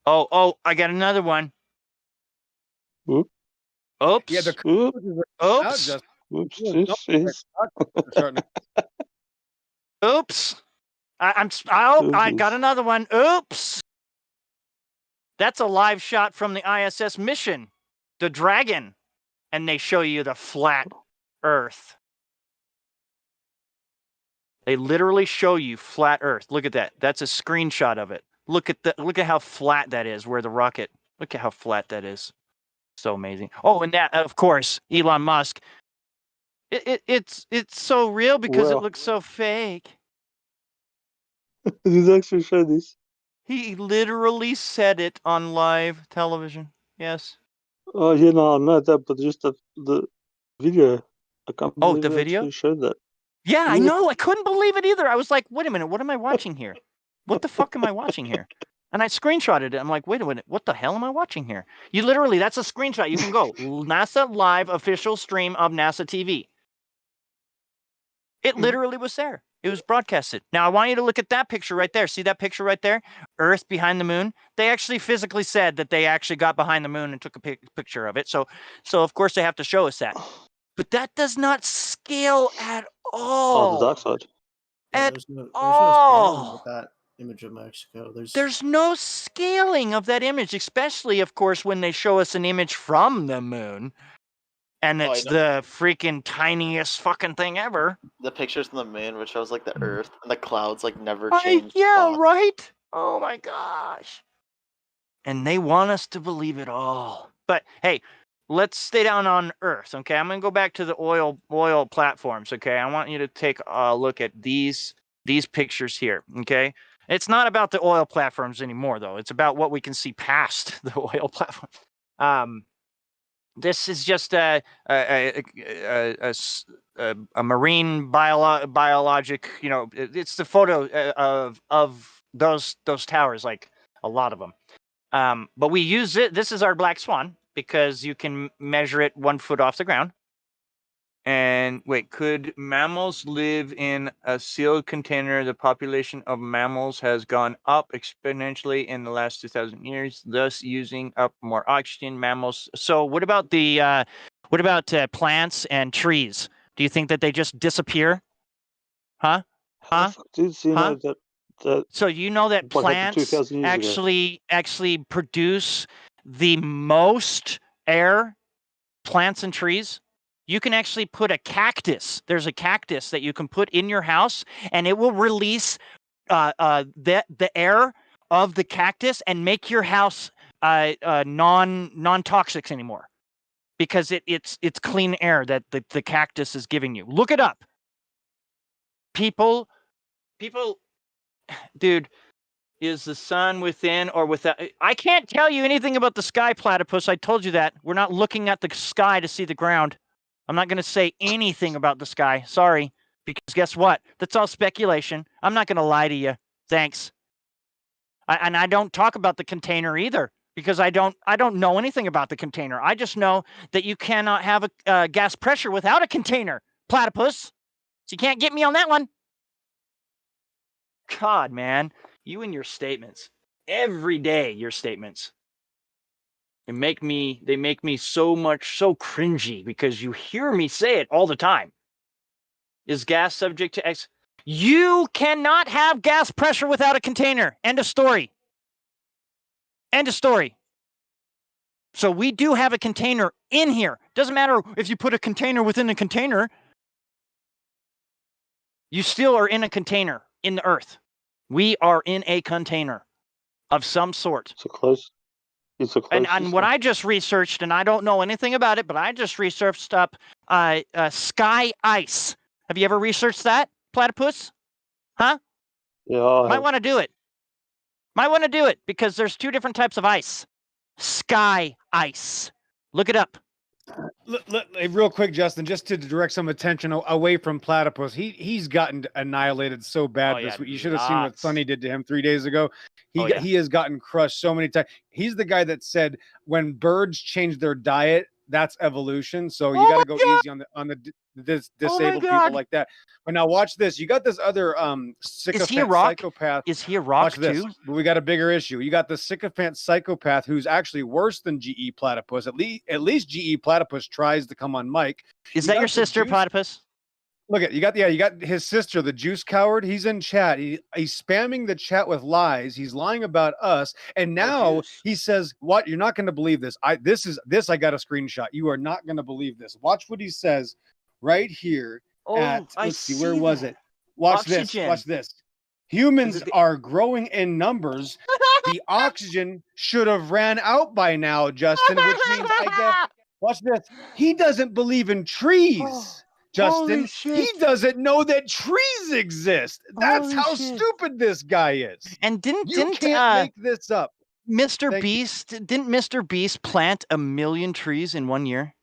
Oh, I got another one. Oops. Oops. Yeah, the Oops. Oops. I got another one. Oops. That's a live shot from the ISS mission, the Dragon, and they show you the flat Earth. They literally show you flat Earth. Look at that. That's a screenshot of it. Look at how flat that is. Where the rocket. Look at how flat that is. So amazing. Oh, and that, of course, Elon Musk. It's so real because it looks so fake. Did actually show this? He literally said it on live television. Yes. Oh, yeah, no, I know that, but just the video. I can't believe the they video? actually showed that. Yeah, I know. I couldn't believe it either. I was like, wait a minute, what am I watching here? What the fuck am I watching here? And I screenshotted it. I'm like, wait a minute, what the hell am I watching here? You literally, that's a screenshot. You can go NASA live official stream of NASA TV. It literally was there. It was broadcasted. Now I want you to look at that picture right there. See that picture right there? Earth behind the moon. They actually physically said that they actually got behind the moon and took a picture of it. So of course they have to show us that. But that does not scale at all. Oh, the dark side. Yeah, there's no scaling with that image of Mexico. There's no scaling of that image, especially, of course, when they show us an image from the moon. And it's the freaking tiniest fucking thing ever. The pictures from the moon, which shows like the Earth and the clouds like never change. Yeah, right? Oh my gosh. And they want us to believe it all. But hey, let's stay down on Earth, okay? I'm gonna go back to the oil platforms, okay? I want you to take a look at these pictures here, okay? It's not about the oil platforms anymore, though. It's about what we can see past the oil platform. This is just a marine biologic. You know, it's the photo of those towers, like a lot of them. But we use it. This is our black swan because you can measure it 1 foot off the ground. And wait, could mammals live in a sealed container? The population of mammals has gone up exponentially in the last 2,000 years, thus using up more oxygen. Mammals. So what about plants and trees? Do you think that they just disappear? Huh? So you know that plants actually produce the most air, plants and trees? You can actually put a cactus. There's a cactus that you can put in your house, and it will release the air of the cactus and make your house non-toxic anymore, because it's clean air that the cactus is giving you. Look it up. People, dude. Is the sun within or without? I can't tell you anything about the sky, platypus. I told you that. We're not looking at the sky to see the ground. I'm not going to say anything about the sky. Sorry. Because guess what? That's all speculation. I'm not going to lie to you. Thanks. And I don't talk about the container either, because I don't know anything about the container. I just know that you cannot have a gas pressure without a container, platypus. So you can't get me on that one. God, man. You and your statements. Every day, your statements. They make me so cringy because you hear me say it all the time. Is gas subject to X? You cannot have gas pressure without a container. End of story. End of story. So we do have a container in here. Doesn't matter if you put a container within a container. You still are in a container in the earth. We are in a container of some sort. It's a close. It's a close. And what I just researched, and I don't know anything about it, but I just researched up sky ice. Have you ever researched that, Platypus? Huh? Yeah. Might want to do it. Might want to do it because there's two different types of ice. Sky ice. Look it up. Real quick, Justin, just to direct some attention away from Platypus, he's gotten annihilated so bad this week. You should have seen what Sonny did to him 3 days ago. He has gotten crushed so many times. He's the guy that said when birds change their diet, that's evolution. So you got to go easy on the disabled people like that. But now watch this. You got this other sycophant psychopath. Is he a rock watch this. too? But we got a bigger issue. You got the sycophant psychopath who's actually worse than GE Platypus. At least GE Platypus tries to come on mic. Is that your sister, Platypus? Look at you got his sister, the juice coward. He's in chat. He's spamming the chat with lies. He's lying about us, and now he says, "What? You're not going to believe this. I got a screenshot. You are not going to believe this. Watch what he says right here. Let's see, where was it? Watch this. Watch this. Humans are growing in numbers. The oxygen should have ran out by now, Justin. Which means I guess. Watch this. He doesn't believe in trees." Justin, he doesn't know that trees exist. That's how stupid this guy is. And didn't make this up. Didn't Mr. Beast plant 1 million trees in 1 year?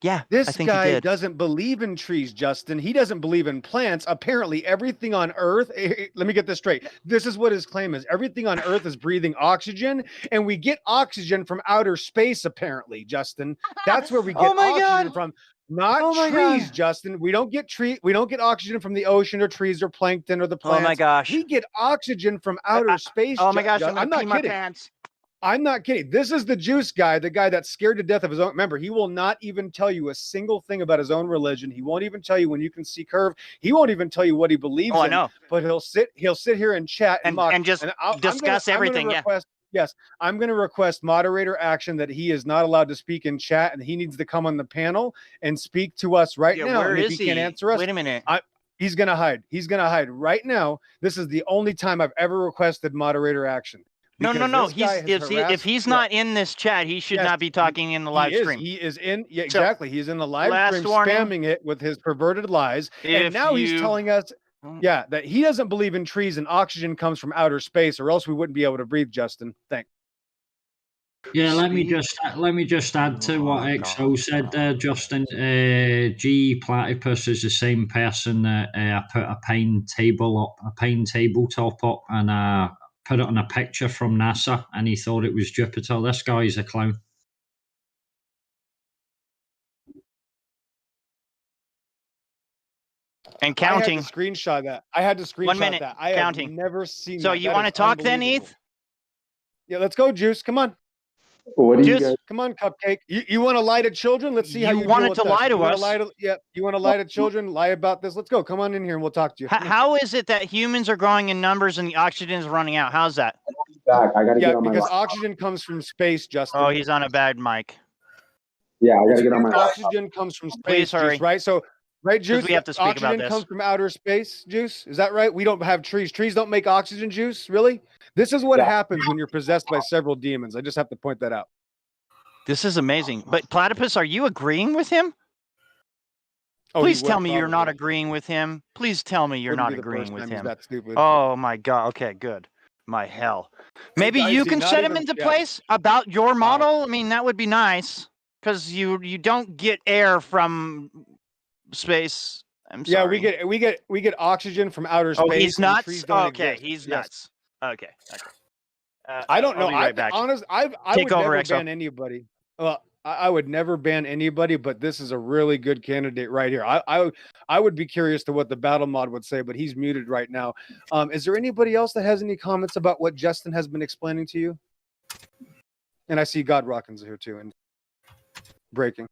Yeah, this I think guy he did. doesn't believe in trees, Justin. He doesn't believe in plants. Apparently, everything on Earth. Let me get this straight. This is what his claim is. Everything on Earth is breathing oxygen, and we get oxygen from outer space. Apparently, Justin, that's where we get oxygen from. Not trees, Justin. We don't get oxygen from the ocean or trees or plankton or the plants. Oh my gosh. We get oxygen from outer space. Oh my gosh, I'm not kidding. I'm not kidding. This is the juice guy, the guy that's scared to death of his own. Remember, he will not even tell you a single thing about his own religion. He won't even tell you when you can see curve. He won't even tell you what he believes in. I know. But he'll sit here and chat and mock and just discuss everything. Yes, I'm going to request moderator action that he is not allowed to speak in chat, and he needs to come on the panel and speak to us right now. Where and is if he can't answer us, wait a minute. He's going to hide. He's going to hide right now. This is the only time I've ever requested moderator action. No. If he's not in this chat, he should not be talking in the live stream. He is in. Yeah, exactly. He's in the live stream spamming it with his perverted lies. And now he's telling us, that he doesn't believe in trees and oxygen comes from outer space, or else we wouldn't be able to breathe. Justin, thanks. Yeah, let me just add to what XO said there, Justin. G Platypus is the same person that I put a pine tabletop up, and put it on a picture from NASA, and he thought it was Jupiter. This guy's a clown. And counting. I had to screenshot that. 1 minute. that. I counting. have never seen. So that. you That want to is talk then, Eth? Yeah, let's go, Juice. Come on. What do you guys? Come on, Cupcake. You want to lie to children? Let's see how you wanted to lie to us. You want to lie to children? Lie about this? Let's go. Come on in here and we'll talk to you. How is it that humans are growing in numbers and the oxygen is running out? How's that? Back. I gotta get on my. Because oxygen comes from space, Justin. Oh, he's on a bad mic. Yeah, I gotta get on my. Oxygen comes from space. Please hurry. Juice, right? So. Right, Juice? We have to speak oxygen about this. Comes from outer space, Juice? Is that right? We don't have trees. Trees don't make oxygen, Juice? Really? This is what happens when you're possessed by several demons. I just have to point that out. This is amazing. But Platypus, are you agreeing with him? Please tell me you're not agreeing with him. Please tell me you're not agreeing with him. That stupid. Oh my God. Okay, good. My hell. Maybe you can set him into place about your model. I mean, that would be nice because you don't get air from space. I'm sorry. Yeah, we get oxygen from outer space. Oh, he's nuts. Okay, exist. he's nuts. Okay. I don't know. I'll be right back. Honestly, I would never ban anybody. Well, I would never ban anybody, but this is a really good candidate right here. I would be curious to what the battle mod would say, but he's muted right now. Is there anybody else that has any comments about what Justin has been explaining to you? And I see God Rockins here too, and breaking.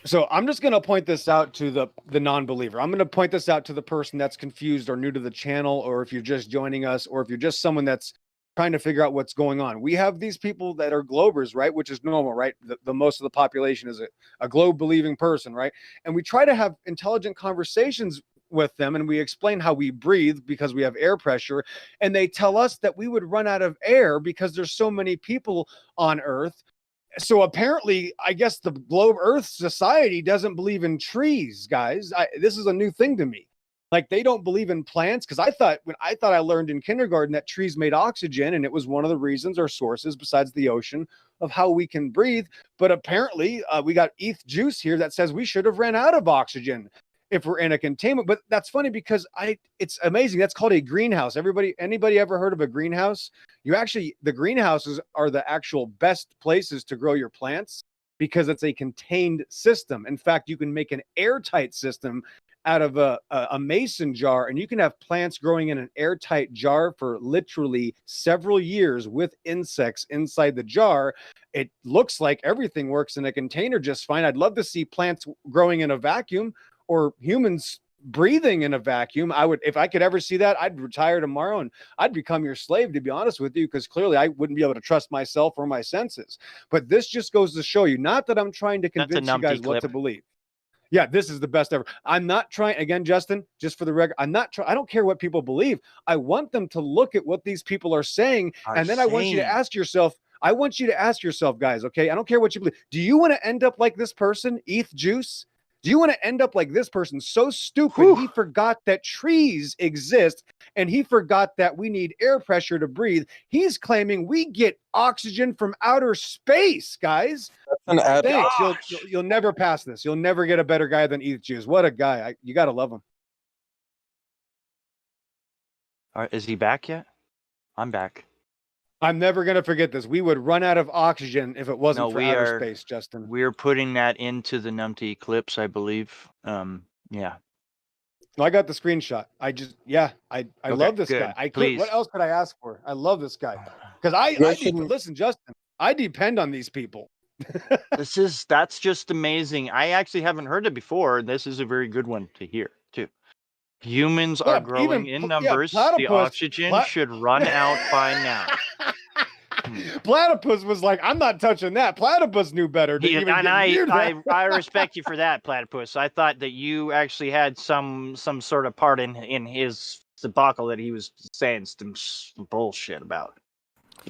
So I'm just going to point this out to the non-believer. I'm going to point this out to the person that's confused or new to the channel, or if you're just joining us, or if you're just someone that's trying to figure out what's going on. We have these people that are globers, right? Which is normal, right? The most of the population is a globe-believing person, right? And we try to have intelligent conversations with them, and we explain how we breathe because we have air pressure, and they tell us that we would run out of air because there's so many people on Earth. So apparently, I guess the globe Earth society doesn't believe in trees, guys. This is a new thing to me. Like, they don't believe in plants, because I thought I learned in kindergarten that trees made oxygen, and it was one of the reasons or sources besides the ocean of how we can breathe. But apparently, we got ETH juice here that says we should have ran out of oxygen if we're in a containment. But that's funny because it's amazing. That's called a greenhouse. Anybody ever heard of a greenhouse? The greenhouses are the actual best places to grow your plants because it's a contained system. In fact, you can make an airtight system out of a mason jar, and you can have plants growing in an airtight jar for literally several years with insects inside the jar. It looks like everything works in a container just fine. I'd love to see plants growing in a vacuum, or humans breathing in a vacuum. If I could ever see that, I'd retire tomorrow and I'd become your slave, to be honest with you, because clearly I wouldn't be able to trust myself or my senses. But this just goes to show you, not that I'm trying to convince you guys what to believe. Yeah, this is the best ever. I'm not trying, again, Justin, just for the record, I don't care what people believe. I want them to look at what these people are saying, and then I want you to ask yourself, guys, okay? I don't care what you believe. Do you want to end up like this person, ETH Juice? Do you want to end up like this person, so stupid he forgot that trees exist and he forgot that we need air pressure to breathe? He's claiming we get oxygen from outer space, guys. Thanks. You'll never pass this. You'll never get a better guy than ETH Juice. What a guy. You got to love him. All right, is he back yet? I'm back. I'm never going to forget this. We would run out of oxygen if it wasn't for outer space, Justin. We're putting that into the Numpty Eclipse, I believe. Yeah. I got the screenshot. I love this guy. What else could I ask for? I love this guy. Because listen, Justin, I depend on these people. That's just amazing. I actually haven't heard it before. This is a very good one to hear, too. Humans are growing in numbers. The oxygen should run out by now. Platypus was like, I'm not touching that. Platypus knew better. I respect you for that, Platypus. I thought that you actually had some sort of part in his debacle that he was saying some bullshit about.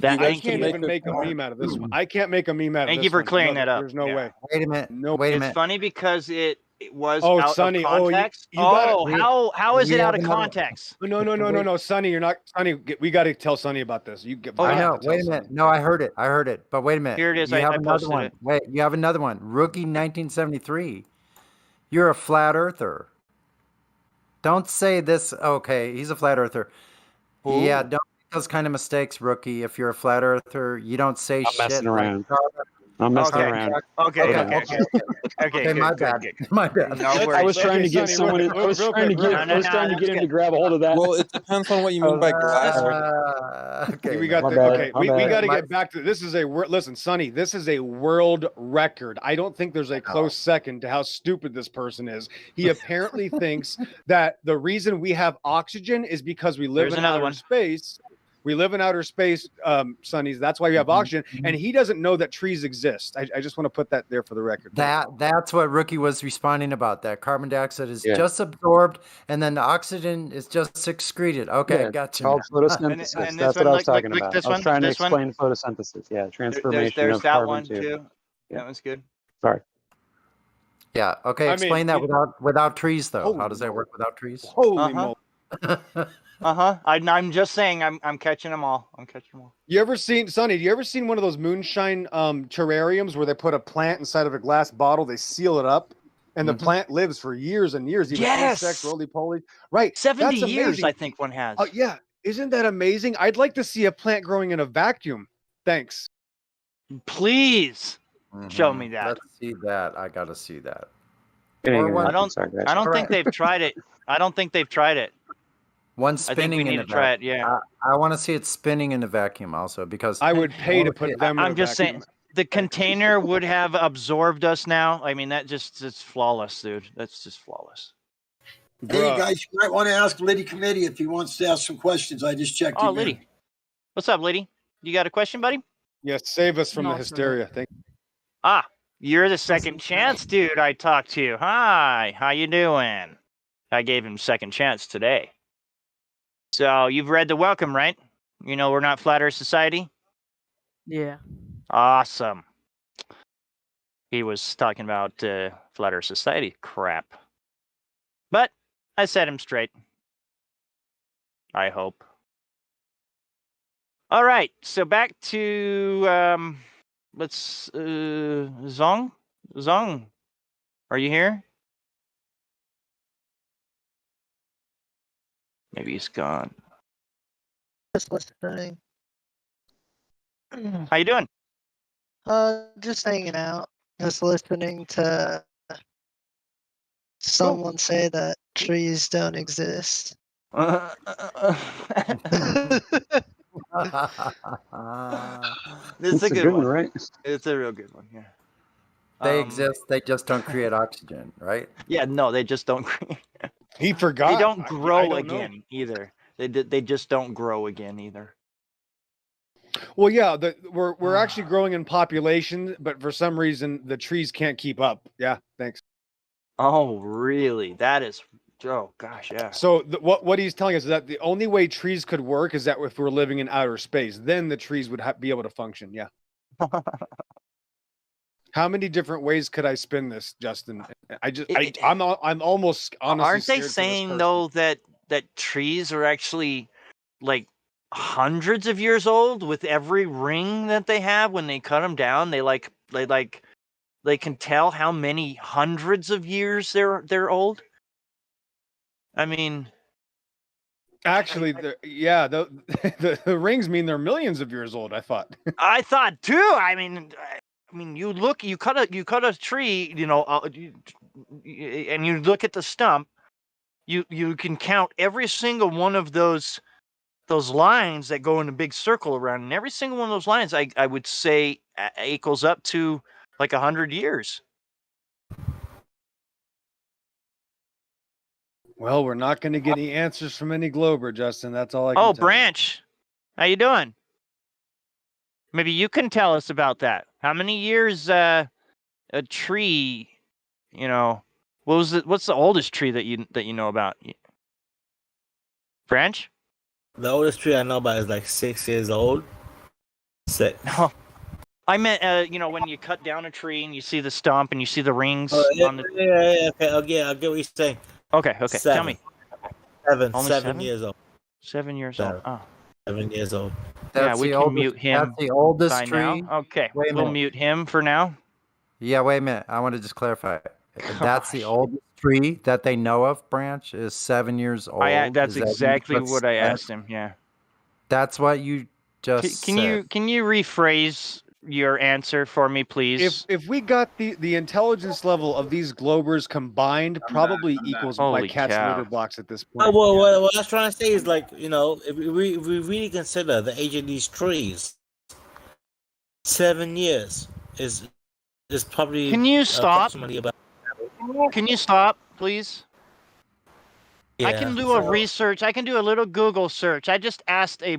I can't even make a meme out of this one. I can't make a meme out of this one. Thank you for clearing that up. There's no way. Wait a minute. It's funny because it was out Sonny, of context. How is it out of context? No, Sonny, you're not. Sonny, we got to tell Sonny about this. I know. Wait a minute. No, I heard it. But wait a minute. Here it is. You have another one. Wait, you have another one. Rookie 1973. You're a flat earther. Don't say this. Okay, he's a flat earther. Ooh. Yeah, don't make those kind of mistakes, Rookie. If you're a flat earther, you don't say shit. Messing around. I'm messing around. Okay. My bad. No I was trying to get someone. I was trying to get him to grab a hold of that. Well, it depends on what you mean by glass. We got to get back to this. Listen, Sonny. This is a world record. I don't think there's a close second to how stupid this person is. He apparently thinks that the reason we have oxygen is because we live in outer space. We live in outer space, Sonnies. That's why we have oxygen. And he doesn't know that trees exist. I just want to put that there for the record. That's what Rookie was responding about. That carbon dioxide is just absorbed, and then the oxygen is just excreted. Okay, gotcha. Called photosynthesis. And that's what I was talking about. I was trying to explain photosynthesis. Yeah, transformation there's of that carbon one too. Yeah. That was good. Sorry. Yeah. Okay. Explain that without trees, though. How does that work without trees? Holy moly. I'm just saying. I'm catching them all. You ever seen, Sonny? You ever seen one of those moonshine terrariums where they put a plant inside of a glass bottle, they seal it up, and the plant lives for years and years? Even insects, roly-poly. Right. 70 years, I think one has. Yeah. Isn't that amazing? I'd like to see a plant growing in a vacuum. Thanks. Please show me that. Let's see that. I gotta see that. I don't think they've tried it. One I think we spinning in need a to try it. vacuum. Yeah. I want to see it spinning in a vacuum also because I would pay to put them. I'm just saying the container would have absorbed us now. I mean, it's flawless, dude. That's just flawless. Hey, you guys, you might want to ask Liddy Committee if he wants to ask some questions. I just checked him Liddy. What's up, Liddy? You got a question, buddy? Yes, save us from the hysteria. Thank you. You're the second chance dude I talked to. Hi, how you doing? I gave him second chance today. So you've read the welcome, right? You know we're not Flat Earth Society? Yeah. Awesome. He was talking about Flat Earth Society crap. But I set him straight. I hope. All right, so back to Zong. Zong, are you here? Maybe he's gone. Just listening. How you doing? Just hanging out. Just listening to someone say that trees don't exist. This is a good one, right? It's a real good one, yeah. They exist, they just don't create oxygen, right? Yeah, no, they just don't create. He forgot. They don't grow I don't again know. either. They just don't grow again either. Well, yeah, we're actually growing in population, but for some reason the trees can't keep up. Yeah, thanks. Oh, really? That is. Oh gosh, yeah. So what he's telling us is that the only way trees could work is that if we're living in outer space, then the trees would be able to function. Yeah. How many different ways could I spin this, Justin? I'm almost honestly. Aren't they saying though that trees are actually like hundreds of years old with every ring that they have when they cut them down? They can tell how many hundreds of years they're old. I mean, actually, the rings mean they're millions of years old. I thought. I thought too. I mean, you cut a tree, and you look at the stump. You can count every single one of those lines that go in a big circle around, and every single one of those lines, I would say, equals up to like 100 years. Well, we're not going to get any answers from any Glober, Justin. That's all I can tell Branch, how you doing? Maybe you can tell us about that. How many years a tree, what's the oldest tree that you know about? Branch? The oldest tree I know about is like 6 years old. 6. No. I meant, when you cut down a tree and you see the stump and you see the rings on the. Yeah. Okay, I get what you're saying. Okay. 7. Tell me. 7 years old. 7 years old. Oh. 7 years old. We can mute him. That's the oldest by tree. Now. Okay, Wait a we'll minute. mute him for now. Yeah, wait a minute. I want to just clarify. That's the oldest tree that they know of. Branch is 7 years old. That's exactly what I asked him. Yeah. That's what you just said. Can you rephrase your answer for me, please? If we got the intelligence level of these Globers combined, probably equals my cat's litter box at this point. What I was trying to say is, if we really consider the age of these trees, 7 years is probably. Can you stop? About... Can you stop, please? Yeah, I can do a research. I can do a little Google search. I just asked a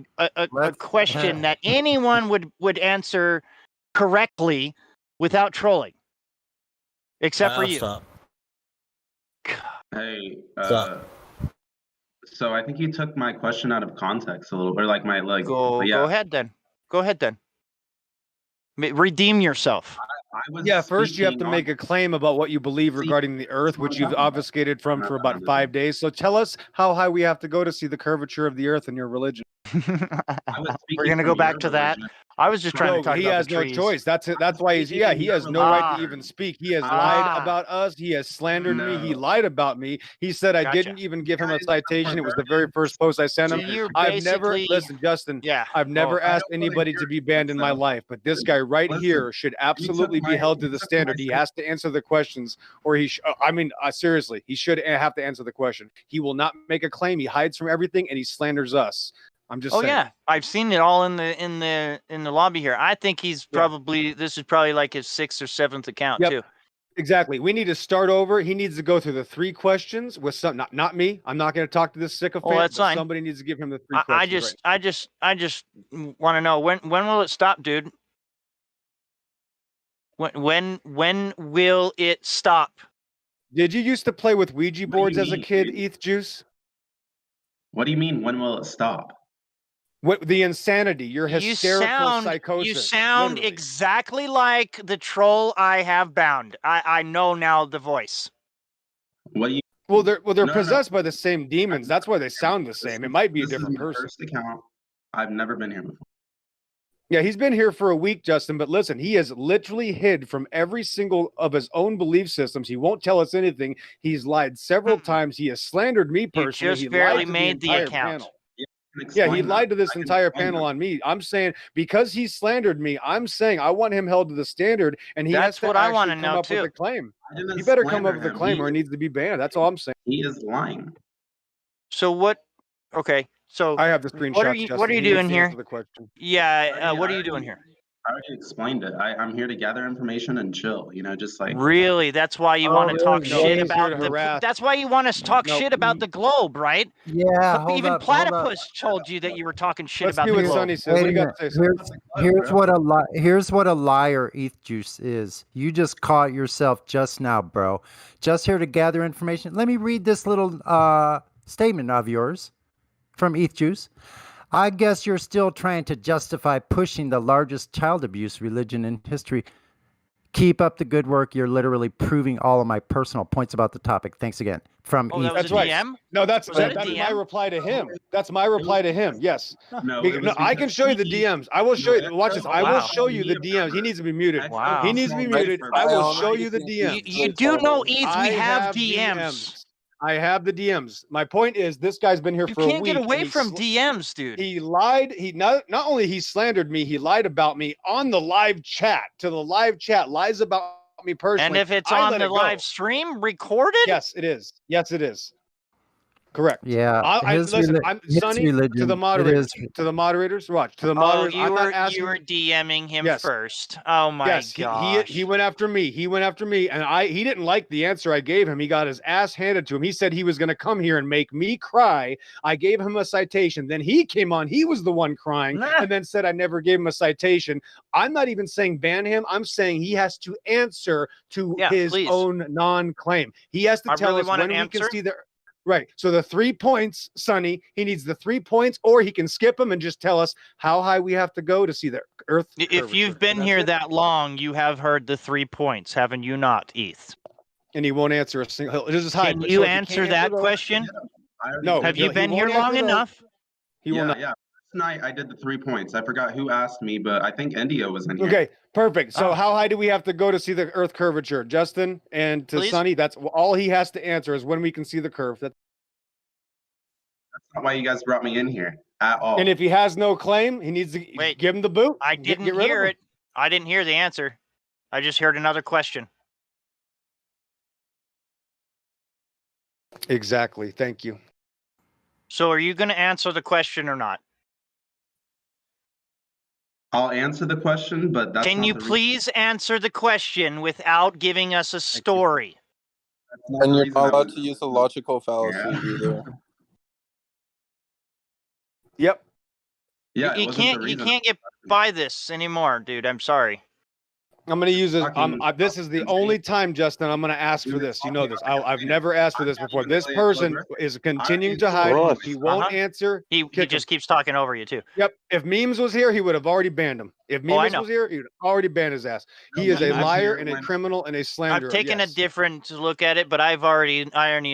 question that anyone would answer correctly without trolling, except for you. Stop. Hey, so I think you took my question out of context a little bit, Go ahead then. Go ahead then. Redeem yourself. First you have to make a claim about what you believe regarding the Earth, which you've obfuscated from for about 5 days. So tell us how high we have to go to see the curvature of the Earth in your religion. We're gonna go back to that. I was just trying to talk he about has the no trees. choice. That's why he's he has no right to even speak. He has lied about us. He has slandered me. He lied about me. He said I didn't even give him a citation. It was the very first post I sent him. you're I've never basically listen, Justin. I've never asked anybody to be banned in my life, but this guy right here should absolutely be held to the standard. He has to answer the questions, or seriously, he should have to answer the question. He will not make a claim. He hides from everything and he slanders us. I'm just saying. Yeah, I've seen it all in the lobby here. I think he's probably this is probably like his 6th or 7th account too. Exactly. We need to start over. He needs to go through the 3 questions with some not me. I'm not going to talk to this sycophant. Well, that's fine. Somebody needs to give him the 3 questions. I just want to know when will it stop, dude? When will it stop? Did you used to play with Ouija boards as a kid, ETH Juice? What do you mean? When will it stop? What the insanity? Your hysterical psychosis. You sound literally. exactly like the troll I have bound. I know now the voice. What do you? Well, they're possessed by the same demons. That's why they sound the same. It might be a different person. First account. I've never been here before. Yeah, he's been here for a week, Justin, but listen, he has literally hid from every single of his own belief systems. He won't tell us anything. He's lied several times. He has slandered me personally. You just barely made the account. Panel. Yeah, he lied to this entire panel on me. I'm saying because he slandered me, I'm saying I want him held to the standard, and he has to I want to come know up too. with a claim. He better come up with a claim, or he needs to be banned. That's all I'm saying. He is lying. So what? Okay, so I have the screenshots. What are you doing here? The question. Yeah, what are you doing here? I already explained it. I'm here to gather information and chill. Just like really. That's why you want to talk shit about the. That's why you want to talk shit about the globe, right? Yeah. Even Platypus told you that you were talking shit about the globe. Sonny says. What do you got to say? Here's what a liar ETH Juice is. You just caught yourself just now, bro. Just here to gather information. Let me read this little statement of yours from ETH Juice. I guess you're still trying to justify pushing the largest child abuse religion in history. Keep up the good work. You're literally proving all of my personal points about the topic. Thanks again. From ETH. That's right. DM? No, that's my reply to him. That's my reply to him. Yes. No, I can show you the DMs. I will show you. Watch this. I will show you the DMs. He needs to be muted. Wow. He needs to be muted. I will show you the DMs. You do know, ETH, we have DMs. I have the DMs. My point is, this guy's been here for a week. You can't get away from DMs, dude. He lied. He not only he slandered me, he lied about me on the live chat. To the live chat, lies about me personally. And if it's on the live stream recorded? Yes, it is. Yes, it is. Correct. Yeah. Listen, I'm Sonny to the moderators. To the moderators, watch. To the moderators. You were DMing him first. Oh my gosh. He went after me. And he didn't like the answer I gave him. He got his ass handed to him. He said he was going to come here and make me cry. I gave him a citation. Then he came on. He was the one crying and then said I never gave him a citation. I'm not even saying ban him. I'm saying he has to answer to his own non-claim. He has to tell us when we can see the. Right. So the 3 points, Sonny, he needs the 3 points, or he can skip them and just tell us how high we have to go to see the Earth. If you've been here that long, you have heard the 3 points, haven't you not, ETH? And he won't answer a single. He'll just hide. Can you answer that question? No. Have you been here long enough? He will not. Yeah. Tonight I did the 3 points. I forgot who asked me, but I think India was in here. Okay, perfect. So how high do we have to go to see the Earth curvature? Justin and to Sonny, that's all he has to answer is when we can see the curve. That's not why you guys brought me in here at all. And if he has no claim, he needs to give him the boot. I didn't hear it. I didn't hear the answer. I just heard another question. Exactly. Thank you. So are you going to answer the question or not? I'll answer the question, but that's Can you please answer the question without giving us a story? And you're not allowed to use a logical fallacy either. Yep. Yeah, you can't get by this anymore, dude. I'm sorry. I'm going to use this. This is the only time, Justin, I'm going to ask for this. You know this. I've never asked for this before. This person is continuing to hide. Right. He won't answer. He just keeps talking over you too. Yep. If Memes was here, he would have already banned him. If Oh, I Memes know. was here, he would already banned his ass. He is a liar and a criminal and a slanderer. I've taken a different look at it, but I already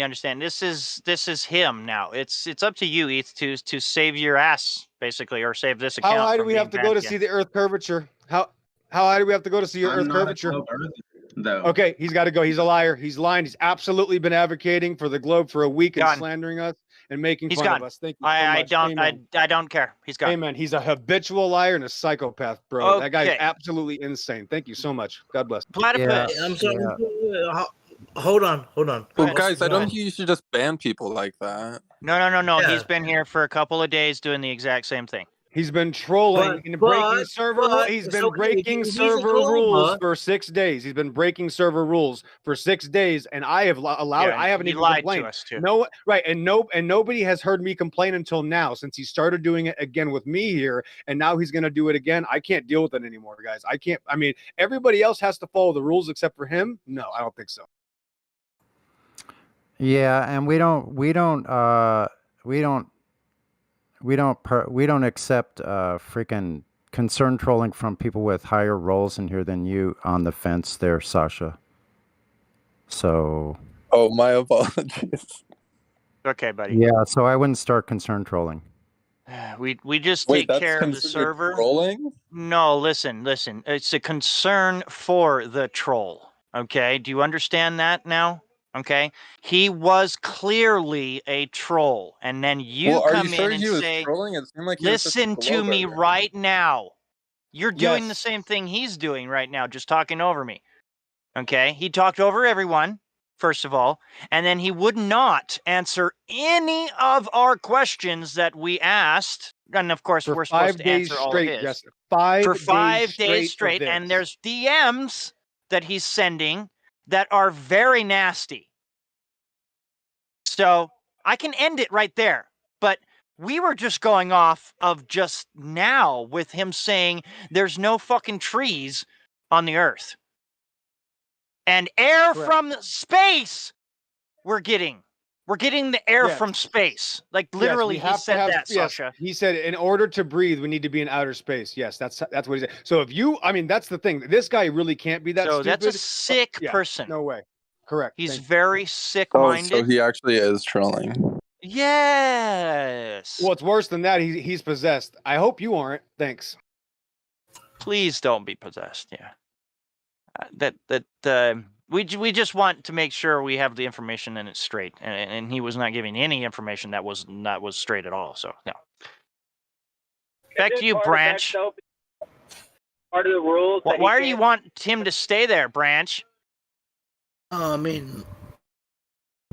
understand. This is him now. It's up to you, Eth, to save your ass basically, or save this account. How high do from we being have to go banned to again. see the Earth curvature? How high do we have to go to see your Earth curvature? Though. Okay, he's got to go. He's a liar. He's lying. He's absolutely been advocating for the globe for a week and slandering us and making He's fun gone. of us. Thank you so much. I don't care. He's gone. Amen. He's a habitual liar and a psychopath, bro. That guy is Okay. absolutely insane. Thank you so much. God bless. Platypus. I'm sorry. Hold on. Well, guys, I don't think you should just ban people like that. No. Yeah. He's been here for a couple of days doing the exact same thing. He's been trolling and breaking server rules. He's been breaking server rules for 6 days. He's been breaking server rules for 6 days, and I have allowed. Yeah, I haven't he even lied to complained. us, too. No, right, and nobody has heard me complain until now, since he started doing it again with me here, and now he's going to do it again. I can't deal with it anymore, guys. I can't. I mean, everybody else has to follow the rules except for him. No, I don't think so. Yeah, and we don't accept freaking concern trolling from people with higher roles in here than you on the fence there, Sasha. So. Oh, my apologies. Okay, buddy. Yeah, so I wouldn't start concern trolling. We just Wait, take that's care of the considered server. trolling? No, listen. It's a concern for the troll. Okay, do you understand that now? Okay, he was clearly a troll, and then you Well, are come you sure in and he was say, trolling? It seemed like he was just a "Listen to me blogger. right now. You're doing the Yes. same thing he's doing right now, just talking over me." Okay, he talked over everyone, first of all, and then he would not answer any of our questions that we asked. And of course, For we're supposed 5 to days answer all of straight, his. Jessica. 5 For days 5 days straight straight, of and this. there's DMs that he's sending that are very nasty. So I can end it right there. But we were just going off of just now with him saying there's no fucking trees on the earth. And air from space we're getting. We're getting the air Yes. from space. Like Yes, literally we he have to said have- that, yes, Sasha. He said in order to breathe, we need to be in outer space. Yes, that's what he said. So if you, I mean, that's the thing. This guy really can't be that So stupid. that's a sick Yeah, person. No way. Correct. He's Thank you. very Oh, sick-minded. so he actually is trolling. Yes. Well, it's worse than that. He's possessed. I hope you aren't. Thanks. Please don't be possessed. Yeah. We just want to make sure we have the information and it's straight. And he was not giving any information that was straight at all. So no. Back to you, Branch. Part of the rules. Why do you want him to stay there, Branch? I mean,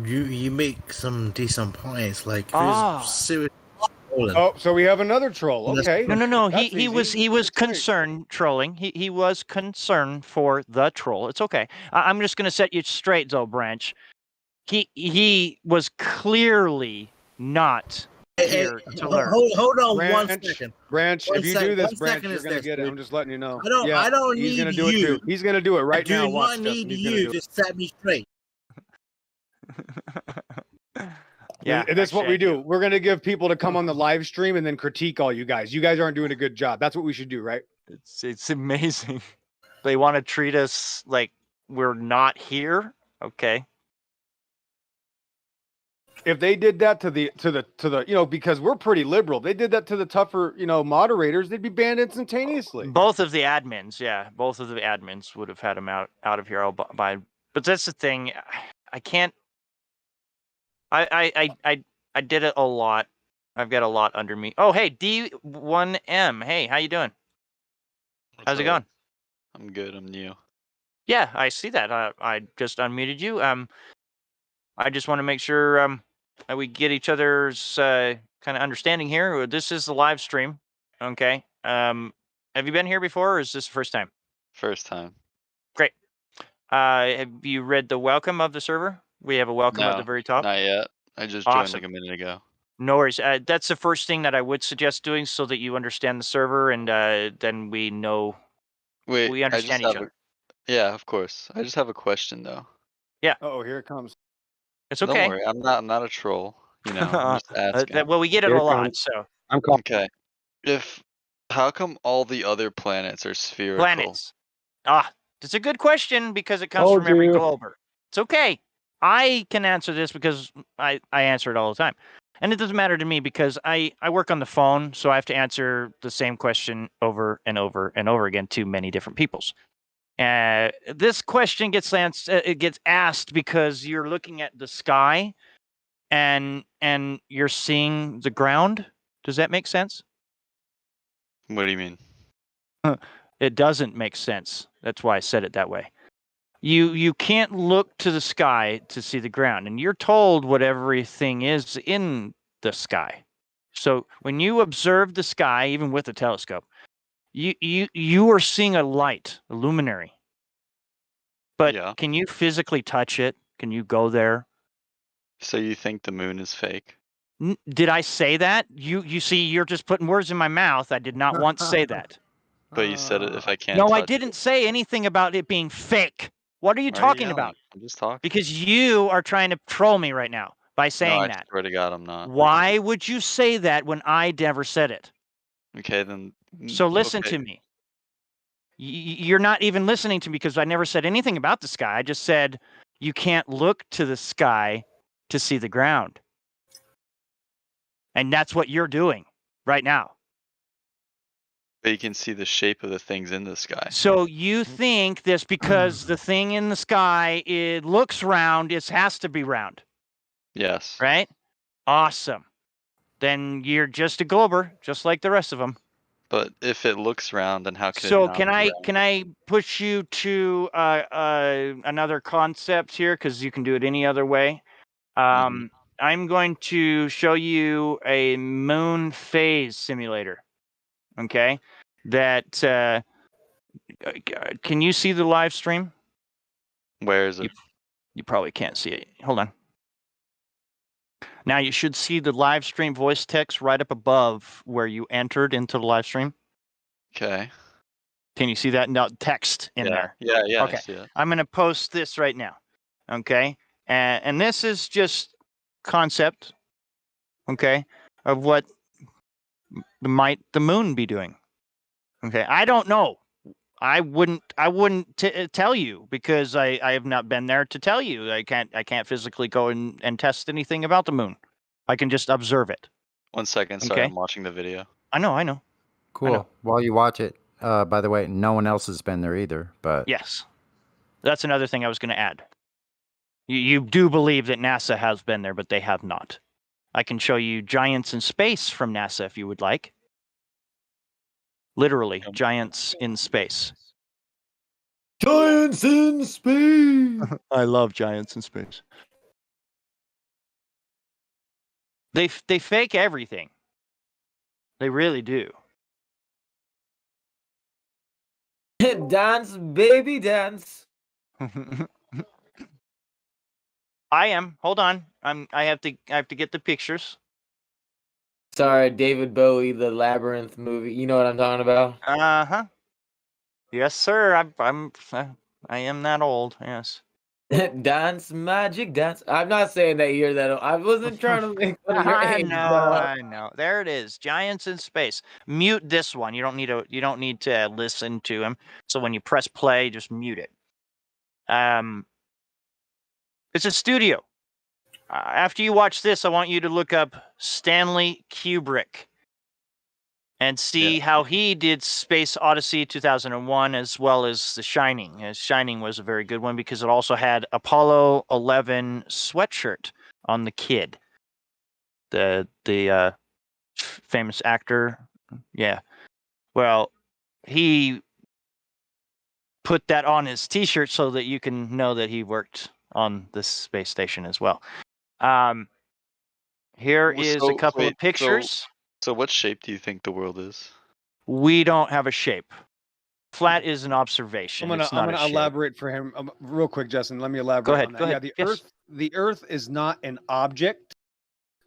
you make some decent points. Like, Ah. there's serious. Oh, so we have another troll. Okay. No. That's He was easy. concerned trolling. He was concerned for the troll. It's okay. I'm just gonna set you straight, though, Branch. He was clearly not here to learn. Hold on Branch, 1 second. Branch, One if you sec- do this, 1 Branch, second you're is gonna this, get it. dude. I'm just letting you know. I don't he's need gonna do it you. too. He's gonna do it right I do now. Watch, not need Justin. He's gonna you do it. to set me straight. Yeah, That's what we do. We're gonna give people to come on the live stream and then critique all you guys. You guys aren't doing a good job. That's what we should do, right? It's amazing. They want to treat us like we're not here. Okay. If they did that to the because we're pretty liberal. If they did that to the tougher, moderators, they'd be banned instantaneously. Both of the admins would have had him out of here all by. But that's the thing. I can't. I did it a lot. I've got a lot under me. Oh, hey, D1M. Hey, how you doing? How's it going? I'm good. I'm new. Yeah, I see that. I just unmuted you. I just want to make sure that we get each other's kind of understanding here. This is the live stream. Okay. Have you been here before, or is this the first time? First time. Great. Have you read the welcome of the server? We have a welcome at the very top. Not yet. I just joined like a minute ago. No worries. That's the first thing that I would suggest doing, so that you understand the server, and then we know we understand each other. Yeah, of course. I just have a question though. Yeah. Oh, here it comes. It's Don't okay. worry, I'm not a troll. You know, I'm just asking. Well, we get it a lot, so. I'm calling. Okay. How come all the other planets are spherical? Planets. It's a good question because it comes Told from every you. glober. It's okay. I can answer this because I answer it all the time. And it doesn't matter to me because I work on the phone, so I have to answer the same question over and over and over again to many different peoples. This question gets asked because you're looking at the sky and you're seeing the ground. Does that make sense? What do you mean? It doesn't make sense. That's why I said it that way. You can't look to the sky to see the ground, and you're told what everything is in the sky. So when you observe the sky, even with a telescope, you are seeing a light, a luminary. But can you physically touch it? Can you go there? So you think the moon is fake? Did I say that? You see, you're just putting words in my mouth. I did not once say that. But you said it if I can't No, touch I didn't say anything about it being fake. What are you Why are you talking yelling? about? I'm just talking. Because you are trying to troll me right now by saying No, I that. swear to God, I'm not. Why would you say that when I never said it? Okay, then. So listen okay. to me. You're not even listening to me because I never said anything about the sky. I just said you can't look to the sky to see the ground. And that's what you're doing right now. But you can see the shape of the things in the sky. So you think this because the thing in the sky, it looks round, it has to be round. Yes. Right? Awesome. Then you're just a glober, just like the rest of them. But if it looks round, then how could it So not can be I round? push you to another concept here because you can do it any other way? I'm going to show you a moon phase simulator. Okay, that can you see the live stream? Where is it? You probably can't see it. Hold on. Now you should see the live stream voice text right up above where you entered into the live stream. Okay. Can you see that? No, text in there. Yeah, Okay. I see it. I'm going to post this right now. Okay. And this is just concept, okay, of what might the moon be doing. Okay. I don't know. I wouldn't tell you because I have not been there to tell you. I can't physically go and test anything about the moon. I can just observe it. 1 second. Sorry, Okay. I'm watching the video. I know. Cool. While you watch it, by the way, no one else has been there either. But yes, that's another thing I was going to add. You do believe that NASA has been there, but they have not. I can show you giants in space from NASA if you would like. Literally, giants in space. Giants in space. I love giants in space. They fake everything. They really do. Dance, baby, dance. I am. Hold on. I have to get the pictures. Sorry, David Bowie, the Labyrinth movie. You know what I'm talking about? Uh-huh. Yes, sir. I am that old. Yes. Dance, magic dance. I'm not saying that you're that old. I wasn't trying to make fun of your age. I know. There it is. Giants in space. Mute this one. You don't need to listen to him. So when you press play, just mute it. It's a studio. After you watch this, I want you to look up Stanley Kubrick and see how he did Space Odyssey 2001 as well as The Shining. Shining was a very good one because it also had Apollo 11 sweatshirt on the kid. The famous actor. Yeah. Well, he put that on his t-shirt so that you can know that he worked on this space station as well. Here is a couple of pictures. So what shape do you think the world is? We don't have a shape. Flat is an observation. I'm gonna elaborate for him real quick, Justin. Let me elaborate. Go ahead. On that. Go ahead. Yeah, the Earth is not an object.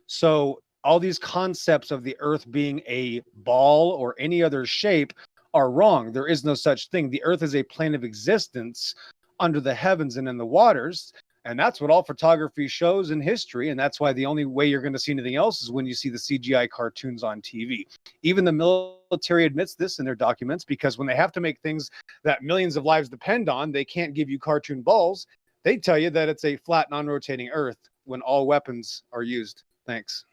So all these concepts of the Earth being a ball or any other shape are wrong. There is no such thing. The earth is a plane of existence under the heavens and in the waters. And that's what all photography shows in history. And that's why the only way you're going to see anything else is when you see the CGI cartoons on TV. Even the military admits this in their documents, because when they have to make things that millions of lives depend on, they can't give you cartoon balls. They tell you that it's a flat, non-rotating earth when all weapons are used. Thanks.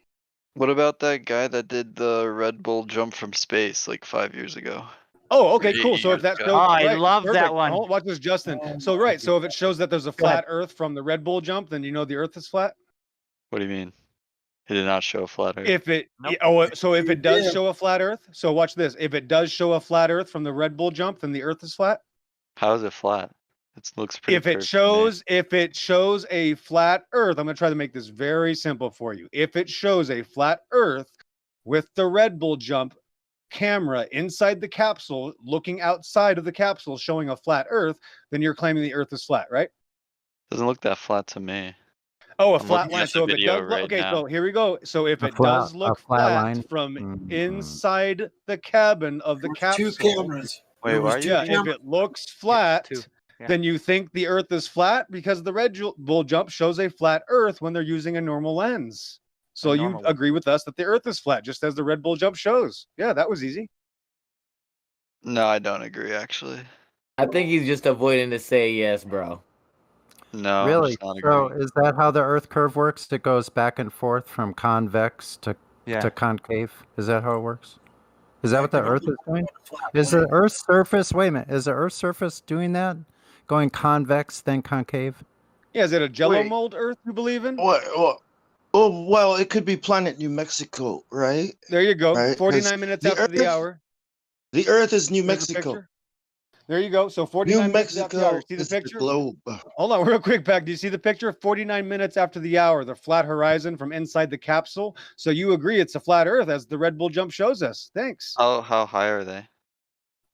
What about that guy that did the Red Bull jump from space like 5 years ago? Oh, okay, cool. So if that shows, I love that one. Watch this, Justin. So so if it shows that there's a flat Earth from the Red Bull jump, then you know the Earth is flat. What do you mean? He did not show a flat Earth. If it so if it does show a flat Earth, so watch this. If it does show a flat Earth from the Red Bull jump, then the Earth is flat. How is it flat? It looks pretty. If it shows a flat Earth, I'm going to try to make this very simple for you. If it shows a flat Earth with the Red Bull jump camera inside the capsule, looking outside of the capsule, showing a flat Earth, then you're claiming the Earth is flat, right? Doesn't look that flat to me. Oh, a I'm flat looking line. at the So if it video does, right okay, now. so here we go. So if A it flat- does look a flat flat line. from inside the cabin of the capsule, Two cameras. Wait, There why was are two you? if cameras. it looks flat, Yeah. then you think the Earth is flat because the Red Bull jump shows a flat Earth when they're using a normal lens. So you normal agree with us that the Earth is flat, just as the Red Bull jump shows. Yeah, that was easy. No, I don't agree. Actually, I think he's just avoiding to say yes, bro. no. I'm Really? just not So agreeing. is that how the Earth curve works? It goes back and forth from convex to concave. Is that how it works? Is that what the Earth is doing? Is the Earth's surface? Wait a minute. Is the Earth's surface doing that? Going convex then concave? Yeah, is it a Jello Wait. mold Earth you believe in? Oh, well, it could be Planet New Mexico, right? There you go. Right, 'cause 49 minutes the after the Earth- hour. The Earth is New There's a Mexico. picture. There you go. So 49 New minutes after the hour. Mexico See the is the picture? globe. Hold on, real quick, Pack. Do you see the picture? 49 minutes after the hour, the flat horizon from inside the capsule. So you agree it's a flat Earth, as the Red Bull jump shows us. Thanks. How high are they?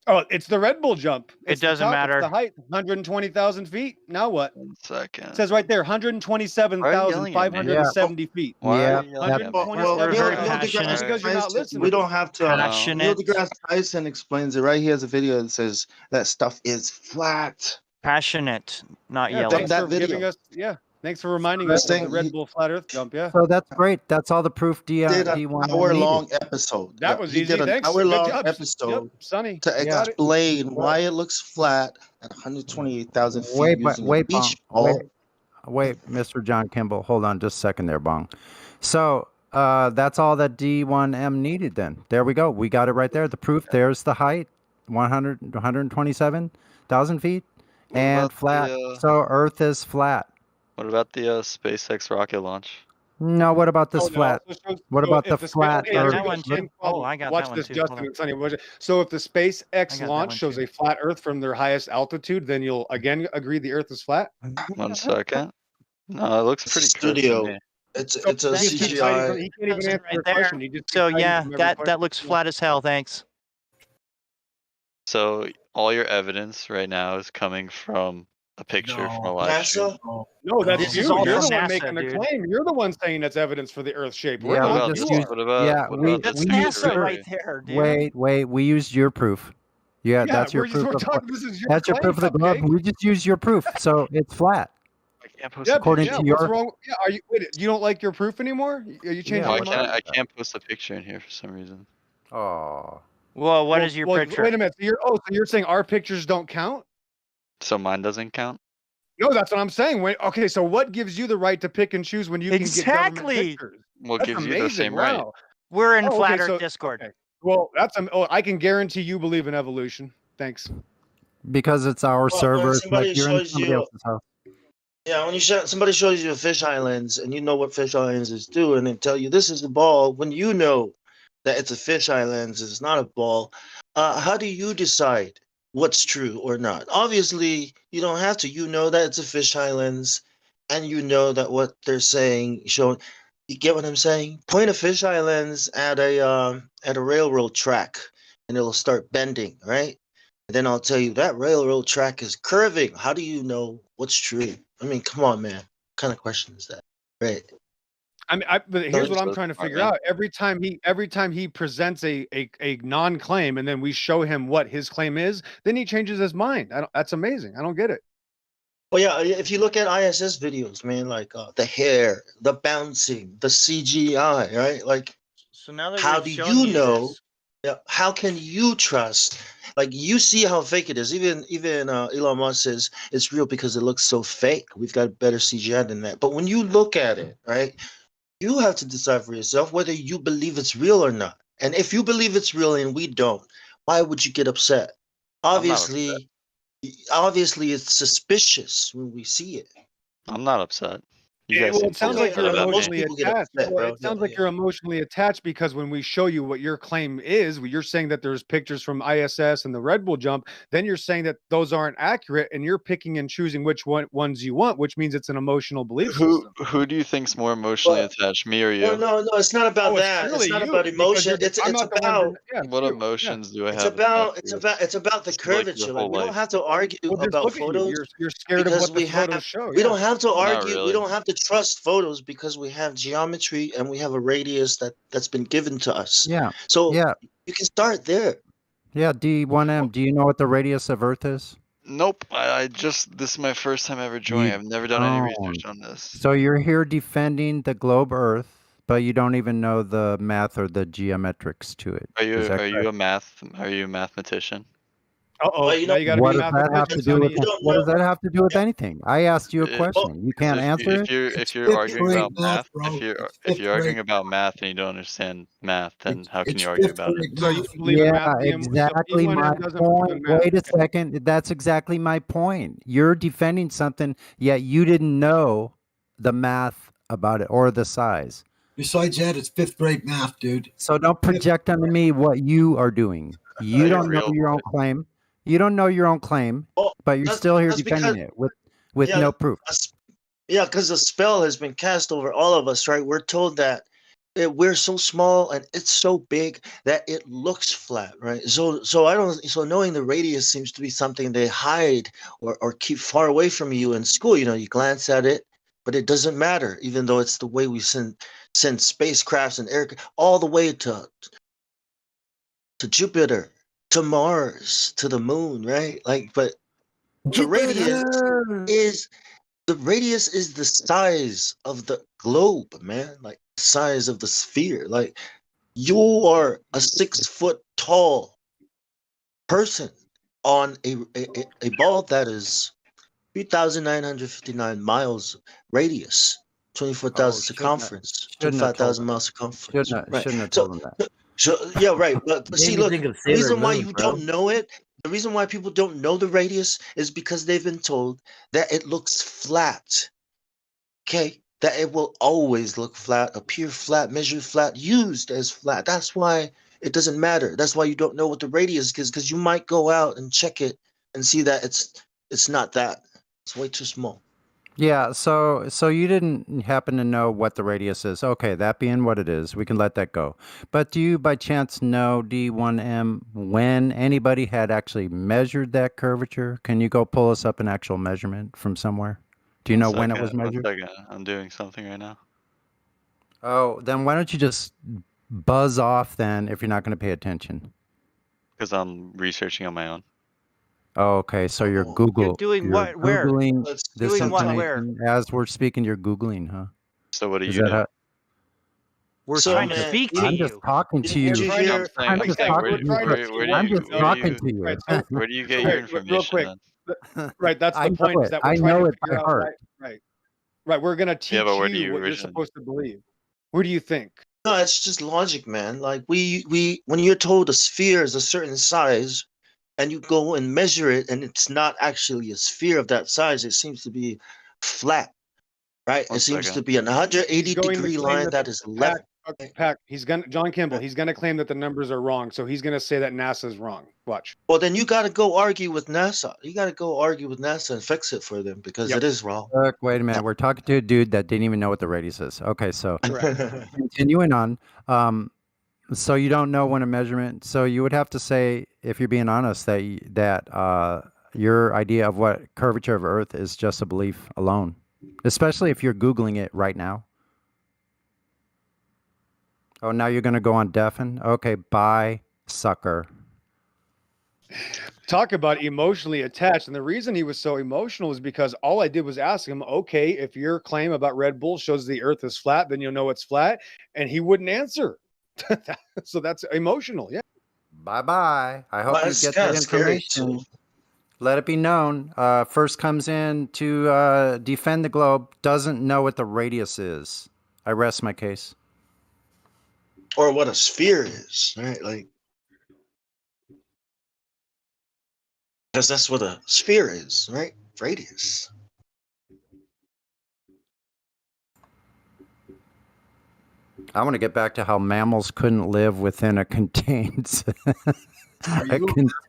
Oh, it's the Red Bull jump. It It's the doesn't top, it's matter. the height, 120,000 feet. Now what? 1 second. It says right there, 127,570 feet. Why Yeah. are you yelling at me? Well, We're very Neil passionate. deGrasse Because you're not Tyson- listening. We don't have to. Passionate. Neil deGrasse Tyson explains it right. He has a video that says that stuff is flat. Passionate, not Yeah, yelling. thanks That for video. giving us. Yeah, thanks for reminding That's us of the thing- Red Bull flat Earth jump. Yeah, So that's great. That's all the proof Did an D1 hour-long episode. that was he easy. did an Thanks. Good hour-long job. episode Yep, Sonny. to Got it. explain why it looks flat at 128,000 feet Wait, using a wait, beach Bong. ball. Wait, Mr. John Kimball. Hold on just a second there, Bong. So that's all that D1M needed then. There we go. We got it right there. The proof. There's the height, 127,000 feet, What and about flat. the, So Earth is flat. What about the SpaceX rocket launch? No, what about this Oh, no. flat? So- so- What so about if the spa- flat okay, Earth? here we go. one too. Oh, I got Watch that one this, too. Justin Hold on. and Sonny. Watch it. So if the I SpaceX got that launch one shows too. a flat Earth from their highest altitude, then you'll again agree the Earth is flat. 1 second. No, it looks It's a pretty curved to studio. me. It's So a he just keeps hiding from- CGI. He can't even That's it answer right your there. question. He just keeps So hiding yeah, from every that question. looks flat as hell. Thanks. So all your evidence right now is coming from a picture from a live stream. NASA? No, that's This you. is all You're from the one NASA, making the dude. claim. You're the one saying it's evidence for the Earth shape. We're Yeah, What we not. about just You used- are. What about yeah, what we- about That's this we used NASA picture? right there, dude. Wait. We used your proof. Yeah, that's your we're proof. we're of- talking. This is your That's your claim, proof of the globe. Cupcake. We just used your proof, so it's flat. I can't post Yeah, a According picture. to what's your- wrong? Yeah, are you? Wait, you don't like your proof anymore? Are you changing Yeah, Why your can't mind? I can't post a picture in here for some reason? Oh. Well, what Well- is your well, picture? Wait a minute. So so you're saying our pictures don't count? So mine doesn't count? No, that's what I'm saying. Wait, okay, so what gives you the right to pick and choose when you can get government Exactly. pictures? What That's gives you the amazing. same right? Wow. We're in Oh, okay, Flat Earth so- Discord. okay. Well, I can guarantee you believe in evolution. Thanks. Because it's our Well, server, when it's somebody like you're in shows somebody you- else's house. Yeah, when somebody shows you a fish islands and you know what fish islands is doing and tell you this is a ball, when you know that it's a fish islands, it's not a ball, how do you decide what's true or not? Obviously, you don't have to. You know that it's a fish islands, and you know that what they're saying showing. You get what I'm saying? Point a fish islands at a railroad track, and it'll start bending, right? And then I'll tell you that railroad track is curving. How do you know what's true? I mean, come on, man. What kind of question is that? Right. but here's what I'm trying to figure out. Every time he presents a non-claim, and then we show him what his claim is, then he changes his mind. That's amazing. I don't get it. Well, yeah, if you look at ISS videos, man, like the hair, the bouncing, the CGI, right? Like, so now that how we've do shown you you know? this, Yeah, how can you trust? Like, you see how fake it is. Even Elon Musk says it's real because it looks so fake. We've got better CGI than that. But when you look at it, right, you have to decide for yourself whether you believe it's real or not. And if you believe it's real and we don't, why would you get upset? Obviously, it's suspicious when we see it. I'm not upset. You guys Well, seem it sounds to like upset you're about me. emotionally attached. Well, it sounds like you're emotionally attached because when we show you what your claim is, you're saying that there's pictures from ISS and the Red Bull jump. Then you're saying that those aren't accurate, and you're picking and choosing which ones you want, which means it's an emotional belief system. Who do you think's more emotionally attached, me or you? No, it's not about Oh, it's that. It's clearly not you, about because emotion. I'm not the one. What emotions do I It's have? about the It's like curvature. your Like, whole we don't life. have to argue Well, just about look at you. photos. You're scared of because what the we have photos show. we don't have to Not argue. really. We don't have to trust photos because we have geometry and we have a radius that's been given to us. Yeah. So Yeah. you can start there. Yeah. D1M. Do you know what the radius of Earth is? Nope. This is my first time ever joining. I've never done any research on this. So you're here defending the globe Earth, but you don't even know the math or the geometrics to it. Are you Is that a mathematician? Uh-oh. Well, Now you got to What be does that have to do with what does that have to do with anything? I asked you a question. You can't answer it? If you're arguing about math, if you're arguing about math and you don't understand math, then how can you argue about it? So you don't believe in math? Exactly my point. Wait a second. That's exactly my point. You're defending something, yet you didn't know the math about it or the size. Besides that, it's 5th grade math, dude. So don't project onto me what you are doing. You don't know your own claim. You don't know your own claim, but you're still here defending it with no proof. Yeah, because the spell has been cast over all of us, right? We're told that we're so small and it's so big that it looks flat, right? So knowing the radius seems to be something they hide or keep far away from you in school. You glance at it, but it doesn't matter, even though it's the way we send spacecrafts and air all the way to Jupiter, to Mars, to the moon, right? Like, but the radius is the size of the globe, man. Like, size of the sphere. Like, you are a 6 foot tall person on a ball that is 3,959 miles radius, 24,000 circumference, 25,000 miles circumference. Shouldn't have told him that. Yeah, right. But see, look, the reason why you bro. don't know it, the reason why people don't know the radius is because they've been told that it looks flat. Okay? That it will always look flat, appear flat, measure flat, used as flat. That's why it doesn't matter. That's why you don't know what the radius is, because you might go out and check it and see that it's not that. It's way too small. Yeah, so you didn't happen to know what the radius is. Okay, that being what it is, we can let that go. But do you by chance know, D1M, when anybody had actually measured that curvature? Can you go pull us up an actual measurement from somewhere? Do you know when it was measured? 1 second. I'm doing something right now. Oh, then why don't you just buzz off then if you're not going to pay attention? Because I'm researching on my own. Oh, okay, so you're You're doing what? Where? Googling this Doing what? Where? information as we're speaking. You're Googling, huh? So what do Is you that do? how- We're So, trying to man, speak to I'm you. just talking to you. Did you hear? I'm just talking to you. I'm just talking to you. Where do you get your information? Real quick. Then? Right, that's I the know point. Is it. that I we're trying know to it by figure out. heart. Right. We're gonna teach but where do you you what you're originally- supposed to believe. Where do you think? No, it's just logic, man. Like, we when you're told a sphere is a certain size, and you go and measure it, and it's not actually a sphere of that size. It seems to be flat, right? One It seems to second. be an 180 He's going to degree claim line that that the is level. Pack. John Kimball. He's gonna claim that the numbers are wrong. So he's gonna say that NASA's wrong. Watch. Well, then you got to go argue with NASA. You got to go argue with NASA and fix it for them because it is wrong. Look, wait a minute. We're talking to a dude that didn't even know what the radius is. Okay, so continuing on. So you don't know when a measurement. So you would have to say, if you're being honest, that your idea of what curvature of Earth is just a belief alone, especially if you're Googling it right now. Oh, now you're going to go on deafen? Okay, bye, sucker. Talk about emotionally attached. And the reason he was so emotional is because all I did was ask him, okay, if your claim about Red Bull shows the earth is flat, then you'll know it's flat. And he wouldn't answer. So that's emotional. Yeah. Bye-bye. I hope you get that information. Let it be known. First comes in to defend the globe, doesn't know what the radius is. I rest my case. Or what a sphere is, right? Like, because that's what a sphere is, right? Radius. I want to get back to how mammals couldn't live within a contained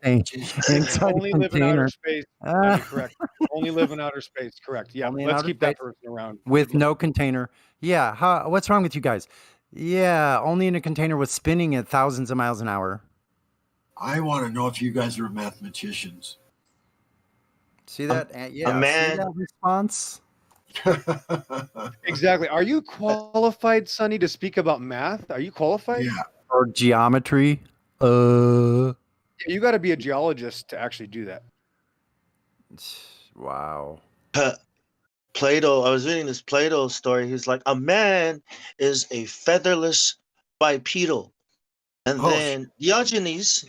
inside Only a live in outer container. space. Correct. Only live in outer space. Correct. Yeah. Only in Let's outer keep that space person around. with no container. Yeah. What's wrong with you guys? Yeah. Only in a container with spinning at thousands of miles an hour. I want to know if you guys are mathematicians. See that? Yeah. Man. See that response? Exactly. Are you qualified, Sonny, to speak about math? Are you qualified? Yeah. Or geometry? You got to be a geologist to actually do that. Wow. Plato, I was reading this Plato story. He's like, a man is a featherless bipedal. And then Diogenes,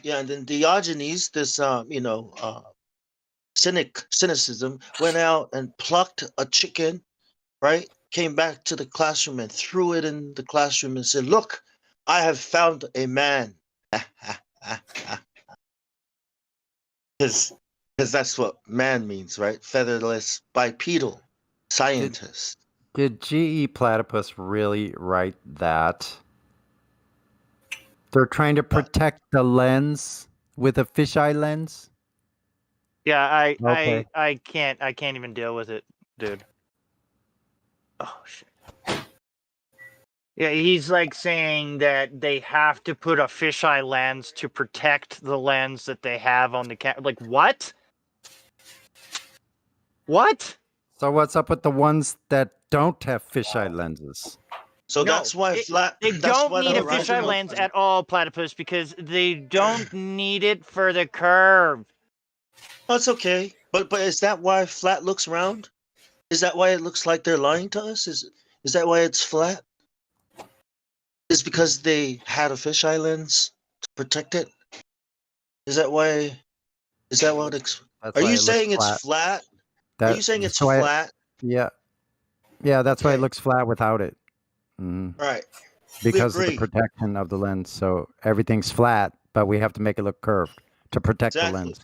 this cynicism, went out and plucked a chicken, right? Came back to the classroom and threw it in the classroom and said, look, I have found a man. Because that's what man means, right? Featherless bipedal scientist. Did G.E. Platypus really write that? They're trying to protect the lens with a fisheye lens? Yeah, Okay. I can't even deal with it, dude. Oh shit. Yeah, he's like saying that they have to put a fisheye lens to protect the lens that they have on the camera. Like what? What? So what's up with the ones that don't have fisheye lenses? So that's why they don't need a fisheye lens at all, Platypus, because they don't need it for the curve. That's okay. But is that why flat looks round? Is that why it looks like they're lying to us? Is that why it's flat? Is because they had a fisheye lens to protect it? Is that why? Is that what? Are you saying it's flat? Are you saying it's flat? Yeah. Yeah, that's why it looks flat without it. Mm-hmm. Right. Because of the protection of the lens. So everything's flat, but we have to make it look curved to protect the lens.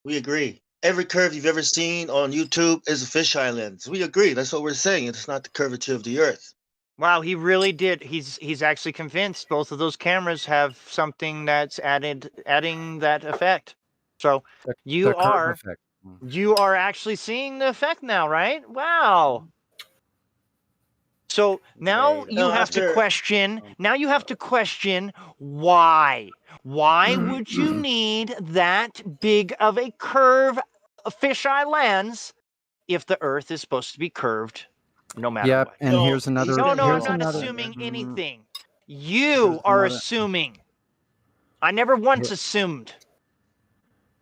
We agree. Every curve you've ever seen on YouTube is a fisheye lens. We agree. That's what we're saying. It's not the curvature of the Earth. Wow, he really did. He's actually convinced both of those cameras have something that's adding that effect. So you are actually seeing the effect now, right? Wow. So now you have to question. Now you have to question why. Why would you need that big of a curve, a fisheye lens, if the Earth is supposed to be curved, no matter what? And here's another. No, I'm not assuming anything. You are assuming. I never once assumed.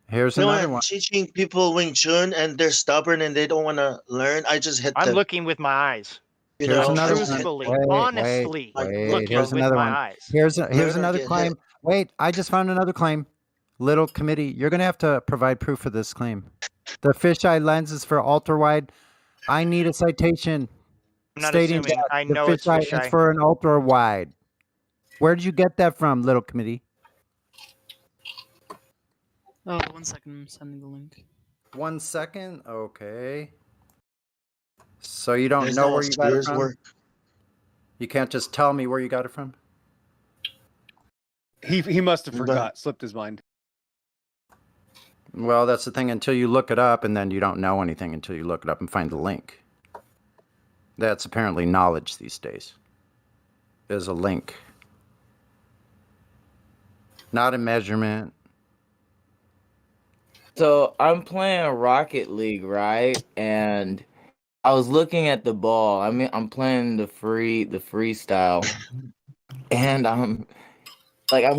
Here's another one. Teaching people Wing Chun and they're stubborn and they don't want to learn. I just hit. I'm looking with my eyes. Here's another truthfully, one. honestly, looking Here's with another my one. eyes. Here's another claim. Wait, I just found another claim. Little committee, you're going to have to provide proof for this claim. The fisheye lens is for ultra wide. I need a citation stating that I the know it's fisheye is for an ultra wide. Where did you get that from, little committee? Oh, 1 second. I'm sending the link. 1 second. Okay. So you don't know where you got it from? You can't just tell me where you got it from? He must have forgot, slipped his mind. Well, that's the thing. Until you look it up, and then you don't know anything until you look it up and find the link. That's apparently knowledge these days. There's a link. Not a measurement. So I'm playing Rocket League, right? And I was looking at the ball. I mean, I'm playing the freestyle. and I'm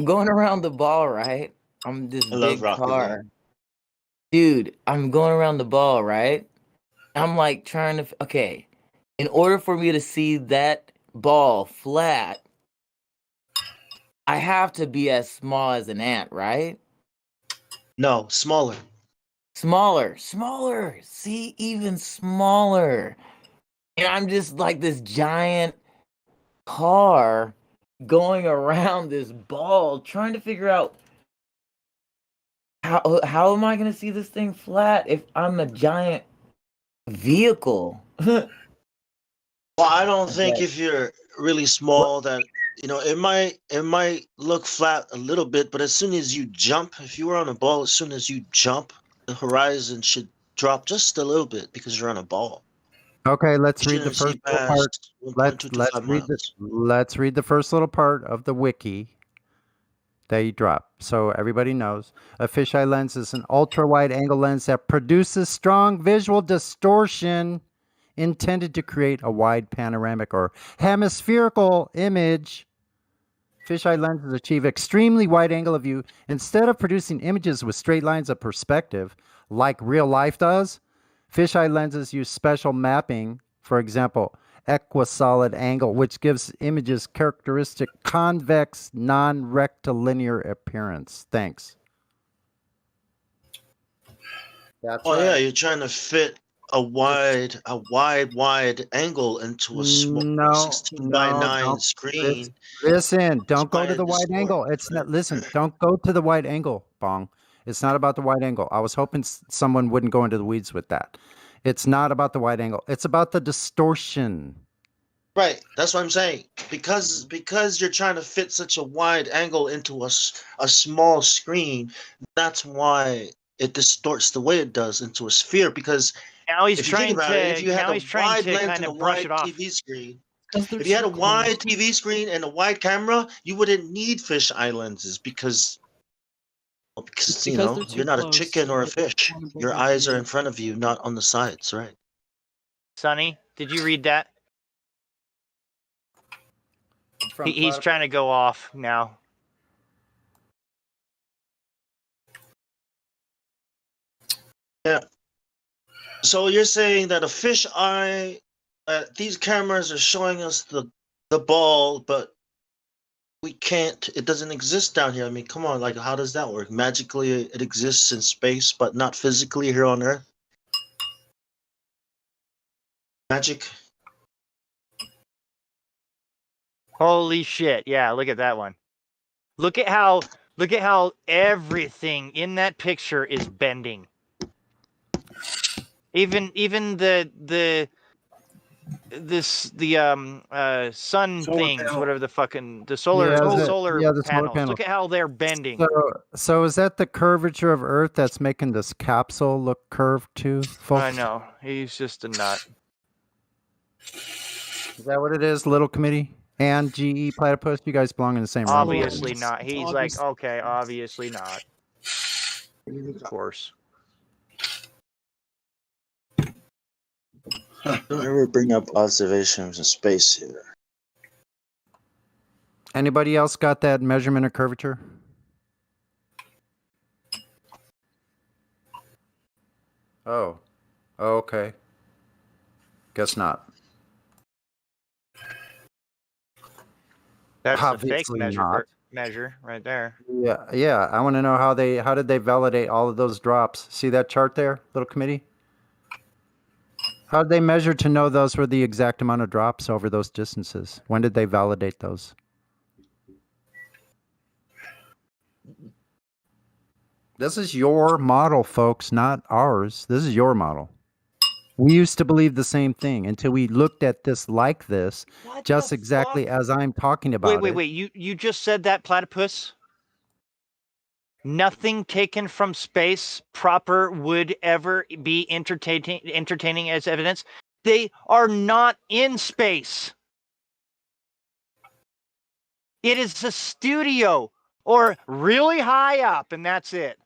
going around the ball, right? I'm this big car. Dude, I'm going around the ball, right? I'm like trying to, okay, in order for me to see that ball flat, I have to be as small as an ant, right? No, smaller. Smaller. See, even smaller. And I'm just like this giant car going around this ball trying to figure out how am I going to see this thing flat if I'm a giant vehicle? Well, I don't think if you're really small that it might look flat a little bit, but as soon as you jump, if you were on a ball, as soon as you jump, the horizon should drop just a little bit because you're on a ball. Okay, let's read the Shouldn't see first little part. past 1.225 Let's read the first little part of the wiki that you drop, so everybody knows. A fisheye lens is an ultra-wide angle lens that produces strong visual distortion intended to create a wide panoramic or hemispherical image. Fisheye lenses achieve extremely wide angle of view. Instead of producing images with straight lines of perspective, like real life does, fisheye lenses use special mapping, for example, equisolid angle, which gives images characteristic convex, non-rectilinear appearance. Thanks. That's right. Yeah, you're trying to fit a wide angle into a small 16 by 9 screen. Listen, don't go to the wide angle. It's not. Listen, don't go to the wide angle, Bong. It's not about the wide angle. I was hoping someone wouldn't go into the weeds with that. It's not about the wide angle. It's about the distortion. Right. That's what I'm saying. Because you're trying to fit such a wide angle into a small screen, that's why it distorts the way it does into a sphere. Because now he's if you think about it, if you had a wide lens and a wide TV screen, if you had a wide TV screen and a wide camera, you wouldn't need fisheye lenses because you're not a chicken or a fish. Your eyes are in front of you, not on the sides, right? Sonny, did you read that? He's trying to go off now. Yeah. So you're saying that a fish eye, these cameras are showing us the ball, but we can't. It doesn't exist down here. I mean, come on, like how does that work? Magically, it exists in space, but not physically here on Earth. Magic. Holy shit! Yeah, look at that one. Look at how everything in that picture is bending. Even the sun solar things, panel. whatever the solar panels. Look at how they're bending. So is that the curvature of Earth that's making this capsule look curved too, folks? I know. He's just a nut. Is that what it is, little committee? And GE Platypus, you guys belong in the same room. Obviously not. He's like, okay, obviously not. Of course. Don't ever bring up observations in space here. Anybody else got that measurement of curvature? Oh, okay. Guess not. That's Obviously a fake not. measure right there. Yeah. I want to know how did they validate all of those drops? See that chart there, little committee? How did they measure to know those were the exact amount of drops over those distances? When did they validate those? This is your model, folks, not ours. This is your model. We used to believe the same thing until we looked at this like this, just exactly as I'm talking about. Wait. You just said that, Platypus? Nothing taken from space proper would ever be entertaining as evidence. They are not in space. It is a studio or really high up, and that's it.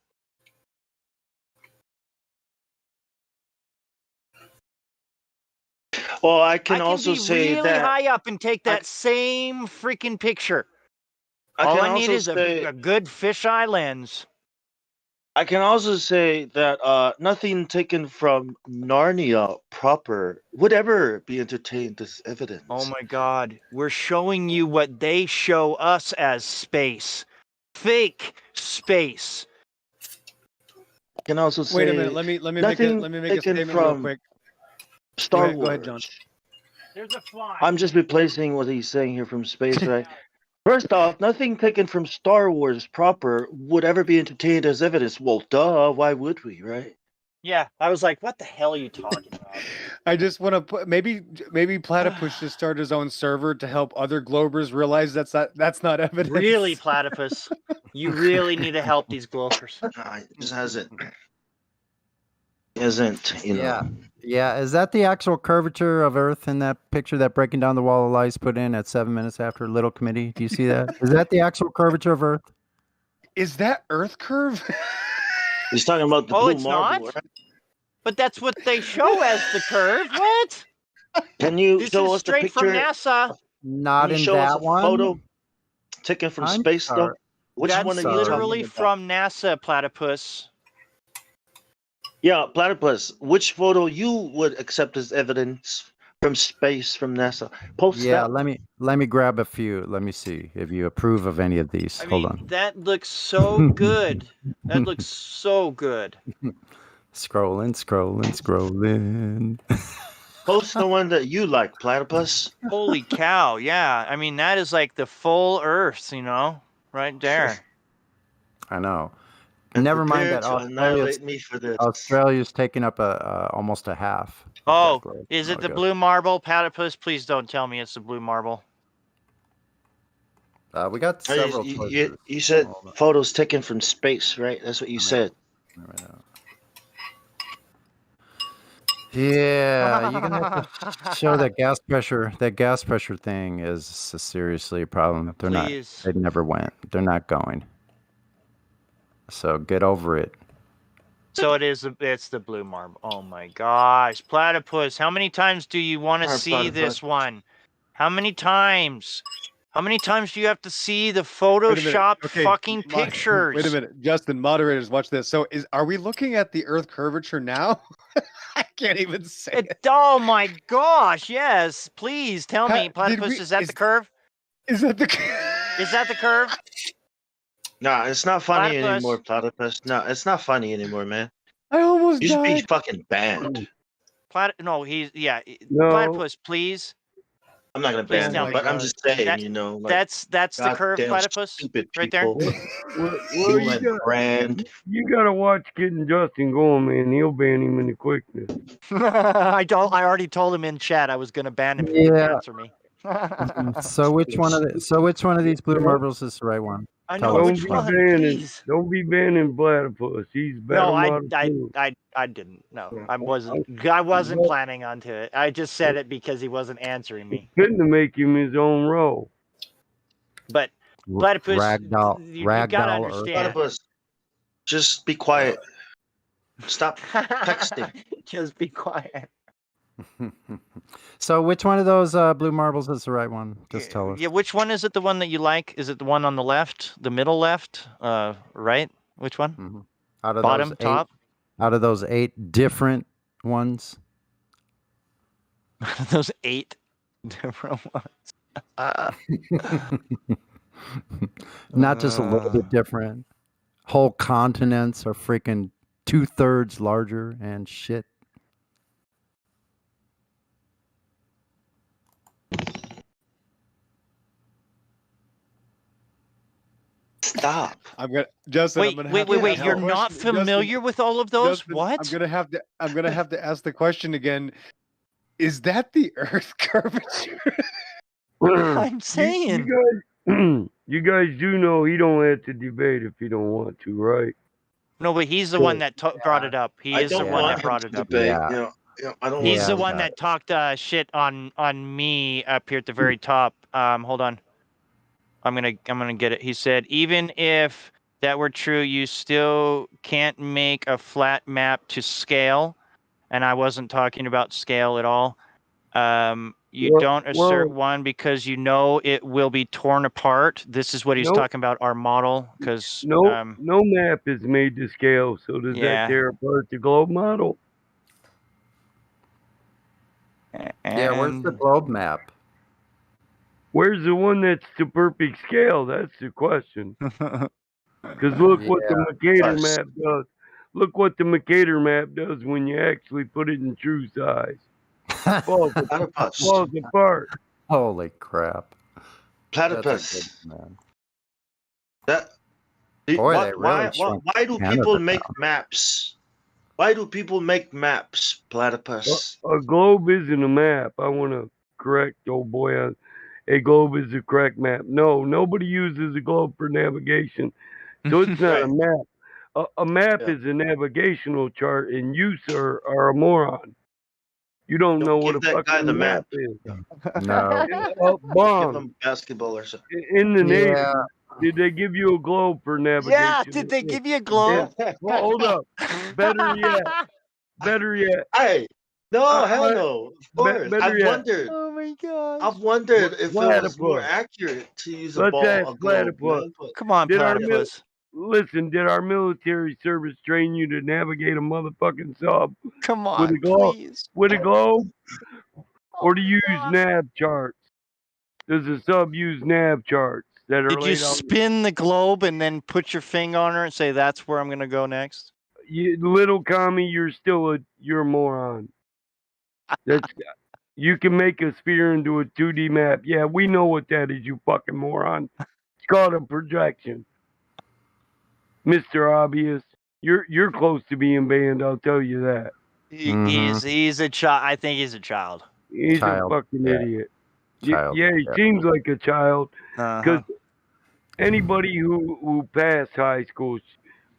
Well, I can also be say really that high up and take that same freaking picture. All I need is a good fisheye lens. I can also say that nothing taken from Narnia proper would ever be entertained as evidence. Oh my God. We're showing you what they show us as space. Fake space. I can also say Wait a minute. Let me make a statement real quick. Star Go ahead, John. There's a fly. I'm just replacing what he's saying here from space, right? First off, nothing taken from Star Wars proper would ever be entertained as evidence. Well, duh, why would we, right? Yeah, I was like, what the hell are you talking about? I just want to put maybe Platypus should start his own server to help other Globers realize that's not evidence. Really, Platypus, you really need to help these Globers. It just isn't, you know. Yeah, is that the actual curvature of Earth in that picture that Breaking Down the Wall of Lies put in at 7 minutes after Little Committee? Do you see that? Is that the actual curvature of Earth? Is that Earth curve? He's talking about the blue marble, not. right? But that's what they show as the curve. What? Can you This show is us the straight picture? from NASA. Not Can you in show us that a one. photo taken from I'm space, sorry. though? Which That's one are you literally talking about? from NASA, Platypus. Yeah, Platypus. Which photo you would accept as evidence from space from NASA? Post Yeah, that. let me grab a few. Let me see if you approve of any of these. Hold on. That looks so good. That looks so good. Scrolling. Post the one that you like, Platypus. Holy cow! Yeah, I mean that is like the full Earth, you know, right there. I know. And Never mind prepare that to annihilate me for this. Australia's taking up almost a half. Oh, is it the blue marble, Platypus? Please don't tell me it's the blue marble. We got several choices. You said photos taken from space, right? That's what you said. Yeah, you're gonna have to show that gas pressure. That gas pressure thing is seriously a problem. They're Please. not. They never went. They're not going. So get over it. So it's the blue marble. Oh my gosh, Platypus! How many times do you want to see this one? How many times? How many times do you have to see the Photoshop fucking pictures? Wait a minute, Justin, moderators, watch this. So are we looking at the Earth curvature now? I can't even say it. Oh my gosh, yes. Please tell me, Platypus, is that the curve? Is that the Is that the curve? Nah, it's not funny Platypus. anymore, Platypus. No, it's not funny anymore, man. I almost You should be died. fucking banned. Platypus, please. I'm not gonna Please ban tell him, me. but I'm just saying, you know, like, that's the curve, goddamn Platypus, stupid right there. people. Well, you gotta watch Kid and Justin going, man. He'll ban him in the quickness. I already told him in chat I was gonna ban him if he didn't answer me. So which one of these blue marbles is the right one? I Tell know us which which one. Banning, don't be banning Platypus. He's No, better. I didn't. No, I wasn't planning onto it. I just said it because he wasn't answering me. Fitting to make him his own role. But Platypus, Ragdoll, you gotta understand. Platypus, just be quiet. Stop texting. Just be quiet. So which one of those blue marbles is the right one? Just tell us. Yeah, which one is it? The one that you like? Is it the one on the left, the middle left, right? Which one? Out of Bottom, those top? Out of those 8 different ones. Those 8 different ones. Not just a little bit different. Whole continents are freaking 2/3 larger and shit. Stop. I'm gonna Justin. Wait, I'm gonna wait. have to You're ask the not question. familiar with all of those? Justin, What? I'm gonna have to ask the question again. Is that the Earth curvature? I'm saying. You guys do know he don't have to debate if he don't want to, right? No, but he's the one that brought it up. He is the one that brought it up. Yeah. I don't He's want the him one to that talked shit on me up here at the very top. Hold on. I'm gonna get it. He said, even if that were true, you still can't make a flat map to scale. And I wasn't talking about scale at all. You don't assert one because you know it will be torn apart. This is what he's talking about, our model, because no map is made to scale. So does that tear apart the globe model? Yeah, where's the globe map? Where's the one that's to perfect scale? That's the question. Because look what the Mercator map does. Look what the Mercator map does when you actually put it in true size. Falls apart. Holy crap! Platypus. Boy, they really shrunk why do Canada people down. make maps? Why do people make maps, Platypus? A globe isn't a map. I want to correct old boy. A globe is the correct map. No, nobody uses a globe for navigation. So it's not a map. A map is a navigational chart, and you, sir, are a moron. You don't know what a Give that guy fucking the map map. is. No. Give Bomb. him basketball or something. In the Navy, did they give you a globe for navigation? Yeah, did they give you a globe? Well, hold up. Better yet. Hey, no, hell no. Of course. better I've yet. wondered. Oh my god. I've wondered if it was more Platypus. accurate to use a Let's ball, ask a globe. Platypus. Man, but Come on, Platypus. Listen, did our military service train you to navigate a motherfucking sub Come with on, a globe? please. With a globe? Or do you use nav charts? Does a sub use nav charts that are Did you laid out? spin the globe and then put your finger on her and say that's where I'm going to go next? Little commie, you're a moron. You can make a sphere into a 2D map. Yeah, we know what that is, you fucking moron. It's called a projection. Mr. Obvious. You're close to being banned, I'll tell you that. He's a child. I think he's a child. He's a fucking idiot. Yeah, he seems like a child. Because anybody who passed high school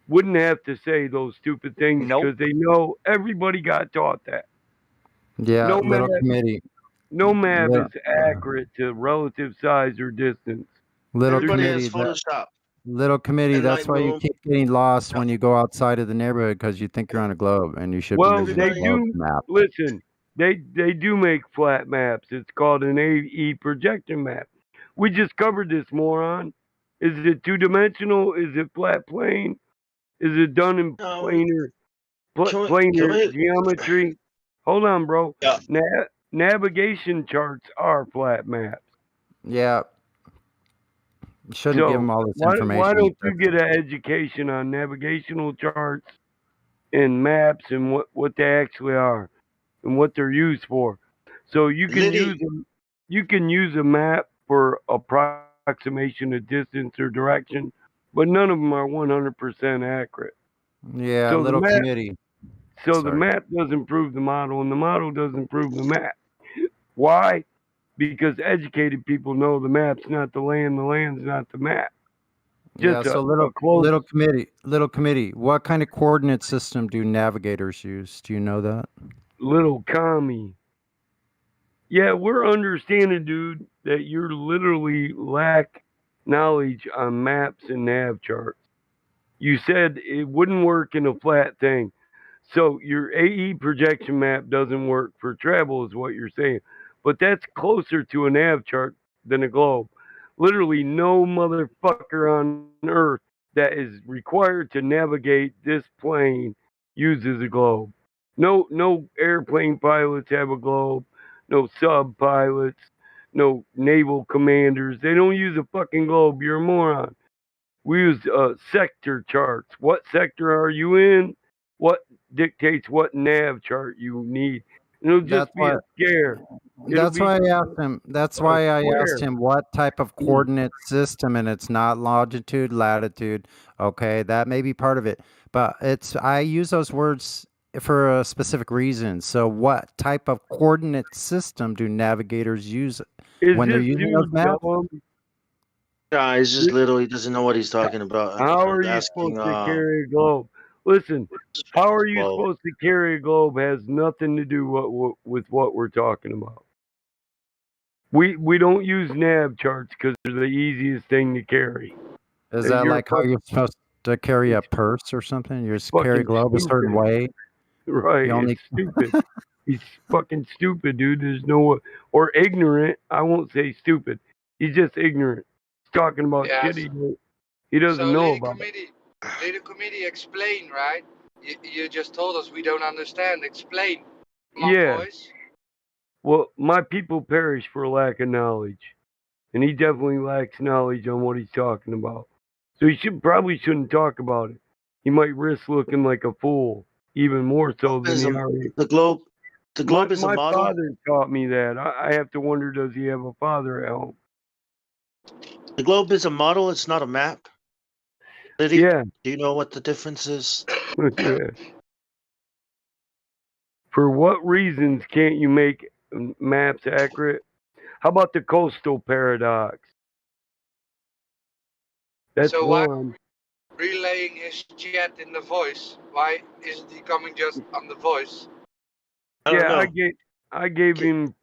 wouldn't have to say those stupid things because they know everybody got taught that. Yeah, No little map, committee. no map Little- is accurate to relative size or distance. Little everybody committee. has Photoshop. Little committee. And That's why you Lightroom. keep getting lost when you go outside of the neighborhood because you think you're on a globe and you should be Well, using they a globe do. map. Listen, they do make flat maps. It's called an AE projection map. We just covered this, moron. Is it two-dimensional? Is it flat plane? Is it done in planar geometry? Hold on, bro. Yeah. Navigation charts are flat maps. Yeah. You shouldn't give them all this information. Why don't you get an education on navigational charts and maps and what they actually are and what they're used for? So you can use a map for approximation of distance or direction, but none of them are 100% accurate. Yeah, So little committee. So the map doesn't prove the model, and the model doesn't prove the map. Why? Because educated people know the map's not the land's not the map. Yeah, so little committee. What kind of coordinate system do navigators use? Do you know that? Little commie. Yeah, we're understanding, dude, that you're literally lack knowledge on maps and nav charts. You said it wouldn't work in a flat thing. So your AE projection map doesn't work for travel is what you're saying. But that's closer to a nav chart than a globe. Literally no motherfucker on Earth that is required to navigate this plane uses a globe. No airplane pilots have a globe. No sub pilots. No naval commanders. They don't use a fucking globe. You're a moron. We use sector charts. What sector are you in? What dictates what nav chart you need? It'll just be a scare. That's why I asked him. That's why I asked him what type of coordinate system, and it's not longitude, latitude. Okay, that may be part of it, but I use those words for a specific reason. So, what type of coordinate system do navigators use when they're using those maps? Nah, he's just little. He doesn't know what he's talking about. How are you supposed to carry a globe? Listen, how are you supposed to carry a globe has nothing to do with what we're talking about. We don't use nav charts because they're the easiest thing to carry. Is that like how you're supposed to carry a purse or something? You just carry a globe a certain way? Right. You only... It's stupid. He's fucking stupid, dude. There's no or ignorant. I won't say stupid. He's just ignorant. He's talking about shit he doesn't know about. Leader committee, explain, right? You just told us we don't understand. Explain. Come on, Yeah. boys. Well, my people perish for lack of knowledge, and he definitely lacks knowledge on what he's talking about. So he probably shouldn't talk about it. He might risk looking like a fool, even more so than he already. The globe is a My model. father taught me that. I have to wonder, does he have a father at home? The globe is a model. It's not a map. Liddy, Yeah. do you know what the difference is? Yeah. For what reasons can't you make maps accurate? How about the coastal paradox? That's So why one. relaying his chat in the voice? Why isn't he coming just on the voice? Yeah, I gave him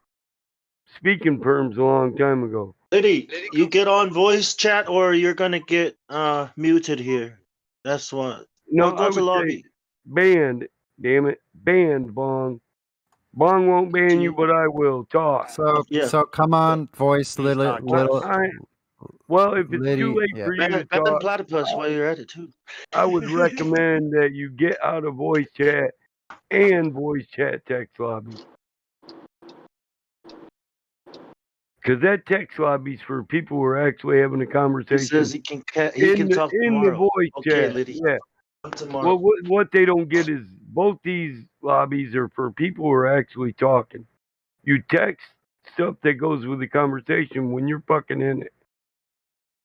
speaking perms a long time ago. Liddy, you get on voice chat or you're gonna get muted here. That's what. No, Go I to would lobby. say banned. Damn it, banned, Bong. Bong won't ban you, but I will talk. So come on, voice little. Well, if it's Liddy, too late yeah. for you to Ban talk, platypus while you're at it too. I would recommend that you get out of voice chat and voice chat text lobby. Because that text lobby's for people who are actually having a conversation. He says he can talk in the tomorrow. voice Okay, chat. Liddy. Yeah. Tomorrow. Well, what they don't get is both these lobbies are for people who are actually talking. You text stuff that goes with the conversation when you're fucking in it.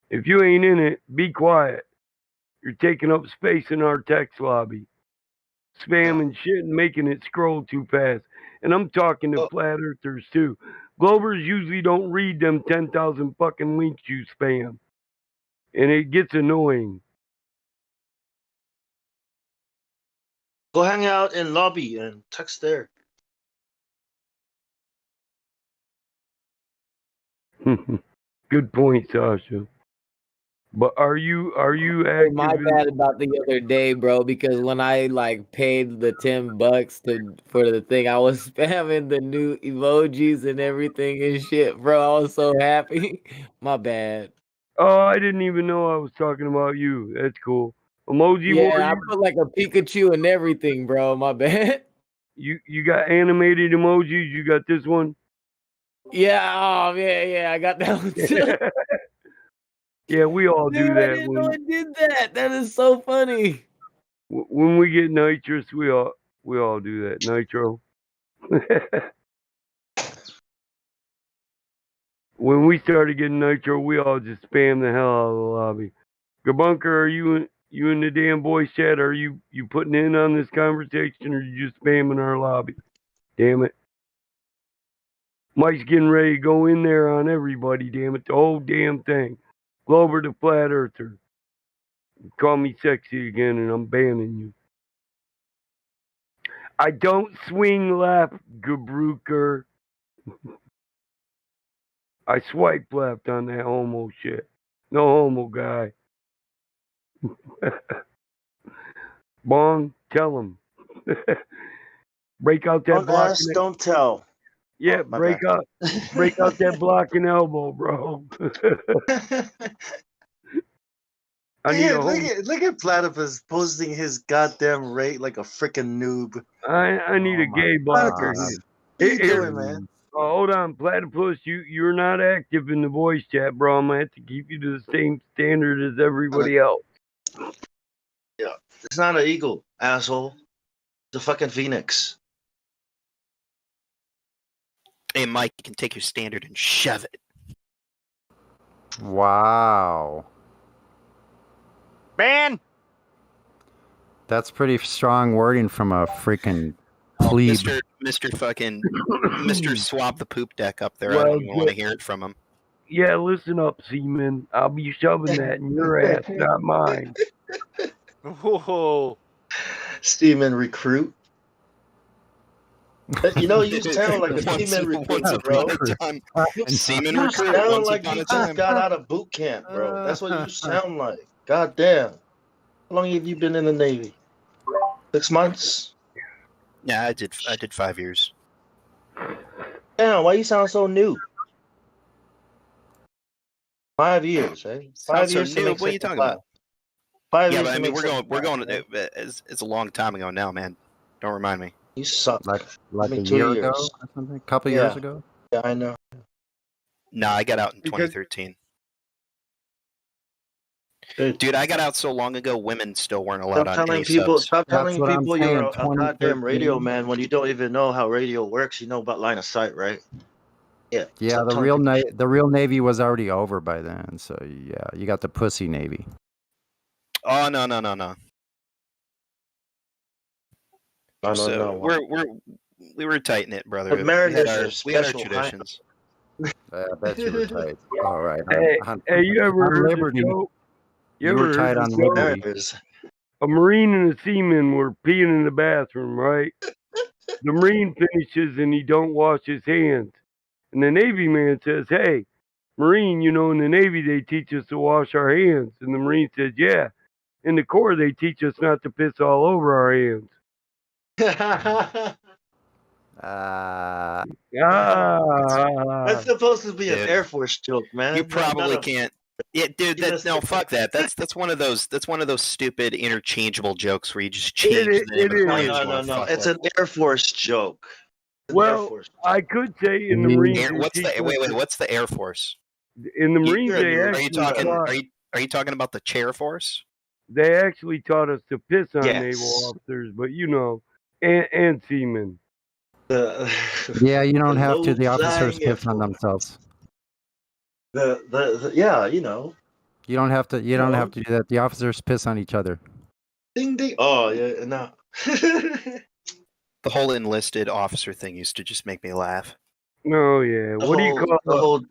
If you ain't in it, be quiet. You're taking up space in our text lobby. Spamming shit and making it scroll too fast. And I'm talking to flat earthers too. Globers usually don't read them 10,000 fucking links you spam. And it gets annoying. Go hang out in lobby and text there. Good point, Sasha. But are you active? My bad about the other day, bro, because when I like paid the $10 for the thing, I was spamming the new emojis and everything and shit, bro. I was so happy. My bad. Oh, I didn't even know I was talking about you. That's cool. Emoji Yeah, Warrior. I put like a Pikachu and everything, bro. My bad. You got animated emojis. You got this one. Yeah. Oh, yeah. I got that one too. Yeah, we all do Dude, that. I didn't know I did that. That is so funny. When we get nitrous, we all do that. Nitro. When we started getting nitro, we all just spam the hell out of the lobby. Gabunker, are you in the damn voice chat? Are you putting in on this conversation, or you just spamming our lobby? Damn it. Mike's getting ready to go in there on everybody, damn it. The whole damn thing. Glover the Flat Earther. Call me sexy again and I'm banning you. I don't swing left, Gabruker. I swipe left on that homo shit. No homo guy. Bong, tell him. Break out that Don't block. ask, don't tell. Yeah, break out that blocking elbow, bro. Look at Platypus posting his goddamn rate like a freaking noob. I need a gay blocker. What are you doing, man? Hold on, Platypus. You're not active in the voice chat, bro. I'm gonna have to keep you to the same standard as everybody else. Yeah, it's not an eagle, asshole. It's a fucking phoenix. Hey, Mike, you can take your standard and shove it. Wow. Ban. That's pretty strong wording from a freaking plebe. Mr. fucking Mr. Swap the poop deck up there. I Well, don't even want to hear it from him. Yeah, listen up, Seaman. I'll be shoving that in your ass, not mine. Whoa. Seaman recruit. You know, you sound like a seaman recruit, bro. Seaman You recruit. sound Once like upon you a just time. got out of boot camp, bro. That's what you sound like. God damn. How long have you been in the Navy? 6 months? Yeah, I did 5 years. Damn, why you sound so new? 5 years, right? 5 so years to new. make What are you second talking class. about? 5 Yeah, years but I to mean, make second we're class, going. man. It's a long time ago now, man. Don't remind me. You suck. Like I mean, a 2 year years. ago or something? A couple Yeah. years ago? Yeah, I know. Nah, I got out in Because- 2013. Dude, Dude, I got out so long ago, women still weren't allowed Stop on telling any people. subs. Stop That's telling what I'm people you're saying, a goddamn radio 2013. man when you don't even know how radio works. You know about line of sight, right? Yeah. Yeah, Stop the telling people. the real Navy was already over by then. So yeah, you got the pussy Navy. Oh no. No. So we were tight knit, brother. But Mariners are We had our special. traditions. I bet you were tight. All right. Hey, you ever on heard Liberty, the joke? you were tight on Liberty. Mariners. A Marine and a seaman were peeing in the bathroom, right? The Marine finishes and he don't wash his hands. And the Navy man says, hey, Marine, you know, in the Navy they teach us to wash our hands. And the Marine says, yeah. In the Corps they teach us not to piss all over our hands. That's supposed to be an Dude. Air Force joke, man. You probably Not a- can't. Yeah, dude. No, fuck that. That's one of those stupid interchangeable jokes where you just change the name of the place you wanna No. fuck It's with. an Air Force joke. Well, I could say in the Marines. What's the Air Force? In the Marines, You- they are actually you talking? taught, Are you talking about the Chair Force? they actually taught us to piss on Yes. naval officers, but you know, and seamen. Yeah, you don't have to. The officers piss on themselves. Yeah, you know. You don't have to. You don't No. have to do that. The officers piss on each other. Ding ding. Oh yeah, no. The whole enlisted officer thing used to just make me laugh. Oh yeah. What do you call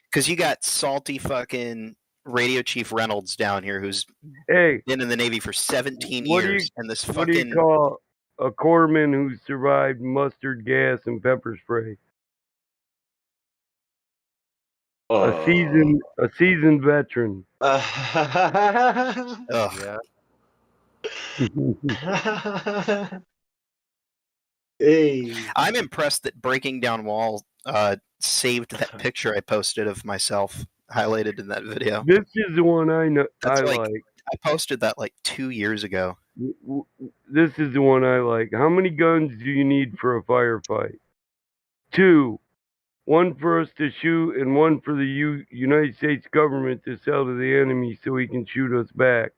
Because you got salty fucking Radio Chief Reynolds down here, who's Hey, been in the Navy for 17 what do you years, and this what do you fucking call a corpsman who survived mustard gas and pepper spray? A seasoned veteran. Ugh. Hey. I'm impressed that Breaking Down Wall saved that picture I posted of myself highlighted in that video. This is the one I know. That's I like- like. I posted that like 2 years ago. This is the one I like. How many guns do you need for a firefight? 2. One for us to shoot and one for the United States government to sell to the enemy so he can shoot us back.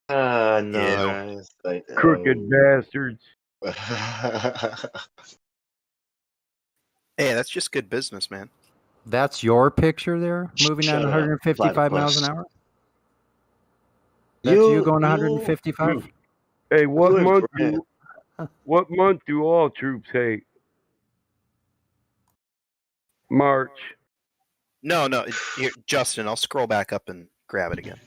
No. It's like, Crooked bastards. Hey, that's just good business, man. That's your picture there, moving Shut at up, 155 miles an platypus. hour. That's you going 155. Hey, what month do all troops hate? March. No, here, Justin, I'll scroll back up and grab it again.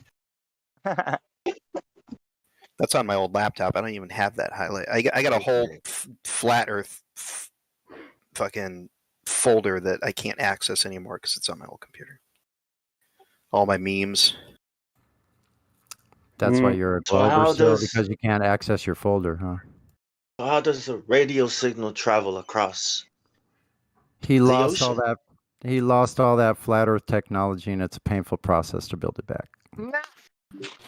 That's on my old laptop. I don't even have that highlight. I got a whole flat Earth fucking folder that I can't access anymore because it's on my old computer. All my memes. That's why you're a So how Glober still, does- because you can't access your folder, huh? How does a radio signal travel across? He The lost all ocean. that. He lost all that flat Earth technology, and it's a painful process to build it back.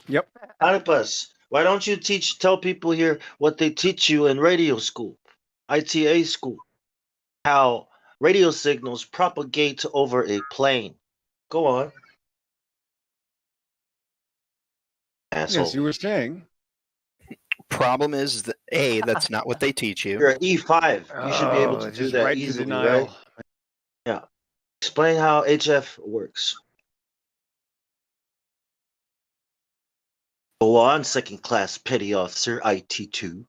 Yep. Platypus, why don't you tell people here what they teach you in radio school, ITA school, how radio signals propagate over a plane? Go on. Asshole. Yes, you were saying. Problem is that that's not what they teach you. You're an E5. You should be able to do just that right into easily, denial. right? Yeah. Explain how HF works. Go on, second class petty officer, IT2.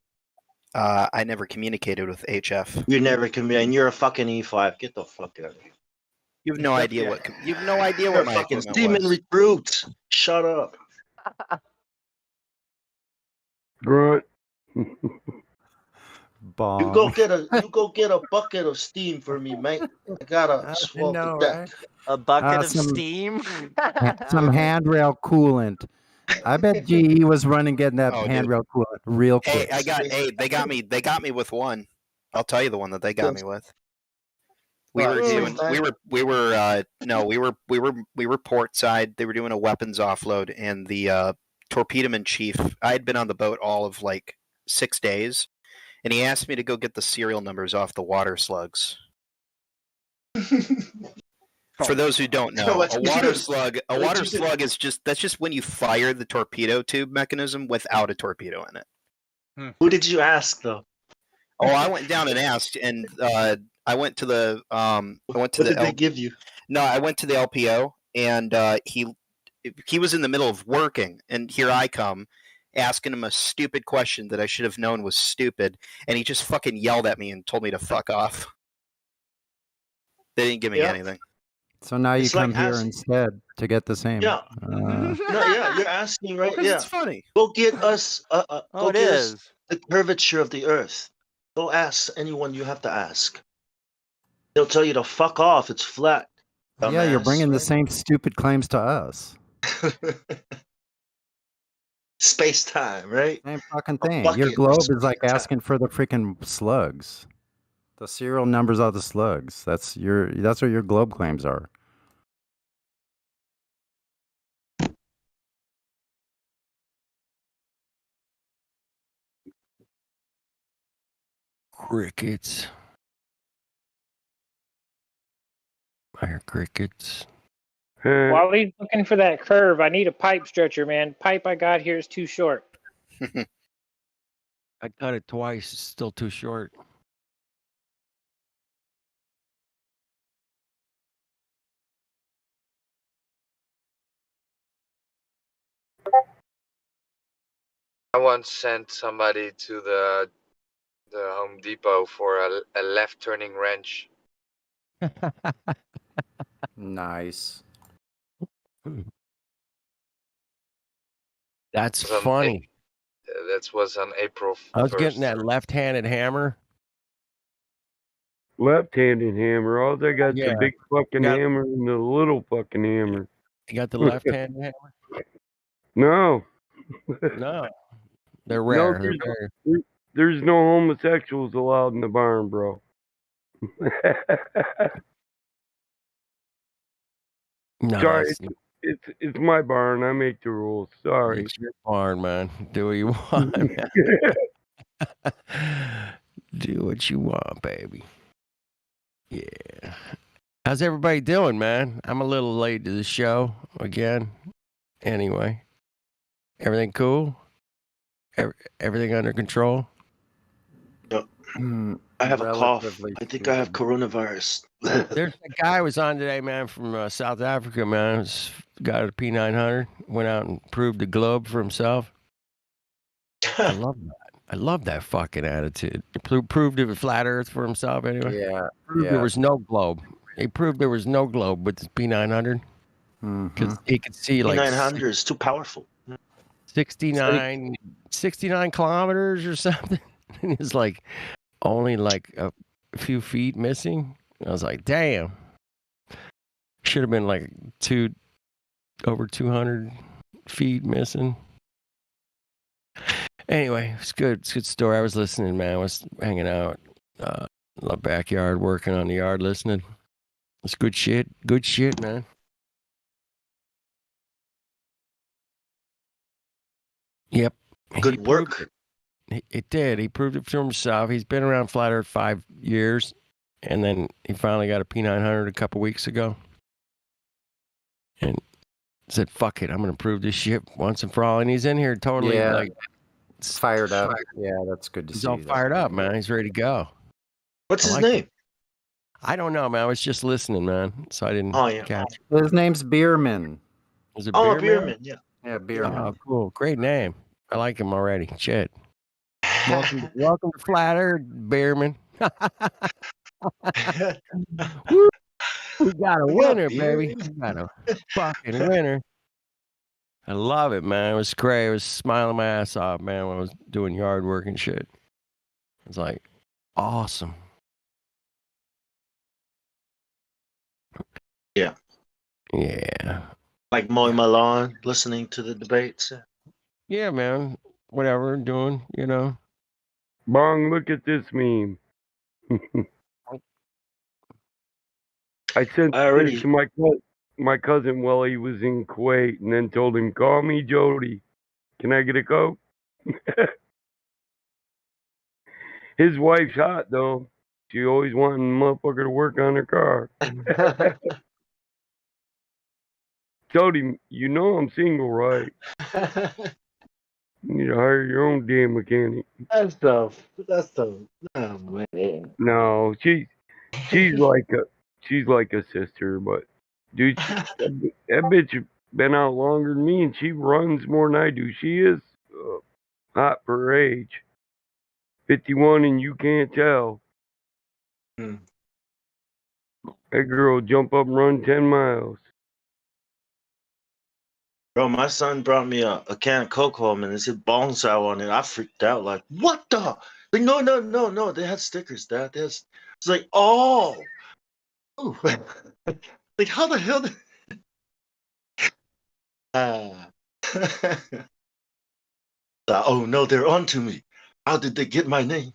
I never communicated with HF. You never and you're a fucking E5. Get the fuck out of here. You have no idea what. You have no idea You're what a my fucking equipment demon was. recruit. Shut up. Grunt. Bomb. You go get a bucket of steam for me, mate. I gotta swap know, the deck. right? A bucket of some- steam. Some handrail coolant. I bet GE was running getting that Oh, handrail real quick. Hey, they got me with one. I'll tell you the one that they got me with. We were port side. They were doing a weapons offload, and the torpedoman chief. I had been on the boat all of like 6 days, and he asked me to go get the serial numbers off the water slugs. For those who don't know, a water slug is just when you fire the torpedo tube mechanism without a torpedo in it. Who did you ask though? Oh, I went down and asked, and I went to the What did they give you? No, I went to the LPO, and he was in the middle of working, and here I come asking him a stupid question that I should have known was stupid, and he just fucking yelled at me and told me to fuck off. They didn't give me anything. So now you come here instead to get the same. Yeah. You're asking, right? It's funny. Go get us. Go it get is. us the curvature of the Earth. Go ask anyone you have to ask. They'll tell you to fuck off. It's flat. Yeah, you're bringing the same stupid claims to us. Space time, right? Same fucking thing. Your globe is like asking for the freaking slugs. The serial numbers of the slugs. That's what your globe claims are. Crickets. I hear crickets. While he's looking for that curve, I need a pipe stretcher, man. Pipe I got here is too short. I cut it twice. It's still too short. I once sent somebody to the Home Depot for a left turning wrench. Nice. That's funny. That was on April 1st. I was getting that left-handed hammer. Left-handed hammer. All they got the big fucking hammer and the little fucking hammer. You got the left-handed hammer? No. No. They're rare. No, there's no homosexuals allowed in the barn, bro. No, sorry, it's my barn. I make the rules. Sorry. It's your barn, man. Do what you want, man. Do what you want, baby. Yeah. How's everybody doing, man? I'm a little late to the show again. Anyway, everything cool? Everything under control? I have a cough. I think I have coronavirus. There's a guy was on today, man, from South Africa, man. Got a P900. Went out and proved the globe for himself. I love that. I love that fucking attitude. He proved it with flat Earth for himself, anyway. Yeah. Proved there was no globe. He proved there was no globe with the P900 because he could see like P900 is too powerful. 69 kilometers or something. And it's like only like a few feet missing. I was like, damn. Should have been like over 200 feet missing. Anyway, it's good. It's a good story. I was listening, man. I was hanging out in the backyard, working on the yard, listening. It's good shit. Good shit, man. Yep. Good work. It did. He proved it to himself. He's been around Flat Earth 5 years, and then he finally got a P900 a couple weeks ago. And said, fuck it, I'm going to prove this shit once and for all. And he's in here totally like fired up. Yeah, that's good to see. He's all fired up, man. He's ready to go. What's his name? I don't know, man. I was just listening, man. So I didn't catch it. His name's Bierman. Is it Bierman? Bierman? Yeah. Yeah, Bierman. Oh, cool. Great name. I like him already. Shit. Welcome to Flat Earth, Bierman. We got a winner, baby. We got a fucking winner. I love it, man. It was great. I was smiling my ass off, man, when I was doing yard work and shit. It was like, awesome. Yeah. Yeah. Like mowing my lawn, listening to the debates. Yeah, man. Whatever, doing, you know. Bong, look at this meme. I sent this to my cousin while he was in Kuwait, and then told him, "Call me Jody. Can I get a Coke?" His wife's hot though. She always wanting a motherfucker to work on her car. Told him, you know I'm single, right? You need to hire your own damn mechanic. That's tough. Oh man. No, she's like a sister, but dude, that bitch been out longer than me, and she runs more than I do. She is hot for her age. 51, and you can't tell. Hmm. That girl jump up and run 10 miles. Bro, my son brought me a can of Coke home and it said bong sour on it. I freaked out like, what the? Like, no. They had stickers, Dad. It's like, oh. Ooh. Like, how the hell did... Oh, no, they're on to me. How did they get my name?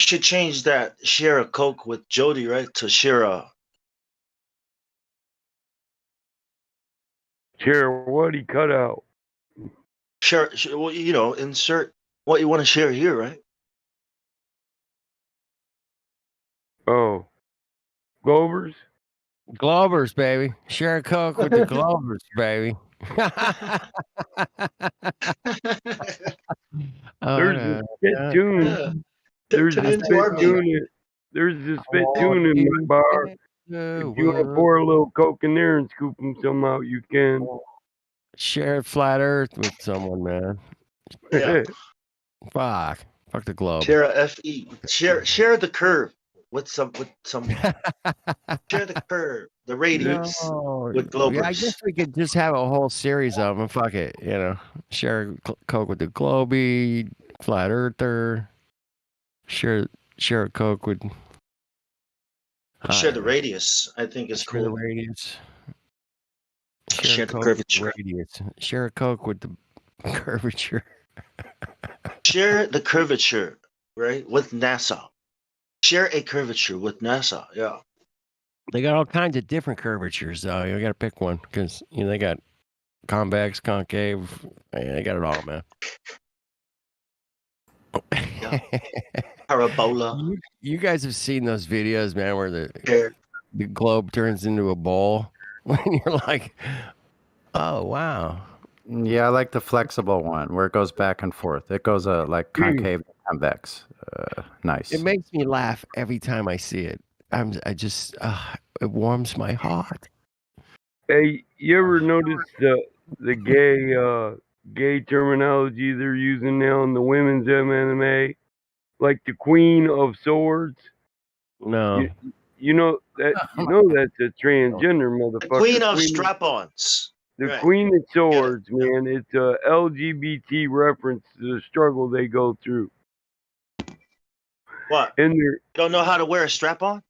Should change that share a Coke with Jody, right? To share a... Share what he cut out. Share, well, you know, insert what you want to share here, right? Oh. Glovers? Glovers, baby. Share a Coke with the Glovers, baby. There's a spittoon. There's a spittoon. There's a spittoon in my bar. If you want to pour a little Coke in there and scoop some out, you can. Share flat Earth with someone, man. Yeah. Fuck the globe. Share a FE. Share the curve with some share the curve, the radius with Globers. Yeah, I guess we could just have a whole series of them. Fuck it, you know. Share Coke with the Globey, flat earther. Share a Coke with. Share the radius. I think is cool. The radius. Share the curvature. Radius. Share a Coke with the curvature. Share the curvature, right? With NASA. Share a curvature with NASA. Yeah. They got all kinds of different curvatures, though. You got to pick one because they got convex, concave. They got it all, man. Yeah. Parabola. You guys have seen those videos, man, where the globe turns into a ball, and you're like, "Oh wow." Yeah, I like the flexible one where it goes back and forth. It goes like concave, convex. Nice. It makes me laugh every time I see it. It warms my heart. Hey, you ever notice the gay terminology they're using now in the women's MMA? Like the Queen of Swords? No. You know that's a transgender motherfucker. Queen of Strap-ons. The Right. Queen of Swords, man. It's a LGBT reference to the struggle they go through. What? And you don't know how to wear a strap-on?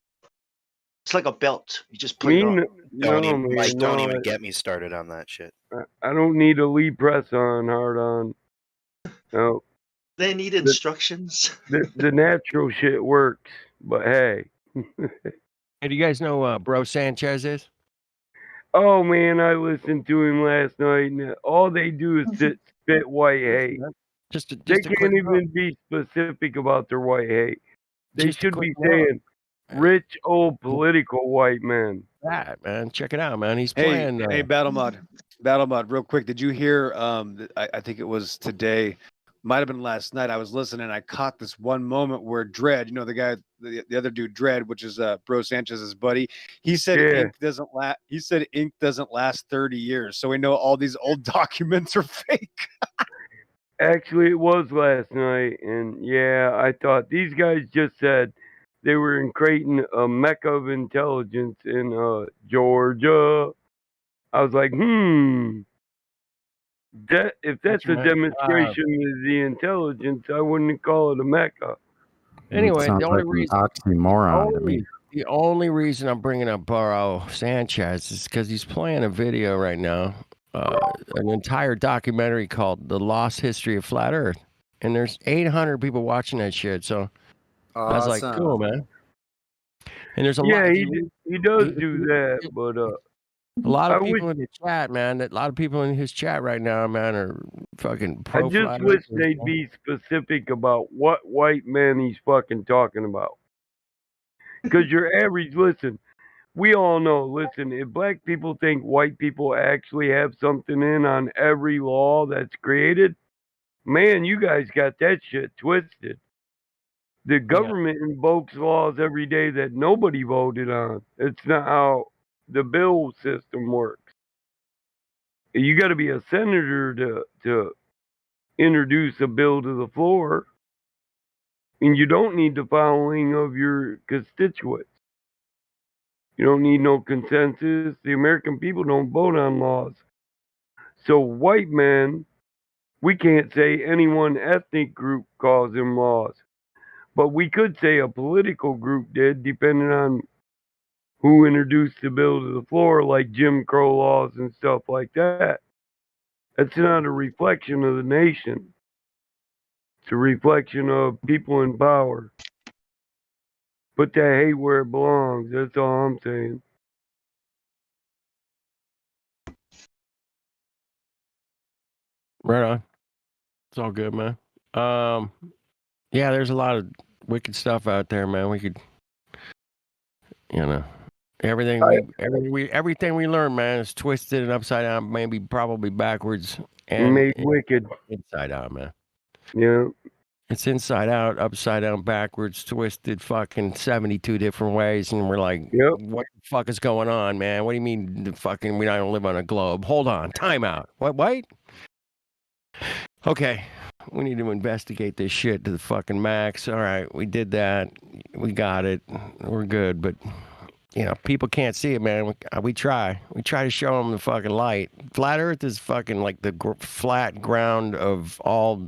It's like a belt. You just put it on. Don't even get me started on that shit. I don't need a Lee press on hard on. No. They need instructions. The natural shit works, but hey. Hey, do you guys know Bro Sanchez is? Oh man, I listened to him last night, and all they do is spit white hate. They can't even be specific about their white hate. They should be saying rich old political white men. That man, check it out, man. He's Hey, playing. hey, Battle Mod, real quick. Did you hear? I think it was today. Might have been last night. I was listening. I caught this one moment where Dredd, the guy, the other dude, Dredd, which is Bro Sanchez's buddy. He said ink doesn't last. He said ink doesn't last 30 years. So we know all these old documents are fake. Actually, it was last night, and yeah, I thought these guys just said they were in Creighton, a mecca of intelligence in Georgia. I was like, if that's a demonstration of the intelligence, I wouldn't call it a mecha. Anyway, sounds the only like an reason oxymoron to me. the only reason I'm bringing up Burrow Sanchez is because he's playing a video right now, an entire documentary called "The Lost History of Flat Earth," and there's 800 people watching that shit. So I was like, Awesome. cool, man. And there's a Yeah, lot. he does do that, but a lot of I people in the chat, man. A lot of people in his chat right now, man, are fucking I pro just Flat wish Earthers, they'd man. be specific about what white man he's fucking talking about. Because your average, listen, we all know, listen, if black people think white people actually have something in on every law that's created, man, you guys got that shit twisted. The government invokes laws every day that nobody voted on. It's not how the bill system works. You got to be a senator to introduce a bill to the floor, and you don't need the following of your constituents. You don't need no consensus. The American people don't vote on laws. So white men, we can't say any one ethnic group caused them laws, but we could say a political group did, depending on who introduced the bill to the floor, like Jim Crow laws and stuff like that. That's not a reflection of the nation. It's a reflection of people in power. Put that hate where it belongs. That's all I'm saying. Right on. It's all good, man. Yeah, there's a lot of wicked stuff out there, man. We could, everything we learn, man, is twisted and upside down, maybe probably backwards and Made wicked. Inside out, man. Yeah. It's inside out, upside down, backwards, twisted, fucking 72 different ways, and we're like, what the fuck is going on, man? What do you mean, we don't live on a globe? Hold on, time out. What? Okay, we need to investigate this shit to the fucking max. All right, we did that. We got it. We're good, but people can't see it, man. We try. We try to show them the fucking light. Flat Earth is fucking like the flat ground of all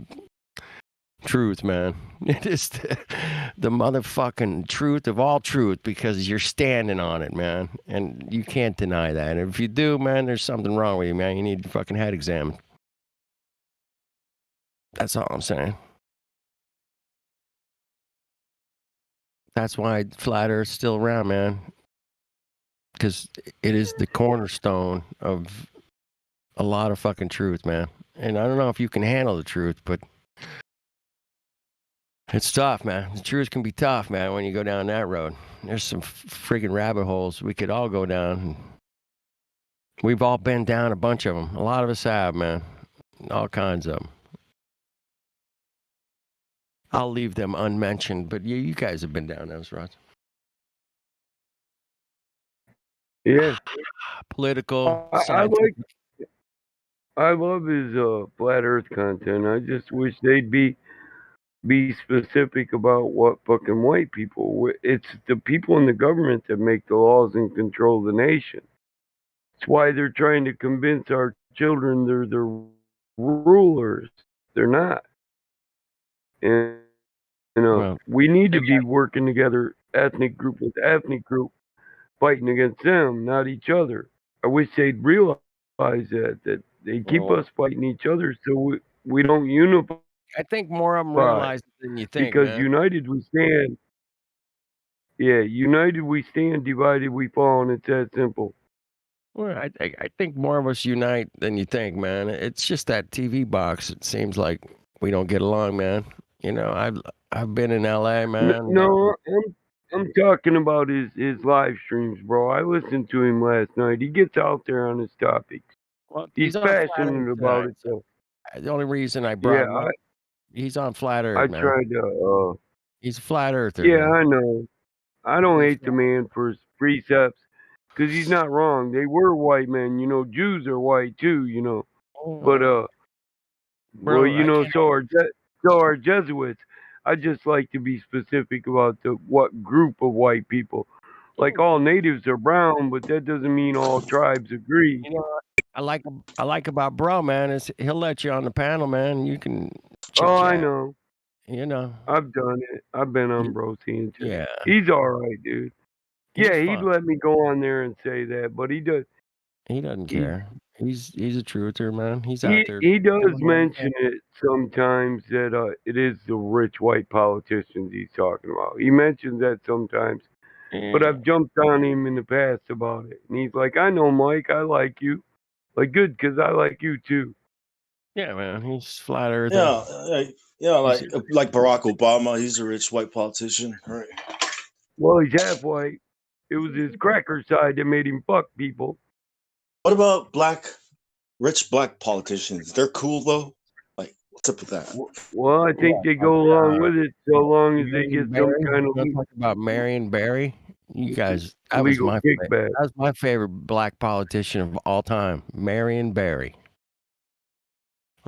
truth, man. It is the motherfucking truth of all truth because you're standing on it, man. And you can't deny that. And if you do, man, there's something wrong with you, man. You need your fucking head examined. That's all I'm saying. That's why Flat Earth's still around, man. Because it is the cornerstone of a lot of fucking truth, man. And I don't know if you can handle the truth, but it's tough, man. The truth can be tough, man, when you go down that road. There's some friggin' rabbit holes we could all go down. We've all been down a bunch of them. A lot of us have, man. All kinds of them. I'll leave them unmentioned, but you guys have been down those roads. Yeah. Political. I love his flat Earth content. I just wish they'd be specific about what fucking white people. It's the people in the government that make the laws and control the nation. It's why they're trying to convince our children they're the rulers. They're not. And we need to be working together, ethnic group with ethnic group, fighting against them, not each other. I wish they'd realize that they keep us fighting each other so we don't unify. I think more of them realize it than you think, because man. united we stand. Yeah, united we stand, divided we fall, and it's that simple. Well, I think more of us unite than you think, man. It's just that TV box. It seems like we don't get along, man. I've been in LA, man. No, I'm talking about his live streams, bro. I listened to him last night. He gets out there on his topics. Well, he's passionate about it. So the only reason I brought him up, he's on Flat Earth, man. I tried to. He's a flat earther. Yeah, man. I know. I don't hate the man for his precepts because he's not wrong. They were white men. Jews are white too. But so are Jesuits. I just like to be specific about what group of white people. Like all natives are brown, but that doesn't mean all tribes agree. I like about bro, man, is he'll let you on the panel, man. You can Oh, I chit-chat, know. you know. I've done it. I've been on Bro TNT. Yeah. He's all right, dude. He's Yeah, he'd fun. let me go on there and say that, but he does. He doesn't care. He's a truther, man. He's He out there. he does doing his mention thing. it sometimes that it is the rich white politicians he's talking about. He mentions that sometimes, but Yeah. I've jumped on him in the past about it, and he's like, "I know, Mike. I like you. Like, good, because I like you too." Yeah, man. He's flat earther. Yeah, like Barack Obama. He's a rich white politician, right? Well, he's half white. It was his cracker side that made him fuck people. What about rich black politicians? They're cool though. Like, what's up with that? Well, I think they go along with it so long as they get some kind of talk about Marion Barry. You guys, that was legal my kickback. that was my favorite black politician of all time, Marion Barry.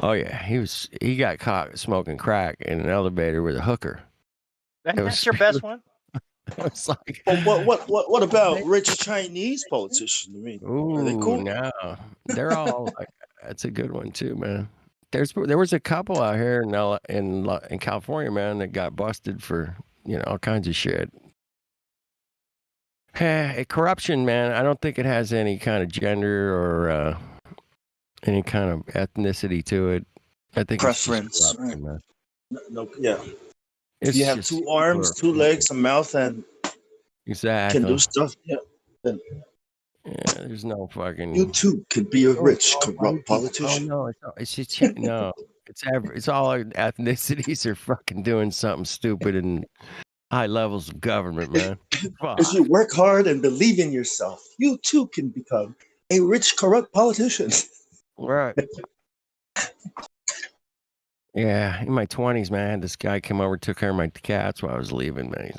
Oh yeah, he got caught smoking crack in an elevator with a hooker. That's your best one. It was like, well, what about rich Chinese politicians? I mean, are they cool? No, they're all. That's a good one too, man. There was a couple out here in California, man, that got busted for all kinds of shit. Corruption, man. I don't think it has any kind of gender or any kind of ethnicity to it. I think preference, it's just corruption, man. No, yeah. It's you have just 2 arms, 2 legs, a mouth, and exactly can do stuff. Yeah. Then there's no fucking. you too could be a rich, corrupt politician. Oh no, it's just no. It's all ethnicities are fucking doing something stupid and high levels of government, man. If you work hard and believe in yourself, you too can become a rich, corrupt politician. Right. Yeah, in my 20s, man, this guy came over, took care of my cats while I was leaving, man.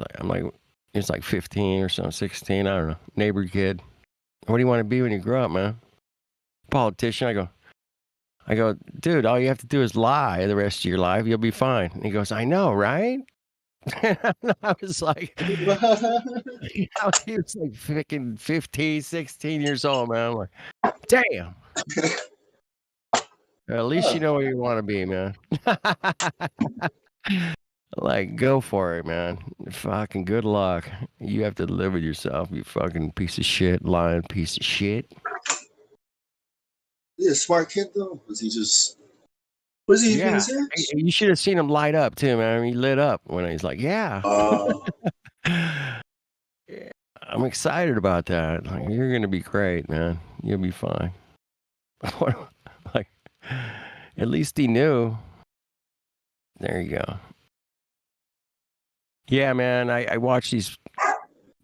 He's like 15 or something, 16, I don't know. Neighbor kid. What do you want to be when you grow up, man? Politician. I go, dude, all you have to do is lie the rest of your life. You'll be fine. And he goes, I know, right? I was like, he was like freaking 15, 16 years old, man. I'm like, damn. At least you know where you want to be, man. Like, go for it, man. Fucking good luck. You have to live with yourself, you fucking piece of shit, lying piece of shit. Is he a smart kid though? Was he just? Was he being serious? You should have seen him light up too, man. He lit up when he's like, "Yeah." Yeah, I'm excited about that. Like, you're gonna be great, man. You'll be fine. Like, at least he knew. There you go. Yeah, man. I watch these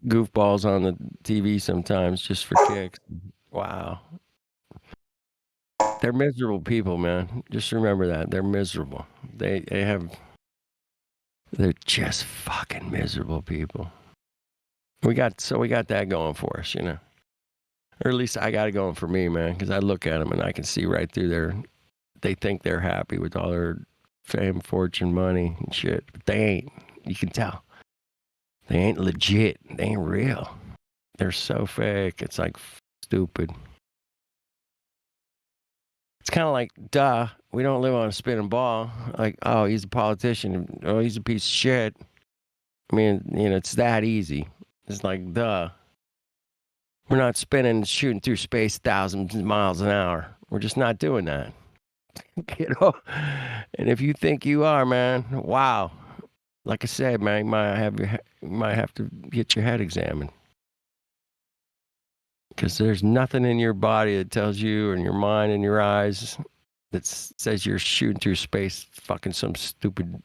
goofballs on the TV sometimes just for kicks. Wow. They're miserable people, man. Just remember that. They're miserable. They're just fucking miserable people. We got that going for us, Or at least I got it going for me, man, because I look at them and I can see right through they think they're happy with all their fame, fortune, money, and shit. But they ain't. You can tell. They ain't legit. They ain't real. They're so fake. It's like stupid. It's kind of like, duh, we don't live on a spinning ball. Like, oh, he's a politician. Oh, he's a piece of shit. I mean, it's that easy. It's like, duh. We're not shooting through space thousands of miles an hour. We're just not doing that. And if you think you are, man, wow. Like I said, man, you might have to get your head examined. Because there's nothing in your body that tells you, and your mind and your eyes, that says you're shooting through space fucking some stupid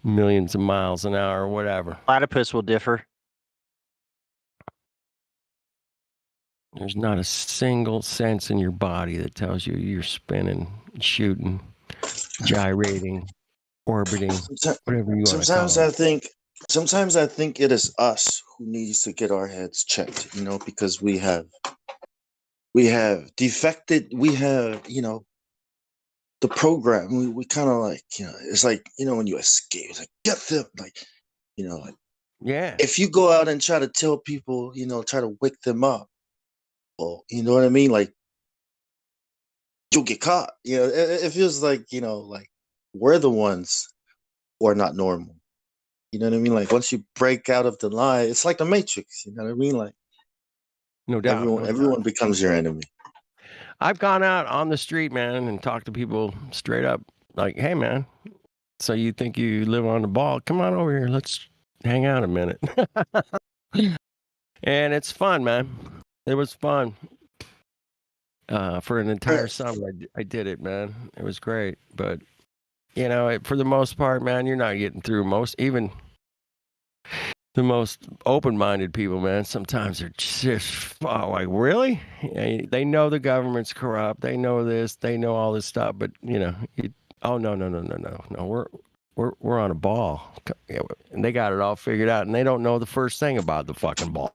millions of miles an hour or whatever. Platypus will differ. There's not a single sense in your body that tells you you're spinning, shooting, gyrating, orbiting, whatever you want to call it. Sometimes I think it is us who needs to get our heads checked, because we have defected. We have, the program. We kind of like, it's like, when you escape, it's like, get them, like, yeah. If you go out and try to tell people, try to wake them up, well, you know what I mean? Like, you'll get caught. It feels like, like we're the ones who are not normal. You know what I mean? Like once you break out of the lie, it's like the Matrix. You know what I mean? Like No doubt. everyone becomes your enemy. I've gone out on the street, man, and talked to people straight up like, hey, man, so you think you live on the ball? Come on over here. Let's hang out a minute. And it's fun, man. It was fun. For an entire summer, I did it, man. It was great. But, for the most part, man, you're not getting through even the most open-minded people, man. Sometimes they're just like, really? They know the government's corrupt. They know this. They know all this stuff. But no. We're on a ball, and they got it all figured out, and they don't know the first thing about the fucking ball.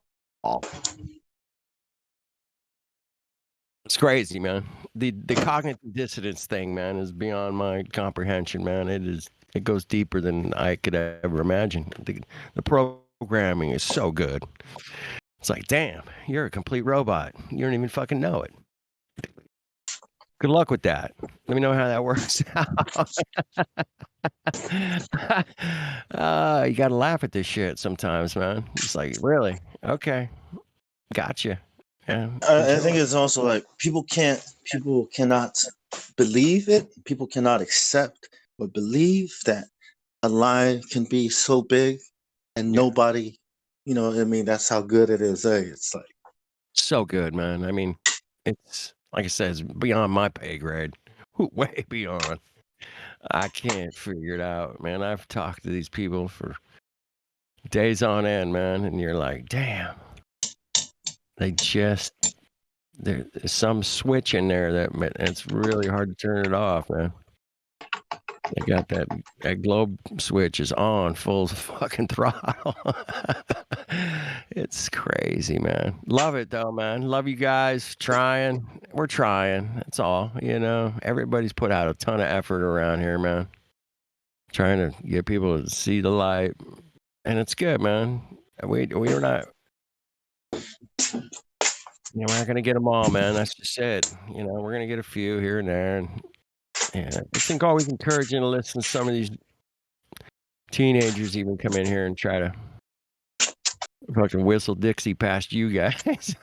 It's crazy, man. The cognitive dissonance thing, man, is beyond my comprehension, man. It goes deeper than I could ever imagine. The programming is so good. It's like, damn, you're a complete robot. You don't even fucking know it. Good luck with that. Let me know how that works out. You got to laugh at this shit sometimes, man. It's like, really? Okay. Gotcha. Yeah. I think it's also like people cannot believe it. People cannot accept or believe that a lie can be so big and nobody, that's how good it is. It's like so good, man. I mean, it's like I said, it's beyond my pay grade. Way beyond. I can't figure it out, man. I've talked to these people for days on end, man, and you're like, damn. There's some switch in there that it's really hard to turn it off, man. They got that globe switch is on full fucking throttle. It's crazy, man. Love it though, man. Love you guys. We're trying. That's all. Everybody's put out a ton of effort around here, man. Trying to get people to see the light, and it's good, man. We're not. We're not gonna get them all, man. That's just it. We're gonna get a few here and there, and I think always encouraging to listen to some of these teenagers even come in here and try to fucking whistle Dixie past you guys.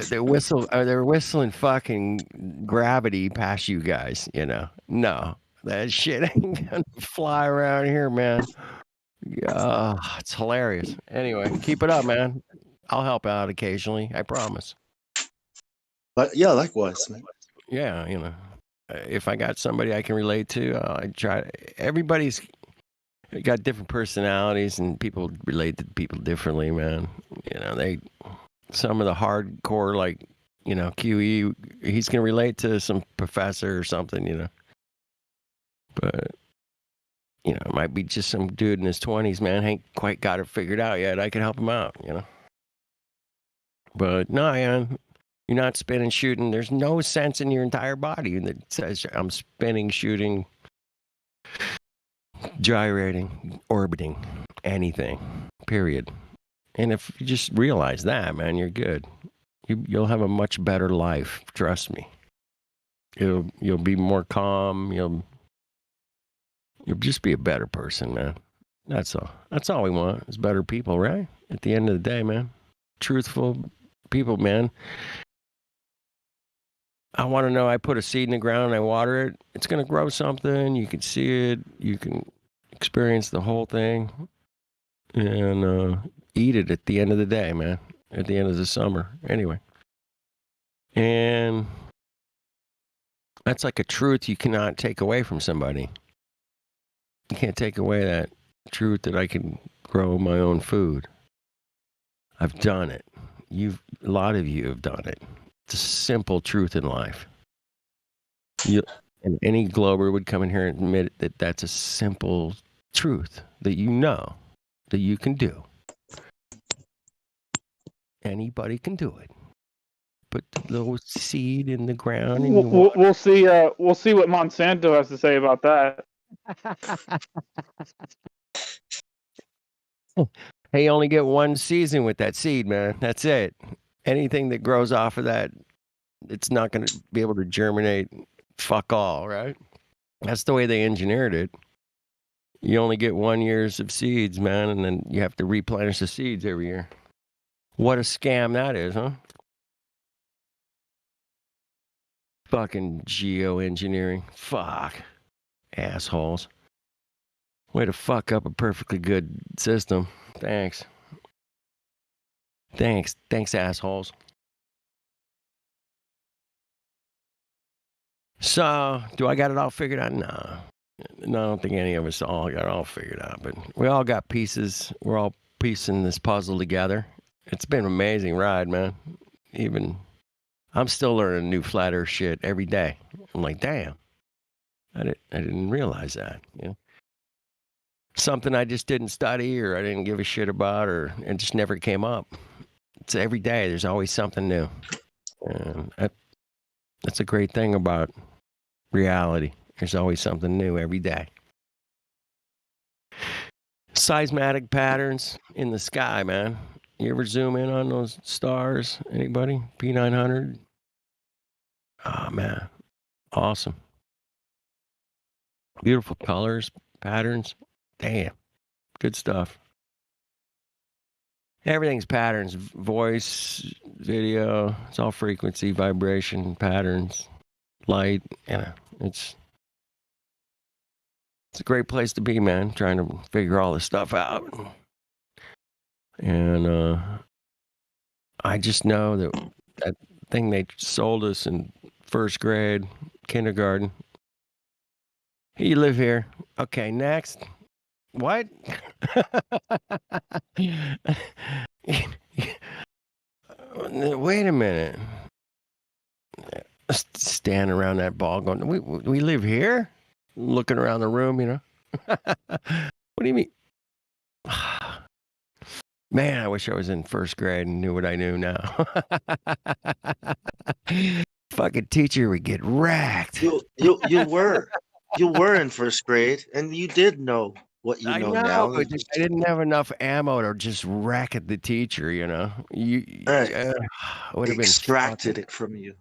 They're whistling fucking Gravity past you guys. No, that shit ain't gonna fly around here, man. It's hilarious. Anyway, keep it up, man. I'll help out occasionally. I promise. But yeah, likewise, man. Yeah, if I got somebody I can relate to, I try. Everybody's got different personalities, and people relate to people differently, man. Some of the hardcore, like, QE, he's gonna relate to some professor or something, But it might be just some dude in his 20s, man. Ain't quite got it figured out yet. I can help him out, But no, man, you're not spinning, shooting. There's no sense in your entire body that says I'm spinning, shooting, gyrating, orbiting, anything, period. And if you just realize that, man, you're good. You'll have a much better life. Trust me. You'll be more calm. You'll just be a better person, man. That's all. That's all we want is better people, right? At the end of the day, man. Truthful people, man. I want to know, I put a seed in the ground and I water it. It's going to grow something. You can see it. You can experience the whole thing and eat it at the end of the day, man. At the end of the summer. Anyway. And that's like a truth you cannot take away from somebody. You can't take away that truth that I can grow my own food. I've done it. A lot of you have done it. It's a simple truth in life. And any Glober would come in here and admit that that's a simple truth that that you can do. Anybody can do it. Put the little seed in the ground and we'll see. We'll see what Monsanto has to say about that. Hey, you only get one season with that seed, man. That's it. anything that grows off of that, it's not going to be able to germinate fuck all, right? That's the way they engineered it. You only get 1 year's of seeds, man, and then you have to replenish the seeds every year. What a scam that is, huh? Fucking geoengineering. Fuck. Assholes. Way to fuck up a perfectly good system. Thanks. Thanks, assholes. So, do I got it all figured out? No, I don't think any of us all got it all figured out, but we all got pieces. We're all piecing this puzzle together. It's been an amazing ride, man. Even I'm still learning new flat earth shit every day. I'm like, damn, I didn't realize that. You know? Something I just didn't study or I didn't give a shit about or it just never came up. It's every day. There's always something new. And that's a great thing about reality. There's always something new every day. Seismic patterns in the sky, man. You ever zoom in on those stars? Anybody? P900? Oh, man. Awesome. Beautiful colors, patterns. Damn. Good stuff. Everything's patterns. Voice, video. It's all frequency, vibration, patterns, light. You know, it's a great place to be, man, trying to figure all this stuff out. And I just know that thing they sold us in first grade, kindergarten. Hey, you live here. Okay, next. What? Wait a minute. Standing around that ball going, we live here? Looking around the room, you know. What do you mean? Man, I wish I was in first grade and knew what I knew now. Fucking teacher would get wrecked. You were in first grade, and you did know what you know now. But I didn't have enough ammo to just rack at the teacher, you know. Would have been extracted it from you.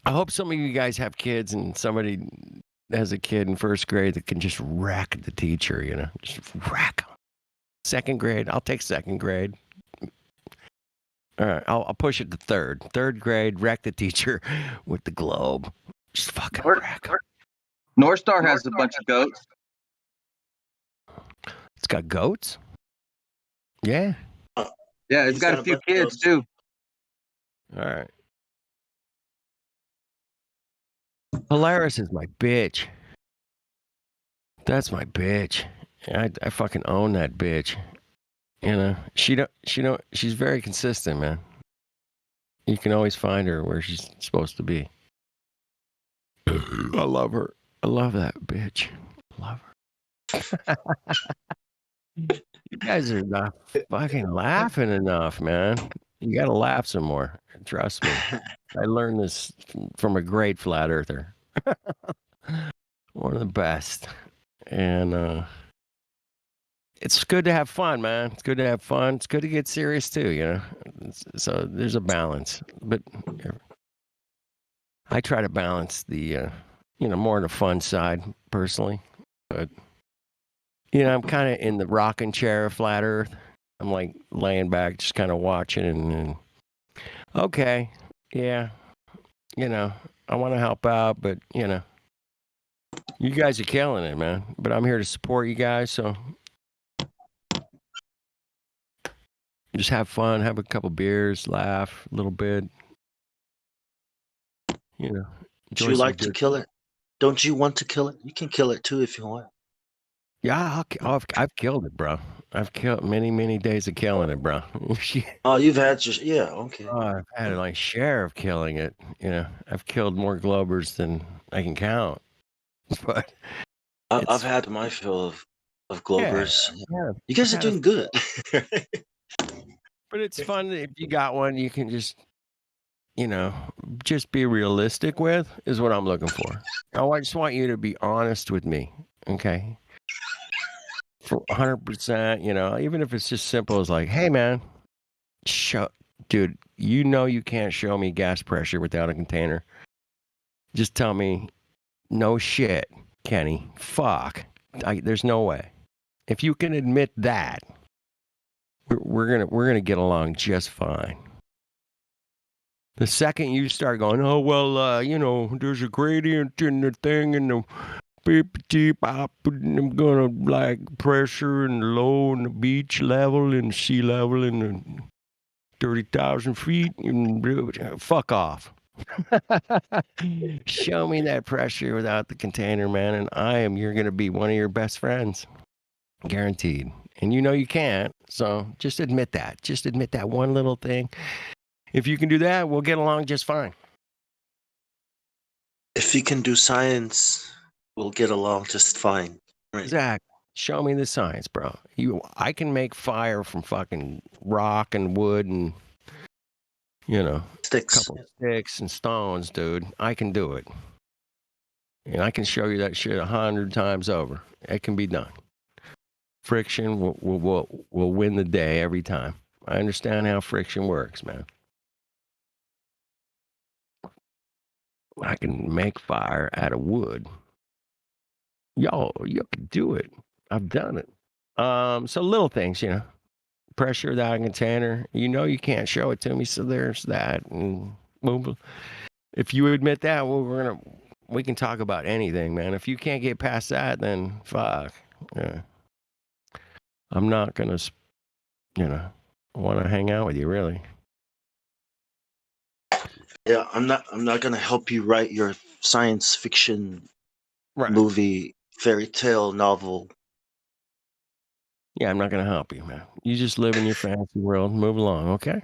I hope some of you guys have kids and somebody has a kid in first grade that can just rack the teacher, you know, just rack them. Second grade, I'll take second grade. All right, I'll push it to third. Third grade, rack the teacher with the globe. Just fucking rack 'em. North Star has a bunch of goats. It's got goats? Yeah. Yeah, it's got a few kids too. All right. Polaris is my bitch. That's my bitch. I fucking own that bitch. You know, she's very consistent, man. You can always find her where she's supposed to be. I love her. I love that bitch. Love her. You guys are not fucking laughing enough, man. You gotta laugh some more. Trust me. I learned this from a great flat earther. One of the best. And it's good to have fun, man. It's good to have fun. It's good to get serious too, you know. So there's a balance. But I try to balance the more on the fun side personally. But I'm kind of in the rocking chair of flat earth. I'm like laying back, just kind of watching and okay, yeah, I want to help out, but you guys are killing it, man. But I'm here to support you guys, so just have fun, have a couple beers, laugh a little bit. Do you like to kill it? Don't you want to kill it? You can kill it too if you want. Yeah, I've killed it, bro. I've killed many days of killing it, bro. Oh, you've had just okay. Oh, I've had my share of killing it. I've killed more Globers than I can count. But I've had my fill of Globers. Yeah, you guys are doing good. But it's fun if you got one, you can just just be realistic with is what I'm looking for. I just want you to be honest with me, okay? For 100%, even if it's just simple as like, hey man, Dude, you know you can't show me gas pressure without a container. Just tell me, no shit, Kenny. Fuck. There's no way. If you can admit that, we're gonna get along just fine. The second you start going, oh well, there's a gradient in the thing, and the beep deep up, and I'm gonna like pressure and low and the beach level and sea level and the 30,000 feet, and fuck off. Show me that pressure without the container, man, and you're gonna be one of your best friends, guaranteed. And you know you can't, so just admit that. Just admit that one little thing. If you can do that, we'll get along just fine. If you can do science, we'll get along just fine. Right. Exactly. Show me the science, bro. I can make fire from fucking rock and wood and, sticks. A couple of sticks and stones, dude. I can do it. And I can show you that shit 100 times over. It can be done. Friction will win the day every time. I understand how friction works, man. I can make fire out of wood. Y'all, you can do it. I've done it. So little things, pressure without a container. You can't show it to me, so there's that. And if you admit that, we can talk about anything, man. If you can't get past that, then fuck. Yeah. I'm not gonna, want to hang out with you, really. Yeah, I'm not gonna help you write your science fiction movie, fairy tale novel. Yeah, I'm not gonna help you, man. You just live in your fantasy world. Move along, okay?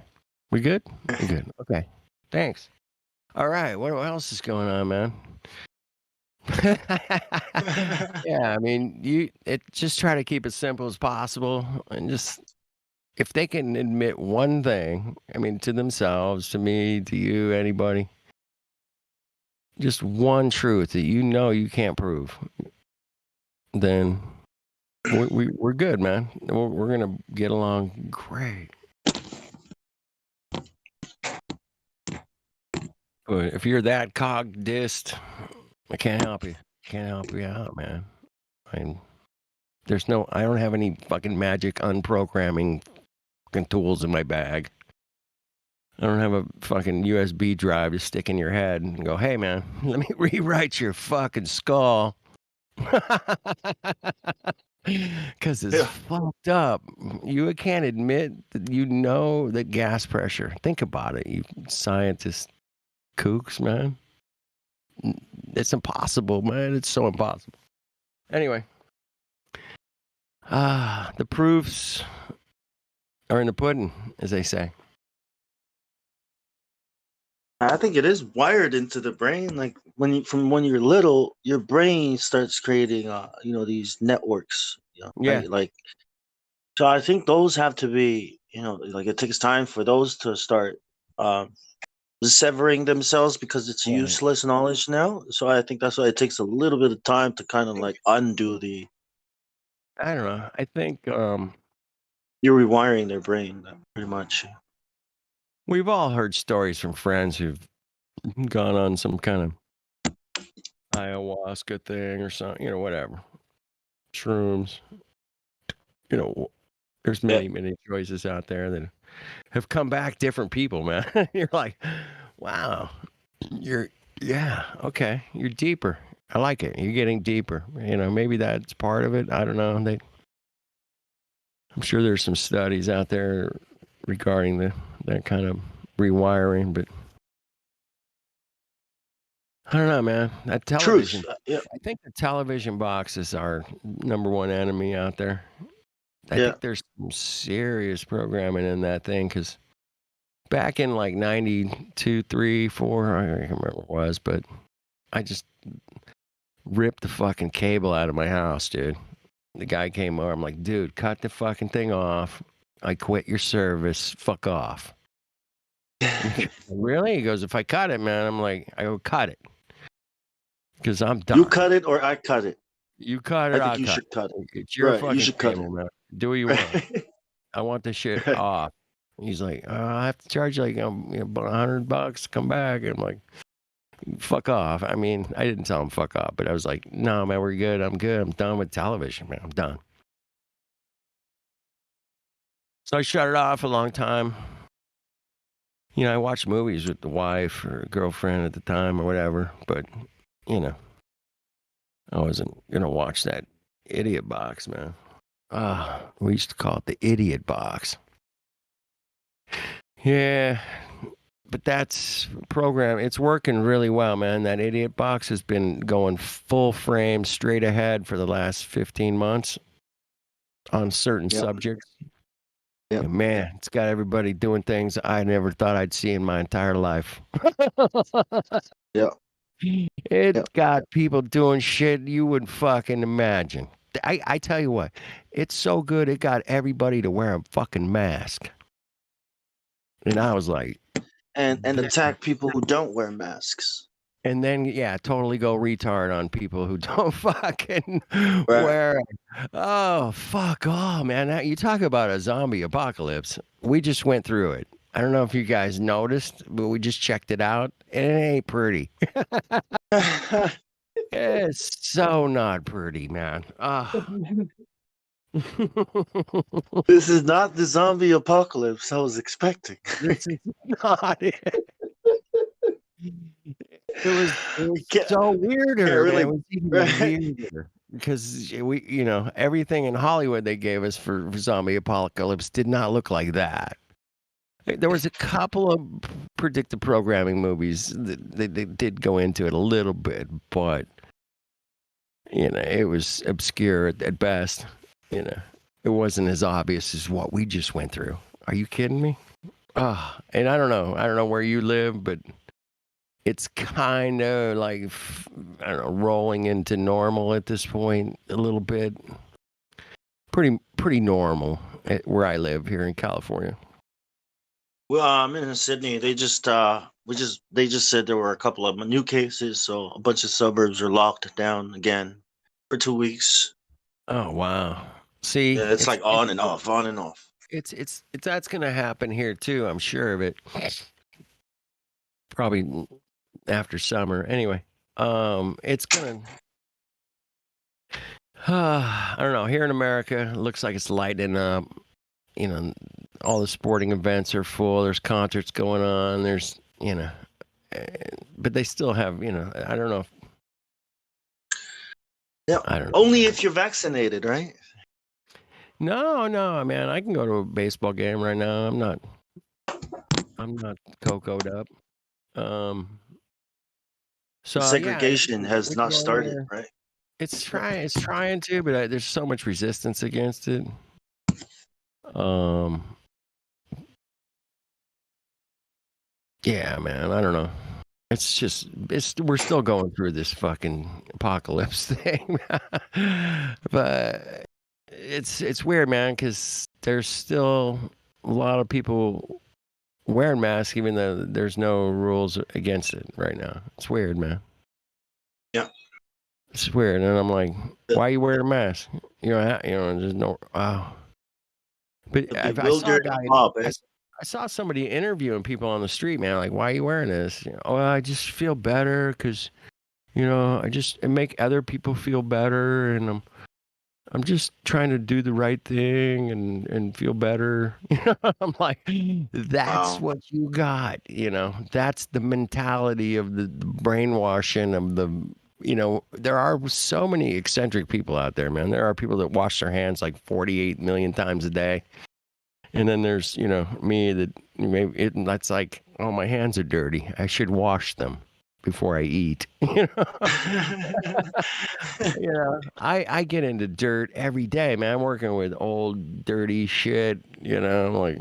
We good? We good. Okay. Thanks. All right. What else is going on, man? Yeah, I mean, just try to keep it simple as possible, and just if they can admit one thing, I mean, to themselves, to me, to you, anybody, just one truth that you can't prove, then we're good, man. We're gonna get along great. But if you're that cog-dissed, I can't help you. Can't help you out, man. I don't have any fucking magic unprogramming fucking tools in my bag. I don't have a fucking USB drive to stick in your head and go, hey, man, let me rewrite your fucking skull. Because it's fucked up. You can't admit that that gas pressure. Think about it, you scientist kooks, man. It's impossible, man. It's so impossible. Anyway. The proofs are in the pudding, as they say. I think it is wired into the brain. Like from when you're little, your brain starts creating, these networks. Yeah. Right? So I think those have to be, it takes time for those to start severing themselves because it's useless knowledge now. So I think that's why it takes a little bit of time to kind of undo the. I don't know. I think you're rewiring their brain pretty much. We've all heard stories from friends who've gone on some kind of ayahuasca thing or something, whatever. Shrooms. There's many choices out there that have come back different people, man. You're like, wow, okay, you're deeper. I like it. You're getting deeper. Maybe that's part of it. I don't know. I'm sure there's some studies out there regarding that kind of rewiring, but I don't know, man. That television. I think the television box is our number one enemy out there. I think there's some serious programming in that thing because back in 92, 3, 4, I can't remember what it was, but I just ripped the fucking cable out of my house, dude. The guy came over. I'm like, dude, cut the fucking thing off. I quit your service. Fuck off. Really? He goes, if I cut it, man, I'm like, I go, cut it. Because I'm done. You cut it or I cut it? You cut it, I think you should cut it. It's your fucking you should cut cable, it. man. Do what you want. I want the shit off. He's like, I have to charge you like about $100 to come back. And I'm like, fuck off. I mean, I didn't tell him fuck off, but I was like, no, man, we're good. I'm good. I'm done with television, man. I'm done. So I shut it off a long time. You know, I watched movies with the wife or girlfriend at the time or whatever, but, you know, I wasn't going to watch that idiot box, man. We used to call it the idiot box. Yeah, but that's program. It's working really well, man. That idiot box has been going full frame, straight ahead for the last 15 months on certain subjects. Yeah, man, it's got everybody doing things I never thought I'd see in my entire life. It's got people doing shit you would fucking imagine. I tell you what, it's so good it got everybody to wear a fucking mask. And I was like... And attack people who don't wear masks. And then, totally go retard on people who don't fucking wear it. Oh, fuck off, man. You talk about a zombie apocalypse. We just went through it. I don't know if you guys noticed, but we just checked it out. And it ain't pretty. It's so not pretty, man. This is not the zombie apocalypse I was expecting. This is not it. It was so weirder, man. It was even weirder because everything in Hollywood they gave us for zombie apocalypse did not look like that. There was a couple of predictive programming movies that they did go into it a little bit, but it was obscure at best. It wasn't as obvious as what we just went through. Are you kidding me? And I don't know where you live, but it's kind of like, I don't know, rolling into normal at this point a little bit. Pretty normal where I live here in California. Well, I'm in Sydney. They just said there were a couple of new cases, so a bunch of suburbs are locked down again for 2 weeks. Oh wow! See, it's like on and off, on and off. It's that's gonna happen here too. I'm sure of it. Probably after summer. Anyway, it's gonna. I don't know. Here in America, it looks like it's lightening up. All the sporting events are full. There's concerts going on. There's, but they still have, I don't know. I don't know. Only if you're vaccinated, right? No, man. I can go to a baseball game right now. I'm not cocoed up. So segregation has not started, right? It's trying to, but there's so much resistance against it. Yeah, man, I don't know. We're still going through this fucking apocalypse thing. But it's weird, man, because there's still a lot of people wearing masks, even though there's no rules against it right now. It's weird, man. Yeah. It's weird. And I'm like, why are you wearing a mask? There's no, But I saw somebody interviewing people on the street, man. Like, why are you wearing this? I just feel better because, it make other people feel better, and I'm just trying to do the right thing and feel better. I'm like, that's what you got. That's the mentality of the brainwashing of the. There are so many eccentric people out there, man. There are people that wash their hands like 48 million times a day. And then there's, me that's like, oh, my hands are dirty. I should wash them before I eat. I get into dirt every day, man. I'm working with old, dirty shit, I'm like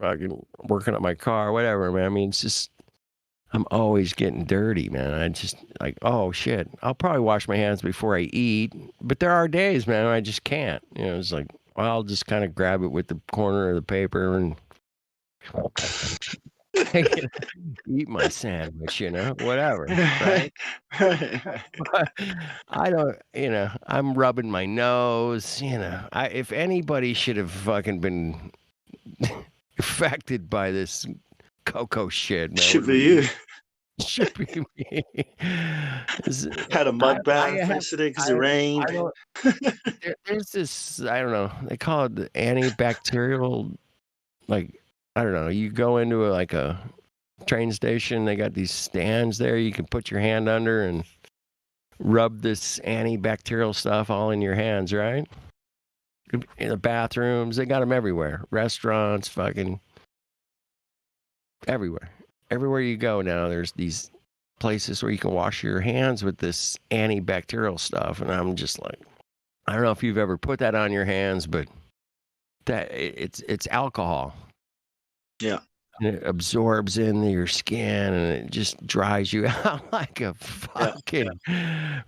fucking working on my car, whatever, man. I mean, it's just, I'm always getting dirty, man. I just like, oh shit, I'll probably wash my hands before I eat. But there are days, man, I just can't. It's like, I'll just kind of grab it with the corner of the paper and eat my sandwich, whatever. Right? But I don't, I'm rubbing my nose, if anybody should have fucking been affected by this cocoa shit, man. Should be you. Should be me. Had a mud bath yesterday because it rained. There's this, I don't know, they call it the antibacterial, like, I don't know, you go into a train station, they got these stands there you can put your hand under and rub this antibacterial stuff all in your hands, right? In the bathrooms, they got them everywhere. Restaurants, fucking everywhere. Everywhere you go now, there's these places where you can wash your hands with this antibacterial stuff. And I'm just like, I don't know if you've ever put that on your hands, but it's alcohol. Yeah. And it absorbs into your skin and it just dries you out like a fucking,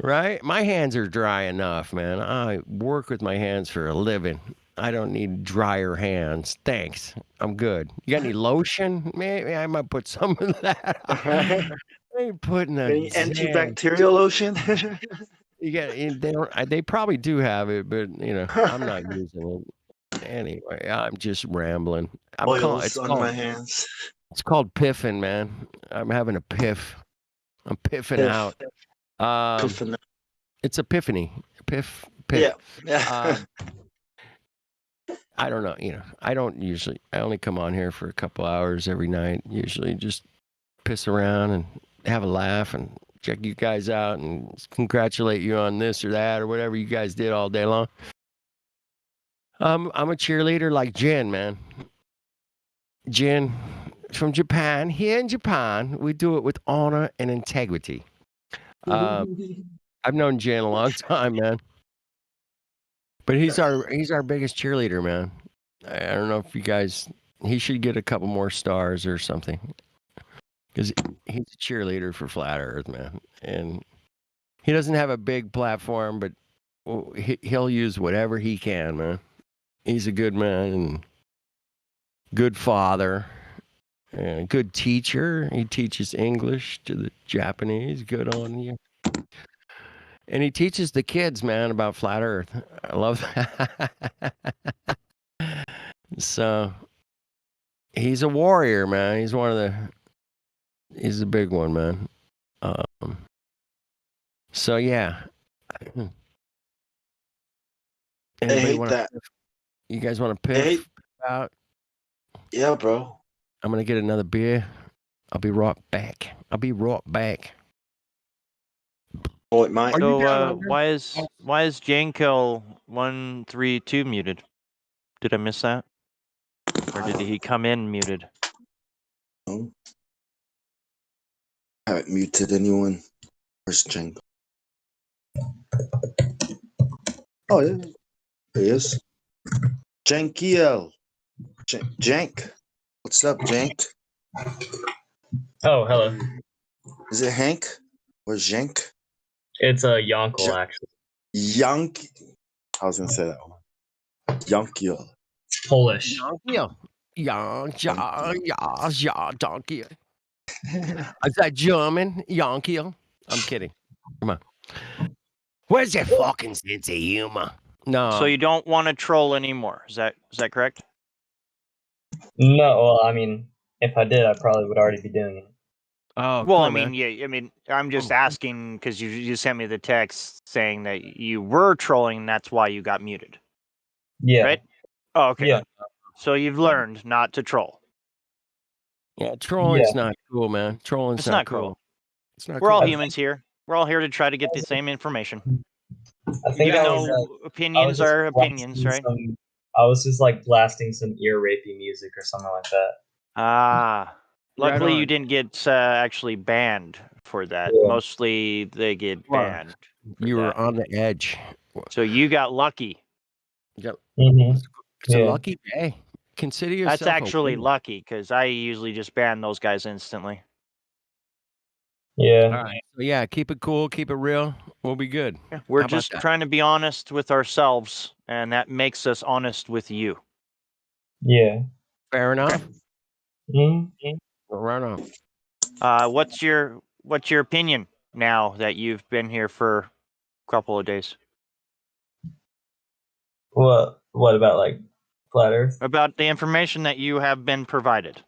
right? My hands are dry enough, man. I work with my hands for a living. I don't need drier hands. Thanks. I'm good. You got any lotion? Maybe I might put some of that on. I ain't putting Any antibacterial lotion? You got, they probably do have it, but I'm not using it. Anyway, I'm just rambling. Oils on my hands. It's called piffing, man. I'm having a piff. I'm piffing out. It's epiphany. Piff. Yeah. I don't know. I only come on here for a couple hours every night. Usually just piss around and have a laugh and check you guys out and congratulate you on this or that or whatever you guys did all day long. I'm a cheerleader like Jen, man. Jen from Japan. Here in Japan, we do it with honor and integrity. I've known Jen a long time, man. But he's our biggest cheerleader, man. I don't know if you guys. He should get a couple more stars or something, because he's a cheerleader for Flat Earth, man. And he doesn't have a big platform, but he'll use whatever he can, man. He's a good man and good father and good teacher. He teaches English to the Japanese. Good on you. And he teaches the kids, man, about Flat Earth. I love that. So he's a warrior, man. He's he's a big one, man. So yeah. Anybody want that? You guys want to piff out? Yeah, bro. I'm gonna get another beer. I'll be right back. Oh, it might. So why is Janko 132 muted? Did I miss that? Or did he come in muted? No. I haven't muted anyone. Where's Janko? Oh yeah. There he is. Jankiel. Jank. What's up, Jank? Oh, hello. Is it Hank or Jank? It's a Yonkel, actually. Yank. I was gonna say that one. Yankiel. Polish. Yankiel. Donkey. Is that German? Yankiel? I'm kidding. Come on. Where's your fucking sense of humor? No. So you don't want to troll anymore. Is that correct? No, well, I mean, if I did, I probably would already be doing it. Oh, well, I mean, I'm just asking because you sent me the text saying that you were trolling, and that's why you got muted. Yeah. Right? Oh, okay. Yeah. So you've learned not to troll. Yeah, trolling's not cool, man. Trolling's not cool. cool. It's not We're cool. all humans here. We're all here to try to get the same information. I think Even though opinions are opinions, right? I was just like blasting some ear rapey music or something like that. Ah. Luckily, Right you on. didn't get actually banned for that. Yeah. Mostly they get banned. You were on the edge. So you got lucky. Yep. Mm-hmm. It's a lucky day. Consider yourself. That's actually lucky because I usually just ban those guys instantly. Yeah. All right. So yeah, keep it cool, keep it real. We'll be good. We're How about just that? trying to be honest with ourselves, and that makes us honest with you. Yeah. Fair enough. Mm-hmm. Right on. What's your opinion now that you've been here for a couple of days? What about like Flat Earth. About the information that you have been provided.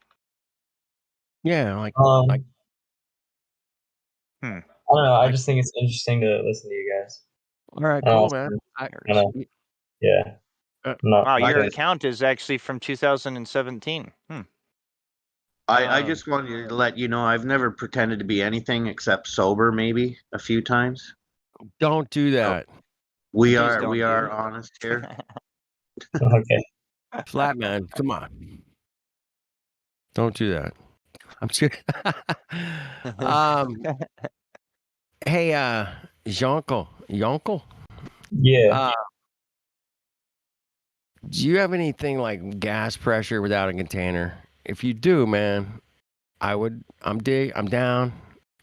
Yeah, like I don't know. I just think it's interesting to listen to you guys. All right, cool, man. Yeah. Wow, your account is actually from 2017. I just wanted to let you know I've never pretended to be anything except sober, maybe a few times. Don't do that. We Please are don't do that. honest here. Okay. Flat man, come on. Don't do that. I'm serious. Hey, Yonkel. Yeah. Do you have anything like gas pressure without a container? If you do, man, I'm down.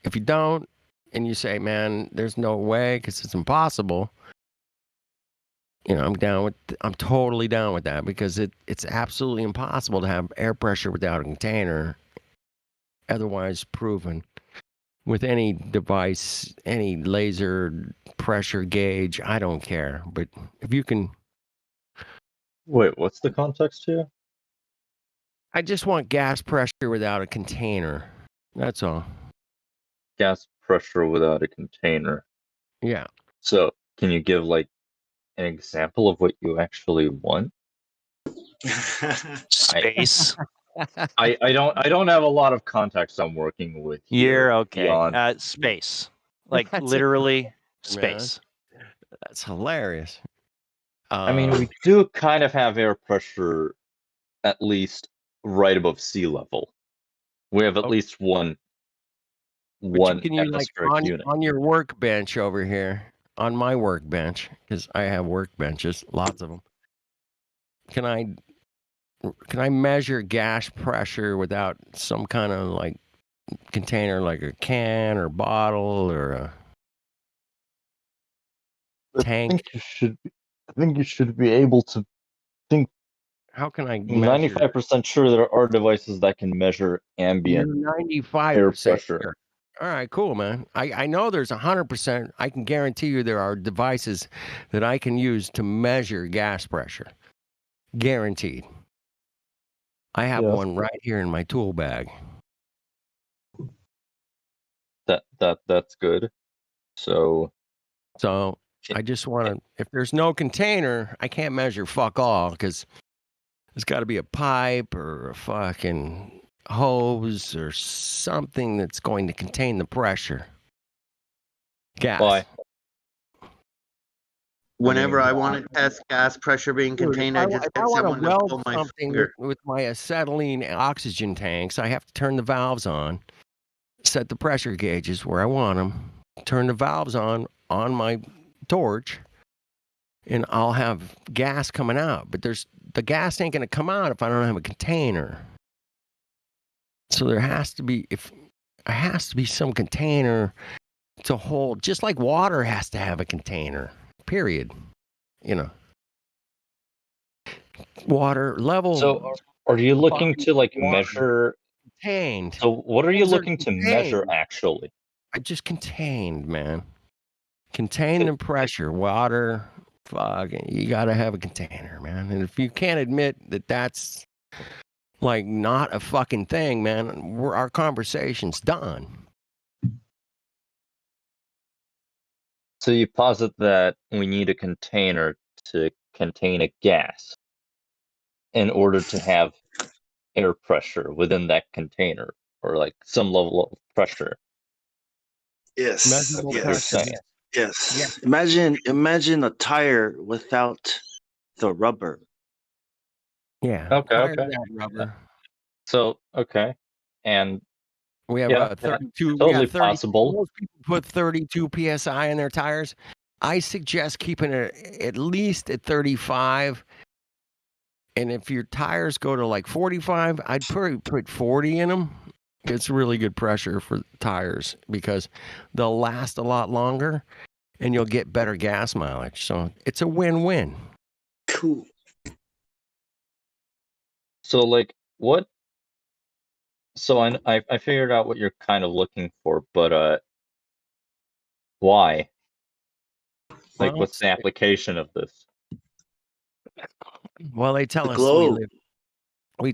If you don't, and you say, man, there's no way because it's impossible, I'm totally down with that because it's absolutely impossible to have air pressure without a container, otherwise proven with any device, any laser pressure gauge. I don't care, but if you can. Wait, what's the context here? I just want gas pressure without a container. That's all. Gas pressure without a container. Yeah. So, can you give like an example of what you actually want? Space. I don't have a lot of context I'm working with here. You're okay. Beyond... Space. Like literally Man, space. that's hilarious. I mean, we do kind of have air pressure at least right above sea level. We have at least one can you like atmospheric unit. on your workbench over here, on my workbench, because I have workbenches, lots of them. Can I measure gas pressure without some kind of like container, like a can or bottle or a tank? I think you should be able to think. How can I measure? 95% sure there are devices that can measure ambient 95% air pressure. Sure. All right, cool, man. I know there's 100%. I can guarantee you there are devices that I can use to measure gas pressure. Guaranteed. I have one right here in my tool bag. That's good. So I just want to, if there's no container, I can't measure fuck all because there's got to be a pipe or a fucking hose or something that's going to contain the pressure. Gas. Why? Whenever I want to test gas pressure being contained, I just get someone to pull my finger. With my acetylene oxygen tanks, I have to turn the valves on, set the pressure gauges where I want them, turn the valves on my torch, and I'll have gas coming out. But the gas ain't going to come out if I don't have a container. So there has to be some container to hold, just like water has to have a container. Period. Water level. So are you looking to like measure contained? So what are you looking to measure actually? I just contained, man. Contain the pressure, water. Fuck, you got to have a container, man. And if you can't admit that that's like not a fucking thing, man, our conversation's done. So you posit that we need a container to contain a gas in order to have air pressure within that container, or like some level of pressure. Yes. Yes. Yes. Imagine a tire without the rubber. Yeah. Okay. Rubber. So okay, and we have 32. Totally possible. Most people put 32 psi in their tires. I suggest keeping it at least at 35. And if your tires go to like 45, I'd probably put 40 in them. It's really good pressure for tires because they'll last a lot longer and you'll get better gas mileage. So it's a win-win. Cool. So like what? So I figured out what you're kind of looking for, but why? Like, what's the application of this? Well, they tell us we live.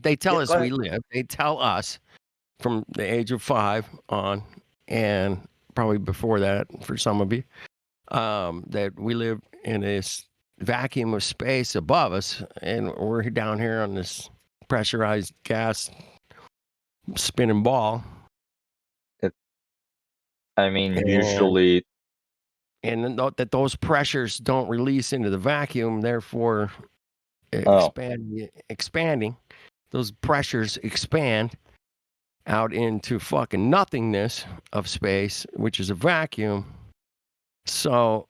They tell us we live. They tell us from the age of 5 on, and probably before that for some of you, that we live in this vacuum of space above us, and we're down here on this pressurized gas spinning ball. Usually, and that those pressures don't release into the vacuum, therefore expanding. Those pressures expand out into fucking nothingness of space, which is a vacuum. So